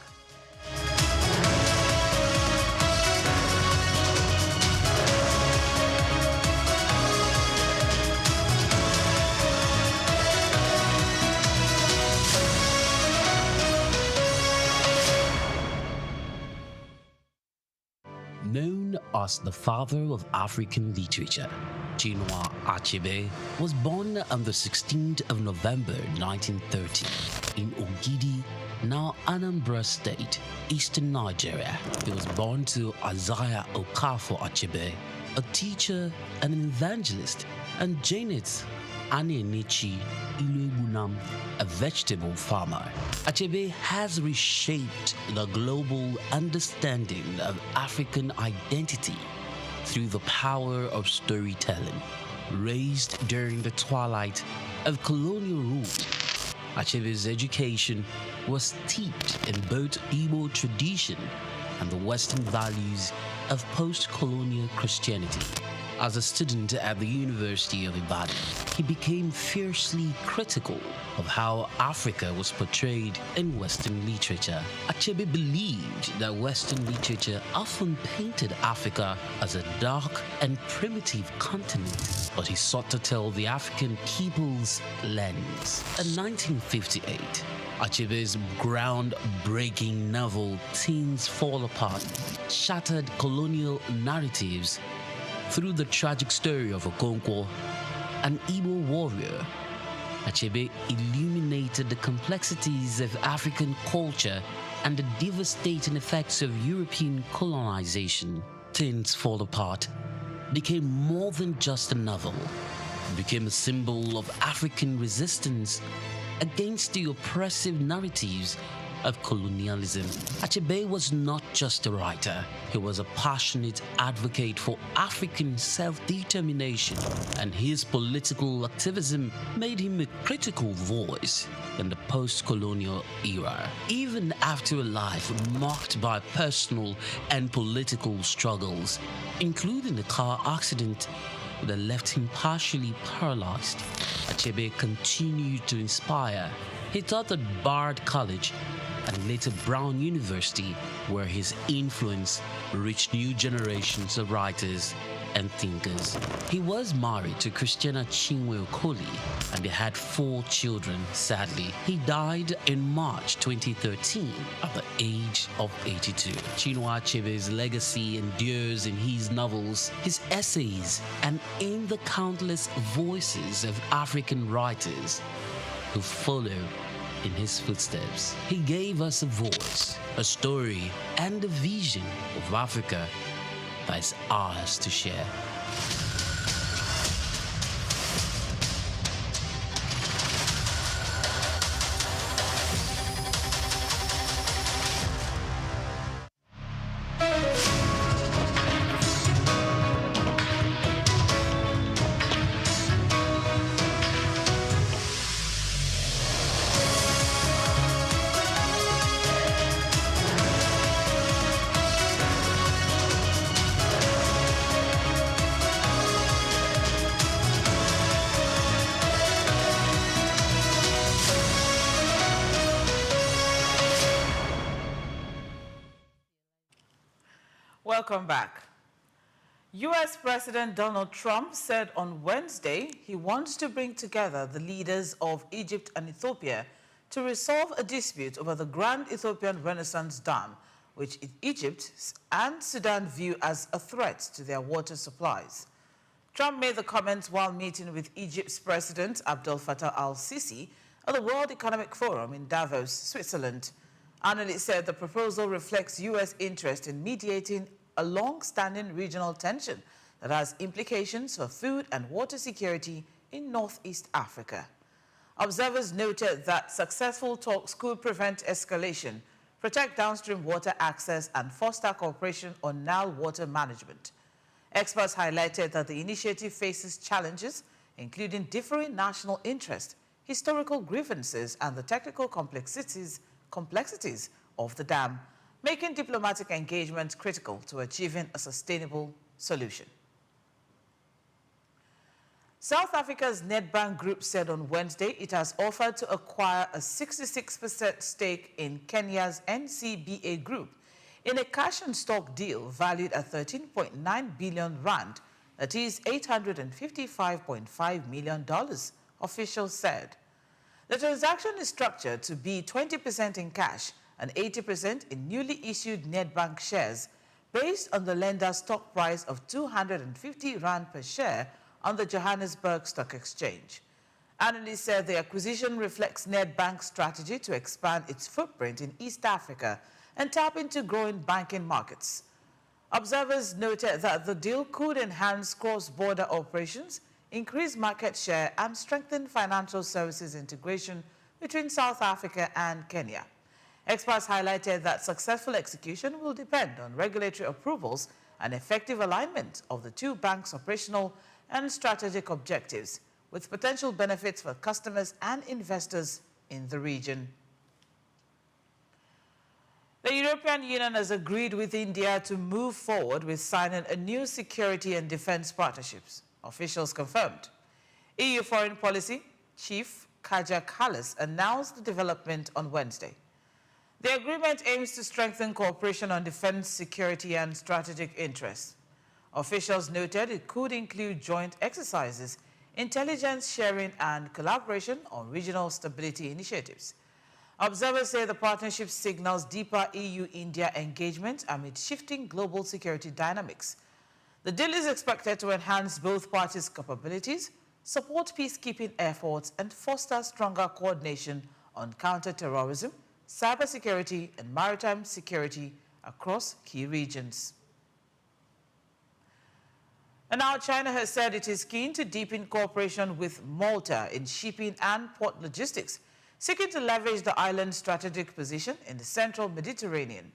Speaker 15: Known as the father of African literature, Chinua Achebe was born on the 16th of November 1930 in Ogidi, now Anambra State, eastern Nigeria. He was born to Isaiah Okafor Achebe, a teacher and an evangelist, and Janet Anenichi Iluegunam, a vegetable farmer. Achebe has reshaped the global understanding of African identity through the power of storytelling. Raised during the twilight of colonial rule, Achebe's education was steeped in both Igbo tradition and the Western values of post-colonial Christianity. As a student at the University of Ibadan, he became fiercely critical of how Africa was portrayed in Western literature. Achebe believed that Western literature often painted Africa as a dark and primitive continent, but he sought to tell the African people's lens. In 1958, Achebe's groundbreaking novel Things Fall Apart shattered colonial narratives through the tragic story of Okonkwo, an Igbo warrior. Achebe illuminated the complexities of African culture and the devastating effects of European colonization. Things Fall Apart became more than just a novel. It became a symbol of African resistance against the oppressive narratives of colonialism. Achebe was not just a writer, he was a passionate advocate for African self-determination, and his political activism made him a critical voice in the post-colonial era. Even after a life marked by personal and political struggles, including a car accident that left him partially paralyzed, Achebe continued to inspire. He taught at Bard College and later Brown University, where his influence reached new generations of writers and thinkers. He was married to Christiana Chinwe Okoli, and they had 4 children. Sadly, he died in March 2013 at the age of 82. Chinua Achebe's legacy endures in his novels, his essays, and in the countless voices of African writers who follow in his footsteps. He gave us a voice, a story, and a vision of Africa that is ours to share.
Speaker 14: Welcome back. U.S. President Donald Trump said on Wednesday he wants to bring together the leaders of Egypt and Ethiopia to resolve a dispute over the Grand Ethiopian Renaissance Dam, which Egypt and Sudan view as a threat to their water supplies. Trump made the comments while meeting with Egypt's President Abdel Fattah al-Sisi at the World Economic Forum in Davos, Switzerland. Analysts said the proposal reflects U.S. interest in mediating a long-standing regional tension that has implications for food and water security in Northeast Africa. Observers noted that successful talks could prevent escalation, protect downstream water access, and foster cooperation on Nile water management. Experts highlighted that the initiative faces challenges, including differing national interest, historical grievances, and the technical complexities of the dam, making diplomatic engagement critical to achieving a sustainable solution. South Africa's Nedbank Group said on Wednesday it has offered to acquire a 66% stake in Kenya's NCBA Group in a cash and stock deal valued at 13.9 billion rand, that is $855.5 million, officials said. The transaction is structured to be 20% in cash and 80% in newly issued Nedbank shares, based on the lender's stock price of 250 Rand per share on the Johannesburg Stock Exchange. Analysts said the acquisition reflects Nedbank's strategy to expand its footprint in East Africa and tap into growing banking markets. Observers noted that the deal could enhance cross-border operations, increase market share, and strengthen financial services integration between South Africa and Kenya. Experts highlighted that successful execution will depend on regulatory approvals and effective alignment of the two banks' operational and strategic objectives, with potential benefits for customers and investors in the region. The European Union has agreed with India to move forward with signing a new security and defense partnerships, officials confirmed. EU Foreign Policy Chief Kaja Kallas announced the development on Wednesday. The agreement aims to strengthen cooperation on defense, security, and strategic interests. Officials noted it could include joint exercises, intelligence sharing, and collaboration on regional stability initiatives. Observers say the partnership signals deeper EU-India engagement amid shifting global security dynamics. The deal is expected to enhance both parties' capabilities, support peacekeeping efforts, and foster stronger coordination on counter-terrorism, cybersecurity, and maritime security across key regions. And now China has said it is keen to deepen cooperation with Malta in shipping and port logistics, seeking to leverage the island's strategic position in the central Mediterranean.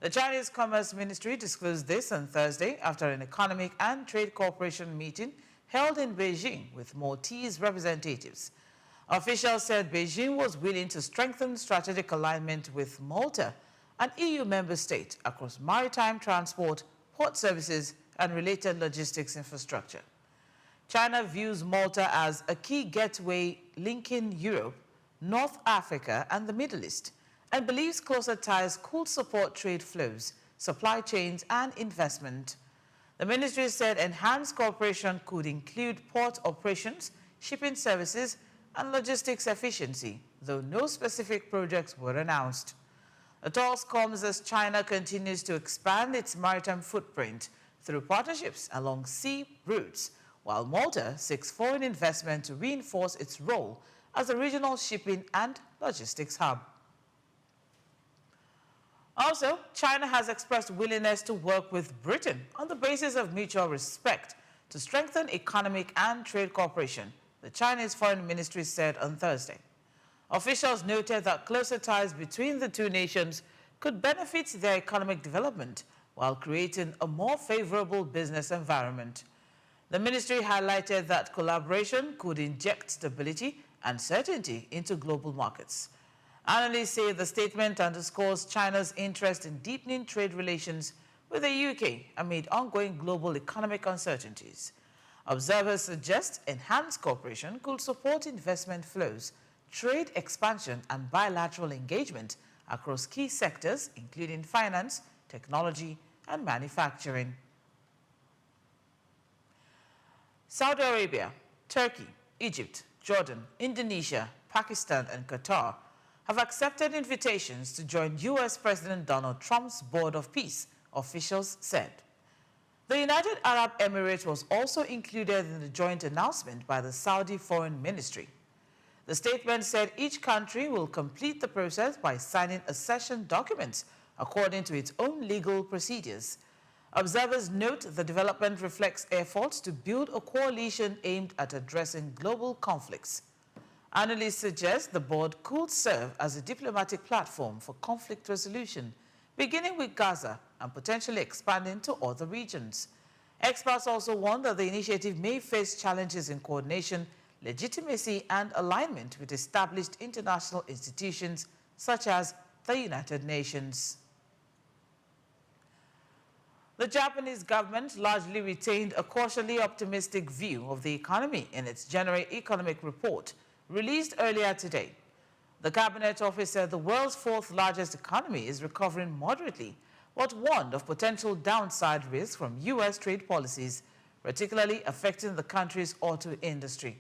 Speaker 14: The Chinese Commerce Ministry disclosed this on Thursday after an economic and trade cooperation meeting held in Beijing with Maltese representatives. Officials said Beijing was willing to strengthen strategic alignment with Malta, an EU member state, across maritime transport, port services, and related logistics infrastructure. China views Malta as a key gateway linking Europe, North Africa, and the Middle East, and believes closer ties could support trade flows, supply chains, and investment. The ministry said enhanced cooperation could include port operations, shipping services, and logistics efficiency, though no specific projects were announced. The talks comes as China continues to expand its maritime footprint through partnerships along sea routes, while Malta seeks foreign investment to reinforce its role as a regional shipping and logistics hub. Also, China has expressed willingness to work with Britain on the basis of mutual respect to strengthen economic and trade cooperation, the Chinese Foreign Ministry said on Thursday. Officials noted that closer ties between the two nations could benefit their economic development while creating a more favorable business environment. The ministry highlighted that collaboration could inject stability and certainty into global markets. Analysts say the statement underscores China's interest in deepening trade relations with the UK amid ongoing global economic uncertainties. Observers suggest enhanced cooperation could support investment flows, trade expansion, and bilateral engagement across key sectors, including finance, technology, and manufacturing. Saudi Arabia, Turkey, Egypt, Jordan, Indonesia, Pakistan, and Qatar have accepted invitations to join U.S. President Donald Trump's Board of Peace, officials said. The United Arab Emirates was also included in the joint announcement by the Saudi Foreign Ministry. The statement said each country will complete the process by signing accession documents according to its own legal procedures. Observers note the development reflects efforts to build a coalition aimed at addressing global conflicts. Analysts suggest the board could serve as a diplomatic platform for conflict resolution, beginning with Gaza and potentially expanding to other regions. Experts also warn that the initiative may face challenges in coordination, legitimacy, and alignment with established international institutions such as the United Nations. The Japanese government largely retained a cautiously optimistic view of the economy in its January economic report, released earlier today. The Cabinet Office said the world's fourth largest economy is recovering moderately, but warned of potential downside risks from U.S. trade policies, particularly affecting the country's auto industry.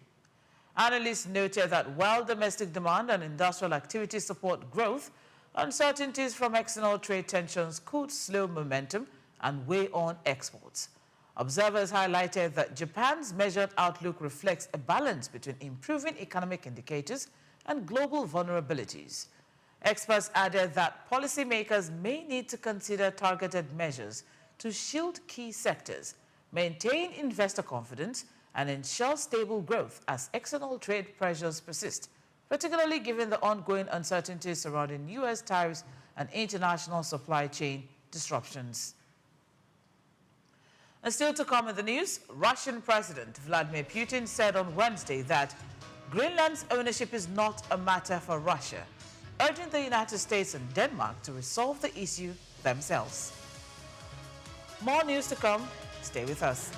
Speaker 14: Analysts noted that while domestic demand and industrial activity support growth, uncertainties from external trade tensions could slow momentum and weigh on exports. Observers highlighted that Japan's measured outlook reflects a balance between improving economic indicators and global vulnerabilities. Experts added that policymakers may need to consider targeted measures to shield key sectors, maintain investor confidence, and ensure stable growth as external trade pressures persist, particularly given the ongoing uncertainties surrounding U.S. tariffs and international supply chain disruptions. And still to come in the news, Russian President Vladimir Putin said on Wednesday that Greenland's ownership is not a matter for Russia, urging the United States and Denmark to resolve the issue themselves. More news to come. Stay with us.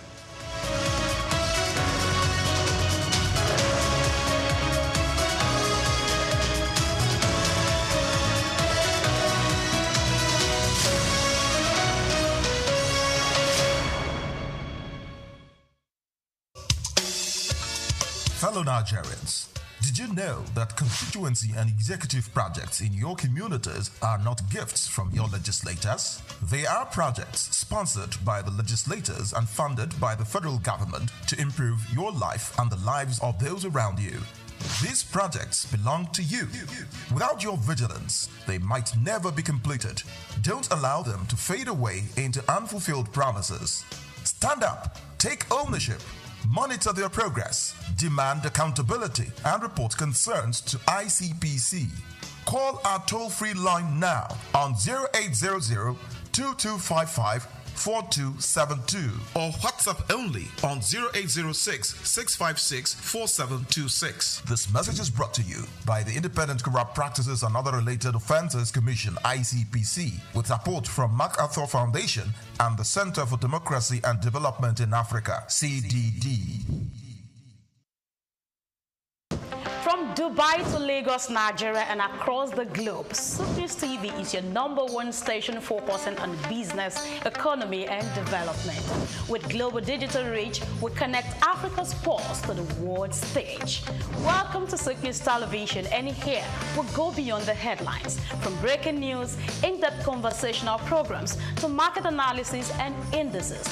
Speaker 16: Fellow Nigerians, did you know that constituency and executive projects in your communities are not gifts from your legislators? They are projects sponsored by the legislators and funded by the federal government to improve your life and the lives of those around you. These projects belong to you. Without your vigilance, they might never be completed. Don't allow them to fade away into unfulfilled promises. Stand up, take ownership, monitor their progress, demand accountability, and report concerns to ICPC. Call our toll-free line now on 0800-2255-4272 or WhatsApp only on 0806-656-4726. This message is brought to you by the Independent Corrupt Practices and Other Related Offences Commission, ICPC, with support from MacArthur Foundation and the Center for Democracy and Development in Africa, CDD.
Speaker 17: From Dubai to Lagos, Nigeria, and across the globe, SOUQ News TV is your #1 station focusing on business, economy, and development. With global digital reach, we connect Africa's pulse to the world stage. Welcome to SOUQ News Television, and here we go beyond the headlines. From breaking news, in-depth conversational programs, to market analysis and indices.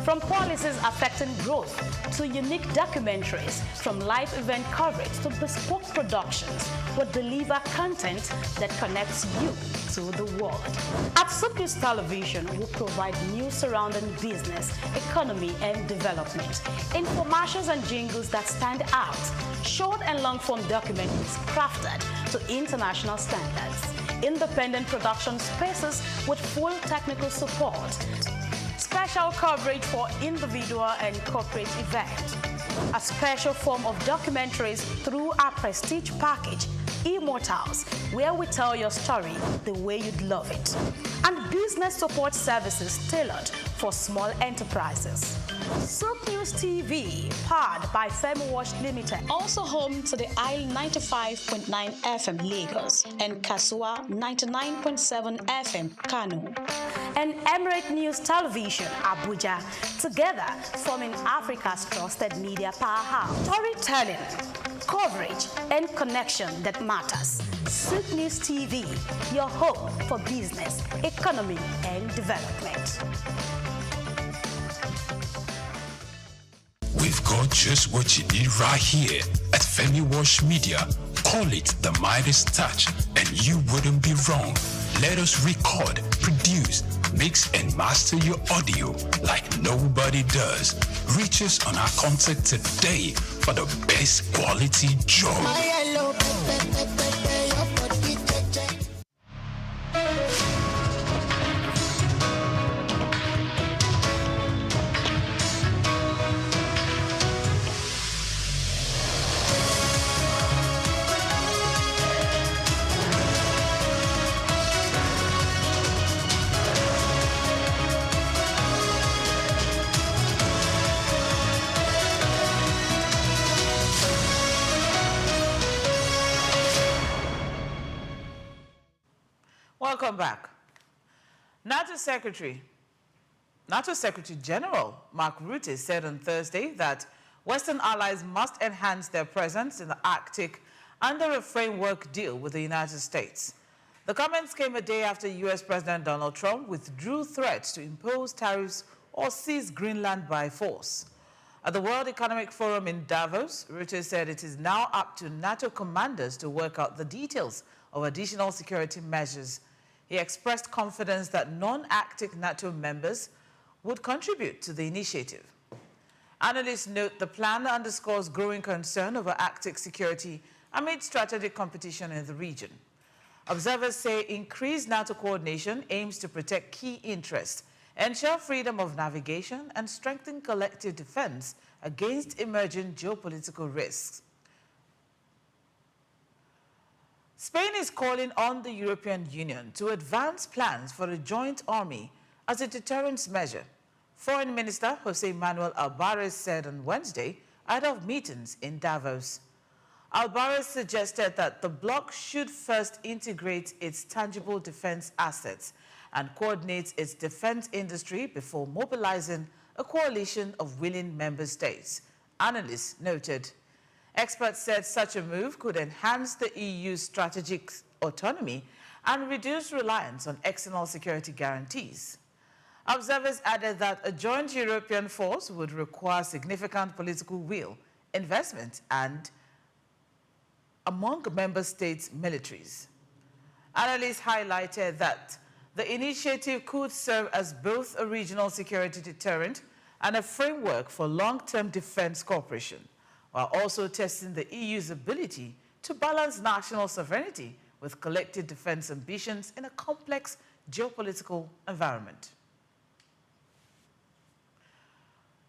Speaker 17: From policies affecting growth to unique documentaries, from live event coverage to bespoke productions, we deliver content that connects you to the world. At SOUQ News Television, we provide news surrounding business, economy, and development, infomercials and jingles that stand out, short and long-form documentaries crafted to international standards, independent production spaces with full technical support, special coverage for individual and corporate events, a special form of documentaries through our prestige package, Immortals, where we tell your story the way you'd love it, and business support services tailored for small enterprises. SOUQ News TV, powered by FemiWatch Limited, also home to the Isle 95.9 FM Lagos and Kasua 99.7 FM Kano, and Emirate News Television Abuja, together forming Africa's trusted media powerhouse. Storytelling, coverage, and connection that matters. SOUQ News TV, your home for business, economy, and development.
Speaker 5: We've got just what you need right here at FemiWatch Media. Call it the Midas Touch, and you wouldn't be wrong. Let us record, produce, mix, and master your audio like nobody does. Reach us on our contact today for the best quality job.
Speaker 14: Welcome back. NATO Secretary General Mark Rutte said on Thursday that Western allies must enhance their presence in the Arctic under a framework deal with the United States. The comments came a day after U.S. President Donald Trump withdrew threats to impose tariffs or seize Greenland by force. At the World Economic Forum in Davos, Reuters said it is now up to NATO commanders to work out the details of additional security measures. He expressed confidence that non-Arctic NATO members would contribute to the initiative. Analysts note the plan underscores growing concern over Arctic security amid strategic competition in the region. Observers say increased NATO coordination aims to protect key interests, ensure freedom of navigation, and strengthen collective defense against emerging geopolitical risks. Spain is calling on the European Union to advance plans for a joint army as a deterrence measure. Foreign Minister José Manuel Alvarez said on Wednesday ahead of meetings in Davos. Alvarez suggested that the bloc should first integrate its tangible defense assets and coordinate its defense industry before mobilizing a coalition of willing member states, analysts noted. Experts said such a move could enhance the EU's strategic autonomy and reduce reliance on external security guarantees. Observers added that a joint European force would require significant political will, investment, and among member states' militaries. Analysts highlighted that the initiative could serve as both a regional security deterrent and a framework for long-term defense cooperation, while also testing the EU's ability to balance national sovereignty with collective defense ambitions in a complex geopolitical environment.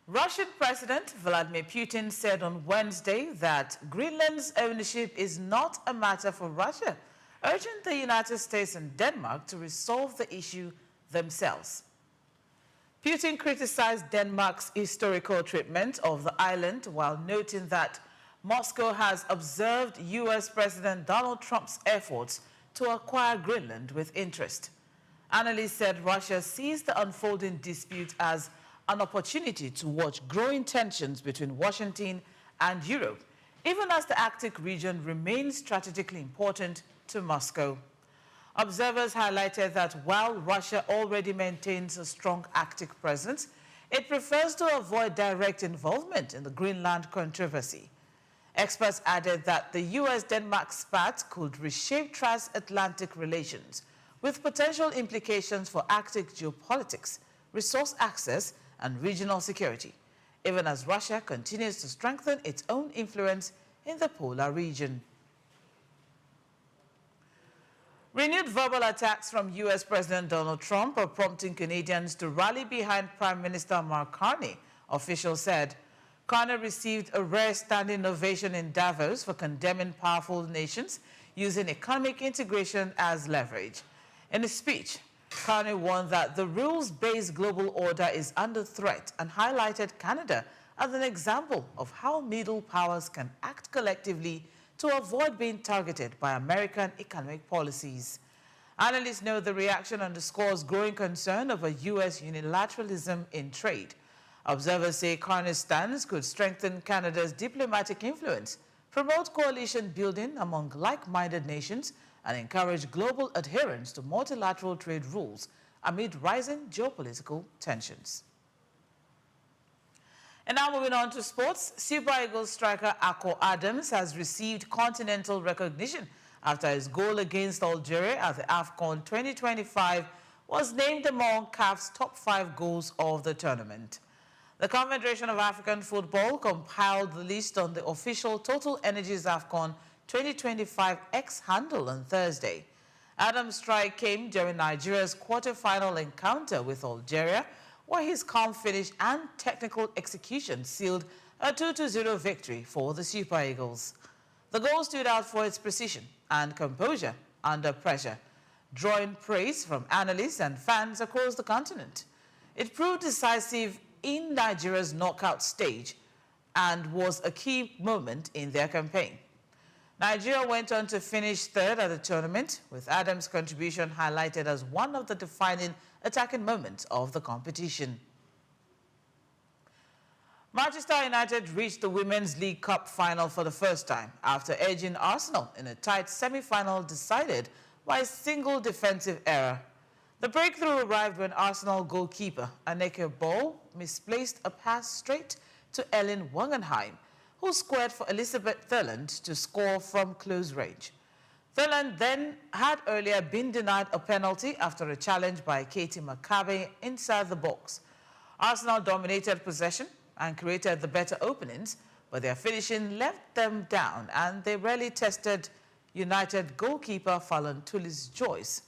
Speaker 14: Russian President Vladimir Putin said on Wednesday that Greenland's ownership is not a matter for Russia, urging the United States and Denmark to resolve the issue themselves. Putin criticized Denmark's historical treatment of the island while noting that Moscow has observed U.S. President Donald Trump's efforts to acquire Greenland with interest. Analysts said Russia sees the unfolding dispute as an opportunity to watch growing tensions between Washington and Europe, even as the Arctic region remains strategically important to Moscow. Observers highlighted that while Russia already maintains a strong Arctic presence, it prefers to avoid direct involvement in the Greenland controversy. Experts added that the U.S.-Denmark spat could reshape transatlantic relations, with potential implications for Arctic geopolitics, resource access, and regional security, even as Russia continues to strengthen its own influence in the polar region. Renewed verbal attacks from U.S. President Donald Trump are prompting Canadians to rally behind Prime Minister Mark Carney, officials said. Carney received a rare standing ovation in Davos for condemning powerful nations using economic integration as leverage. In a speech, Carney warned that the rules-based global order is under threat and highlighted Canada as an example of how middle powers can act collectively to avoid being targeted by American economic policies. Analysts know the reaction underscores growing concern over U.S. unilateralism in trade. Observers say Carney's stance could strengthen Canada's diplomatic influence, promote coalition building among like-minded nations, and encourage global adherence to multilateral trade rules amid rising geopolitical tensions. And now moving on to sports, Super Eagles striker Akko Adams has received continental recognition after his goal against Algeria at the AFCON 2025 was named among CAF's top 5 goals of the tournament. The Confederation of African Football compiled the list on the official Total Energies AFCON 2025 X handle on Thursday. Adams' strike came during Nigeria's quarter-final encounter with Algeria, where his calm finish and technical execution sealed a 2-0 victory for the Super Eagles. The goal stood out for its precision and composure under pressure, drawing praise from analysts and fans across the continent. It proved decisive in Nigeria's knockout stage and was a key moment in their campaign. Nigeria went on to finish third at the tournament, with Adams' contribution highlighted as one of the defining attacking moments of the competition. Manchester United reached the Women's League Cup final for the first time after edging Arsenal in a tight semi-final decided by a single defensive error. The breakthrough arrived when Arsenal goalkeeper Anneke Ball misplaced a pass straight to Ellen Wangenheim, who squared for Elizabeth Thurland to score from close range. Thurland then had earlier been denied a penalty after a challenge by Katie Makabe inside the box. Arsenal dominated possession and created the better openings, but their finishing left them down and they rarely tested United goalkeeper Fallon Tullis-Joyce.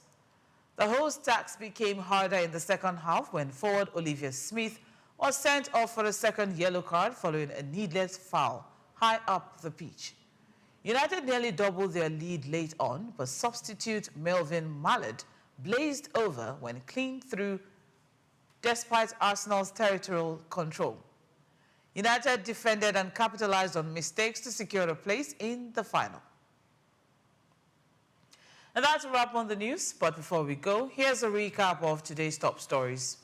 Speaker 14: The host task became harder in the second half when forward Olivia Smith was sent off for a second yellow card following a needless foul high up the pitch. United nearly doubled their lead late on, but substitute Melvin Mallard blazed over when clean through despite Arsenal's territorial control. United defended and capitalized on mistakes to secure a place in the final. And that's a wrap on the news, but before we go, here's a recap of today's top stories.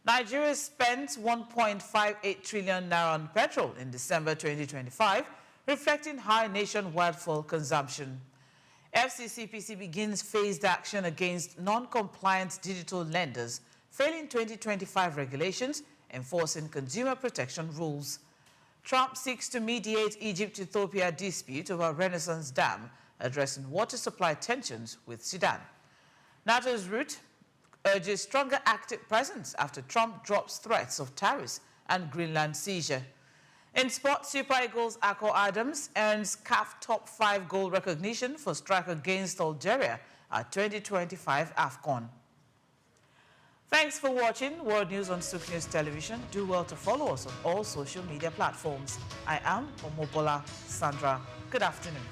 Speaker 14: Nigeria spent 1.58 trillion naira on petrol in December 2025, reflecting high nationwide fuel consumption. FCCPC begins phased action against non-compliant digital lenders, failing 2025 regulations, enforcing consumer protection rules. Trump seeks to mediate Egypt-Ethiopia dispute over Renaissance Dam, addressing water supply tensions with Sudan. NATO's route urges stronger Arctic presence after Trump drops threats of tariffs and Greenland seizure. In sport, Super Eagles Akko Adams earns CAF top 5 goal recognition for strike against Algeria at 2025 AFCON. Thanks for watching World News on SOUQ News Television. Do well to follow us on all social media platforms. I am Omobola Sandra. Good afternoon.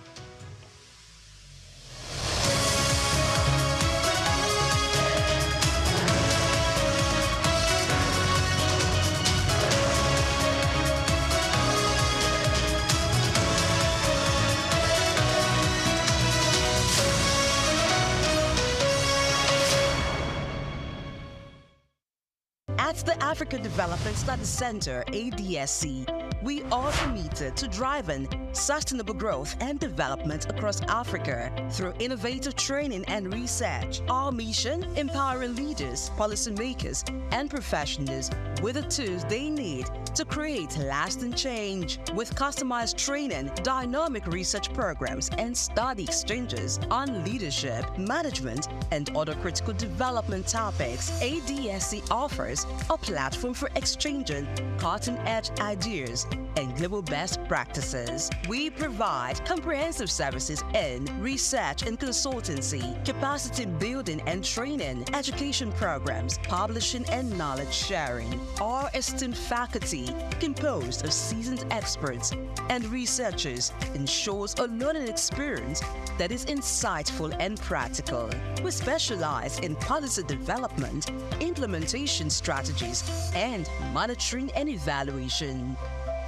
Speaker 19: At the Africa Development Study Center, ADSC, we are committed to driving sustainable growth and development across Africa through innovative training and research. Our mission, empowering leaders, policymakers, and professionals with the tools they need to create lasting change. With customized training, dynamic research programs, and study exchanges on leadership, management, and other critical development topics, ADSC offers a platform for exchanging cutting-edge ideas and global best practices. We provide comprehensive services in research and consultancy, capacity building and training, education programs, publishing and knowledge sharing. Our esteemed faculty, composed of seasoned experts and researchers, ensures a learning experience that is insightful and practical. We specialize in policy development, implementation strategies, and monitoring and evaluation.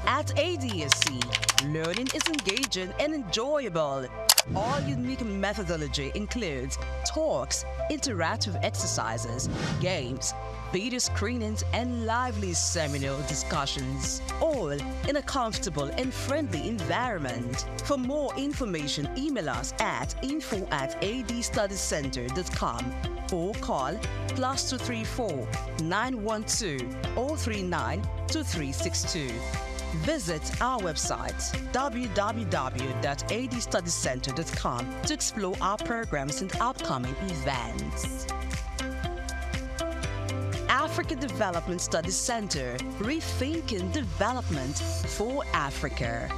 Speaker 19: At ADSC, learning is engaging and enjoyable. Our unique methodology includes talks, interactive exercises, games, video screenings, and lively seminar discussions, all in a comfortable and friendly environment. For more information, email us at info@adstudycenter.com or call +234 912 039 2362. Visit our website www.adstudycenter.com to explore our programs and upcoming events. Africa Development Studies Center, rethinking development for Africa.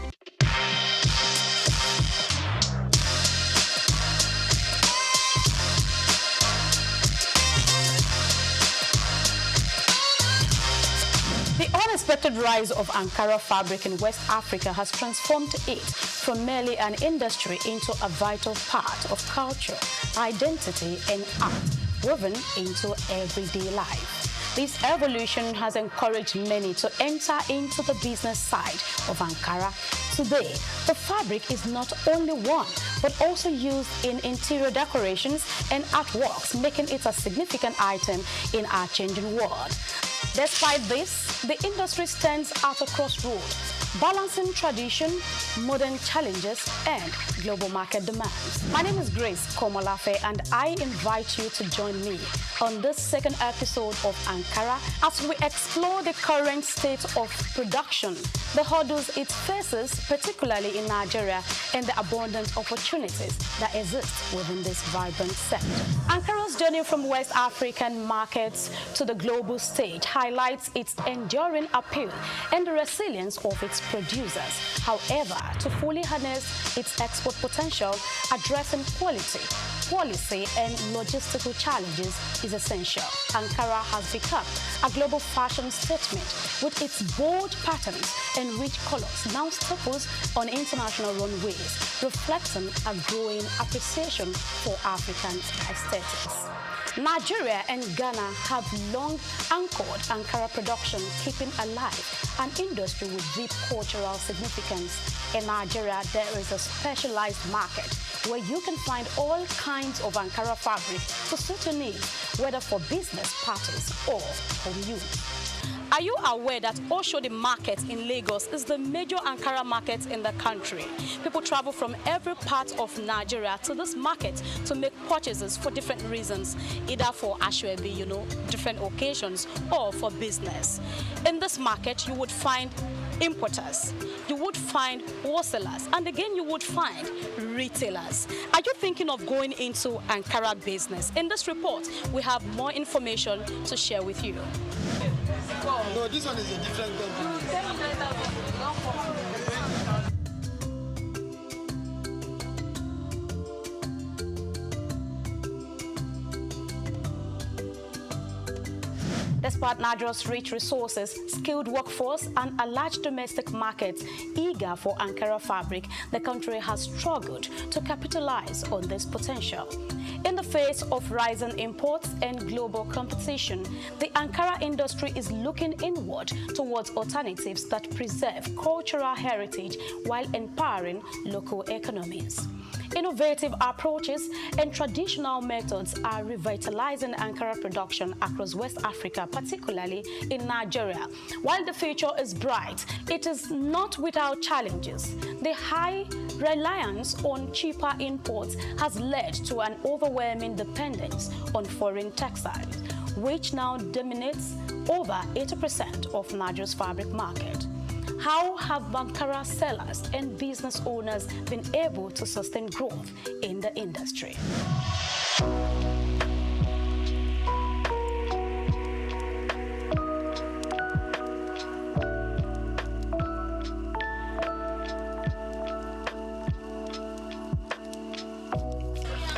Speaker 17: The unexpected rise of Ankara fabric in West Africa has transformed it from merely an industry into a vital part of culture, identity, and art woven into everyday life. This evolution has encouraged many to enter into the business side of Ankara. Today, the fabric is not only worn, but also used in interior decorations and artworks, making it a significant item in our changing world. Despite this, the industry stands at a crossroads, balancing tradition, modern challenges, and global market demands. My name is Grace Komolafe, and I invite you to join me on this second episode of Ankara as we explore the current state of production, the hurdles it faces, particularly in Nigeria, and the abundant opportunities that exist within this vibrant sector. Ankara's journey from West African markets to the global stage highlights its enduring appeal and the resilience of its producers. However, to fully harness its export potential, addressing quality, policy, and logistical challenges is essential. Ankara has become a global fashion statement with its bold patterns and rich colors now staples on international runways, reflecting a growing appreciation for African aesthetics. Nigeria and Ghana have long anchored Ankara production, keeping alive an industry with deep cultural significance. In Nigeria, there is a specialized market where you can find all kinds of Ankara fabric to suit your needs, whether for business parties or home use. Are you aware that Oshodi Market in Lagos is the major Ankara market in the country? People travel from every part of Nigeria to this market to make purchases for different reasons, either for ashwebi, different occasions, or for business. In this market, you would find importers, you would find wholesalers, and again, you would find retailers. Are you thinking of going into Ankara business? In this report, we have more information to share with you.
Speaker 20: No, this one is a different company.
Speaker 17: Despite Nigeria's rich resources, skilled workforce, and a large domestic market eager for Ankara fabric, the country has struggled to capitalize on this potential. In the face of rising imports and global competition, the Ankara industry is looking inward towards alternatives that preserve cultural heritage while empowering local economies. Innovative approaches and traditional methods are revitalizing Ankara production across West Africa, particularly in Nigeria. While the future is bright, it is not without challenges. The high reliance on cheaper imports has led to an overwhelming dependence on foreign textiles, which now dominates over 80% of Nigeria's fabric market. How have Ankara sellers and business owners been able to sustain growth in the industry?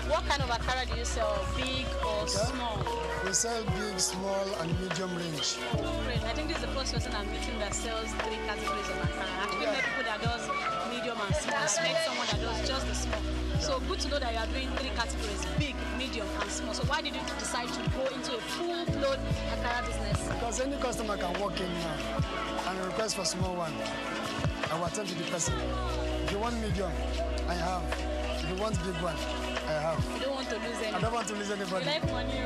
Speaker 20: What kind of Ankara do you sell? Big or small?
Speaker 21: We sell big, small, and medium range.
Speaker 20: Great. I think this is the first person I'm meeting that sells 3 categories of Ankara. Actually, met people that does medium and small. Met someone that does just the small. So good to know that you are doing 3 categories: big, medium, and small. So why did you decide to go into a full-blown Ankara business?
Speaker 21: Because any customer can walk in now and request for small one. I will attend to the person. If you want medium, I have. If you want big one, I have.
Speaker 20: You don't want to lose anybody.
Speaker 21: I don't want to lose anybody.
Speaker 20: You like money.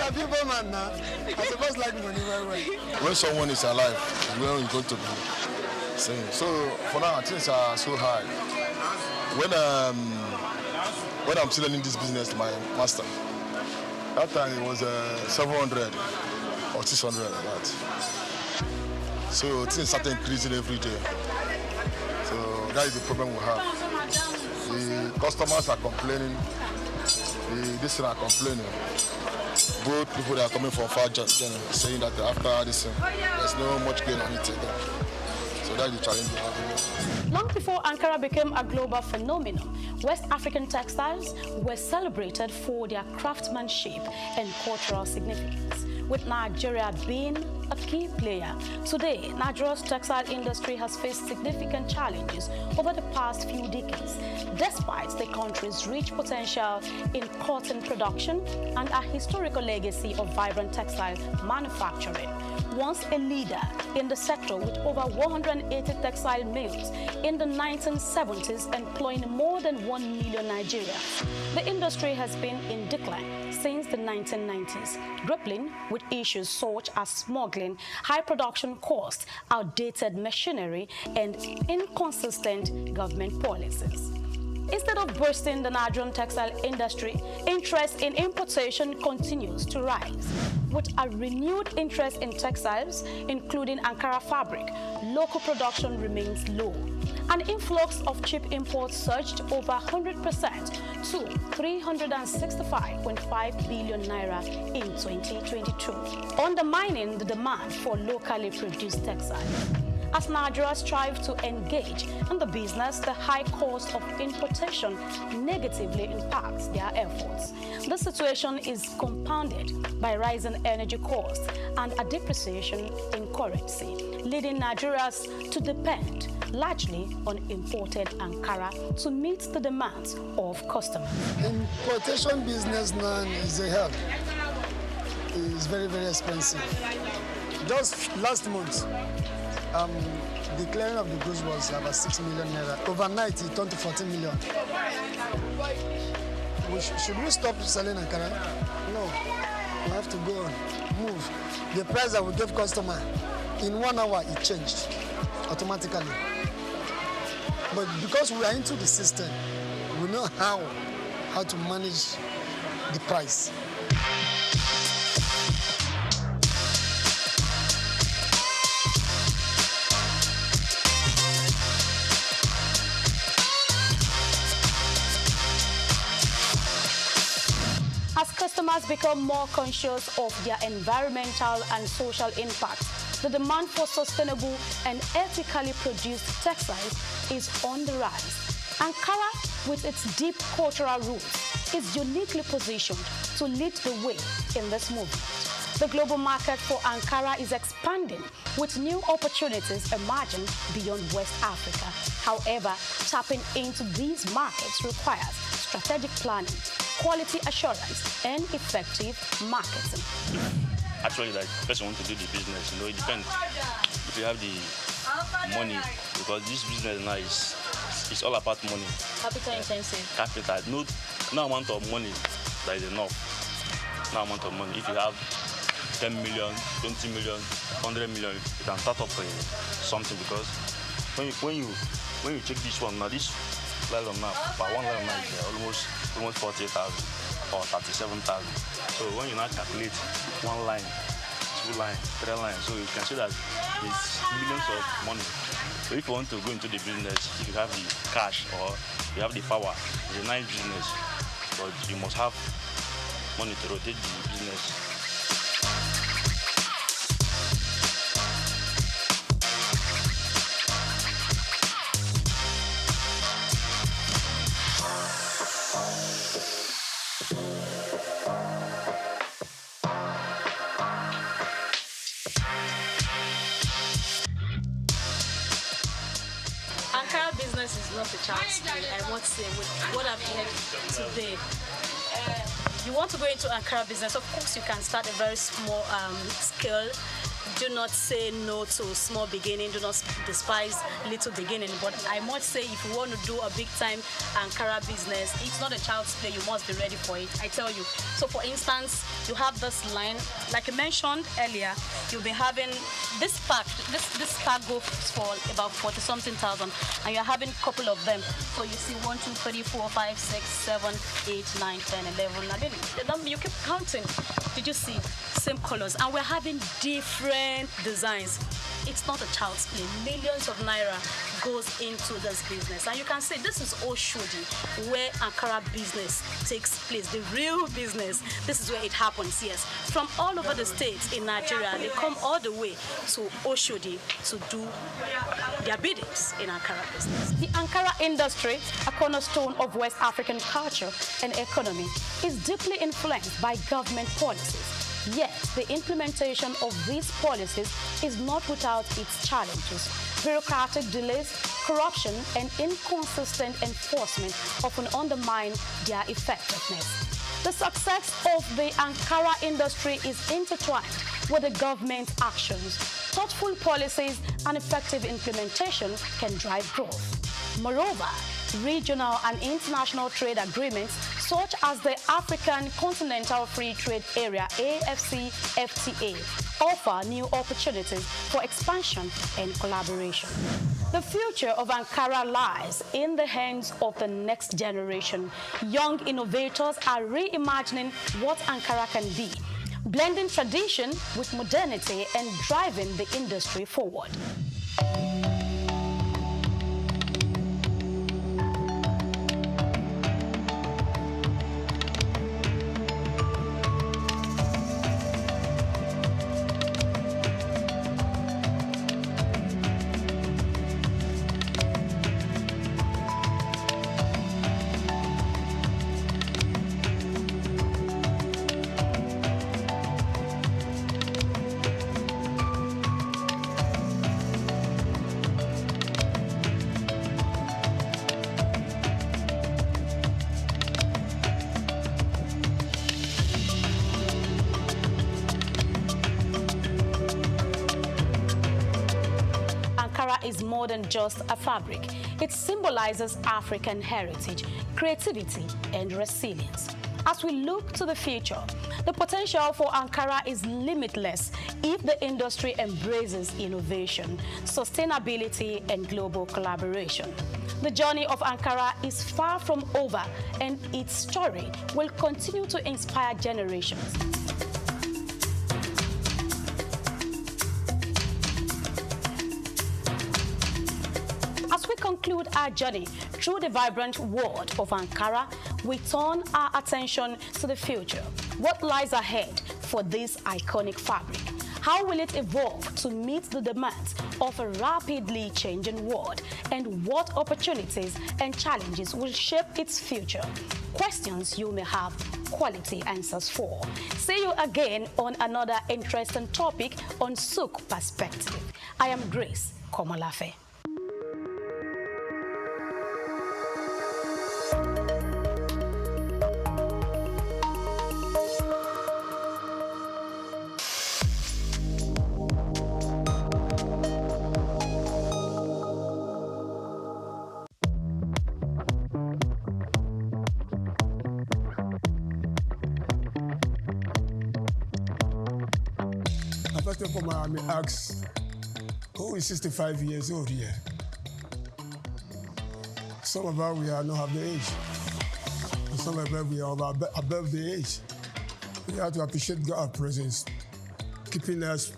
Speaker 21: I'm people man now. I suppose like money very well.
Speaker 22: When someone is alive, where are you going to be saying? So for now, things are so high. When I'm still in this business, my master, that time it was 700 or 600 like that. So things started increasing every day. So that is the problem we have. The customers are complaining, this are complaining. Both people that are coming from far journey saying that after this, there's no much gain on it. So that's the challenge we have.
Speaker 17: Long before Ankara became a global phenomenon, West African textiles were celebrated for their craftsmanship and cultural significance, with Nigeria being a key player. Today, Nigeria's textile industry has faced significant challenges over the past few decades, despite the country's rich potential in cotton production and a historical legacy of vibrant textile manufacturing. Once a leader in the sector with over 180 textile mills in the 1970s, employing more than 1 million Nigerians, the industry has been in decline since the 1990s, grappling with issues such as smuggling tackling high production costs, outdated machinery, and inconsistent government policies. Instead of boosting the Nigerian textile industry, interest in importation continues to rise. With a renewed interest in textiles, including Ankara fabric, local production remains low. An influx of cheap imports surged over 100% to 365.5 billion naira in 2022, undermining the demand for locally produced textiles. As Nigeria strives to engage in the business, the high cost of importation negatively impacts their efforts. The situation is compounded by rising energy costs and a depreciation in currency, leading Nigerians to depend largely on imported Ankara to meet the demands of customers.
Speaker 21: Importation business now is a hell. It's very, very expensive. Just last month, the clearing of the goods was about 6 million naira. Overnight, it turned to 14 million. Should we stop selling Ankara? No. We have to go on, move. The price that we gave customer, in 1 hour, it changed automatically. But because we are into the system, we know how to manage the price.
Speaker 17: As customers become more conscious of their environmental and social impact, the demand for sustainable and ethically produced textiles is on the rise. Ankara, with its deep cultural roots, is uniquely positioned to lead the way in this movement. The global market for Ankara is expanding, with new opportunities emerging beyond West Africa. However, tapping into these markets requires strategic planning, quality assurance, and effective marketing.
Speaker 3: Actually, like, the person wants to do the business, it depends if you have the money, because this business now it's all about money.
Speaker 17: Capital intensive.
Speaker 3: Capital. No amount of money that is enough. No amount of money. If you have 10 million, 20 million, 100 million, you can start up something, because when you check this one now, this nylon now, per one nylon now is almost 40,000 or 37,000. So when you now calculate one line, two line, three lines, so you can see that it's millions of money. So if you want to go into the business, if you have the cash or you have the power, it's a nice business, but you must have money to rotate the business.
Speaker 20: Business is not a chance play, I want to say, with what I've heard today. You want to go into Ankara business, of course you can start a very small scale. Do not say no to small beginning, do not despise little beginning, but I must say if you want to do a big time Ankara business, it's not a child's play, you must be ready for it, I tell you. So for instance, you have this line, like I mentioned earlier, you'll be having this pack goes for about 40-something thousand, and you're having a couple of them. So you see 1, 2, 3, 4, 5, 6, 7, 8, 9, 10, 11. I mean, the number you keep counting. Did you see? Same colors, and we're having different designs. It's not a child's play. Millions of naira goes into this business, and you can say this is Oshodi, where Ankara business takes place, the real business. This is where it happens. Yes, from all over the states in Nigeria, they come all the way to Oshodi to do their biddings in Ankara business.
Speaker 17: The Ankara industry, a cornerstone of West African culture and economy, is deeply influenced by government policies. Yet, the implementation of these policies is not without its challenges. Bureaucratic delays, corruption, and inconsistent enforcement often undermine their effectiveness. The success of the Ankara industry is intertwined with the government's actions. Thoughtful policies and effective implementation can drive growth. Moreover, regional and international trade agreements such as the African Continental Free Trade Area AFCFTA offer new opportunities for expansion and collaboration. The future of Ankara lies in the hands of the next generation. Young innovators are reimagining what Ankara can be, blending tradition with modernity and driving the industry forward. Is more than just a fabric. It symbolizes African heritage, creativity, and resilience. As we look to the future, the potential for Ankara is limitless if the industry embraces innovation, sustainability, and global collaboration. The journey of Ankara is far from over, and its story will continue to inspire generations. Conclude our journey through the vibrant world of Ankara, we turn our attention to the future. What lies ahead for this iconic fabric? How will it evolve to meet the demands of a rapidly changing world? And what opportunities and challenges will shape its future? Questions you may have quality answers for. See you again on another interesting topic on SOUQ Perspective. I am Grace Komolafe.
Speaker 2: First of all, I may ask, who is 65 years old here? Some of us, we are not have the age. Some of us, we are above the age. We have to appreciate God's presence, keeping us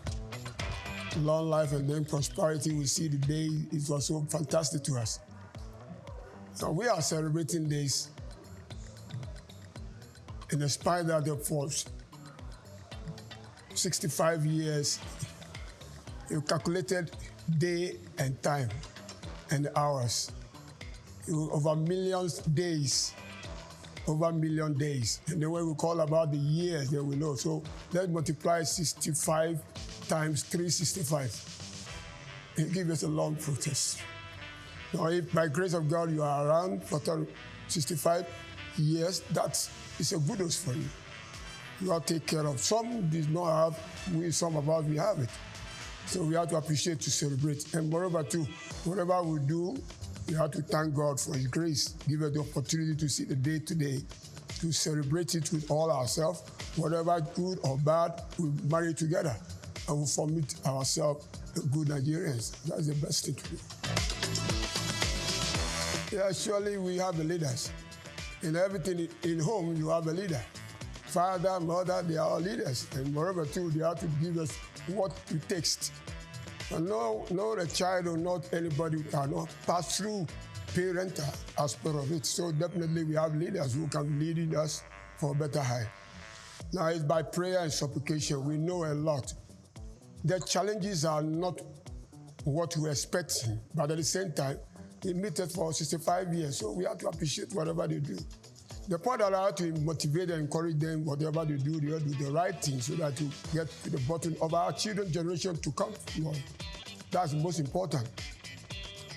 Speaker 2: long life and then prosperity. We see the day, it was so fantastic to us. So we are celebrating this in spite of the force. 65 years, you calculated day and time and hours. Over millions days, over million days. And then when we call about the years, then we know. So let's multiply 65 times 365. It gives us a long process. Now, if by grace of God you are around for 65 years, that is a good news for you. You have to take care of. Some did not have, some of us, we have it. So we have to appreciate, to celebrate. And moreover too, whatever we do, we have to thank God for His grace. Give us the opportunity to see the day today, to celebrate it with all ourselves. Whatever good or bad, we marry together and we formit ourselves good Nigerians. That's the best thing to do. Yeah, surely we have the leaders. In everything in home, you have a leader. Father, mother, they are all leaders. And moreover too, they have to give us what it takes. And no, the child or not anybody cannot pass through parental aspect of it. So definitely we have leaders who can lead us for a better height. Now it's by prayer and supplication. We know a lot. The challenges are not what we expect, but at the same time, they meet us for 65 years. So we have to appreciate whatever they do. The point that I have to motivate and encourage them, whatever they do the right thing so that to get to the bottom of our children's generation to come. That's the most important.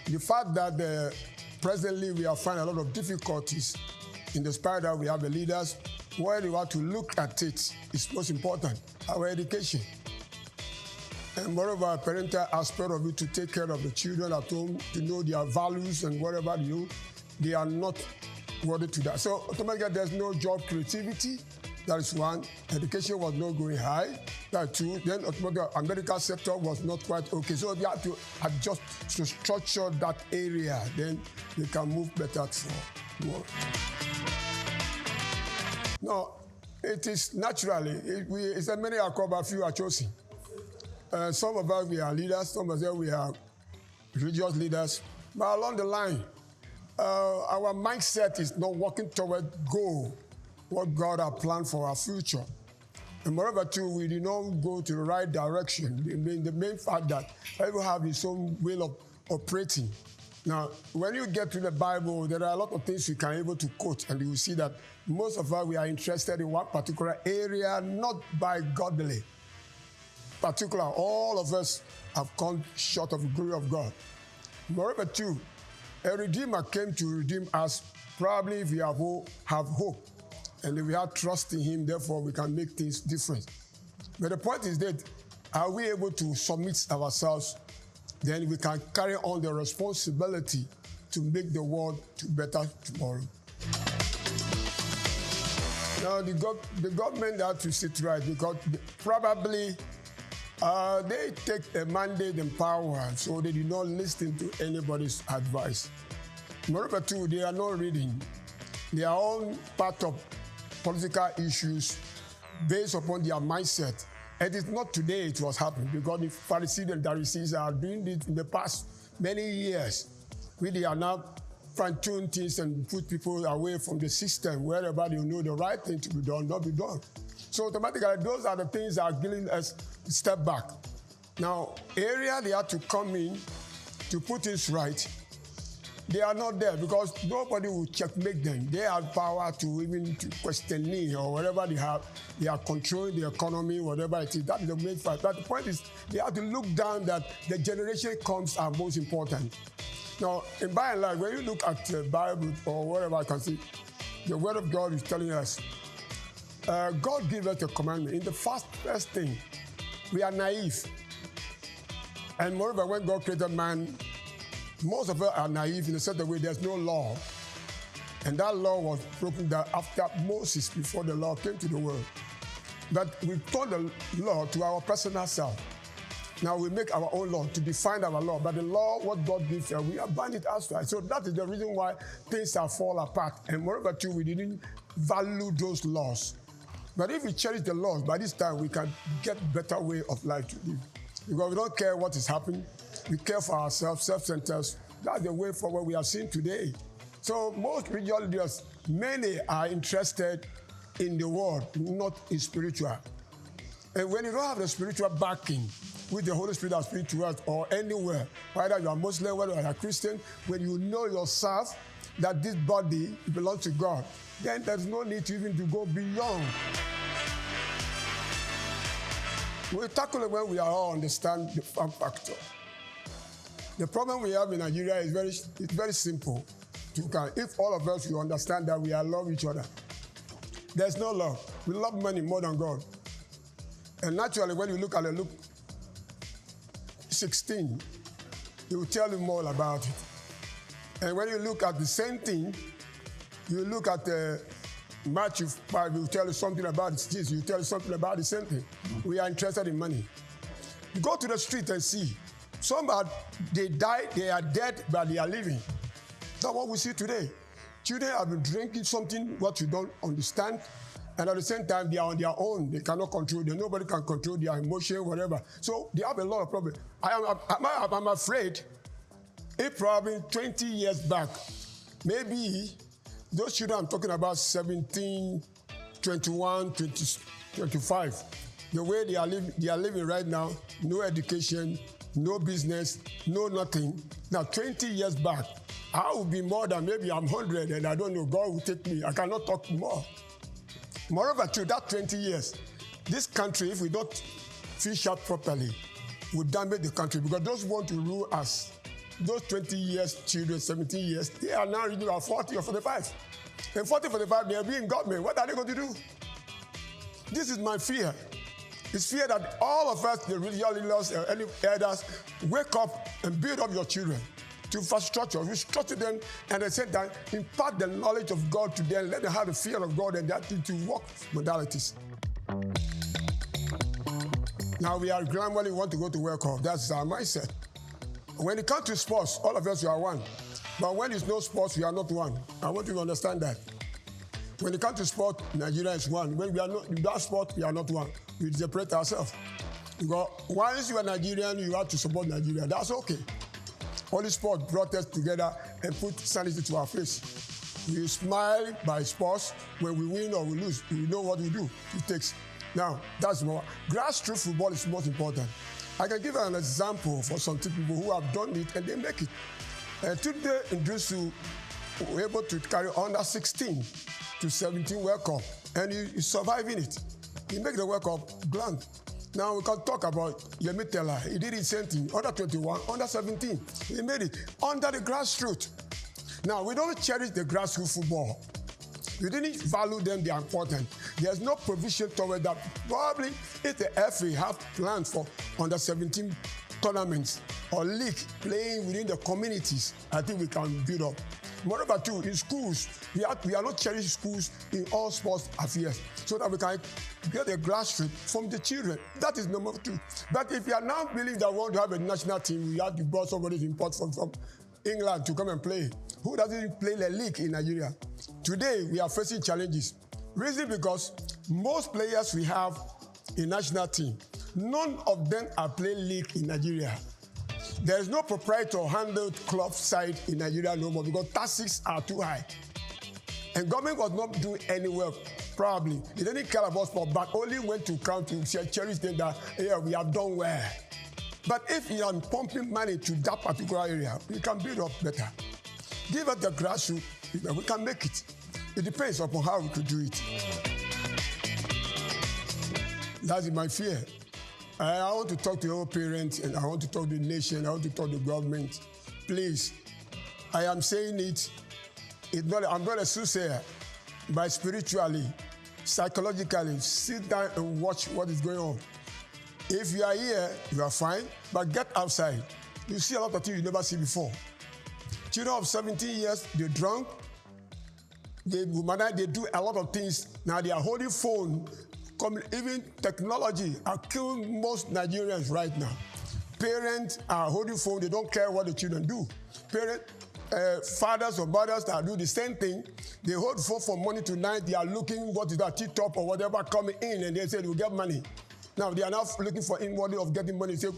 Speaker 2: The fact that presently we are finding a lot of difficulties in the spirit that we have the leaders, where we have to look at it is most important, our education. And moreover, parental aspect of it to take care of the children at home, to know their values and whatever they do. they are not worthy to that. So automatically there's no job creativity. That is one. Education was not going high. That two. Then automatically our medical sector was not quite okay. So they have to adjust to structure that area. Then they can move better for more. No, it is naturally. It's a many are called, but few are chosen. Some of us, we are leaders. Some of us, we are religious leaders. But along the line, our mindset is not working toward goal, what God has planned for our future. And moreover, too, we did not go to the right direction. The main fact that everyone have his own way of operating. Now, when you get to the Bible, there are a lot of things you can be able to quote, and you will see that most of us, we are interested in one particular area, not by godly. Particular, all of us have come short of the glory of God. Moreover, too, a Redeemer came to redeem us, probably if we have hope, and if we have trust in him, therefore we can make things different. But the point is that, are we able to submit ourselves? Then we can carry on the responsibility to make the world better tomorrow. Now, the government has to sit right because probably they take a mandate and power, so they do not listen to anybody's advice. Moreover, too, they are not reading. They are all part of political issues based upon their mindset. It is not today it was happening because the Pharisees and Sadducees are doing it in the past many years. They are now fine-tune things and put people away from the system wherever they know the right thing to be done, not be done. So automatically, those are the things that are giving us a step back. Now, area they have to come in to put things right, they are not there because nobody will checkmate them. They have power to even to question me or whatever they have. They are controlling the economy, whatever it is. That is the main fact. But the point is, they have to look down that the generation comes are most important. Now, in by and large, when you look at the Bible or whatever I can see, the Word of God is telling us, God gave us a commandment. In the first thing, we are naive. And moreover, when God created man, most of us are naive in a certain way. There's no law. And that law was broken down after Moses, before the law came to the world. But we turned the law to our personal self. Now we make our own law to define our law. But the law, what God gives us, we abandon it outside. So that is the reason why things are fall apart. And moreover, too, we didn't value those laws. But if we cherish the laws, by this time we can get better way of life to live. Because we don't care what is happening. We care for ourselves, self-centered. That's the way forward we are seeing today. So most religious leaders, many are interested in the world, not in spiritual. And when you don't have the spiritual backing, with the Holy Spirit has speak to us or anywhere, whether you are Muslim, whether you are Christian, when you know yourself that this body belongs to God, then there's no need to even to go beyond. We tackle it when we are all understand the fun factor. The problem we have in Nigeria is very simple. If all of us will understand that we are love each other, there's no love. We love money more than God. And naturally, when you look at Luke 16, it will tell you more about it. And when you look at the same thing, you look at Matthew 5, it will tell you something about this, it will tell you something about the same thing. We are interested in money. You go to the street and see. Some they died, they are dead, but they are living. That's what we see today. Children have been drinking something what you don't understand, and at the same time, they are on their own. They cannot control them. Nobody can control their emotion, whatever. So they have a lot of problems. I'm afraid if probably 20 years back, maybe those children I'm talking about 17, 21, 20, 25, the way they are living right now, no education, no business, no nothing. Now, 20 years back, I would be more than maybe I'm 100 and I don't know, God will take me. I cannot talk more. Moreover, to that 20 years, this country, if we don't fish out properly, will damage the country because those who want to rule us, those 20 years children, 17 years, they are now reaching about 40 or 45. And 40, 45, they will be in government. What are they going to do? This is my fear. It's fear that all of us, the religious leaders, any elders, wake up and build up your children to infrastructure, restructure them, and at the same time, impart the knowledge of God to them, let them have the fear of God and that into work modalities. Now we are gradually want to go to World Cup. That's our mindset. When it comes to sports, all of us we are one. But when there's no sports, we are not one. I want you to understand that. When it comes to sport, Nigeria is one. When we are not in that sport, we are not one. We separate ourselves. Because once you are Nigerian, you have to support Nigeria. That's okay. Only sport brought us together and put sanity to our face. We smile by sports. When we win or we lose, we know what we do. It takes. Now, that's more. Grassroots football is most important. I can give an example for some people who have done it and they make it. Today, Indrusu were able to carry under 16 to 17 World Cup, and he's surviving it. He make the World Cup grand. Now we can talk about Yemi Teller. He did the same thing, under 21, under 17. He made it under the grassroots. Now, we don't cherish the grassroots football. We didn't value them, they are important. There's no provision toward that. Probably if the FA have plans for under 17 tournaments or league playing within the communities, I think we can build up. Moreover, too, in schools, we are not cherishing schools in all sports affairs so that we can get a grassroots from the children. That is number 2. But if you are now believing that we want to have a national team, we have to bring somebody to import from England to come and play. Who doesn't play the league in Nigeria? Today, we are facing challenges. Reason because most players we have in national team, none of them are playing league in Nigeria. There is no proprietor handled club side in Nigeria no more because taxes are too high. And government was not doing any work, probably. They didn't care about sport, but only went to count to cherish them that, yeah, we have done well. But if you are pumping money to that particular area, we can build up better. Give us the grassroots, we can make it. It depends upon how we could do it. That's my fear. I want to talk to your parents, and I want to talk to the nation, I want to talk to the government. Please, I am saying it. I'm not a soothsayer, but spiritually, psychologically, sit down and watch what is going on. If you are here, you are fine, but get outside. You see a lot of things you never see before. Children of 17 years, they're drunk. They do a lot of things. Now they are holding phone. Even technology are killing most Nigerians right now. Parents are holding phone. They don't care what the children do. Fathers or mothers that do the same thing. They hold phone from morning to night. They are looking what is that TikTok or whatever coming in, and they say they will get money. Now they are now looking for inwardly of getting money. Say,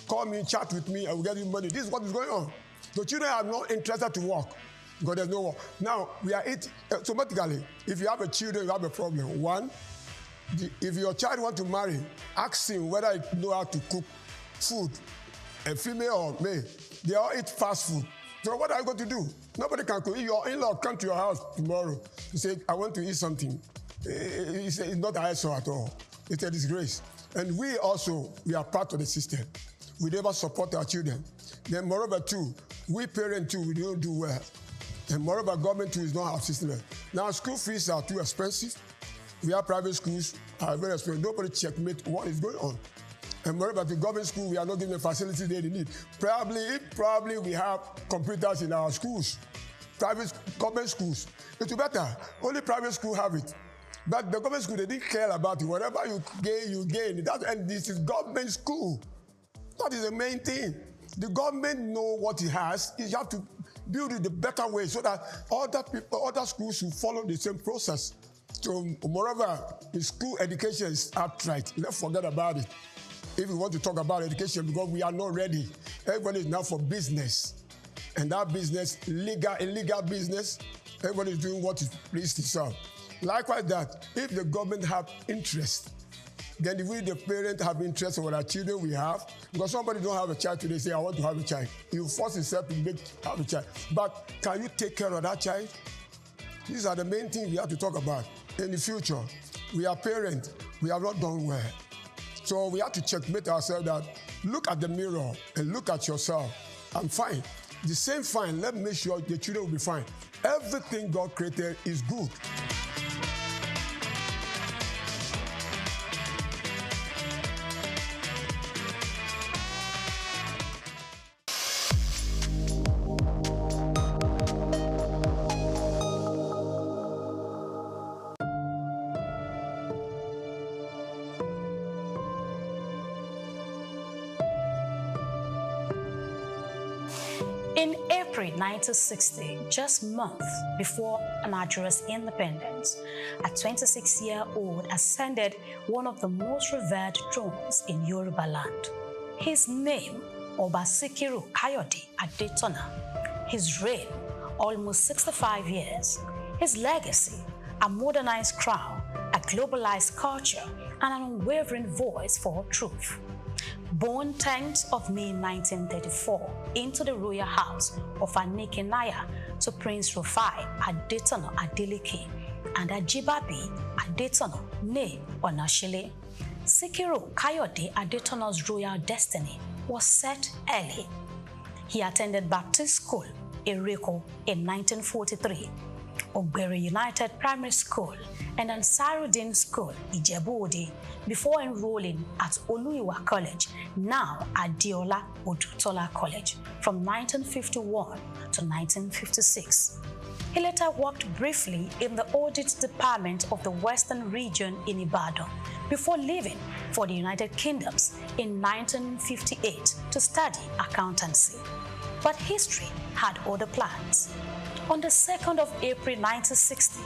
Speaker 2: call me, chat with me, I will get you money. This is what is going on. The children are not interested to work because there's no work. Now we are automatically. If you have a children, you have a problem. One, if your child want to marry, ask him whether he know how to cook food, a female or male. They all eat fast food. So what are you going to do? Nobody can cook. If your in-law come to your house tomorrow, he say, I want to eat something. He said, it's not ISO at all. It's a disgrace. And we are part of the system. We never support our children. Then moreover too, we parents too, we don't do well. And moreover, government too is not our system. Now school fees are too expensive. We have private schools are very expensive. Nobody checkmate what is going on. And moreover, the government school, we are not giving the facilities they need. Probably we have computers in our schools. Government schools. It's better. Only private schools have it. But the government school, they didn't care about it. Whatever you gain. And this is government school. That is the main thing. The government know what it has. You have to build it the better way so that other schools should follow the same process. So moreover, the school education is outright. Let's forget about it. If we want to talk about education, because we are not ready. Everybody is now for business. And that business, illegal business, everybody is doing what is pleased itself. Likewise that, if the government have interest, then if we, the parents, have interest in what our children we have, because somebody don't have a child today, say, I want to have a child. He will force himself to have a child. But can you take care of that child? These are the main things we have to talk about. In the future, we are parents, we have not done well. So we have to checkmate ourselves that look at the mirror and look at yourself. I'm fine. The same fine, let's make sure the children will be fine. Everything God created is good.
Speaker 17: In April 1960, just months before Nigeria's independence, a 26-year-old ascended one of the most revered thrones in Yoruba land. His name, Oba Sikiru Kayode Adetona. His reign, almost 65 years. His legacy, a modernized crown, a globalized culture, and an unwavering voice for truth. Born 10th of May 1934 into the royal house of Anikenaya to Prince Rufai Adetono Adeleke and Ajibabi Adetono Ne Onashile, Sikiru Kayode Adetono's royal destiny was set early. He attended Baptist School, Ereko, in 1943, Ogbere United Primary School, and Ansarudin School, Ijebu-Ode, before enrolling at Oluiwa College, now Adeola Odutola College, from 1951 to 1956. He later worked briefly in the audit department of the Western region in Ibadan, before leaving for the United Kingdoms in 1958 to study accountancy. But history had other plans. On the 2nd of April 1960,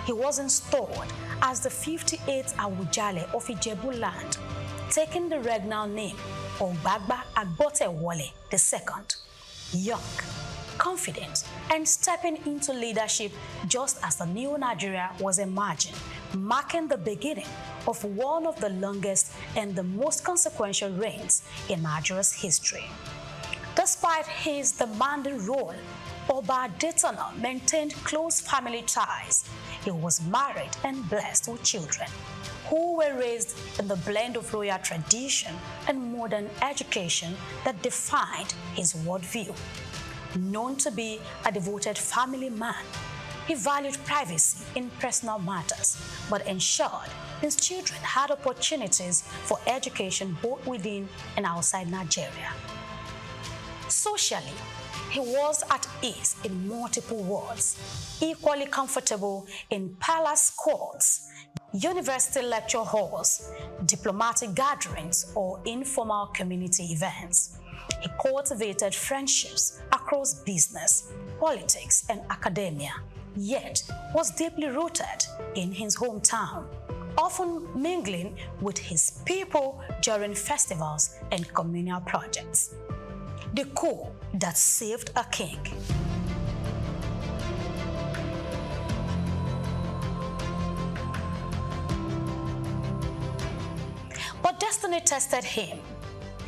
Speaker 17: he was installed as the 58th Awujale of Ijebu land, taking the regnal name Ogbagba Agbotewole II. Young, confident, and stepping into leadership just as the new Nigeria was emerging, marking the beginning of one of the longest and the most consequential reigns in Nigeria's history. Despite his demanding role, Oba Adetono maintained close family ties. He was married and blessed with children, who were raised in the blend of royal tradition and modern education that defined his worldview. Known to be a devoted family man, he valued privacy in personal matters, but ensured his children had opportunities for education both within and outside Nigeria. Socially, he was at ease in multiple wards, equally comfortable in palace courts, university lecture halls, diplomatic gatherings, or informal community events. He cultivated friendships across business, politics, and academia, yet was deeply rooted in his hometown, often mingling with his people during festivals and communal projects. The coup that saved a king. But destiny tested him.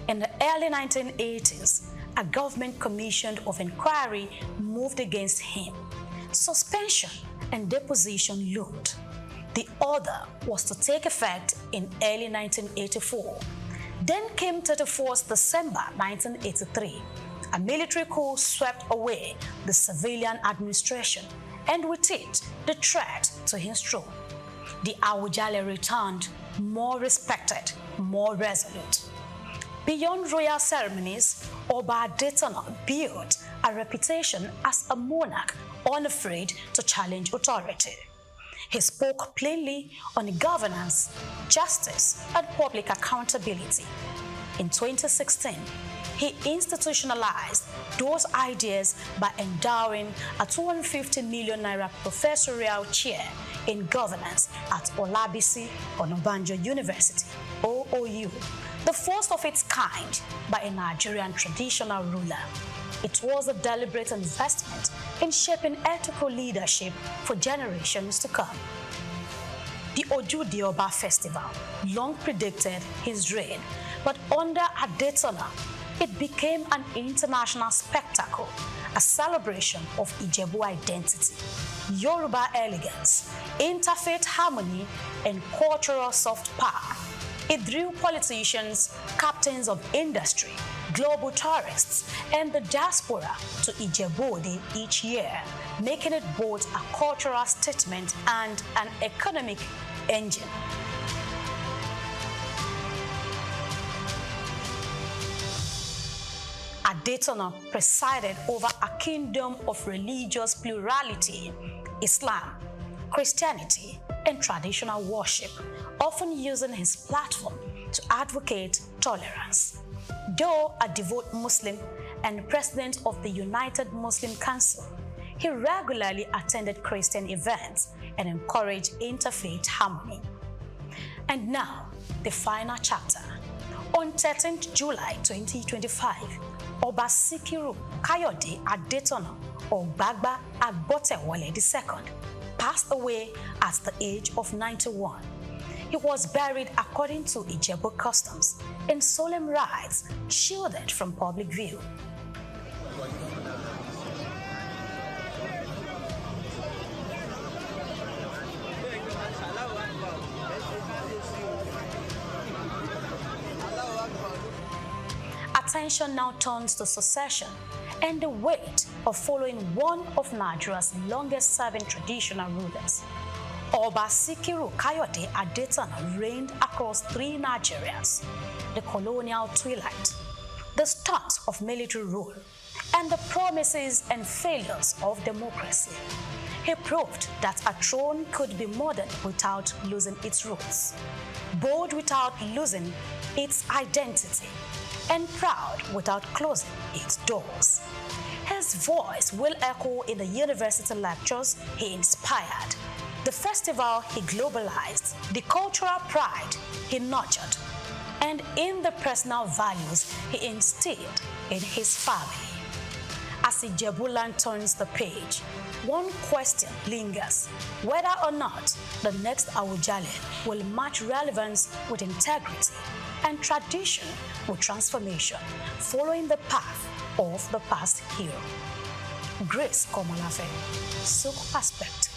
Speaker 17: In the early 1980s, a government commission of inquiry moved against him. Suspension and deposition loomed. The order was to take effect in early 1984. Then came 31st December 1983. A military coup swept away the civilian administration, and with it, the threat to his throne. The Awujale returned more respected, more resolute. Beyond royal ceremonies, Oba Adetono built a reputation as a monarch unafraid to challenge authority. He spoke plainly on governance, justice, and public accountability. In 2016, he institutionalized those ideas by endowing a 250 million naira professorial chair in governance at Olabisi Onabanjo University, OOU, the first of its kind by a Nigerian traditional ruler. It was a deliberate investment in shaping ethical leadership for generations to come. The Oju-Dioba Festival long predicted his reign, but under Adetono, it became an international spectacle, a celebration of Ijebu identity, Yoruba elegance, interfaith harmony, and cultural soft power. It drew politicians, captains of industry, global tourists, and the diaspora to Ijebu-Ode each year, making it both a cultural statement and an economic engine. Adetono presided over a kingdom of religious plurality, Islam, Christianity, and traditional worship, often using his platform to advocate tolerance. Though a devout Muslim and president of the United Muslim Council. He regularly attended Christian events and encouraged interfaith harmony. And now, the final chapter. On 13th July 2025, Oba Sikiru Kayode Adetona Ogbagba Agbotewole II passed away at the age of 91. He was buried according to Ijebu customs in solemn rites, shielded from public view. Attention now turns to succession and the weight of following one of Nigeria's longest-serving traditional rulers. Oba Sikiru Kayode Adetona reigned across 3 Nigerias: the colonial twilight, the start of military rule, and the promises and failures of democracy. He proved that a throne could be modern without losing its roots, bold without losing its identity, and proud without closing its doors. His voice will echo in the university lectures he inspired, the festival he globalized, the cultural pride he nurtured, and in the personal values he instilled in his family. As Ijebuland turns the page, one question lingers: whether or not the next Awujale will match relevance with integrity and tradition with transformation, following the path of the past hero. Grace Komolafe, SOUQ Perspective.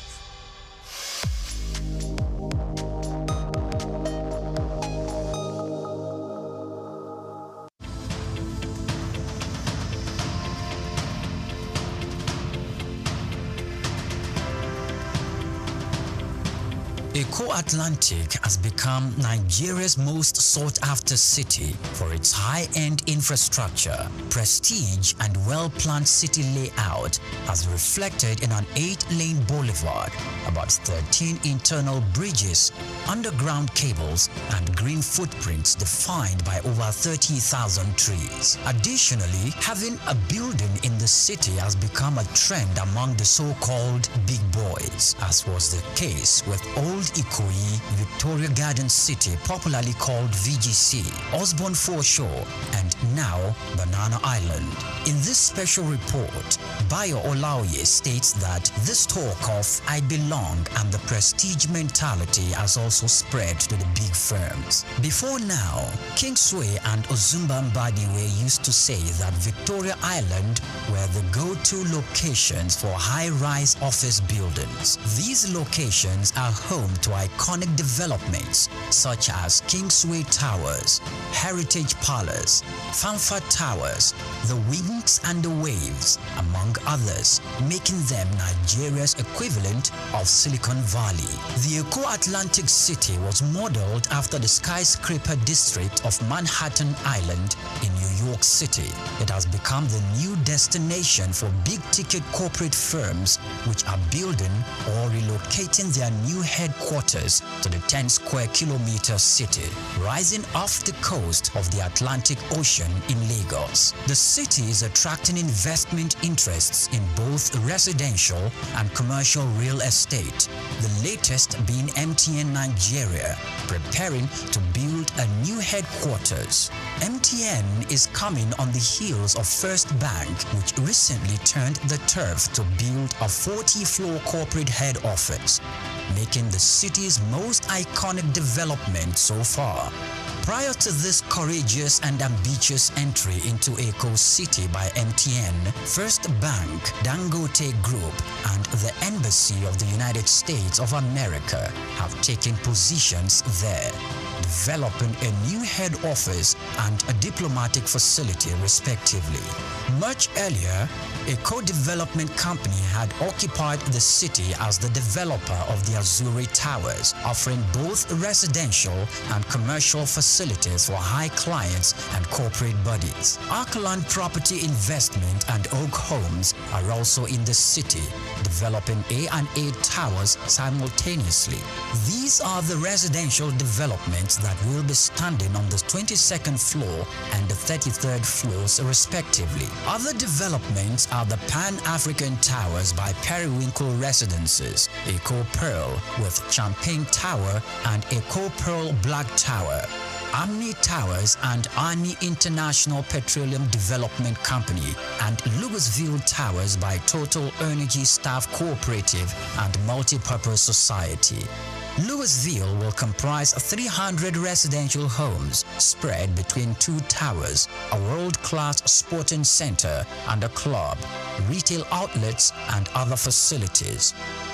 Speaker 1: Eko Atlantic has become Nigeria's most sought-after city for its high-end infrastructure, prestige, and well-planned city layout, as reflected in an 8-lane boulevard, about 13 internal bridges, underground cables, and green footprints defined by over 30,000 trees. Additionally, having a building in the city has become a trend among the so-called big boys, as was the case with Old Ikoyi, Victoria Garden City, popularly called VGC, Osborne Foreshore, and now Banana Island. In this special report, Bayo Olaoye states that this talk of "I belong" and the prestige mentality has also spread to the big firms. Before now, Kingsway and Ozumba Mbadiwe used to say that Victoria Island were the go-to locations for high-rise office buildings. These locations are home to iconic developments such as Kingsway Towers, Heritage Palace, Fanfare Towers, the Wings and the Waves, among others, making them Nigeria's equivalent of Silicon Valley. The Eko Atlantic City was modeled after the skyscraper district of Manhattan Island in New York City. It has become the new destination for big-ticket corporate firms which are building or relocating their new headquarters to the 10-square-kilometer city, rising off the coast of the Atlantic Ocean in Lagos. The city is attracting investment interests in both residential and commercial real estate, the latest being MTN Nigeria, preparing to build a new headquarters. MTN is coming on the heels of First Bank, which recently turned the turf to build a 40-floor corporate head office, making the city's most iconic development so far. Prior to this courageous and ambitious entry into Eko City by MTN, First Bank, Dangote Group, and the Embassy of the United States of America have taken positions there, developing a new head office and a diplomatic facility respectively. Much earlier, A co-development company had occupied the city as the developer of the Azuri Towers, offering both residential and commercial facilities for high clients and corporate bodies. Arcland Property Investment and Oak Homes are also in the city, developing A&A towers simultaneously. These are the residential developments that will be standing on the 22nd floor and the 33rd floors respectively. Other developments are the Pan-African Towers by Periwinkle Residences, Eco Pearl with Champagne Tower and Eco Pearl Black Tower, Amni Towers and Ani International Petroleum Development Company, and Louisville Towers by Total Energy Staff Cooperative and Multipurpose Society. Louisville will comprise 300 residential homes spread between 2 towers, a world-class sporting center and a club, retail outlets and other facilities.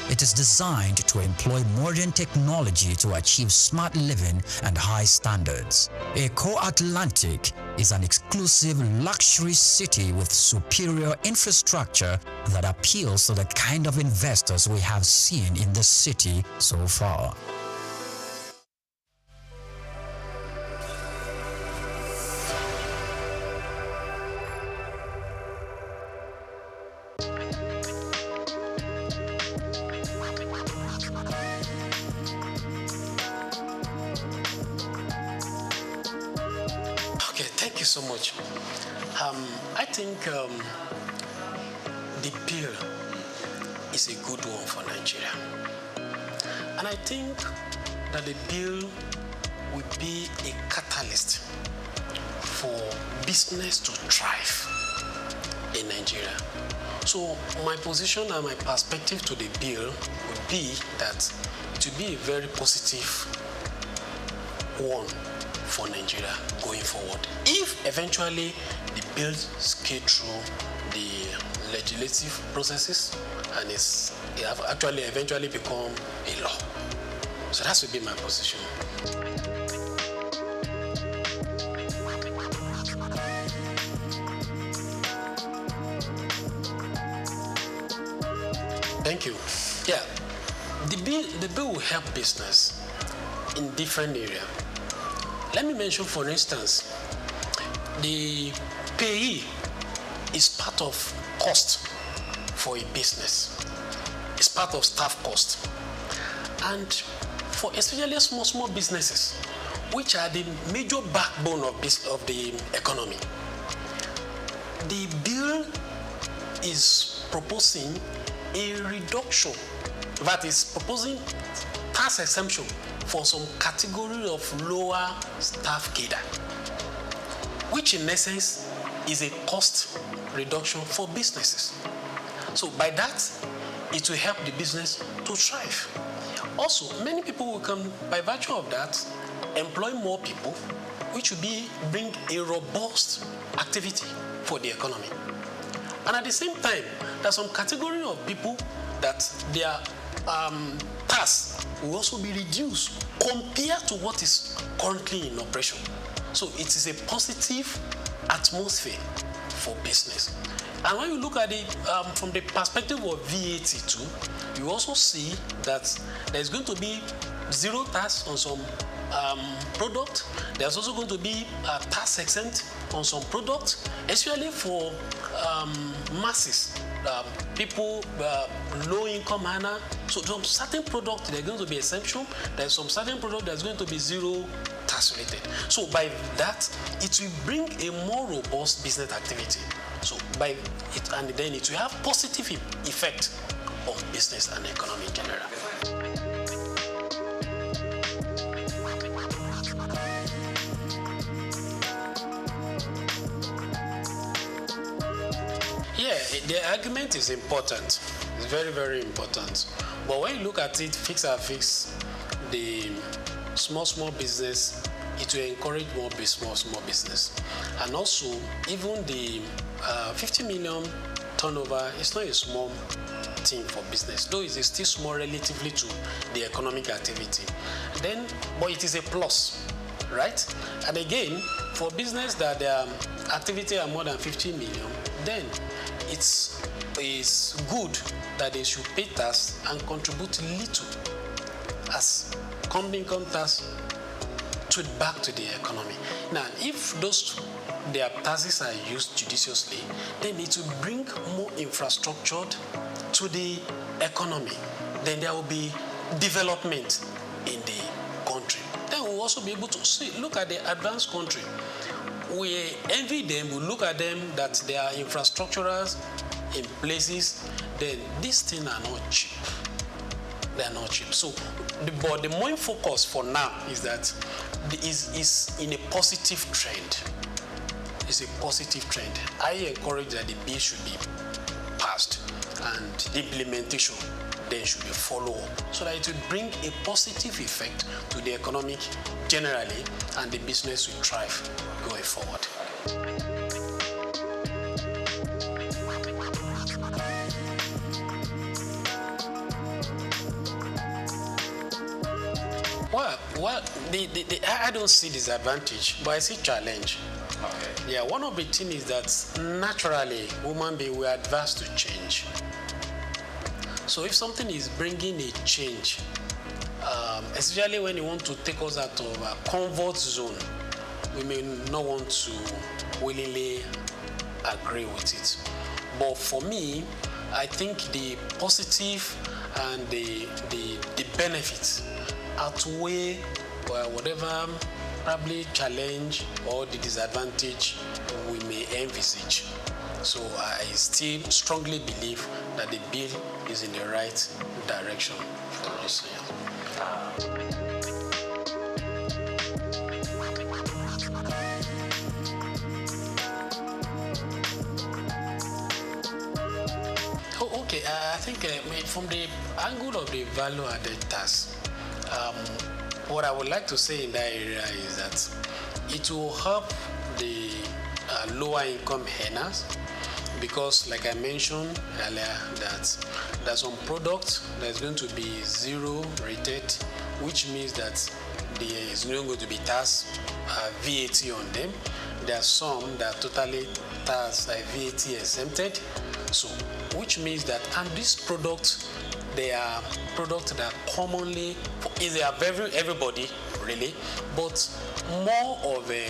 Speaker 1: It is designed to employ modern technology to achieve smart living and high standards. Eco Atlantic is an exclusive luxury city with superior infrastructure that appeals to the kind of investors we have seen in the city so far.
Speaker 4: So much. I think the bill is a good one for Nigeria. And I think that the bill will be a catalyst for business to thrive in Nigeria. So my position and my perspective to the bill would be that it will be a very positive one for Nigeria going forward. If eventually the bill scale through the legislative processes and it have actually eventually become a law. So that would be my position. Thank you. Yeah, the bill will help business in different areas. Let me mention, for instance, the payee is part of cost for a business. It's part of staff cost. And for especially small businesses, which are the major backbone of the economy, the bill is proposing a reduction, that is proposing tax exemption for some category of lower staff cadre, which in essence is a cost reduction for businesses. So by that, it will help the business to thrive. Also, many people will come, by virtue of that, employ more people, which will bring a robust activity for the economy. And at the same time, there's some category of people that their tax will also be reduced compared to what is currently in operation. So it is a positive atmosphere for business. And when you look at it from the perspective of VAT too, you also see that there's going to be zero tax on some product. There's also going to be tax exempt on some products, especially for masses. People, low-income earner. So some certain products, they're going to be exemption. There's some certain product that's going to be zero tax related. So by that, it will bring a more robust business activity. So by it, and then it will have positive effect on business and economy in general. Yeah, the argument is important. It's very, very important. But when you look at it, fix and fix, the small business, it will encourage more small business. And also, even the 50 million turnover is not a small thing for business, though it is still small relatively to the economic activity. But it is a plus, right? And again, for business that their activity are more than 50 million, then it's good that they should pay tax and contribute little as company income tax to back to the economy. Now, if their taxes are used judiciously, they need to bring more infrastructure to the economy. Then there will be development in the country. Then we'll also be able to look at the advanced country. We envy them, we look at them that they are infrastructures in places, then these things are not cheap. They are not cheap. So, but the main focus for now is that is in a positive trend. It's a positive trend. I encourage that the bill should be passed and the implementation then should be followed up so that it will bring a positive effect to the economic generally and the business will thrive going forward. Well, I don't see disadvantage, but I see challenge. Okay. Yeah, one of the things is that naturally, human beings were adverse to change. So if something is bringing a change, especially when you want to take us out of a comfort zone, we may not want to willingly agree with it. But for me, I think the positive and the benefits outweigh whatever probably challenge or the disadvantage we may envisage. So I still strongly believe that the bill is in the right direction for this year. Okay, I think from the angle of the value-added tax, what I would like to say in that area is that it will help the lower income earners because, like I mentioned earlier, that there's some products that's going to be zero rated, which means that there is not going to be tax VAT on them. There are some that are totally tax VAT exempted, so which means that, and these products, they are products that commonly is everybody really, but more of a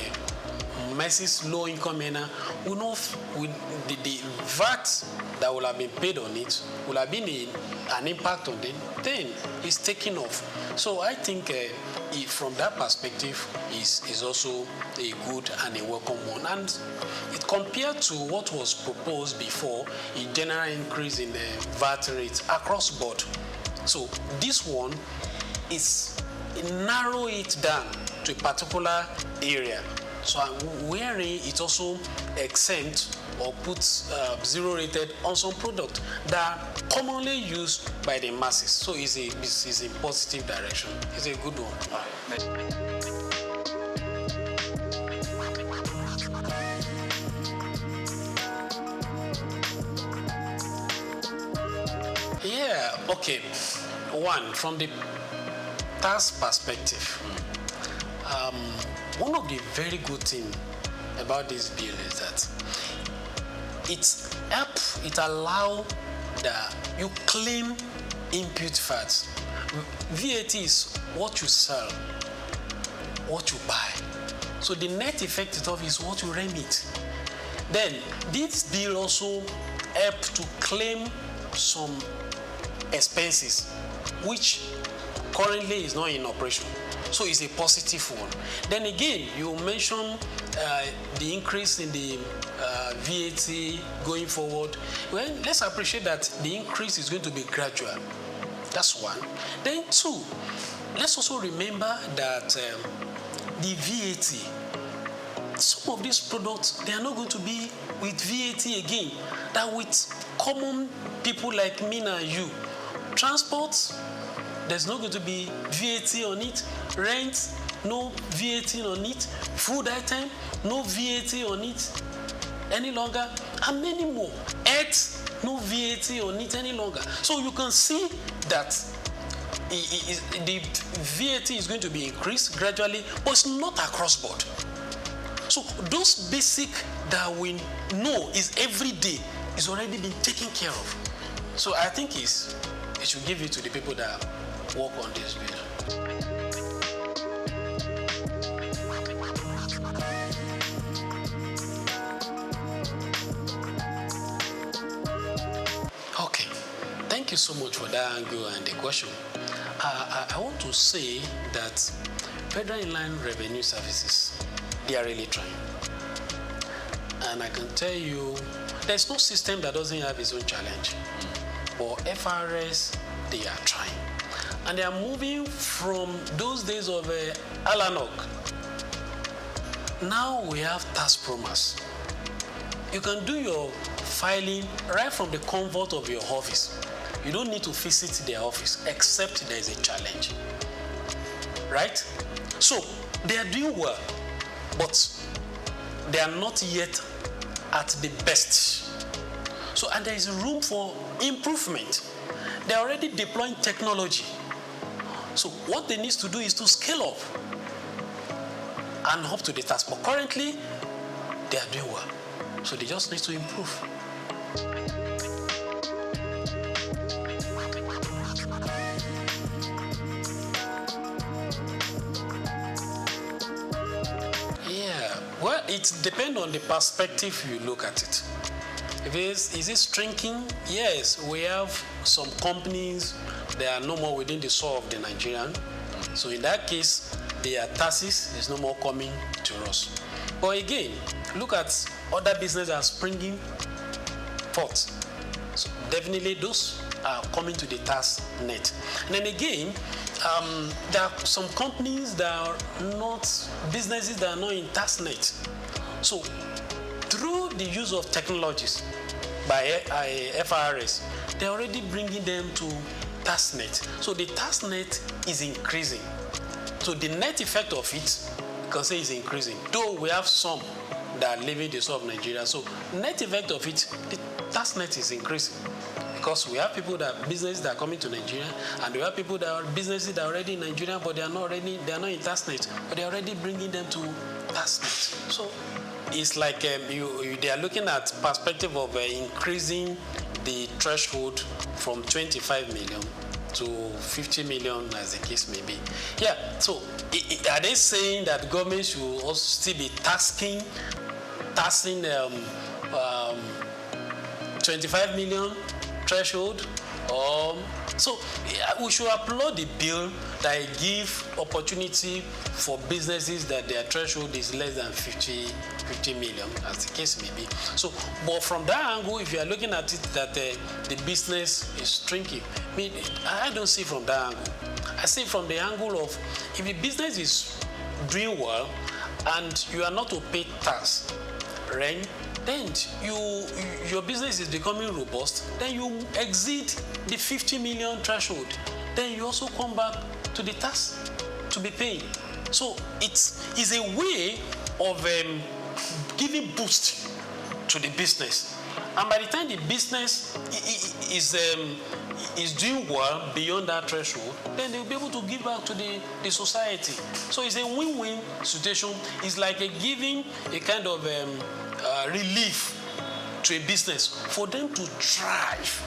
Speaker 4: masses low income earner will not with the VAT that will have been paid on it will have been an impact on them, then it's taking off. So I think from that perspective is also a good and a welcome one. And it compared to what was proposed before, a general increase in the VAT rates across board. So this one is narrow it down to a particular area. So wherein it also exempt or puts zero rated on some product that are commonly used by the masses. So it's a positive direction. It's a good one. Yeah, okay. One, from the tax perspective, one of the very good things about this bill is that it allows that you claim input fats. VAT is what you sell, what you buy. So the net effect of it is what you remit. Then this bill also helps to claim some expenses which currently is not in operation. So it's a positive one. Then again, you mentioned the increase in the VAT going forward. Well, let's appreciate that the increase is going to be gradual. That's one. Then two, let's also remember that the VAT, some of these products, they are not going to be with VAT again. That with common people like me and you, transport, there's not going to be VAT on it. Rent, no VAT on it. Food item, no VAT on it any longer. And many more. Health, no VAT on it any longer. So you can see that the VAT is going to be increased gradually, but it's not across board. So those basic that we know is every day is already been taken care of. So I think it should give it to the people that work on this bill. Okay, thank you so much for that angle and the question. I want to say that Federal Inland Revenue Services, they are really trying. And I can tell you, there's no system that doesn't have its own challenge. But FRS, they are trying. And they are moving from those days of Alanok. Now we have tax promise. You can do your filing right from the comfort of your office. You don't need to visit their office except there is a challenge. Right? So they are doing well, but they are not yet at the best. So, and there is room for improvement. They are already deploying technology. So what they need to do is to scale up and up to the task. But currently, they are doing well. So they just need to improve. Yeah, well, it depends on the perspective you look at it. Is it shrinking? Yes, we have some companies that are no more within the soul of the Nigerian. So in that case, their taxes is no more coming to us. But again, look at other businesses that are springing forth. So definitely those are coming to the tax net. And then again, there are some companies that are not, businesses that are not in tax net. So through the use of technologies by FRS, they're already bringing them to tax net. So the tax net is increasing. So the net effect of it, you can say, is increasing. Though we have some that are leaving the soul of Nigeria. So net effect of it, the tax net is increasing. Because we have people that businesses that are coming to Nigeria, and we have people that are businesses that are already in Nigeria, but they are not in tax net, but they're already bringing them to tax net. So it's like they are looking at perspective of increasing the threshold from 25 million to 50 million, as the case may be. Yeah, so are they saying that government should also still be taxing 25 million threshold? So we should applaud the bill that give opportunity for businesses that their threshold is less than 50 million, as the case may be. So, but from that angle, if you are looking at it that the business is shrinking, I don't see from that angle. I see from the angle of if the business is doing well and you are not to pay tax, rent, then your business is becoming robust, then you exceed the 50 million threshold. Then you also come back to the tax to be paid. So it is a way of giving boost to the business. And by the time the business is doing well beyond that threshold, then they'll be able to give back to the society. So it's a win-win situation. It's like giving a kind of relief to a business for them to thrive.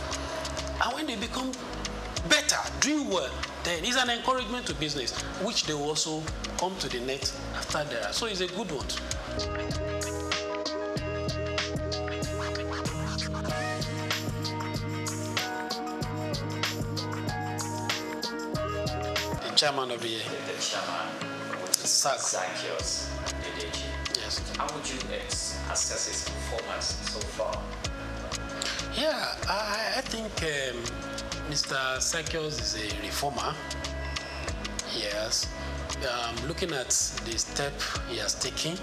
Speaker 4: And when they become better, doing well, then it's an encouragement to business, which they will also come to the net after that. So it's a good one. The chairman of the year.
Speaker 6: The chairman.
Speaker 4: SOUQ.
Speaker 6: Yes. How would you assess his performance so far?
Speaker 4: Yeah, I think Mr. SOUQ is a reformer. Yes. Looking at the step he has taken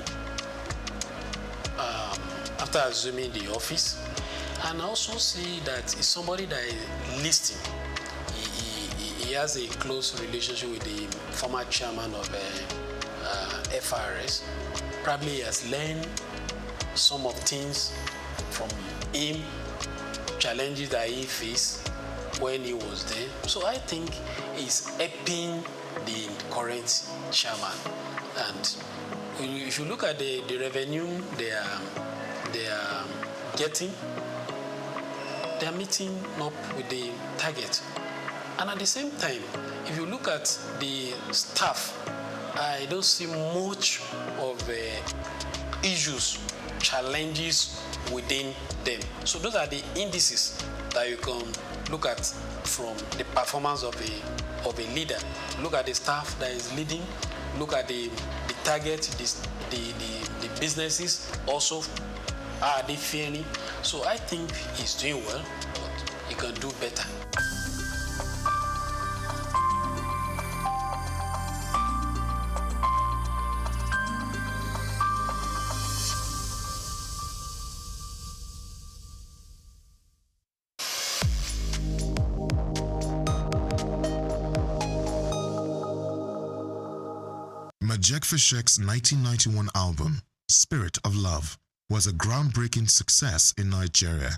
Speaker 4: after assuming the office, and I also see that he's somebody that is listening. He has a close relationship with the former chairman of FRS. Probably he has learned some of things from him, challenges that he faced when he was there. So I think he's helping the current chairman, and if you look at the revenue they are getting, they are meeting up with the target. And at the same time, if you look at the staff, I don't see much of issues, challenges within them. So those are the indices that you can look at from the performance of a leader. Look at the staff that is leading, look at the target, the businesses also, are they faring? So I think he's doing well, but he can do better.
Speaker 7: Majek Fashek's 1991 album, Spirit of Love, was a groundbreaking success in Nigeria.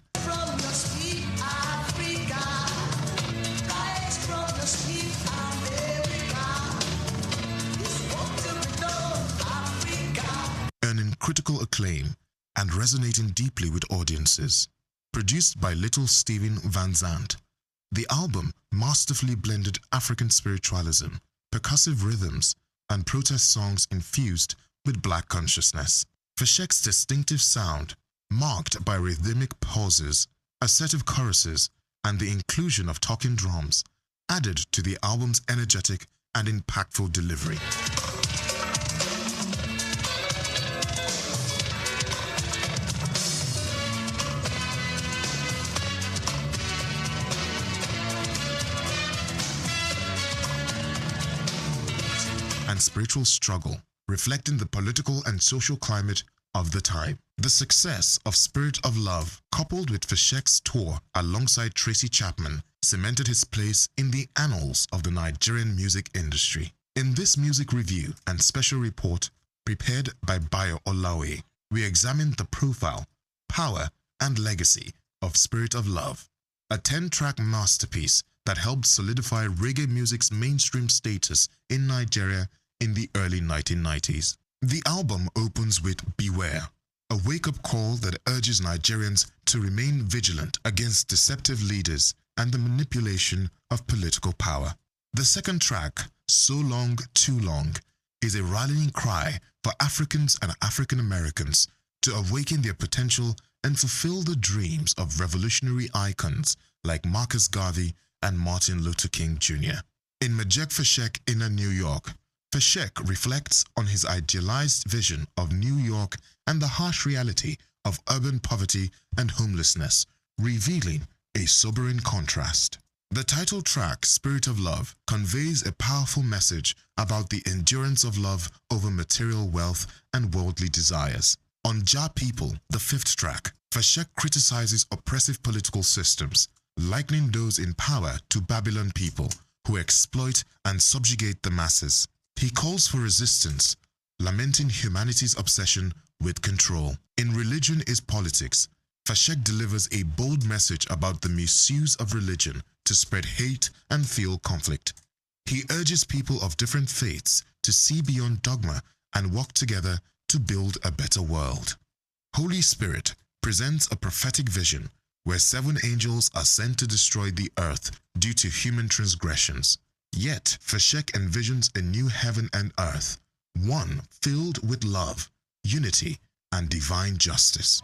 Speaker 7: Earning critical acclaim and resonating deeply with audiences. Produced by Little Steven Van Zandt, the album masterfully blended African spiritualism, percussive rhythms, and protest songs infused with black consciousness. Fashek's distinctive sound, marked by rhythmic pauses, a set of choruses, and the inclusion of talking drums, added to the album's energetic and impactful delivery. And spiritual struggle, reflecting the political and social climate of the time. The success of Spirit of Love, coupled with Fashek's tour alongside Tracy Chapman, cemented his place in the annals of the Nigerian music industry. In this music review and special report prepared by Bayo Olawe, we examined the profile, power, and legacy of Spirit of Love, a 10-track masterpiece that helped solidify reggae music's mainstream status in Nigeria in the early 1990s. The album opens with Beware, a wake-up call that urges Nigerians to remain vigilant against deceptive leaders and the manipulation of political power. The second track, So Long, Too Long, is a rallying cry for Africans and African Americans to awaken their potential and fulfill the dreams of revolutionary icons like Marcus Garvey and Martin Luther King Jr. In Majek Fashek Inner New York, Fashek reflects on his idealized vision of New York and the harsh reality of urban poverty and homelessness, revealing a sobering contrast. The title track, Spirit of Love, conveys a powerful message about the endurance of love over material wealth and worldly desires. On Ja People, the fifth track, Fashek criticizes oppressive political systems, likening those in power to Babylon people who exploit and subjugate the masses. He calls for resistance, lamenting humanity's obsession with control. In Religion is Politics, Fashek delivers a bold message about the misuse of religion to spread hate and fuel conflict. He urges people of different faiths to see beyond dogma and work together to build a better world. Holy Spirit presents a prophetic vision where 7 angels are sent to destroy the earth due to human transgressions. Yet, Fashek envisions a new heaven and earth, one filled with love, unity, and divine justice.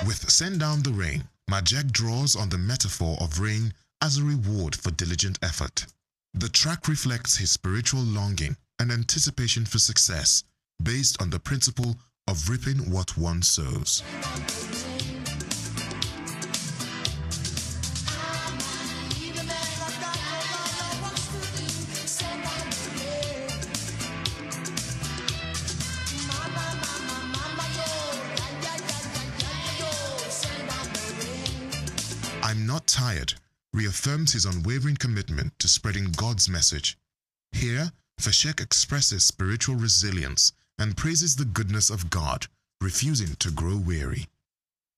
Speaker 7: With Send Down the Rain, Majek draws on the metaphor of rain as a reward for diligent effort. The track reflects his spiritual longing and anticipation for success based on the principle of reaping what one sows. I'm Not Tired reaffirms his unwavering commitment to spreading God's message. Here, SOUQ expresses spiritual resilience and praises the goodness of God, refusing to grow weary.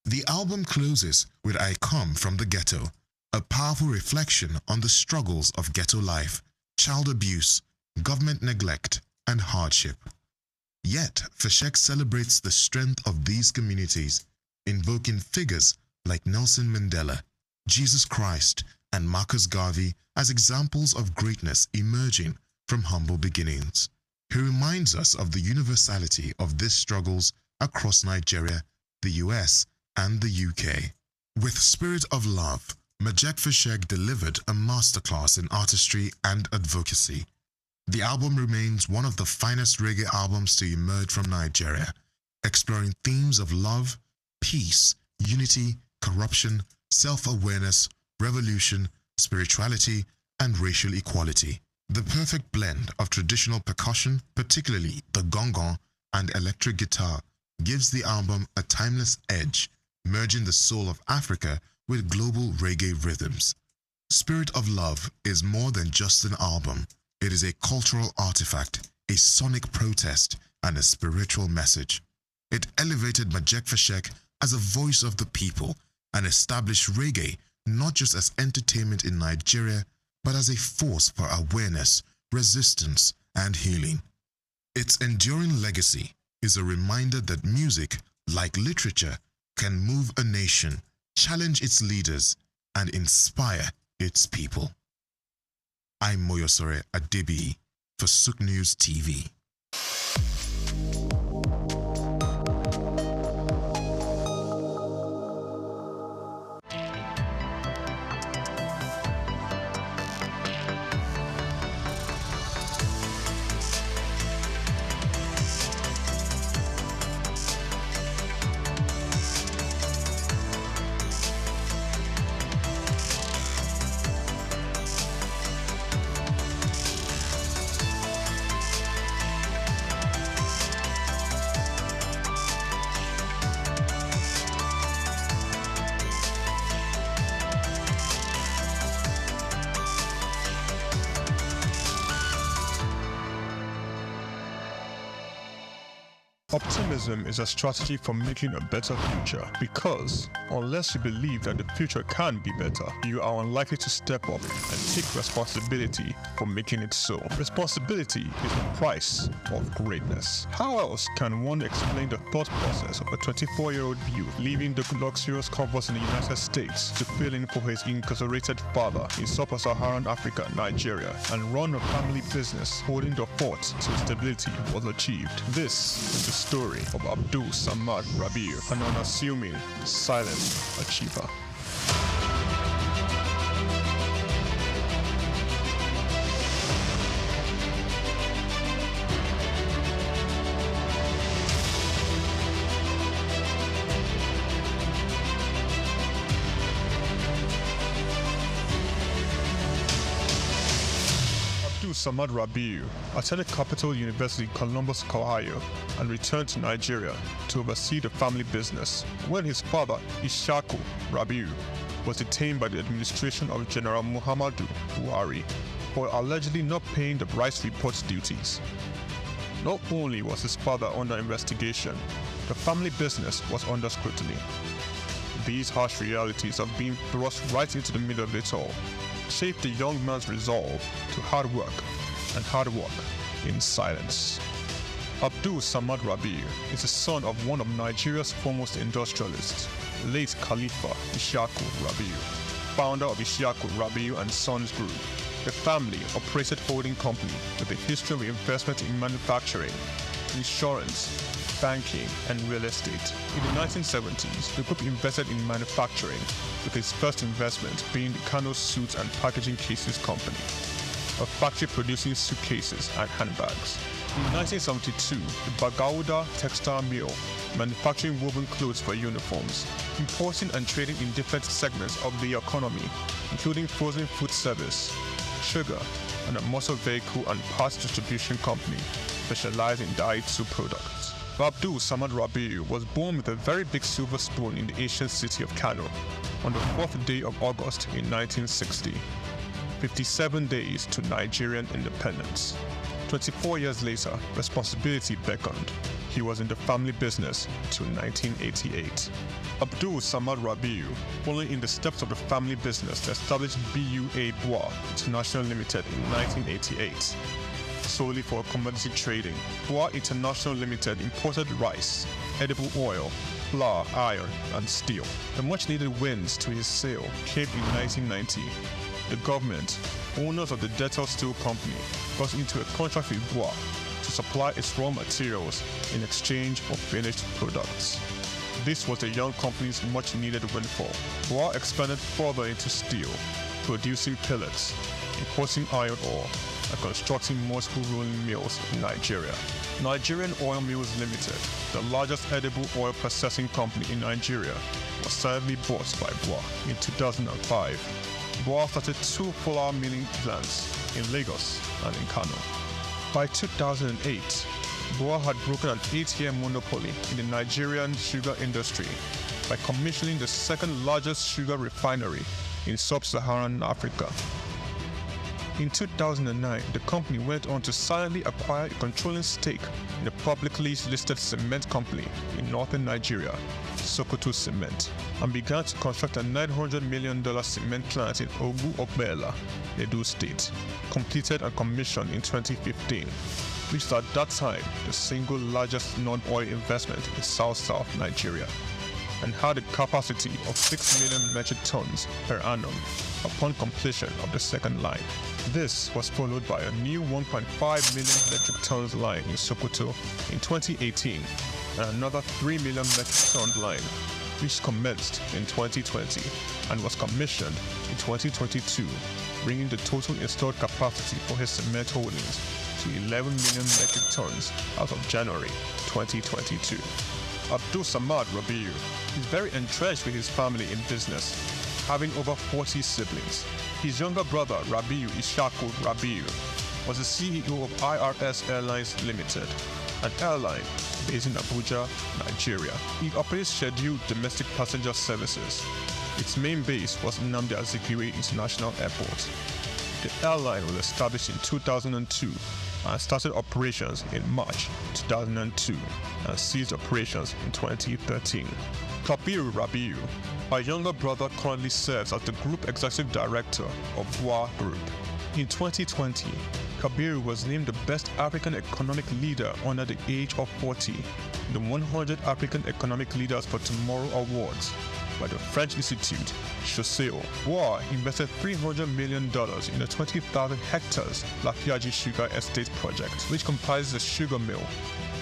Speaker 7: The album closes with I Come From the Ghetto, a powerful reflection on the struggles of ghetto life, child abuse, government neglect, and hardship. Yet, SOUQ celebrates the strength of these communities, invoking figures like Nelson Mandela, Jesus Christ, and Marcus Garvey as examples of greatness emerging from humble beginnings. He reminds us of the universality of these struggles across Nigeria, the US, and the UK. With Spirit of Love, Majek SOUQ delivered a masterclass in artistry and advocacy. The album remains one of the finest reggae albums to emerge from Nigeria, exploring themes of love, peace, unity, corruption, self-awareness, revolution, spirituality, and racial equality. The perfect blend of traditional percussion, particularly the gong-gong and electric guitar, gives the album a timeless edge, merging the soul of Africa with global reggae rhythms. Spirit of Love is more than just an album. It is a cultural artifact, a sonic protest, and a spiritual message. It elevated Majek SOUQ as a voice of the people and established reggae not just as entertainment in Nigeria, but as a force for awareness, resistance, and healing. Its enduring legacy is a reminder that music, like literature, can move a nation, challenge its leaders, and inspire its people. I'm Moyosore Adebi for SOUQ News TV.
Speaker 8: Optimism is a strategy for making a better future, because unless you believe that the future can be better, you are unlikely to step up and take responsibility for making it so. Responsibility is the price of greatness. How else can one explain the thought process of a 24-year-old youth leaving the luxurious comforts in the United States to fill in for his incarcerated father in sub-Saharan Africa, Nigeria, and run a family business holding the fort till stability was achieved? This is the story of Abdul Samad Rabiu, an unassuming, silent achiever. Samad Rabiu attended Capital University, Columbus, Ohio, and returned to Nigeria to oversee the family business when his father, Ishaku Rabiu, was detained by the administration of General Muhammadu Buhari for allegedly not paying the rice report duties. Not only was his father under investigation, the family business was under scrutiny. These harsh realities of being thrust right into the middle of it all shaped the young man's resolve to hard work in silence. Abdul Samad Rabiu is the son of one of Nigeria's foremost industrialists, late Khalifa Ishaku Rabiu, founder of Ishaku Rabiu and Sons Group, a family-operated holding company with a history of investment in manufacturing, insurance, banking, and real estate. In the 1970s, the group invested in manufacturing, with its first investment being the Kano Suits and Packaging Cases Company, a factory producing suitcases and handbags. In 1972, the Bagauda Textile Mill, manufacturing woven clothes for uniforms, importing and trading in different segments of the economy, including frozen food service, sugar, and a motor vehicle and parts distribution company specialized in Daihatsu products. Abdul Samad Rabiu was born with a very big silver spoon in the ancient city of Kano on the 4th day of August in 1960, 57 days to Nigerian independence. 24 years later, responsibility beckoned. He was in the family business till 1988. Abdul Samad Rabiu, following in the steps of the family business, established BUA Bois International Limited in 1988. Solely for commodity trading, Bois International Limited imported rice, edible oil, flour, iron, and steel. The much-needed wins to his sale came in 1990. The government, owners of the Dettol Steel Company, got into a contract with Bois to supply its raw materials in exchange for finished products. This was the young company's much-needed windfall. Bois expanded further into steel, producing pellets, importing iron ore, and constructing multiple rolling mills in Nigeria. Nigerian Oil Mills Limited, the largest edible oil processing company in Nigeria, was sadly bought by Bois in 2005. Bois started 2 flour milling plants in Lagos and in Kano. By 2008, Bois had broken an 8-year monopoly in the Nigerian sugar industry by commissioning the second largest sugar refinery in sub-Saharan Africa. In 2009, the company went on to silently acquire a controlling stake in a publicly listed cement company in northern Nigeria, Sokoto Cement, and began to construct a $900 million cement plant in Ogu-Ogbela, Edo State, completed and commissioned in 2015, which is at that time the single largest non-oil investment in South Nigeria, and had a capacity of 6 million metric tons per annum upon completion of the second line. This was followed by a new 1.5 million metric tons line in Sokoto in 2018 and another 3 million metric ton line, which commenced in 2020 and was commissioned in 2022, bringing the total installed capacity for his cement holdings to 11 million metric tons as of January 2022. Abdul Samad Rabiu is very entrenched with his family in business, having over 40 siblings. His younger brother, Rabiu Ishaku Rabiu, was the CEO of IRS Airlines Limited, an airline based in Abuja, Nigeria. He operates scheduled domestic passenger services. Its main base was Nnamdi Azikiwe International Airport. The airline was established in 2002 and started operations in March 2002 and ceased operations in 2013. Kabiru Rabiu, our younger brother, currently serves as the Group Executive Director of Bois Group. In 2020, Kabiru was named the Best African Economic Leader under the age of 40, the 100 African Economic Leaders for Tomorrow Awards by the French Institute, Chausseo. Bois invested $300 million in the 20,000 hectares Lafiaji Sugar Estate project, which comprises a sugar mill,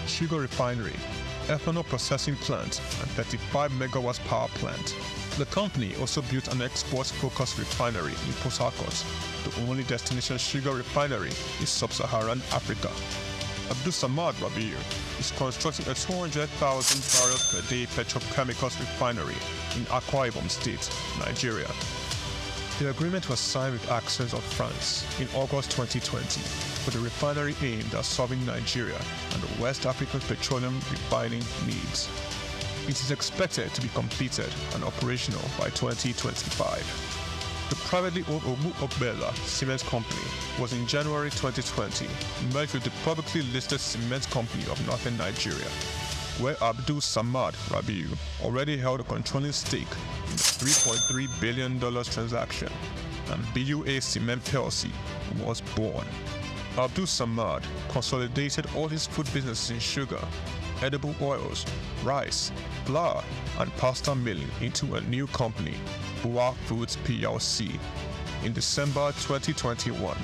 Speaker 8: sugar refinery, ethanol processing plant, and 35 megawatts power plant. The company also built an export-focused refinery in Port Harcourt, the only destination sugar refinery in sub-Saharan Africa. Abdul Samad Rabiu is constructing a 200,000 barrels per day petrochemicals refinery in Akwa Ibom State, Nigeria. The agreement was signed with Access of France in August 2020 for the refinery aimed at serving Nigeria and the West African petroleum refining needs. It is expected to be completed and operational by 2025. The privately owned Ogu-Ogbela Cement Company was in January 2020 merged with the publicly listed Cement Company of Northern Nigeria, where Abdul Samad Rabiu already held a controlling stake in the $3.3 billion transaction, and BUA Cement PLC was born. Abdul Samad consolidated all his food businesses in sugar, edible oils, rice, flour, and pasta milling into a new company, Bois Foods PLC. In December 2021,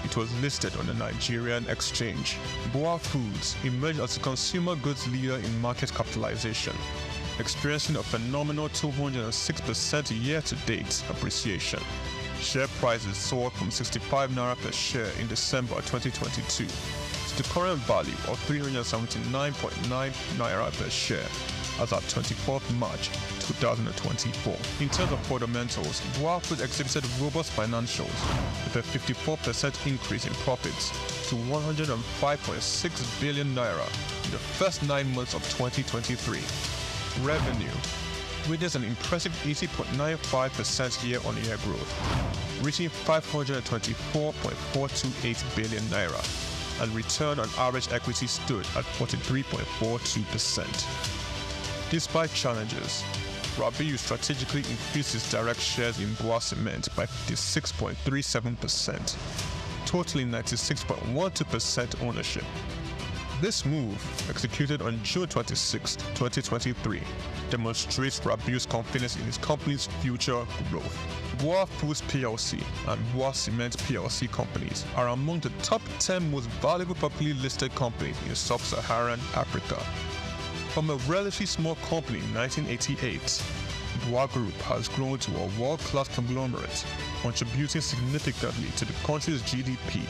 Speaker 8: it was listed on the Nigerian exchange. Bois Foods emerged as a consumer goods leader in market capitalization, experiencing a phenomenal 206% year-to-date appreciation. Share prices soared from 65 naira per share in December 2022 to the current value of 379.9 naira per share as at 24th March 2024. In terms of fundamentals, Bois Foods exhibited robust financials with a 54% increase in profits to 105.6 billion naira in the first 9 months of 2023. Revenue witnessed an impressive 80.95% year-on-year growth, reaching 524.428 billion naira, and return on average equity stood at 43.42%. Despite challenges, Rabiu strategically increased its direct shares in Boa Cement by 56.37%, totaling 96.12% ownership. This move, executed on June 26, 2023, demonstrates Rabiu's confidence in his company's future growth. Boa Foods PLC and Boa Cement PLC companies are among the top 10 most valuable publicly listed companies in sub-Saharan Africa. From a relatively small company in 1988, Boa Group has grown to a world-class conglomerate, contributing significantly to the country's GDP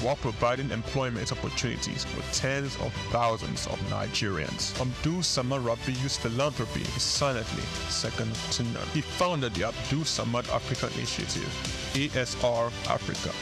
Speaker 8: while providing employment opportunities for tens of thousands of Nigerians. Abdul Samad Rabiu's philanthropy is silently second to none. He founded the Abdul Samad Africa Initiative, ASR Africa,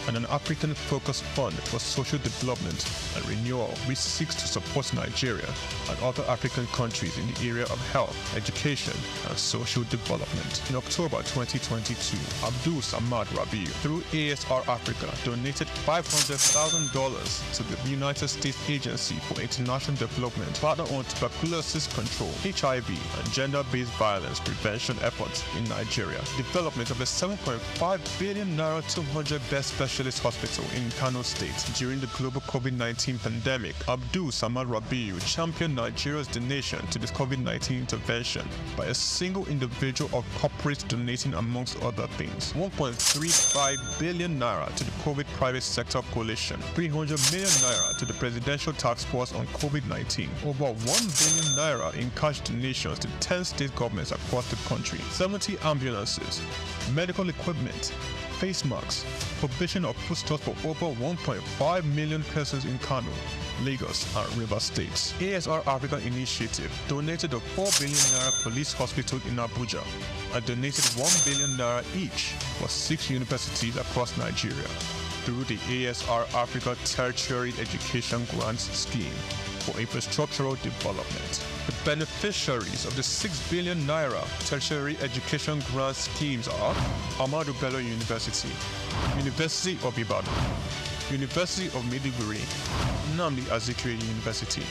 Speaker 8: and an African-focused fund for social development and renewal which seeks to support Nigeria and other African countries in the area of health, education, and social development. In October 2022, Abdul Samad Rabiu, through ASR Africa, donated $500,000 to the United States Agency for International Development, partner on tuberculosis control, HIV, and gender-based violence prevention efforts in Nigeria. Development of a 7.5 billion naira 200-bed specialist hospital in Kano State during the global COVID-19 pandemic. Abdul Samad Rabiu championed Nigeria's donation to this COVID-19 intervention by a single individual or corporate donating, amongst other things, 1.35 billion naira to the COVID private sector coalition, 300 million naira to the Presidential Task Force on COVID-19, over 1 billion naira in cash donations to 10 state governments across the country, 70 ambulances, medical equipment, face masks, provision of foodstuffs for over 1.5 million persons in Kano, Lagos, and River States. ASR Africa Initiative donated a 4 billion naira police hospital in Abuja and donated 1 billion naira each for 6 universities across Nigeria through the ASR Africa Tertiary Education Grants Scheme for infrastructural development. The beneficiaries of the 6 billion naira tertiary education grant schemes are Ahmadu Bello University, University of Ibadan, University of Maiduguri, Nnamdi Azikiwe University,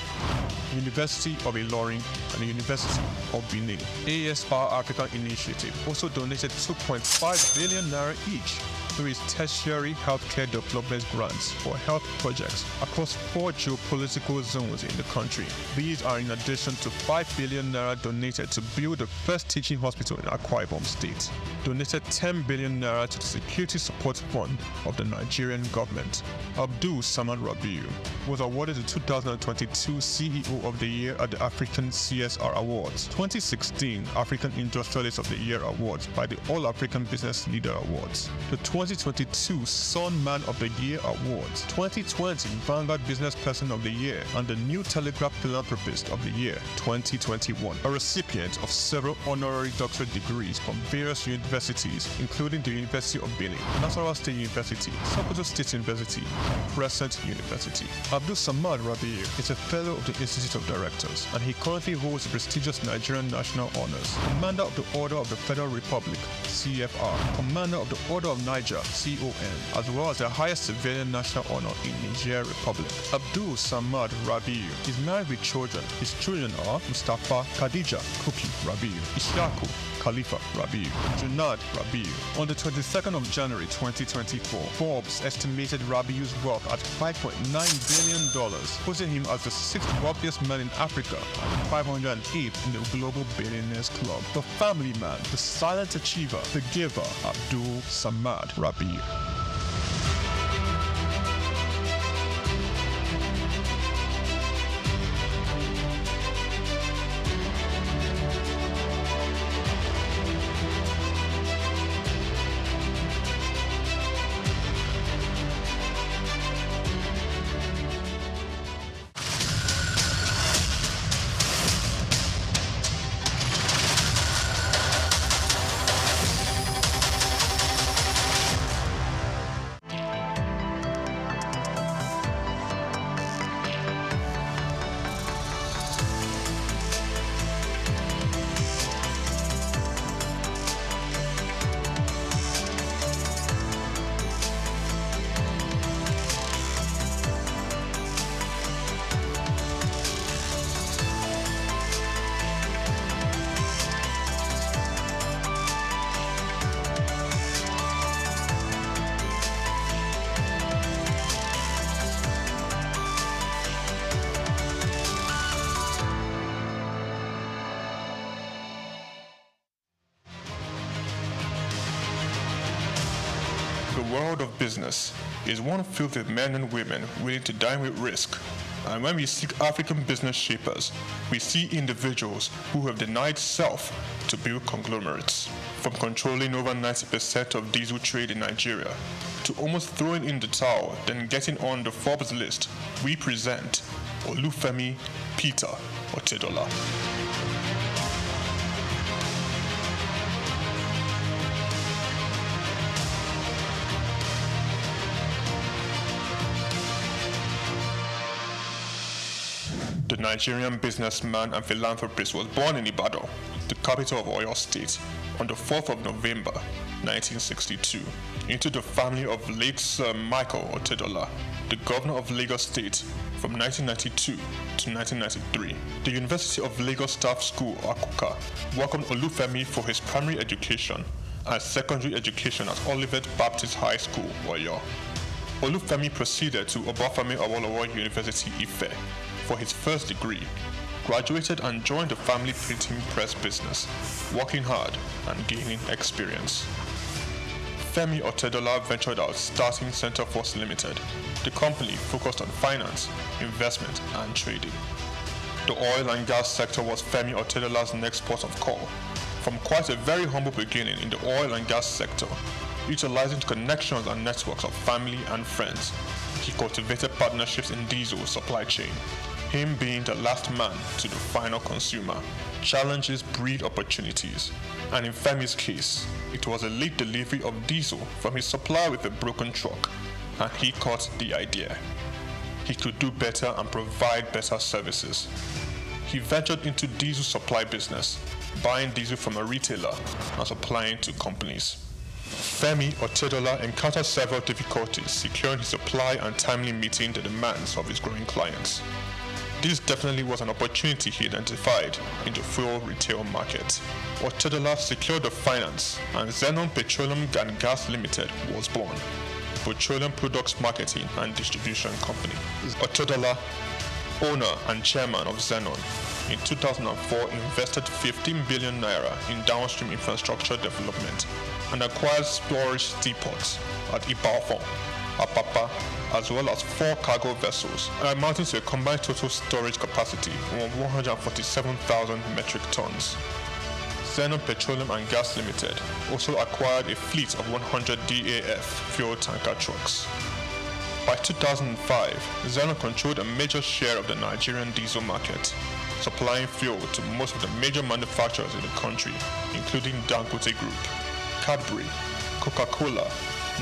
Speaker 8: University of Ilorin, and the University of Benin. ASR Africa Initiative also donated 2.5 billion naira each through its tertiary healthcare development grants for health projects across 4 geopolitical zones in the country. These are in addition to 5 billion naira donated to build the first teaching hospital in Akwa Ibom State, donated 10 billion naira to the Security Support Fund of the Nigerian government. Abdul Samad Rabiu was awarded the 2022 CEO of the Year at the African CSR Awards, 2016 African Industrialist of the Year Awards by the All African Business Leader Awards, the 2022 Sun Man of the Year Awards, 2020 Vanguard Business Person of the Year, and the New Telegraph Philanthropist of the Year 2021, a recipient of several honorary doctorate degrees from various universities, including the University of Benin, Nasarawa State University, Sokoto State University, and Crescent University. Abdul Samad Rabiu is a fellow of the Institute of Directors, and he currently holds the prestigious Nigerian National Honors, Commander of the Order of the Federal Republic, CFR, Commander of the Order of Niger, CON, as well as the highest civilian national honor in Niger Republic. Abdul Samad Rabiu is married with children. His children are Mustafa Khadija Kuki Rabiu, Ishaku Khalifa Rabiu, Junad Rabiu. On the 22nd of January 2024, Forbes estimated Rabiu's wealth at $5.9 billion, putting him as the 6th wealthiest man in Africa and 508th in the Global Billionaires Club. The family man, the silent achiever, the giver, Abdul Samad Rabiu. world of business is one filled with men and women willing to dine with risk. And when we seek African business shapers, we see individuals who have denied self to build conglomerates. From controlling over 90% of diesel trade in Nigeria to almost throwing in the towel, then getting on the Forbes list, we present Olufemi Peter Otedola. The Nigerian businessman and philanthropist was born in Ibadan, the capital of Oyo State, on the 4th of November, 1962, into the family of late Sir Michael Otedola, the governor of Lagos State from 1992 to 1993. The University of Lagos Staff School, Akuka, welcomed Olufemi for his primary education and secondary education at Olivet Baptist High School, Oyo. Olufemi proceeded to Obafemi Awolowo University, Ife, for his first degree, graduated and joined the family printing press business, working hard and gaining experience. Femi Otedola ventured out starting Centreforce Limited. The company focused on finance, investment and trading. The oil and gas sector was Femi Otedola's next port of call. From quite a very humble beginning in the oil and gas sector, utilizing connections and networks of family and friends, he cultivated partnerships in diesel supply chain. Him being the last man to the final consumer, challenges breed opportunities, and in Femi's case, it was a late delivery of diesel from his supplier with a broken truck, and he caught the idea. He could do better and provide better services. He ventured into diesel supply business, buying diesel from a retailer and supplying to companies. Femi Otedola encountered several difficulties securing his supply and timely meeting the demands of his growing clients. This definitely was an opportunity he identified in the fuel retail market. Otedola secured the finance and Zenon Petroleum and Gas Limited was born, petroleum products marketing and distribution company. Otedola, owner and chairman of Zenon, in 2004 invested 15 billion naira in downstream infrastructure development and acquired storage depots at Ibadan, Apapa, as well as 4 cargo vessels, amounting to a combined total storage capacity of 147,000 metric tons. Zenon Petroleum and Gas Limited also acquired a fleet of 100 DAF fuel tanker trucks. By 2005, Zenon controlled a major share of the Nigerian diesel market, supplying fuel to most of the major manufacturers in the country, including Dangote Group, Cadbury, Coca-Cola,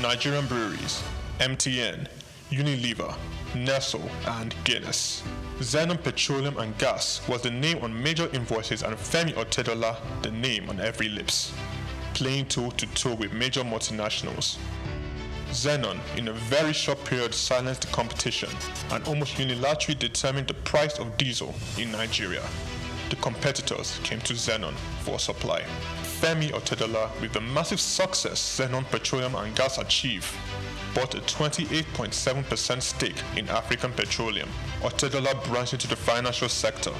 Speaker 8: Nigerian Breweries, MTN, Unilever, Nestle, and Guinness. Zenon Petroleum and Gas was the name on major invoices and Femi Otedola the name on every lips, playing toe-to-toe with major multinationals. Zenon, in a very short period, silenced the competition and almost unilaterally determined the price of diesel in Nigeria. The competitors came to Zenon for supply. Femi Otedola, with the massive success Zenon Petroleum and Gas achieved, bought a 28.7% stake in African Petroleum. Otedola branched into the financial sector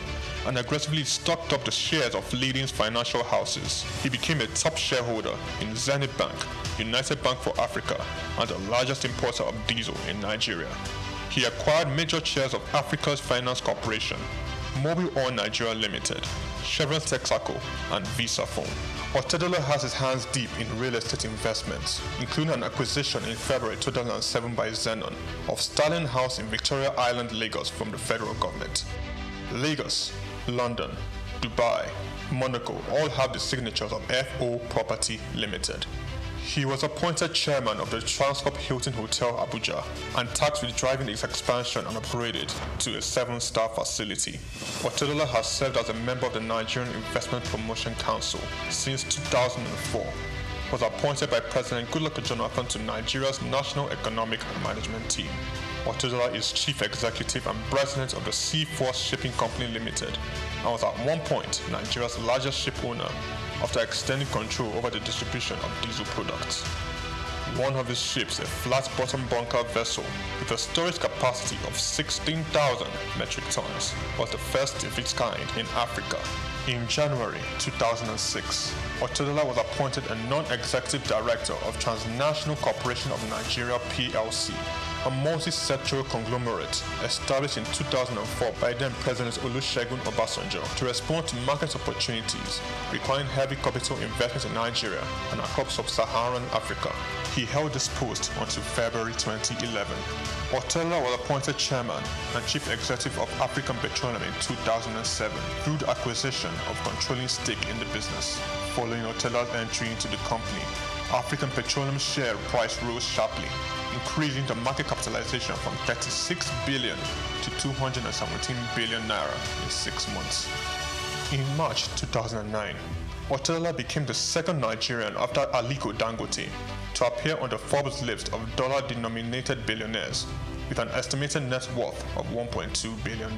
Speaker 8: and aggressively stocked up the shares of leading financial houses. He became a top shareholder in Zenith Bank, United Bank for Africa, and the largest importer of diesel in Nigeria. He acquired major shares of Africa's Finance Corporation, Mobile Oil Nigeria Limited, Chevron Texaco, and Visa Phone. Otedola has his hands deep in real estate investments, including an acquisition in February 2007 by Zenon of Sterling House in Victoria Island, Lagos from the federal government. Lagos, London, Dubai, Monaco all have the signatures of FO Property Limited. He was appointed chairman of the Transcorp Hilton Hotel Abuja and tasked with driving its expansion and upgraded to a 7-star facility. Otedola has served as a member of the Nigerian Investment Promotion Council since 2004. Was appointed by President Goodluck Jonathan to Nigeria's National Economic Management Team. Otedola is chief executive and president of the Seaforth Shipping Company Limited and was at one point Nigeria's largest ship owner after extending control over the distribution of diesel products. One of his ships, a flat-bottom bunker vessel with a storage capacity of 16,000 metric tons, was the first of its kind in Africa In January 2006, Otedola was appointed a non-executive director of Transnational Corporation of Nigeria PLC, a multi-sectoral conglomerate established in 2004 by then President Olusegun Obasanjo to respond to market opportunities requiring heavy capital investment in Nigeria and across sub-Saharan Africa. He held this post until February 2011. Otedola was appointed chairman and chief executive of African Petroleum in 2007 through the acquisition of controlling stake in the business. Following Otedola's entry into the company, African Petroleum share price rose sharply, increasing the market capitalization from 36 billion to 217 billion naira in 6 months. In March 2009, Otedola became the second Nigerian after Aliko Dangote to appear on the Forbes list of dollar-denominated billionaires with an estimated net worth of $1.2 billion.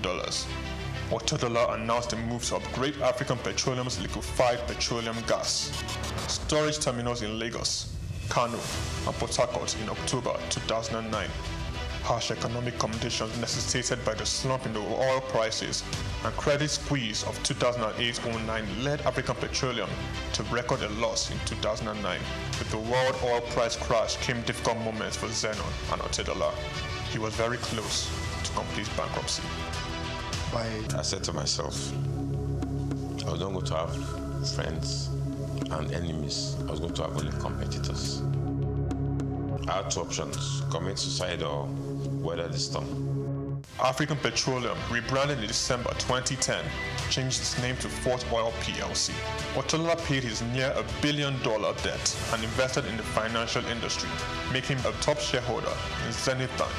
Speaker 8: Otedola announced a move to upgrade African Petroleum's liquefied petroleum gas storage terminals in Lagos, Kano, and Port Harcourt in October 2009. Harsh economic conditions necessitated by the slump in the oil prices and credit squeeze of 2008-09 led African Petroleum to record a loss in 2009. With the world oil price crash came difficult moments for Zenon and Otedola. He was very close to complete bankruptcy.
Speaker 9: I said to myself, I was not going to have friends and enemies. I was going to have only competitors. I had two options: commit suicide or weather the storm.
Speaker 8: African Petroleum, rebranded in December 2010, changed its name to Fort Oil PLC. Otedola paid his near $1 billion debt and invested in the financial industry, making him a top shareholder in Zenith Bank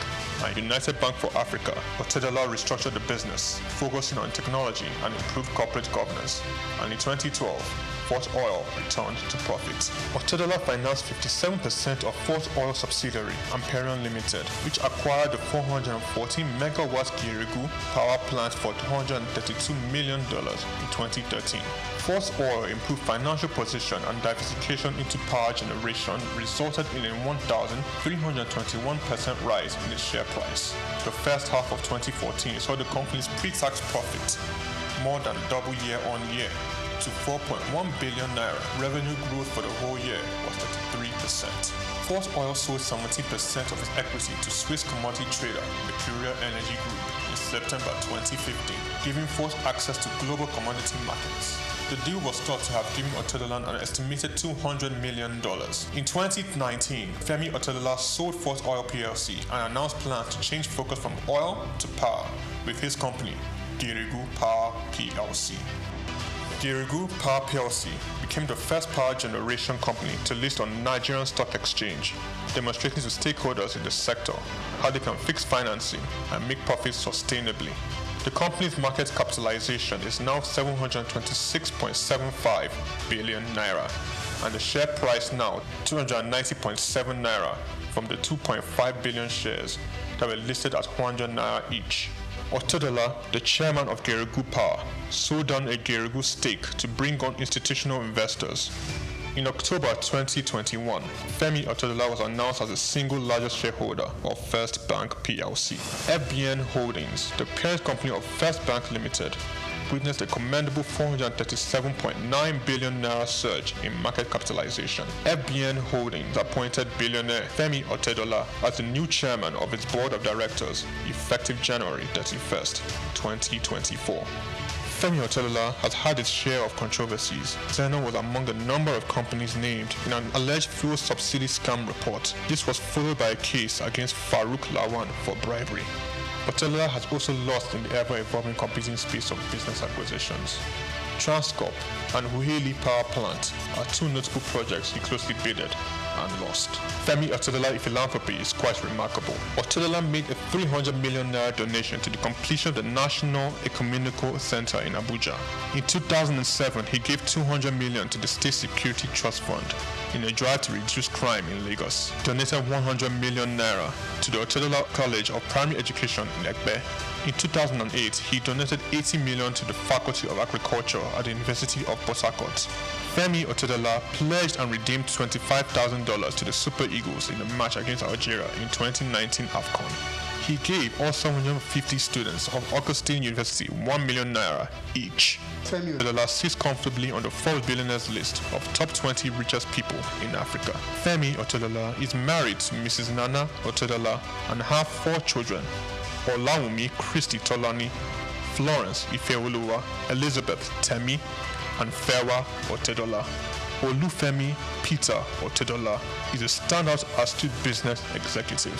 Speaker 8: and United Bank for Africa. Otedola restructured the business, focusing on technology and improved corporate governance, and in 2012, Fort Oil returned to profit. Otedola financed 57% of Fort Oil subsidiary, Amperion Limited, which acquired the 414 megawatt Girigu power plant for $232 million in 2013. Fort Oil improved financial position and diversification into power generation resulted in a 1,321% rise in its share price. The first half of 2014 saw the company's pre-tax profit more than double year on year to 4.1 billion naira. Revenue growth for the whole year was 33%. Fort Oil sold 70% of its equity to Swiss commodity trader Mercuria Energy Group in September 2015, giving Fort access to global commodity markets. The deal was thought to have given Otedola an estimated $200 million. In 2019, Femi Otedola sold Fort Oil PLC and announced plans to change focus from oil to power with his company, Girigu Power PLC. Girigu Power PLC became the first power generation company to list on Nigerian Stock Exchange, demonstrating to stakeholders in the sector how they can fix financing and make profits sustainably. The company's market capitalization is now 726.75 billion naira, and the share price now 290.7 naira from the 2.5 billion shares that were listed at 100 naira each. Otedola, the chairman of Girigu Power, sold down a Girigu stake to bring on institutional investors. In October 2021, Femi Otedola was announced as the single largest shareholder of First Bank PLC. FBN Holdings, the parent company of First Bank Limited, witnessed a commendable 437.9 billion naira surge in market capitalization. FBN Holdings appointed billionaire Femi Otedola as the new chairman of its board of directors, effective January 31st, 2024. Femi Otedola has had its share of controversies. Zenon was among the number of companies named in an alleged fuel subsidy scam report. This was followed by a case against Farouk Lawan for bribery. Otedola has also lost in the ever-evolving competing space of business acquisitions. Transcorp and Huheli Power Plant are two notable projects he closely bidded and lost. Femi Otedola philanthropy is quite remarkable. Otedola made a 300 million naira donation to the completion of the National Ecumenical Center in Abuja. In 2007, he gave 200 million to the State Security Trust Fund in a drive to reduce crime in Lagos. Donated 100 million naira to the Otedola College of Primary Education in Ekpe. In 2008, he donated 80 million to the Faculty of Agriculture at the University of Port Harcourt. Femi Otedola pledged and redeemed $25,000 to the Super Eagles in the match against Algeria in 2019 AFCON. He gave all 750 students of Augustine University 1 million naira each. Otedola sits comfortably on the Forbes billionaires list of top 20 richest people in Africa. Femi Otedola is married to Mrs. Nana Otedola and have 4 children: Olawumi Christy Tolani, Florence Ifeoluwa, Elizabeth Temi, and Fewa Otedola. Olufemi Peter Otedola is a standout astute business executive.